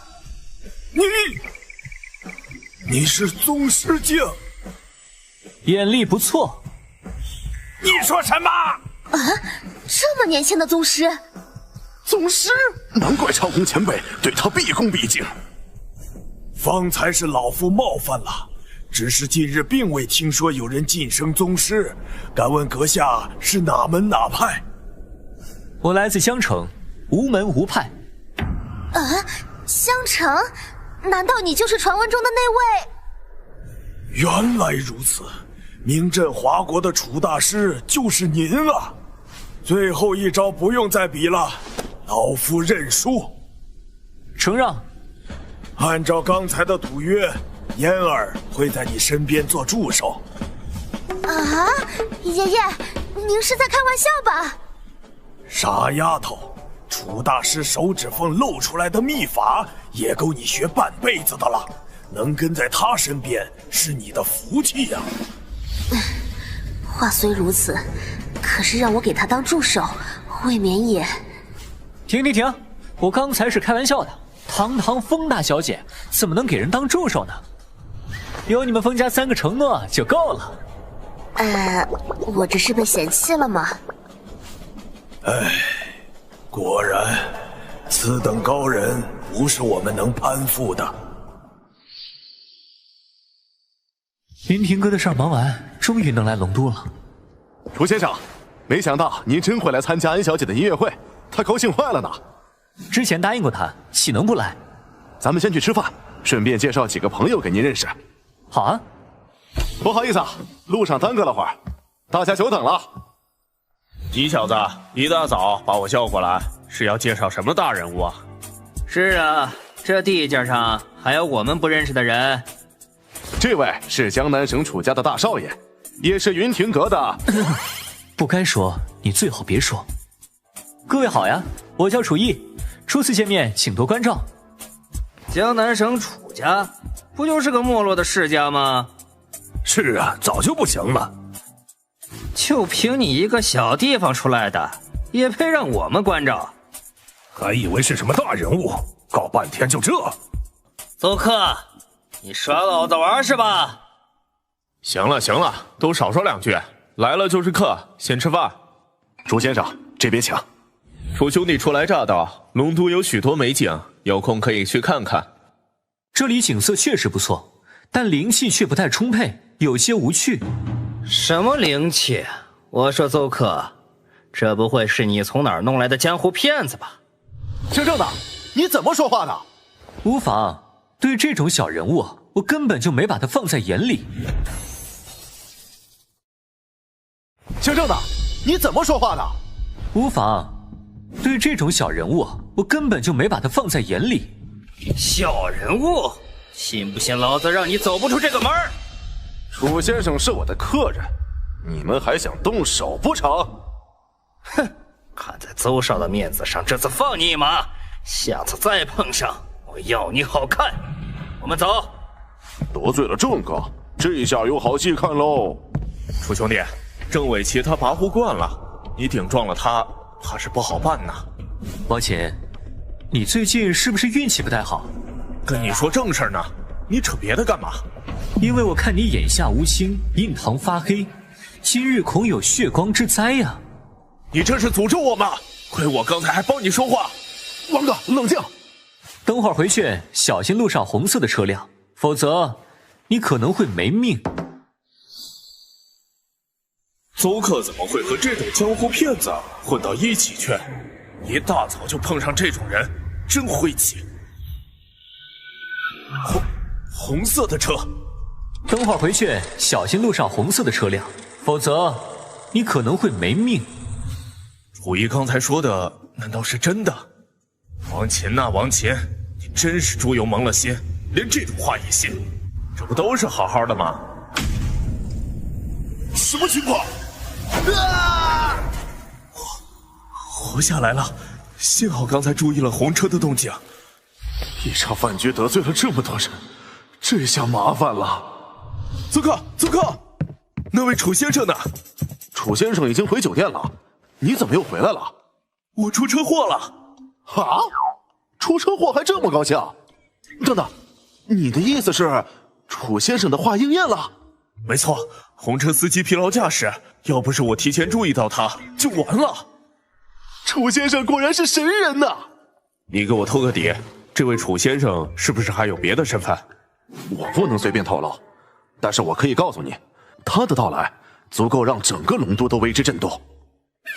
你是宗师境，眼力不错。你说什么？啊，这么年轻的宗师？宗师？难怪超公前辈对他毕恭毕敬。方才是老夫冒犯了，只是近日并未听说有人晋升宗师，敢问阁下是哪门哪派？我来自襄城，无门无派。啊，襄城？难道你就是传闻中的那位？原来如此，名震华国的楚大师就是您啊！最后一招不用再比了，老夫认输。承让。按照刚才的赌约，嫣儿会在你身边做助手。啊，爷爷，您是在开玩笑吧？傻丫头，楚大师手指缝露出来的秘法也够你学半辈子的了，能跟在他身边是你的福气呀。话虽如此，可是让我给他当助手，未免也……停！我刚才是开玩笑的。堂堂风大小姐，怎么能给人当助手呢？有你们风家3个承诺就够了。我这是被嫌弃了吗？果然，此等高人不是我们能攀附的。云庭哥的事儿忙完，终于能来龙都了。楚先生，没想到您真会来参加安小姐的音乐会，她高兴坏了呢。之前答应过她，岂能不来？咱们先去吃饭，顺便介绍几个朋友给您认识。好啊。不好意思啊，路上耽搁了会儿，大家久等了。你小子一大早把我叫过来，是要介绍什么大人物啊？是啊，这地界上还有我们不认识的人。这位是江南省楚家的大少爷，也是云庭阁的。不该说，你最好别说。各位好呀，我叫楚逸，初次见面，请多关照。江南省楚家，不就是个没落的世家吗？是啊，早就不行了。就凭你一个小地方出来的，也配让我们关照？还以为是什么大人物，搞半天就这。邹克，你耍老子玩是吧？行了，都少说2句。来了就是客，先吃饭。楚先生，这边请。楚兄弟初来乍到，龙都有许多美景，有空可以去看看。这里景色确实不错，但灵气却不太充沛，有些无趣。什么灵气？我说邹克，这不会是你从哪儿弄来的江湖骗子吧？姓郑的，你怎么说话的？无妨，对这种小人物，我根本就没把他放在眼里。姓郑的，你怎么说话的？无妨，对这种小人物，我根本就没把他放在眼里。小人物，信不信老子让你走不出这个门？楚先生是我的客人，你们还想动手不成？哼，看在邹少的面子上，这次放你一马，下次再碰上，我要你好看。我们走。得罪了郑哥，这下有好戏看喽。楚兄弟，郑伟奇他跋扈惯了，你顶撞了他，怕是不好办呐。王琴，你最近是不是运气不太好？跟你说正事呢，你扯别的干嘛？因为我看你眼下无星，印堂发黑，今日恐有血光之灾呀！你这是诅咒我吗？亏我刚才还帮你说话。王哥，冷静。等会儿回去小心路上红色的车辆，否则你可能会没命。邹克怎么会和这种江湖骗子混到一起去？一大早就碰上这种人，真晦气。红色的车，等会儿回去小心路上红色的车辆，否则你可能会没命。楚仪刚才说的难道是真的？王琴呐，王琴，你真是猪油蒙了心，连这种话也信？这不都是好好的吗？什么情况？活下来了，幸好刚才注意了红车的动静。一场饭局得罪了这么多人，这下麻烦了。邹克，那位楚先生呢？楚先生已经回酒店了，你怎么又回来了？我出车祸了。啊？出车祸还这么高兴？等等，你的意思是楚先生的话应验了？没错，红车司机疲劳驾驶，要不是我提前注意到他，就完了。楚先生果然是神人呐！你给我透个底，这位楚先生是不是还有别的身份？我不能随便透露，但是我可以告诉你，他的到来足够让整个龙都都为之震动。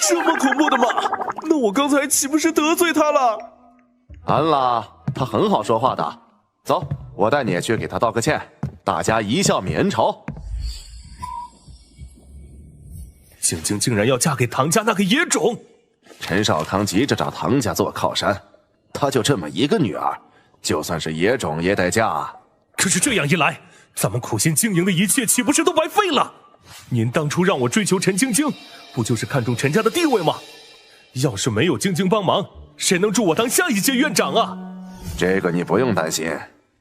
这么恐怖的吗？那我刚才岂不是得罪他了？安啦，他很好说话的。走，我带你去给他道个歉，大家一笑泯恩仇。静静竟然要嫁给唐家那个野种！陈少康急着找唐家做靠山，他就这么一个女儿，就算是野种也得嫁。可是这样一来，咱们苦心经营的一切岂不是都白费了？您当初让我追求陈晶晶，不就是看中陈家的地位吗？要是没有晶晶帮忙，谁能助我当下一届院长啊？这个你不用担心，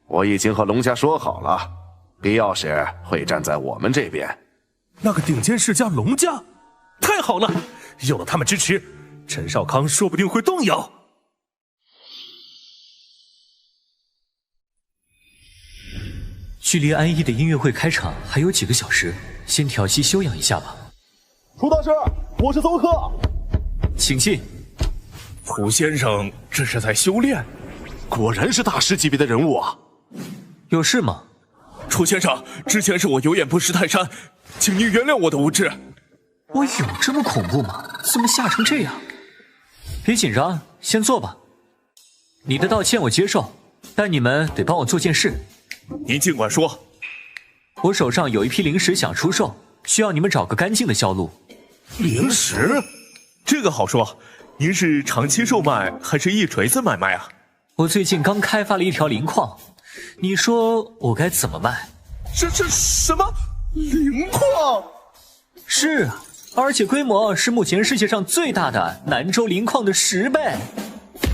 我已经和龙家说好了，必要时会站在我们这边。那个顶尖世家龙家，太好了！有了他们支持，陈少康说不定会动摇。距离安逸的音乐会开场还有几个小时，先调息休养一下吧。楚大师，我是邹克，请进。楚先生这是在修炼，果然是大师级别的人物啊！有事吗？楚先生，之前是我有眼不识泰山，请您原谅我的无知。我有这么恐怖吗？怎么吓成这样？别紧张，先坐吧。你的道歉我接受，但你们得帮我做件事。您尽管说。我手上有一批灵石想出售，需要你们找个干净的销路。灵石？这个好说。您是长期售卖还是一锤子买卖啊？我最近刚开发了一条灵矿，你说我该怎么卖？这什么灵矿？是啊，而且规模是目前世界上最大的南州灵矿的10倍。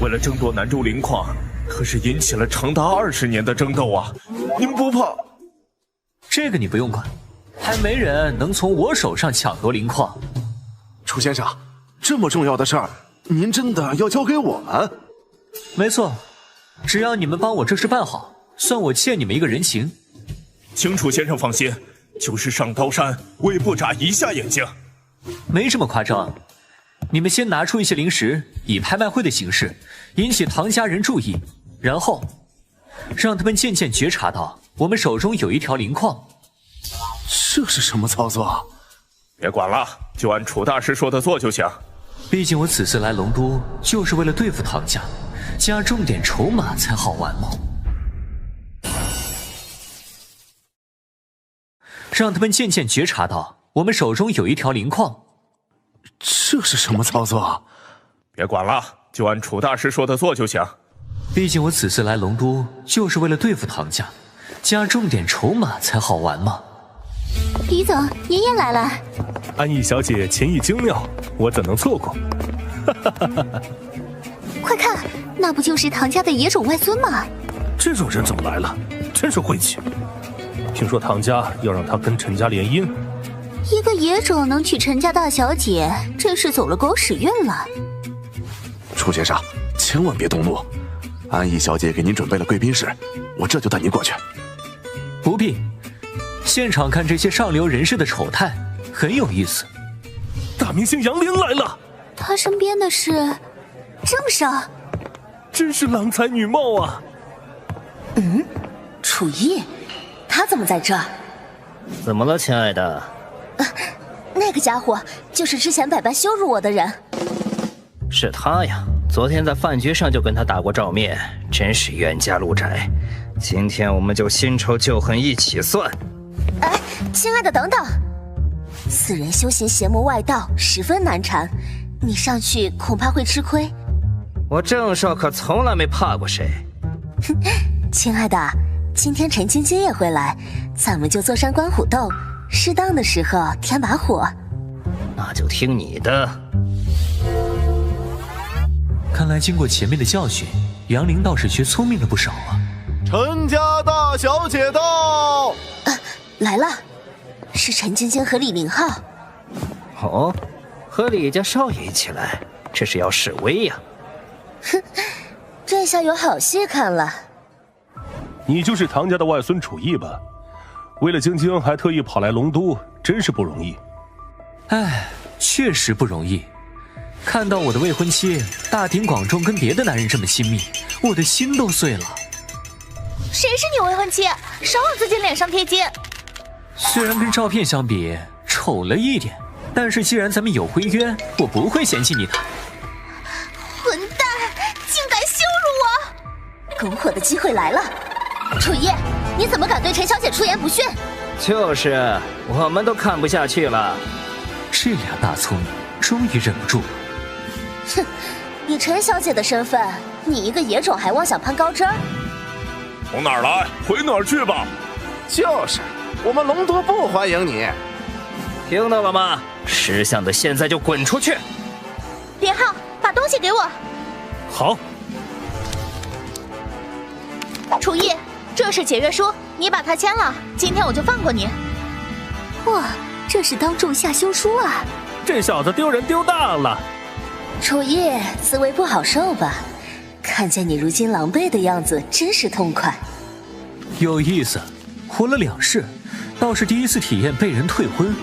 为了争夺南州灵矿，可是引起了长达20年的争斗啊！您不怕？这个你不用管，还没人能从我手上抢夺灵矿。楚先生，这么重要的事儿，您真的要交给我们？没错，只要你们帮我这事办好，算我欠你们一个人情。请楚先生放心，就是上刀山，我也不眨一下眼睛。没这么夸张，你们先拿出一些灵石，以拍卖会的形式引起唐家人注意，然后让他们渐渐觉察到我们手中有一条灵矿。这是什么操作？别管了，就按楚大师说的做就行。毕竟我此次来龙都就是为了对付唐家，加重点筹码才好玩嘛。让他们渐渐觉察到我们手中有一条灵矿。这是什么操作？别管了，就按楚大师说的做就行。毕竟我此次来龙都就是为了对付唐家，加重点筹码才好玩嘛。李总，爷爷来了。安逸小姐琴艺精妙，我怎能错过？快看，那不就是唐家的野种外孙吗？这种人怎么来了？真是晦气！听说唐家要让他跟陈家联姻，一个野种能娶陈家大小姐，真是走了狗屎运了。楚先生，千万别动怒。安逸小姐给您准备了贵宾室，我这就带您过去。不必，现场看这些上流人士的丑态很有意思。大明星杨凌来了，他身边的是郑少，真是郎才女貌啊。楚逸，他怎么在这儿？怎么了，亲爱的？那个家伙就是之前百般羞辱我的人。是他呀，昨天在饭局上就跟他打过照面，真是冤家路窄。今天我们就新仇旧恨一起算。哎，亲爱的，等等，此人修行邪魔外道，十分难缠，你上去恐怕会吃亏。我郑少可从来没怕过谁。亲爱的，今天陈晶晶也会来，咱们就坐山观虎斗，适当的时候添把火。那就听你的。看来经过前面的教训，杨凌倒是学聪明了不少啊。陈家大小姐到，来了，是陈晶晶和李明浩。哦，和李家少爷一起来，这是要示威呀。哼，这下有好戏看了。你就是唐家的外孙楚逸吧？为了晶晶还特意跑来龙都，真是不容易。哎，确实不容易。看到我的未婚妻大庭广众跟别的男人这么亲密，我的心都碎了。谁是你未婚妻？少往自己脸上贴金。虽然跟照片相比丑了一点，但是既然咱们有婚约，我不会嫌弃你的。混蛋，竟敢羞辱我！拱火的机会来了。楚逸，你怎么敢对陈小姐出言不逊？就是，我们都看不下去了。这俩大聪明终于忍不住了。哼，以陈小姐的身份，你一个野种还妄想攀高枝儿？从哪儿来，回哪儿去吧。就是，我们龙都不欢迎你。听到了吗？识相的现在就滚出去！连浩，把东西给我。好。楚逸，这是解约书，你把它签了，今天我就放过你。哇，这是当众下休书啊！这小子丢人丢大了。楚逸，滋味不好受吧？看见你如今狼狈的样子，真是痛快。有意思，活了2世，倒是第一次体验被人退婚。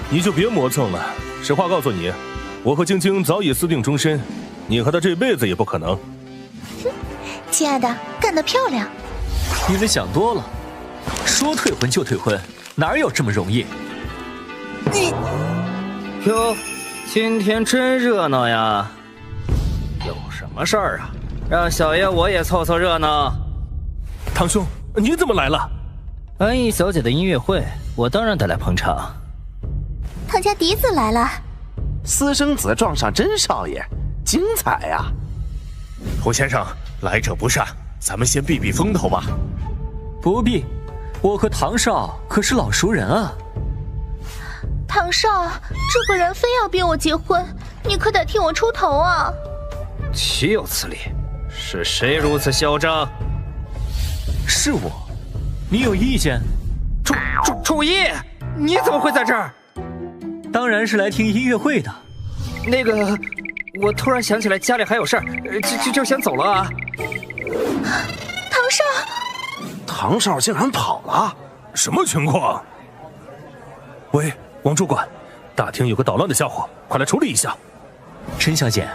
你就别磨蹭了，实话告诉你，我和晶晶早已私定终身，你和她这辈子也不可能。哼，亲爱的，干得漂亮。你们想多了，说退婚就退婚，哪有这么容易？你哟，今天真热闹呀！有什么事儿啊？让小爷我也凑凑热闹。堂兄，你怎么来了？安逸小姐的音乐会，我当然得来捧场。唐家嫡子来了，私生子撞上真少爷，精彩呀！胡先生，来者不善，咱们先避避风头吧。不必，我和唐少可是老熟人啊。唐少，这个人非要逼我结婚，你可得替我出头啊！岂有此理！是谁如此嚣张？是我，你有意见？楚逸，你怎么会在这儿？当然是来听音乐会的。那个，我突然想起来家里还有事儿，就先走了啊。唐少，唐少竟然跑了，什么情况？喂，王主管，大厅有个捣乱的家伙，快来处理一下。陈小姐，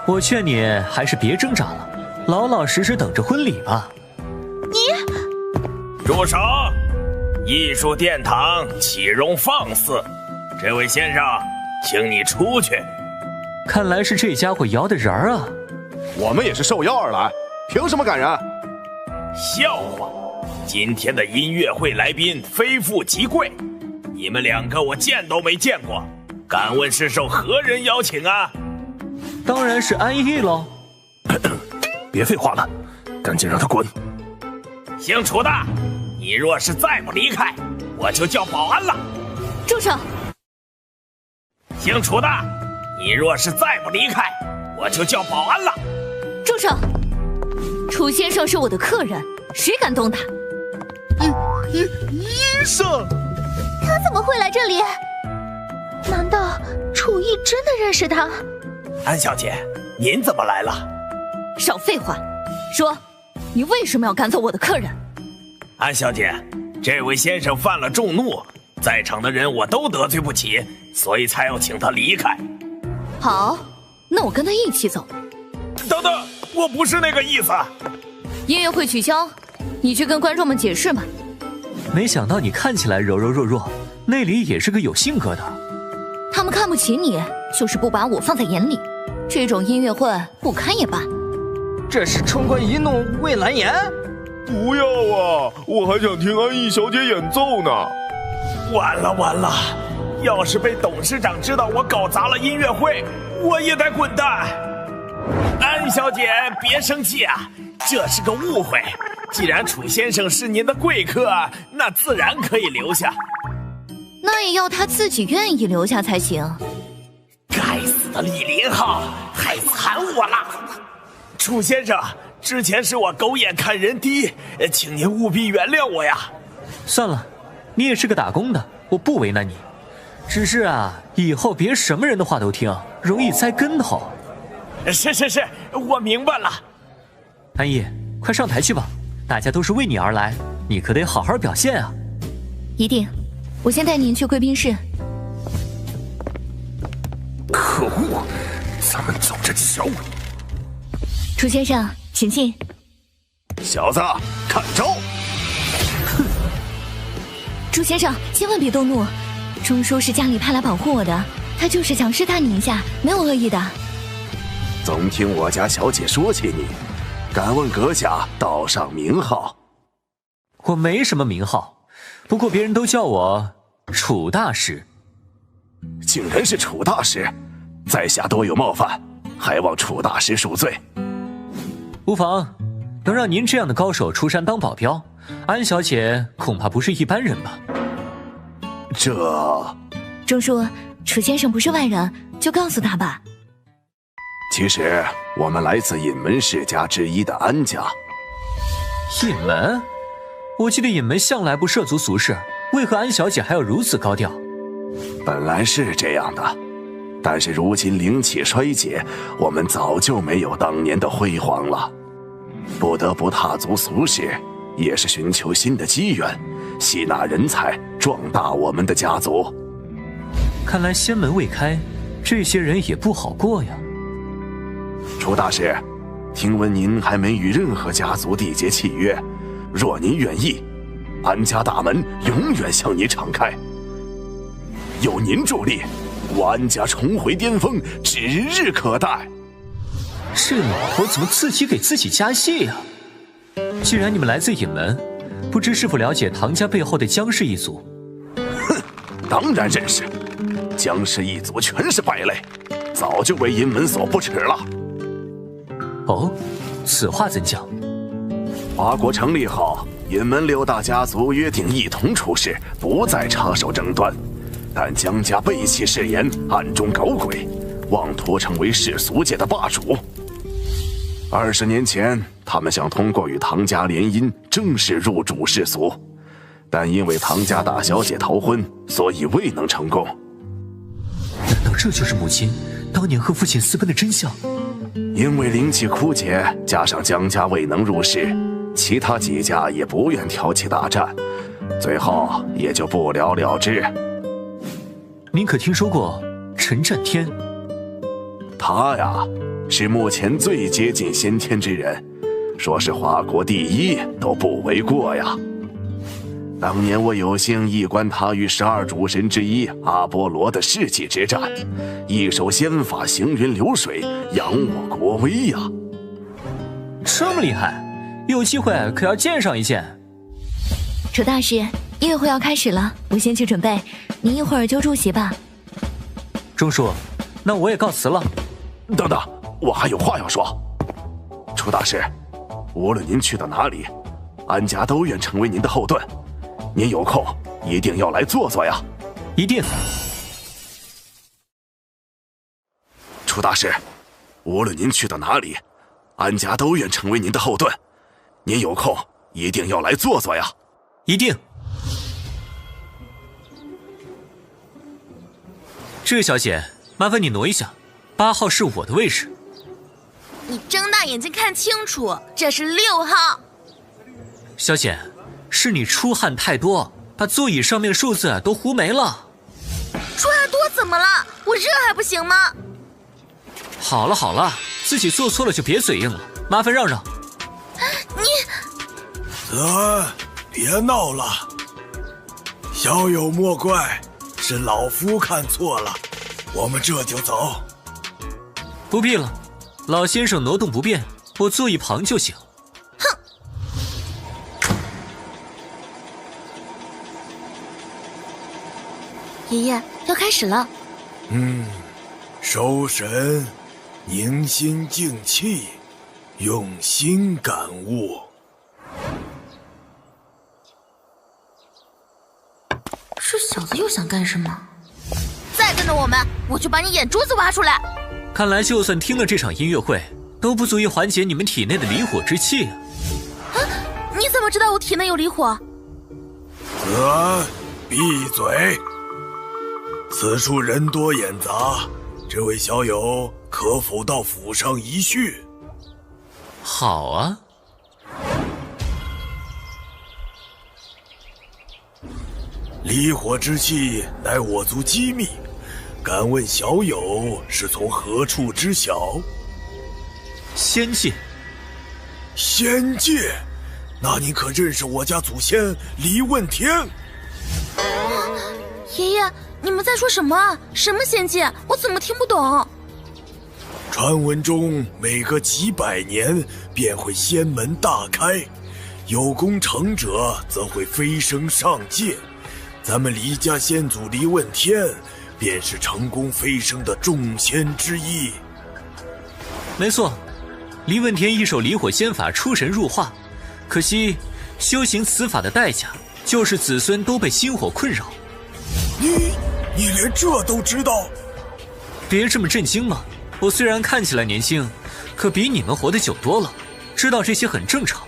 我劝你还是别挣扎了，老老实实等着婚礼吧。你住手！艺术殿堂岂容放肆？这位先生，请你出去。看来是这家伙摇的人儿啊！我们也是受邀而来，凭什么赶人？笑话！今天的音乐会来宾非富即贵，你们2个我见都没见过，敢问是受何人邀请啊？当然是安逸喽。别废话了，赶紧让他滚。姓楚的，你若是再不离开，我就叫保安了。住手！姓楚的，你若是再不离开，我就叫保安了。住手！楚先生是我的客人，谁敢动他？医生，他怎么会来这里？难道楚逸真的认识他？安小姐，您怎么来了？少废话，说，你为什么要赶走我的客人？安小姐，这位先生犯了众怒，在场的人我都得罪不起，所以才要请他离开。好，那我跟他一起走。等等，我不是那个意思。音乐会取消，你去跟观众们解释吧。没想到你看起来柔柔弱弱，内里也是个有性格的。他们看不起你，就是不把我放在眼里。这种音乐会不看也罢。这是冲冠一怒为蓝颜？不要啊！我还想听安逸小姐演奏呢。完了完了！要是被董事长知道我搞砸了音乐会，我也得滚蛋。安小姐，别生气啊，这是个误会。既然楚先生是您的贵客，那自然可以留下。那也要他自己愿意留下才行。该死的李林浩，太惨我了！楚先生，之前是我狗眼看人低，请您务必原谅我呀。算了，你也是个打工的，我不为难你。只是啊，以后别什么人的话都听，容易栽跟头。是，我明白了。安逸，快上台去吧，大家都是为你而来，你可得好好表现啊。一定，我先带您去贵宾室。可恶，咱们走着瞧。楚先生，请进。小子，看招！哼！楚先生，千万别动怒。钟叔是家里派来保护我的，他就是想试探你一下，没有恶意的。总听我家小姐说起你，敢问阁下道上名号？我没什么名号，不过别人都叫我楚大师。竟然是楚大师，在下多有冒犯，还望楚大师恕罪。无妨，能让您这样的高手出山当保镖，安小姐恐怕不是一般人吧？这……钟叔，楚先生不是外人，就告诉他吧。其实我们来自隐门世家之一的安家。隐门？我记得隐门向来不涉足俗世，为何安小姐还要如此高调？本来是这样的，但是如今灵气衰竭，我们早就没有当年的辉煌了，不得不踏足俗世，也是寻求新的机缘，吸纳人才，壮大我们的家族。看来仙门未开，这些人也不好过呀。楚大师，听闻您还没与任何家族缔结契约，若您愿意，安家大门永远向你敞开。有您助力，我安家重回巅峰指日可待。这老头怎么自己给自己加戏呀？既然你们来自隐门，不知是否了解唐家背后的姜氏一族？哼，当然认识。姜氏一族全是败类，早就为隐门所不齿了。哦，此话怎讲？华国成立后，隐门6大家族约定一同出世，不再插手争端。但姜家背弃誓言，暗中搞鬼，妄图成为世俗界的霸主。20年前，他们想通过与唐家联姻，正式入主世俗，但因为唐家大小姐逃婚，所以未能成功。难道这就是母亲当年和父亲私奔的真相？因为灵气枯竭，加上姜家未能入世，其他几家也不愿挑起大战，最后也就不了了之。您可听说过陈战天？他呀，是目前最接近先天之人，说是华国第一都不为过呀。当年我有幸一观他与12主神之一阿波罗的世纪之战，一手仙法行云流水，扬我国威呀！这么厉害，有机会可要见上一见。楚大师，音乐会要开始了，我先去准备，您一会儿就出席吧。钟叔，那我也告辞了。等等，我还有话要说。楚大师，无论您去到哪里，安家都愿成为您的后盾。您有空一定要来坐坐呀！一定。楚大师，无论您去到哪里，安家都愿成为您的后盾。您有空一定要来坐坐呀！一定。这位小姐，麻烦你挪一下，8号是我的位置。你睁大眼睛看清楚，这是6号。小姐，是你出汗太多，把座椅上面的数字都糊没了。出汗多怎么了？我热还不行吗？好了好了，自己做错了就别嘴硬了，麻烦让让。子安，别闹了，小友莫怪，是老夫看错了，我们这就走。不必了，老先生挪动不便，我坐一旁就行。爷爷，要开始了。收神，凝心静气，用心感悟。这小子又想干什么？再跟着我们，我就把你眼珠子挖出来。看来就算听了这场音乐会，都不足以缓解你们体内的离火之气啊！你怎么知道我体内有离火？子安，闭嘴！此处人多眼杂，这位小友可否到府上一叙？好啊。离火之气乃我族机密，敢问小友是从何处知晓？仙界。仙界？那你可认识我家祖先黎问天？爷爷，你们在说什么啊？什么仙界？我怎么听不懂？传闻中每隔几百年便会仙门大开，有功成者则会飞升上界。咱们黎家先祖黎问天便是成功飞升的众仙之一。没错，黎问天一手离火仙法出神入化，可惜修行此法的代价就是子孙都被心火困扰。你连这都知道？别这么震惊嘛，我虽然看起来年轻，可比你们活得久多了，知道这些很正常。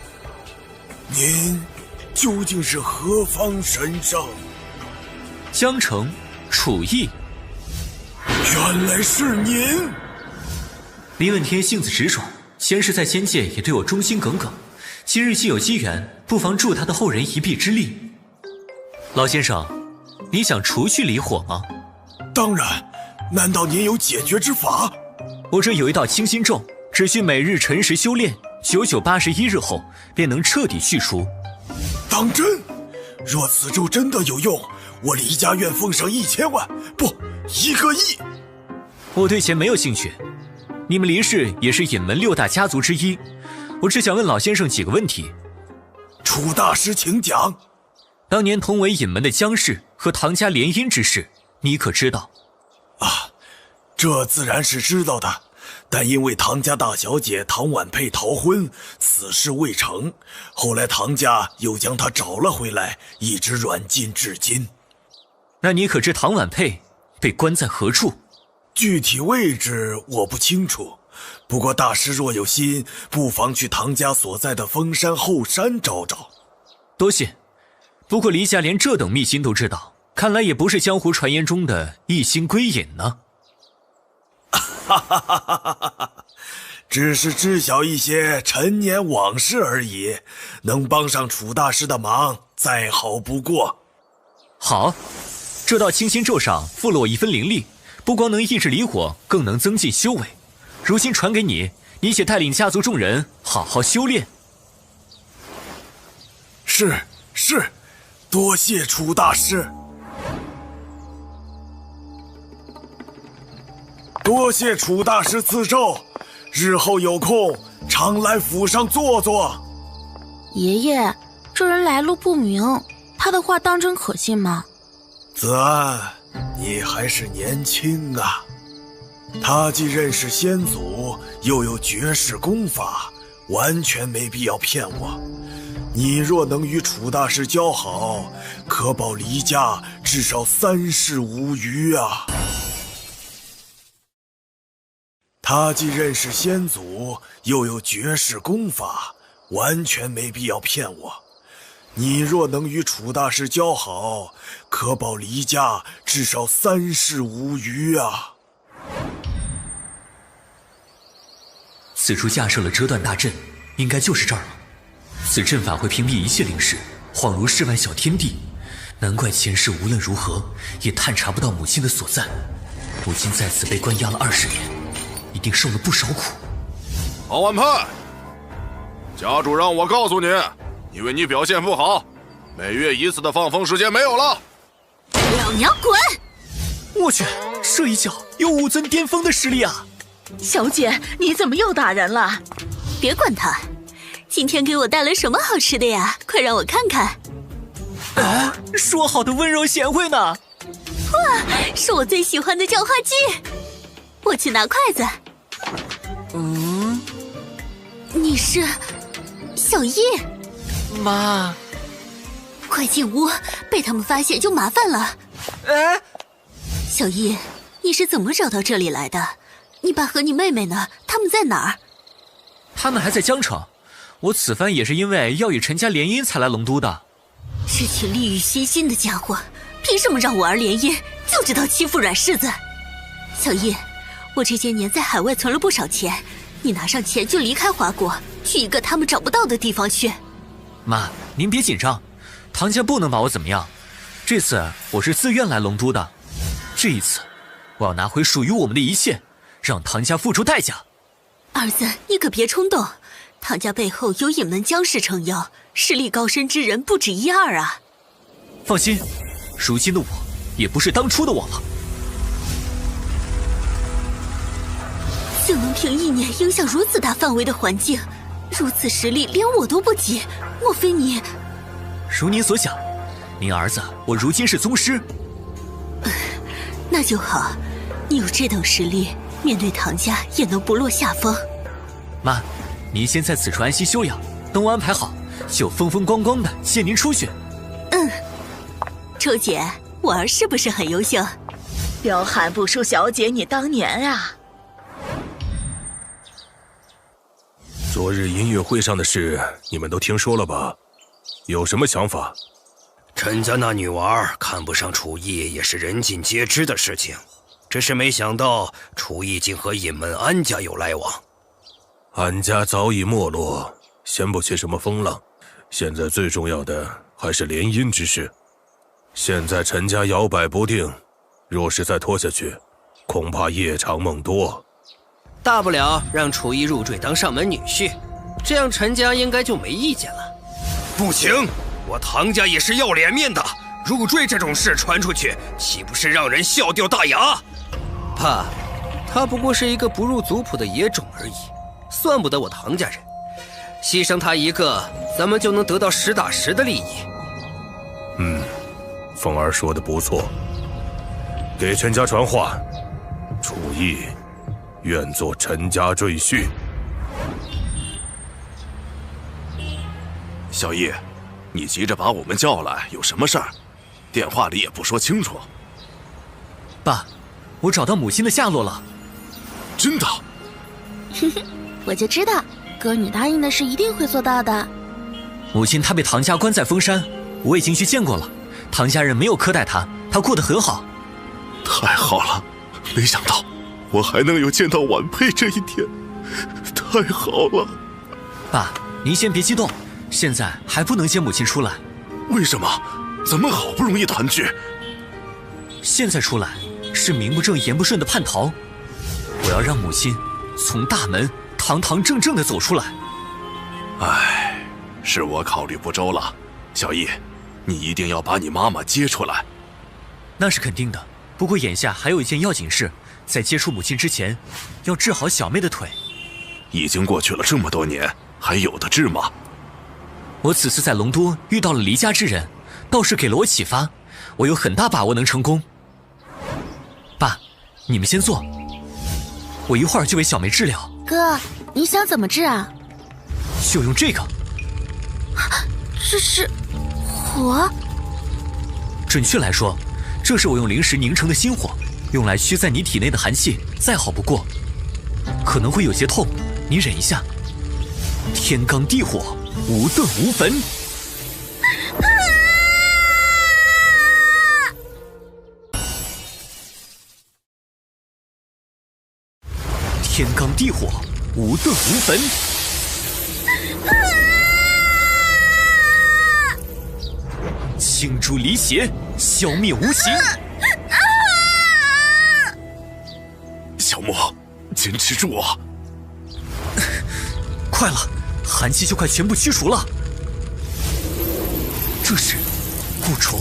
您究竟是何方神圣？江城，楚义。原来是您！林问天性子直爽，前世在仙界也对我忠心耿耿，今日既有机缘，不妨助他的后人一臂之力。老先生，你想除去离火吗？当然，难道您有解决之法？我这有一道清心咒，只需每日辰时修炼，9981日后便能彻底去除。当真？若此咒真的有用，我离家愿奉上1000万，不，1个亿。我对钱没有兴趣，你们黎氏也是隐门6大家族之一，我只想问老先生几个问题。楚大师请讲。当年同为隐门的江氏和唐家联姻之事，你可知道？啊，这自然是知道的，但因为唐家大小姐唐婉佩逃婚，此事未成，后来唐家又将她找了回来，一直软禁至今。那你可知唐婉佩被关在何处？具体位置我不清楚，不过大师若有心，不妨去唐家所在的峰山后山找找。多谢。不过黎家连这等秘辛都知道，看来也不是江湖传言中的一心归隐呢。哈哈哈哈哈！只是知晓一些陈年往事而已，能帮上楚大师的忙，再好不过。好，这道清心咒上附了我1分灵力，不光能抑制离火，更能增进修为。如今传给你，你且带领家族众人好好修炼。是，多谢楚大师。多谢楚大师赐咒，日后有空常来府上坐坐。爷爷，这人来路不明，他的话当真可信吗？子安，你还是年轻啊。他既认识先祖，又有绝世功法，完全没必要骗我。你若能与楚大师交好，可保黎家至少3世无虞啊。他既认识先祖，又有绝世功法，完全没必要骗我。你若能与楚大师交好，可保黎家至少3世无虞啊。此处架设了遮断大阵，应该就是这儿了。此阵法会屏蔽一切灵识，恍如世外小天地。难怪前世无论如何也探查不到母亲的所在。母亲在此被关押了20年，一定受了不少苦。唐婉佩，家主让我告诉你，因为你表现不好，每月1次的放风时间没有了。老娘滚！我去，这一脚有武尊巅峰的实力啊！小姐，你怎么又打人了？别管他，今天给我带来什么好吃的呀？快让我看看。说好的温柔贤惠呢？哇，是我最喜欢的叫花鸡。我去拿筷子。你是小易？妈，快进屋，被他们发现就麻烦了。小易，你是怎么找到这里来的？你爸和你妹妹呢？他们在哪儿？他们还在江城。我此番也是因为要与陈家联姻才来龙都的。这群利欲熏心的家伙，凭什么让我儿联姻，就知道欺负软柿子？小易，我这些年在海外存了不少钱，你拿上钱就离开华国，去一个他们找不到的地方去。妈，您别紧张，唐家不能把我怎么样。这次我是自愿来龙都的，这一次我要拿回属于我们的一切，让唐家付出代价。儿子，你可别冲动，唐家背后有隐门江氏撑腰，实力高深之人不止1、2啊。放心，如今的我也不是当初的我了。怎能凭意念影响如此大范围的环境？如此实力连我都不及，莫非你……如您所想，您儿子我如今是宗师。那就好，你有这等实力，面对唐家也能不落下风。妈，您先在此处安心休养，等我安排好，就风风光光的接您出去。周姐，我儿是不是很优秀？彪悍不输小姐你当年啊！昨日音乐会上的事，你们都听说了吧？有什么想法？陈家那女娃看不上楚逸，也是人尽皆知的事情。只是没想到楚逸竟和隐门安家有来往。安家早已没落，掀不起什么风浪。现在最重要的还是联姻之事。现在陈家摇摆不定，若是再拖下去，恐怕夜长梦多。大不了让楚逸入赘当上门女婿，这样陈家应该就没意见了。不行，我唐家也是要脸面的，入赘这种事传出去，岂不是让人笑掉大牙？爸，他不过是一个不入族谱的野种而已，算不得我唐家人。牺牲他一个，咱们就能得到实打实的利益。凤儿说的不错，给陈家传话，楚逸愿做陈家赘婿。小逸，你急着把我们叫来，有什么事儿？电话里也不说清楚。爸，我找到母亲的下落了。真的？哼哼，我就知道，哥你答应的事一定会做到的。母亲她被唐家关在封山，我已经去见过了。唐家人没有苛待她，她过得很好。太好了，没想到我还能有见到晚辈这一天，太好了。爸，您先别激动，现在还不能接母亲出来。为什么？咱们好不容易团聚，现在出来是名不正言不顺的叛逃。我要让母亲从大门堂堂正正的走出来。唉，是我考虑不周了。小逸，你一定要把你妈妈接出来。那是肯定的，不过眼下还有一件要紧事，在接触母亲之前，要治好小妹的腿。已经过去了这么多年，还有的治吗？我此次在龙都遇到了离家之人，倒是给了我启发，我有很大把握能成功。爸，你们先坐，我一会儿就为小梅治疗。哥，你想怎么治啊？就用这个。这是火？准确来说，这是我用灵石凝成的心火，用来驱散你体内的寒气，再好不过。可能会有些痛，你忍一下。天罡地火，无盾无焚。天罡地火，无盾无焚。青珠离邪，消灭无形。小莫，坚持住啊！快了，寒气就快全部驱除了。这是蛊虫。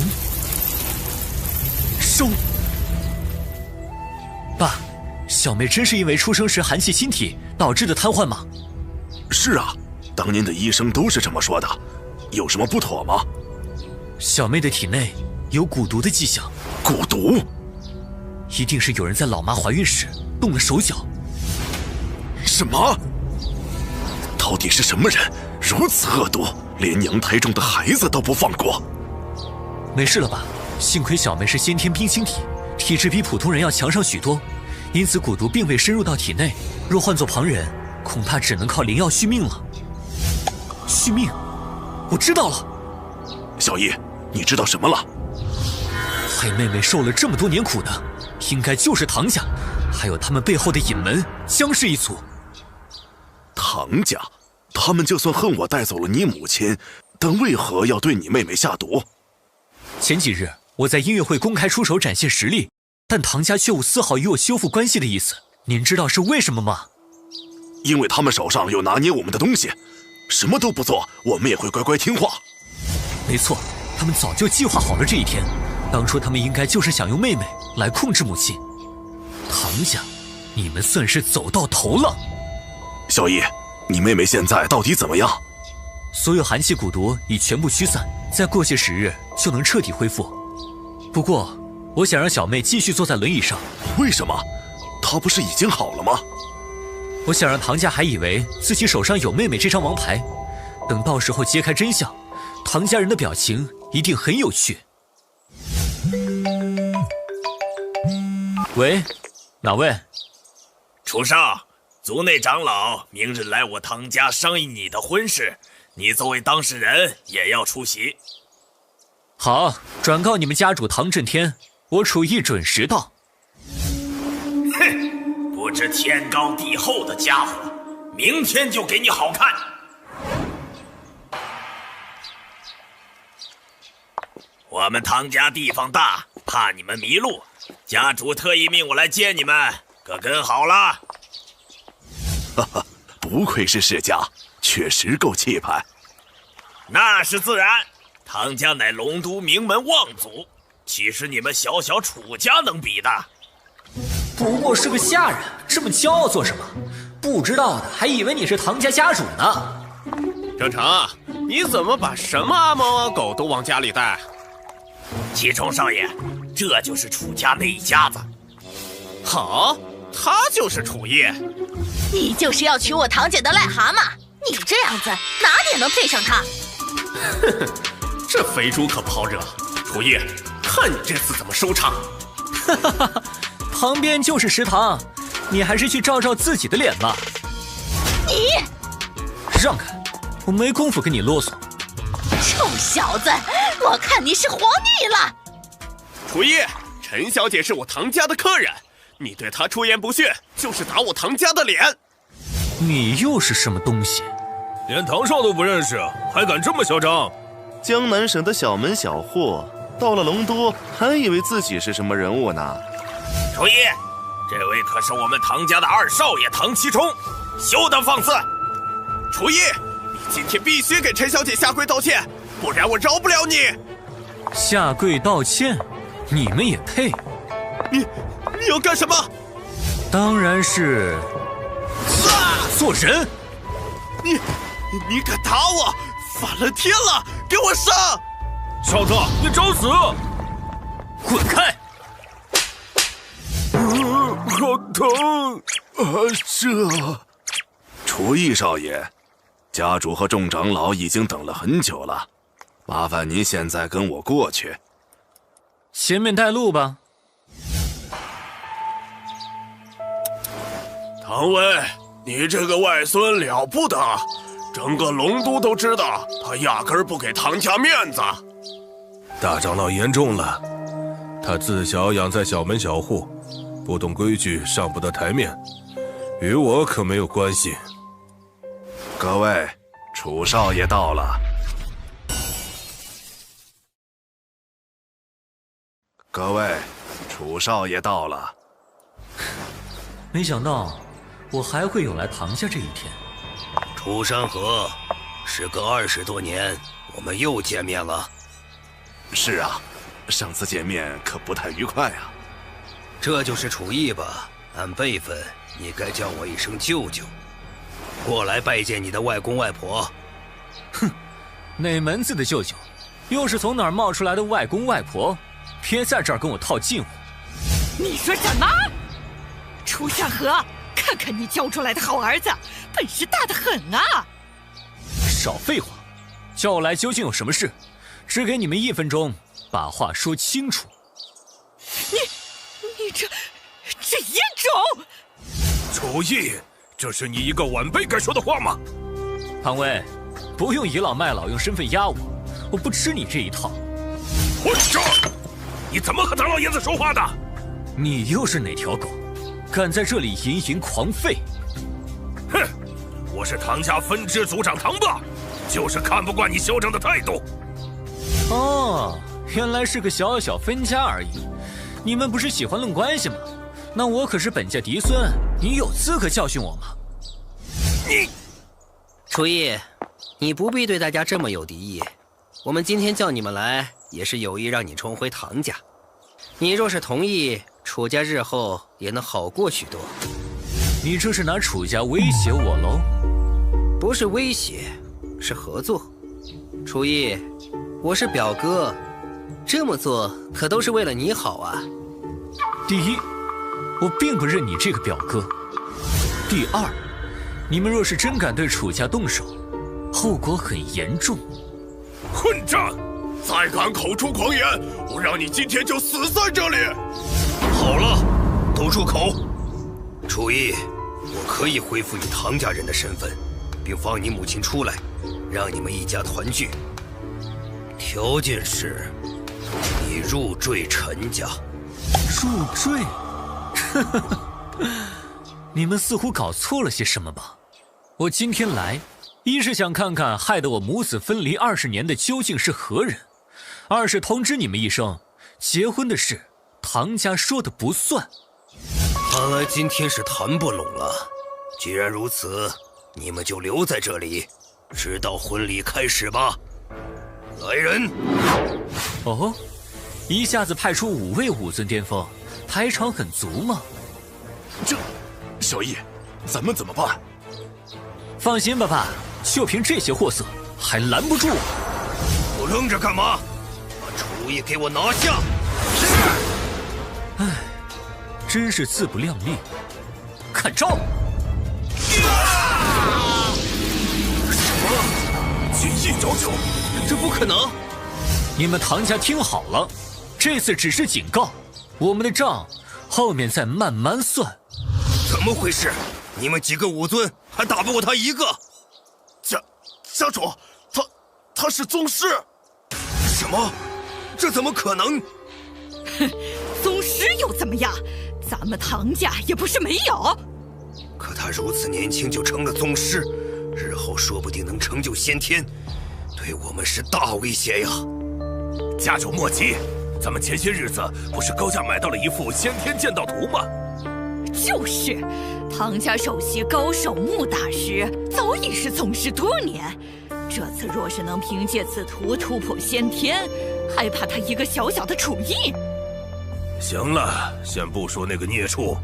收。爸，小妹真是因为出生时寒气侵体导致的瘫痪吗？是啊，当年的医生都是这么说的，有什么不妥吗？小妹的体内有蛊毒的迹象。蛊毒？一定是有人在老妈怀孕时动了手脚。什么？到底是什么人如此恶毒，连娘胎中的孩子都不放过？没事了吧？幸亏小妹是先天冰心体，体质比普通人要强上许多，因此蛊毒并未深入到体内。若换做旁人，恐怕只能靠灵药续命了。续命？我知道了。小逸，你知道什么了？害妹妹受了这么多年苦的，应该就是唐家，还有他们背后的隐门江氏一族。唐家，他们就算恨我带走了你母亲，但为何要对你妹妹下毒？前几日我在音乐会公开出手展现实力，但唐家却无丝毫与我修复关系的意思。您知道是为什么吗？因为他们手上有拿捏我们的东西，什么都不做，我们也会乖乖听话。没错，他们早就计划好了这一天。当初他们应该就是想用妹妹来控制母亲。唐家，你们算是走到头了。小逸，你妹妹现在到底怎么样？所有寒气蛊毒已全部驱散，再过些时日就能彻底恢复。不过，我想让小妹继续坐在轮椅上。为什么？她不是已经好了吗？我想让唐家还以为自己手上有妹妹这张王牌，等到时候揭开真相，唐家人的表情一定很有趣。喂，哪位？楚少，族内长老明日来我唐家商议你的婚事，你作为当事人也要出席。好，转告你们家主唐震天，我楚义准时到。哼，不知天高地厚的家伙，明天就给你好看。我们唐家地方大，怕你们迷路，家主特意命我来接你们，可跟好了。哈哈，不愧是世家，确实够气派。那是自然，唐家乃龙都名门望族，岂是你们小小楚家能比的？不过是个下人，这么骄傲做什么？不知道的还以为你是唐家家主呢。郑成，你怎么把什么阿猫阿狗都往家里带？祁冲少爷，这就是楚家那一家子。好，他就是楚义。你就是要娶我堂姐的癞蛤蟆，你这样子哪点能配上他？哼哼，这肥猪可不好惹。楚义，看你这次怎么收场。哈哈哈，旁边就是食堂，你还是去照照自己的脸吧。你让开，我没工夫跟你啰嗦。臭小子，我看你是活腻了。楚义，陈小姐是我唐家的客人，你对她出言不逊，就是打我唐家的脸。你又是什么东西？连唐少都不认识，还敢这么嚣张？江南省的小门小户，到了龙都还以为自己是什么人物呢。楚义，这位可是我们唐家的二少爷唐祁冲，休得放肆！楚义，你今天必须给陈小姐下跪道歉，不然我饶不了你。下跪道歉？你们也配？你要干什么？当然是做人。你敢打我，反了天了！给我上！小子，你找死！滚开！好疼！这……楚义少爷，家主和众长老已经等了很久了，麻烦您现在跟我过去。前面带路吧。唐威，你这个外孙了不得，整个龙都都知道，他压根儿不给唐家面子。大长老言重了，他自小养在小门小户，不懂规矩，上不得台面，与我可没有关系。各位，楚少爷到了。各位，楚少爷到了。没想到我还会有来唐家这一天。楚山河，时隔20多年，我们又见面了。是啊，上次见面可不太愉快啊。这就是楚义吧？按辈分，你该叫我一声舅舅。过来拜见你的外公外婆。哼，哪门子的舅舅？又是从哪儿冒出来的外公外婆？别在这儿跟我套近乎。你说什么？楚山河，看看你教出来的好儿子，本事大得很啊！少废话，叫我来究竟有什么事？只给你们1分钟，把话说清楚。你这野种！楚义，这是你一个晚辈该说的话吗？唐威，不用倚老卖老，用身份压我，我不吃你这一套。混账！你怎么和唐老爷子说话的？你又是哪条狗，敢在这里吟吟狂吠？哼，我是唐家分支族长唐霸，就是看不惯你嚣张的态度。哦，原来是个小小分家而已。你们不是喜欢论关系吗？那我可是本家嫡孙，你有资格教训我吗？你，楚义，你不必对大家这么有敌意。我们今天叫你们来，也是有意让你重回唐家。你若是同意，楚家日后也能好过许多。你这是拿楚家威胁我喽？不是威胁，是合作。楚义，我是表哥，这么做可都是为了你好啊。第一，我并不认你这个表哥。第二，你们若是真敢对楚家动手，后果很严重。混账！再敢口出狂言，我让你今天就死在这里！好了，都住口！楚义，我可以恢复你唐家人的身份，并放你母亲出来，让你们一家团聚。条件是，你入赘陈家。入赘？你们似乎搞错了些什么吧？我今天来，一是想看看害得我母子分离20年的究竟是何人，二是通知你们一声，结婚的事唐家说的不算。看来今天是谈不拢了。既然如此，你们就留在这里，直到婚礼开始吧。来人！哦，一下子派出5位武尊巅峰，排场很足吗？小易，咱们怎么办？放心吧，爸，就凭这些货色，还拦不住我。不愣着干嘛？把楚意给我拿下！是。唉，真是自不量力。看招！什么？锦衣着酒？这不可能！你们唐家听好了，这次只是警告，我们的账后面再慢慢算。怎么回事？你们几个武尊还打不过他一个？家主，他是宗师。什么？这怎么可能？哼，宗师又怎么样？咱们唐家也不是没有。可他如此年轻就成了宗师，日后说不定能成就先天，对我们是大威胁呀！家主莫急，咱们前些日子不是高价买到了一幅先天剑道图吗？就是，唐家首席高手穆大师早已是宗师多年，这次若是能凭借此图突破先天，还怕他一个小小的楚意？行了，先不说那个孽畜，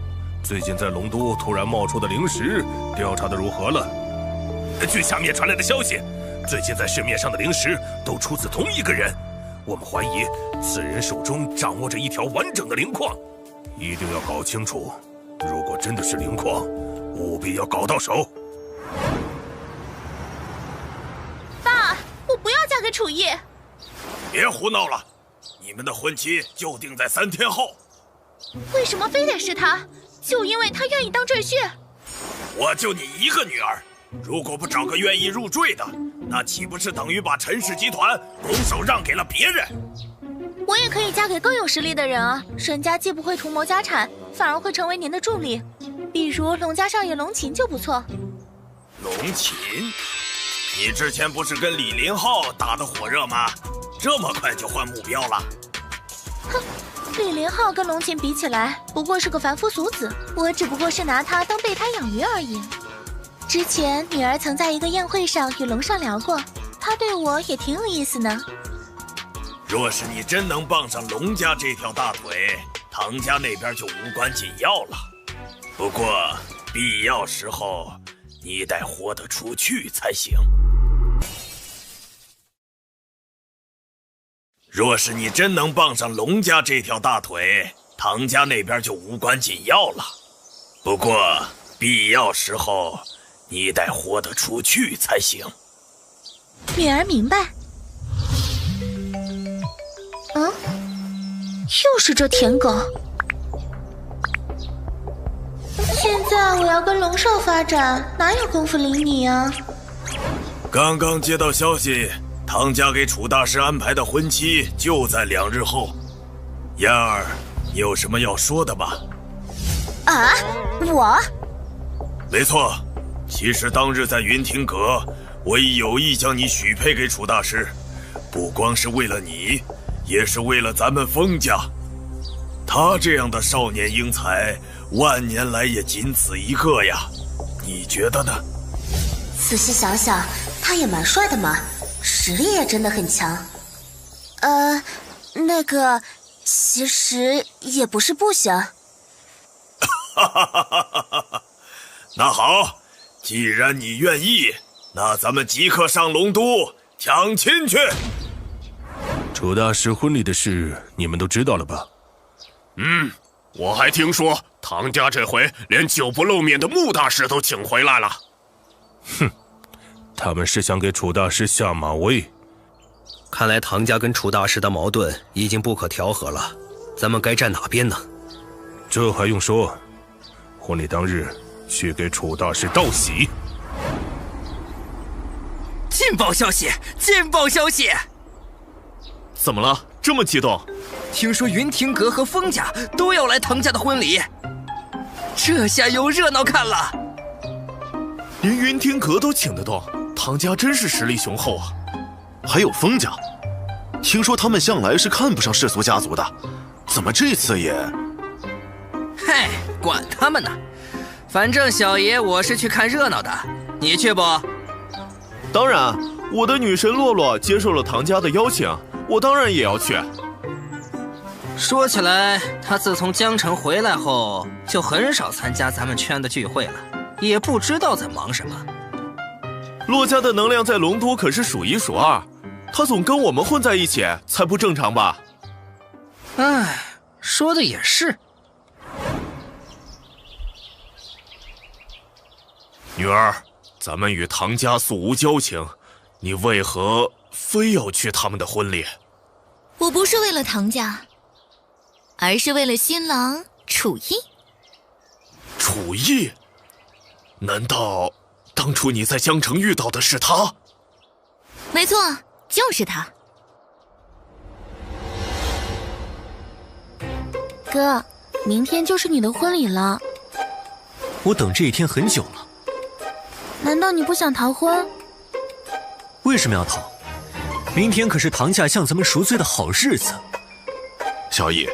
最近在龙都突然冒出的灵石，调查的如何了？据下面传来的消息，最近在市面上的灵石都出自同一个人，我们怀疑此人手中掌握着一条完整的灵矿，一定要搞清楚。如果真的是灵矿，务必要搞到手。爸，我不要嫁给楚意。别胡闹了，你们的婚期就定在3天后。为什么非得是他？就因为他愿意当赘婿？我就你一个女儿，如果不找个愿意入赘的，那岂不是等于把陈氏集团拱手让给了别人？我也可以嫁给更有实力的人啊，沈家既不会图谋家产，反而会成为您的助理，比如龙家少爷龙琴就不错。龙琴？你之前不是跟李林浩打得火热吗？这么快就换目标了？哼，李林浩跟龙琴比起来，不过是个凡夫俗子，我只不过是拿他当备胎养鱼而已。之前女儿曾在一个宴会上与龙少聊过，他对我也挺有意思呢。若是你真能傍上龙家这条大腿，唐家那边就无关紧要了。不过必要时候，你得豁得出去才行。若是你真能傍上龙家这条大腿，唐家那边就无关紧要了。不过必要时候，你得豁得出去才行。女儿明白。又是这舔狗。现在我要跟龙少发展，哪有功夫理你啊？刚刚接到消息，唐家给楚大师安排的婚期就在2日后。燕儿，你有什么要说的吗？啊，我？没错，其实当日在云亭阁，我已有意将你许配给楚大师，不光是为了你，也是为了咱们封家。他这样的少年英才，万年来也仅此一个呀，你觉得呢？仔细想想，他也蛮帅的嘛，实力也真的很强。那个，其实也不是不行。那好，既然你愿意，那咱们即刻上龙都抢亲去。楚大师婚礼的事，你们都知道了吧？我还听说唐家这回连久不露面的穆大师都请回来了。哼，他们是想给楚大师下马威。看来唐家跟楚大师的矛盾已经不可调和了，咱们该站哪边呢？这还用说？婚礼当日，去给楚大师道喜。劲爆消息！劲爆消息！怎么了？这么激动？听说云亭阁和风家都要来唐家的婚礼，这下有热闹看了。连云亭阁都请得动，唐家真是实力雄厚啊！还有风家，听说他们向来是看不上世俗家族的，怎么这次也……嗨，管他们呢！反正小爷我是去看热闹的，你去不？当然，我的女神洛洛接受了唐家的邀请，我当然也要去。说起来，她自从江城回来后，就很少参加咱们圈的聚会了，也不知道在忙什么。洛家的能量在龙都可是数一数二，她总跟我们混在一起，才不正常吧？唉，说的也是。女儿，咱们与唐家素无交情，你为何非要去他们的婚礼？我不是为了唐家，而是为了新郎楚逸。楚逸？难道当初你在江城遇到的是他？没错，就是他。哥，明天就是你的婚礼了。我等这一天很久了。难道你不想逃婚？为什么要逃？明天可是唐家向咱们赎罪的好日子。小易，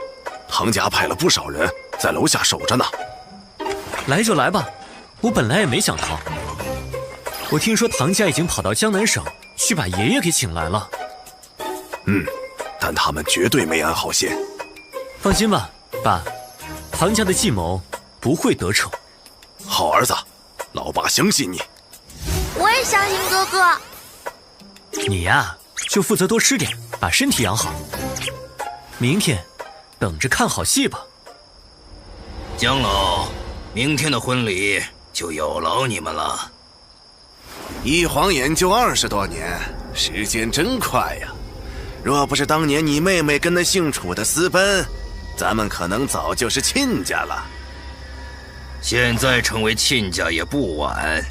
唐家派了不少人在楼下守着呢。来就来吧，我本来也没想逃。我听说唐家已经跑到江南省去把爷爷给请来了。但他们绝对没安好心。放心吧，爸，唐家的计谋不会得逞。好儿子，老爸相信你。我也相信哥哥。你呀，就负责多吃点，把身体养好。明天，等着看好戏吧。江老，明天的婚礼就有劳你们了。一晃眼就20多年，时间真快呀！若不是当年你妹妹跟那姓楚的私奔，咱们可能早就是亲家了。现在成为亲家也不晚。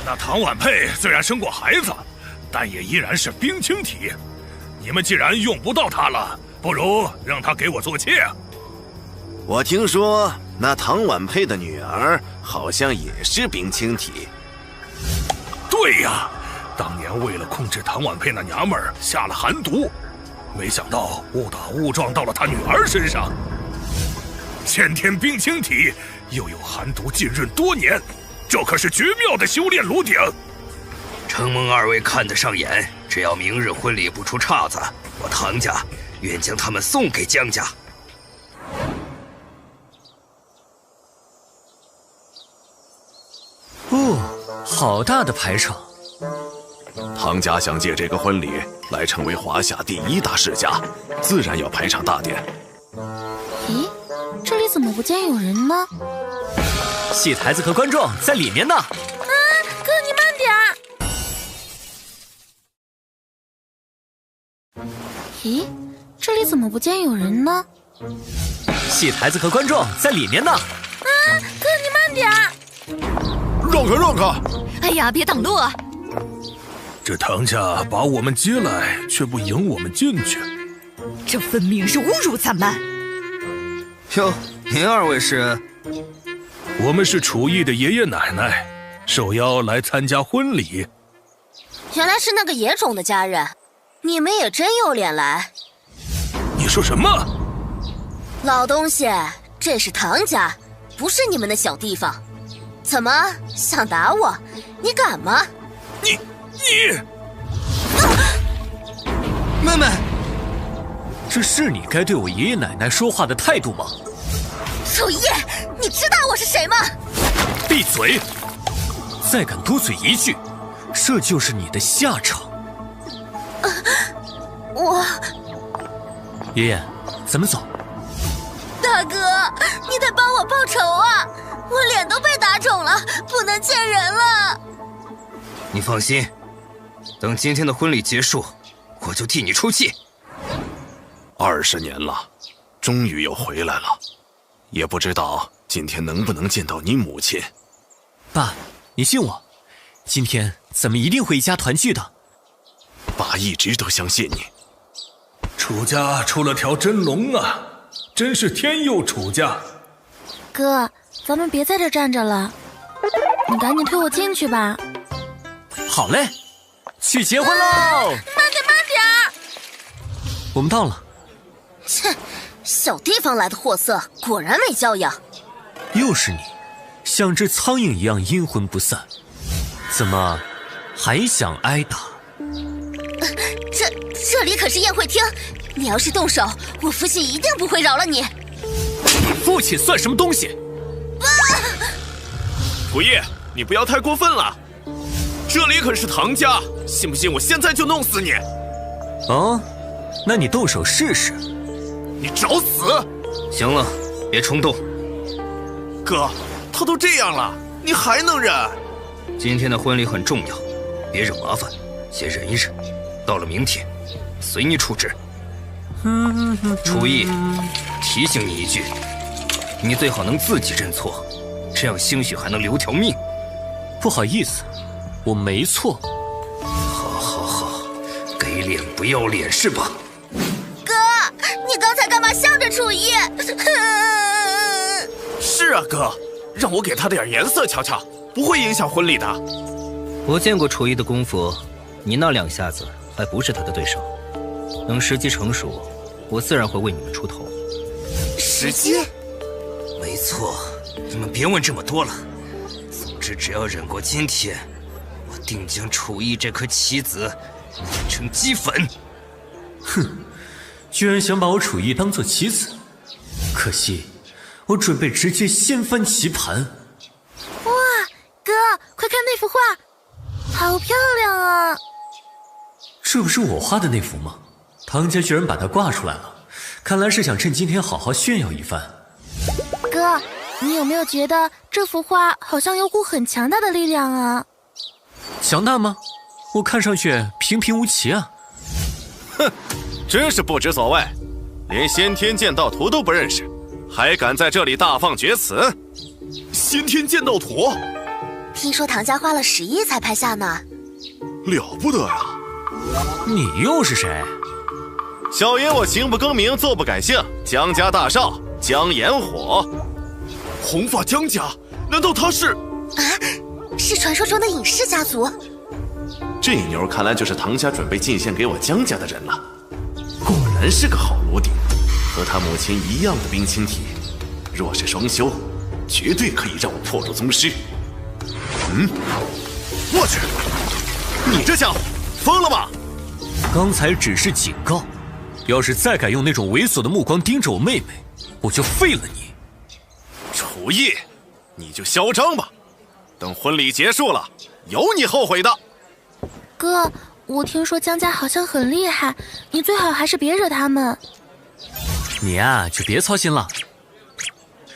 那唐婉佩虽然生过孩子，但也依然是冰清体。你们既然用不到她了，不如让她给我做妾。我听说那唐婉佩的女儿好像也是冰清体。对呀，当年为了控制唐婉佩那娘们儿下了寒毒，没想到误打误撞到了她女儿身上。先天冰清体，又有寒毒浸润多年，这可是绝妙的修炼炉鼎。承蒙二位看得上眼，只要明日婚礼不出岔子，我唐家愿将他们送给江家。好大的排场！唐家想借这个婚礼来成为华夏第1大世家，自然要排场大典。咦，这里怎么不见有人呢？戏台子和观众在里面呢。哥你慢点儿。咦，这里怎么不见有人呢？戏台子和观众在里面呢。哥你慢点儿。让开让开！哎呀，别挡路啊！这唐家把我们接来，却不迎我们进去，这分明是侮辱咱们！哟，您二位是？我们是楚逸的爷爷奶奶，受邀来参加婚礼。原来是那个野种的家人，你们也真有脸来！你说什么？老东西，这是唐家，不是你们的小地方。怎么想打我？你敢吗？你，妹妹，这是你该对我爷爷奶奶说话的态度吗？楚逸，你知道我是谁吗？闭嘴！再敢多嘴一句，这就是你的下场。我……爷爷，咱们走。大哥，你得帮我报仇啊！我脸都被打肿了，不能见人了。你放心，等今天的婚礼结束，我就替你出气。20年了，终于又回来了，也不知道今天能不能见到你母亲？爸，你信我，今天咱们一定会一家团聚的。爸一直都相信你。楚家出了条真龙啊，真是天佑楚家。哥，咱们别在这站着了，你赶紧推我进去吧。好嘞，去结婚喽！慢点！我们到了。切，小地方来的货色，果然没教养。又是你，像只苍蝇一样阴魂不散，怎么还想挨打？这里可是宴会厅，你要是动手，我父亲一定不会饶了你。你父亲算什么东西？楚叶，你不要太过分了，这里可是唐家，信不信我现在就弄死你？哦，那你动手试试。你找死！行了，别冲动。哥，他都这样了，你还能忍？今天的婚礼很重要，别惹麻烦，先忍一忍。到了明天，随你处置。楚意，提醒你一句，你最好能自己认错，这样兴许还能留条命。不好意思，我没错。好，给脸不要脸是吧？哥，你刚才干嘛向着楚意？是啊，哥，让我给他点颜色瞧瞧，不会影响婚礼的。我见过楚意的功夫，你那2下子还不是他的对手。等时机成熟，我自然会为你们出头。时机？没错，你们别问这么多了。总之，只要忍过今天，我定将楚意这颗棋子碾成齑粉。哼，居然想把我楚意当做棋子，可惜我准备直接掀翻棋盘。哇，哥，快看那幅画，好漂亮啊！这不是我画的那幅吗？唐家居然把它挂出来了，看来是想趁今天好好炫耀一番。哥，你有没有觉得这幅画好像有股很强大的力量啊？强大吗？我看上去平平无奇啊。哼，真是不知所谓，连先天剑道图都不认识，还敢在这里大放厥词？先天剑道图？听说唐家花了10亿才拍下呢。了不得呀！你又是谁？小爷我行不更名，坐不改姓，江家大少江炎火。红发江家？难道他是？啊，是传说中的隐士家族。这妞看来就是唐家准备进献给我江家的人了。果然是个好炉鼎，和他母亲一样的冰清体。若是双修，绝对可以让我破入宗师。我去，你这家伙疯了吗？刚才只是警告，要是再敢用那种猥琐的目光盯着我妹妹，我就废了你。楚意，你就嚣张吧，等婚礼结束了，有你后悔的。哥，我听说江家好像很厉害，你最好还是别惹他们。你呀，就别操心了。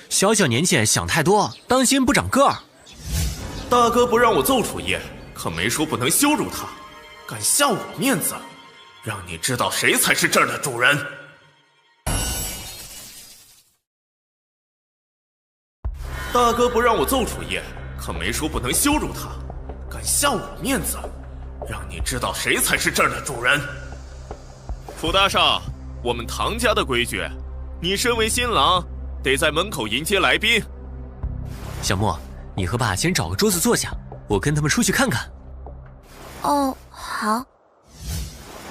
小小年纪想太多，当心不长个儿。大哥不让我揍楚叶，可没说不能羞辱他，敢下我面子，让你知道谁才是这儿的主人。大哥不让我揍楚叶，可没说不能羞辱他，敢下我面子，让你知道谁才是这儿的主人。楚大少，我们唐家的规矩，你身为新郎，得在门口迎接来宾。小莫，你和爸先找个桌子坐下，我跟他们出去看看。哦，好。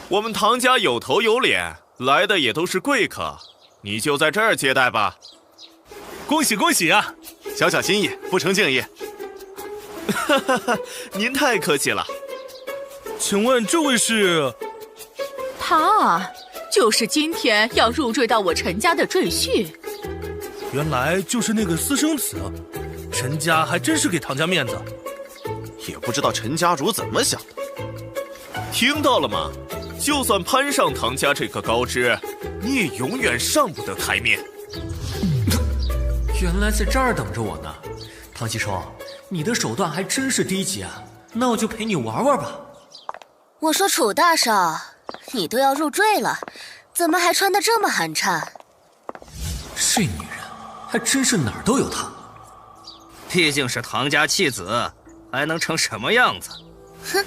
我们唐家有头有脸，来的也都是贵客，你就在这儿接待吧。恭喜恭喜啊！小小心意，不成敬意。您太客气了。请问这位是？他就是今天要入赘到我陈家的赘婿。原来就是那个私生子，陈家还真是给唐家面子。也不知道陈家主怎么想的。听到了吗？就算攀上唐家这个高枝，你也永远上不得台面。原来在这儿等着我呢，唐继冲，你的手段还真是低级啊！那我就陪你玩玩吧。我说楚大少，你都要入赘了，怎么还穿得这么寒碜？这女人还真是哪儿都有她。毕竟是唐家弃子，还能成什么样子？哼，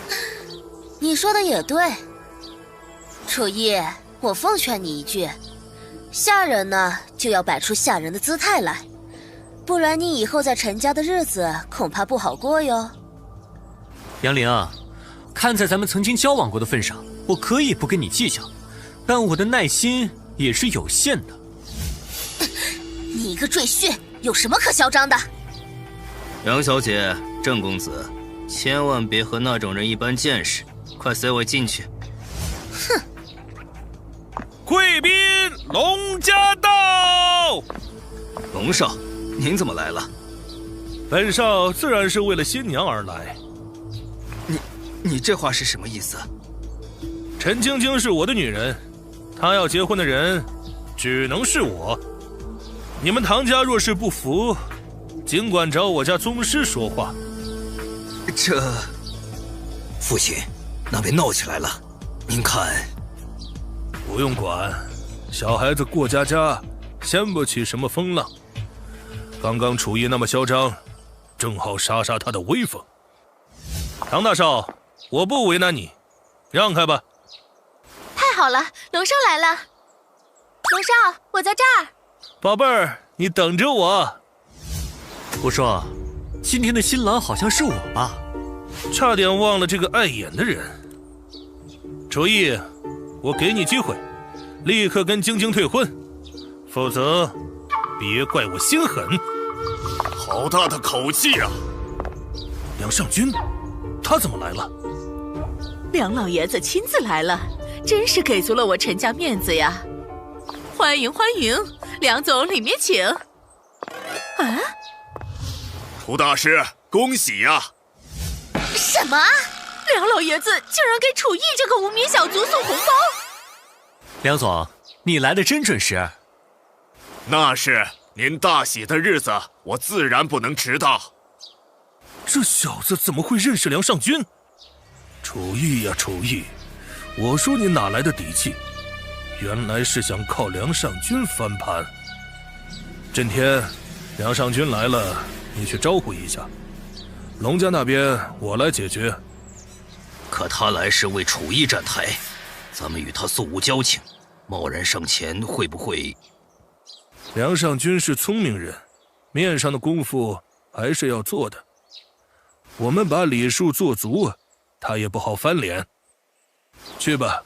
你说的也对。楚逸，我奉劝你一句，下人呢就要摆出下人的姿态来，不然你以后在陈家的日子恐怕不好过哟。杨凌，看在咱们曾经交往过的份上，我可以不跟你计较，但我的耐心也是有限的。你一个赘婿，有什么可嚣张的？杨小姐，郑公子，千万别和那种人一般见识，快随我进去。哼！贵宾龙家到。龙少，您怎么来了？本少自然是为了新娘而来。你这话是什么意思？陈晶晶是我的女人，她要结婚的人只能是我。你们唐家若是不服，尽管找我家宗师说话。这，父亲，那边闹起来了，您看。不用管，小孩子过家家，掀不起什么风浪。刚刚楚逸那么嚣张，正好杀杀他的威风。唐大少，我不为难你，让开吧。太好了，龙少来了。龙少，我在这儿。宝贝儿，你等着我。我说，今天的新郎好像是我吧？差点忘了这个碍眼的人。楚逸，我给你机会，立刻跟晶晶退婚，否则别怪我心狠。好大的口气啊！梁尚君，他怎么来了？梁老爷子亲自来了，真是给足了我陈家面子呀！欢迎欢迎，梁总里面请。啊！楚大师，恭喜呀！什么？梁老爷子竟然给楚逸这个无名小卒送红包！梁总，你来的真准时。那是您大喜的日子，我自然不能迟到。这小子怎么会认识梁尚君？楚逸呀楚逸，我说你哪来的底气？原来是想靠梁尚君翻盘。这天，梁尚君来了，你去招呼一下。龙家那边我来解决。可他来是为楚逸站台，咱们与他素无交情，贸然上前会不会？梁尚君是聪明人，面上的功夫还是要做的。我们把礼数做足，他也不好翻脸。去吧。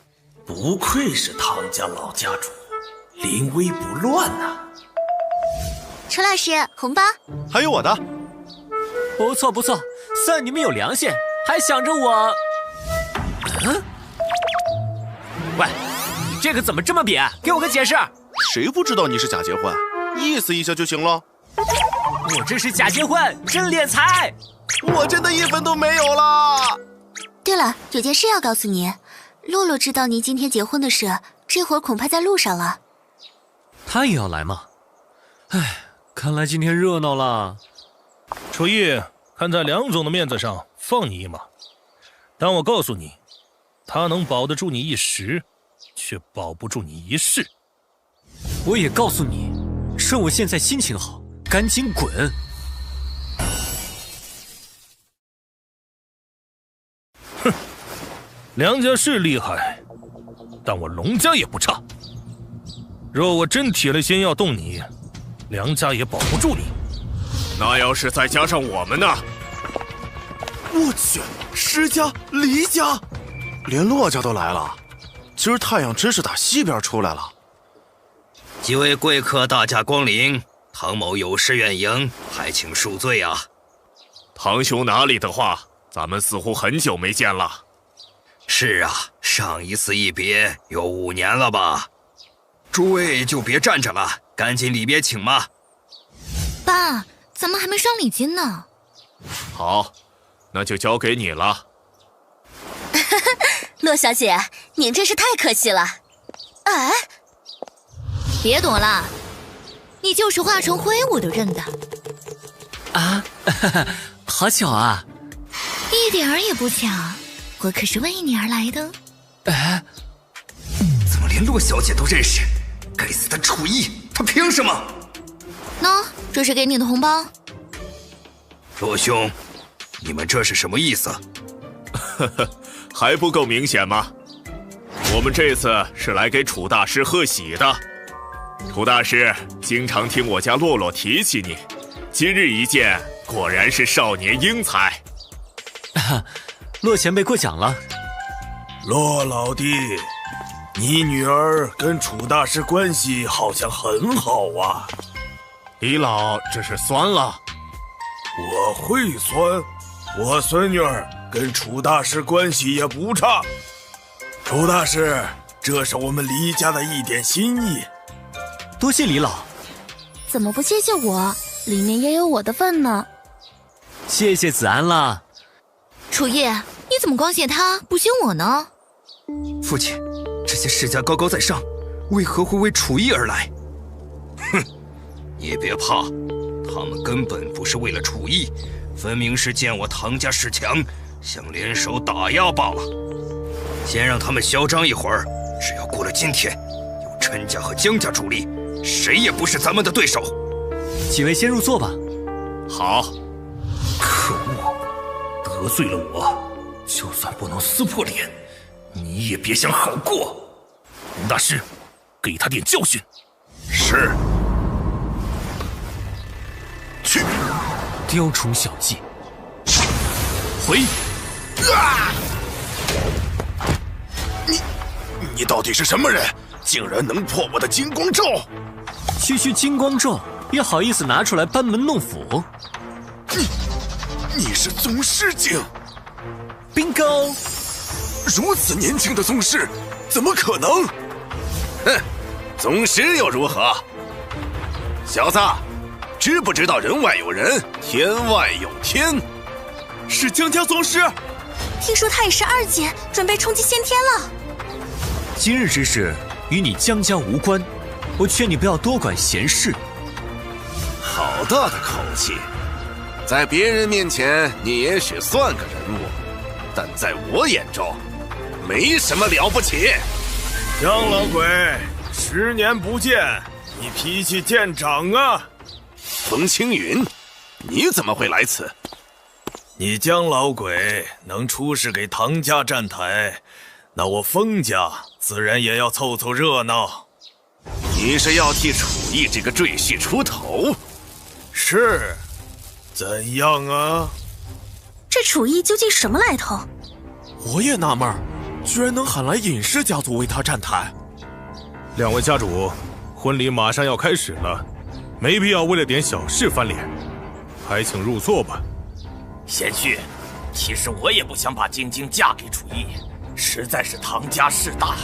不愧是唐家老家主，临危不乱呐。楚老师，红包。还有我的。不错不错，算你们有良心，还想着我。嗯？喂，你这个怎么这么瘪？给我个解释。谁不知道你是假结婚？意思一下就行了。我这是假结婚，真敛财。我真的1分都没有了。对了，有件事要告诉你，洛洛知道您今天结婚的事，这会儿恐怕在路上了。他也要来吗？哎，看来今天热闹了。楚逸，看在梁总的面子上，放你一马。但我告诉你，他能保得住你一时，却保不住你一世。我也告诉你，趁我现在心情好，赶紧滚！哼，梁家是厉害，但我龙家也不差。若我真铁了心要动你，梁家也保不住你。那要是再加上我们呢？我去，施家、黎家，连骆家都来了。今儿太阳真是打西边出来了。几位贵客大驾光临，唐某有失远迎，还请恕罪啊。唐兄哪里的话，咱们似乎很久没见了。是啊，上一次一别有5年了吧？诸位就别站着了，赶紧里边请嘛。爸，咱们还没上礼金呢。好，那就交给你了。洛小姐，您真是太客气了。哎，别躲了，你就是化成灰我都认得。啊，好巧啊！一点儿也不巧，我可是为你而来的。哎，怎么连洛小姐都认识？该死的楚逸，他凭什么？喏，这是给你的红包。若兄，你们这是什么意思？呵呵，还不够明显吗？我们这次是来给楚大师贺喜的。楚大师经常听我家洛洛提起你，今日一见，果然是少年英才。洛前辈过奖了。洛老弟，你女儿跟楚大师关系好像很好啊。李老这是酸了。我会酸，我孙女儿跟楚大师关系也不差。楚大师，这是我们黎家的一点心意。多谢李老。怎么不谢谢我？里面也有我的份呢。谢谢子安啦。楚烨，你怎么光谢他不谢我呢？父亲，这些世家高高在上，为何会为楚烨而来？哼，你别怕，他们根本不是为了楚烨，分明是见我唐家势强，想联手打压罢了。先让他们嚣张一会儿，只要过了今天，有陈家和江家助力，谁也不是咱们的对手。几位先入座吧。好。可恶，得罪了我，就算不能撕破脸，你也别想好过。洪大师，给他点教训。是。去。雕虫小技。回。你到底是什么人？竟然能破我的金光咒！区区金光咒也好意思拿出来班门弄斧？你是宗师境 ，bingo！ 如此年轻的宗师，怎么可能？哼，宗师又如何？小子，知不知道人外有人，天外有天？是江家宗师。听说他也是2阶，准备冲击先天了。今日之事与你江家无关，我劝你不要多管闲事。好大的口气！在别人面前，你也许算个人物，但在我眼中，没什么了不起。江老鬼，10年不见，你脾气见长啊！风青云，你怎么会来此？你江老鬼能出示给唐家站台，那我风家自然也要凑凑热闹。你是要替楚烨这个赘婿出头？是。怎样啊？这楚烨究竟什么来头？我也纳闷，居然能喊来尹氏家族为他站台。2位家主，婚礼马上要开始了，没必要为了点小事翻脸，还请入座吧。贤婿，其实我也不想把晶晶嫁给楚烨，实在是唐家势大。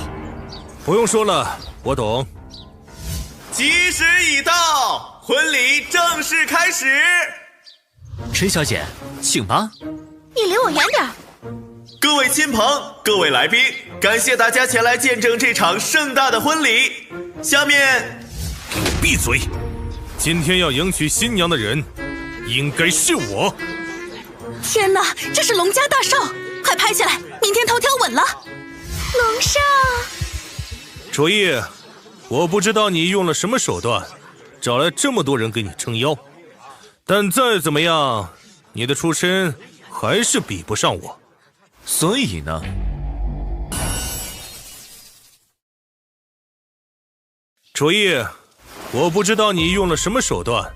不用说了，我懂。吉时已到，婚礼正式开始。陈小姐，请吧。你离我远点。各位亲朋，各位来宾，感谢大家前来见证这场盛大的婚礼。下面，给我闭嘴！今天要迎娶新娘的人，应该是我。天哪，这是龙家大少，快拍起来，明天头条稳了。龙少，楚烨，我不知道你用了什么手段，找来这么多人给你撑腰。但再怎么样，你的出身还是比不上我。所以呢？楚烨，我不知道你用了什么手段，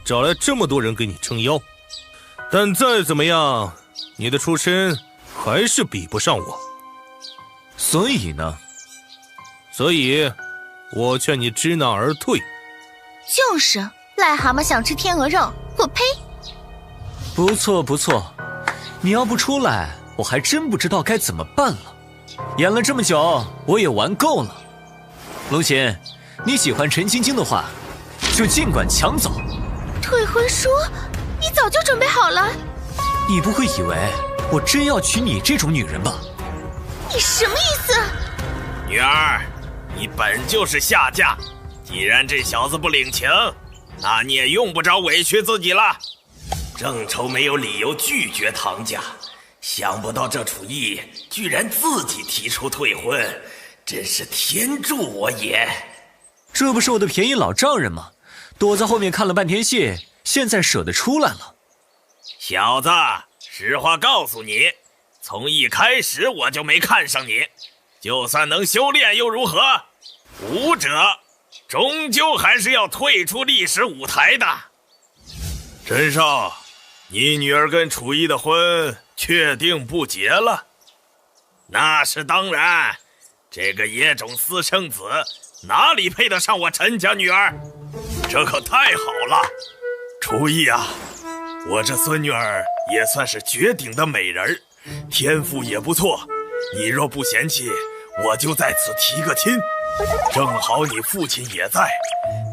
找来这么多人给你撑腰。但再怎么样，你的出身还是比不上我。所以呢？所以，我劝你知难而退。就是，癞蛤蟆想吃天鹅肉。我呸！不错不错，你要不出来，我还真不知道该怎么办了。演了这么久，我也玩够了。龙琴，你喜欢陈晶晶的话，就尽管抢走。退婚书，你早就准备好了？你不会以为我真要娶你这种女人吧？你什么意思？女儿，你本就是下嫁，既然这小子不领情，那你也用不着委屈自己了。正愁没有理由拒绝唐家，想不到这楚烨居然自己提出退婚，真是天助我也。这不是我的便宜老丈人吗？躲在后面看了半天戏，现在舍得出来了。小子，实话告诉你，从一开始我就没看上你。就算能修炼又如何？武者终究还是要退出历史舞台的。陈少，你女儿跟楚一的婚确定不结了？那是当然，这个野种私生子哪里配得上我陈家女儿？这可太好了，楚一啊，我这孙女儿也算是绝顶的美人，天赋也不错。你若不嫌弃，我就在此提个亲，正好你父亲也在，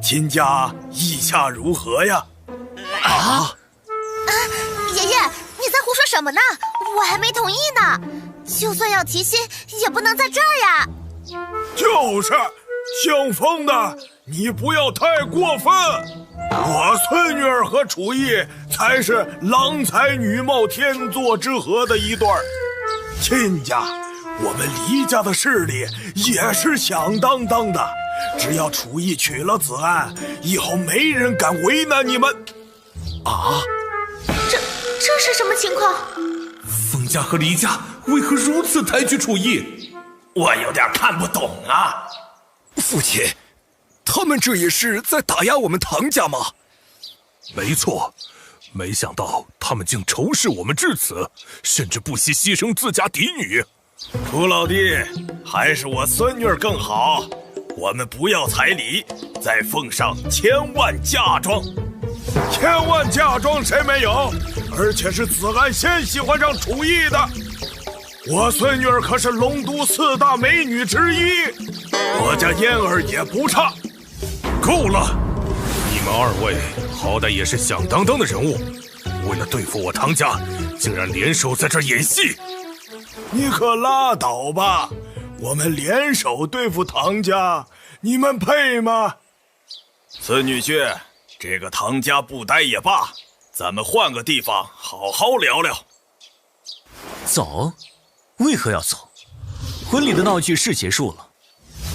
亲家意下如何呀？爷爷，你在胡说什么呢？我还没同意呢。就算要提亲，也不能在这儿呀。就是，姓封的，你不要太过分。我孙女儿和楚义才是郎才女貌、天作之合的一对儿。亲家，我们黎家的势力也是响当当的。只要楚义娶了子安，以后没人敢为难你们。啊！这是什么情况？封家和黎家为何如此抬举楚义？我有点看不懂啊。父亲，他们这也是在打压我们唐家吗？没错，没想到他们竟仇视我们至此，甚至不惜牺牲自家嫡女。楚老弟，还是我孙女儿更好。我们不要彩礼，再奉上1000万嫁妆。1000万嫁妆谁没有？而且是子安先喜欢上楚义的。我孙女儿可是龙都4大美女之一，我家嫣儿也不差。够了！你们2位好歹也是响当当的人物，为了对付我唐家，竟然联手在这演戏。你可拉倒吧！我们联手对付唐家，你们配吗？孙女婿，这个唐家不待也罢，咱们换个地方好好聊聊。走？为何要走？婚礼的闹剧是结束了，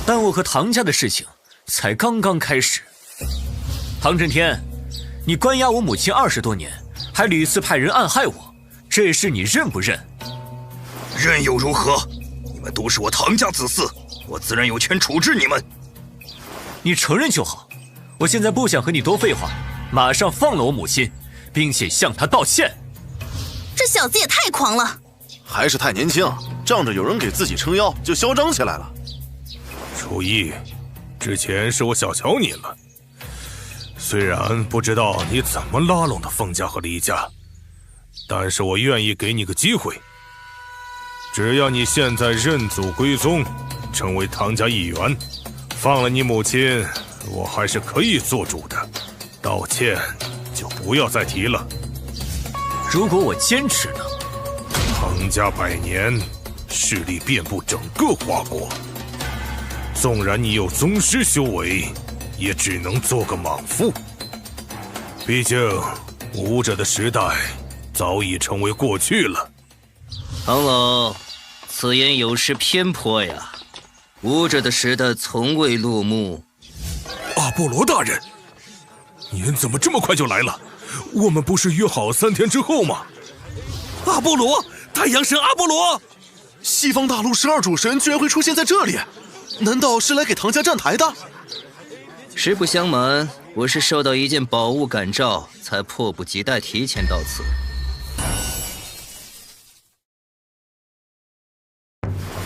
但我和唐家的事情才刚刚开始。唐震天，你关押我母亲20多年，还屡次派人暗害我，这事你认不认？认又如何？你们都是我唐家子嗣，我自然有权处置你们。你承认就好。我现在不想和你多废话，马上放了我母亲，并且向她道歉。这小子也太狂了，还是太年轻，仗着有人给自己撑腰就嚣张起来了。楚义，之前是我小瞧你了，虽然不知道你怎么拉拢的封家和黎家，但是我愿意给你个机会。只要你现在认祖归宗，成为唐家一员，放了你母亲，我还是可以做主的。道歉就不要再提了。如果我坚持呢？唐家100年，势力遍布整个华国。纵然你有宗师修为，也只能做个莽夫。毕竟武者的时代早已成为过去了。唐老，此言有失偏颇呀。武者的时代从未落幕。阿波罗大人，您怎么这么快就来了？我们不是约好3天之后吗？阿波罗，太阳神阿波罗，西方大陆12主神居然会出现在这里，难道是来给唐家站台的？实不相瞒，我是受到一件宝物感召，才迫不及待提前到此。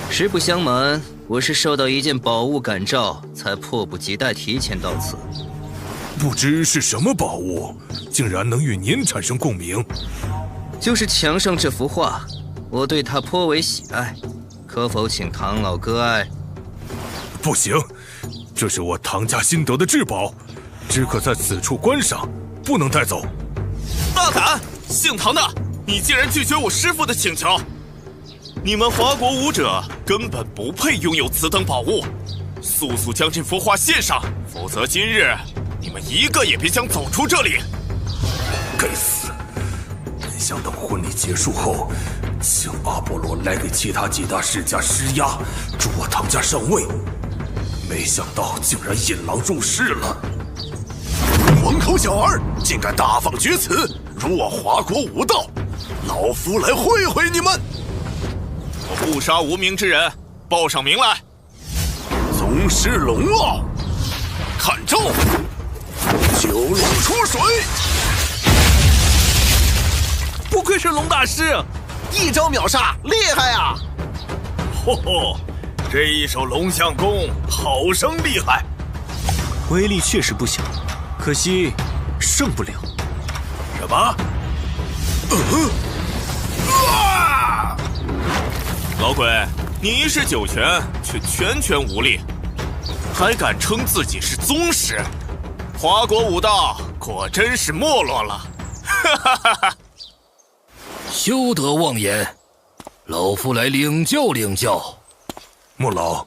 实不相瞒，我是受到一件宝物感召，才迫不及待提前到此。不知是什么宝物，竟然能与您产生共鸣？就是墙上这幅画，我对它颇为喜爱，可否请唐老割爱？不行，这是我唐家新得的至宝，只可在此处观赏，不能带走。大胆！姓唐的，你竟然拒绝我师父的请求！你们华国武者根本不配拥有此等宝物，速速将这幅画献上，否则今日你们一个也别想走出这里！该死！本想等婚礼结束后，请阿波罗来给其他几大世家施压，助我唐家上位，没想到竟然引狼入室了。黄口小儿，竟敢大放厥词，辱我华国武道！老夫来会会你们！我不杀无名之人，报上名来！宗师龙傲，看招！九龙出水！不愧是龙大师，一招秒杀，厉害啊！吼吼，这一手龙象功好生厉害，威力确实不小，可惜胜不了。什么？老鬼，你一式九拳却拳拳无力，还敢称自己是宗师？华国武道果真是没落了！哈哈哈哈！休得妄言，老夫来领教领教。莫老，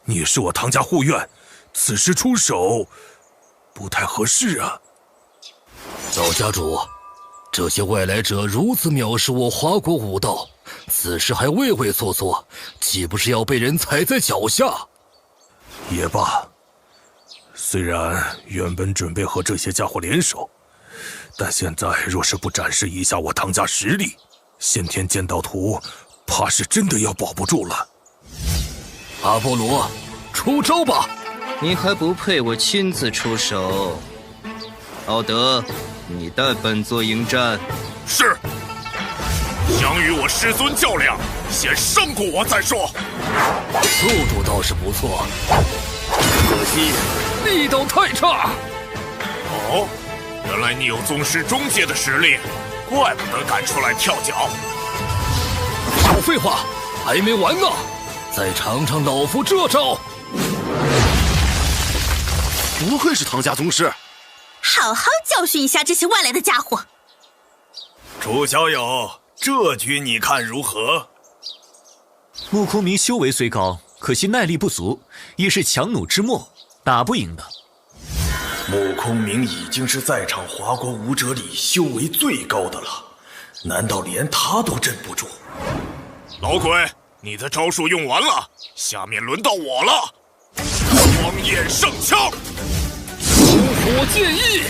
你是我唐家护院，此时出手不太合适啊。老家主，这些外来者如此藐视我华国武道，此时还畏畏缩缩，岂不是要被人踩在脚下？也罢，虽然原本准备和这些家伙联手，但现在若是不展示一下我唐家实力，先天剑道图怕是真的要保不住了。阿波罗，出招吧！你还不配我亲自出手。奥德，你带本座迎战。是。想与我师尊较量，先胜过我再说。速度倒是不错，可惜力道太差。哦，原来你有宗师中阶的实力，怪不得敢出来跳脚。少废话，还没完呢！再尝尝老夫这招！不愧是唐家宗师，好好教训一下这些外来的家伙。楚小友，这局你看如何？穆空明修为虽高，可惜耐力不足，亦是强弩之末，打不赢的。穆空明已经是在场华国武者里修为最高的了，难道连他都镇不住？老鬼，你的招数用完了，下面轮到我了。光焰圣枪，如火剑意。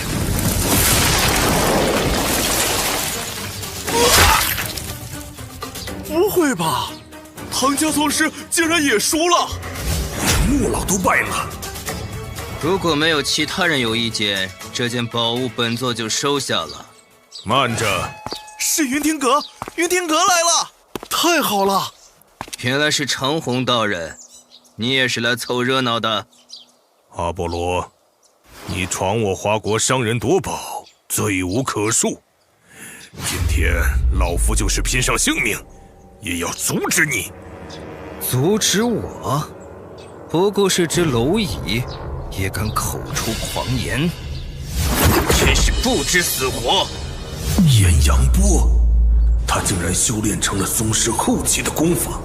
不会吧？唐家宗师竟然也输了，连穆老都败了。如果没有其他人有意见，这件宝物本座就收下了。慢着，是云天阁，云天阁来了！太好了！原来是长虹道人，你也是来凑热闹的。阿波罗，你闯我华国伤人夺宝，罪无可恕。今天老夫就是拼上性命，也要阻止你。阻止我？不过是只蝼蚁，也敢口出狂言，真是不知死活！炎阳波，他竟然修炼成了宗师后期的功法，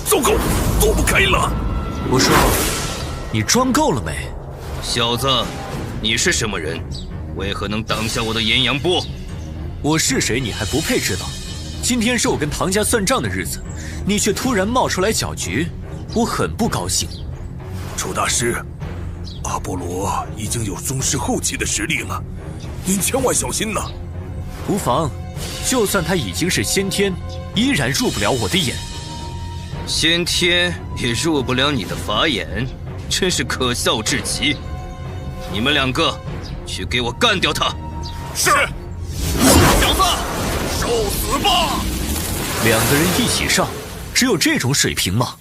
糟糕，躲不开了！我说，你装够了没？小子，你是什么人？为何能挡下我的炎阳波？我是谁，你还不配知道。今天是我跟唐家算账的日子，你却突然冒出来搅局，我很不高兴。楚大师，阿波罗已经有宗师后期的实力了，您千万小心呐！无妨，就算他已经是先天，依然入不了我的眼。先天也入不了你的法眼，真是可笑至极。你们两个，去给我干掉他！是。小子，受死吧！两个人一起上，只有这种水平吗？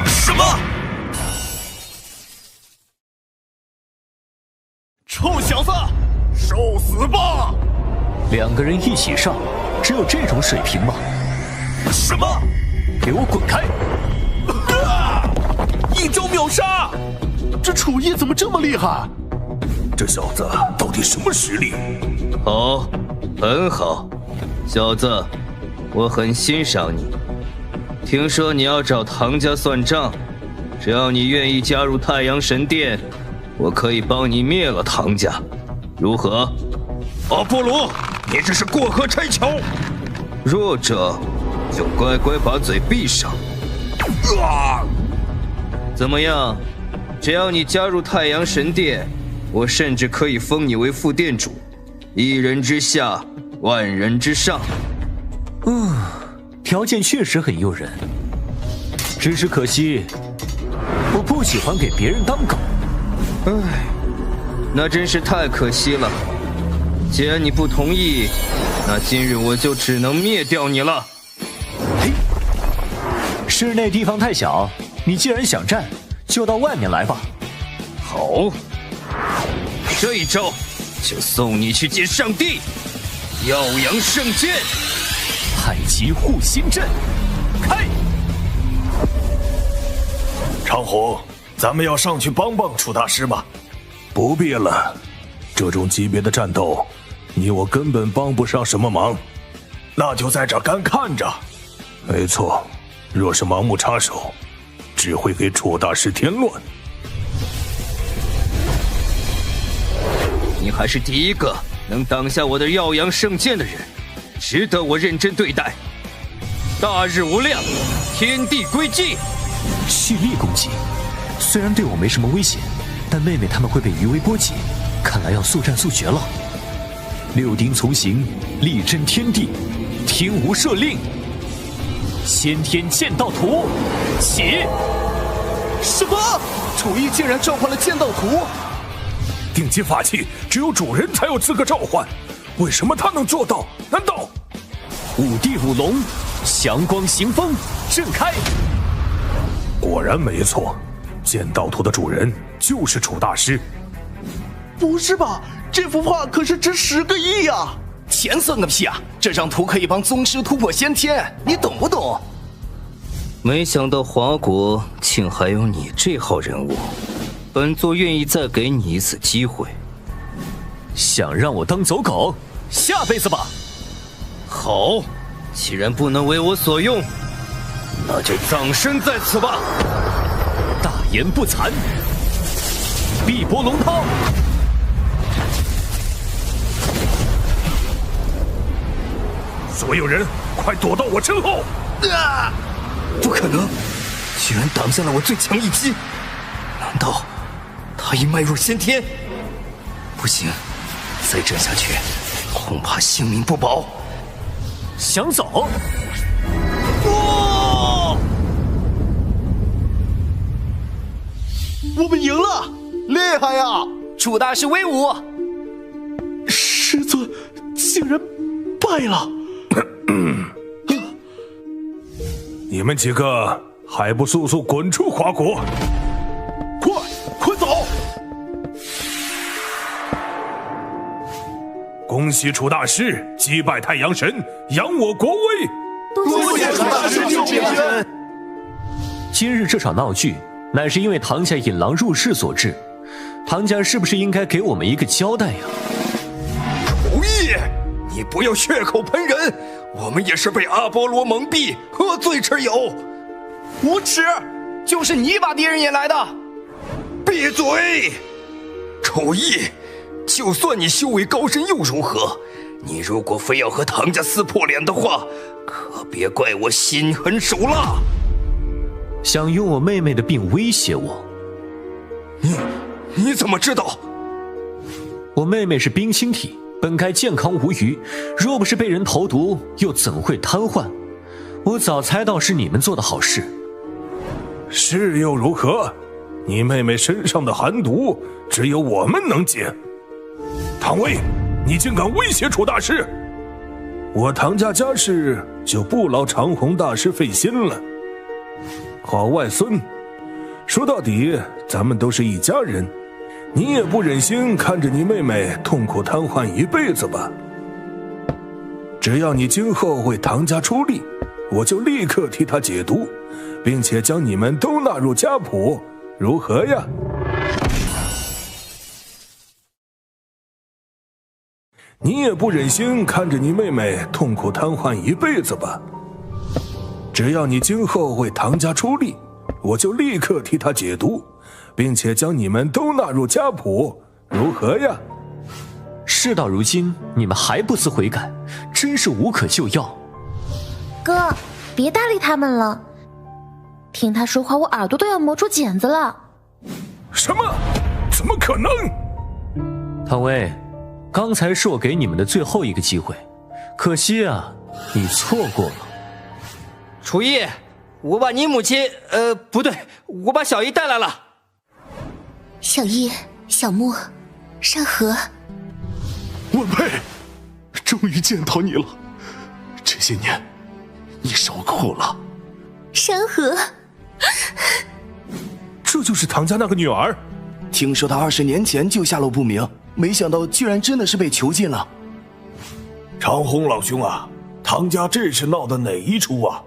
什么？臭小子，受死吧！两个人一起上，只有这种水平吗？什么？给我滚开！一招秒杀！这楚叶怎么这么厉害？这小子到底什么实力？好，很好，小子，我很欣赏你。听说你要找唐家算账，只要你愿意加入太阳神殿，我可以帮你灭了唐家，如何？阿波罗，你只是过河拆桥，弱者就乖乖把嘴闭上。怎么样？只要你加入太阳神殿，我甚至可以封你为副店主，一人之下，万人之上。条件确实很诱人，只是可惜，我不喜欢给别人当狗。唉，那真是太可惜了。既然你不同意，那今日我就只能灭掉你了。室内地方太小，你既然想战，就到外面来吧。好，这一招就送你去见上帝。耀阳圣剑，太极护心阵，开！长虹，咱们要上去帮楚大师吗？不必了，这种级别的战斗，你我根本帮不上什么忙。那就在这干看着。没错，若是盲目插手，只会给楚大师添乱。你还是第一个能挡下我的耀阳圣剑的人，值得我认真对待。大日无量，天地归寂。蓄力攻击，虽然对我没什么威胁，但妹妹他们会被余威波及，看来要速战速决了。六丁从行，力震天地，天无赦令。先天剑道图，起！什么？楚义竟然召唤了剑道图？顶级法器只有主人才有资格召唤，为什么他能做到？难道五帝五龙，祥光行风，震开！果然没错，剑道图的主人就是楚大师。不是吧？这幅画可是值10个亿呀！钱算个屁啊！这张图可以帮宗师突破先天，你懂不懂？没想到华国竟还有你这号人物。本座愿意再给你一次机会。想让我当走狗？下辈子吧。好，既然不能为我所用，那就葬身在此吧。大言不惭！碧波龙涛！所有人，快躲到我身后！不可能，居然挡下了我最强一击！难道他已迈入先天？不行，再这下去，恐怕性命不保。想走？我们赢了，厉害呀！楚大师威武！师尊竟然败了！你们几个还不速速滚出华国！快走！恭喜楚大师击败太阳神，扬我国威！多谢楚大师救命！今日这场闹剧，乃是因为唐家引狼入室所致。唐家是不是应该给我们一个交代呀？楚义，你不要血口喷人！我们也是被阿波罗蒙蔽，何罪之有？无耻！就是你把敌人引来的！闭嘴！楚义，就算你修为高深又如何？你如果非要和唐家撕破脸的话，可别怪我心狠手辣。想用我妹妹的病威胁我？你怎么知道？我妹妹是冰清体，本该健康无虞，若不是被人投毒，又怎会瘫痪？我早猜到是你们做的好事。是又如何？你妹妹身上的寒毒，只有我们能解。唐威，你竟敢威胁楚大师！我唐家家事就不劳长虹大师费心了。好外孙，说到底，咱们都是一家人，你也不忍心看着你妹妹痛苦瘫痪一辈子吧？只要你今后为唐家出力，我就立刻替她解毒，并且将你们都纳入家谱，如何呀？你也不忍心看着你妹妹痛苦瘫痪一辈子吧？只要你今后为唐家出力，我就立刻替她解毒，并且将你们都纳入家谱，如何呀？事到如今，你们还不思悔改，真是无可救药。哥，别搭理他们了，听他说话，我耳朵都要磨出茧子了。什么？怎么可能？唐薇，刚才是我给你们的最后一个机会，可惜啊，你错过了。楚逸，我把你母亲，不对，我把小姨带来了。小逸、小木、山河，晚辈，终于见到你了。这些年，你受苦了。山河，这就是唐家那个女儿。听说她20年前就下落不明，没想到居然真的是被囚禁了。长虹老兄啊，唐家这是闹的哪一出啊？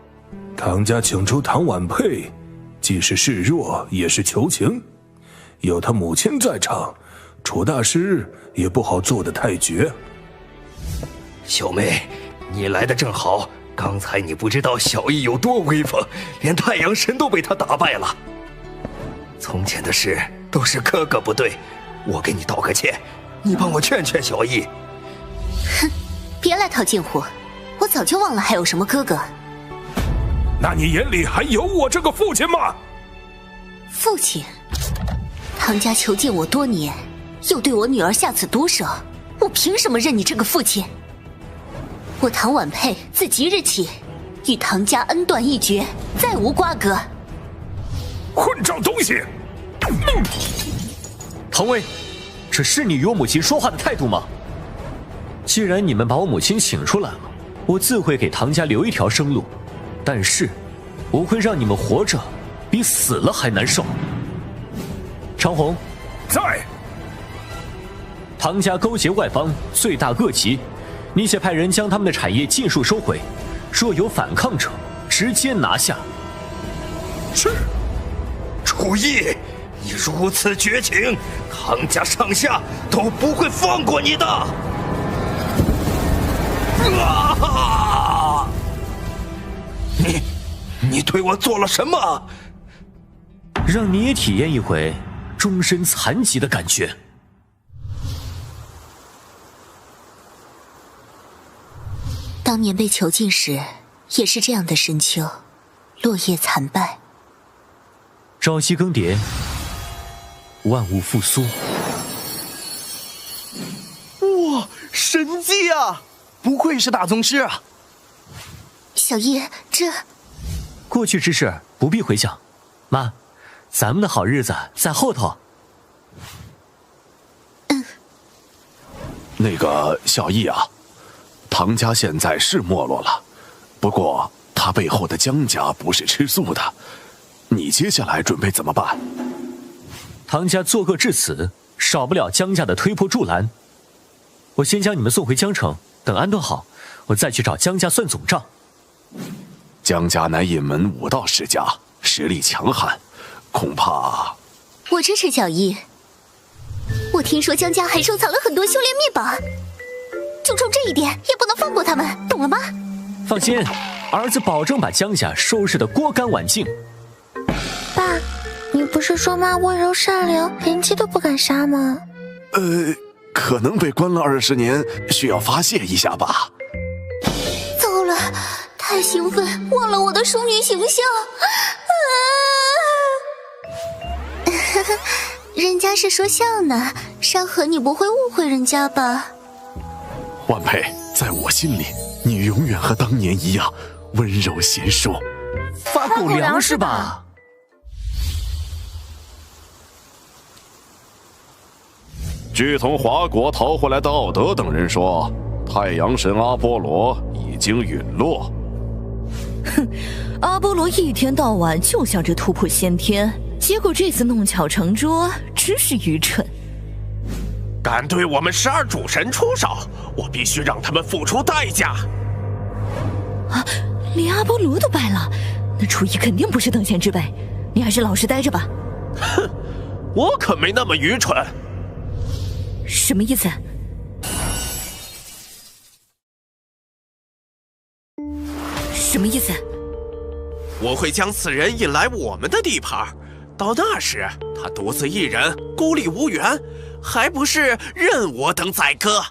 唐家请出唐婉佩，既是示弱，也是求情。有他母亲在场，楚大师也不好做得太绝。小妹，你来的正好。刚才你不知道小易有多威风，连太阳神都被他打败了。从前的事都是哥哥不对，我给你道个歉，你帮我劝劝小易。哼，别来套近乎，我早就忘了还有什么哥哥。那你眼里还有我这个父亲吗？父亲？唐家囚禁我多年，又对我女儿下此毒手，我凭什么认你这个父亲？我唐婉佩自即日起与唐家恩断义绝，再无瓜葛。混账东西！唐薇，这是你与我母亲说话的态度吗？既然你们把我母亲请出来了，我自会给唐家留一条生路，但是我会让你们活着比死了还难受。长虹，在。唐家勾结外邦，罪大恶极，你且派人将他们的产业尽数收回，若有反抗者，直接拿下。是。楚逸，你如此绝情，唐家上下都不会放过你的。啊！你对我做了什么？让你也体验一回终身残疾的感觉。当年被囚禁时，也是这样的深秋，落叶残败。朝夕更迭，万物复苏。哇，神迹啊！不愧是大宗师啊！小易，这过去之事不必回想，妈，咱们的好日子在后头。那个小易啊，唐家现在是没落了，不过他背后的江家不是吃素的，你接下来准备怎么办？唐家作恶至此，少不了江家的推波助澜。我先将你们送回江城，等安顿好，我再去找江家算总账。江家乃隐门武道世家，实力强悍，恐怕……我支持小易。我听说江家还收藏了很多修炼秘宝，就冲这一点也不能放过他们，懂了吗？放心，儿子保证把江家收拾得锅干碗净。爸，你不是说妈温柔善良，连鸡都不敢杀吗？可能被关了20年，需要发泄一下吧。糟了，太兴奋，忘了我的淑女形象。人家是说笑呢，山河，你不会误会人家吧？婉佩，在我心里，你永远和当年一样温柔贤淑。发狗粮是吧？据从华国逃回来的奥德等人说，太阳神阿波罗已经陨落。哼，阿波罗一天到晚就想着突破先天，结果这次弄巧成拙，真是愚蠢。敢对我们12主神出手，我必须让他们付出代价。啊，连阿波罗都败了，那楚逸肯定不是等闲之辈，你还是老实待着吧。哼，我可没那么愚蠢。什么意思？什么意思？我会将此人引来我们的地盘，到那时他独自一人，孤立无援，还不是任我等宰割？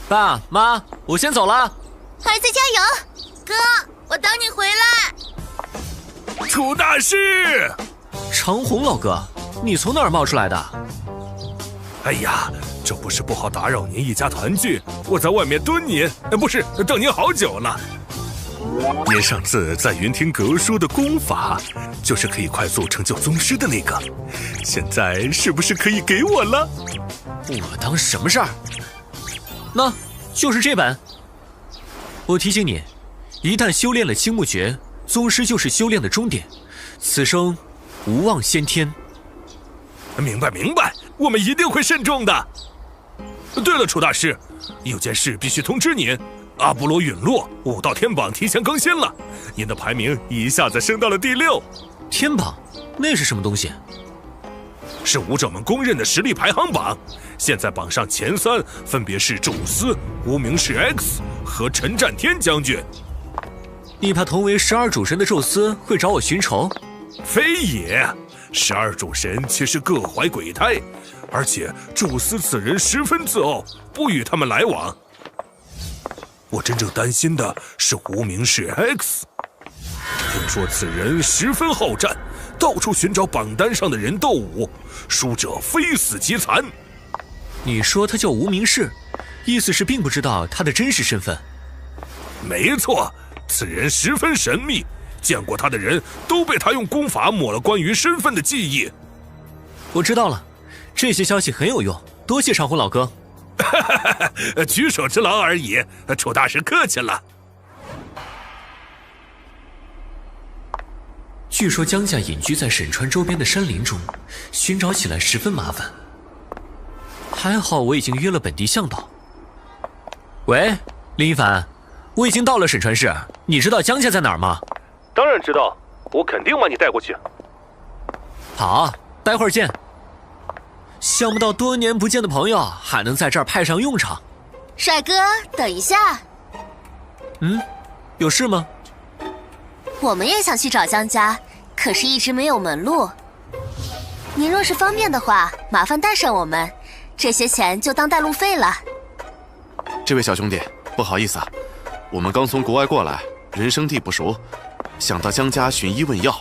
爸妈，我先走了。孩子加油！哥，我等你回来。楚大师，长虹老哥，你从哪儿冒出来的？哎呀，这不是不好打扰您一家团聚，我在外面蹲您，不是等您好久了。您上次在云庭阁说的功法，就是可以快速成就宗师的那个，现在是不是可以给我了？我当什么事儿？那就是这本。我提醒你，一旦修炼了青木诀，宗师就是修炼的终点，此生无望先天。明白明白，我们一定会慎重的。对了，楚大师，有件事必须通知您。阿波罗陨落武道天榜提前更新了，您的排名一下子升到了第6。天榜？那是什么东西？是武者们公认的实力排行榜。现在榜上前3分别是宙斯、无名氏 X 和陈战天将军。你怕同为12主神的宙斯会找我寻仇？非也，12主神却是各怀鬼胎，而且宙斯此人十分自傲，不与他们来往。我真正担心的是无名氏 X， 听说此人十分好战，到处寻找榜单上的人斗武，输者非死即残。你说他叫无名氏，意思是并不知道他的真实身份？没错，此人十分神秘，见过他的人都被他用功法抹了关于身份的记忆。我知道了，这些消息很有用，多谢长虹老哥。举手之劳而已，楚大师客气了。据说江家隐居在沈川周边的山林中，寻找起来十分麻烦。还好我已经约了本地向导。喂，林一凡，我已经到了沈川市，你知道江家在哪儿吗？当然知道，我肯定把你带过去。好，待会儿见。想不到多年不见的朋友还能在这儿派上用场。帅哥，等一下。有事吗？我们也想去找江家，可是一直没有门路。您若是方便的话，麻烦带上我们，这些钱就当带路费了。这位小兄弟，不好意思啊，我们刚从国外过来，人生地不熟，想到江家寻医问药。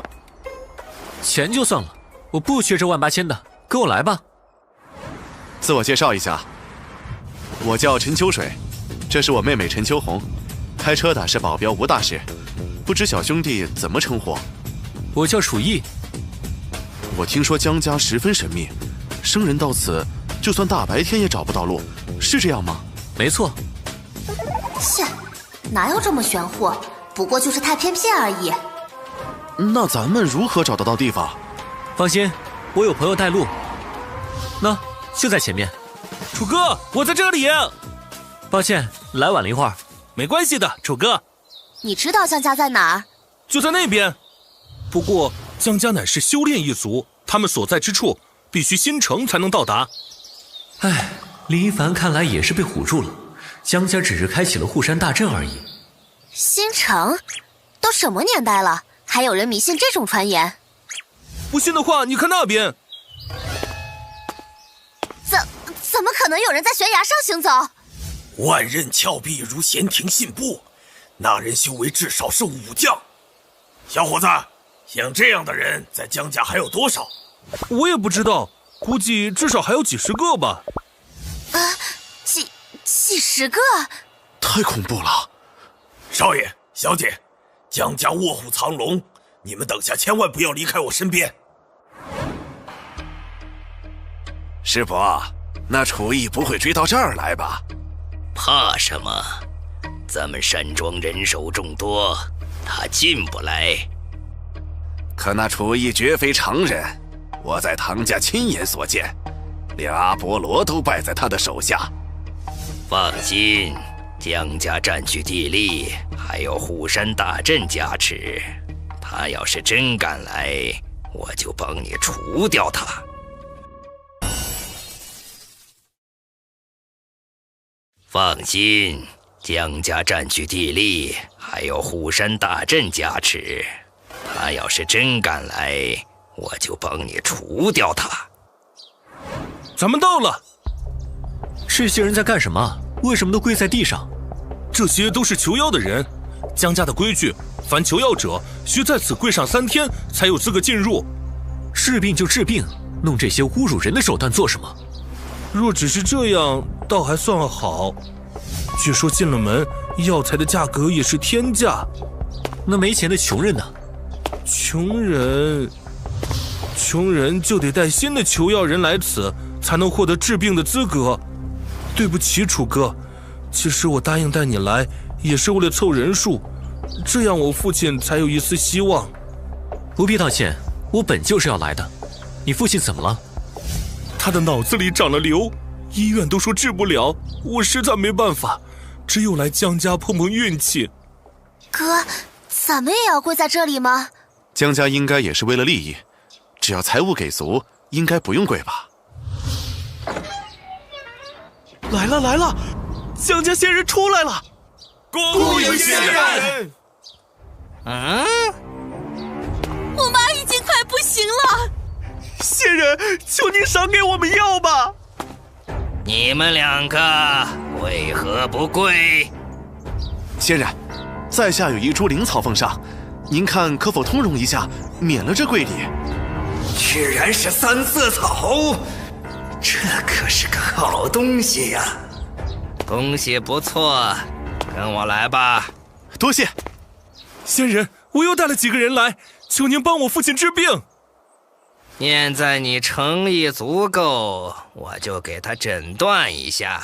钱就算了，我不缺这18000的，跟我来吧。自我介绍一下，我叫陈秋水，这是我妹妹陈秋红，开车的是保镖吴大师，不知小兄弟怎么称呼？我叫楚逸。我听说江家十分神秘，生人到此，就算大白天也找不到路，是这样吗？没错。切，哪有这么玄乎？不过就是太偏僻而已。那咱们如何找得到地方？放心，我有朋友带路。那就在前面。楚哥，我在这里。抱歉，来晚了一会儿。没关系的，楚哥。你知道江家在哪儿？就在那边。不过江家乃是修炼一族，他们所在之处必须新城才能到达。唉，林一凡看来也是被唬住了，江家只是开启了护山大阵而已。新城？都什么年代了，还有人迷信这种传言？不信的话，你看那边。怎么可能有人在悬崖上行走？万仞峭壁如闲庭信步，那人修为至少是武将。小伙子，像这样的人在江家还有多少？我也不知道，估计至少还有几十个吧。几十个？太恐怖了！少爷、小姐，江家卧虎藏龙，你们等下千万不要离开我身边。师伯，那楚逸不会追到这儿来吧？怕什么？咱们山庄人手众多，他进不来。可那楚逸绝非常人，我在唐家亲眼所见，连阿波罗都败在他的手下。放心，江家占据地利，还有护山大阵加持，他要是真敢来，我就帮你除掉他。放心，江家占据地利，还有护山大阵加持，他要是真敢来，我就帮你除掉他。咱们到了。这些人在干什么？为什么都跪在地上？这些都是求药的人。江家的规矩，凡求药者需在此跪上3天，才有资格进入。治病就治病，弄这些侮辱人的手段做什么？若只是这样，倒还算好。据说进了门，药材的价格也是天价。那没钱的穷人呢？穷人就得带新的求药人来此，才能获得治病的资格。对不起，楚哥，其实我答应带你来，也是为了凑人数，这样我父亲才有一丝希望。不必道歉，我本就是要来的。你父亲怎么了？他的脑子里长了瘤，医院都说治不了，我实在没办法，只有来江家碰碰运气。哥，咱们也要跪在这里吗？江家应该也是为了利益，只要财物给足，应该不用跪吧。来了，江家仙人出来了！恭迎仙人！我妈已经快不行了，仙人，求您赏给我们药吧！你们两个为何不跪？仙人，在下有一株灵草奉上，您看可否通融一下，免了这贵礼？居然是三色草，这可是个好东西呀！东西不错，跟我来吧。多谢。仙人，我又带了几个人来，求您帮我父亲治病。念在你诚意足够，我就给他诊断一下。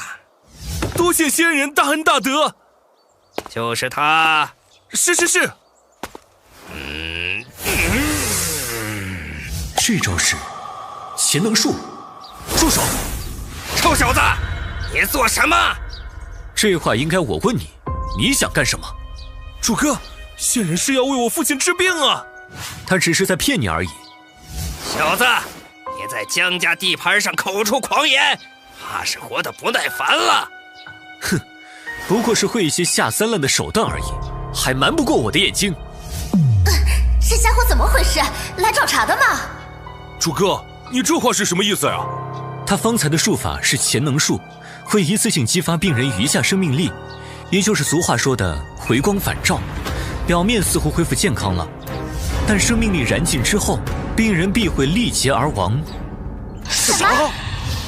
多谢仙人大恩大德。就是他。是。这招是潜能术。住手！臭小子，你做什么？这话应该我问你，你想干什么？主哥，仙人是要为我父亲治病啊！他只是在骗你而已。小子，你在江家地盘上口出狂言，怕是活得不耐烦了。哼，不过是会一些下三滥的手段而已，还瞒不过我的眼睛。这家伙怎么回事？来找茬的吗？主哥，你这话是什么意思呀？他方才的术法是潜能术，会一次性激发病人余下生命力，也就是俗话说的回光返照。表面似乎恢复健康了，但生命力燃尽之后，病人必会力竭而亡。什么？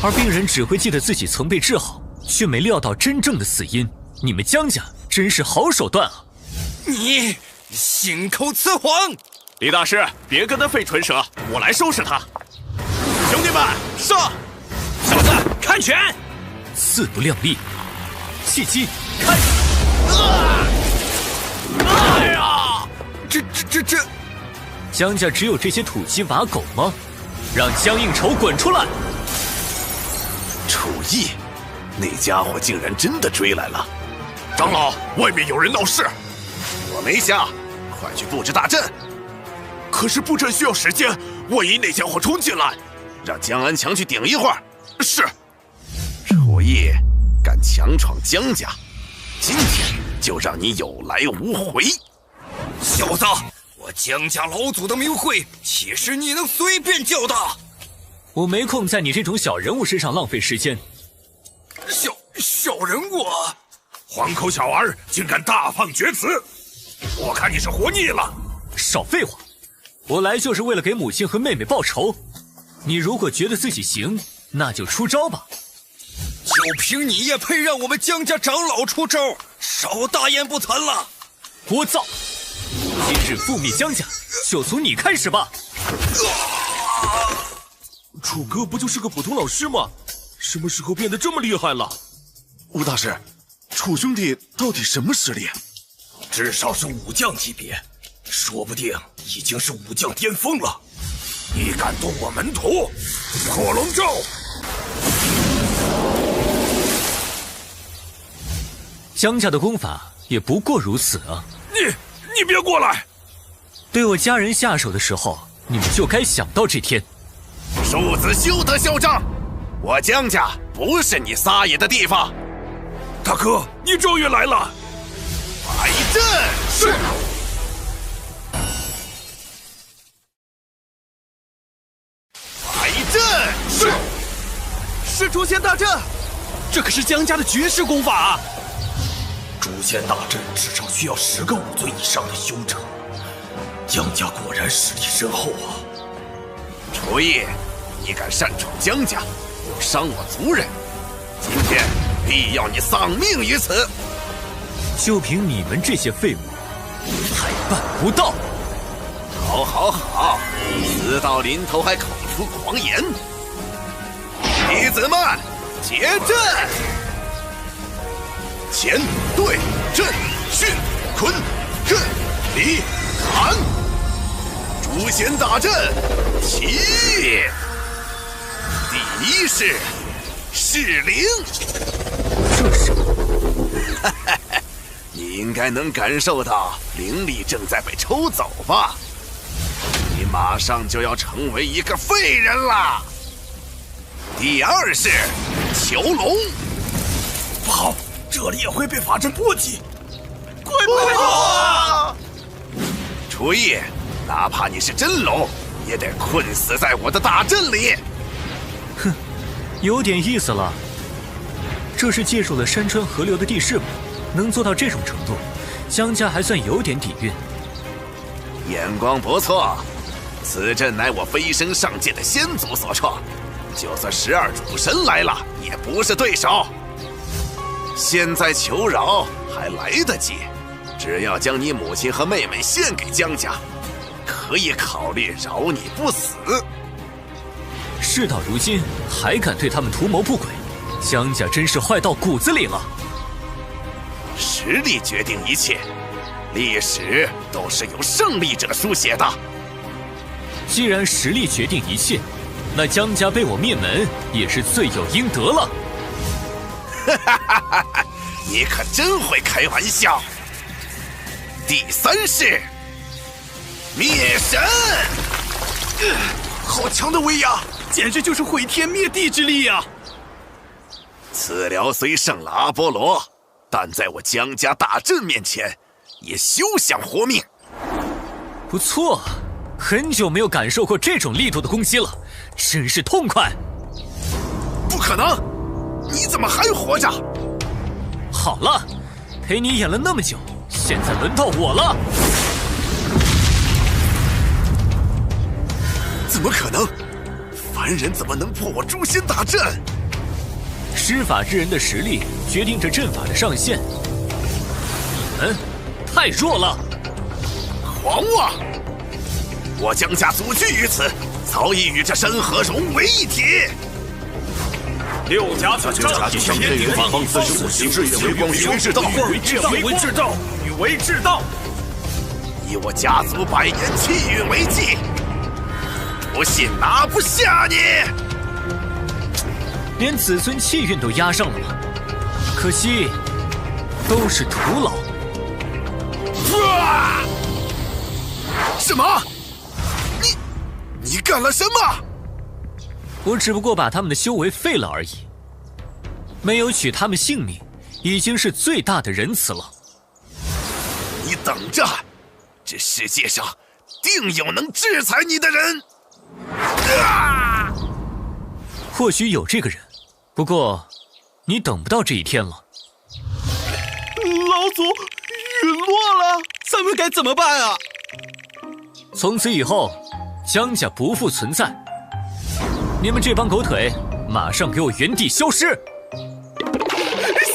而病人只会记得自己曾被治好，却没料到真正的死因。你们江家真是好手段啊！你信口雌黄！李大师，别跟他费唇舌，我来收拾他。兄弟们，上！小子，看拳！自不量力，契机，开！哎呀！这！江家只有这些土鸡瓦狗吗？让江应酬滚出来！楚义，那家伙竟然真的追来了！长老，外面有人闹事。我没下，快去布置大阵。可是布阵需要时间，万一那家伙冲进来，让江安强去顶一会儿。是。楚义，敢强闯江家，今天就让你有来无回！小子，我江家老祖的名讳，岂是你能随便叫的？我没空在你这种小人物身上浪费时间。小人物，黄口小儿竟敢大放厥词，我看你是活腻了。少废话，我来就是为了给母亲和妹妹报仇。你如果觉得自己行，那就出招吧。就凭你也配让我们江家长老出招？少大言不惭了！聒噪！今日覆灭江家，就从你开始吧。楚哥不就是个普通老师吗？什么时候变得这么厉害了？吴大师，楚兄弟到底什么实力？至少是武将级别，说不定已经是武将巅峰了。你敢动我门徒？火龙咒！江家的功法也不过如此啊！你别过来！对我家人下手的时候，你们就该想到这天。庶子休得嚣张！我江家不是你撒野的地方。大哥，你终于来了！摆阵！是。摆阵！是。是诛仙大阵，这可是江家的绝世功法啊！诛仙大阵至少需要10个5尊以上的修者，江家果然实力深厚啊！楚义，你敢擅闯江家，又伤我族人，今天必要你丧命于此！就凭你们这些废物，还办不到！好，死到临头还口出狂言！弟子们，结阵！前队阵训坤艮离韩，诛仙大阵起！第一式弑灵。这是你应该能感受到灵力正在被抽走吧？你马上就要成为一个废人了。第二式囚龙。不好，这里也会被法阵波及。快跑啊！楚意，哪怕你是真龙，也得困死在我的大阵里。哼，有点意思了。这是借助了山川河流的地势吗？能做到这种程度，江家还算有点底蕴。眼光不错，此阵乃我飞升上界的先祖所创，就算12主神来了，也不是对手。现在求饶还来得及，只要将你母亲和妹妹献给江家，可以考虑饶你不死。事到如今还敢对他们图谋不轨，江家真是坏到骨子里了。实力决定一切，历史都是由胜利者书写的。既然实力决定一切，那江家被我灭门也是罪有应得了。你可真会开玩笑。第三式灭神。好强的威压，简直就是毁天灭地之力呀！此辽虽胜了阿波罗，但在我江家大阵面前，也休想活命。不错，很久没有感受过这种力度的攻击了，真是痛快。不可能，你怎么还活着？好了，陪你演了那么久，现在轮到我了。怎么可能？凡人怎么能破我诛仙大阵？施法之人的实力决定着阵法的上限，你们太弱了。狂妄！我江家祖居于此，早已与这山河融为一体。六甲九章，天顶方45行至月光与为至道，与为至道，与为至道。以我家族100年气运为纪，不信拿不下你！连子孙气运都压上了吗？可惜，都是徒劳。什么？你干了什么？我只不过把他们的修为废了而已，没有取他们性命，已经是最大的仁慈了。你等着，这世界上定有能制裁你的人。或许有这个人，不过你等不到这一天了。老祖陨落了，咱们该怎么办啊？从此以后，江家不复存在。你们这帮狗腿，马上给我原地消失！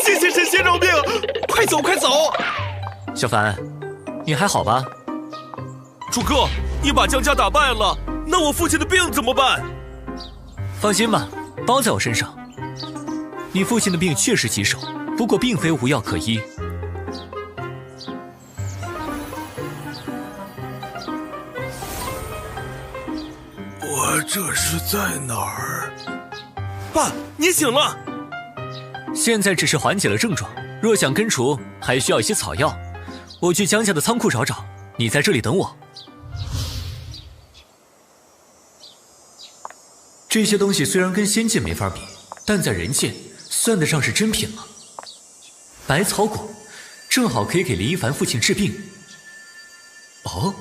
谢谢神仙饶命，快走快走！小凡，你还好吧？主哥，你把江家打败了，那我父亲的病怎么办？放心吧，包在我身上。你父亲的病确实棘手，不过并非无药可医。我这是在哪儿？爸，你醒了。现在只是缓解了症状，若想根除，还需要一些草药。我去江家的仓库找找，你在这里等我。这些东西虽然跟仙界没法比，但在人界算得上是珍品了。百草果，正好可以给林一凡父亲治病。哦，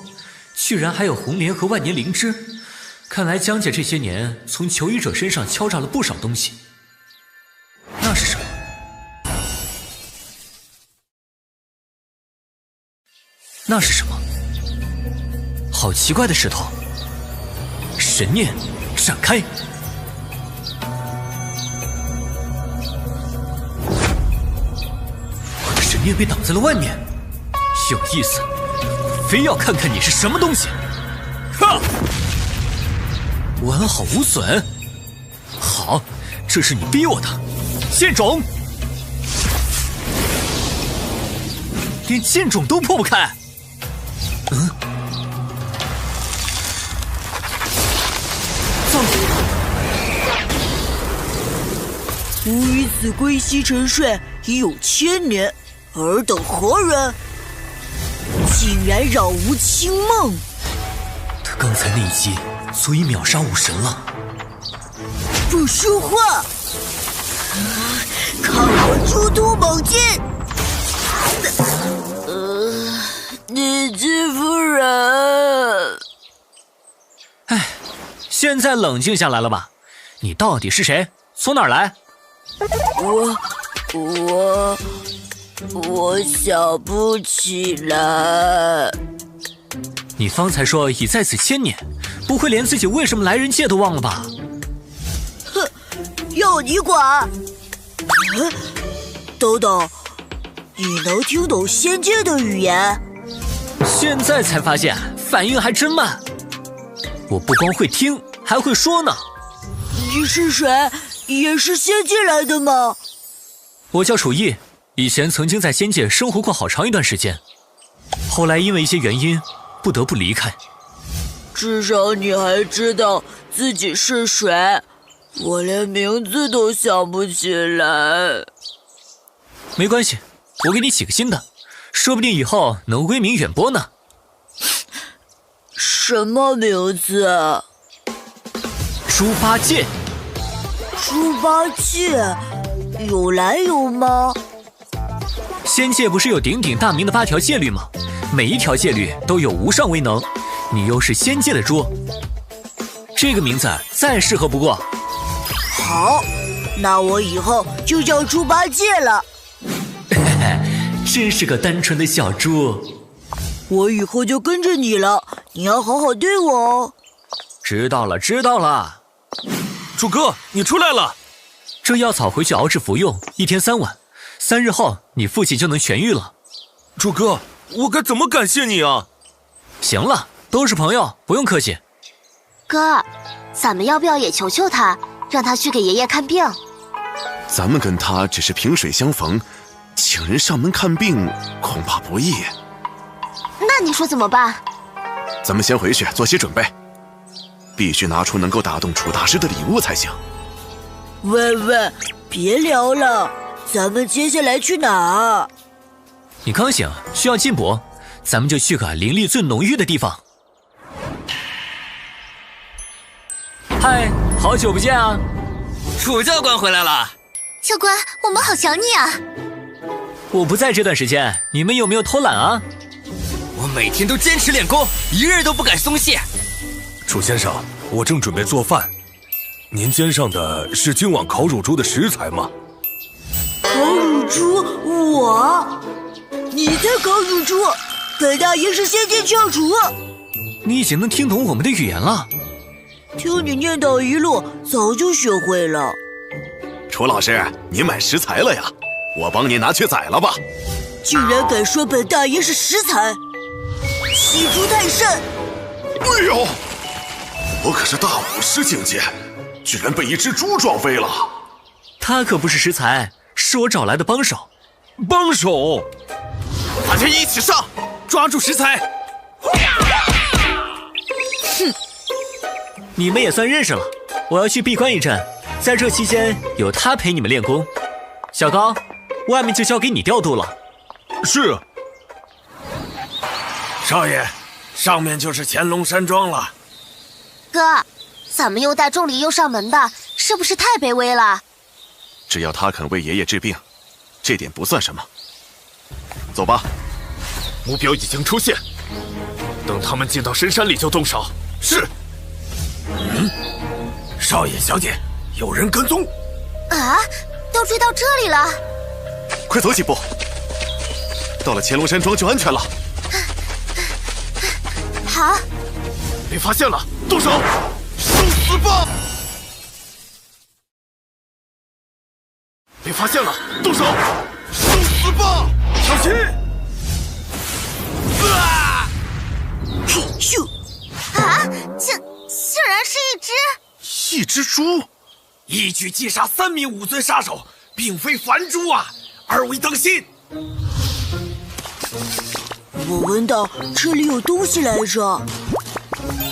居然还有红莲和万年灵芝，看来江家这些年从求医者身上敲诈了不少东西。那是什么？那是什么？好奇怪的石头！神念展开，人面被挡在了外面，有意思，非要看看你是什么东西。哈！完好无损。好，这是你逼我的。剑种，连剑种都破不开。吾与子归西沉睡已有1000年，尔等何人？竟然扰吾清梦！他刚才那一击足以秒杀武神了。不说话！看我出土猛进！你姬夫人。哎，现在冷静下来了吧？你到底是谁？从哪儿来？我想不起来。你方才说已在此1000年，不会连自己为什么来人界都忘了吧？哼，要你管！等等，你能听懂仙界的语言？现在才发现，反应还真慢。我不光会听，还会说呢。你是谁？也是仙界来的吗？我叫楚逸，以前曾经在仙界生活过好长一段时间，后来因为一些原因不得不离开。至少你还知道自己是谁，我连名字都想不起来。没关系，我给你起个新的，说不定以后能威名远播呢。什么名字？猪八戒。猪八戒有来由吗？仙界不是有鼎鼎大名的8条戒律吗？每一条戒律都有无上威能，你又是仙界的猪，这个名字再适合不过。好，那我以后就叫猪八戒了。嘿嘿，真是个单纯的小猪。我以后就跟着你了，你要好好对我哦。知道了，知道了。楚哥，你出来了。这药草回去熬制服用，1天3晚，3日后你父亲就能痊愈了。楚哥，我该怎么感谢你啊？行了，都是朋友，不用客气。哥，咱们要不要也求求他，让他去给爷爷看病？咱们跟他只是萍水相逢，请人上门看病恐怕不易。那你说怎么办？咱们先回去做些准备，必须拿出能够打动楚大师的礼物才行。喂，别聊了，咱们接下来去哪儿？你刚醒，需要进补，咱们就去个灵力最浓郁的地方。嗨，好久不见啊！楚教官回来了。教官，我们好想你啊！我不在这段时间，你们有没有偷懒啊？我每天都坚持练功，一日都不敢松懈。楚先生，我正准备做饭，您肩上的是今晚烤乳猪的食材吗？烤乳猪？你在烤乳猪？本大爷是仙界翘楚。你已经能听懂我们的语言了？听你念叨一路，早就学会了。楚老师，您买食材了呀？我帮您拿去宰了吧。竟然敢说本大爷是食材，欺猪太甚！哎呦，我可是大武师境界，居然被一只猪撞飞了。他可不是食材，是我找来的帮手。帮手？大家一起上，抓住食材！哼，你们也算认识了。我要去闭关一阵，在这期间有他陪你们练功。小高，外面就交给你调度了。是。少爷，上面就是乾隆山庄了。哥，咱们又带重礼又上门的，是不是太卑微了？只要他肯为爷爷治病，这点不算什么。走吧。目标已经出现，等他们进到深山里就动手。是。少爷小姐，有人跟踪。啊，都追到这里了。快走几步，到了乾隆山庄就安全了。好。被发现了，动手！受死吧！被发现了，动手！受死吧！小心！嘿咻！啊，竟然是一只猪，一举击杀3名武尊杀手，并非凡猪啊！二位当心！我闻到这里有东西来着。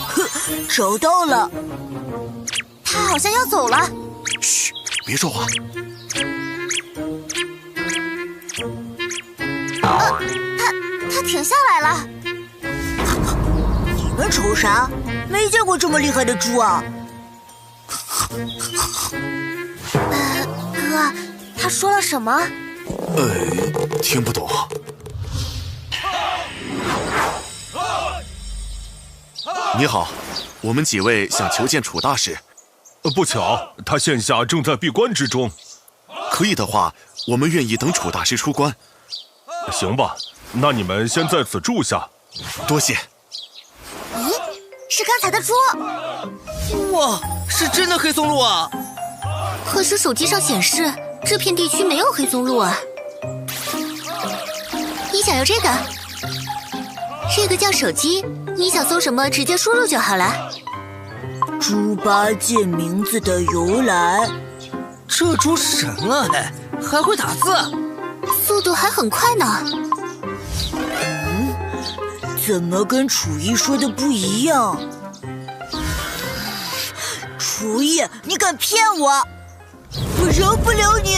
哼，找到了。他好像要走了。嘘，别说话。他停下来了。你们瞅啥？没见过这么厉害的猪啊！哥，他说了什么？听不懂。你好，我们几位想求见楚大使。不巧，他现下正在闭关之中。可以的话，我们愿意等楚大师出关。行吧，那你们先在此住下。多谢。咦，是刚才的猪！哇，是真的黑松露啊！可是手机上显示这片地区没有黑松露啊。你想要这个？这个叫手机，你想搜什么直接输入就好了。猪八戒名字的由来，这猪神了还会打字，速度还很快呢。怎么跟楚一说的不一样？楚一，你敢骗我？我饶不了你！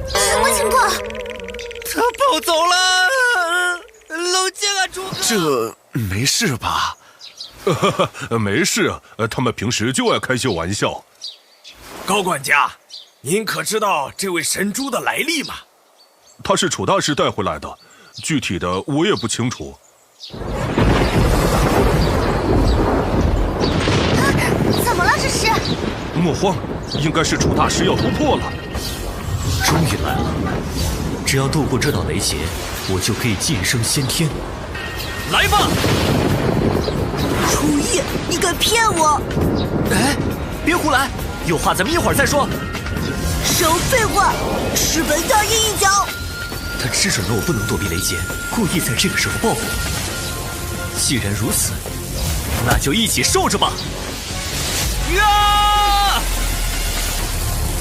什么情况？他跑走了！冷静啊，猪哥！这没事吧？没事，他们平时就爱开些玩笑。高管家，您可知道这位神猪的来历吗？他是楚大师带回来的，具体的我也不清楚。怎么了这是？莫慌，应该是楚大师要突破了。终于来了，只要渡过这道雷劫，我就可以晋升先天。来吧！楚一，你敢骗我？哎，别胡来，有话咱们一会儿再说。少废话，吃本大爷一脚！他吃准了我不能躲避雷劫，故意在这个时候报复我。既然如此，那就一起受着吧！呀！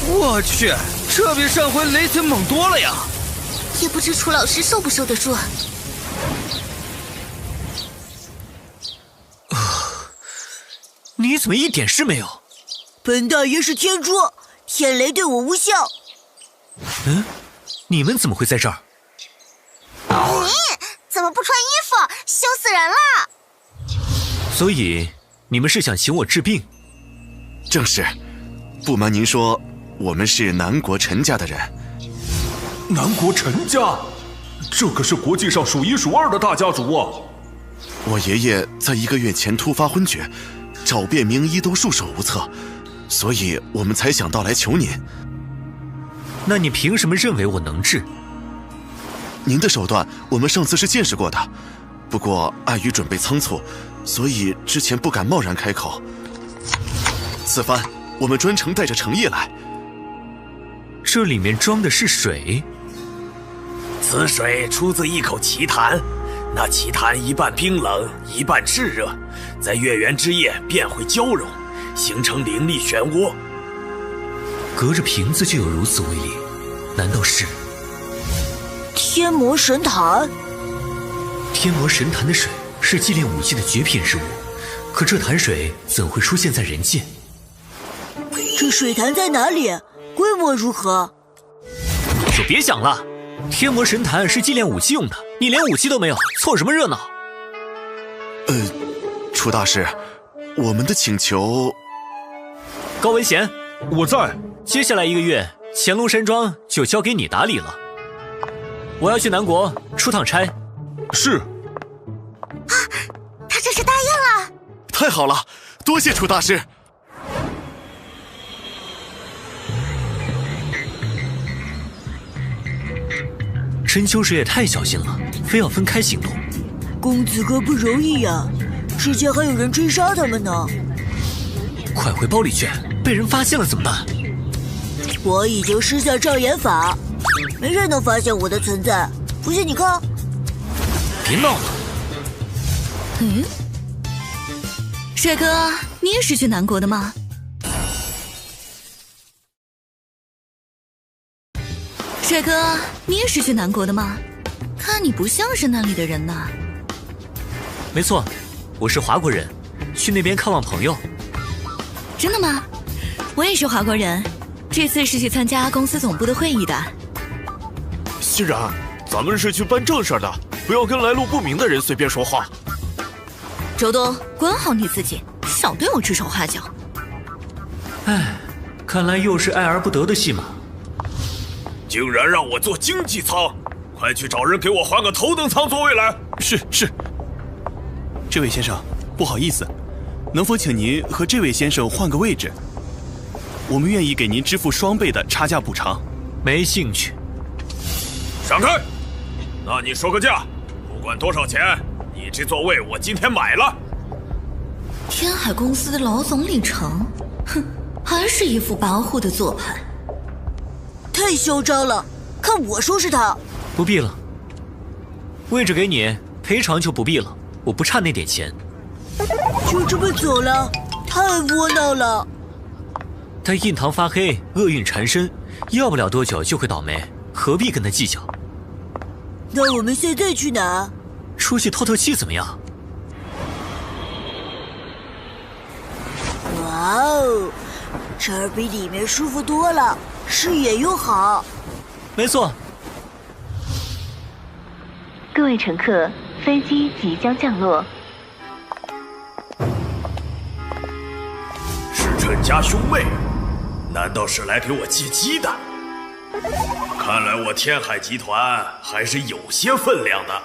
我去，这比上回雷霆猛多了呀！也不知楚老师受不受得住。你怎么一点事没有？本大爷是天猪，天雷对我无效。嗯，你们怎么会在这儿？你怎么不穿衣服？羞死人了！所以你们是想请我治病？正是。不瞒您说，我们是南国陈家的人。南国陈家，这可是国际上数一数二的大家族啊！我爷爷在1个月前突发昏厥，找遍名医都束手无策，所以我们才想到来求您。那你凭什么认为我能治？您的手段我们上次是见识过的，不过碍于准备仓促，所以之前不敢贸然开口。此番我们专程带着诚意来。这里面装的是水？此水出自一口奇潭，那奇潭一半冰冷，一半炽热，在月圆之夜便会交融，形成灵力漩涡。隔着瓶子就有如此威力，难道是天魔神坛？天魔神坛的水是祭炼武器的绝品之物，可这潭水怎会出现在人间？这水潭在哪里？规模如何？你就别想了，天魔神坛是祭炼武器用的，你连武器都没有，凑什么热闹？楚大师，我们的请求……高文贤，我在。接下来1个月，乾隆山庄就交给你打理了。我要去南国出趟差。是。啊，他这是答应了。太好了，多谢楚大师。春秋时也太小心了，非要分开行动。公子哥不容易呀，之前还有人追杀他们呢。快回包里去，被人发现了怎么办？我已经施下障眼法，没人能发现我的存在。不信你看。别闹了。帅哥，你也是去南国的吗？帅哥，你也是去南国的吗？看你不像是那里的人呐。没错，我是华国人，去那边看望朋友。真的吗？我也是华国人，这次是去参加公司总部的会议的。欣然，咱们是去办正事的，不要跟来路不明的人随便说话。周东，管好你自己，少对我指手画脚。唉，看来又是爱而不得的戏码。竟然让我坐经济舱，快去找人给我换个头等舱座位来。是。这位先生，不好意思，能否请您和这位先生换个位置？我们愿意给您支付双倍的差价补偿。没兴趣。闪开！那你说个价，不管多少钱，你这座位我今天买了。天海公司的老总李成，哼，还是一副跋扈的做派。太嚣张了，看我收拾他！不必了，位置给你，赔偿就不必了，我不差那点钱。就这么走了，太窝囊了。他印堂发黑，厄运缠身，要不了多久就会倒霉，何必跟他计较？那我们现在去哪？出去透透气怎么样？哇哦，这儿比里面舒服多了，视野又好。没错。各位乘客，飞机即将降落。是陈家兄妹，难道是来给我接机的？看来我天海集团还是有些分量的。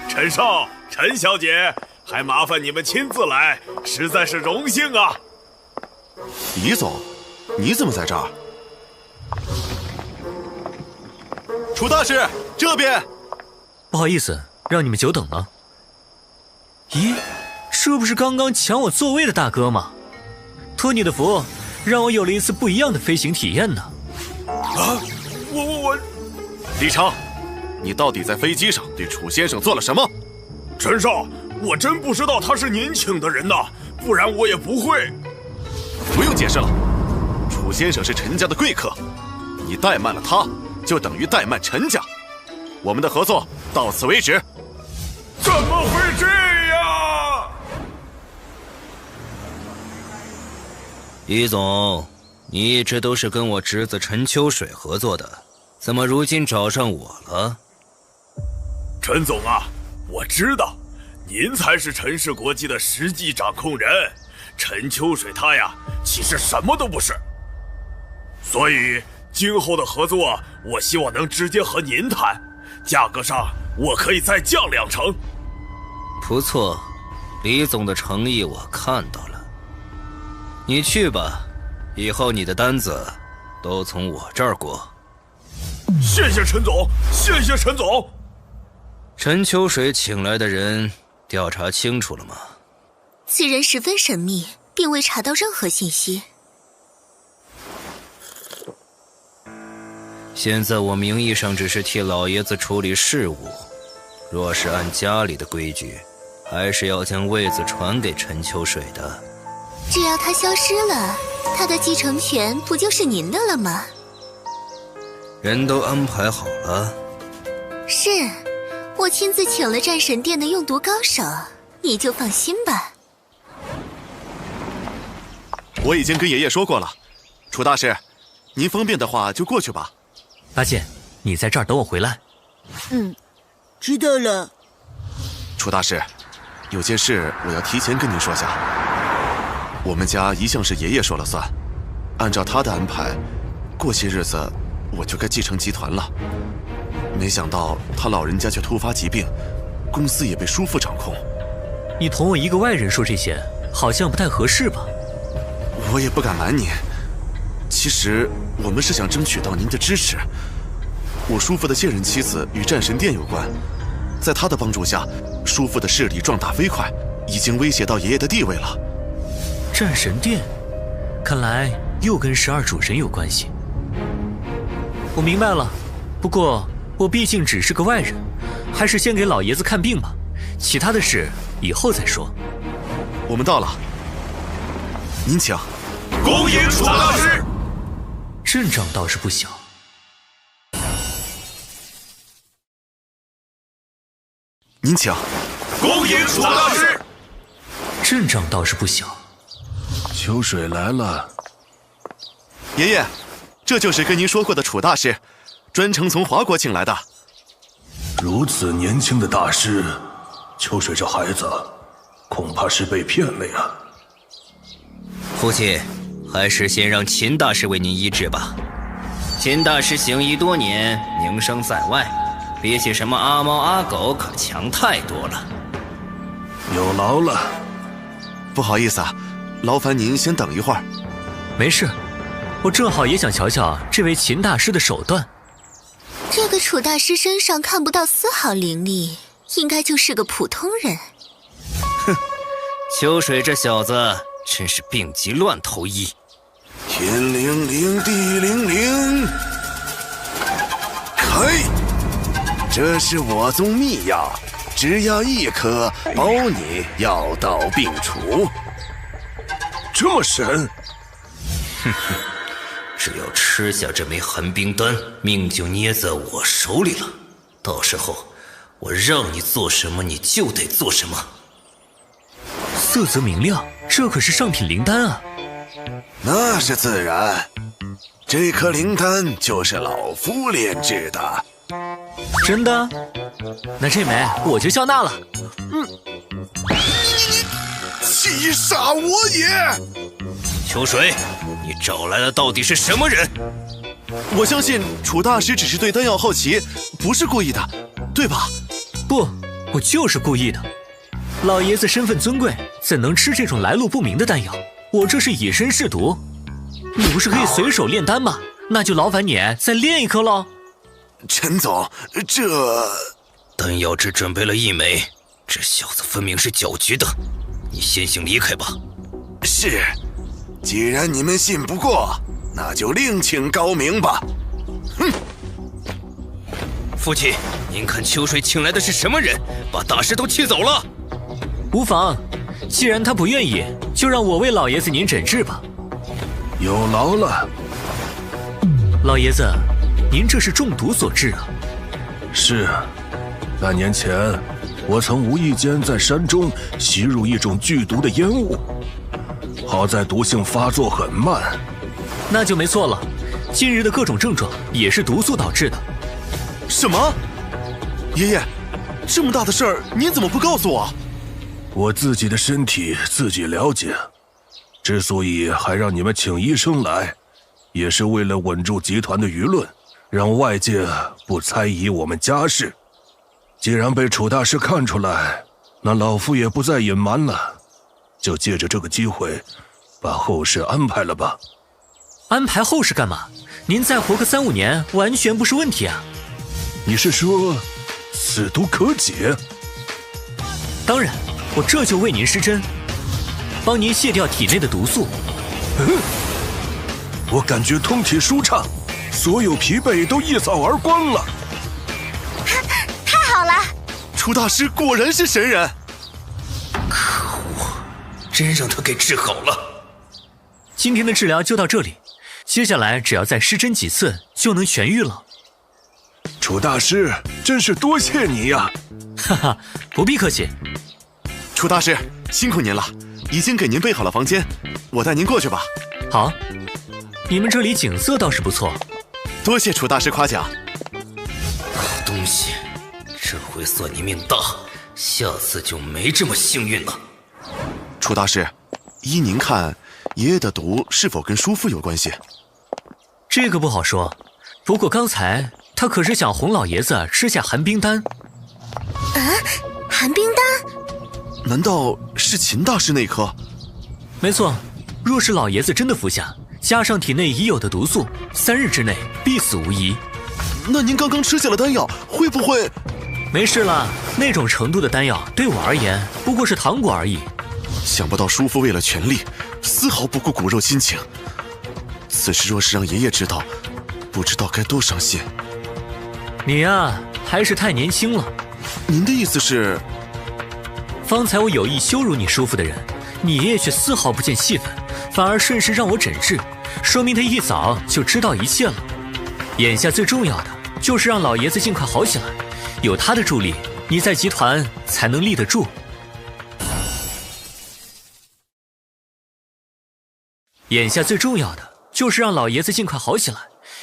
陈少、陈小姐，还麻烦你们亲自来，实在是荣幸啊！李总，你怎么在这儿？楚大师，这边。不好意思，让你们久等了。咦，这不是刚刚抢我座位的大哥吗？托你的福，让我有了一次不一样的飞行体验呢。啊，我，李成，你到底在飞机上对楚先生做了什么？陈少，我真不知道他是您请的人呐，不然我也不会。不用解释了，楚先生是陈家的贵客，你怠慢了他，就等于怠慢陈家。我们的合作到此为止。怎么会这样？于总，你一直都是跟我侄子陈秋水合作的，怎么如今找上我了？陈总啊，我知道，您才是陈氏国际的实际掌控人，陈秋水他呀，其实什么都不是。所以今后的合作，我希望能直接和您谈，价格上我可以再降2成。不错，李总的诚意我看到了。你去吧，以后你的单子都从我这儿过。谢谢陈总，谢谢陈总。陈秋水请来的人调查清楚了吗？此人十分神秘，并未查到任何信息。现在我名义上只是替老爷子处理事务，若是按家里的规矩，还是要将位子传给陈秋水的。只要他消失了，他的继承权不就是您的了吗？人都安排好了。是，我亲自请了战神殿的用毒高手，你就放心吧。我已经跟爷爷说过了，楚大师，您方便的话就过去吧。八戒，你在这儿等我回来。知道了。楚大师，有件事我要提前跟您说下。我们家一向是爷爷说了算，按照他的安排，过些日子我就该继承集团了。没想到他老人家却突发疾病，公司也被叔父掌控。你同我一个外人说这些，好像不太合适吧？我也不敢瞒您，其实我们是想争取到您的支持。我叔父的现任妻子与战神殿有关，在他的帮助下，叔父的势力壮大飞快，已经威胁到爷爷的地位了。战神殿，看来又跟12主神有关系。我明白了，不过我毕竟只是个外人，还是先给老爷子看病吧，其他的事以后再说。我们到了，您请。恭迎楚大师。阵仗倒是不小。您请。恭迎楚大师。阵仗倒是不小。秋水来了。爷爷，这就是跟您说过的楚大师，专程从华国请来的。如此年轻的大师，秋水这孩子恐怕是被骗了呀。父亲，还是先让秦大师为您医治吧。秦大师行医多年，名声在外，比起什么阿猫阿狗可强太多了。有劳了。不好意思啊，劳烦您先等一会儿。没事，我正好也想瞧瞧这位秦大师的手段。这个楚大师身上看不到丝毫灵力，应该就是个普通人。哼，秋水这小子真是病急乱投医。天灵灵，地灵灵，开！这是我宗秘药，只要1颗，保你药到病除。这么神？哼哼，只要吃下这枚寒冰丹，命就捏在我手里了。到时候，我让你做什么，你就得做什么。色泽明亮，这可是上品灵丹啊！那是自然，这颗灵丹就是老夫炼制的。真的？那这枚我就笑纳了。气煞我也！秋水，你找来的到底是什么人？我相信楚大师只是对丹药好奇，不是故意的，对吧？不，我就是故意的。老爷子身份尊贵，怎能吃这种来路不明的丹药？我这是以身试毒。你不是可以随手炼丹吗？那就劳烦你再炼1颗喽。陈总，这丹药只准备了1枚，这小子分明是搅局的。你先行离开吧。是，既然你们信不过，那就另请高明吧。哼！父亲，您看秋水请来的是什么人？把大师都气走了。无妨，既然他不愿意，就让我为老爷子您诊治吧。有劳了。老爷子，您这是中毒所致啊？是，半年前我曾无意间在山中吸入一种剧毒的烟雾，好在毒性发作很慢。那就没错了，近日的各种症状也是毒素导致的。什么？爷爷，这么大的事儿，你怎么不告诉我？我自己的身体自己了解，之所以还让你们请医生来，也是为了稳住集团的舆论，让外界不猜疑我们家事。既然被楚大师看出来，那老夫也不再隐瞒了，就借着这个机会，把后事安排了吧。安排后事干嘛？您再活个3、5年，完全不是问题啊。你是说此毒可解？当然，我这就为您施针，帮您卸掉体内的毒素。我感觉通体舒畅，所有疲惫都一扫而光了。太好了！楚大师果然是神人。可恶，真让他给治好了。今天的治疗就到这里，接下来只要再施针几次就能痊愈了。楚大师，真是多谢你呀！哈哈，不必客气。楚大师，辛苦您了，已经给您备好了房间，我带您过去吧。好，你们这里景色倒是不错。多谢楚大师夸奖。好东西，这回算你命大，下次就没这么幸运了。楚大师，依您看，爷爷的毒是否跟叔父有关系？这个不好说，不过刚才他可是想哄老爷子吃下寒冰丹。啊，寒冰丹？难道是秦大师那颗？没错，若是老爷子真的服下，加上体内已有的毒素，3日之内必死无疑。那您刚刚吃下了丹药，会不会……没事了，那种程度的丹药对我而言不过是糖果而已。想不到叔父为了权力，丝毫不顾骨肉亲情。此事若是让爷爷知道，不知道该多伤心。你呀，还是太年轻了。您的意思是？方才我有意羞辱你叔父的人，你爷爷却丝毫不见气愤，反而顺势让我诊治，说明他一早就知道一切了。眼下最重要的就是让老爷子尽快好起来，有他的助力，你在集团才能立得住。眼下最重要的就是让老爷子尽快好起来，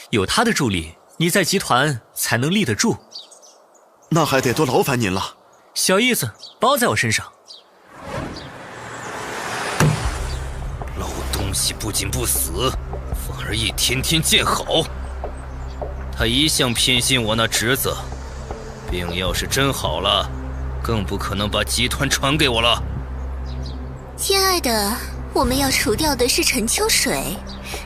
有他的助力，你在集团才能立得住。那还得多劳烦您了。小意思，包在我身上。老东西不仅不死，反而一天天见好。他一向偏心我那侄子，病要是真好了，更不可能把集团传给我了。亲爱的，我们要除掉的是陈秋水，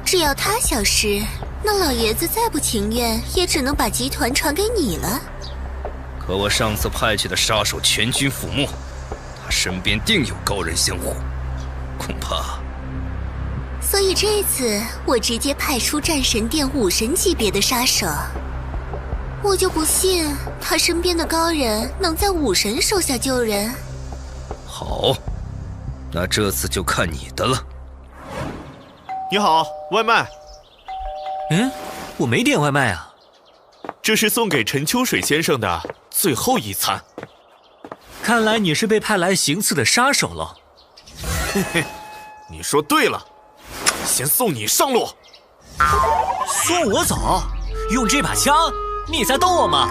只要他消失，那老爷子再不情愿，也只能把集团传给你了。可我上次派去的杀手全军覆没，他身边定有高人相护，恐怕……所以这次我直接派出战神殿武神级别的杀手，我就不信他身边的高人能在武神手下救人。好，那这次就看你的了。你好，外卖。我没点外卖啊。这是送给陈秋水先生的最后一餐。看来你是被派来行刺的杀手了。嘿嘿，你说对了，先送你上路。送我走？用这把枪？你在逗我吗？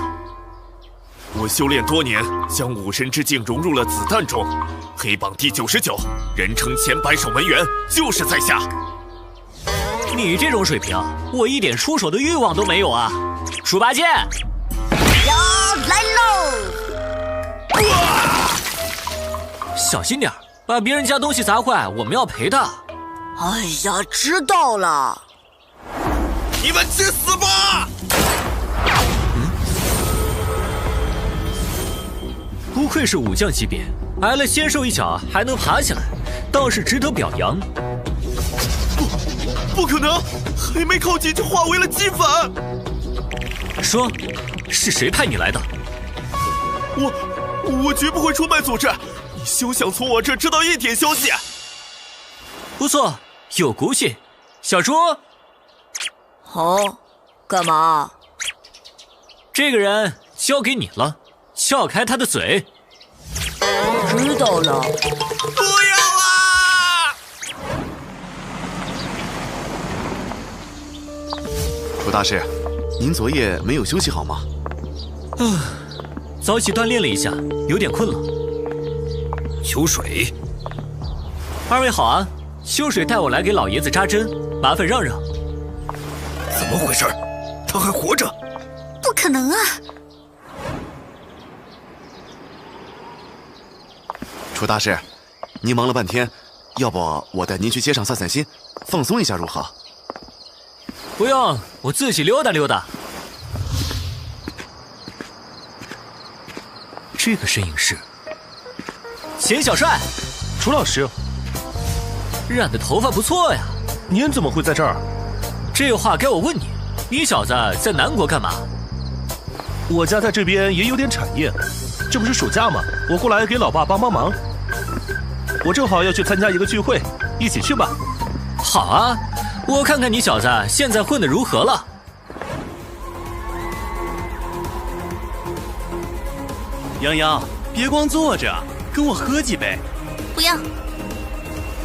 我修炼多年，将武神之境融入了子弹中，黑榜第99，人称前白手门员，就是在下。你这种水平，我一点出手的欲望都没有啊！猪八戒，呀，来喽！小心点，把别人家东西砸坏，我们要赔的。哎呀，知道了。你们去死吧！不愧是武将级别，挨了仙兽一脚还能爬起来，倒是值得表扬。不可能，还没靠近就化为了齑粉。说，是谁派你来的？我绝不会出卖组织，你休想从我这知道一点消息。不错，有骨气。小猪。哦，干嘛？这个人交给你了，撬开他的嘴。知道了。不要啊！楚大师，您昨夜没有休息好吗？早起锻炼了一下，有点困了。秋水，二位好啊，秋水带我来给老爷子扎针，麻烦让让。怎么回事？他还活着？不可能啊！楚大师，您忙了半天，要不我带您去街上散散心，放松一下如何？不用，我自己溜达溜达。这个身影是钱小帅。楚老师，染的头发不错呀。您怎么会在这儿？这话该我问你，你小子在南国干嘛？我家在这边也有点产业，这不是暑假吗？我过来给老爸帮帮忙。我正好要去参加一个聚会，一起去吧。好啊，我看看你小子现在混得如何了。泱泱，别光坐着，跟我喝几杯。不要。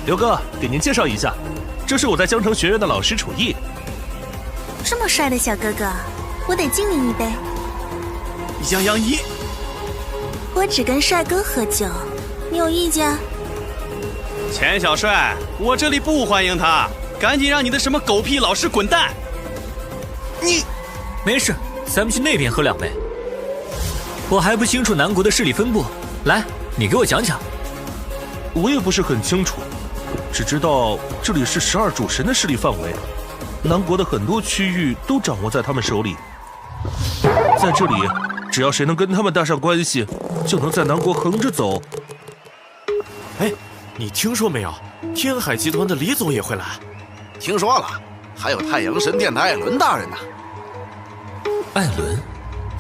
刘哥，给您介绍一下，这是我在江城学院的老师楚逸。这么帅的小哥哥，我得敬你一杯。泱泱一，我只跟帅哥喝酒，你有意见？钱小帅，我这里不欢迎他，赶紧让你的什么狗屁老师滚蛋！你没事，咱们去那边喝2杯。我还不清楚南国的势力分布，来，你给我讲讲。我也不是很清楚，只知道这里是12主神的势力范围，南国的很多区域都掌握在他们手里。在这里，只要谁能跟他们搭上关系，就能在南国横着走。哎，你听说没有？天海集团的李总也会来。听说了，还有太阳神殿的艾伦大人呢。艾伦，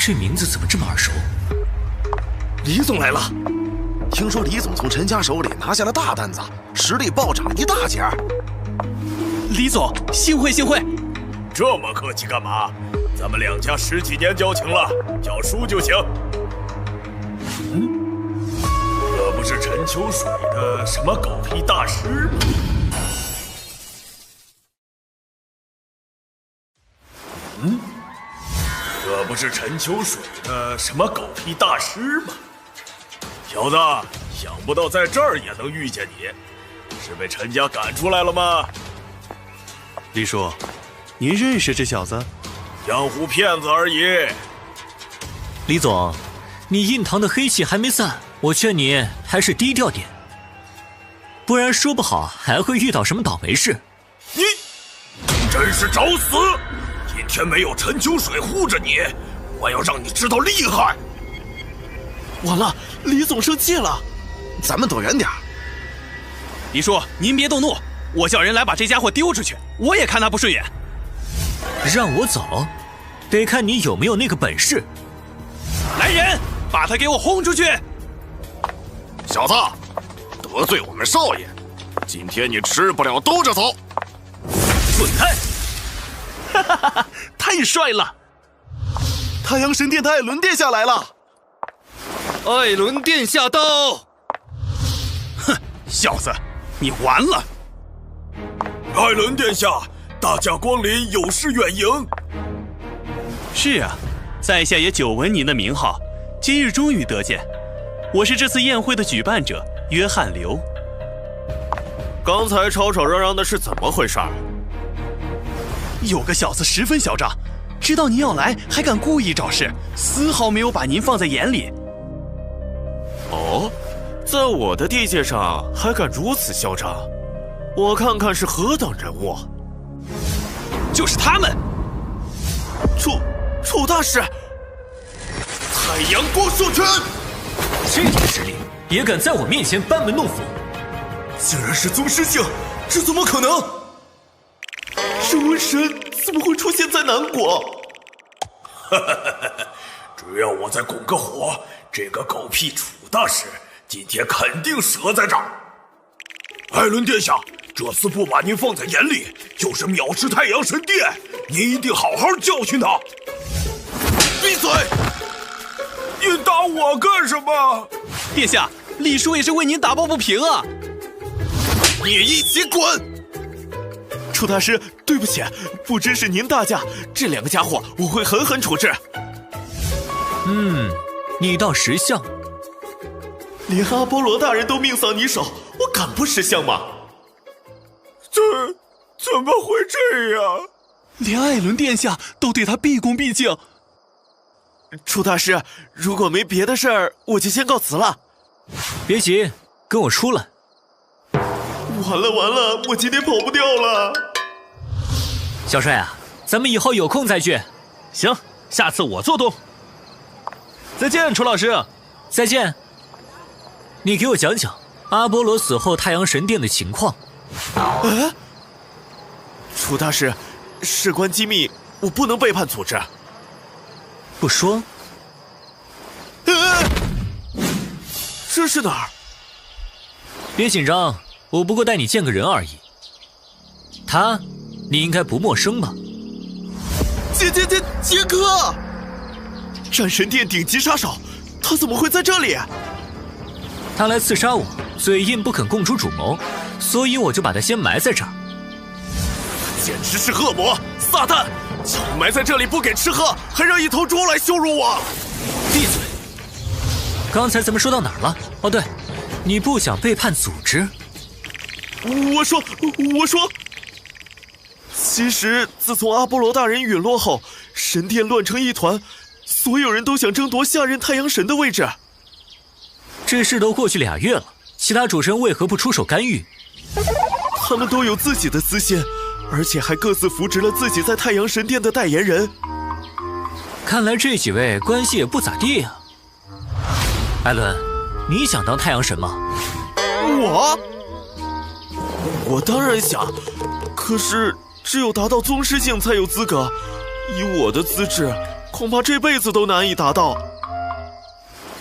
这名字怎么这么耳熟？李总来了！听说李总从陈家手里拿下了大单子，实力暴涨一大截。李总，幸会幸会。这么客气干嘛？咱们两家10几年交情了，叫叔就行。这不是陈秋水的什么狗屁大师吗？这不是陈秋水的什么狗屁大师吗？小子，想不到在这儿也能遇见你，是被陈家赶出来了吗？李叔，您认识这小子？江湖骗子而已。李总，你印堂的黑气还没散，我劝你还是低调点，不然说不好还会遇到什么倒霉事。你真是找死！今天没有陈秋水护着你，我要让你知道厉害。完了，李总生气了，咱们躲远点。李叔，您别动怒，我叫人来把这家伙丢出去，我也看他不顺眼。让我走，得看你有没有那个本事。来人，把他给我轰出去！小子，得罪我们少爷，今天你吃不了兜着走。滚开！哈哈哈哈，太帅了！太阳神殿的艾伦殿下来了。艾伦殿下到！哼，小子，你完了！艾伦殿下，大驾光临，有失远迎。是啊，在下也久闻您的名号，今日终于得见。我是这次宴会的举办者，约翰刘。刚才吵吵嚷嚷的是怎么回事？有个小子十分嚣张，知道您要来，还敢故意找事，丝毫没有把您放在眼里。哦，在我的地界上还敢如此嚣张，我看看是何等人物。就是他们！楚大师，太阳光束拳，这点实力也敢在我面前班门弄斧？竟然是宗师境，这怎么可能？这瘟神怎么会出现在南国？只要我再拱个火，这个狗屁楚大师今天肯定折在这儿。艾伦殿下，这次不把您放在眼里，就是藐视太阳神殿，您一定好好教训他。闭嘴！你打我干什么？殿下，李叔也是为您打抱不平啊！你一起滚！楚大师，对不起，不知是您大驾，这两个家伙我会狠狠处置。你倒识相，连阿波罗大人都命丧你手，我敢不识相吗？这怎么会这样？连艾伦殿下都对他毕恭毕敬。楚大师，如果没别的事儿，我就先告辞了。别急，跟我出来。完了，我今天跑不掉了。小帅啊，咱们以后有空再聚。行，下次我做东。再见，楚老师。再见。你给我讲讲阿波罗死后太阳神殿的情况。楚大师，事关机密，我不能背叛组织。不说。这是哪儿？别紧张，我不过带你见个人而已。他，你应该不陌生吧？杰克，战神殿顶级杀手，他怎么会在这里？他来刺杀我，嘴硬不肯供出主谋，所以我就把他先埋在这儿。简直是恶魔，撒旦！就埋在这里不给吃喝，还让一头猪来羞辱我！闭嘴！刚才咱们说到哪儿了？哦对，你不想背叛组织？我说，其实自从阿波罗大人陨落后，神殿乱成一团，所有人都想争夺下任太阳神的位置。这事都过去2月了，其他主神为何不出手干预？他们都有自己的私心，而且还各自扶植了自己在太阳神殿的代言人。看来这几位关系也不咋地啊。艾伦，你想当太阳神吗？我当然想，可是只有达到宗师境才有资格。以我的资质，恐怕这辈子都难以达到。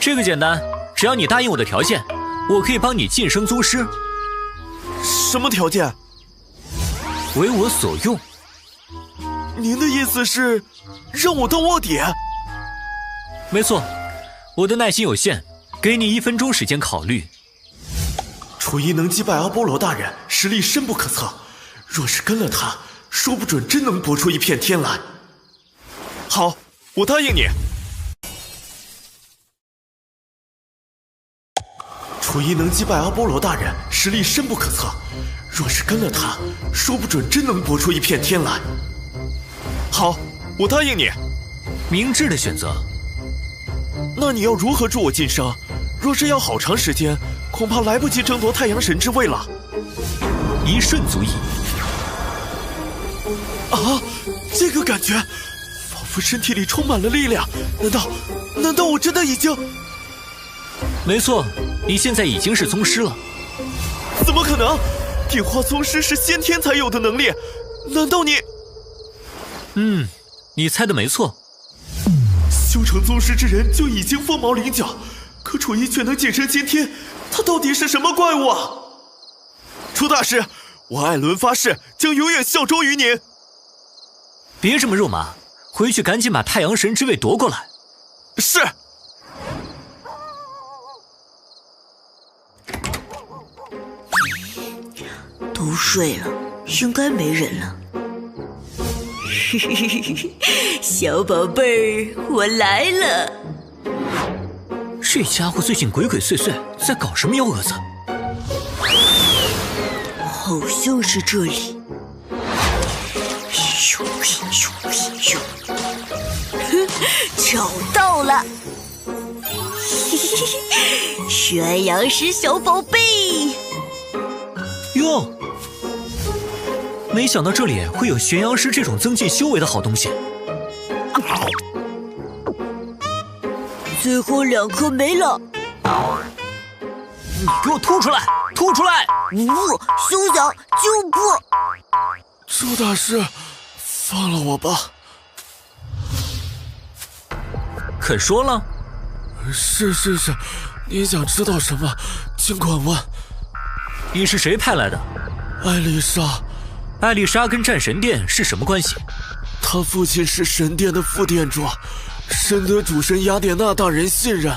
这个简单，只要你答应我的条件，我可以帮你晋升宗师。什么条件？为我所用。您的意思是让我当卧底？没错，我的耐心有限，给你1分钟时间考虑。楚一能击败阿波罗大人，实力深不可测。若是跟了他，说不准真能搏出一片天来。好，我答应你。楚一能击败阿波罗大人，实力深不可测。若是跟了他，说不准真能搏出一片天来。好，我答应你。明智的选择。那你要如何助我晋升？若是要好长时间，恐怕来不及争夺太阳神之位了。1瞬足矣。啊，这个感觉，仿佛身体里充满了力量。难道我真的已经……没错，你现在已经是宗师了。怎么可能？点化宗师是先天才有的能力，难道你……你猜的没错。修成宗师之人就已经凤毛麟角，可楚一却能晋升先天，他到底是什么怪物啊？楚大师，我艾伦发誓将永远效忠于您。别这么肉麻，回去赶紧把太阳神之位夺过来。是。都睡了，应该没人了。小宝贝儿，我来了。这家伙最近鬼鬼祟祟，在搞什么幺蛾子？好像是这里。找到了！玄阳石小宝贝。哟，没想到这里会有玄阳石这种增进修为的好东西。最后2颗没了。你给我吐出来！吐出来！休想！就不！楚大师，放了我吧。肯说了？是，你想知道什么，尽管问。你是谁派来的？艾丽莎。艾丽莎跟战神殿是什么关系？她父亲是神殿的副殿主，深得主神雅典娜大人信任。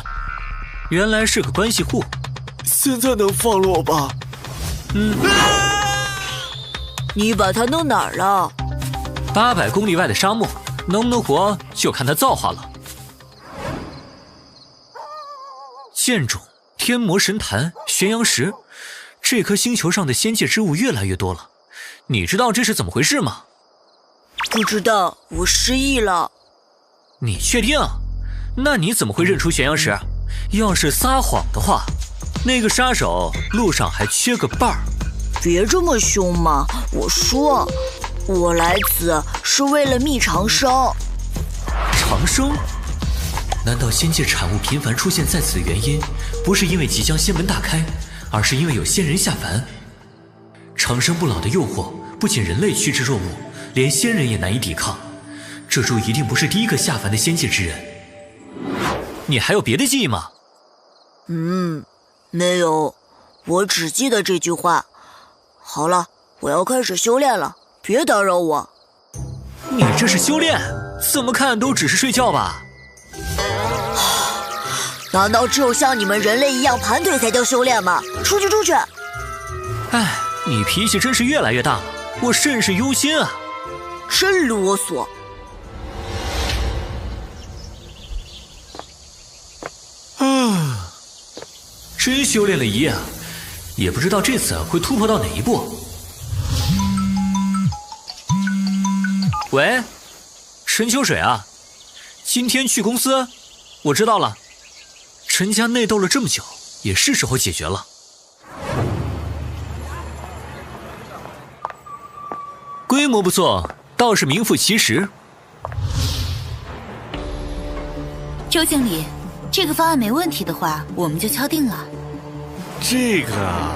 原来是个关系户。现在能放了我吧？你把他弄哪儿了？800公里外的沙漠，能不能活就看他造化了。剑冢、天魔神坛、玄阳石，这颗星球上的仙界之物越来越多了。你知道这是怎么回事吗？不知道，我失忆了。你确定？那你怎么会认出玄阳石？要是撒谎的话，那个杀手路上还缺个伴儿。别这么凶嘛！我说，我来此是为了觅长生。长生？难道仙界产物频繁出现在此的原因，不是因为即将仙门大开，而是因为有仙人下凡？长生不老的诱惑，不仅人类趋之若鹜，连仙人也难以抵抗。这株一定不是第一个下凡的仙界之人。你还有别的记忆吗？没有，我只记得这句话。好了，我要开始修炼了，别打扰我。你这是修炼？怎么看都只是睡觉吧？难道只有像你们人类一样盘腿才叫修炼吗？出去！哎，你脾气真是越来越大了，我甚是忧心啊！真啰嗦。真修炼了一夜啊，也不知道这次会突破到哪一步。喂，陈秋水啊，今天去公司？我知道了。陈家内斗了这么久，也是时候解决了。规模不错，倒是名副其实。周经理，这个方案没问题的话，我们就敲定了。这个啊，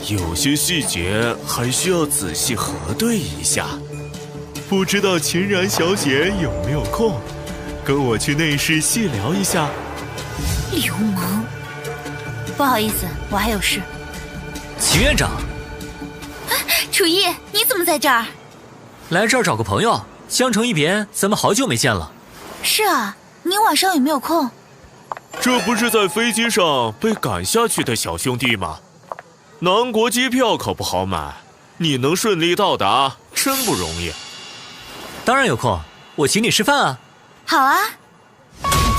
有些细节还需要仔细核对一下。不知道秦然小姐有没有空？跟我去内室细聊一下。流氓！不好意思，我还有事。秦院长，楚逸，你怎么在这儿？来这儿找个朋友，相承一别，咱们好久没见了。是啊，你晚上有没有空？这不是在飞机上被赶下去的小兄弟吗？南国机票可不好买，你能顺利到达，真不容易。当然有空，我请你吃饭啊。好啊。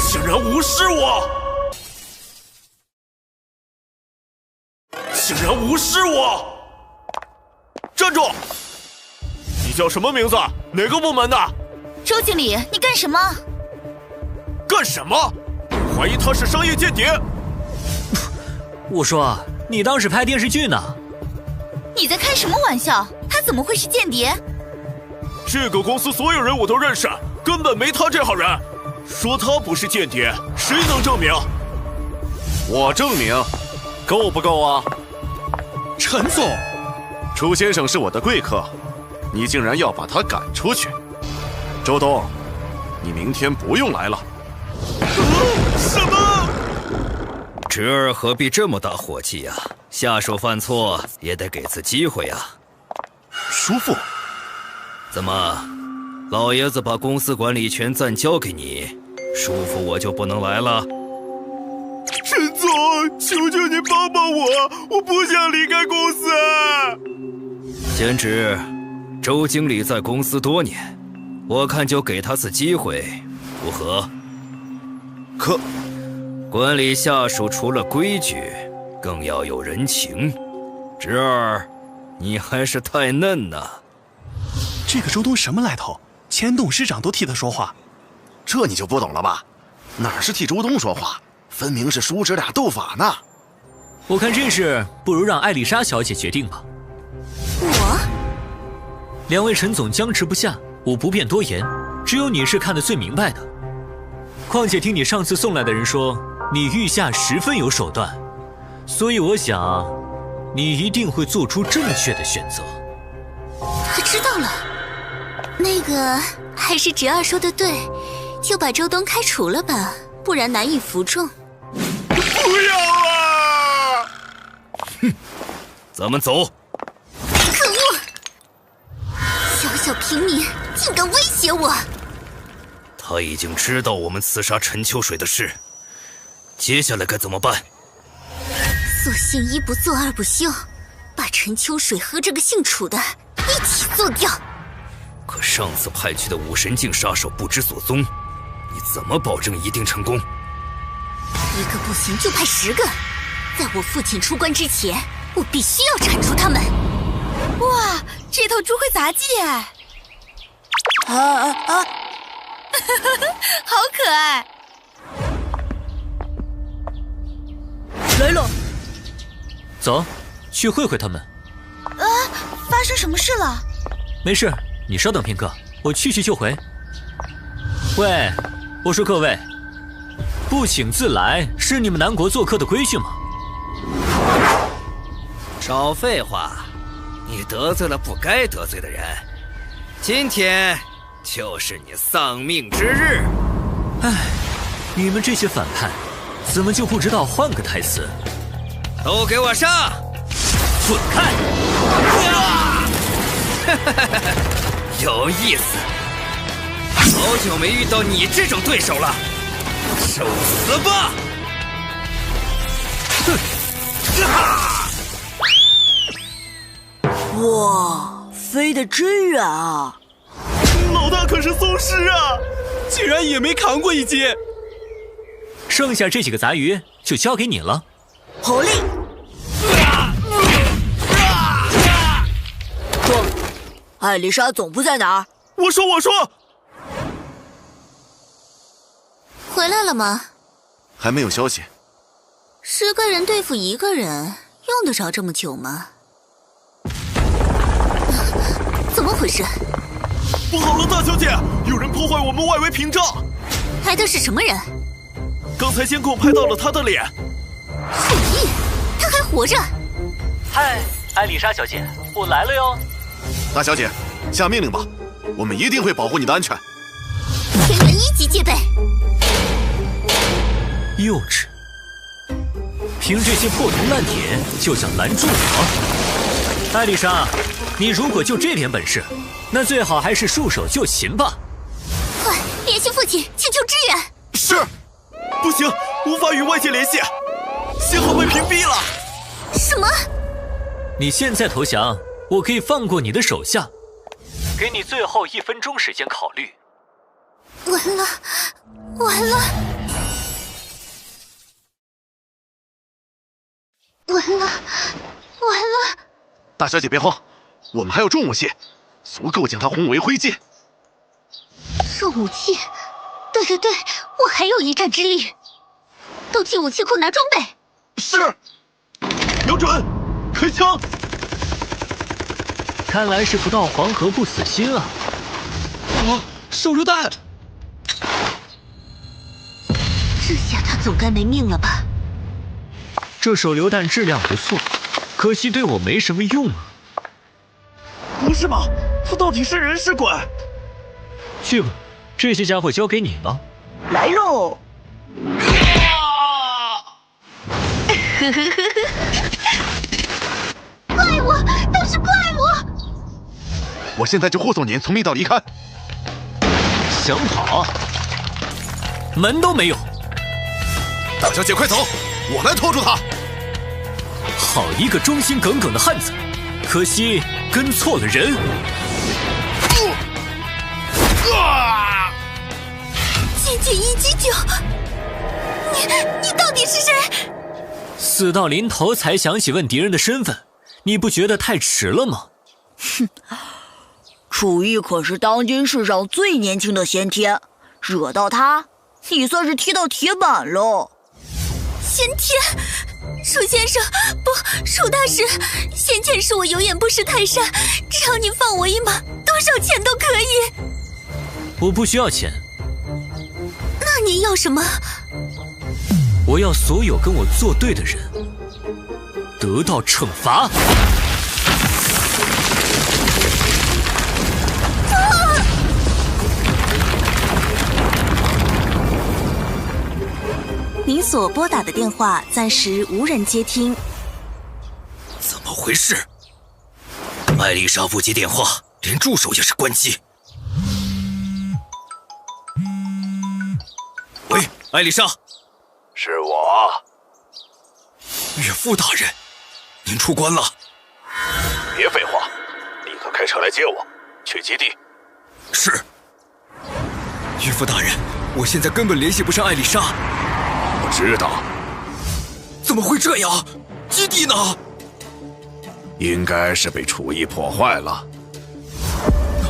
竟然无视我！竟然无视我！站住！你叫什么名字？哪个部门的？周经理，你干什么？干什么？怀疑他是商业间谍。我说，你当时拍电视剧呢。你在开什么玩笑？他怎么会是间谍？这个公司所有人我都认识，根本没他这号人。说他不是间谍，谁能证明？我证明，够不够啊？陈总，楚先生是我的贵客，你竟然要把他赶出去？周东，你明天不用来了。什么？侄儿何必这么大火气呀？下属犯错也得给次机会啊。叔父，怎么，老爷子把公司管理权暂交给你，叔父我就不能来了？陈总，求求你帮帮我不想离开公司。兼职，周经理在公司多年，我看就给他次机会，如何？可，管理下属除了规矩，更要有人情。侄儿，你还是太嫩呐。这个周东什么来头？前董事长都替他说话，这你就不懂了吧？哪是替周东说话，分明是叔侄俩斗法呢。我看这事不如让艾丽莎小姐决定吧。我？两位陈总僵持不下，我不便多言，只有你是看得最明白的。况且听你上次送来的人说，你御下十分有手段，所以我想，你一定会做出正确的选择。他知道了，那个还是侄儿说的对，就把周东开除了吧，不然难以服众。不要啊！哼，咱们走。可恶！小小平民竟敢威胁我！他已经知道我们刺杀陈秋水的事，接下来该怎么办？索性一不做二不休，把陈秋水和这个姓楚的一起做掉。可上次派去的武神境杀手不知所踪，你怎么保证一定成功？一个不行就派10个，在我父亲出关之前，我必须要铲除他们。哇，这头猪会杂技哎！好可爱！来了，走，去会会他们。发生什么事了？没事，你稍等片刻，我去就回。喂，我说各位，不请自来是你们南国做客的规矩吗？少废话，你得罪了不该得罪的人，今天就是你丧命之日。唉，你们这些反派，怎么就不知道换个台词？都给我上！滚开！有意思，好久没遇到你这种对手了，受死吧！哇，飞得真远啊！老大可是宗师啊，竟然也没扛过一击。剩下这几个杂鱼就交给你了。好嘞！说，艾丽莎总部在哪儿？我说，回来了吗？还没有消息。 10个人对付1个人，用得着这么久吗？怎么回事？不好了，大小姐，有人破坏我们外围屏障。来的是什么人？刚才监控拍到了他的脸。楚逸，他还活着。嗨，艾丽莎小姐，我来了哟。大小姐，下命令吧，我们一定会保护你的安全。天元1级戒备。幼稚，凭这些破铜烂铁就想拦住我？艾丽莎，你如果就这点本事，那最好还是束手就擒吧。快联系父亲，请求支援。是，不行，无法与外界联系，信号被屏蔽了。什么？你现在投降，我可以放过你的手下，给你最后1分钟时间考虑。完了，完了，完了，完了！大小姐别慌，我们还有重武器，足够将它轰为灰烬。重武器？对，我还有一战之力。都进武器库拿装备。是。瞄准，开枪！看来是不到黄河不死心啊！手榴弹！这下他总该没命了吧？这手榴弹质量不错，可惜对我没什么用啊。不是吧？他到底是人是鬼？去吧，这些家伙交给你了。来喽！怪物，都是怪物！我现在就护送您从密道离开。想跑？门都没有！大小姐，快走，我来拖住他。好一个忠心耿耿的汉子，可惜跟错了人。剑剑1击9，你到底是谁？死到临头才想起问敌人的身份，你不觉得太迟了吗？哼，楚玉可是当今世上最年轻的先天，惹到他，你算是踢到铁板了。先天？楚先生，不，楚大师，先前是我有眼不识泰山，只要你放我一马，多少钱都可以。我不需要钱。那您要什么？我要所有跟我作对的人得到惩罚。您所拨打的电话暂时无人接听。怎么回事？艾丽莎不接电话，连助手也是关机。喂，艾丽莎。是我。岳父大人，您出关了。别废话，立刻开车来接我，去基地。是。岳父大人，我现在根本联系不上艾丽莎。我知道。怎么会这样？基地呢？应该是被楚义破坏了。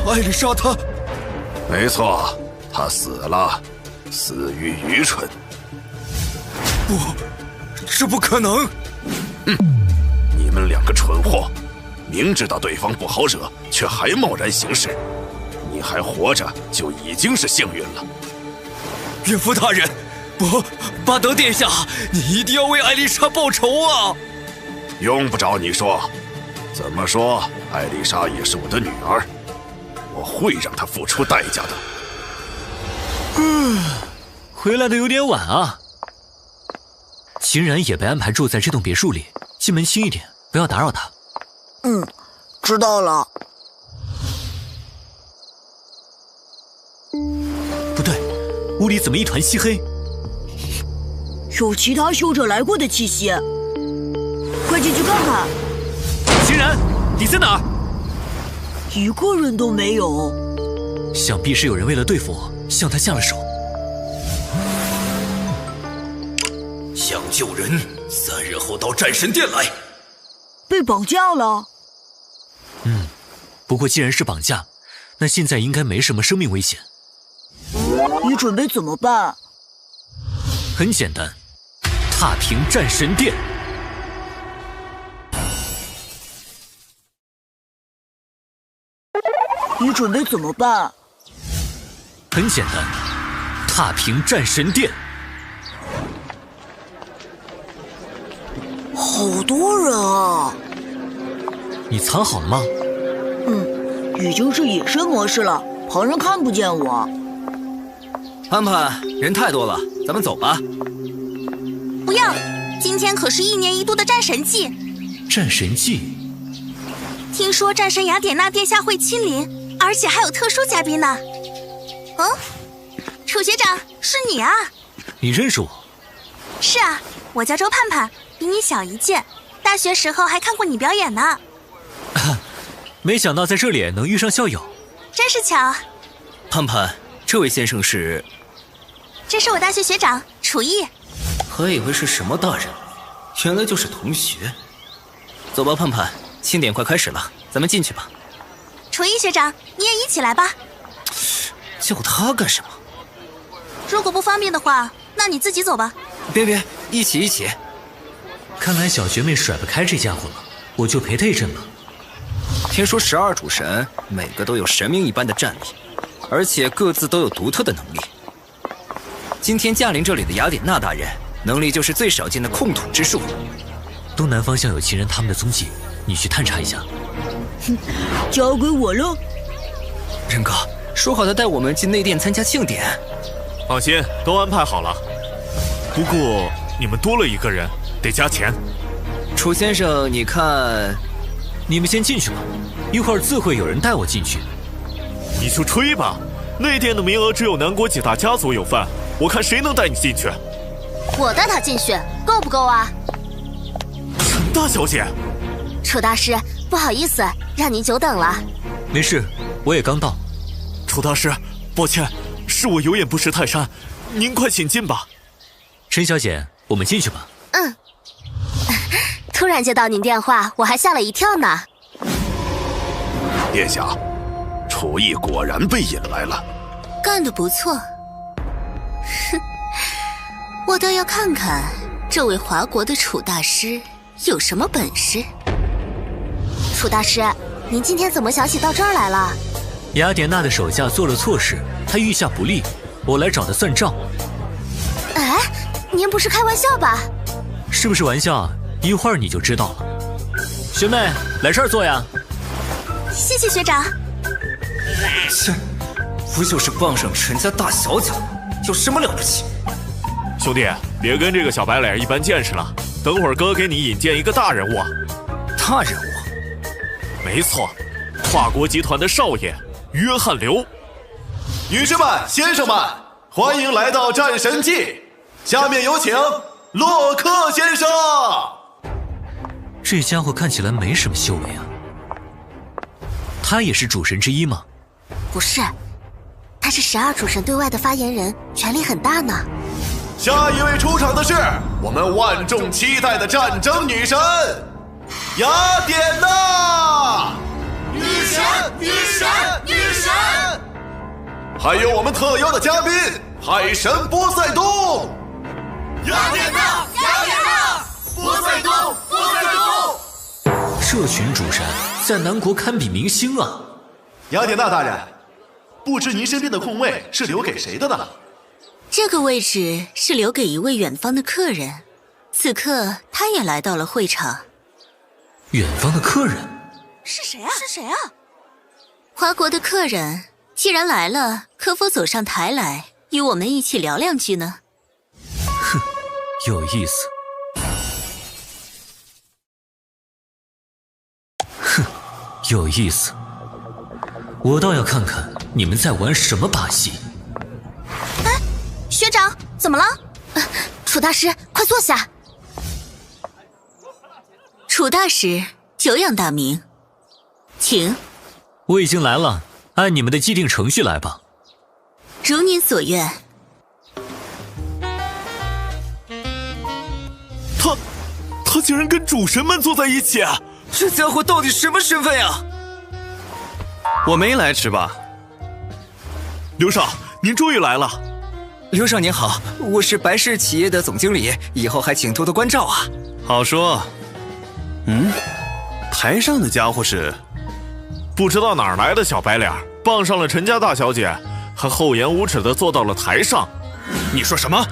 艾丽莎她……没错，她死了，死于愚蠢。不，这不可能！哼，你们两个蠢货，明知道对方不好惹，却还贸然行事。你还活着就已经是幸运了。岳父大人，不，巴德殿下，你一定要为艾丽莎报仇啊！用不着你说，怎么说，艾丽莎也是我的女儿，我会让她付出代价的。回来的有点晚啊。秦然也被安排住在这栋别墅里，进门轻一点，不要打扰他。知道了。不对，屋里怎么一团漆黑？有其他修者来过的气息，快进去看看。秦然，你在哪儿？一个人都没有。想必是有人为了对付我，向他下了手。想救人，3日后到战神殿来。被绑架了。不过既然是绑架，那现在应该没什么生命危险。你准备怎么办？很简单，踏平战神殿。你准备怎么办？很简单，踏平战神殿。好多人啊！你藏好了吗？已经是隐身模式了，旁人看不见我。盼盼，人太多了，咱们走吧。不要，今天可是1年1度的战神祭。战神祭？听说战神雅典娜殿下会亲临，而且还有特殊嘉宾呢。楚学长，是你啊？你认识我？是啊，我叫周盼盼，比你小1届，大学时候还看过你表演呢。没想到在这里能遇上校友，真是巧。盼盼，这位先生是？这是我大学学长楚逸。还以为是什么大人，原来就是同学。走吧，盼盼，庆典快开始了，咱们进去吧。楚逸学长，你也一起来吧。叫他干什么？如果不方便的话，那你自己走吧。别，一起。看来小学妹甩不开这家伙了，我就陪他一阵吧。听说12主神每个都有神明一般的战力，而且各自都有独特的能力。今天驾临这里的雅典娜大人，能力就是最少见的控土之术。东南方向有秦人他们的踪迹，你去探查一下。交给我了。仁哥，说好的带我们进内殿参加庆典。放心，都安排好了。不过你们多了1个人，得加钱。楚先生，你看，你们先进去吧，一会儿自会有人带我进去。你就吹吧，内殿的名额只有南国几大家族有份，我看谁能带你进去。我带他进去，够不够啊？陈大小姐，楚大师，不好意思，让您久等了。没事，我也刚到。楚大师，抱歉，是我有眼不识泰山，您快请进吧。陈小姐，我们进去吧。突然接到您电话，我还吓了一跳呢。殿下，楚逸果然被引来了。干得不错。哼，我倒要看看这位华国的楚大师有什么本事。楚大师，您今天怎么想起到这儿来了？雅典娜的手下做了错事，他御下不利，我来找他算账。哎，您不是开玩笑吧？是不是玩笑？一会儿你就知道了。学妹，来这儿坐呀。谢谢学长。切，不就是傍上陈家大小姐，有什么了不起？兄弟，别跟这个小白脸一般见识了。等会儿哥给你引荐一个大人物。大人物？没错，跨国集团的少爷约翰刘。女士们、先生们，欢迎来到战神祭。下面有请洛克先生。这家伙看起来没什么修为啊。他也是主神之一吗？不是，他是12主神对外的发言人，权力很大呢。下一位出场的是我们万众期待的战争女神雅典娜。女神，女神，女神！还有我们特邀的嘉宾海神波塞冬。雅典娜，雅典娜，波塞冬，波塞冬！这群主神在南国堪比明星啊！雅典娜大人，不知您身边的空位是留给谁的呢？这个位置是留给一位远方的客人，此刻他也来到了会场。远方的客人？是谁啊？是谁啊？华国的客人，既然来了，可否走上台来，与我们一起聊2句呢？哼，有意思。哼，有意思。我倒要看看你们在玩什么把戏。哎，学长，怎么了？楚大师，快坐下。楚大师，久仰大名，请。我已经来了，按你们的既定程序来吧。如您所愿。他竟然跟主神们坐在一起啊！这家伙到底什么身份呀？我没来迟吧？刘少，您终于来了。刘少您好，我是白氏企业的总经理，以后还请多多关照啊。好说。台上的家伙是？不知道哪儿来的小白脸，傍上了陈家大小姐，还厚颜无耻地坐到了台上。你说什么？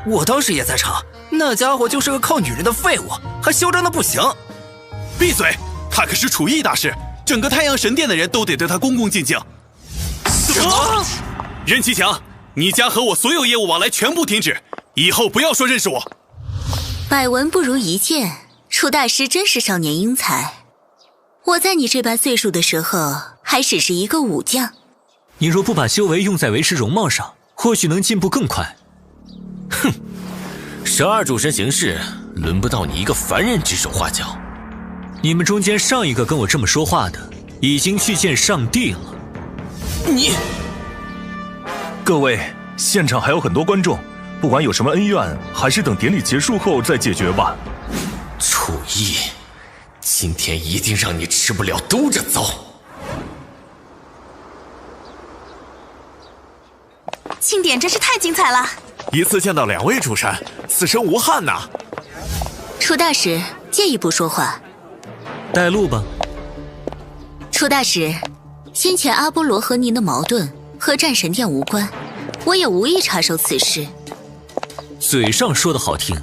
我当时也在场，那家伙就是个靠女人的废物，还嚣张的不行。闭嘴！他可是楚逸大师，整个太阳神殿的人都得对他恭恭敬敬。什么？任其强，你家和我所有业务往来全部停止，以后不要说认识我。百闻不如一见，楚大师真是少年英才。我在你这般岁数的时候，还只是一个武将。你若不把修为用在维持容貌上，或许能进步更快。哼，12主神行事，轮不到你一个凡人指手画脚。你们中间上一个跟我这么说话的，已经去见上帝了。你，各位，现场还有很多观众，不管有什么恩怨，还是等典礼结束后再解决吧。楚逸，今天一定让你吃不了兜着走。庆典真是太精彩了！一次见到2位主神，此生无憾呐。楚大使，借一步说话。带路吧。楚大使，先前阿波罗和您的矛盾和战神殿无关，我也无意插手此事。嘴上说的好听，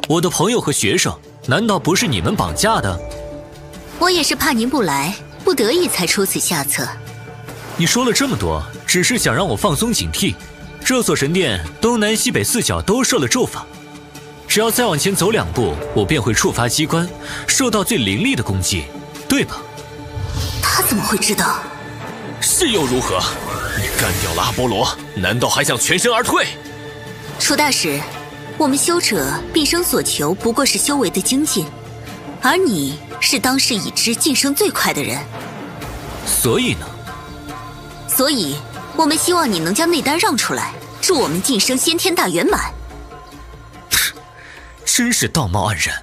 我的朋友和学生，难道不是你们绑架的？我也是怕您不来，不得已才出此下策。你说了这么多，只是想让我放松警惕。这座神殿东南西北4角都设了咒法，只要再往前走2步，我便会触发机关，受到最凌厉的攻击，对吧？他怎么会知道？是又如何？你干掉了阿波罗，难道还想全身而退？楚大使，我们修者毕生所求不过是修为的精进，而你是当世已知晋升最快的人。所以呢？所以我们希望你能将内丹让出来，助我们晋升先天大圆满。真是道貌岸然，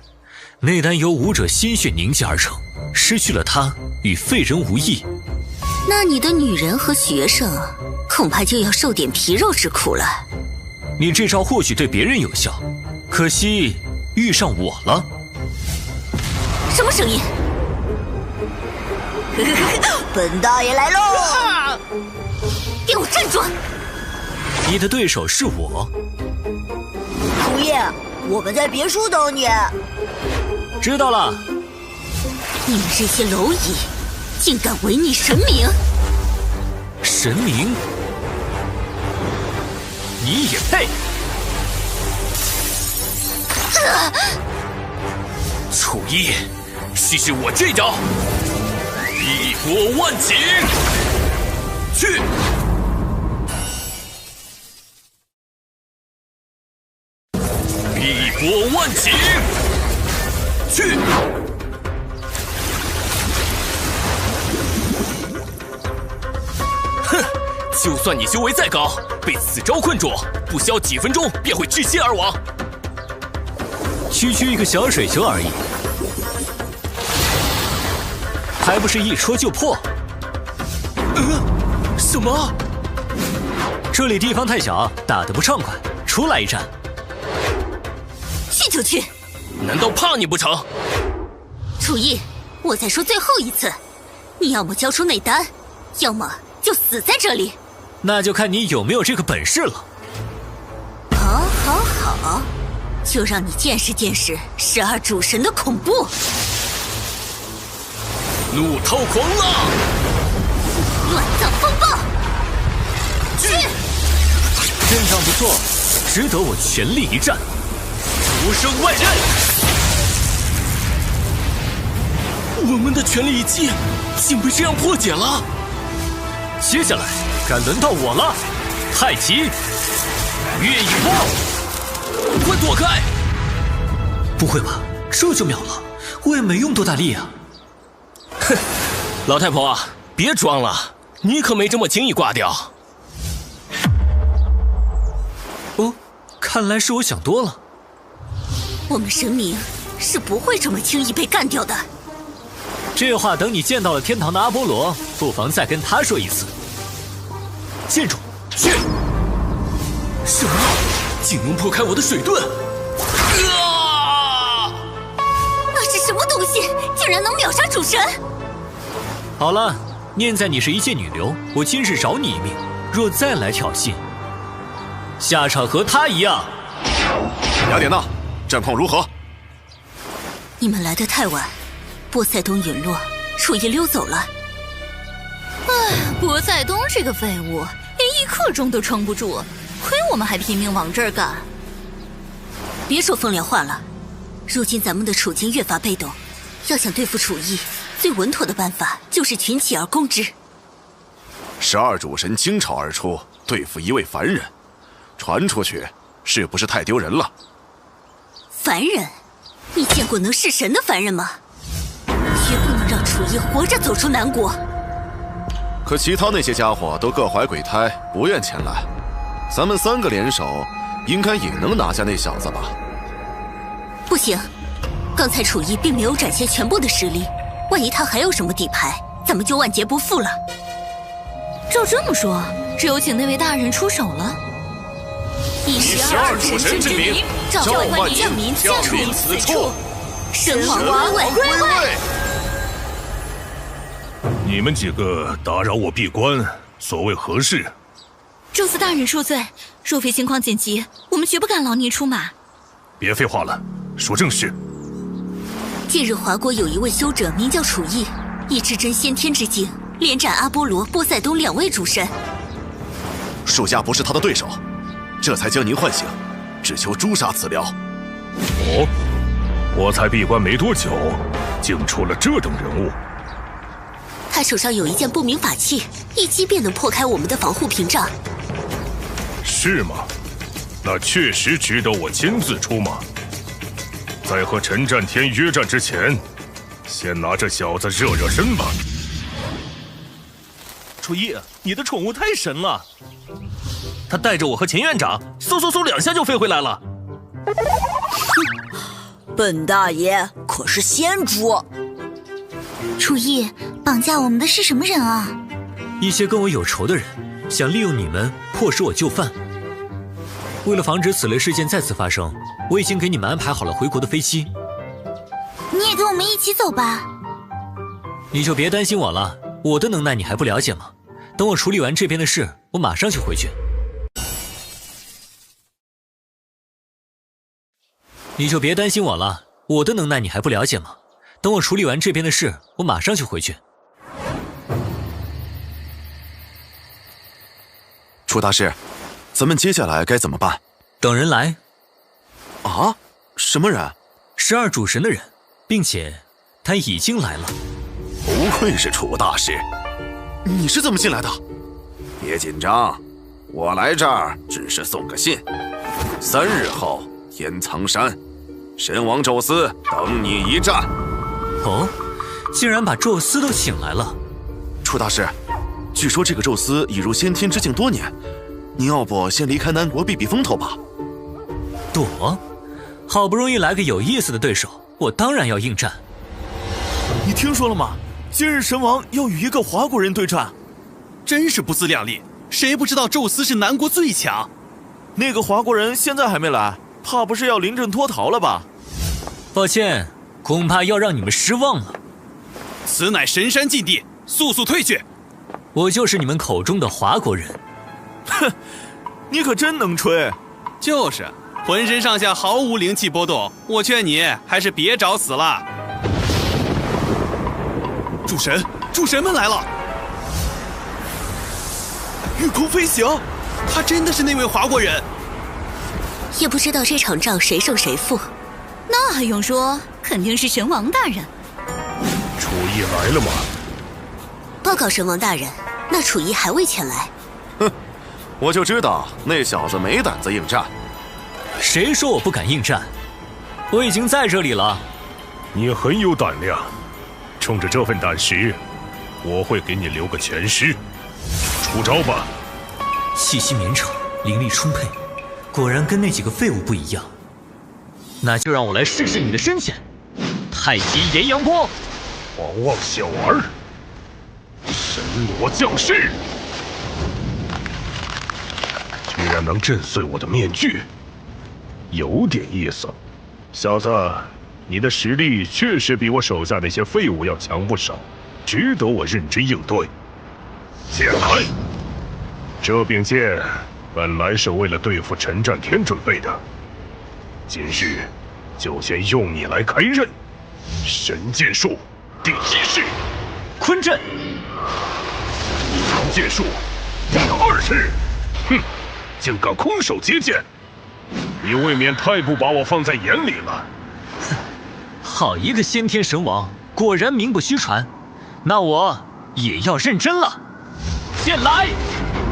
内丹由武者心血凝结而成，失去了它，与废人无异。那你的女人和学生，恐怕就要受点皮肉之苦了。你这招或许对别人有效，可惜遇上我了。什么声音？本大爷来喽！给我站住！你的对手是我。楚逸，我们在别墅等你。知道了。你们这些蝼蚁，竟敢违逆神明！神明？你也配？楚逸，试试我这招！一波万顷，去！一波万顷，去！哼，就算你修为再高，被此招困住，不消几分钟便会窒息而亡。区区一个小水球而已，还不是一戳就破？什么？这里地方太小，打得不畅快，出来一战。去就去。难道怕你不成？楚逸，我再说最后一次，你要么交出内丹，要么就死在这里。那就看你有没有这个本事了。好，好，好，就让你见识见识12主神的恐怖。怒涛狂浪，乱葬风暴，去！阵仗不错，值得我全力一战。无声外刃，我们的全力一击竟被这样破解了。接下来该轮到我了，太极月影波，快躲开！不会吧，这就秒了？我也没用多大力啊。哼，老太婆，别装了，你可没这么轻易挂掉。哦，看来是我想多了。我们神明是不会这么轻易被干掉的。这话等你见到了天堂的阿波罗，不妨再跟他说一次。记住，去！什么？竟能破开我的水遁！那是什么东西，竟然能秒杀主神？好了，念在你是一介女流，我今日饶你一命。若再来挑衅，下场和他一样。雅典娜，战况如何？你们来得太晚，波塞冬陨落，楚逸溜走了。唉，波塞冬这个废物，连1刻钟都撑不住，亏我们还拼命往这儿赶。别说风凉话了，如今咱们的处境越发被动，要想对付楚义，最稳妥的办法就是群起而攻之。12主神倾巢而出，对付一位凡人，传出去是不是太丢人了？凡人？你见过能弑神的凡人吗？绝不能让楚义活着走出南国。可其他那些家伙都各怀鬼胎，不愿前来。咱们3个联手，应该也能拿下那小子吧？不行，刚才楚义并没有展现全部的实力，万一他还有什么底牌，咱们就万劫不复了。照这么说，只有请那位大人出手了。以12主神之名，召唤将民降临此处，神王归位。你们几个打扰我闭关，所谓何事？宙斯大人恕罪，若非情况紧急，我们绝不敢劳您出马。别废话了，说正事。近日华国有一位修者名叫楚义，以至臻先天之境，连斩阿波罗、波塞冬2位主神。属下不是他的对手，这才将您唤醒，只求诛杀此僚。哦，我才闭关没多久，竟出了这等人物。他手上有一件不明法器，一击便能破开我们的防护屏障。是吗？那确实值得我亲自出马。在和陈战天约战之前，先拿这小子热热身吧。楚义，你的宠物太神了，他带着我和钱院长，嗖2下就飞回来了。本大爷可是仙猪。楚义，绑架我们的是什么人啊？一些跟我有仇的人，想利用你们迫使我就范。为了防止此类事件再次发生，我已经给你们安排好了回国的飞机。你也跟我们一起走吧。你就别担心我了，我的能耐你还不了解吗？等我处理完这边的事，我马上就回去。你就别担心我了，我的能耐你还不了解吗？等我处理完这边的事，我马上就回去。楚大师，咱们接下来该怎么办？等人来。啊？什么人？12主神的人，并且他已经来了。不愧是楚大师，你是怎么进来的？别紧张，我来这儿只是送个信。3日后，天苍山，神王宙斯等你一战。哦，竟然把宙斯都请来了。楚大师，据说这个宙斯已入先天之境多年，您要不先离开南国避避风头吧？躲？好不容易来个有意思的对手，我当然要应战。你听说了吗？今日神王要与一个华国人对战，真是不自量力！谁不知道宙斯是南国最强？那个华国人现在还没来，怕不是要临阵脱逃了吧？抱歉，恐怕要让你们失望了。此乃神山禁地，速速退去！我就是你们口中的华国人。哼，你可真能吹！就是，浑身上下毫无灵气波动。我劝你还是别找死了。主神们来了！御空飞行，他真的是那位华国人。也不知道这场仗谁胜谁负。那还用说，肯定是神王大人。楚义来了吗？报告神王大人，那楚义还未前来。哼，我就知道那小子没胆子应战。谁说我不敢应战？我已经在这里了。你很有胆量，冲着这份胆识，我会给你留个全尸。出招吧！气息绵长，灵力充沛，果然跟那几个废物不一样。那就让我来试试你的深浅。太极炎阳波！狂妄小儿！神魔降世！居然能震碎我的面具，有点意思。小子，你的实力确实比我手下那些废物要强不少，值得我认真应对。剑开！这柄剑本来是为了对付陈战天准备的，今日就先用你来开刃。神剑术第1式，坤阵；长剑术第2式。哼，竟敢空手接剑，你未免太不把我放在眼里了。好一个先天神王，果然名不虚传。那我也要认真了。剑来！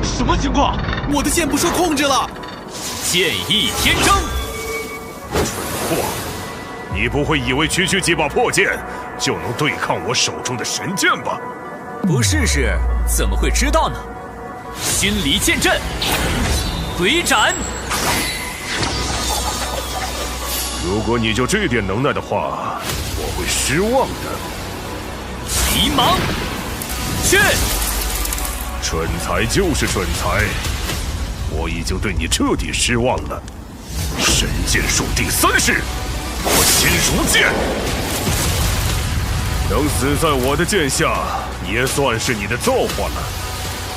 什么情况？我的剑不受控制了！剑意天征！蠢货！你不会以为区区几把破剑就能对抗我手中的神剑吧？不试试怎么会知道呢？熏离剑阵，鬼斩！如果你就这点能耐的话，我会失望的。迷茫，去！蠢材就是蠢材，我已经对你彻底失望了。神剑术第3式，我心如剑，能死在我的剑下，也算是你的造化了。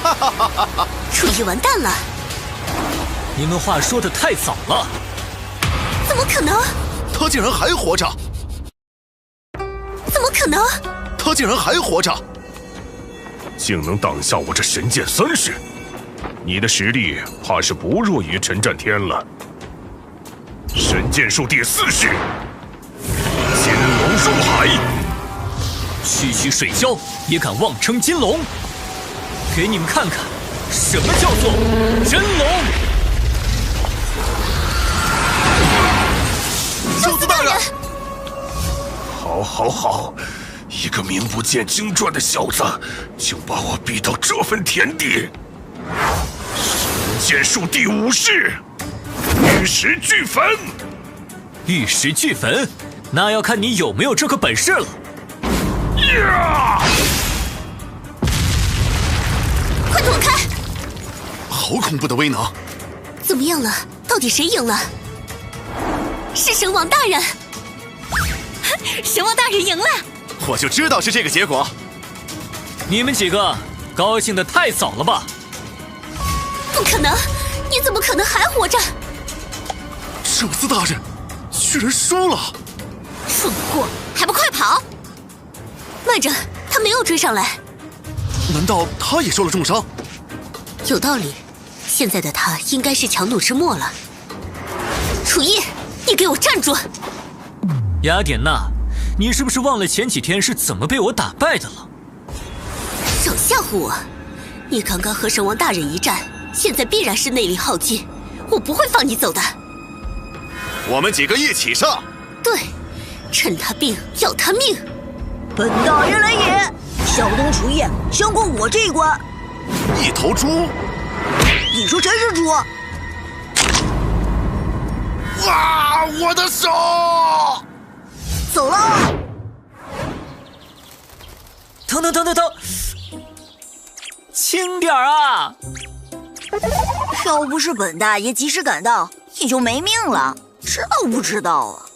哈哈哈哈哈！楚意完蛋了！你们话说的太早了。怎么可能？他竟然还活着！怎么可能？他竟然还活着！竟能挡下我这神剑3式，你的实力怕是不弱于陈战天了。神剑术第4式，金龙入海。区区水蛟也敢妄称金龙？给你们看看，什么叫做真龙！寿司大人！好，好，好！一个名不见经传的小子，就把我逼到这份田地。神剑术第5式，玉石俱焚。玉石俱焚，那要看你有没有这个本事了。呀！快躲开！好恐怖的威能！怎么样了？到底谁赢了？是神王大人！神王大人赢了！我就知道是这个结果。你们几个高兴得太早了吧？不可能！你怎么可能还活着？寿司大人居然输了！说不过还不快跑！慢着，他没有追上来。难道他也受了重伤？有道理，现在的他应该是强弩之末了。楚意，你给我站住！雅典娜，你是不是忘了前几天是怎么被我打败的了？少吓唬我！你刚刚和神王大人一战，现在必然是内力耗尽，我不会放你走的。我们几个一起上！对，趁他病要他命。本大人来也！小东楚意，先过我这一关。一头猪？你说谁是猪？哇！我的手！走了！疼！轻点儿啊！要不是本大爷及时赶到，你就没命了，知道不知道啊？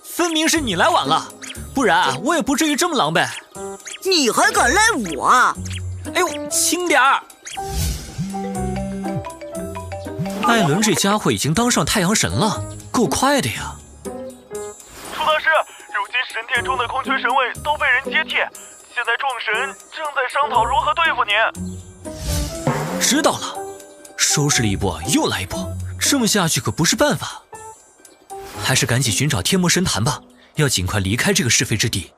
分明是你来晚了，不然我也不至于这么狼狈。你还敢赖我啊？哎呦，轻点儿！艾伦这家伙已经当上太阳神了，够快的呀！楚大师，如今神殿中的空缺神位都被人接替，现在众神正在商讨如何对付你。知道了，收拾了一波又来一波，这么下去可不是办法。还是赶紧寻找天魔神坛吧，要尽快离开这个是非之地。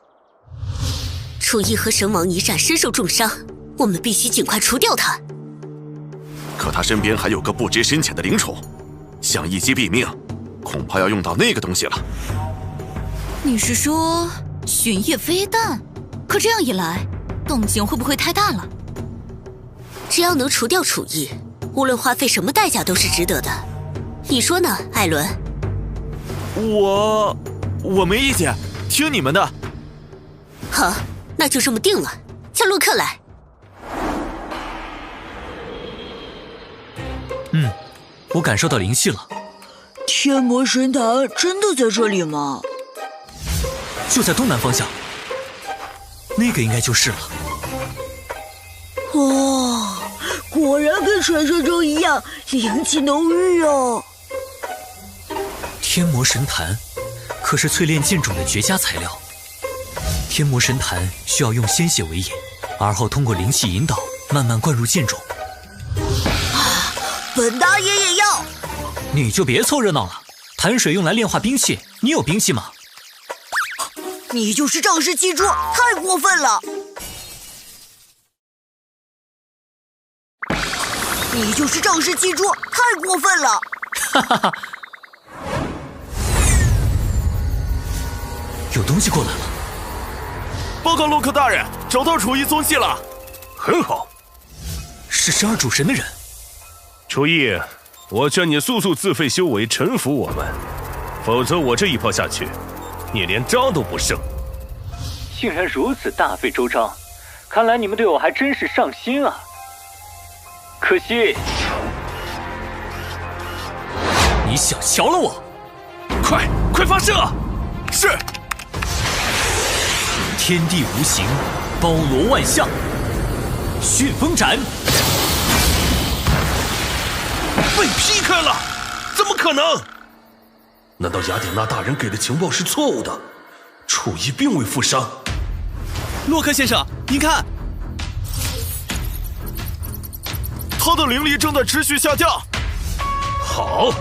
楚意和神王一战身受重伤，我们必须尽快除掉他。可他身边还有个不知深浅的灵宠，想一击毙命，恐怕要用到那个东西了。你是说巡夜飞弹？可这样一来，动静会不会太大了？只要能除掉楚意，无论花费什么代价都是值得的。你说呢，艾伦？我没意见，听你们的。好，那就这么定了。叫洛克来。我感受到灵气了。天魔神坛真的在这里吗？就在东南方向，那个应该就是了。哇，果然跟传说中一样，灵气浓郁哦。天魔神坛可是淬炼剑种的绝佳材料。天魔神坛需要用鲜血为引，而后通过灵气引导，慢慢灌入剑种。本大爷也要。你就别凑热闹了。潭水用来炼化兵器，你有兵器吗？你就是仗势欺拙，太过分了！你就是仗势欺拙，太过分了！哈哈哈！有东西过来了。报告洛克大人，找到楚义踪迹了。很好，是12主神的人。楚义，我劝你速速自废修为，臣服我们，否则我这一炮下去，你连渣都不剩。竟然如此大费周章，看来你们对我还真是上心啊。可惜，你小瞧了我。快发射！是。天地无形，包罗万象。旋风斩！被劈开了，怎么可能？难道雅典娜大人给的情报是错误的？楚义并未负伤。洛克先生，您看，他的灵力正在持续下降。好，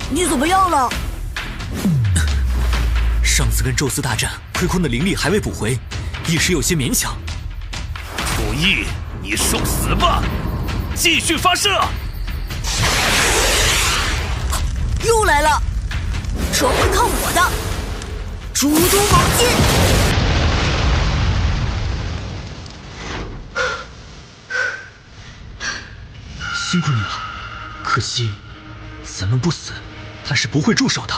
你怎么样了？上次跟宙斯大战，亏空的灵力还未补回，一时有些勉强。楚义，你受死吧！继续发射！又来了，这回看我的猪毒猛进！辛苦你了，可惜咱们不死，他是不会住手的。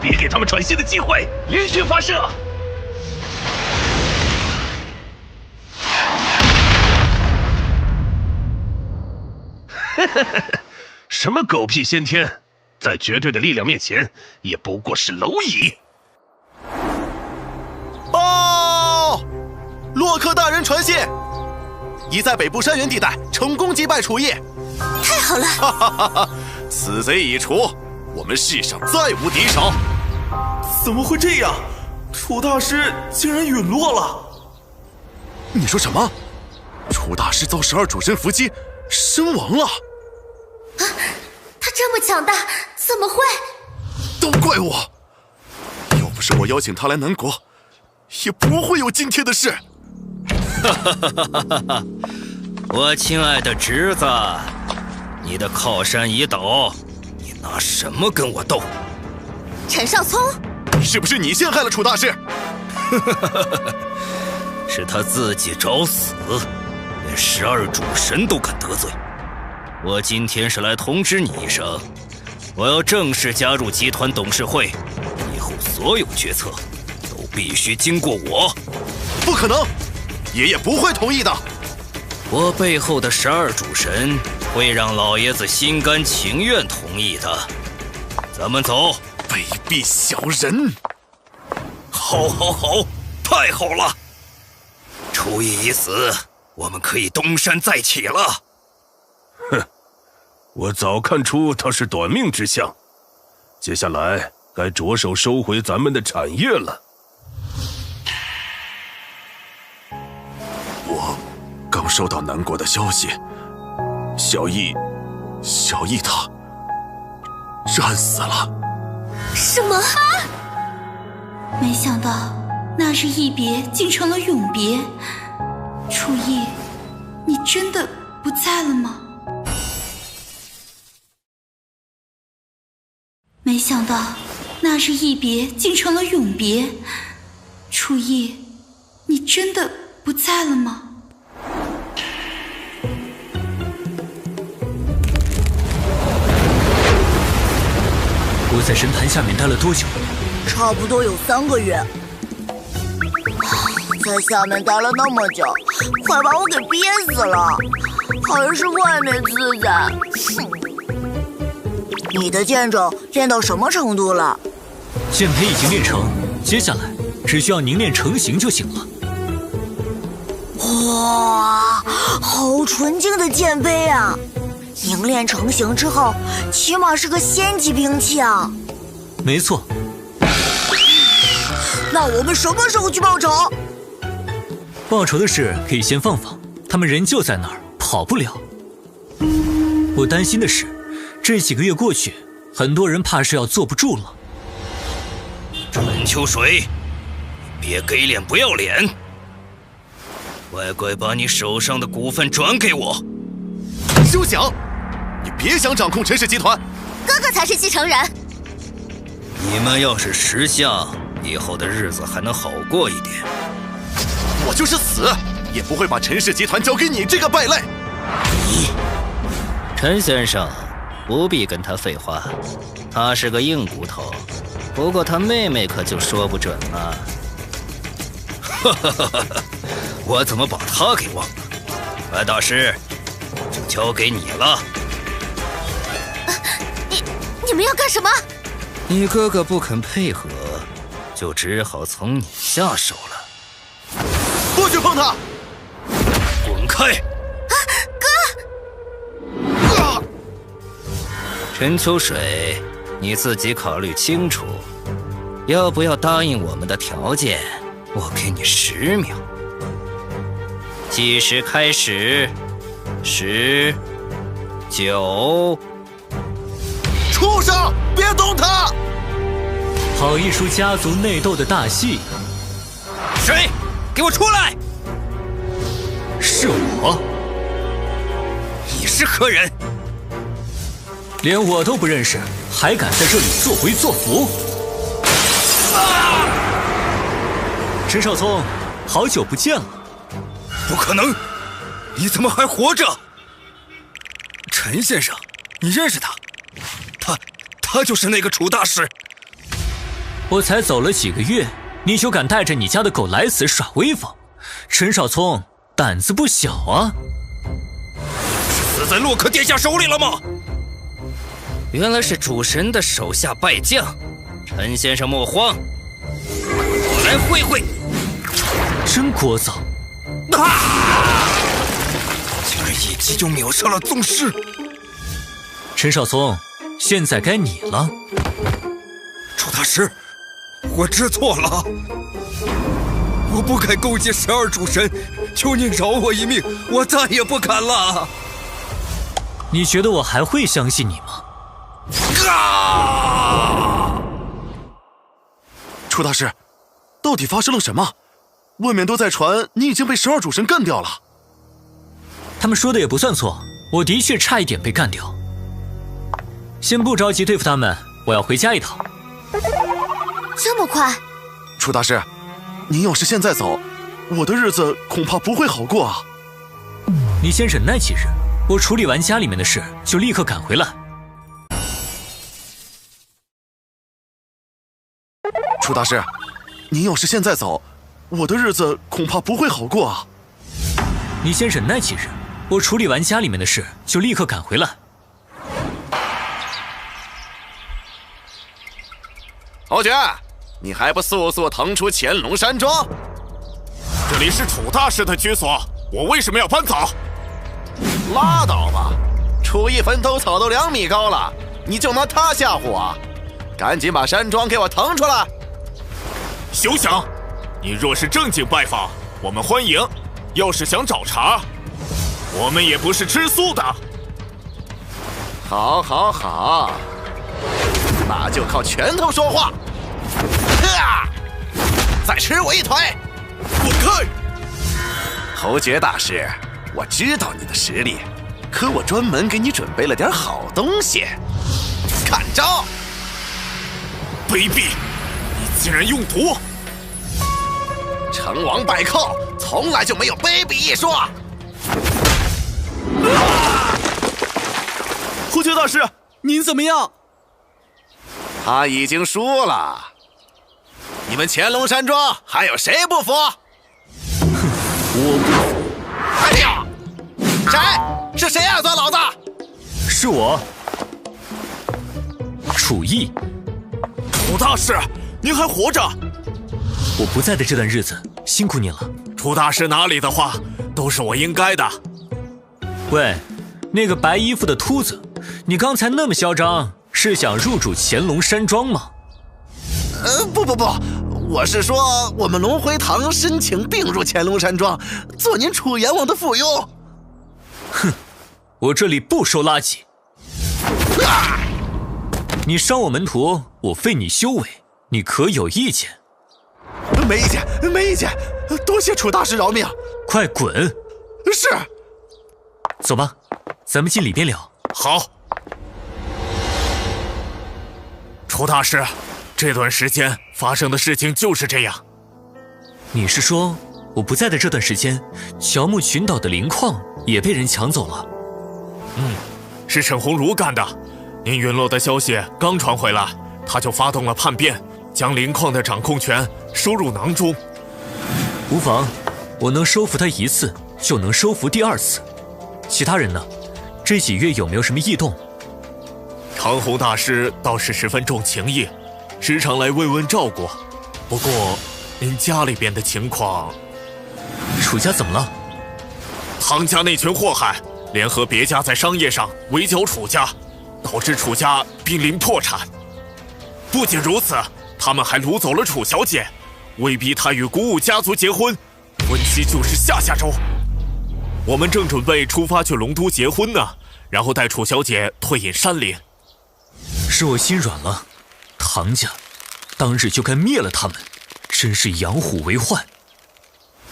别给他们喘息的机会，连续发射！什么狗屁先天，在绝对的力量面前，也不过是蝼蚁。报！洛克大人传信，已在北部山原地带成功击败楚义。太好了！哈哈哈哈！此贼已除，我们世上再无敌手。怎么会这样？楚大师竟然陨落了！你说什么？楚大师遭12主神伏击，身亡了！啊，他这么强大，怎么会？都怪我！要不是我邀请他来南国，也不会有今天的事。哈哈哈哈哈哈！我亲爱的侄子，你的靠山已倒，你拿什么跟我斗？陈少聪，是不是你陷害了楚大师？是他自己找死，连12主神都敢得罪。我今天是来通知你一声，我要正式加入集团董事会，以后所有决策都必须经过我。不可能，爷爷不会同意的。我背后的12主神会让老爷子心甘情愿同意的。咱们走。卑鄙小人！好，太好了！楚义已死，我们可以东山再起了。哼，我早看出他是短命之相，接下来该着手收回咱们的产业了。我刚收到南国的消息，小易他战死了。什么？没想到那日一别竟成了永别。楚义，你真的不在了吗？没想到那日一别竟成了永别。楚义，你真的不在了吗？我在神坛下面待了多久？差不多有3个月。在下面待了那么久，快把我给憋死了，还是外面自在。你的剑肘练到什么程度了？剑胚已经练成，接下来只需要凝练成型就行了。哇，好纯净的剑胚啊！凝练成型之后，起码是个仙级兵器啊！没错。那我们什么时候去报仇？报仇的事可以先放放，他们人就在那儿，跑不了。我担心的是，这几个月过去，很多人怕是要坐不住了。陈秋水，别给脸不要脸！乖乖把你手上的股份转给我。休想！你别想掌控陈氏集团。哥哥才是继承人。你们要是识相，以后的日子还能好过一点。我就是死，也不会把陈氏集团交给你这个败类。陈先生，不必跟他废话，他是个硬骨头。不过他妹妹可就说不准了。哈哈哈哈！我怎么把他给忘了？白大师，就交给你了。你们要干什么？你哥哥不肯配合，就只好从你下手了。不许碰他！滚开！哥！陈秋水，你自己考虑清楚，要不要答应我们的条件？我给你10秒，计时开始。10、9。畜生，别动他！好一出家族内斗的大戏。谁？给我出来！是我。你是何人？连我都不认识，还敢在这里作威作福？陈少聪，好久不见了。不可能！你怎么还活着？陈先生，你认识他？他就是那个楚大师。我才走了几个月，你就敢带着你家的狗来此耍威风？陈少聪胆子不小啊！是死在洛克殿下手里了吗？原来是主神的手下败将。陈先生莫慌，我来会会。真聒噪！竟然一击就秒杀了宗师。陈少聪，现在该你了。楚大师，我知错了，我不该勾结12主神，求您饶我一命，我再也不敢了。你觉得我还会相信你吗？楚大师，到底发生了什么？外面都在传你已经被12主神干掉了。他们说的也不算错，我的确差一点被干掉。先不着急对付他们，我要回家一趟。这么快？楚大师，您要是现在走，我的日子恐怕不会好过啊。你先忍耐几日，我处理完家里面的事就立刻赶回来。楚大师，您要是现在走，我的日子恐怕不会好过啊。你先忍耐几日，我处理完家里面的事就立刻赶回来。侯爵，你还不速速腾出乾隆山庄？这里是楚大师的居所，我为什么要搬走？拉倒吧，楚义坟头草都2米高了，你就拿他吓唬我？赶紧把山庄给我腾出来！休想！你若是正经拜访，我们欢迎；要是想找茬，我们也不是吃素的。好，好，好，那就靠拳头说话。再吃我一腿！滚开！侯爵大师，我知道你的实力，可我专门给你准备了点好东西，看招！卑鄙！你竟然用毒！成王败寇，从来就没有卑鄙一说。侯爵大师，您怎么样？他已经输了。你们乾隆山庄还有谁不服？我不服。哎呀，谁？是谁啊？算老子？是我，楚义。楚大师，您还活着？我不在的这段日子，辛苦你了。楚大师哪里的话，都是我应该的。喂，那个白衣服的秃子，你刚才那么嚣张，是想入主乾隆山庄吗？不，我是说我们龙回堂申请并入乾隆山庄，做您楚阎王的附庸。哼，我这里不收垃圾。你伤我门徒，我废你修为，你可有意见？没意见，没意见，多谢楚大师饶命。快滚！是。走吧，咱们进里边聊。好。楚大师，这段时间发生的事情就是这样。你是说我不在的这段时间，乔木群岛的灵矿也被人抢走了？是沈鸿儒干的。您陨落的消息刚传回来，他就发动了叛变，将灵矿的掌控权收入囊中。无妨，我能收服他一次，就能收服第二次。其他人呢？这几月有没有什么异动？唐洪大师倒是十分重情义，时常来慰问照顾。不过，您家里边的情况……楚家怎么了？唐家那群祸害，联合别家在商业上围剿楚家，导致楚家濒临破产。不仅如此，他们还掳走了楚小姐，威逼她与古武家族结婚，婚期就是下周。我们正准备出发去龙都结婚呢，然后带楚小姐退隐山林。是我心软了，唐家当日就该灭了他们，真是养虎为患。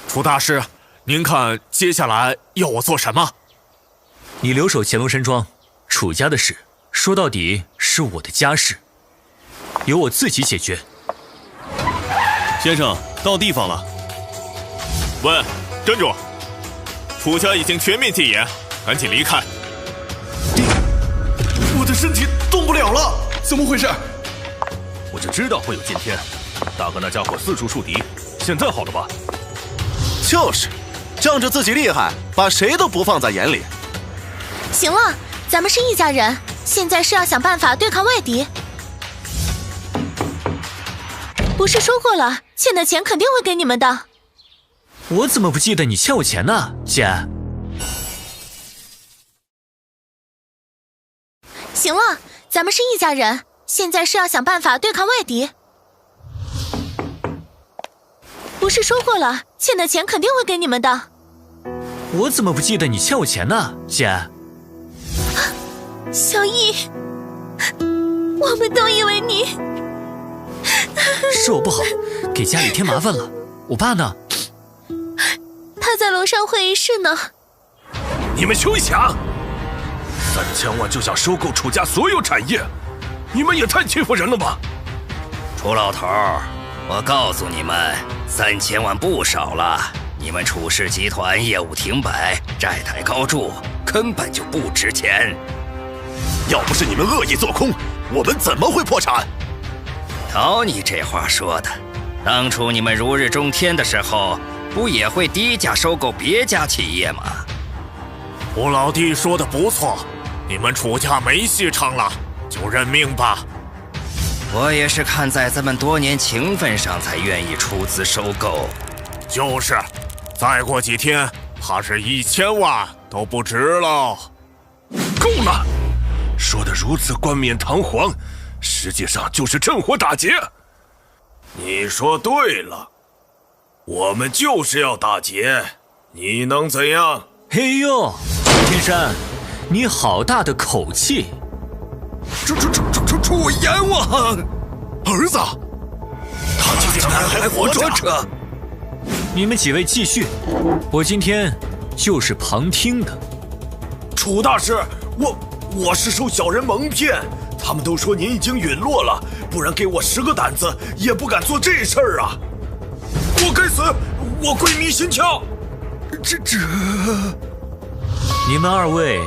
楚大师，您看接下来要我做什么？你留守乾隆山庄，楚家的事说到底是我的家事，由我自己解决。先生，到地方了。喂，站住！楚家已经全面戒严，赶紧离开。我的身体动不了了，怎么回事？我就知道会有今天。大哥那家伙四处树敌，现在好了吧？就是，仗着自己厉害，把谁都不放在眼里。行了，咱们是一家人，现在是要想办法对抗外敌。不是说过了，欠的钱肯定会给你们的。我怎么不记得你欠我钱呢，姐？行了，咱们是一家人，现在是要想办法对抗外敌。不是说过了，欠的钱肯定会给你们的。我怎么不记得你欠我钱呢，姐？小易，我们都以为你……是我不好，给家里添麻烦了。我爸呢？他在楼上会议室呢。你们休想！3000万就想收购楚家所有产业，你们也太欺负人了吧！楚老头，我告诉你们，3000万不少了。你们楚氏集团业务停摆，债台高筑，根本就不值钱。要不是你们恶意做空，我们怎么会破产？瞧你这话说的，当初你们如日中天的时候，不也会低价收购别家企业吗？吴老弟说的不错，你们楚家没戏唱了，就认命吧。我也是看在咱们多年情分上才愿意出资收购。就是，再过几天，怕是1000万都不值了。够了！说得如此冠冕堂皇，实际上就是趁火打劫。你说对了，我们就是要打劫，你能怎样？嘿呦，天山，你好大的口气！楚阎王，儿子，他竟然还活着！你们几位继续，我今天就是旁听的。楚大师，我是受小人蒙骗，他们都说您已经陨落了，不然给我10个胆子也不敢做这事儿啊！我该死，我鬼迷心窍。这，你们2位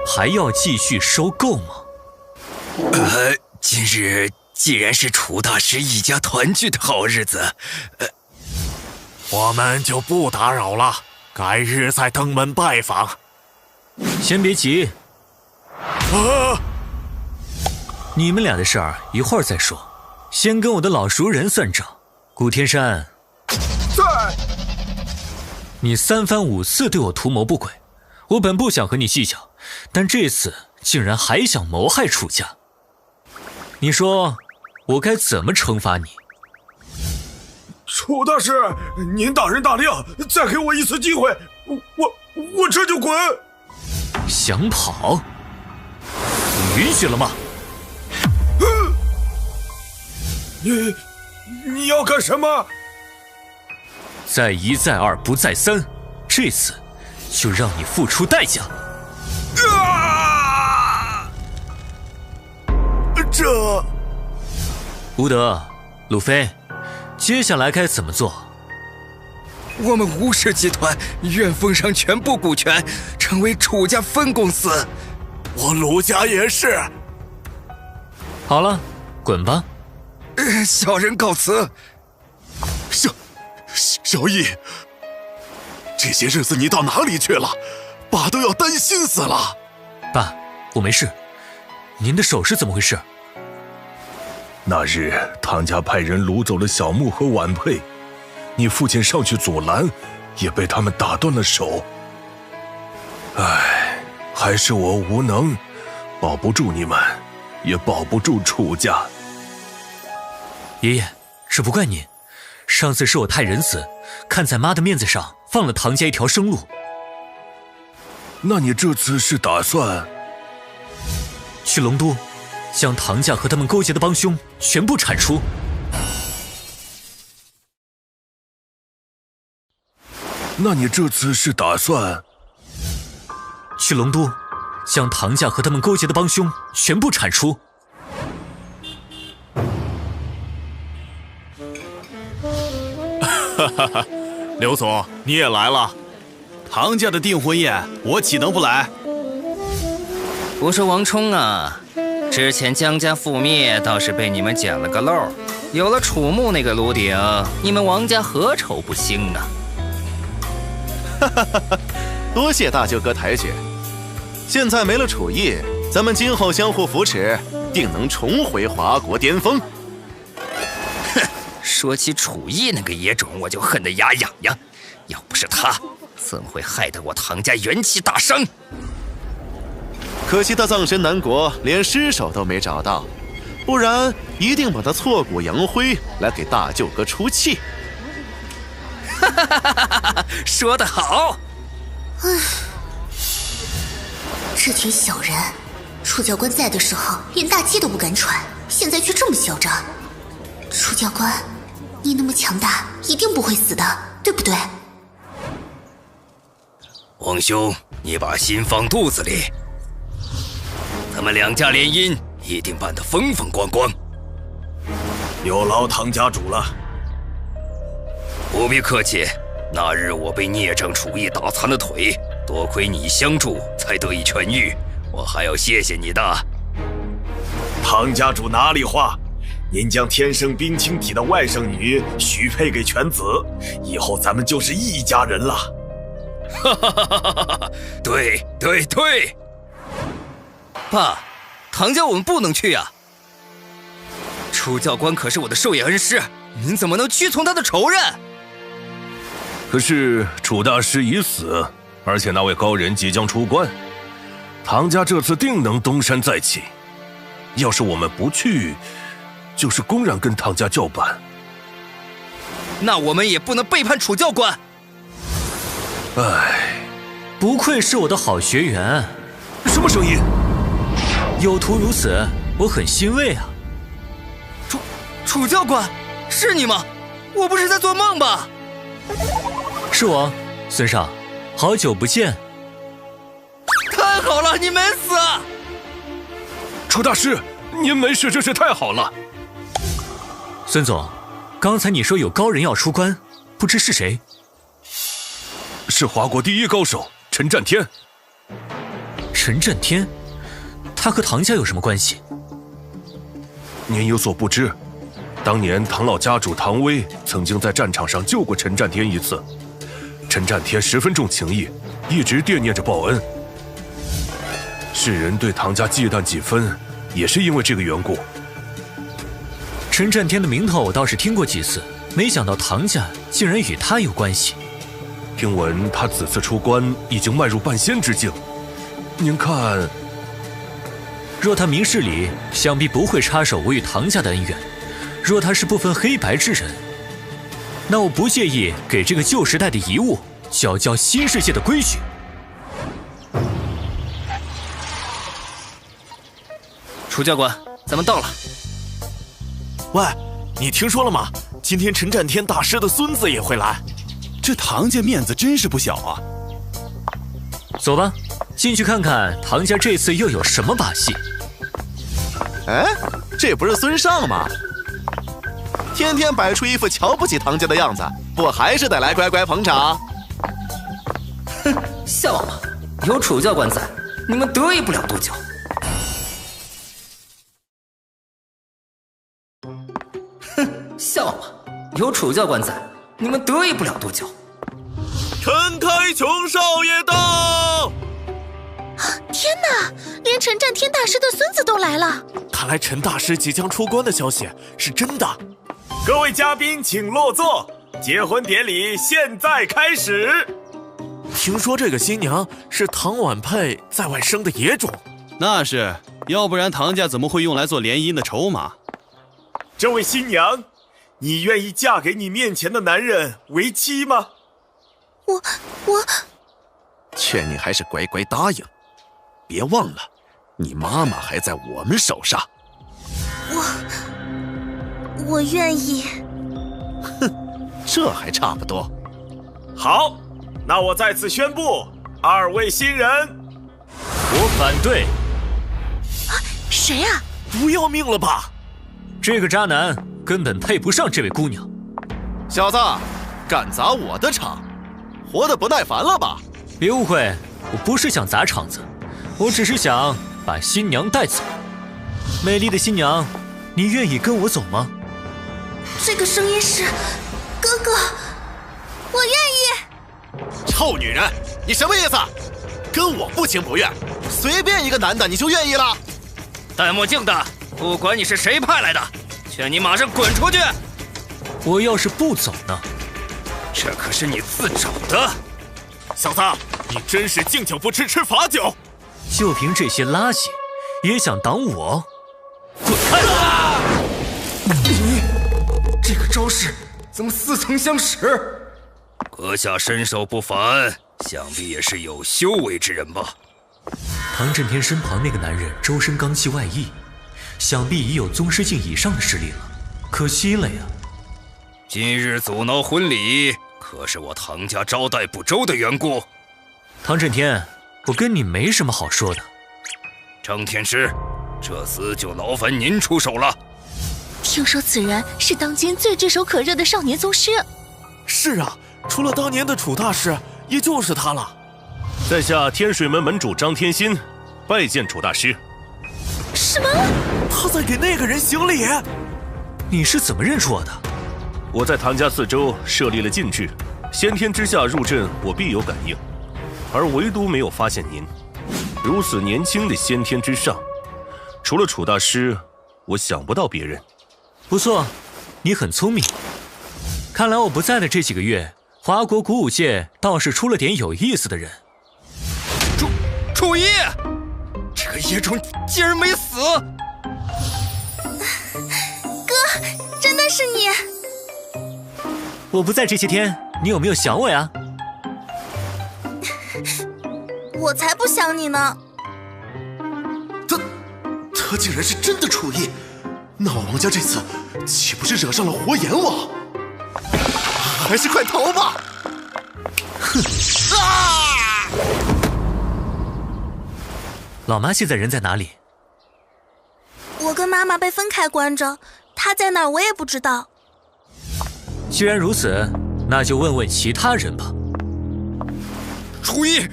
还要继续收购吗？今日既然是楚大师一家团聚的好日子，我们就不打扰了，改日再登门拜访。先别急，你们俩的事儿一会儿再说，先跟我的老熟人算账。顾天山，在。你3番5次对我图谋不轨，我本不想和你计较，但这次竟然还想谋害楚家。你说我该怎么惩罚你？楚大师，您大人大量，再给我一次机会，我这就滚！想跑？你允许了吗？你要干什么？再一再二不再三，这次就让你付出代价。这，乌德、路飞，接下来该怎么做？我们吴氏集团愿奉上全部股权，成为楚家分公司。我卢家也是。好了，滚吧。小人告辞。小易，这些日子你到哪里去了？爸都要担心死了。爸，我没事。您的手是怎么回事？那日唐家派人掳走了小木和婉佩，你父亲上去阻拦，也被他们打断了手。唉，还是我无能，保不住你们，也保不住楚家。爷爷，这不怪您，上次是我太仁慈，看在妈的面子上放了唐家一条生路。那你这次是打算去龙都，将唐家和他们勾结的帮凶全部铲除？那你这次是打算去龙都，将唐家和他们勾结的帮凶全部铲除？哈哈哈，刘总，你也来了。唐家的订婚宴，我岂能不来？我说王冲啊，之前江家覆灭倒是被你们捡了个漏，有了楚木那个炉鼎，你们王家何愁不兴啊？哈哈哈哈！多谢大舅哥抬举。现在没了楚义，咱们今后相互扶持，定能重回华国巅峰。哼，说起楚义那个野种，我就恨得牙痒痒。要不是他，怎会害得我唐家元气大伤？可惜他葬身南国，连尸首都没找到，不然一定把他挫骨扬灰，来给大舅哥出气。哈哈哈哈哈！说得好。唉，这群小人，楚教官在的时候连大气都不敢喘，现在却这么嚣张。楚教官，你那么强大，一定不会死的，对不对？王兄，你把心放肚子里，咱们两家联姻一定办得风风光光。有劳唐家主了。不必客气，那日我被孽障楚义打残了腿，多亏你相助才得以痊愈，我还要谢谢你的。唐家主哪里话？您将天生冰清体的外甥女许配给犬子，以后咱们就是一家人了。哈哈哈哈哈！对对对，爸，唐家我们不能去呀。楚教官可是我的授业恩师，您怎么能屈从他的仇人？可是楚大师已死，而且那位高人即将出关，唐家这次定能东山再起。要是我们不去，就是公然跟唐家叫板。那我们也不能背叛楚教官。唉，不愧是我的好学员。什么声音？有图如此，我很欣慰啊。楚教官，是你吗？我不是在做梦吧？是我，孙尚，好久不见。太好了，你没死！楚大师，您没事真是太好了。孙总，刚才你说有高人要出关，不知是谁？是华国第一高手陈战天。陈战天，他和唐家有什么关系？您有所不知，当年唐老家主唐威曾经在战场上救过陈战天一次。陈战天十分重情义，一直惦念着报恩。世人对唐家忌惮几分，也是因为这个缘故。陈战天的名头我倒是听过几次，没想到唐家竟然与他有关系。听闻他此次出关已经迈入半仙之境，您看，若他明事理，想必不会插手我与唐家的恩怨；若他是不分黑白之人，那我不介意给这个旧时代的遗物教新世界的规矩。楚教官，咱们到了。喂，你听说了吗？今天陈占天大师的孙子也会来。这唐家面子真是不小啊！走吧，进去看看唐家这次又有什么把戏。哎，这不是孙尚吗？天天摆出一副瞧不起唐家的样子，不还是得来乖乖捧场？哼，笑嘛！有楚教官在，你们得意不了多久。哼，笑嘛！有楚教官在，你们得意不了多久。陈开琼少爷到！天哪，连陈占天大师的孙子都来了！看来陈大师即将出关的消息是真的。各位嘉宾请落座，结婚典礼现在开始。听说这个新娘是唐婉佩在外生的野种，那是，要不然唐家怎么会用来做联姻的筹码？这位新娘，你愿意嫁给你面前的男人为妻吗？我劝你还是乖乖答应，别忘了，你妈妈还在我们手上。我愿意。哼，这还差不多。好，那我再次宣布，2位新人，我反对。谁啊？不要命了吧？这个渣男根本配不上这位姑娘。小子，敢砸我的场，活得不耐烦了吧？别误会，我不是想砸场子，我只是想把新娘带走。美丽的新娘，你愿意跟我走吗？这个声音是哥哥，我愿意。臭女人，你什么意思？跟我不情不愿，随便一个男的你就愿意了？戴墨镜的，不管你是谁派来的，劝你马上滚出去！我要是不走呢？这可是你自找的。小子，你真是敬酒不吃吃罚酒。就凭这些垃圾，也想挡我？滚开！你这个招式怎么似曾相识？阁下身手不凡，想必也是有修为之人吧？唐震天身旁那个男人周身罡气外溢，想必已有宗师境以上的实力了，可惜了呀。今日阻挠婚礼，可是我唐家招待不周的缘故。唐震天，我跟你没什么好说的。张天师，这厮就劳烦您出手了。听说此人是当今最炙手可热的少年宗师。是啊，除了当年的楚大师，也就是他了。在下天水门门主张天心，拜见楚大师。什么？他在给那个人行礼？你是怎么认出我的？我在唐家四周设立了禁制，先天之下入阵，我必有感应，而唯独没有发现您。如此年轻的先天之上，除了楚大师，我想不到别人。不错，你很聪明。看来我不在的这几个月，华国古武界倒是出了点有意思的人。楚一，这个野种竟然没死！哥，真的是你！我不在这些天，你有没有想我呀？我才不想你呢！他竟然是真的楚一，那王家这次岂不是惹上了活阎王？还是快逃吧！哼！啊！老妈现在人在哪里？我跟妈妈被分开关着，她在哪儿我也不知道。既然如此，那就问问其他人吧。楚一，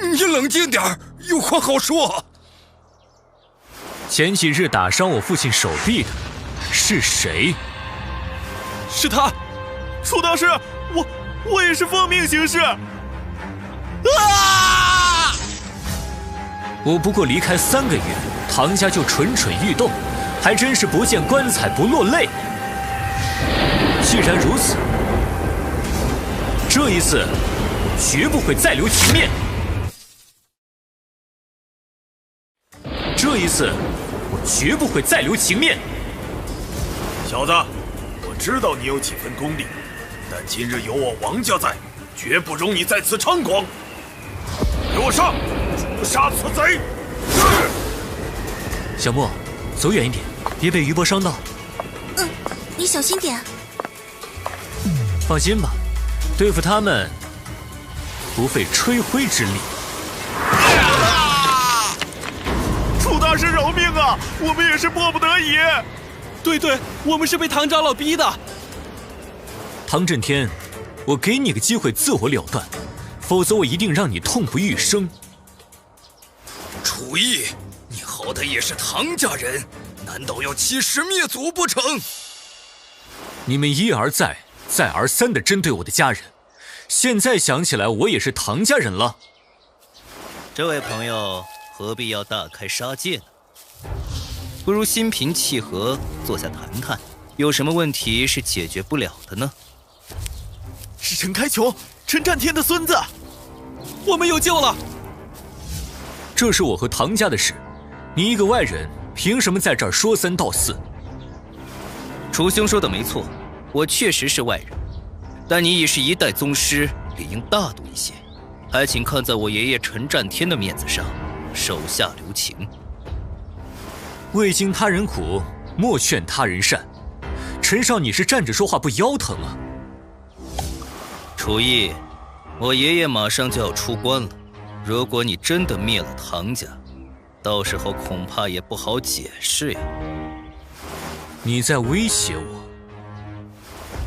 你冷静点儿，有话好说。前几日打伤我父亲手臂的是谁？是他，楚大师，我也是奉命行事。啊！我不过离开3个月，唐家就蠢蠢欲动，还真是不见棺材不落泪。既然如此，这一次绝不会再留情面。这一次，我绝不会再留情面。小子，我知道你有几分功力，但今日有我王家在，绝不容你在此猖狂。给我上，诛杀此贼！是。小莫，走远一点，别被余波伤到。嗯，你小心点。放心吧，对付他们不费吹灰之力。楚大师饶命啊！我们也是迫不得已。对，我们是被唐长老逼的。唐震天，我给你个机会自我了断，否则我一定让你痛不欲生。楚义，你好歹也是唐家人，难道要欺师灭祖不成？你们一而再、再而三地针对我的家人，现在想起来，我也是唐家人了。这位朋友何必要大开杀戒呢？不如心平气和，坐下谈谈，有什么问题是解决不了的呢？是陈开琼，陈占天的孙子，我们有救了。这是我和唐家的事，你一个外人，凭什么在这儿说三道四？楚兄说的没错，我确实是外人，但你已是一代宗师，理应大度一些，还请看在我爷爷陈占天的面子上，手下留情。未经他人苦，莫劝他人善。陈少，你是站着说话不腰疼啊？楚义，我爷爷马上就要出关了，如果你真的灭了唐家，到时候恐怕也不好解释呀。你在威胁我？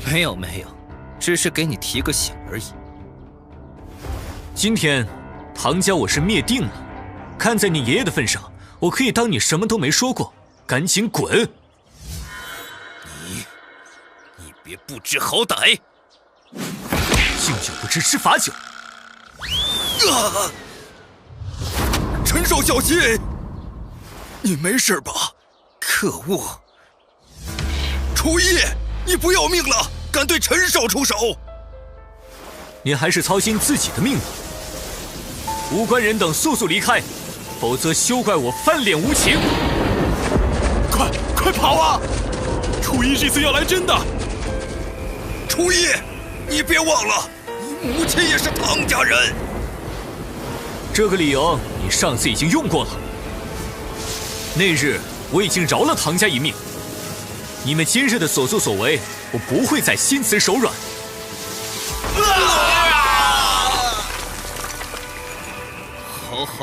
没有，只是给你提个醒而已。今天唐家我是灭定了，看在你爷爷的份上，我可以当你什么都没说过，赶紧滚！你别不知好歹！敬酒不吃吃罚酒。陈少小心，你没事吧？可恶！楚义，你不要命了，敢对陈少出手？你还是操心自己的命吧。无关人等速速离开，否则休怪我翻脸无情。快跑啊！楚义这次要来真的。楚义，你别忘了，你母亲也是唐家人。这个理由你上次已经用过了。那日我已经饶了唐家一命，你们今日的所作所为，我不会再心慈手软。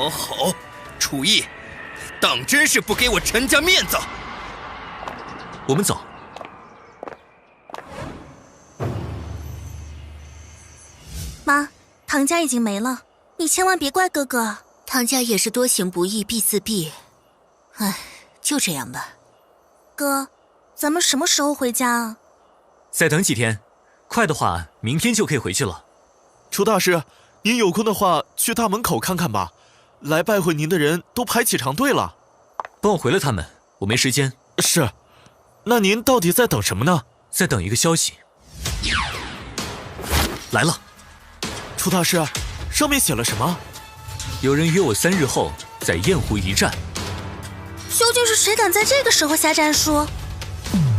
好，楚义，你当真是不给我陈家面子？我们走。妈，唐家已经没了，你千万别怪哥哥。唐家也是多行不义必自毙，唉，就这样吧。哥，咱们什么时候回家啊？再等几天，快的话明天就可以回去了。楚大师，您有空的话去大门口看看吧，来拜会您的人都排起长队了。帮我回了他们，我没时间。是，那您到底在等什么呢？在等一个消息。来了。楚大师，上面写了什么？有人约我3日后在雁湖一战。究竟是谁敢在这个时候下战书？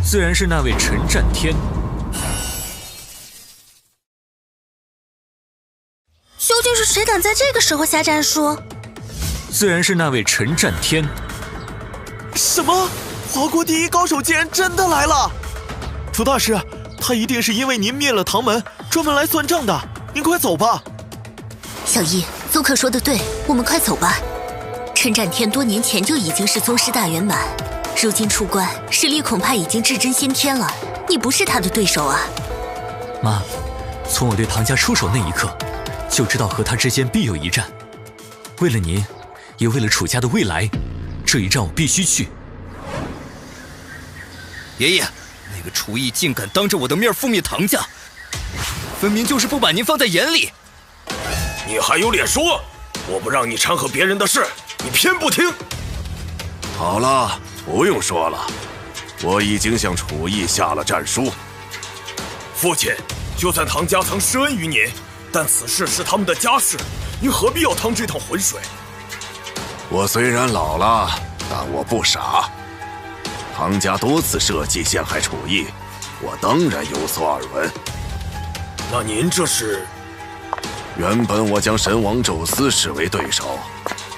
自然是那位陈占天。究竟是谁敢在这个时候下战书？自然是那位陈占天。什么？华国第一高手竟然真的来了！楚大师，他一定是因为您灭了唐门，专门来算账的。您快走吧。小易，宗客说的对，我们快走吧。陈占天多年前就已经是宗师大圆满，如今出关，实力恐怕已经至臻先天了。你不是他的对手啊。妈，从我对唐家出手那一刻，就知道和他之间必有一战。为了您，也为了楚家的未来，这一战我必须去。爷爷，那个楚义竟敢当着我的面覆灭唐家，分明就是不把您放在眼里。你还有脸说？我不让你掺和别人的事，你偏不听。好了，不用说了，我已经向楚义下了战书。父亲，就算唐家曾施恩于您，但此事是他们的家事，您何必要趟这趟浑水？我虽然老了，但我不傻。唐家多次设计陷害楚义，我当然有所耳闻。那您这是？原本我将神王宙斯视为对手，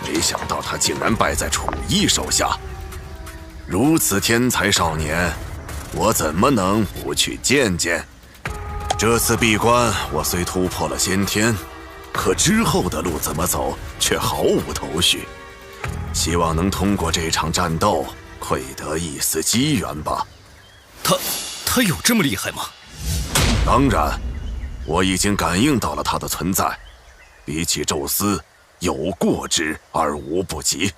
没想到他竟然败在楚义手下。如此天才少年，我怎么能不去见见？这次闭关，我虽突破了先天，可之后的路怎么走却毫无头绪。希望能通过这场战斗，窥得一丝机缘吧。他有这么厉害吗？当然，我已经感应到了他的存在。比起宙斯，有过之而无不及。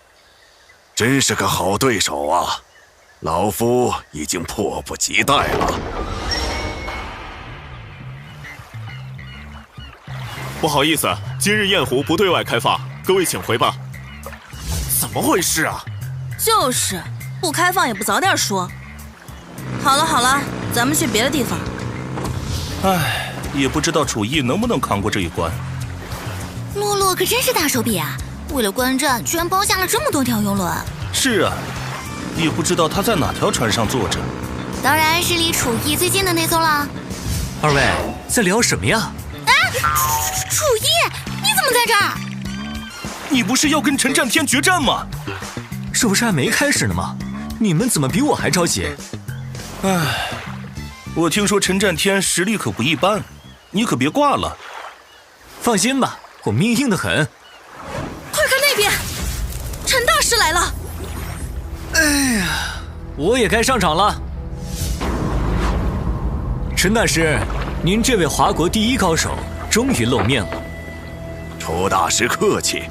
真是个好对手啊！老夫已经迫不及待了。不好意思，今日雁湖不对外开放，各位请回吧。怎么回事啊？就是不开放也不早点说。好了，咱们去别的地方。唉，也不知道楚义能不能扛过这一关。洛洛可真是大手笔啊！为了观战，居然包下了这么多条游轮。是啊，也不知道他在哪条船上坐着。当然是离楚义最近的那艘了。二位在聊什么呀？楚义，你怎么在这儿？你不是要跟陈战天决战吗？这不是还没开始呢吗？你们怎么比我还着急？唉，我听说陈战天实力可不一般，你可别挂了。放心吧，我命硬得很。快看那边，陈大师来了！哎呀，我也该上场了。陈大师，您这位华国第一高手终于露面了。楚大师客气，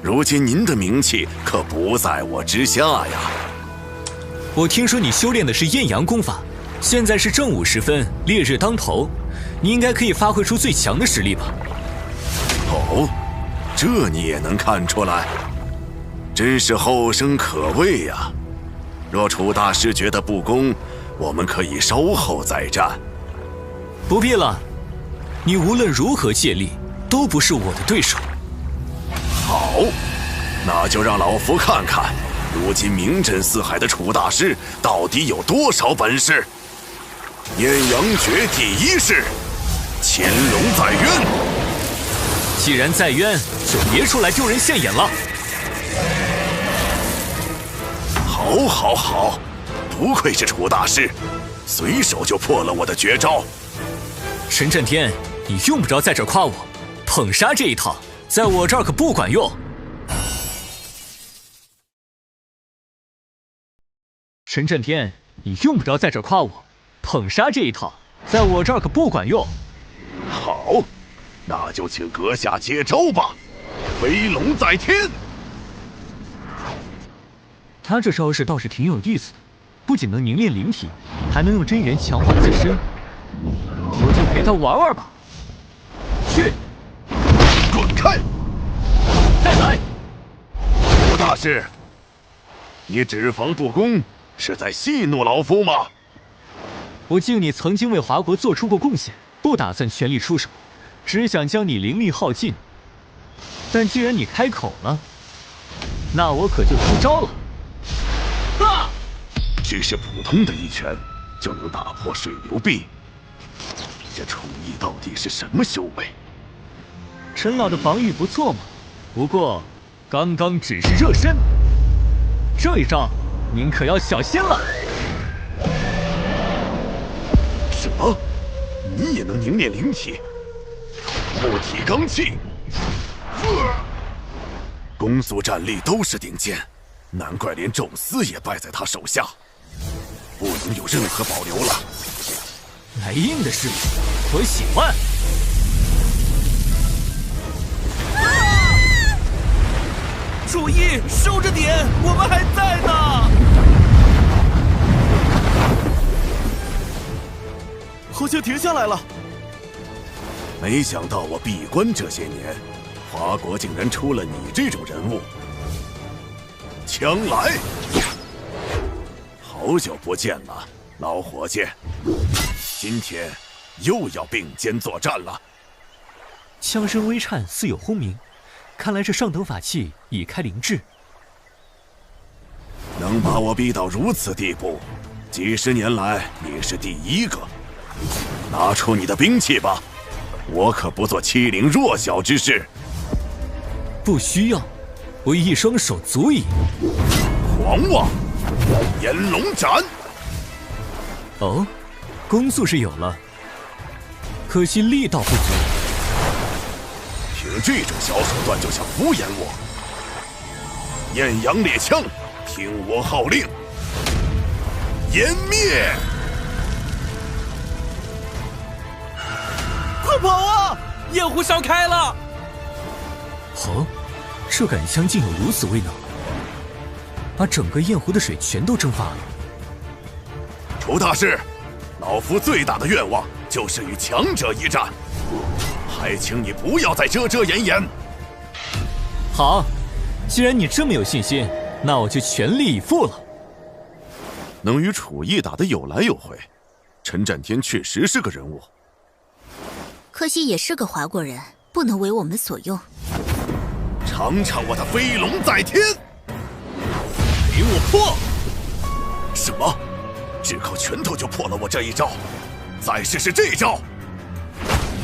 如今您的名气可不在我之下呀。我听说你修炼的是艳阳功法，现在是正午时分，烈日当头，你应该可以发挥出最强的实力吧？哦，这你也能看出来，真是后生可畏呀！若楚大师觉得不公，我们可以稍后再战。不必了，你无论如何借力，都不是我的对手。好，那就让老夫看看，如今名震四海的楚大师到底有多少本事。艳阳诀第一式，潜龙在渊。既然在渊，就别出来丢人现眼了。好，不愧是楚大师，随手就破了我的绝招。陈震天，你用不着在这儿夸我，捧杀这一套在我这儿可不管用。陈震天，你用不着在这儿夸我，捧杀这一套在我这儿可不管用。好，那就请阁下接招吧，飞龙在天。他这招式倒是挺有意思的，不仅能凝练灵体，还能用真元强化自身。我就陪他玩玩吧。去，滚开！再来！楚大师，你只防不攻，是在戏弄老夫吗？我敬你曾经为华国做出过贡献，不打算全力出手，只想将你灵力耗尽。但既然你开口了，那我可就出招了。只是普通的一拳就能打破水流壁，这楚义到底是什么修为？陈老的防御不错嘛，不过刚刚只是热身，这一招您可要小心了。什么？你也能凝练灵体？木体罡气，攻速战力都是顶尖，难怪连宙斯也败在他手下。不能有任何保留了。来硬的是，我喜欢。楚义，收着点，我们还在呢。好像停下来了。没想到我闭关这些年，华国竟然出了你这种人物。枪来！好久不见了，老伙计。今天又要并肩作战了。枪声微颤，似有轰鸣，看来这上等法器已开灵智。能把我逼到如此地步，几十年来你是第一个。拿出你的兵器吧，我可不做欺凌弱小之事。不需要，我一双手足矣。狂妄！炎龙斩。哦，攻速是有了，可惜力道不足。凭这种小手段就想敷衍我？艳阳猎枪，听我号令，湮灭！快跑啊！焰湖烧开了！哦，这杆枪竟有如此威能，把整个焰湖的水全都蒸发了。楚大师，老夫最大的愿望就是与强者一战，还请你不要再遮遮掩掩。好，既然你这么有信心，那我就全力以赴了。能与楚义打得有来有回，陈战天确实是个人物。可惜也是个华国人，不能为我们所用。尝尝我的飞龙在天！给我破！什么？只靠拳头就破了我这一招？再试试这招！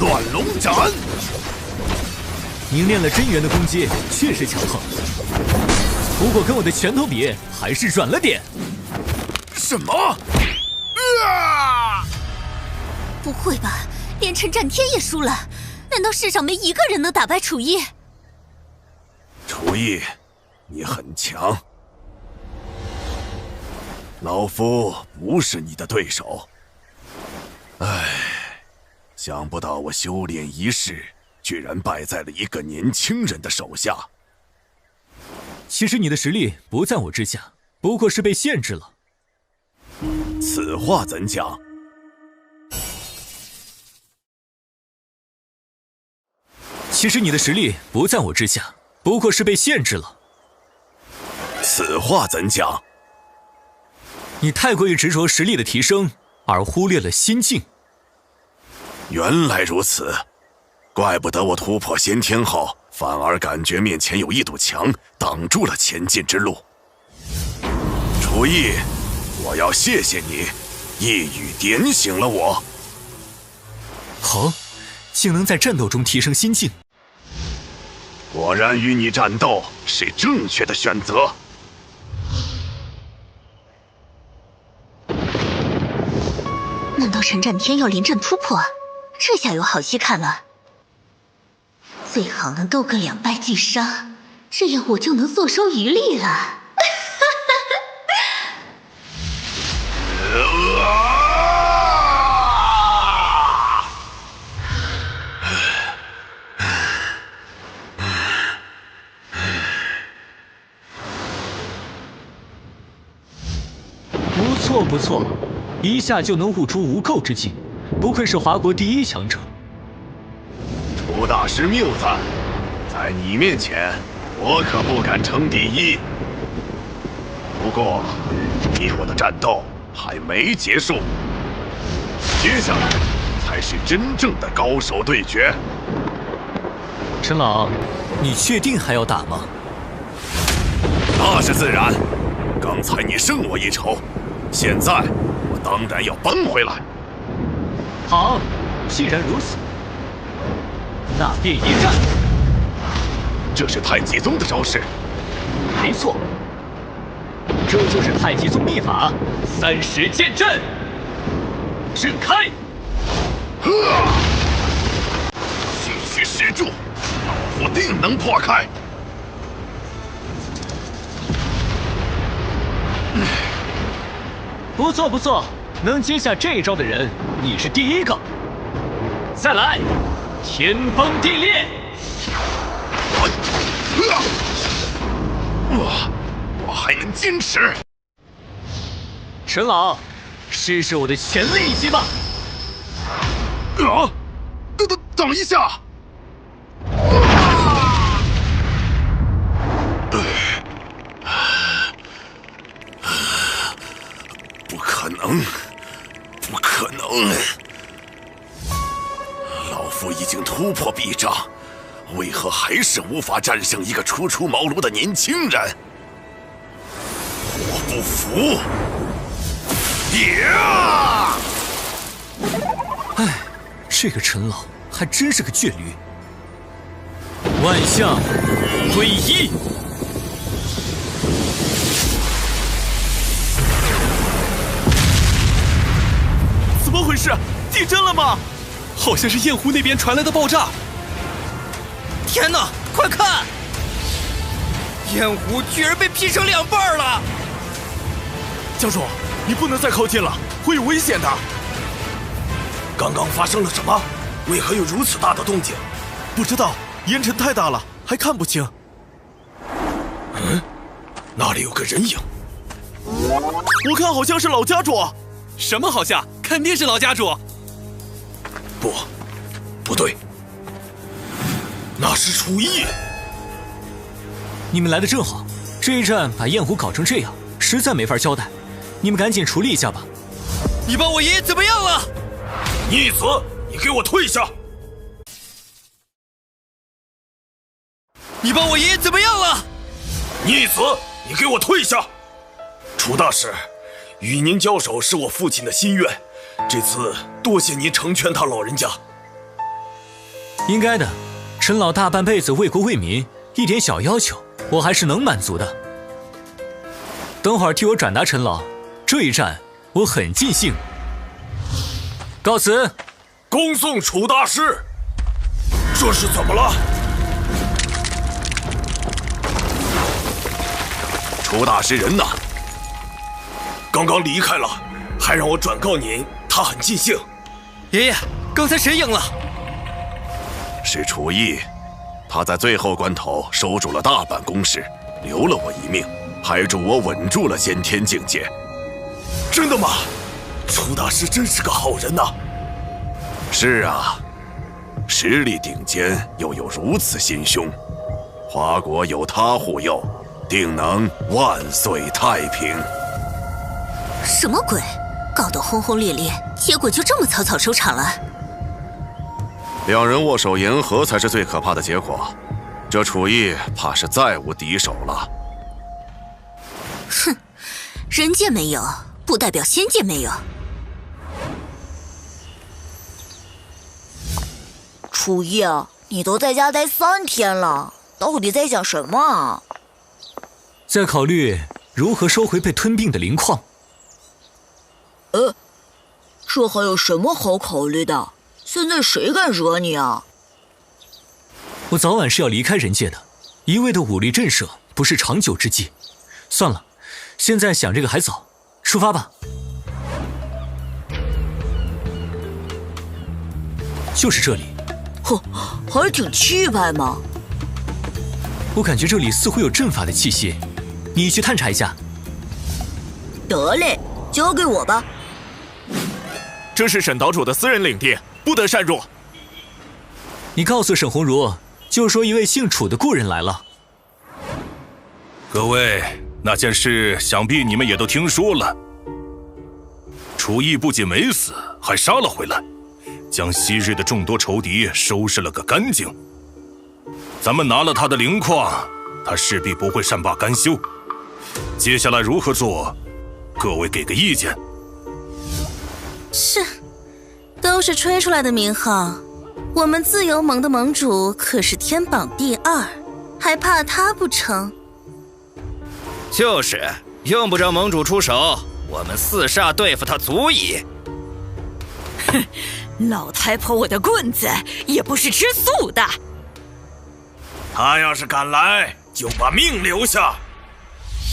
乱龙斩！您练了真元的攻击，确实强横，不过跟我的拳头比，还是软了点。什么？不会吧？连陈战天也输了？难道世上没一个人能打败楚义？楚义，你很强，老夫不是你的对手。唉，想不到我修炼一世，居然败在了一个年轻人的手下。其实你的实力不在我之下，不过是被限制了。此话怎讲？其实你的实力不在我之下，不过是被限制了。此话怎讲？你太过于执着实力的提升，而忽略了心境。原来如此，怪不得我突破先天后，反而感觉面前有一堵墙挡住了前进之路。楚义，我要谢谢你，一语点醒了我。好，竟能在战斗中提升心境。果然与你战斗是正确的选择。难道陈战天要临阵突破？这下有好戏看了。最好能斗个两败俱伤，这样我就能坐收渔利了。不错不错，一下就能悟出无垢之境，不愧是华国第一强者。楚大师谬赞，在你面前，我可不敢称第一。不过，你我的战斗还没结束，接下来才是真正的高手对决。陈老，你确定还要打吗？那是自然，刚才你胜我一筹，现在我当然要扳回来。好，既然如此，那便一战。这是太极宗的招式。没错，这就是太极宗秘法30剑阵。震开！继续施助，老夫定能破开。不错不错，能接下这一招的人，你是第一个。再来，天崩地裂！我还能坚持。陈老，试试我的全力一击吧！等一下！不可能！不可能！老夫已经突破壁障，为何还是无法战胜一个初出茅庐的年轻人？我不服！唉，这个陈老还真是个倔驴。万象归一。回事？地震了吗？好像是燕湖那边传来的爆炸。天哪，快看！燕湖居然被劈成2半了！教主，你不能再靠近了，会有危险的。刚刚发生了什么？为何有如此大的动静？不知道，烟尘太大了，还看不清。那里有个人影。我看好像是老家主。什么好像？肯定是老家主。不对，那是楚义。你们来的正好，这一战把燕湖搞成这样，实在没法交代。你们赶紧处理一下吧。你把我爷爷怎么样了？逆子，你给我退下！你把我爷爷怎么样了？逆子，你给我退下！楚大师，与您交手是我父亲的心愿，这次多谢您成全他老人家。应该的，陈老大半辈子为国为民，一点小要求我还是能满足的。等会儿替我转达陈老，这一战我很尽兴。告辞。恭送楚大师。这是怎么了？楚大师人呢？刚刚离开了，还让我转告您，他很尽兴。爷爷，刚才谁赢了？是楚义，他在最后关头守住了大半攻势，留了我一命，还助我稳住了先天境界。真的吗？楚大师真是个好人呐。是啊，实力顶尖又有如此心胸，华国有他护佑，定能万岁太平。什么鬼？搞得轰轰烈烈，结果就这么草草收场了。两人握手言和才是最可怕的结果，这楚义怕是再无敌手了。哼，人界没有，不代表仙界没有。楚义，你都在家待3天了，到底在想什么啊？在考虑如何收回被吞并的灵矿。这还有什么好考虑的？现在谁敢惹你啊？我早晚是要离开人界的，一味的武力震慑不是长久之计。算了，现在想这个还早，出发吧。就是这里。哼，还挺气派嘛。我感觉这里似乎有阵法的气息，你去探查一下。得嘞，交给我吧。这是沈岛主的私人领地，不得擅入。你告诉沈鸿儒，就说一位姓楚的故人来了。各位，那件事想必你们也都听说了。楚义不仅没死，还杀了回来，将昔日的众多仇敌收拾了个干净。咱们拿了他的灵矿，他势必不会善罢甘休。接下来如何做，各位给个意见。是，都是吹出来的名号。我们自由盟的盟主可是天榜第2，还怕他不成？就是，用不着盟主出手，我们4煞对付他足矣。哼，老太婆，我的棍子也不是吃素的。他要是敢来，就把命留下。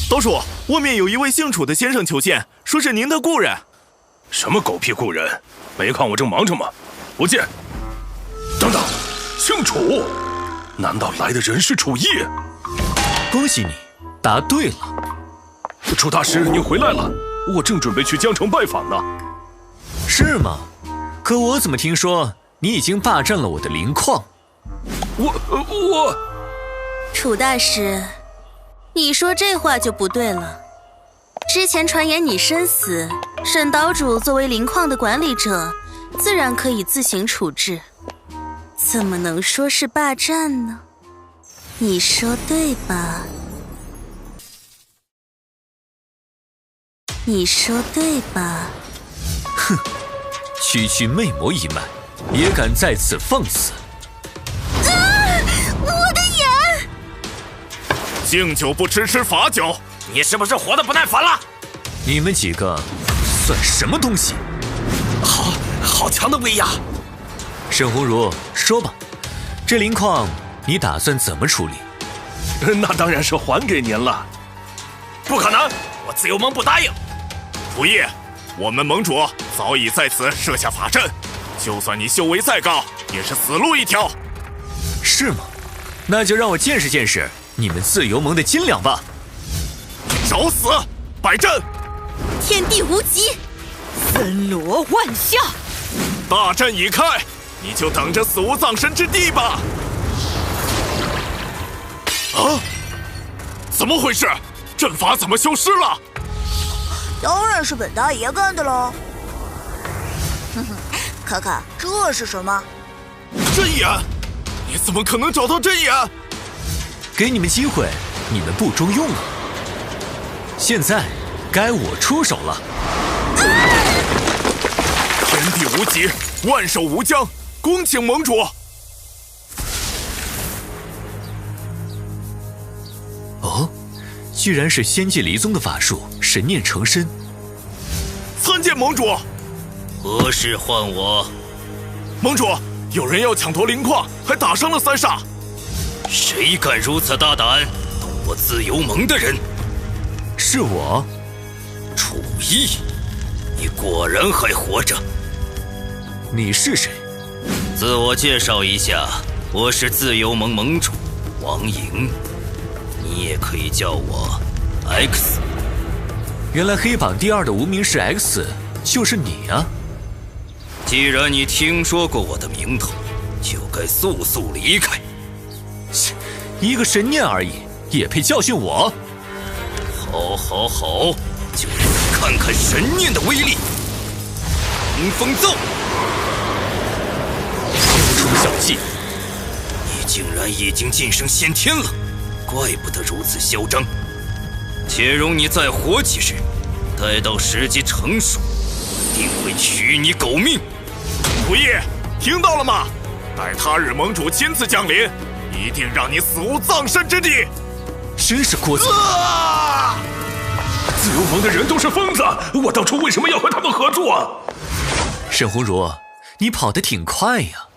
岛主，外面有一位姓楚的先生求见，说是您的故人。什么狗屁故人？没看我正忙着吗？不见。等等，姓楚？难道来的人是楚义？恭喜你，答对了。楚大师，您回来了，我正准备去江城拜访呢。是吗？可我怎么听说你已经霸占了我的灵矿？我……楚大师，你说这话就不对了。之前传言你身死，沈岛主作为灵矿的管理者，自然可以自行处置，怎么能说是霸占呢？你说对吧？你说对吧？哼，区区魅魔一脉，也敢在此放肆！我的眼！敬酒不吃吃罚酒，你是不是活得不耐烦了？你们几个算什么东西？好，好强的威压！沈鸿儒，说吧，这灵矿你打算怎么处理？那当然是还给您了。不可能，我自由盟不答应。仆役，我们盟主早已在此设下法阵，就算你修为再高，也是死路一条。是吗？那就让我见识见识你们自由盟的斤两吧！找死！摆阵！天地无极，森罗万象。大阵已开，你就等着死无葬身之地吧！啊！怎么回事？阵法怎么消失了？当然是本大爷干的喽！哼哼，看看这是什么？阵眼！你怎么可能找到阵眼？给你们机会，你们不中用啊！现在该我出手了。天地无极，万寿无疆，恭请盟主。哦，居然是仙界离宗的法术，神念成身。参见盟主。何事唤我？盟主，有人要抢夺灵矿，还打伤了3煞。谁敢如此大胆动我自由盟的人？是我。楚逸，你果然还活着。你是谁？自我介绍一下，我是自由盟盟主王莹，你也可以叫我 X。原来黑榜第2的无名氏 X 就是你啊！既然你听说过我的名头，就该速速离开。一个神念而已，也配教训我？好，好，好，就让你看看神念的威力！迎风奏！又出小计！你竟然已经晋升先天了，怪不得如此嚣张。且容你再活几日，待到时机成熟，定会取你狗命！仆役，听到了吗？待他日盟主亲自降临，一定让你死无葬身之地！真是聒噪！自由盟的人都是疯子，我当初为什么要和他们合作？沈鸿儒，你跑得挺快呀！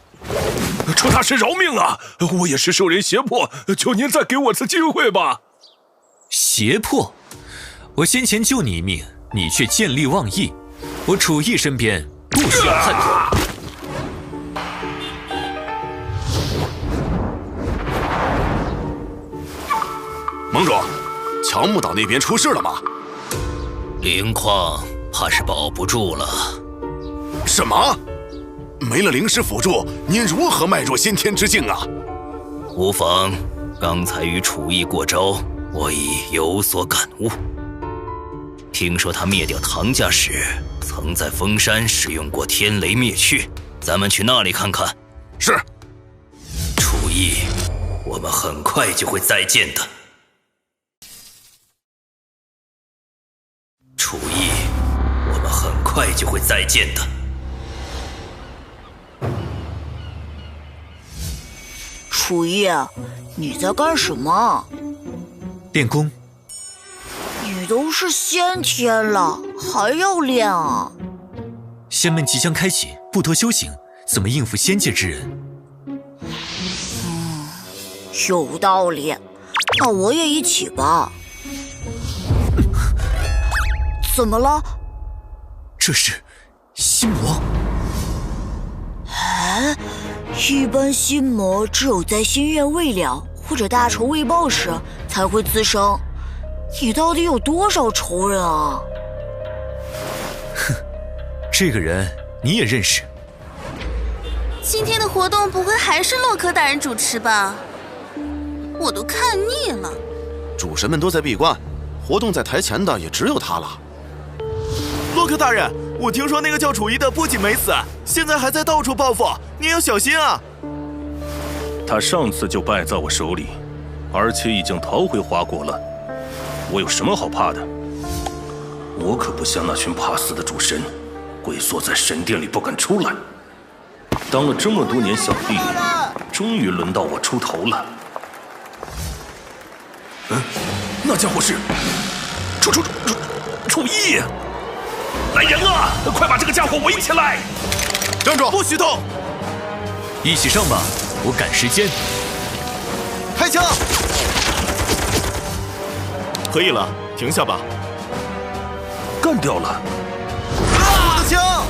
楚大师饶命啊！我也是受人胁迫，求您再给我次机会吧。胁迫？我先前救你一命，你却见利忘义，我楚逸身边不需要叛徒。盟主，乔木岛那边出事了吗？灵矿怕是保不住了。什么？没了灵石辅助，您如何迈入先天之境啊？无妨，刚才与楚逸过招，我已有所感悟。听说他灭掉唐家时，曾在封山使用过天雷灭去，咱们去那里看看。是。楚逸，我们很快就会再见的。楚逸，我们很快就会再见的。楚逸，你在干什么？练功。你都是先天了，还要练啊？仙门即将开启，不多修行，怎么应付仙界之人？有道理，那我也一起吧。怎么了？这是心魔。哎，一般心魔只有在心愿未了或者大仇未报时才会滋生。你到底有多少仇人啊？哼，这个人你也认识？今天的活动不会还是洛克大人主持吧？我都看腻了。主神们都在闭关，活动在台前的也只有他了。洛克大人，我听说那个叫楚逸的不仅没死，现在还在到处报复，您要小心啊！他上次就败在我手里，而且已经逃回华国了。我有什么好怕的？我可不像那群怕死的主神，龟缩在神殿里不敢出来。当了这么多年小弟，终于轮到我出头了。那家伙是楚逸。来人啊！快把这个家伙围起来！站住！不许动！一起上吧，我赶时间。开枪！可以了，停下吧。干掉了！我的枪！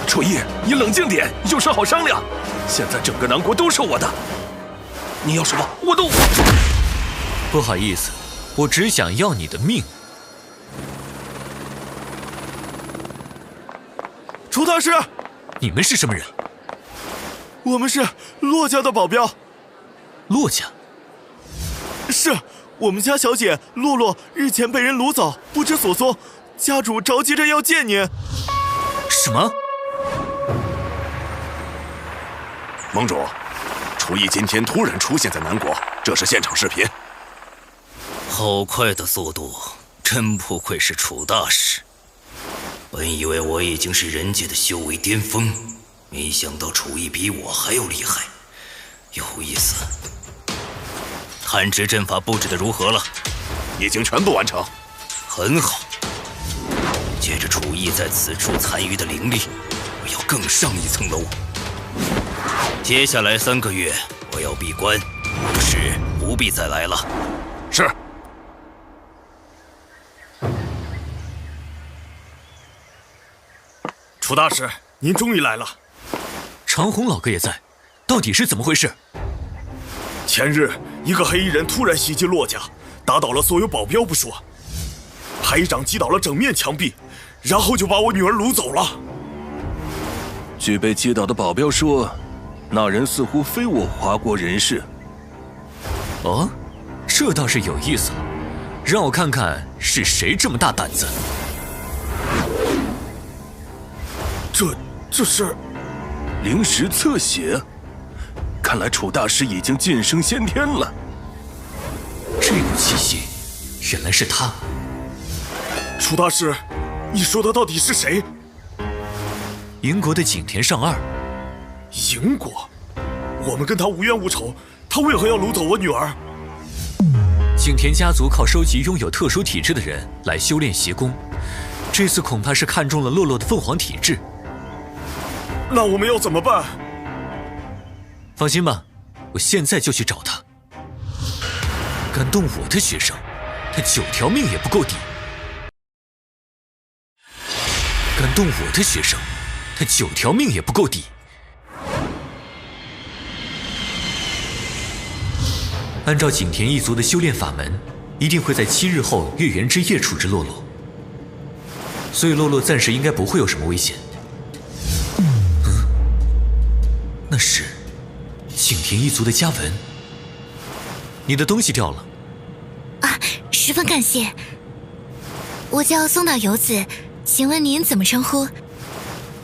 楚义，你冷静点，有事好商量。现在整个南国都是我的，你要什么我都……不好意思，我只想要你的命。楚大师，你们是什么人？我们是骆家的保镖。骆家？是我们家小姐洛洛日前被人掳走，不知所踪，家主着急着要见您。什么？盟主，楚义今天突然出现在南国，这是现场视频。好快的速度，真不愧是楚大师。本以为我已经是人界的修为巅峰，没想到楚义比我还要厉害，有意思。探知阵法布置的如何了？已经全部完成。很好。借着楚义在此处残余的灵力，我要更上一层楼。接下来3个月，我要闭关，武士不必再来了。是。楚大师，您终于来了。长虹老哥也在，到底是怎么回事？前日，一个黑衣人突然袭击骆家，打倒了所有保镖不说，还一掌击倒了整面墙壁，然后就把我女儿掳走了。据被击倒的保镖说，那人似乎非我华国人士。哦，这倒是有意思了，让我看看是谁这么大胆子。这是灵石侧写，看来楚大师已经晋升先天了。这股气息，原来是他。楚大师，你说的到底是谁？银国的景田尚二。银国？我们跟他无冤无仇，他为何要掳走我女儿？景田家族靠收集拥有特殊体质的人来修炼邪功，这次恐怕是看中了洛洛的凤凰体质。那我们要怎么办？放心吧，我现在就去找他。敢动我的学生，他9条命也不够抵。敢动我的学生，他9条命也不够抵。按照景田一族的修炼法门，一定会在7日后月圆之夜处置洛洛，所以洛洛暂时应该不会有什么危险。那是景田一族的家纹。你的东西掉了啊，十分感谢。我叫松岛游子，请问您怎么称呼？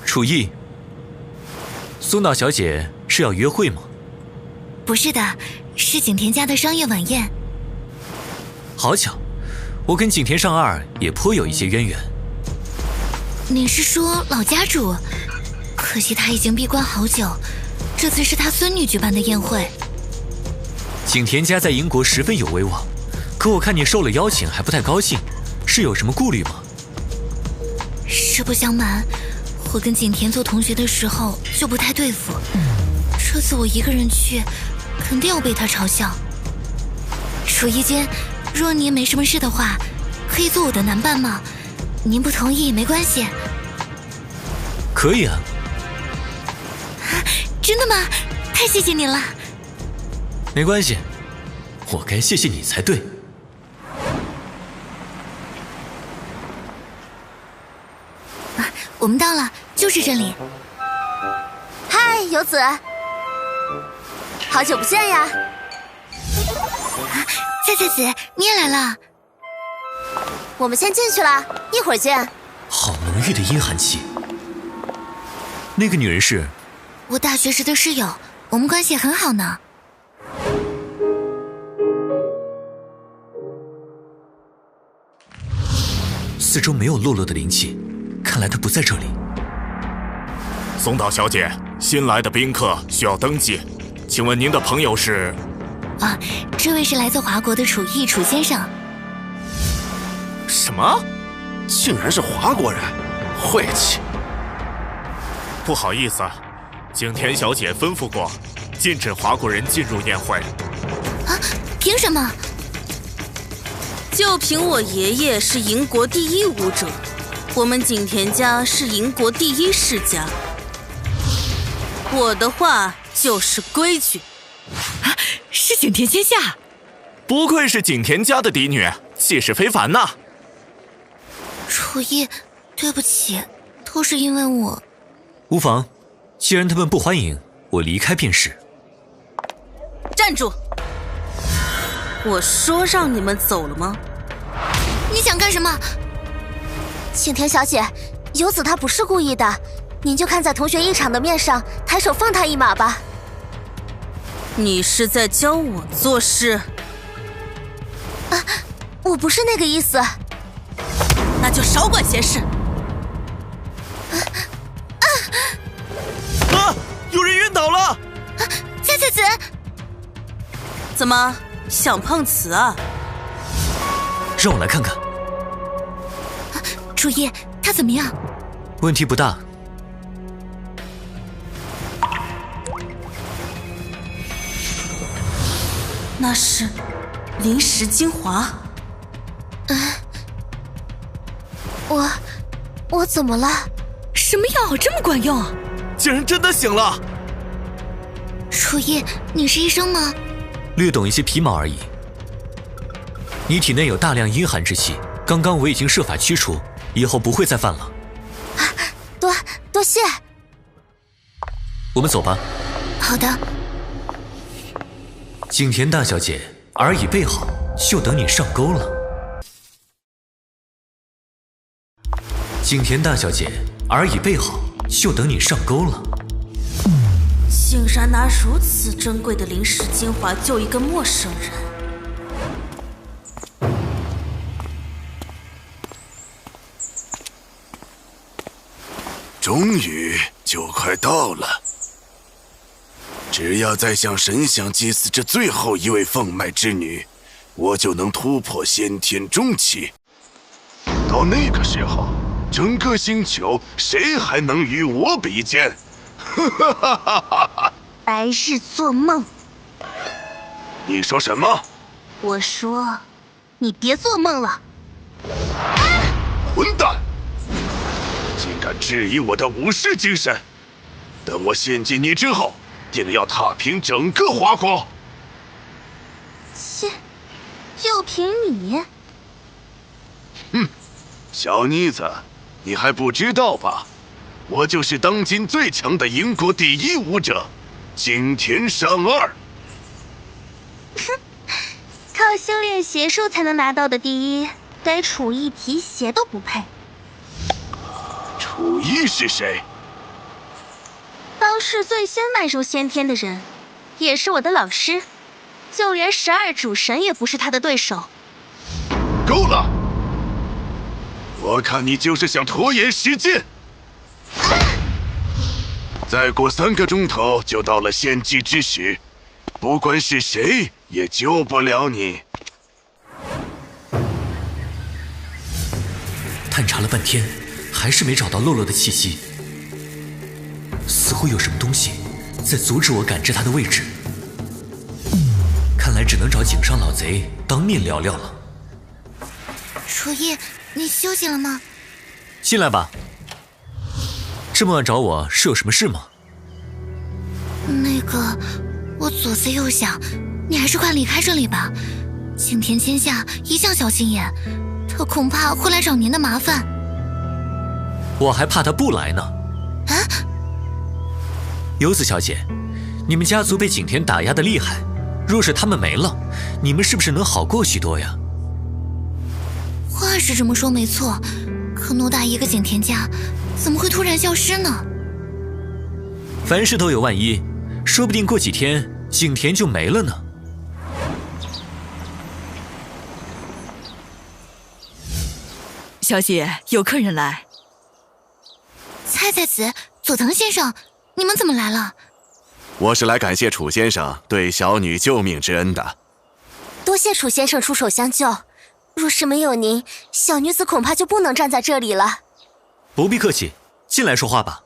楚义。松岛小姐是要约会吗？不是的，是景田家的商业晚宴。好巧，我跟景田尚二也颇有一些渊源。你是说老家主？可惜他已经闭关好久，这次是他孙女举办的宴会。景田家在银国十分有威望，可我看你受了邀请还不太高兴，是有什么顾虑吗？实不相瞒，我跟景田做同学的时候就不太对付，这次我一个人去，肯定要被他嘲笑。楚义君，若您没什么事的话，可以做我的男伴吗？您不同意没关系。可以啊。真的吗？太谢谢您了。没关系，我该谢谢你才对。我们到了，就是这里。嗨，游子，好久不见呀！菜子，你也来了。我们先进去了，一会儿见。好浓郁的阴寒气。那个女人是？我大学时的室友，我们关系很好呢。四周没有洛洛的灵气，看来她不在这里。松岛小姐，新来的宾客需要登记，请问您的朋友是？啊，这位是来自华国的楚义楚先生。什么？竟然是华国人，晦气！不好意思，景田小姐吩咐过，禁止华国人进入宴会。啊？凭什么？就凭我爷爷是银国第一武者，我们景田家是银国第一世家。我的话就是规矩。啊，是景田仙夏，不愧是景田家的嫡女，气势非凡呐。楚烨，对不起，都是因为我。无妨，既然他们不欢迎，我离开便是。站住！我说让你们走了吗？你想干什么？景田小姐，游子他不是故意的，您就看在同学一场的面上，抬手放他一马吧。你是在教我做事？啊，我不是那个意思。那就少管闲事。啊！有人晕倒了！菜菜子，怎么想碰瓷啊？让我来看看。楚烨，他怎么样？问题不大。那是灵石精华。我怎么了？什么药这么管用？竟然真的醒了！楚烨，你是医生吗？略懂一些皮毛而已。你体内有大量阴寒之气，刚刚我已经设法驱除，以后不会再犯了。多谢。我们走吧。好的。景田大小姐，饵已备好，就等你上钩了。景田大小姐，饵已备好，就等你上钩了。竟然拿如此珍贵的灵石精华救一个陌生人！终于就快到了，只要再向神像祭祀这最后一位凤脉之女，我就能突破先天中期。到那个时候，整个星球谁还能与我比肩？白日做梦。你说什么？我说，你别做梦了。混蛋！竟敢质疑我的武士精神！等我献祭你之后，定要踏平整个华国。就凭你？小妮子，你还不知道吧？我就是当今最强的银国第一武者，景田尚二。靠修炼邪术才能拿到的第一，该楚烨皮鞋都不配。楚烨是谁？当世最先迈入先天的人，也是我的老师，就连12主神也不是他的对手。够了！我看你就是想拖延时间。再过3个钟头就到了献祭之时，不管是谁也救不了你。探查了半天，还是没找到洛洛的气息，似乎有什么东西在阻止我感知他的位置。看来只能找井上老贼当面聊聊了。楚烨，你休息了吗？进来吧。这么晚找我是有什么事吗？那个，我左思右想，你还是快离开这里吧。景田千夏一向小心眼，他恐怕会来找您的麻烦。我还怕他不来呢。啊！游子小姐，你们家族被景田打压的厉害，若是他们没了，你们是不是能好过许多呀？话是这么说没错，可偌大一个景田家，怎么会突然消失呢？凡事都有万一，说不定过几天景田就没了呢。小姐，有客人来。菜菜子、佐藤先生，你们怎么来了？我是来感谢楚先生对小女救命之恩的。多谢楚先生出手相救，若是没有您，小女子恐怕就不能站在这里了。不必客气，进来说话吧。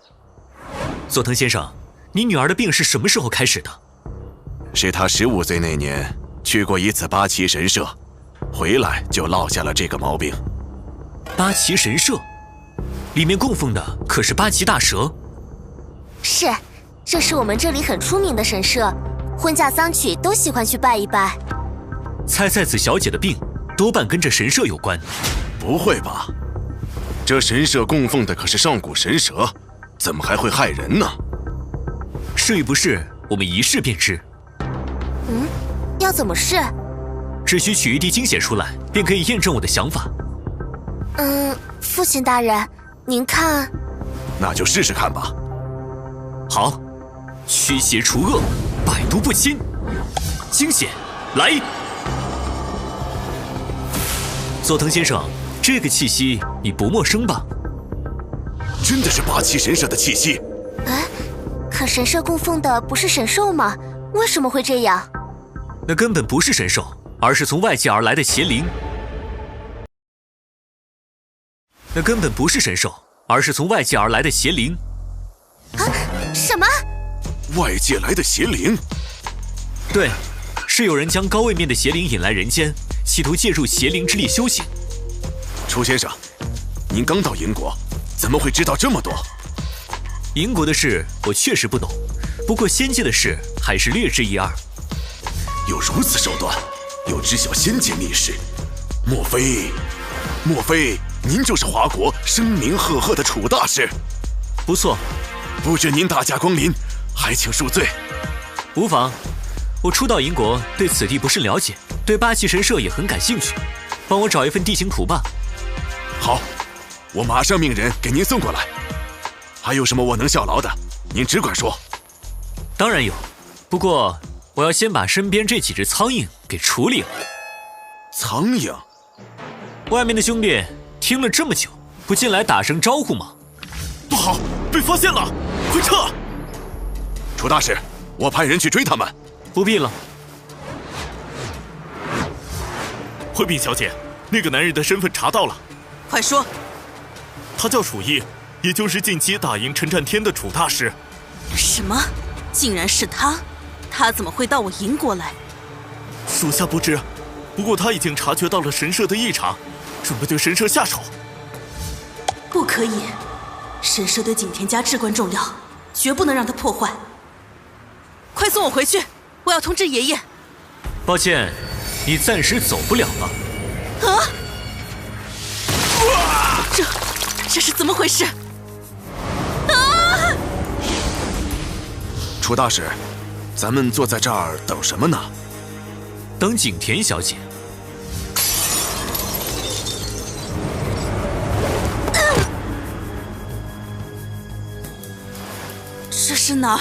佐藤先生，你女儿的病是什么时候开始的？是她15岁那年去过一次八岐神社，回来就落下了这个毛病。八岐神社，里面供奉的可是八岐大蛇？是，这是我们这里很出名的神社，婚嫁丧娶都喜欢去拜一拜。菜菜子小姐的病多半跟这神社有关。不会吧？这神社供奉的可是上古神蛇，怎么还会害人呢？是与不是，我们一试便知。要怎么试？只需取一滴精血出来，便可以验证我的想法。父亲大人，您看……那就试试看吧。好，驱邪除恶，百毒不侵。精血，来！佐藤先生，这个气息你不陌生吧？真的是八岐神社的气息。可神社供奉的不是神兽吗？为什么会这样？那根本不是神兽，而是从外界而来的邪灵。那根本不是神兽，而是从外界而来的邪灵。什么？外界来的邪灵？对，是有人将高位面的邪灵引来人间，企图借助邪灵之力修行。楚先生，您刚到银国，怎么会知道这么多？银国的事我确实不懂，不过仙界的事还是略知一二。有如此手段，又知晓仙界秘事，莫非您就是华国声名赫赫的楚大师？不错，不知您大驾光临，还请恕罪。无妨，我初到银国，对此地不甚了解，对八岐神社也很感兴趣，帮我找一份地形图吧。好，我马上命人给您送过来。还有什么我能效劳的，您只管说。当然有，不过我要先把身边这几只苍蝇给处理了。苍蝇？外面的兄弟听了这么久，不进来打声招呼吗？不好，被发现了，快撤！楚大师，我派人去追他们。不必了。惠彬小姐，那个男人的身份查到了。快说。他叫楚义，也就是近期打赢陈战天的楚大师。什么？竟然是他？他怎么会到我银国来？属下不知，不过他已经察觉到了神社的异常，准备对神社下手。不可以，神社对景田家至关重要，绝不能让他破坏。快送我回去，我要通知爷爷。抱歉，你暂时走不了了。啊！这是怎么回事？啊！楚大师，咱们坐在这儿等什么呢？等景田小姐。这是哪儿？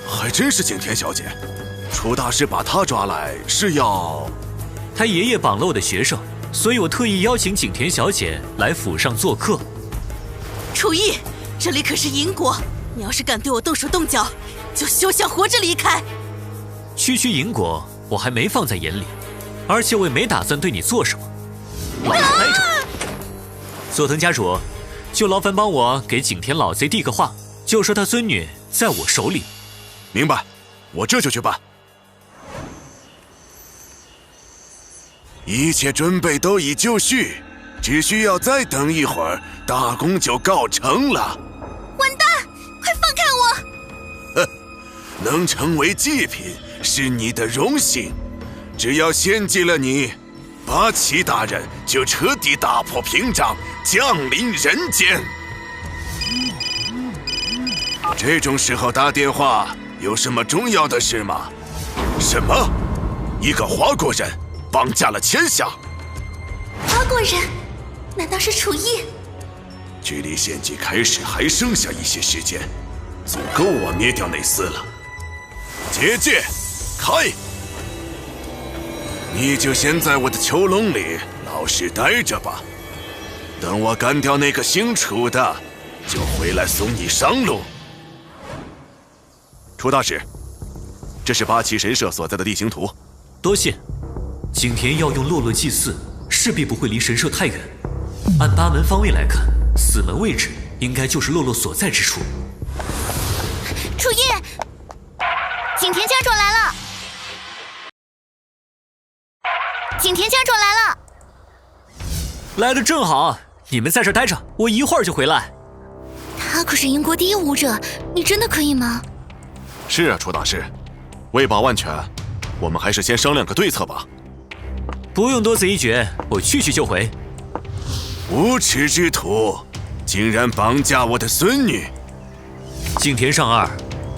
还真是景田小姐。楚大师把她抓来是要……他爷爷绑了我的学生，所以我特意邀请景田小姐来府上做客。楚义，这里可是银国，你要是敢对我动手动脚，就休想活着离开。区银国我还没放在眼里，而且我也没打算对你做什么。老实待着。佐藤家主，就劳烦帮我给景田老贼递个话，就说他孙女在我手里。明白，我这就去办。一切准备都已就绪，只需要再等一会儿，大功就告成了。完蛋！快放开我！哼，能成为祭品是你的荣幸，只要献祭了你，八岐大人就彻底打破屏障，降临人间。这种时候打电话有什么重要的事吗？什么？一个华国人绑架了千夏？华国人？难道是楚义？距离献祭开始还剩下一些时间，足够我灭掉那厮了。结界开！你就先在我的囚笼里老实待着吧，等我干掉那个姓楚的，就回来送你上路。楚大使，这是八岐神社所在的地形图。多谢。景田要用洛洛祭祀，势必不会离神社太远。按八门方位来看，死门位置应该就是洛洛所在之处。楚叶，景田家主来了！景田家主来了！来得正好，你们在这儿待着，我一会儿就回来。他可是英国第一武者，你真的可以吗？是啊，楚大师，为保万全，我们还是先商量个对策吧。不用多此一举，我去就回。无耻之徒，竟然绑架我的孙女！景田上二，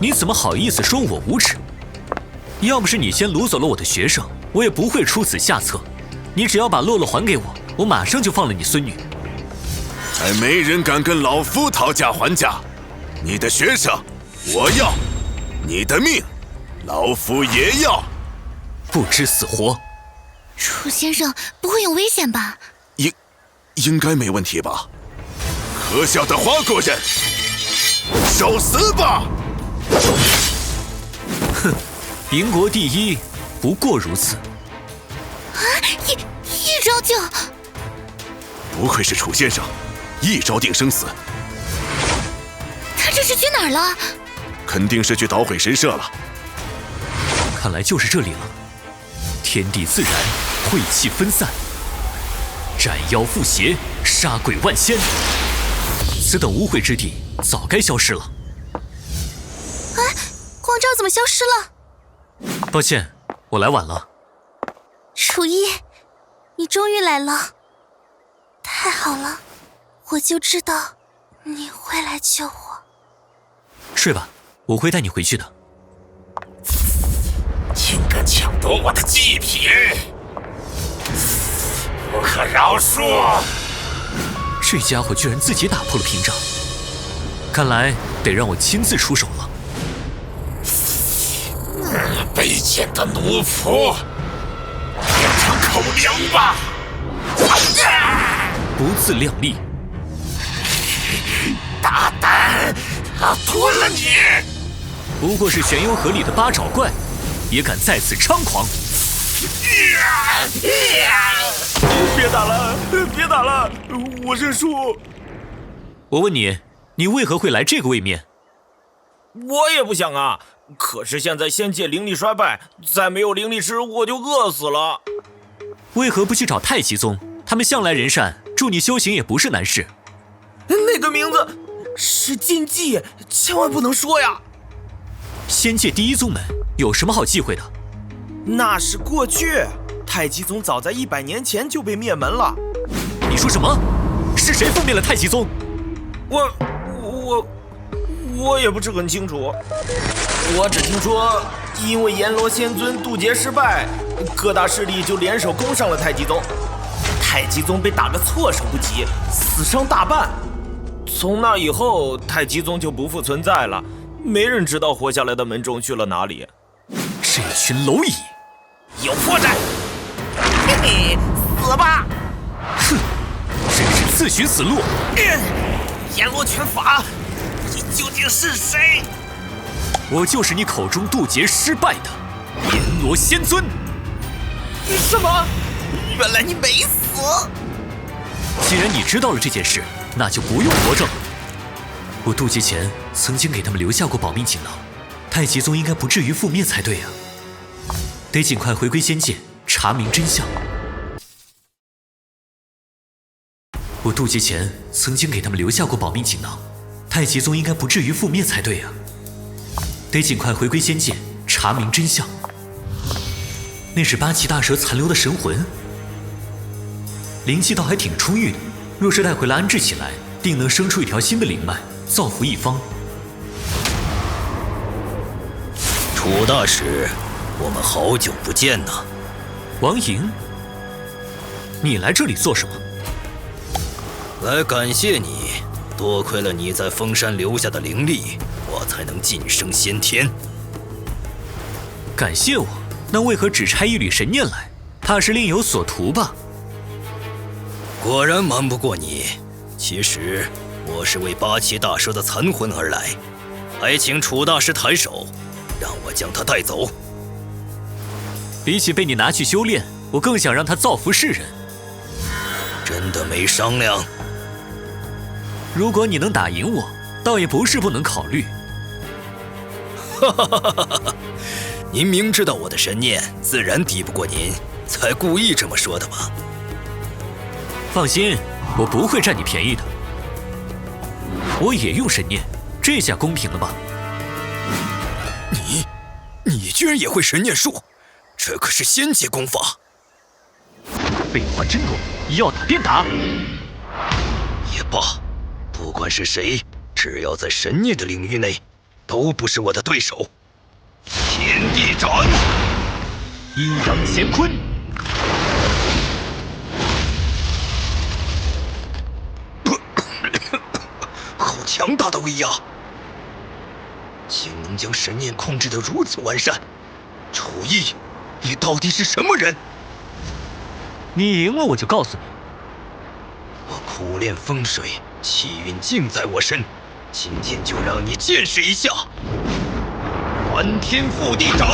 你怎么好意思说我无耻？要不是你先掳走了我的学生，我也不会出此下策。你只要把洛洛还给我，我马上就放了你孙女。还没人敢跟老夫讨价还价。你的学生，我要；你的命，老夫也要。不知死活！楚先生不会有危险吧？应该没问题吧？可笑的花国人，受死吧！哼，营国第一，不过如此。啊！一招就……不愧是楚先生，一招定生死。他这是去哪儿了？肯定是去捣毁神社了。看来就是这里了。天地自然，晦气分散，斩妖缚邪，杀鬼万仙。此等污秽之地，早该消失了。哎，光照怎么消失了？抱歉，我来晚了。楚一，你终于来了，太好了，我就知道你会来救我。睡吧，我会带你回去的。竟敢抢夺我的祭品，不可饶恕！这家伙居然自己打破了屏障，看来得让我亲自出手了。卑贱的奴仆，变成口粮吧！不自量力！大胆，要吞了你！不过是玄幽河里的八爪怪，也敢在此猖狂！别打了，别打了，我认输。我问你，你为何会来这个位面？我也不想啊，可是现在仙界灵力衰败，再没有灵力吃，我就饿死了。为何不去找太极宗？他们向来仁善，助你修行也不是难事。那个名字是禁忌，千万不能说呀。仙界第一宗门有什么好忌讳的？那是过去，太极宗早在100年前就被灭门了。你说什么？是谁覆灭了太极宗？我也不是很清楚，我只听说，因为阎罗仙尊渡劫失败，各大势力就联手攻上了太极宗，太极宗被打个措手不及，死伤大半。从那以后，太极宗就不复存在了，没人知道活下来的门众去了哪里。这群蝼蚁，有破绽！嘿嘿，死吧！哼，真是自寻死路！阎罗拳法，你究竟是谁？我就是你口中渡劫失败的阎罗仙尊。什么？原来你没死！既然你知道了这件事，那就不用活着了。我渡劫前曾经给他们留下过保命锦囊，太极宗应该不至于覆灭才对啊。得尽快回归仙界，查明真相。我渡劫前曾经给他们留下过保命锦囊，太极宗应该不至于覆灭才对啊。得尽快回归仙界，查明真相。那是八岐大蛇残留的神魂，灵气倒还挺充裕的，若是带回来安置起来，定能生出一条新的灵脉，造福一方。楚大使，我们好久不见呐。王莹，你来这里做什么？来感谢你，多亏了你在封山留下的灵力，我才能晋升先天。感谢我？那为何只差一缕神念来？怕是另有所图吧？果然瞒不过你。其实我是为八岐大蛇的残魂而来，还请楚大师抬手，让我将他带走。比起被你拿去修炼，我更想让他造福世人。真的没商量？如果你能打赢我，倒也不是不能考虑。哈哈哈哈哈！您明知道我的神念自然敌不过您，才故意这么说的吧？放心，我不会占你便宜的。我也用神念，这下公平了吧？你居然也会神念术，这可是仙界功法。废话真多，要打便打。也罢，不管是谁，只要在神念的领域内，都不是我的对手。天地斩，阴阳乾坤。好强大的威压！竟能将神念控制得如此完善，楚逸，你到底是什么人？你赢了，我就告诉你。我苦练风水，气运尽在我身，今天就让你见识一下翻天覆地掌！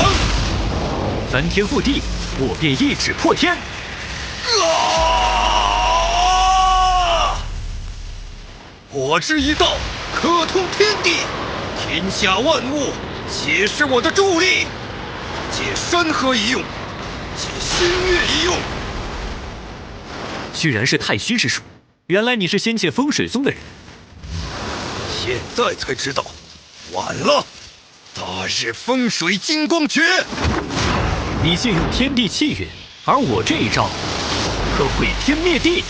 翻天覆地，我便一指破天！我之一道，可通天地，天下万物皆是我的助力，借山河一用，借星月一用。居然是太虚之术，原来你是仙界风水宗的人。现在才知道，晚了！大日风水金光诀，你借用天地气运，而我这一招可毁天灭地。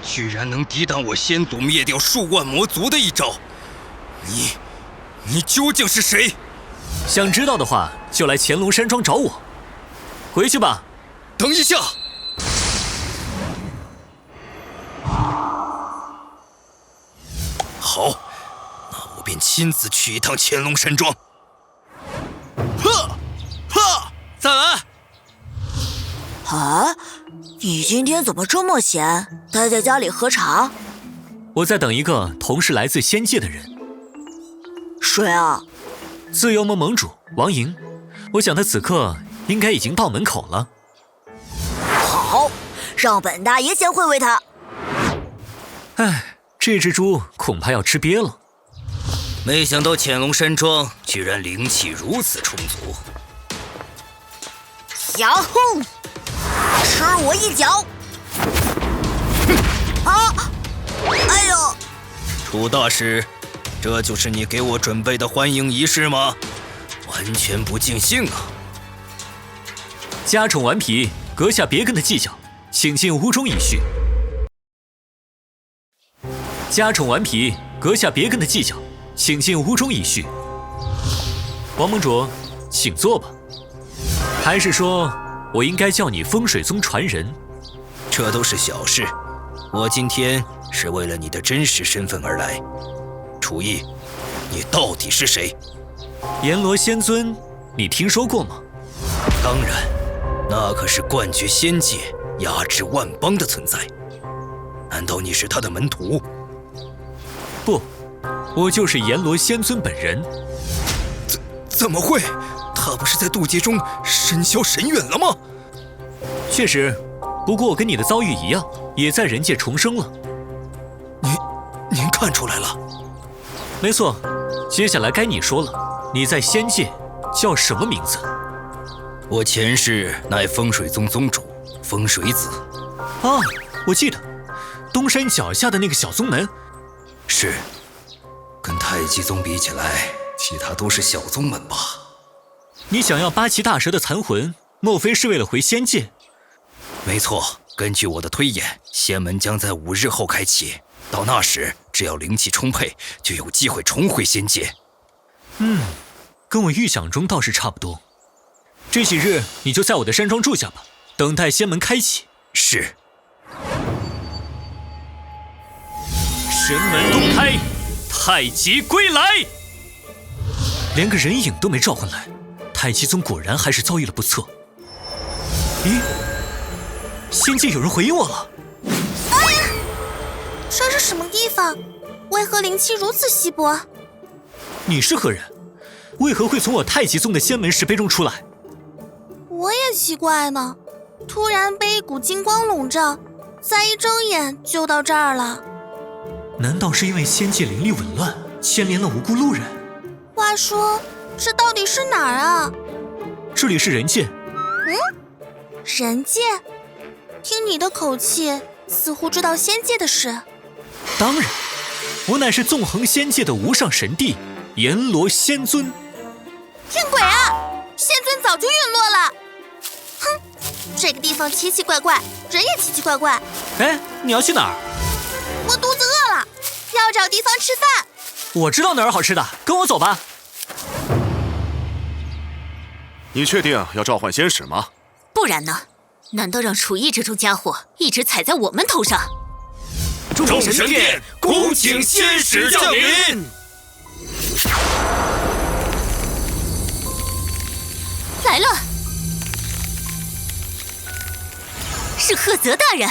居然能抵挡我先祖灭掉数万魔族的一招，你究竟是谁？想知道的话，就来乾隆山庄找我。回去吧。等一下。好，那我便亲自去一趟乾隆山庄。赞恩。啊，你今天怎么这么闲？待在家里喝茶？我在等一个同是来自仙界的人。谁啊？自由盟盟主王莹，我想他此刻应该已经到门口了。好，让本大爷先会会他。唉，这只猪恐怕要吃瘪了。没想到乾隆山庄居然灵气如此充足。呀呼！吃我一脚！啊！哎呦！楚大师，这就是你给我准备的欢迎仪式吗？完全不尽兴啊！家宠顽皮，阁下别跟他计较，请进屋中一叙。家宠顽皮，阁下别跟他计较，请进屋中一叙。王盟主，请坐吧。还是说我应该叫你风水宗传人？这都是小事，我今天是为了你的真实身份而来。楚逸，你到底是谁？阎罗仙尊，你听说过吗？当然，那可是冠绝仙界、压制万邦的存在。难道你是他的门徒？不，我就是阎罗仙尊本人。怎么会？他不是在渡劫中身消神远了吗？确实，不过我跟你的遭遇一样，也在人界重生了。您看出来了？没错，接下来该你说了，你在仙界叫什么名字？我前世乃风水宗宗主风水子。啊，我记得，东山脚下的那个小宗门。是，跟太极宗比起来，其他都是小宗门吧。你想要八岐大蛇的残魂，莫非是为了回仙界？没错，根据我的推演，仙门将在5日后开启，到那时，只要灵气充沛，就有机会重回仙界。跟我预想中倒是差不多。这几日你就在我的山庄住下吧，等待仙门开启。是。神门洞开，太极归来。连个人影都没召唤来，太极宗果然还是遭遇了不测。咦，仙界有人回应我了！哎呀，这是什么地方？为何灵气如此稀薄？你是何人？为何会从我太极宗的仙门石碑中出来？我也奇怪呢，突然被一股金光笼罩，再一睁眼就到这儿了。难道是因为仙界灵力紊乱，牵连了无辜路人？话说，这到底是哪儿啊？这里是人界。人界？听你的口气，似乎知道仙界的事。当然，我乃是纵横仙界的无上神帝阎罗仙尊。骗鬼啊！仙尊早就陨落了。哼，这个地方奇奇怪怪，人也奇奇怪怪。哎，你要去哪儿？我肚子饿了，要找地方吃饭。我知道哪儿好吃的，跟我走吧。你确定要召唤仙使吗？不然呢？难道让楚逸这种家伙一直踩在我们头上？众神殿恭请仙使降临。来了，是赫泽大人。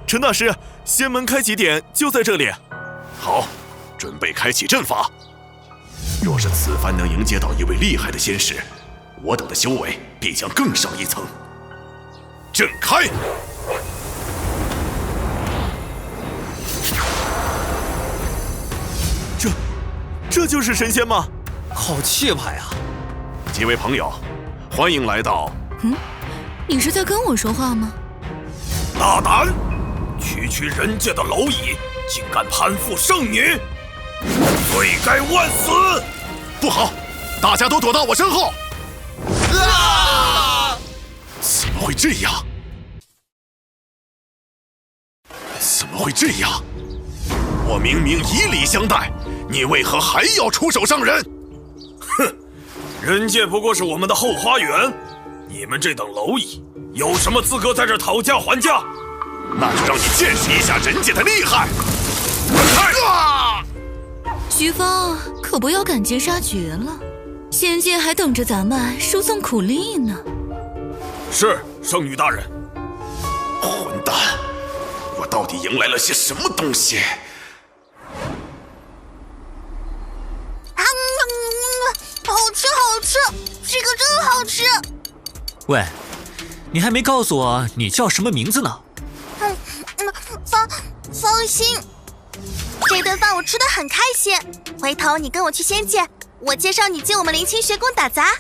陈大师，仙门开启点就在这里。好，准备开启阵法。若是此番能迎接到一位厉害的仙使，我等的修为必将更上一层。阵开！这就是神仙吗？好气派啊！几位朋友，欢迎来到……你是在跟我说话吗？大胆！区人界的蝼蚁，竟敢攀附圣女，罪该万死！不好，大家都躲到我身后！啊！怎么会这样？怎么会这样？我明明以礼相待，你为何还要出手伤人？哼，人界不过是我们的后花园，你们这等蝼蚁有什么资格在这讨价还价？那就让你见识一下人界的厉害！徐芳，可不要赶尽杀绝了，仙界还等着咱们输送苦力呢。是，圣女大人。混蛋，我到底迎来了些什么东西？好吃好吃，这个真好吃。喂，你还没告诉我你叫什么名字呢？放心，这顿饭我吃得很开心。回头你跟我去仙界，我介绍你进我们灵清学宫打杂。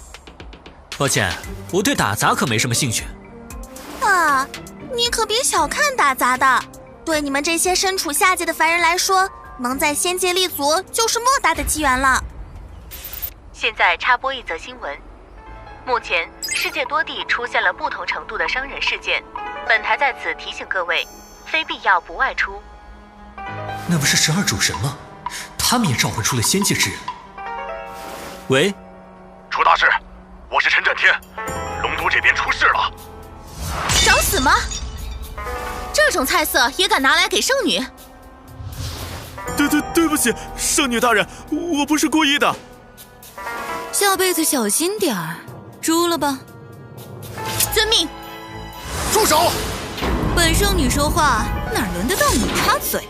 抱歉，我对打杂可没什么兴趣。啊，你可别小看打杂的，对你们这些身处下界的凡人来说，能在仙界立足就是莫大的机缘了。现在插播一则新闻：目前世界多地出现了不同程度的伤人事件，本台在此提醒各位，非必要不外出。那不是12主神吗？他们也召唤出了仙界之人。喂，楚大师，我是陈占天，龙都这边出事了。找死吗？这种菜色也敢拿来给圣女？对不起，圣女大人，我不是故意的。下辈子小心点儿，诛了吧。遵命。住手！本圣女说话哪轮得到你插嘴？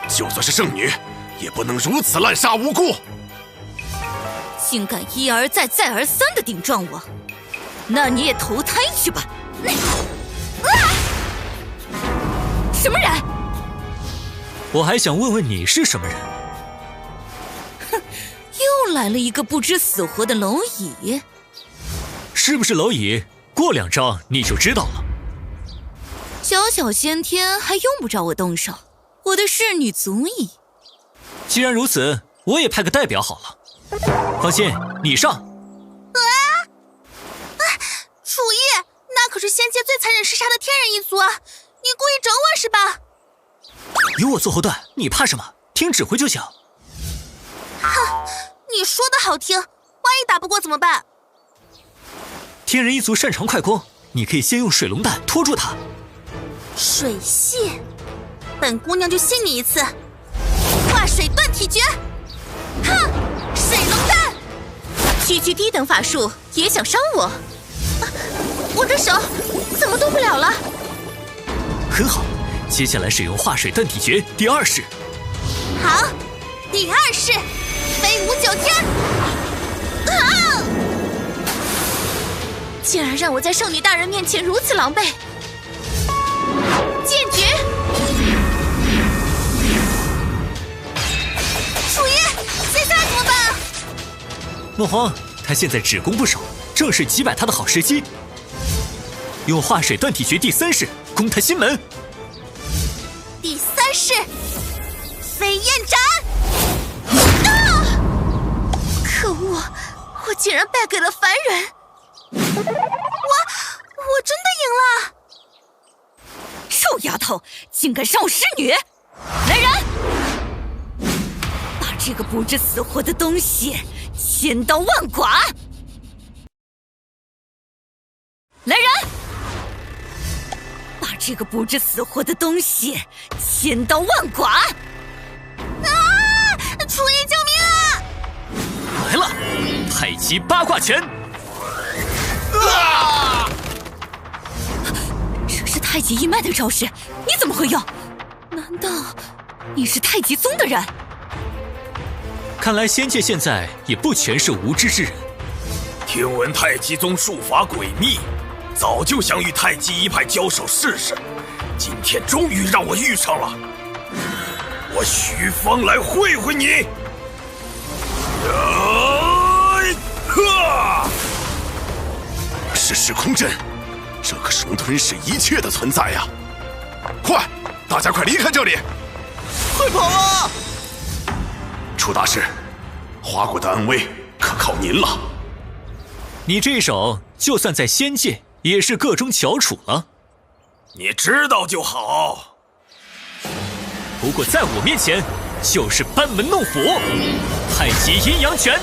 就算是圣女，也不能如此滥杀无辜。竟敢一而再再而三的顶撞我，那你也投胎去吧！什么人？我还想问问你是什么人？哼，又来了一个不知死活的蝼蚁。是不是蝼蚁？过2招你就知道了。小小先天还用不着我动手，我的侍女足矣。既然如此，我也派个代表好了。放心，你上。楚逸，那可是仙界最残忍弑杀的天人一族啊！你故意整我是吧？有我做后盾，你怕什么？听指挥就行。哼，你说的好听，万一打不过怎么办？天人一族擅长快攻，你可以先用水龙弹拖住他。水系，本姑娘就信你一次。化水断体诀，哼，水龙弹！区区低等法术也想伤我？我的手怎么动不了了？很好，接下来使用化水断体诀第2式。好，第二式，飞舞9天。啊！竟然让我在圣女大人面前如此狼狈！剑诀，楚叶，接下来怎么办？莫慌，他现在只攻不守，正是击败他的好时机。用化水断体诀第3式攻他心门。第3式，飞燕斩！啊！可恶，我竟然败给了凡人！我真的赢了！臭丫头，竟敢伤我师女！来人，把这个不知死活的东西千刀万剐！来人，把这个不知死活的东西千刀万剐！啊！楚叶，救命啊！来了，太极八卦拳！啊！这是太极一脉的招式，你怎么会用？难道你是太极宗的人？看来仙界现在也不全是无知之人。听闻太极宗术法诡秘，早就想与太极一派交手试试，今天终于让我遇上了。我许方来会会你！是时空阵，这可是能吞噬一切的存在呀！快，大家快离开这里！快跑啊！楚大师，花果的安危可靠您了。你这手就算在仙界也是个中翘楚了。你知道就好。不过在我面前就是班门弄斧，太极阴阳拳。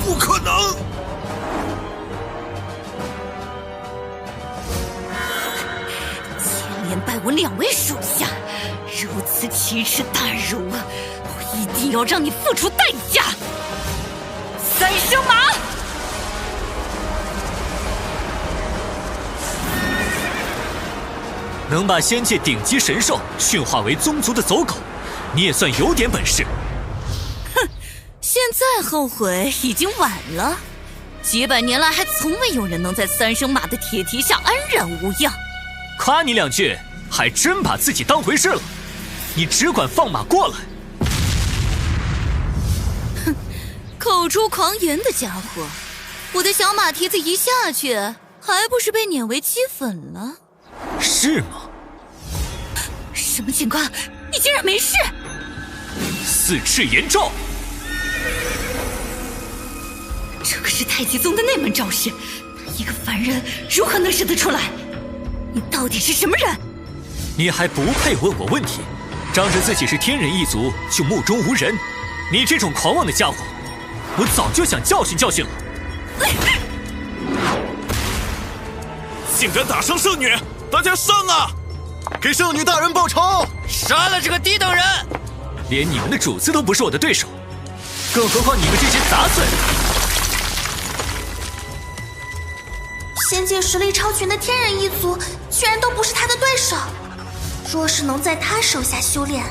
不可能！前连败我2位属下，如此奇耻大辱，我一定要让你付出代价！3声马！能把仙界顶级神兽驯化为宗族的走狗，你也算有点本事。哼，现在后悔已经晚了。几百年来，还从未有人能在3声马的铁蹄下安然无恙。夸你2句，还真把自己当回事了。你只管放马过来！哼，口出狂言的家伙，我的小马蹄子一下去，还不是被碾为齑粉了？是吗？什么情况？你竟然没事？4翅炎照。这可是太极宗的内门招式，他一个凡人如何能使得出来？你到底是什么人？你还不配问我问题，仗着自己是天人一族就目中无人。你这种狂妄的家伙，我早就想教训教训了。竟敢打伤圣女，大家上啊！给圣女大人报仇！杀了这个低等人！连你们的主子都不是我的对手，更何况你们这些杂碎！仙界实力超群的天人一族，居然都不是他的对手。若是能在他手下修炼，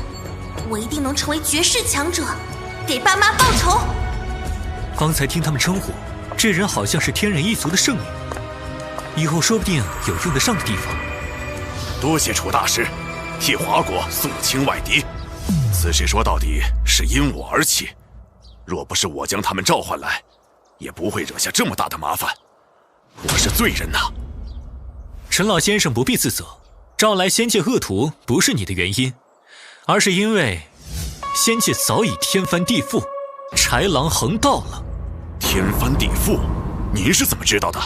我一定能成为绝世强者，给爸妈报仇。方才听他们称呼，这人好像是天人一族的圣女，以后说不定有用得上的地方。多谢楚大师，替华国肃清外敌。此事说到底是因我而起，若不是我将他们召唤来，也不会惹下这么大的麻烦。我是罪人呐！陈老先生不必自责，招来仙界恶徒不是你的原因，而是因为仙界早已天翻地覆，豺狼横道了。天翻地覆？您是怎么知道的？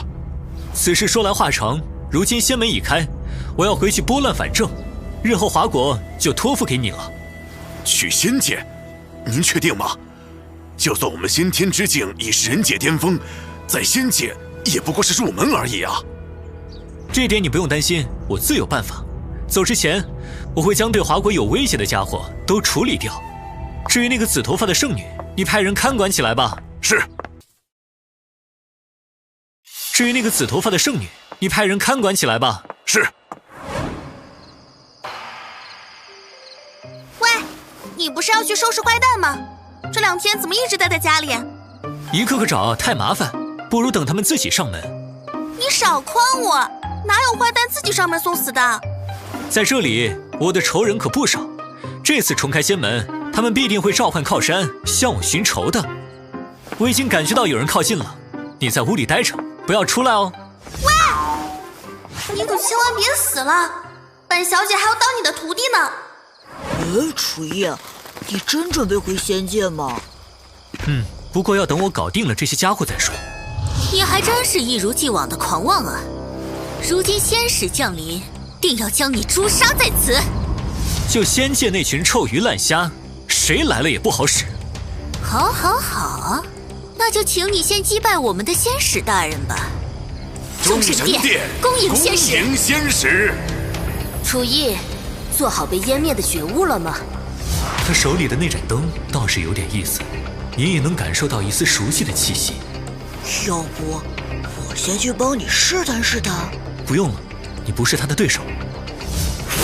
此事说来话长，如今仙门已开，我要回去拨乱反正，日后华国就托付给你了。去仙界？您确定吗？就算我们先天之境已是人界巅峰，在仙界也不过是入门而已啊。这点你不用担心，我自有办法。走之前，我会将对华国有威胁的家伙都处理掉。至于那个紫头发的圣女，你派人看管起来吧。是。至于那个紫头发的圣女，你派人看管起来吧。是。喂，不是要去收拾坏蛋吗？这2天怎么一直待在家里？一个个找太麻烦，不如等他们自己上门。你少诓我，哪有坏蛋自己上门送死的？在这里，我的仇人可不少。这次重开仙门，他们必定会召唤靠山向我寻仇的。我已经感觉到有人靠近了，你在屋里待着，不要出来哦。喂，你可千万别死了，本小姐还要当你的徒弟呢。楚叶，你真准备回仙界吗？不过要等我搞定了这些家伙再说。你还真是一如既往的狂妄啊！如今仙使降临，定要将你诛杀在此。就仙界那群臭鱼烂虾，谁来了也不好使。好，那就请你先击败我们的仙使大人吧。众神殿恭迎仙使。恭迎仙使。楚叶，做好被湮灭的觉悟了吗？他手里的那盏灯倒是有点意思，隐隐能感受到一丝熟悉的气息。要不我先去帮你试探试探？不用了，你不是他的对手。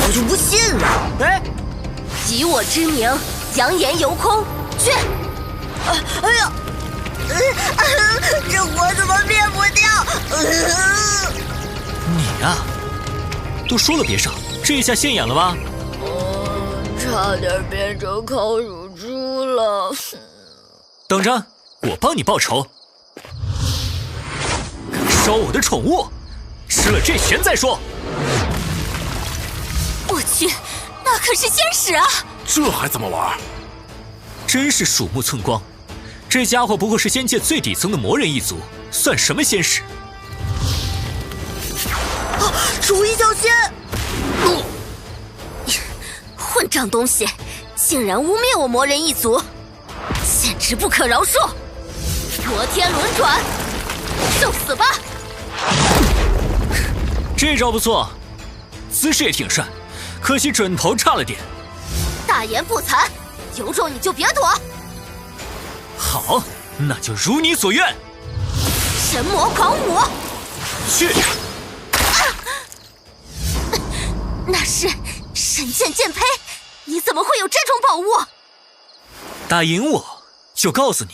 我就不信了！哎，以我之名，扬言游空，去！哎呀，这火怎么灭不掉？你呀，都说了别上，这一下现眼了吧？差点变成烤乳猪了。等着，我帮你报仇。烧我的宠物，吃了这拳再说。我去，那可是仙使啊！这还怎么玩？真是鼠目寸光，这家伙不过是仙界最底层的魔人一族，算什么仙使？楚一小心！混账东西，竟然污蔑我魔人一族，简直不可饶恕！摩天轮转，受死吧！这招不错，姿势也挺帅，可惜准头差了点。大言不惭，有种你就别躲！好，那就如你所愿。神魔狂舞，去！那是神剑剑胚，你怎么会有这种宝物？打赢我，就告诉你。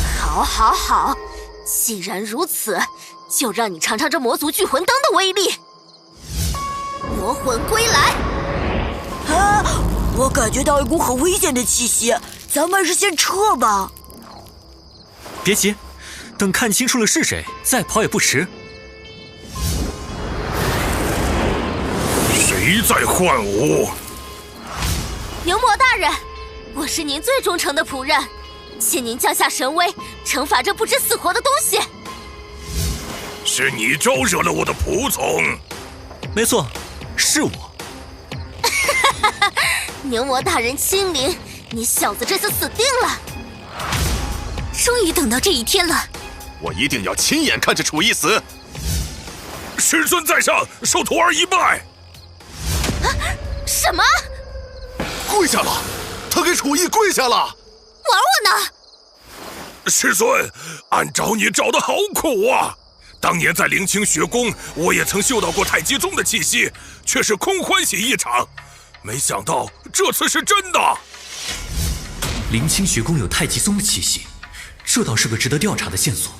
好，既然如此，就让你尝尝这魔族聚魂灯的威力。魔魂归来！啊！我感觉到一股很危险的气息，咱们还是先撤吧。别急，等看清楚了是谁，再跑也不迟。谁在唤我？牛魔大人，我是您最忠诚的仆人，请您降下神威，惩罚这不知死活的东西。是你招惹了我的仆从。没错，是我。牛魔大人亲临，你小子这次死定了。终于等到这一天了，我一定要亲眼看着楚一死。师尊在上，受徒儿一拜。什么？跪下了！他给楚一跪下了！玩我呢？师尊，俺找你找得好苦啊！当年在灵清学宫，我也曾嗅到过太极宗的气息，却是空欢喜一场。没想到这次是真的。灵清学宫有太极宗的气息，这倒是个值得调查的线索。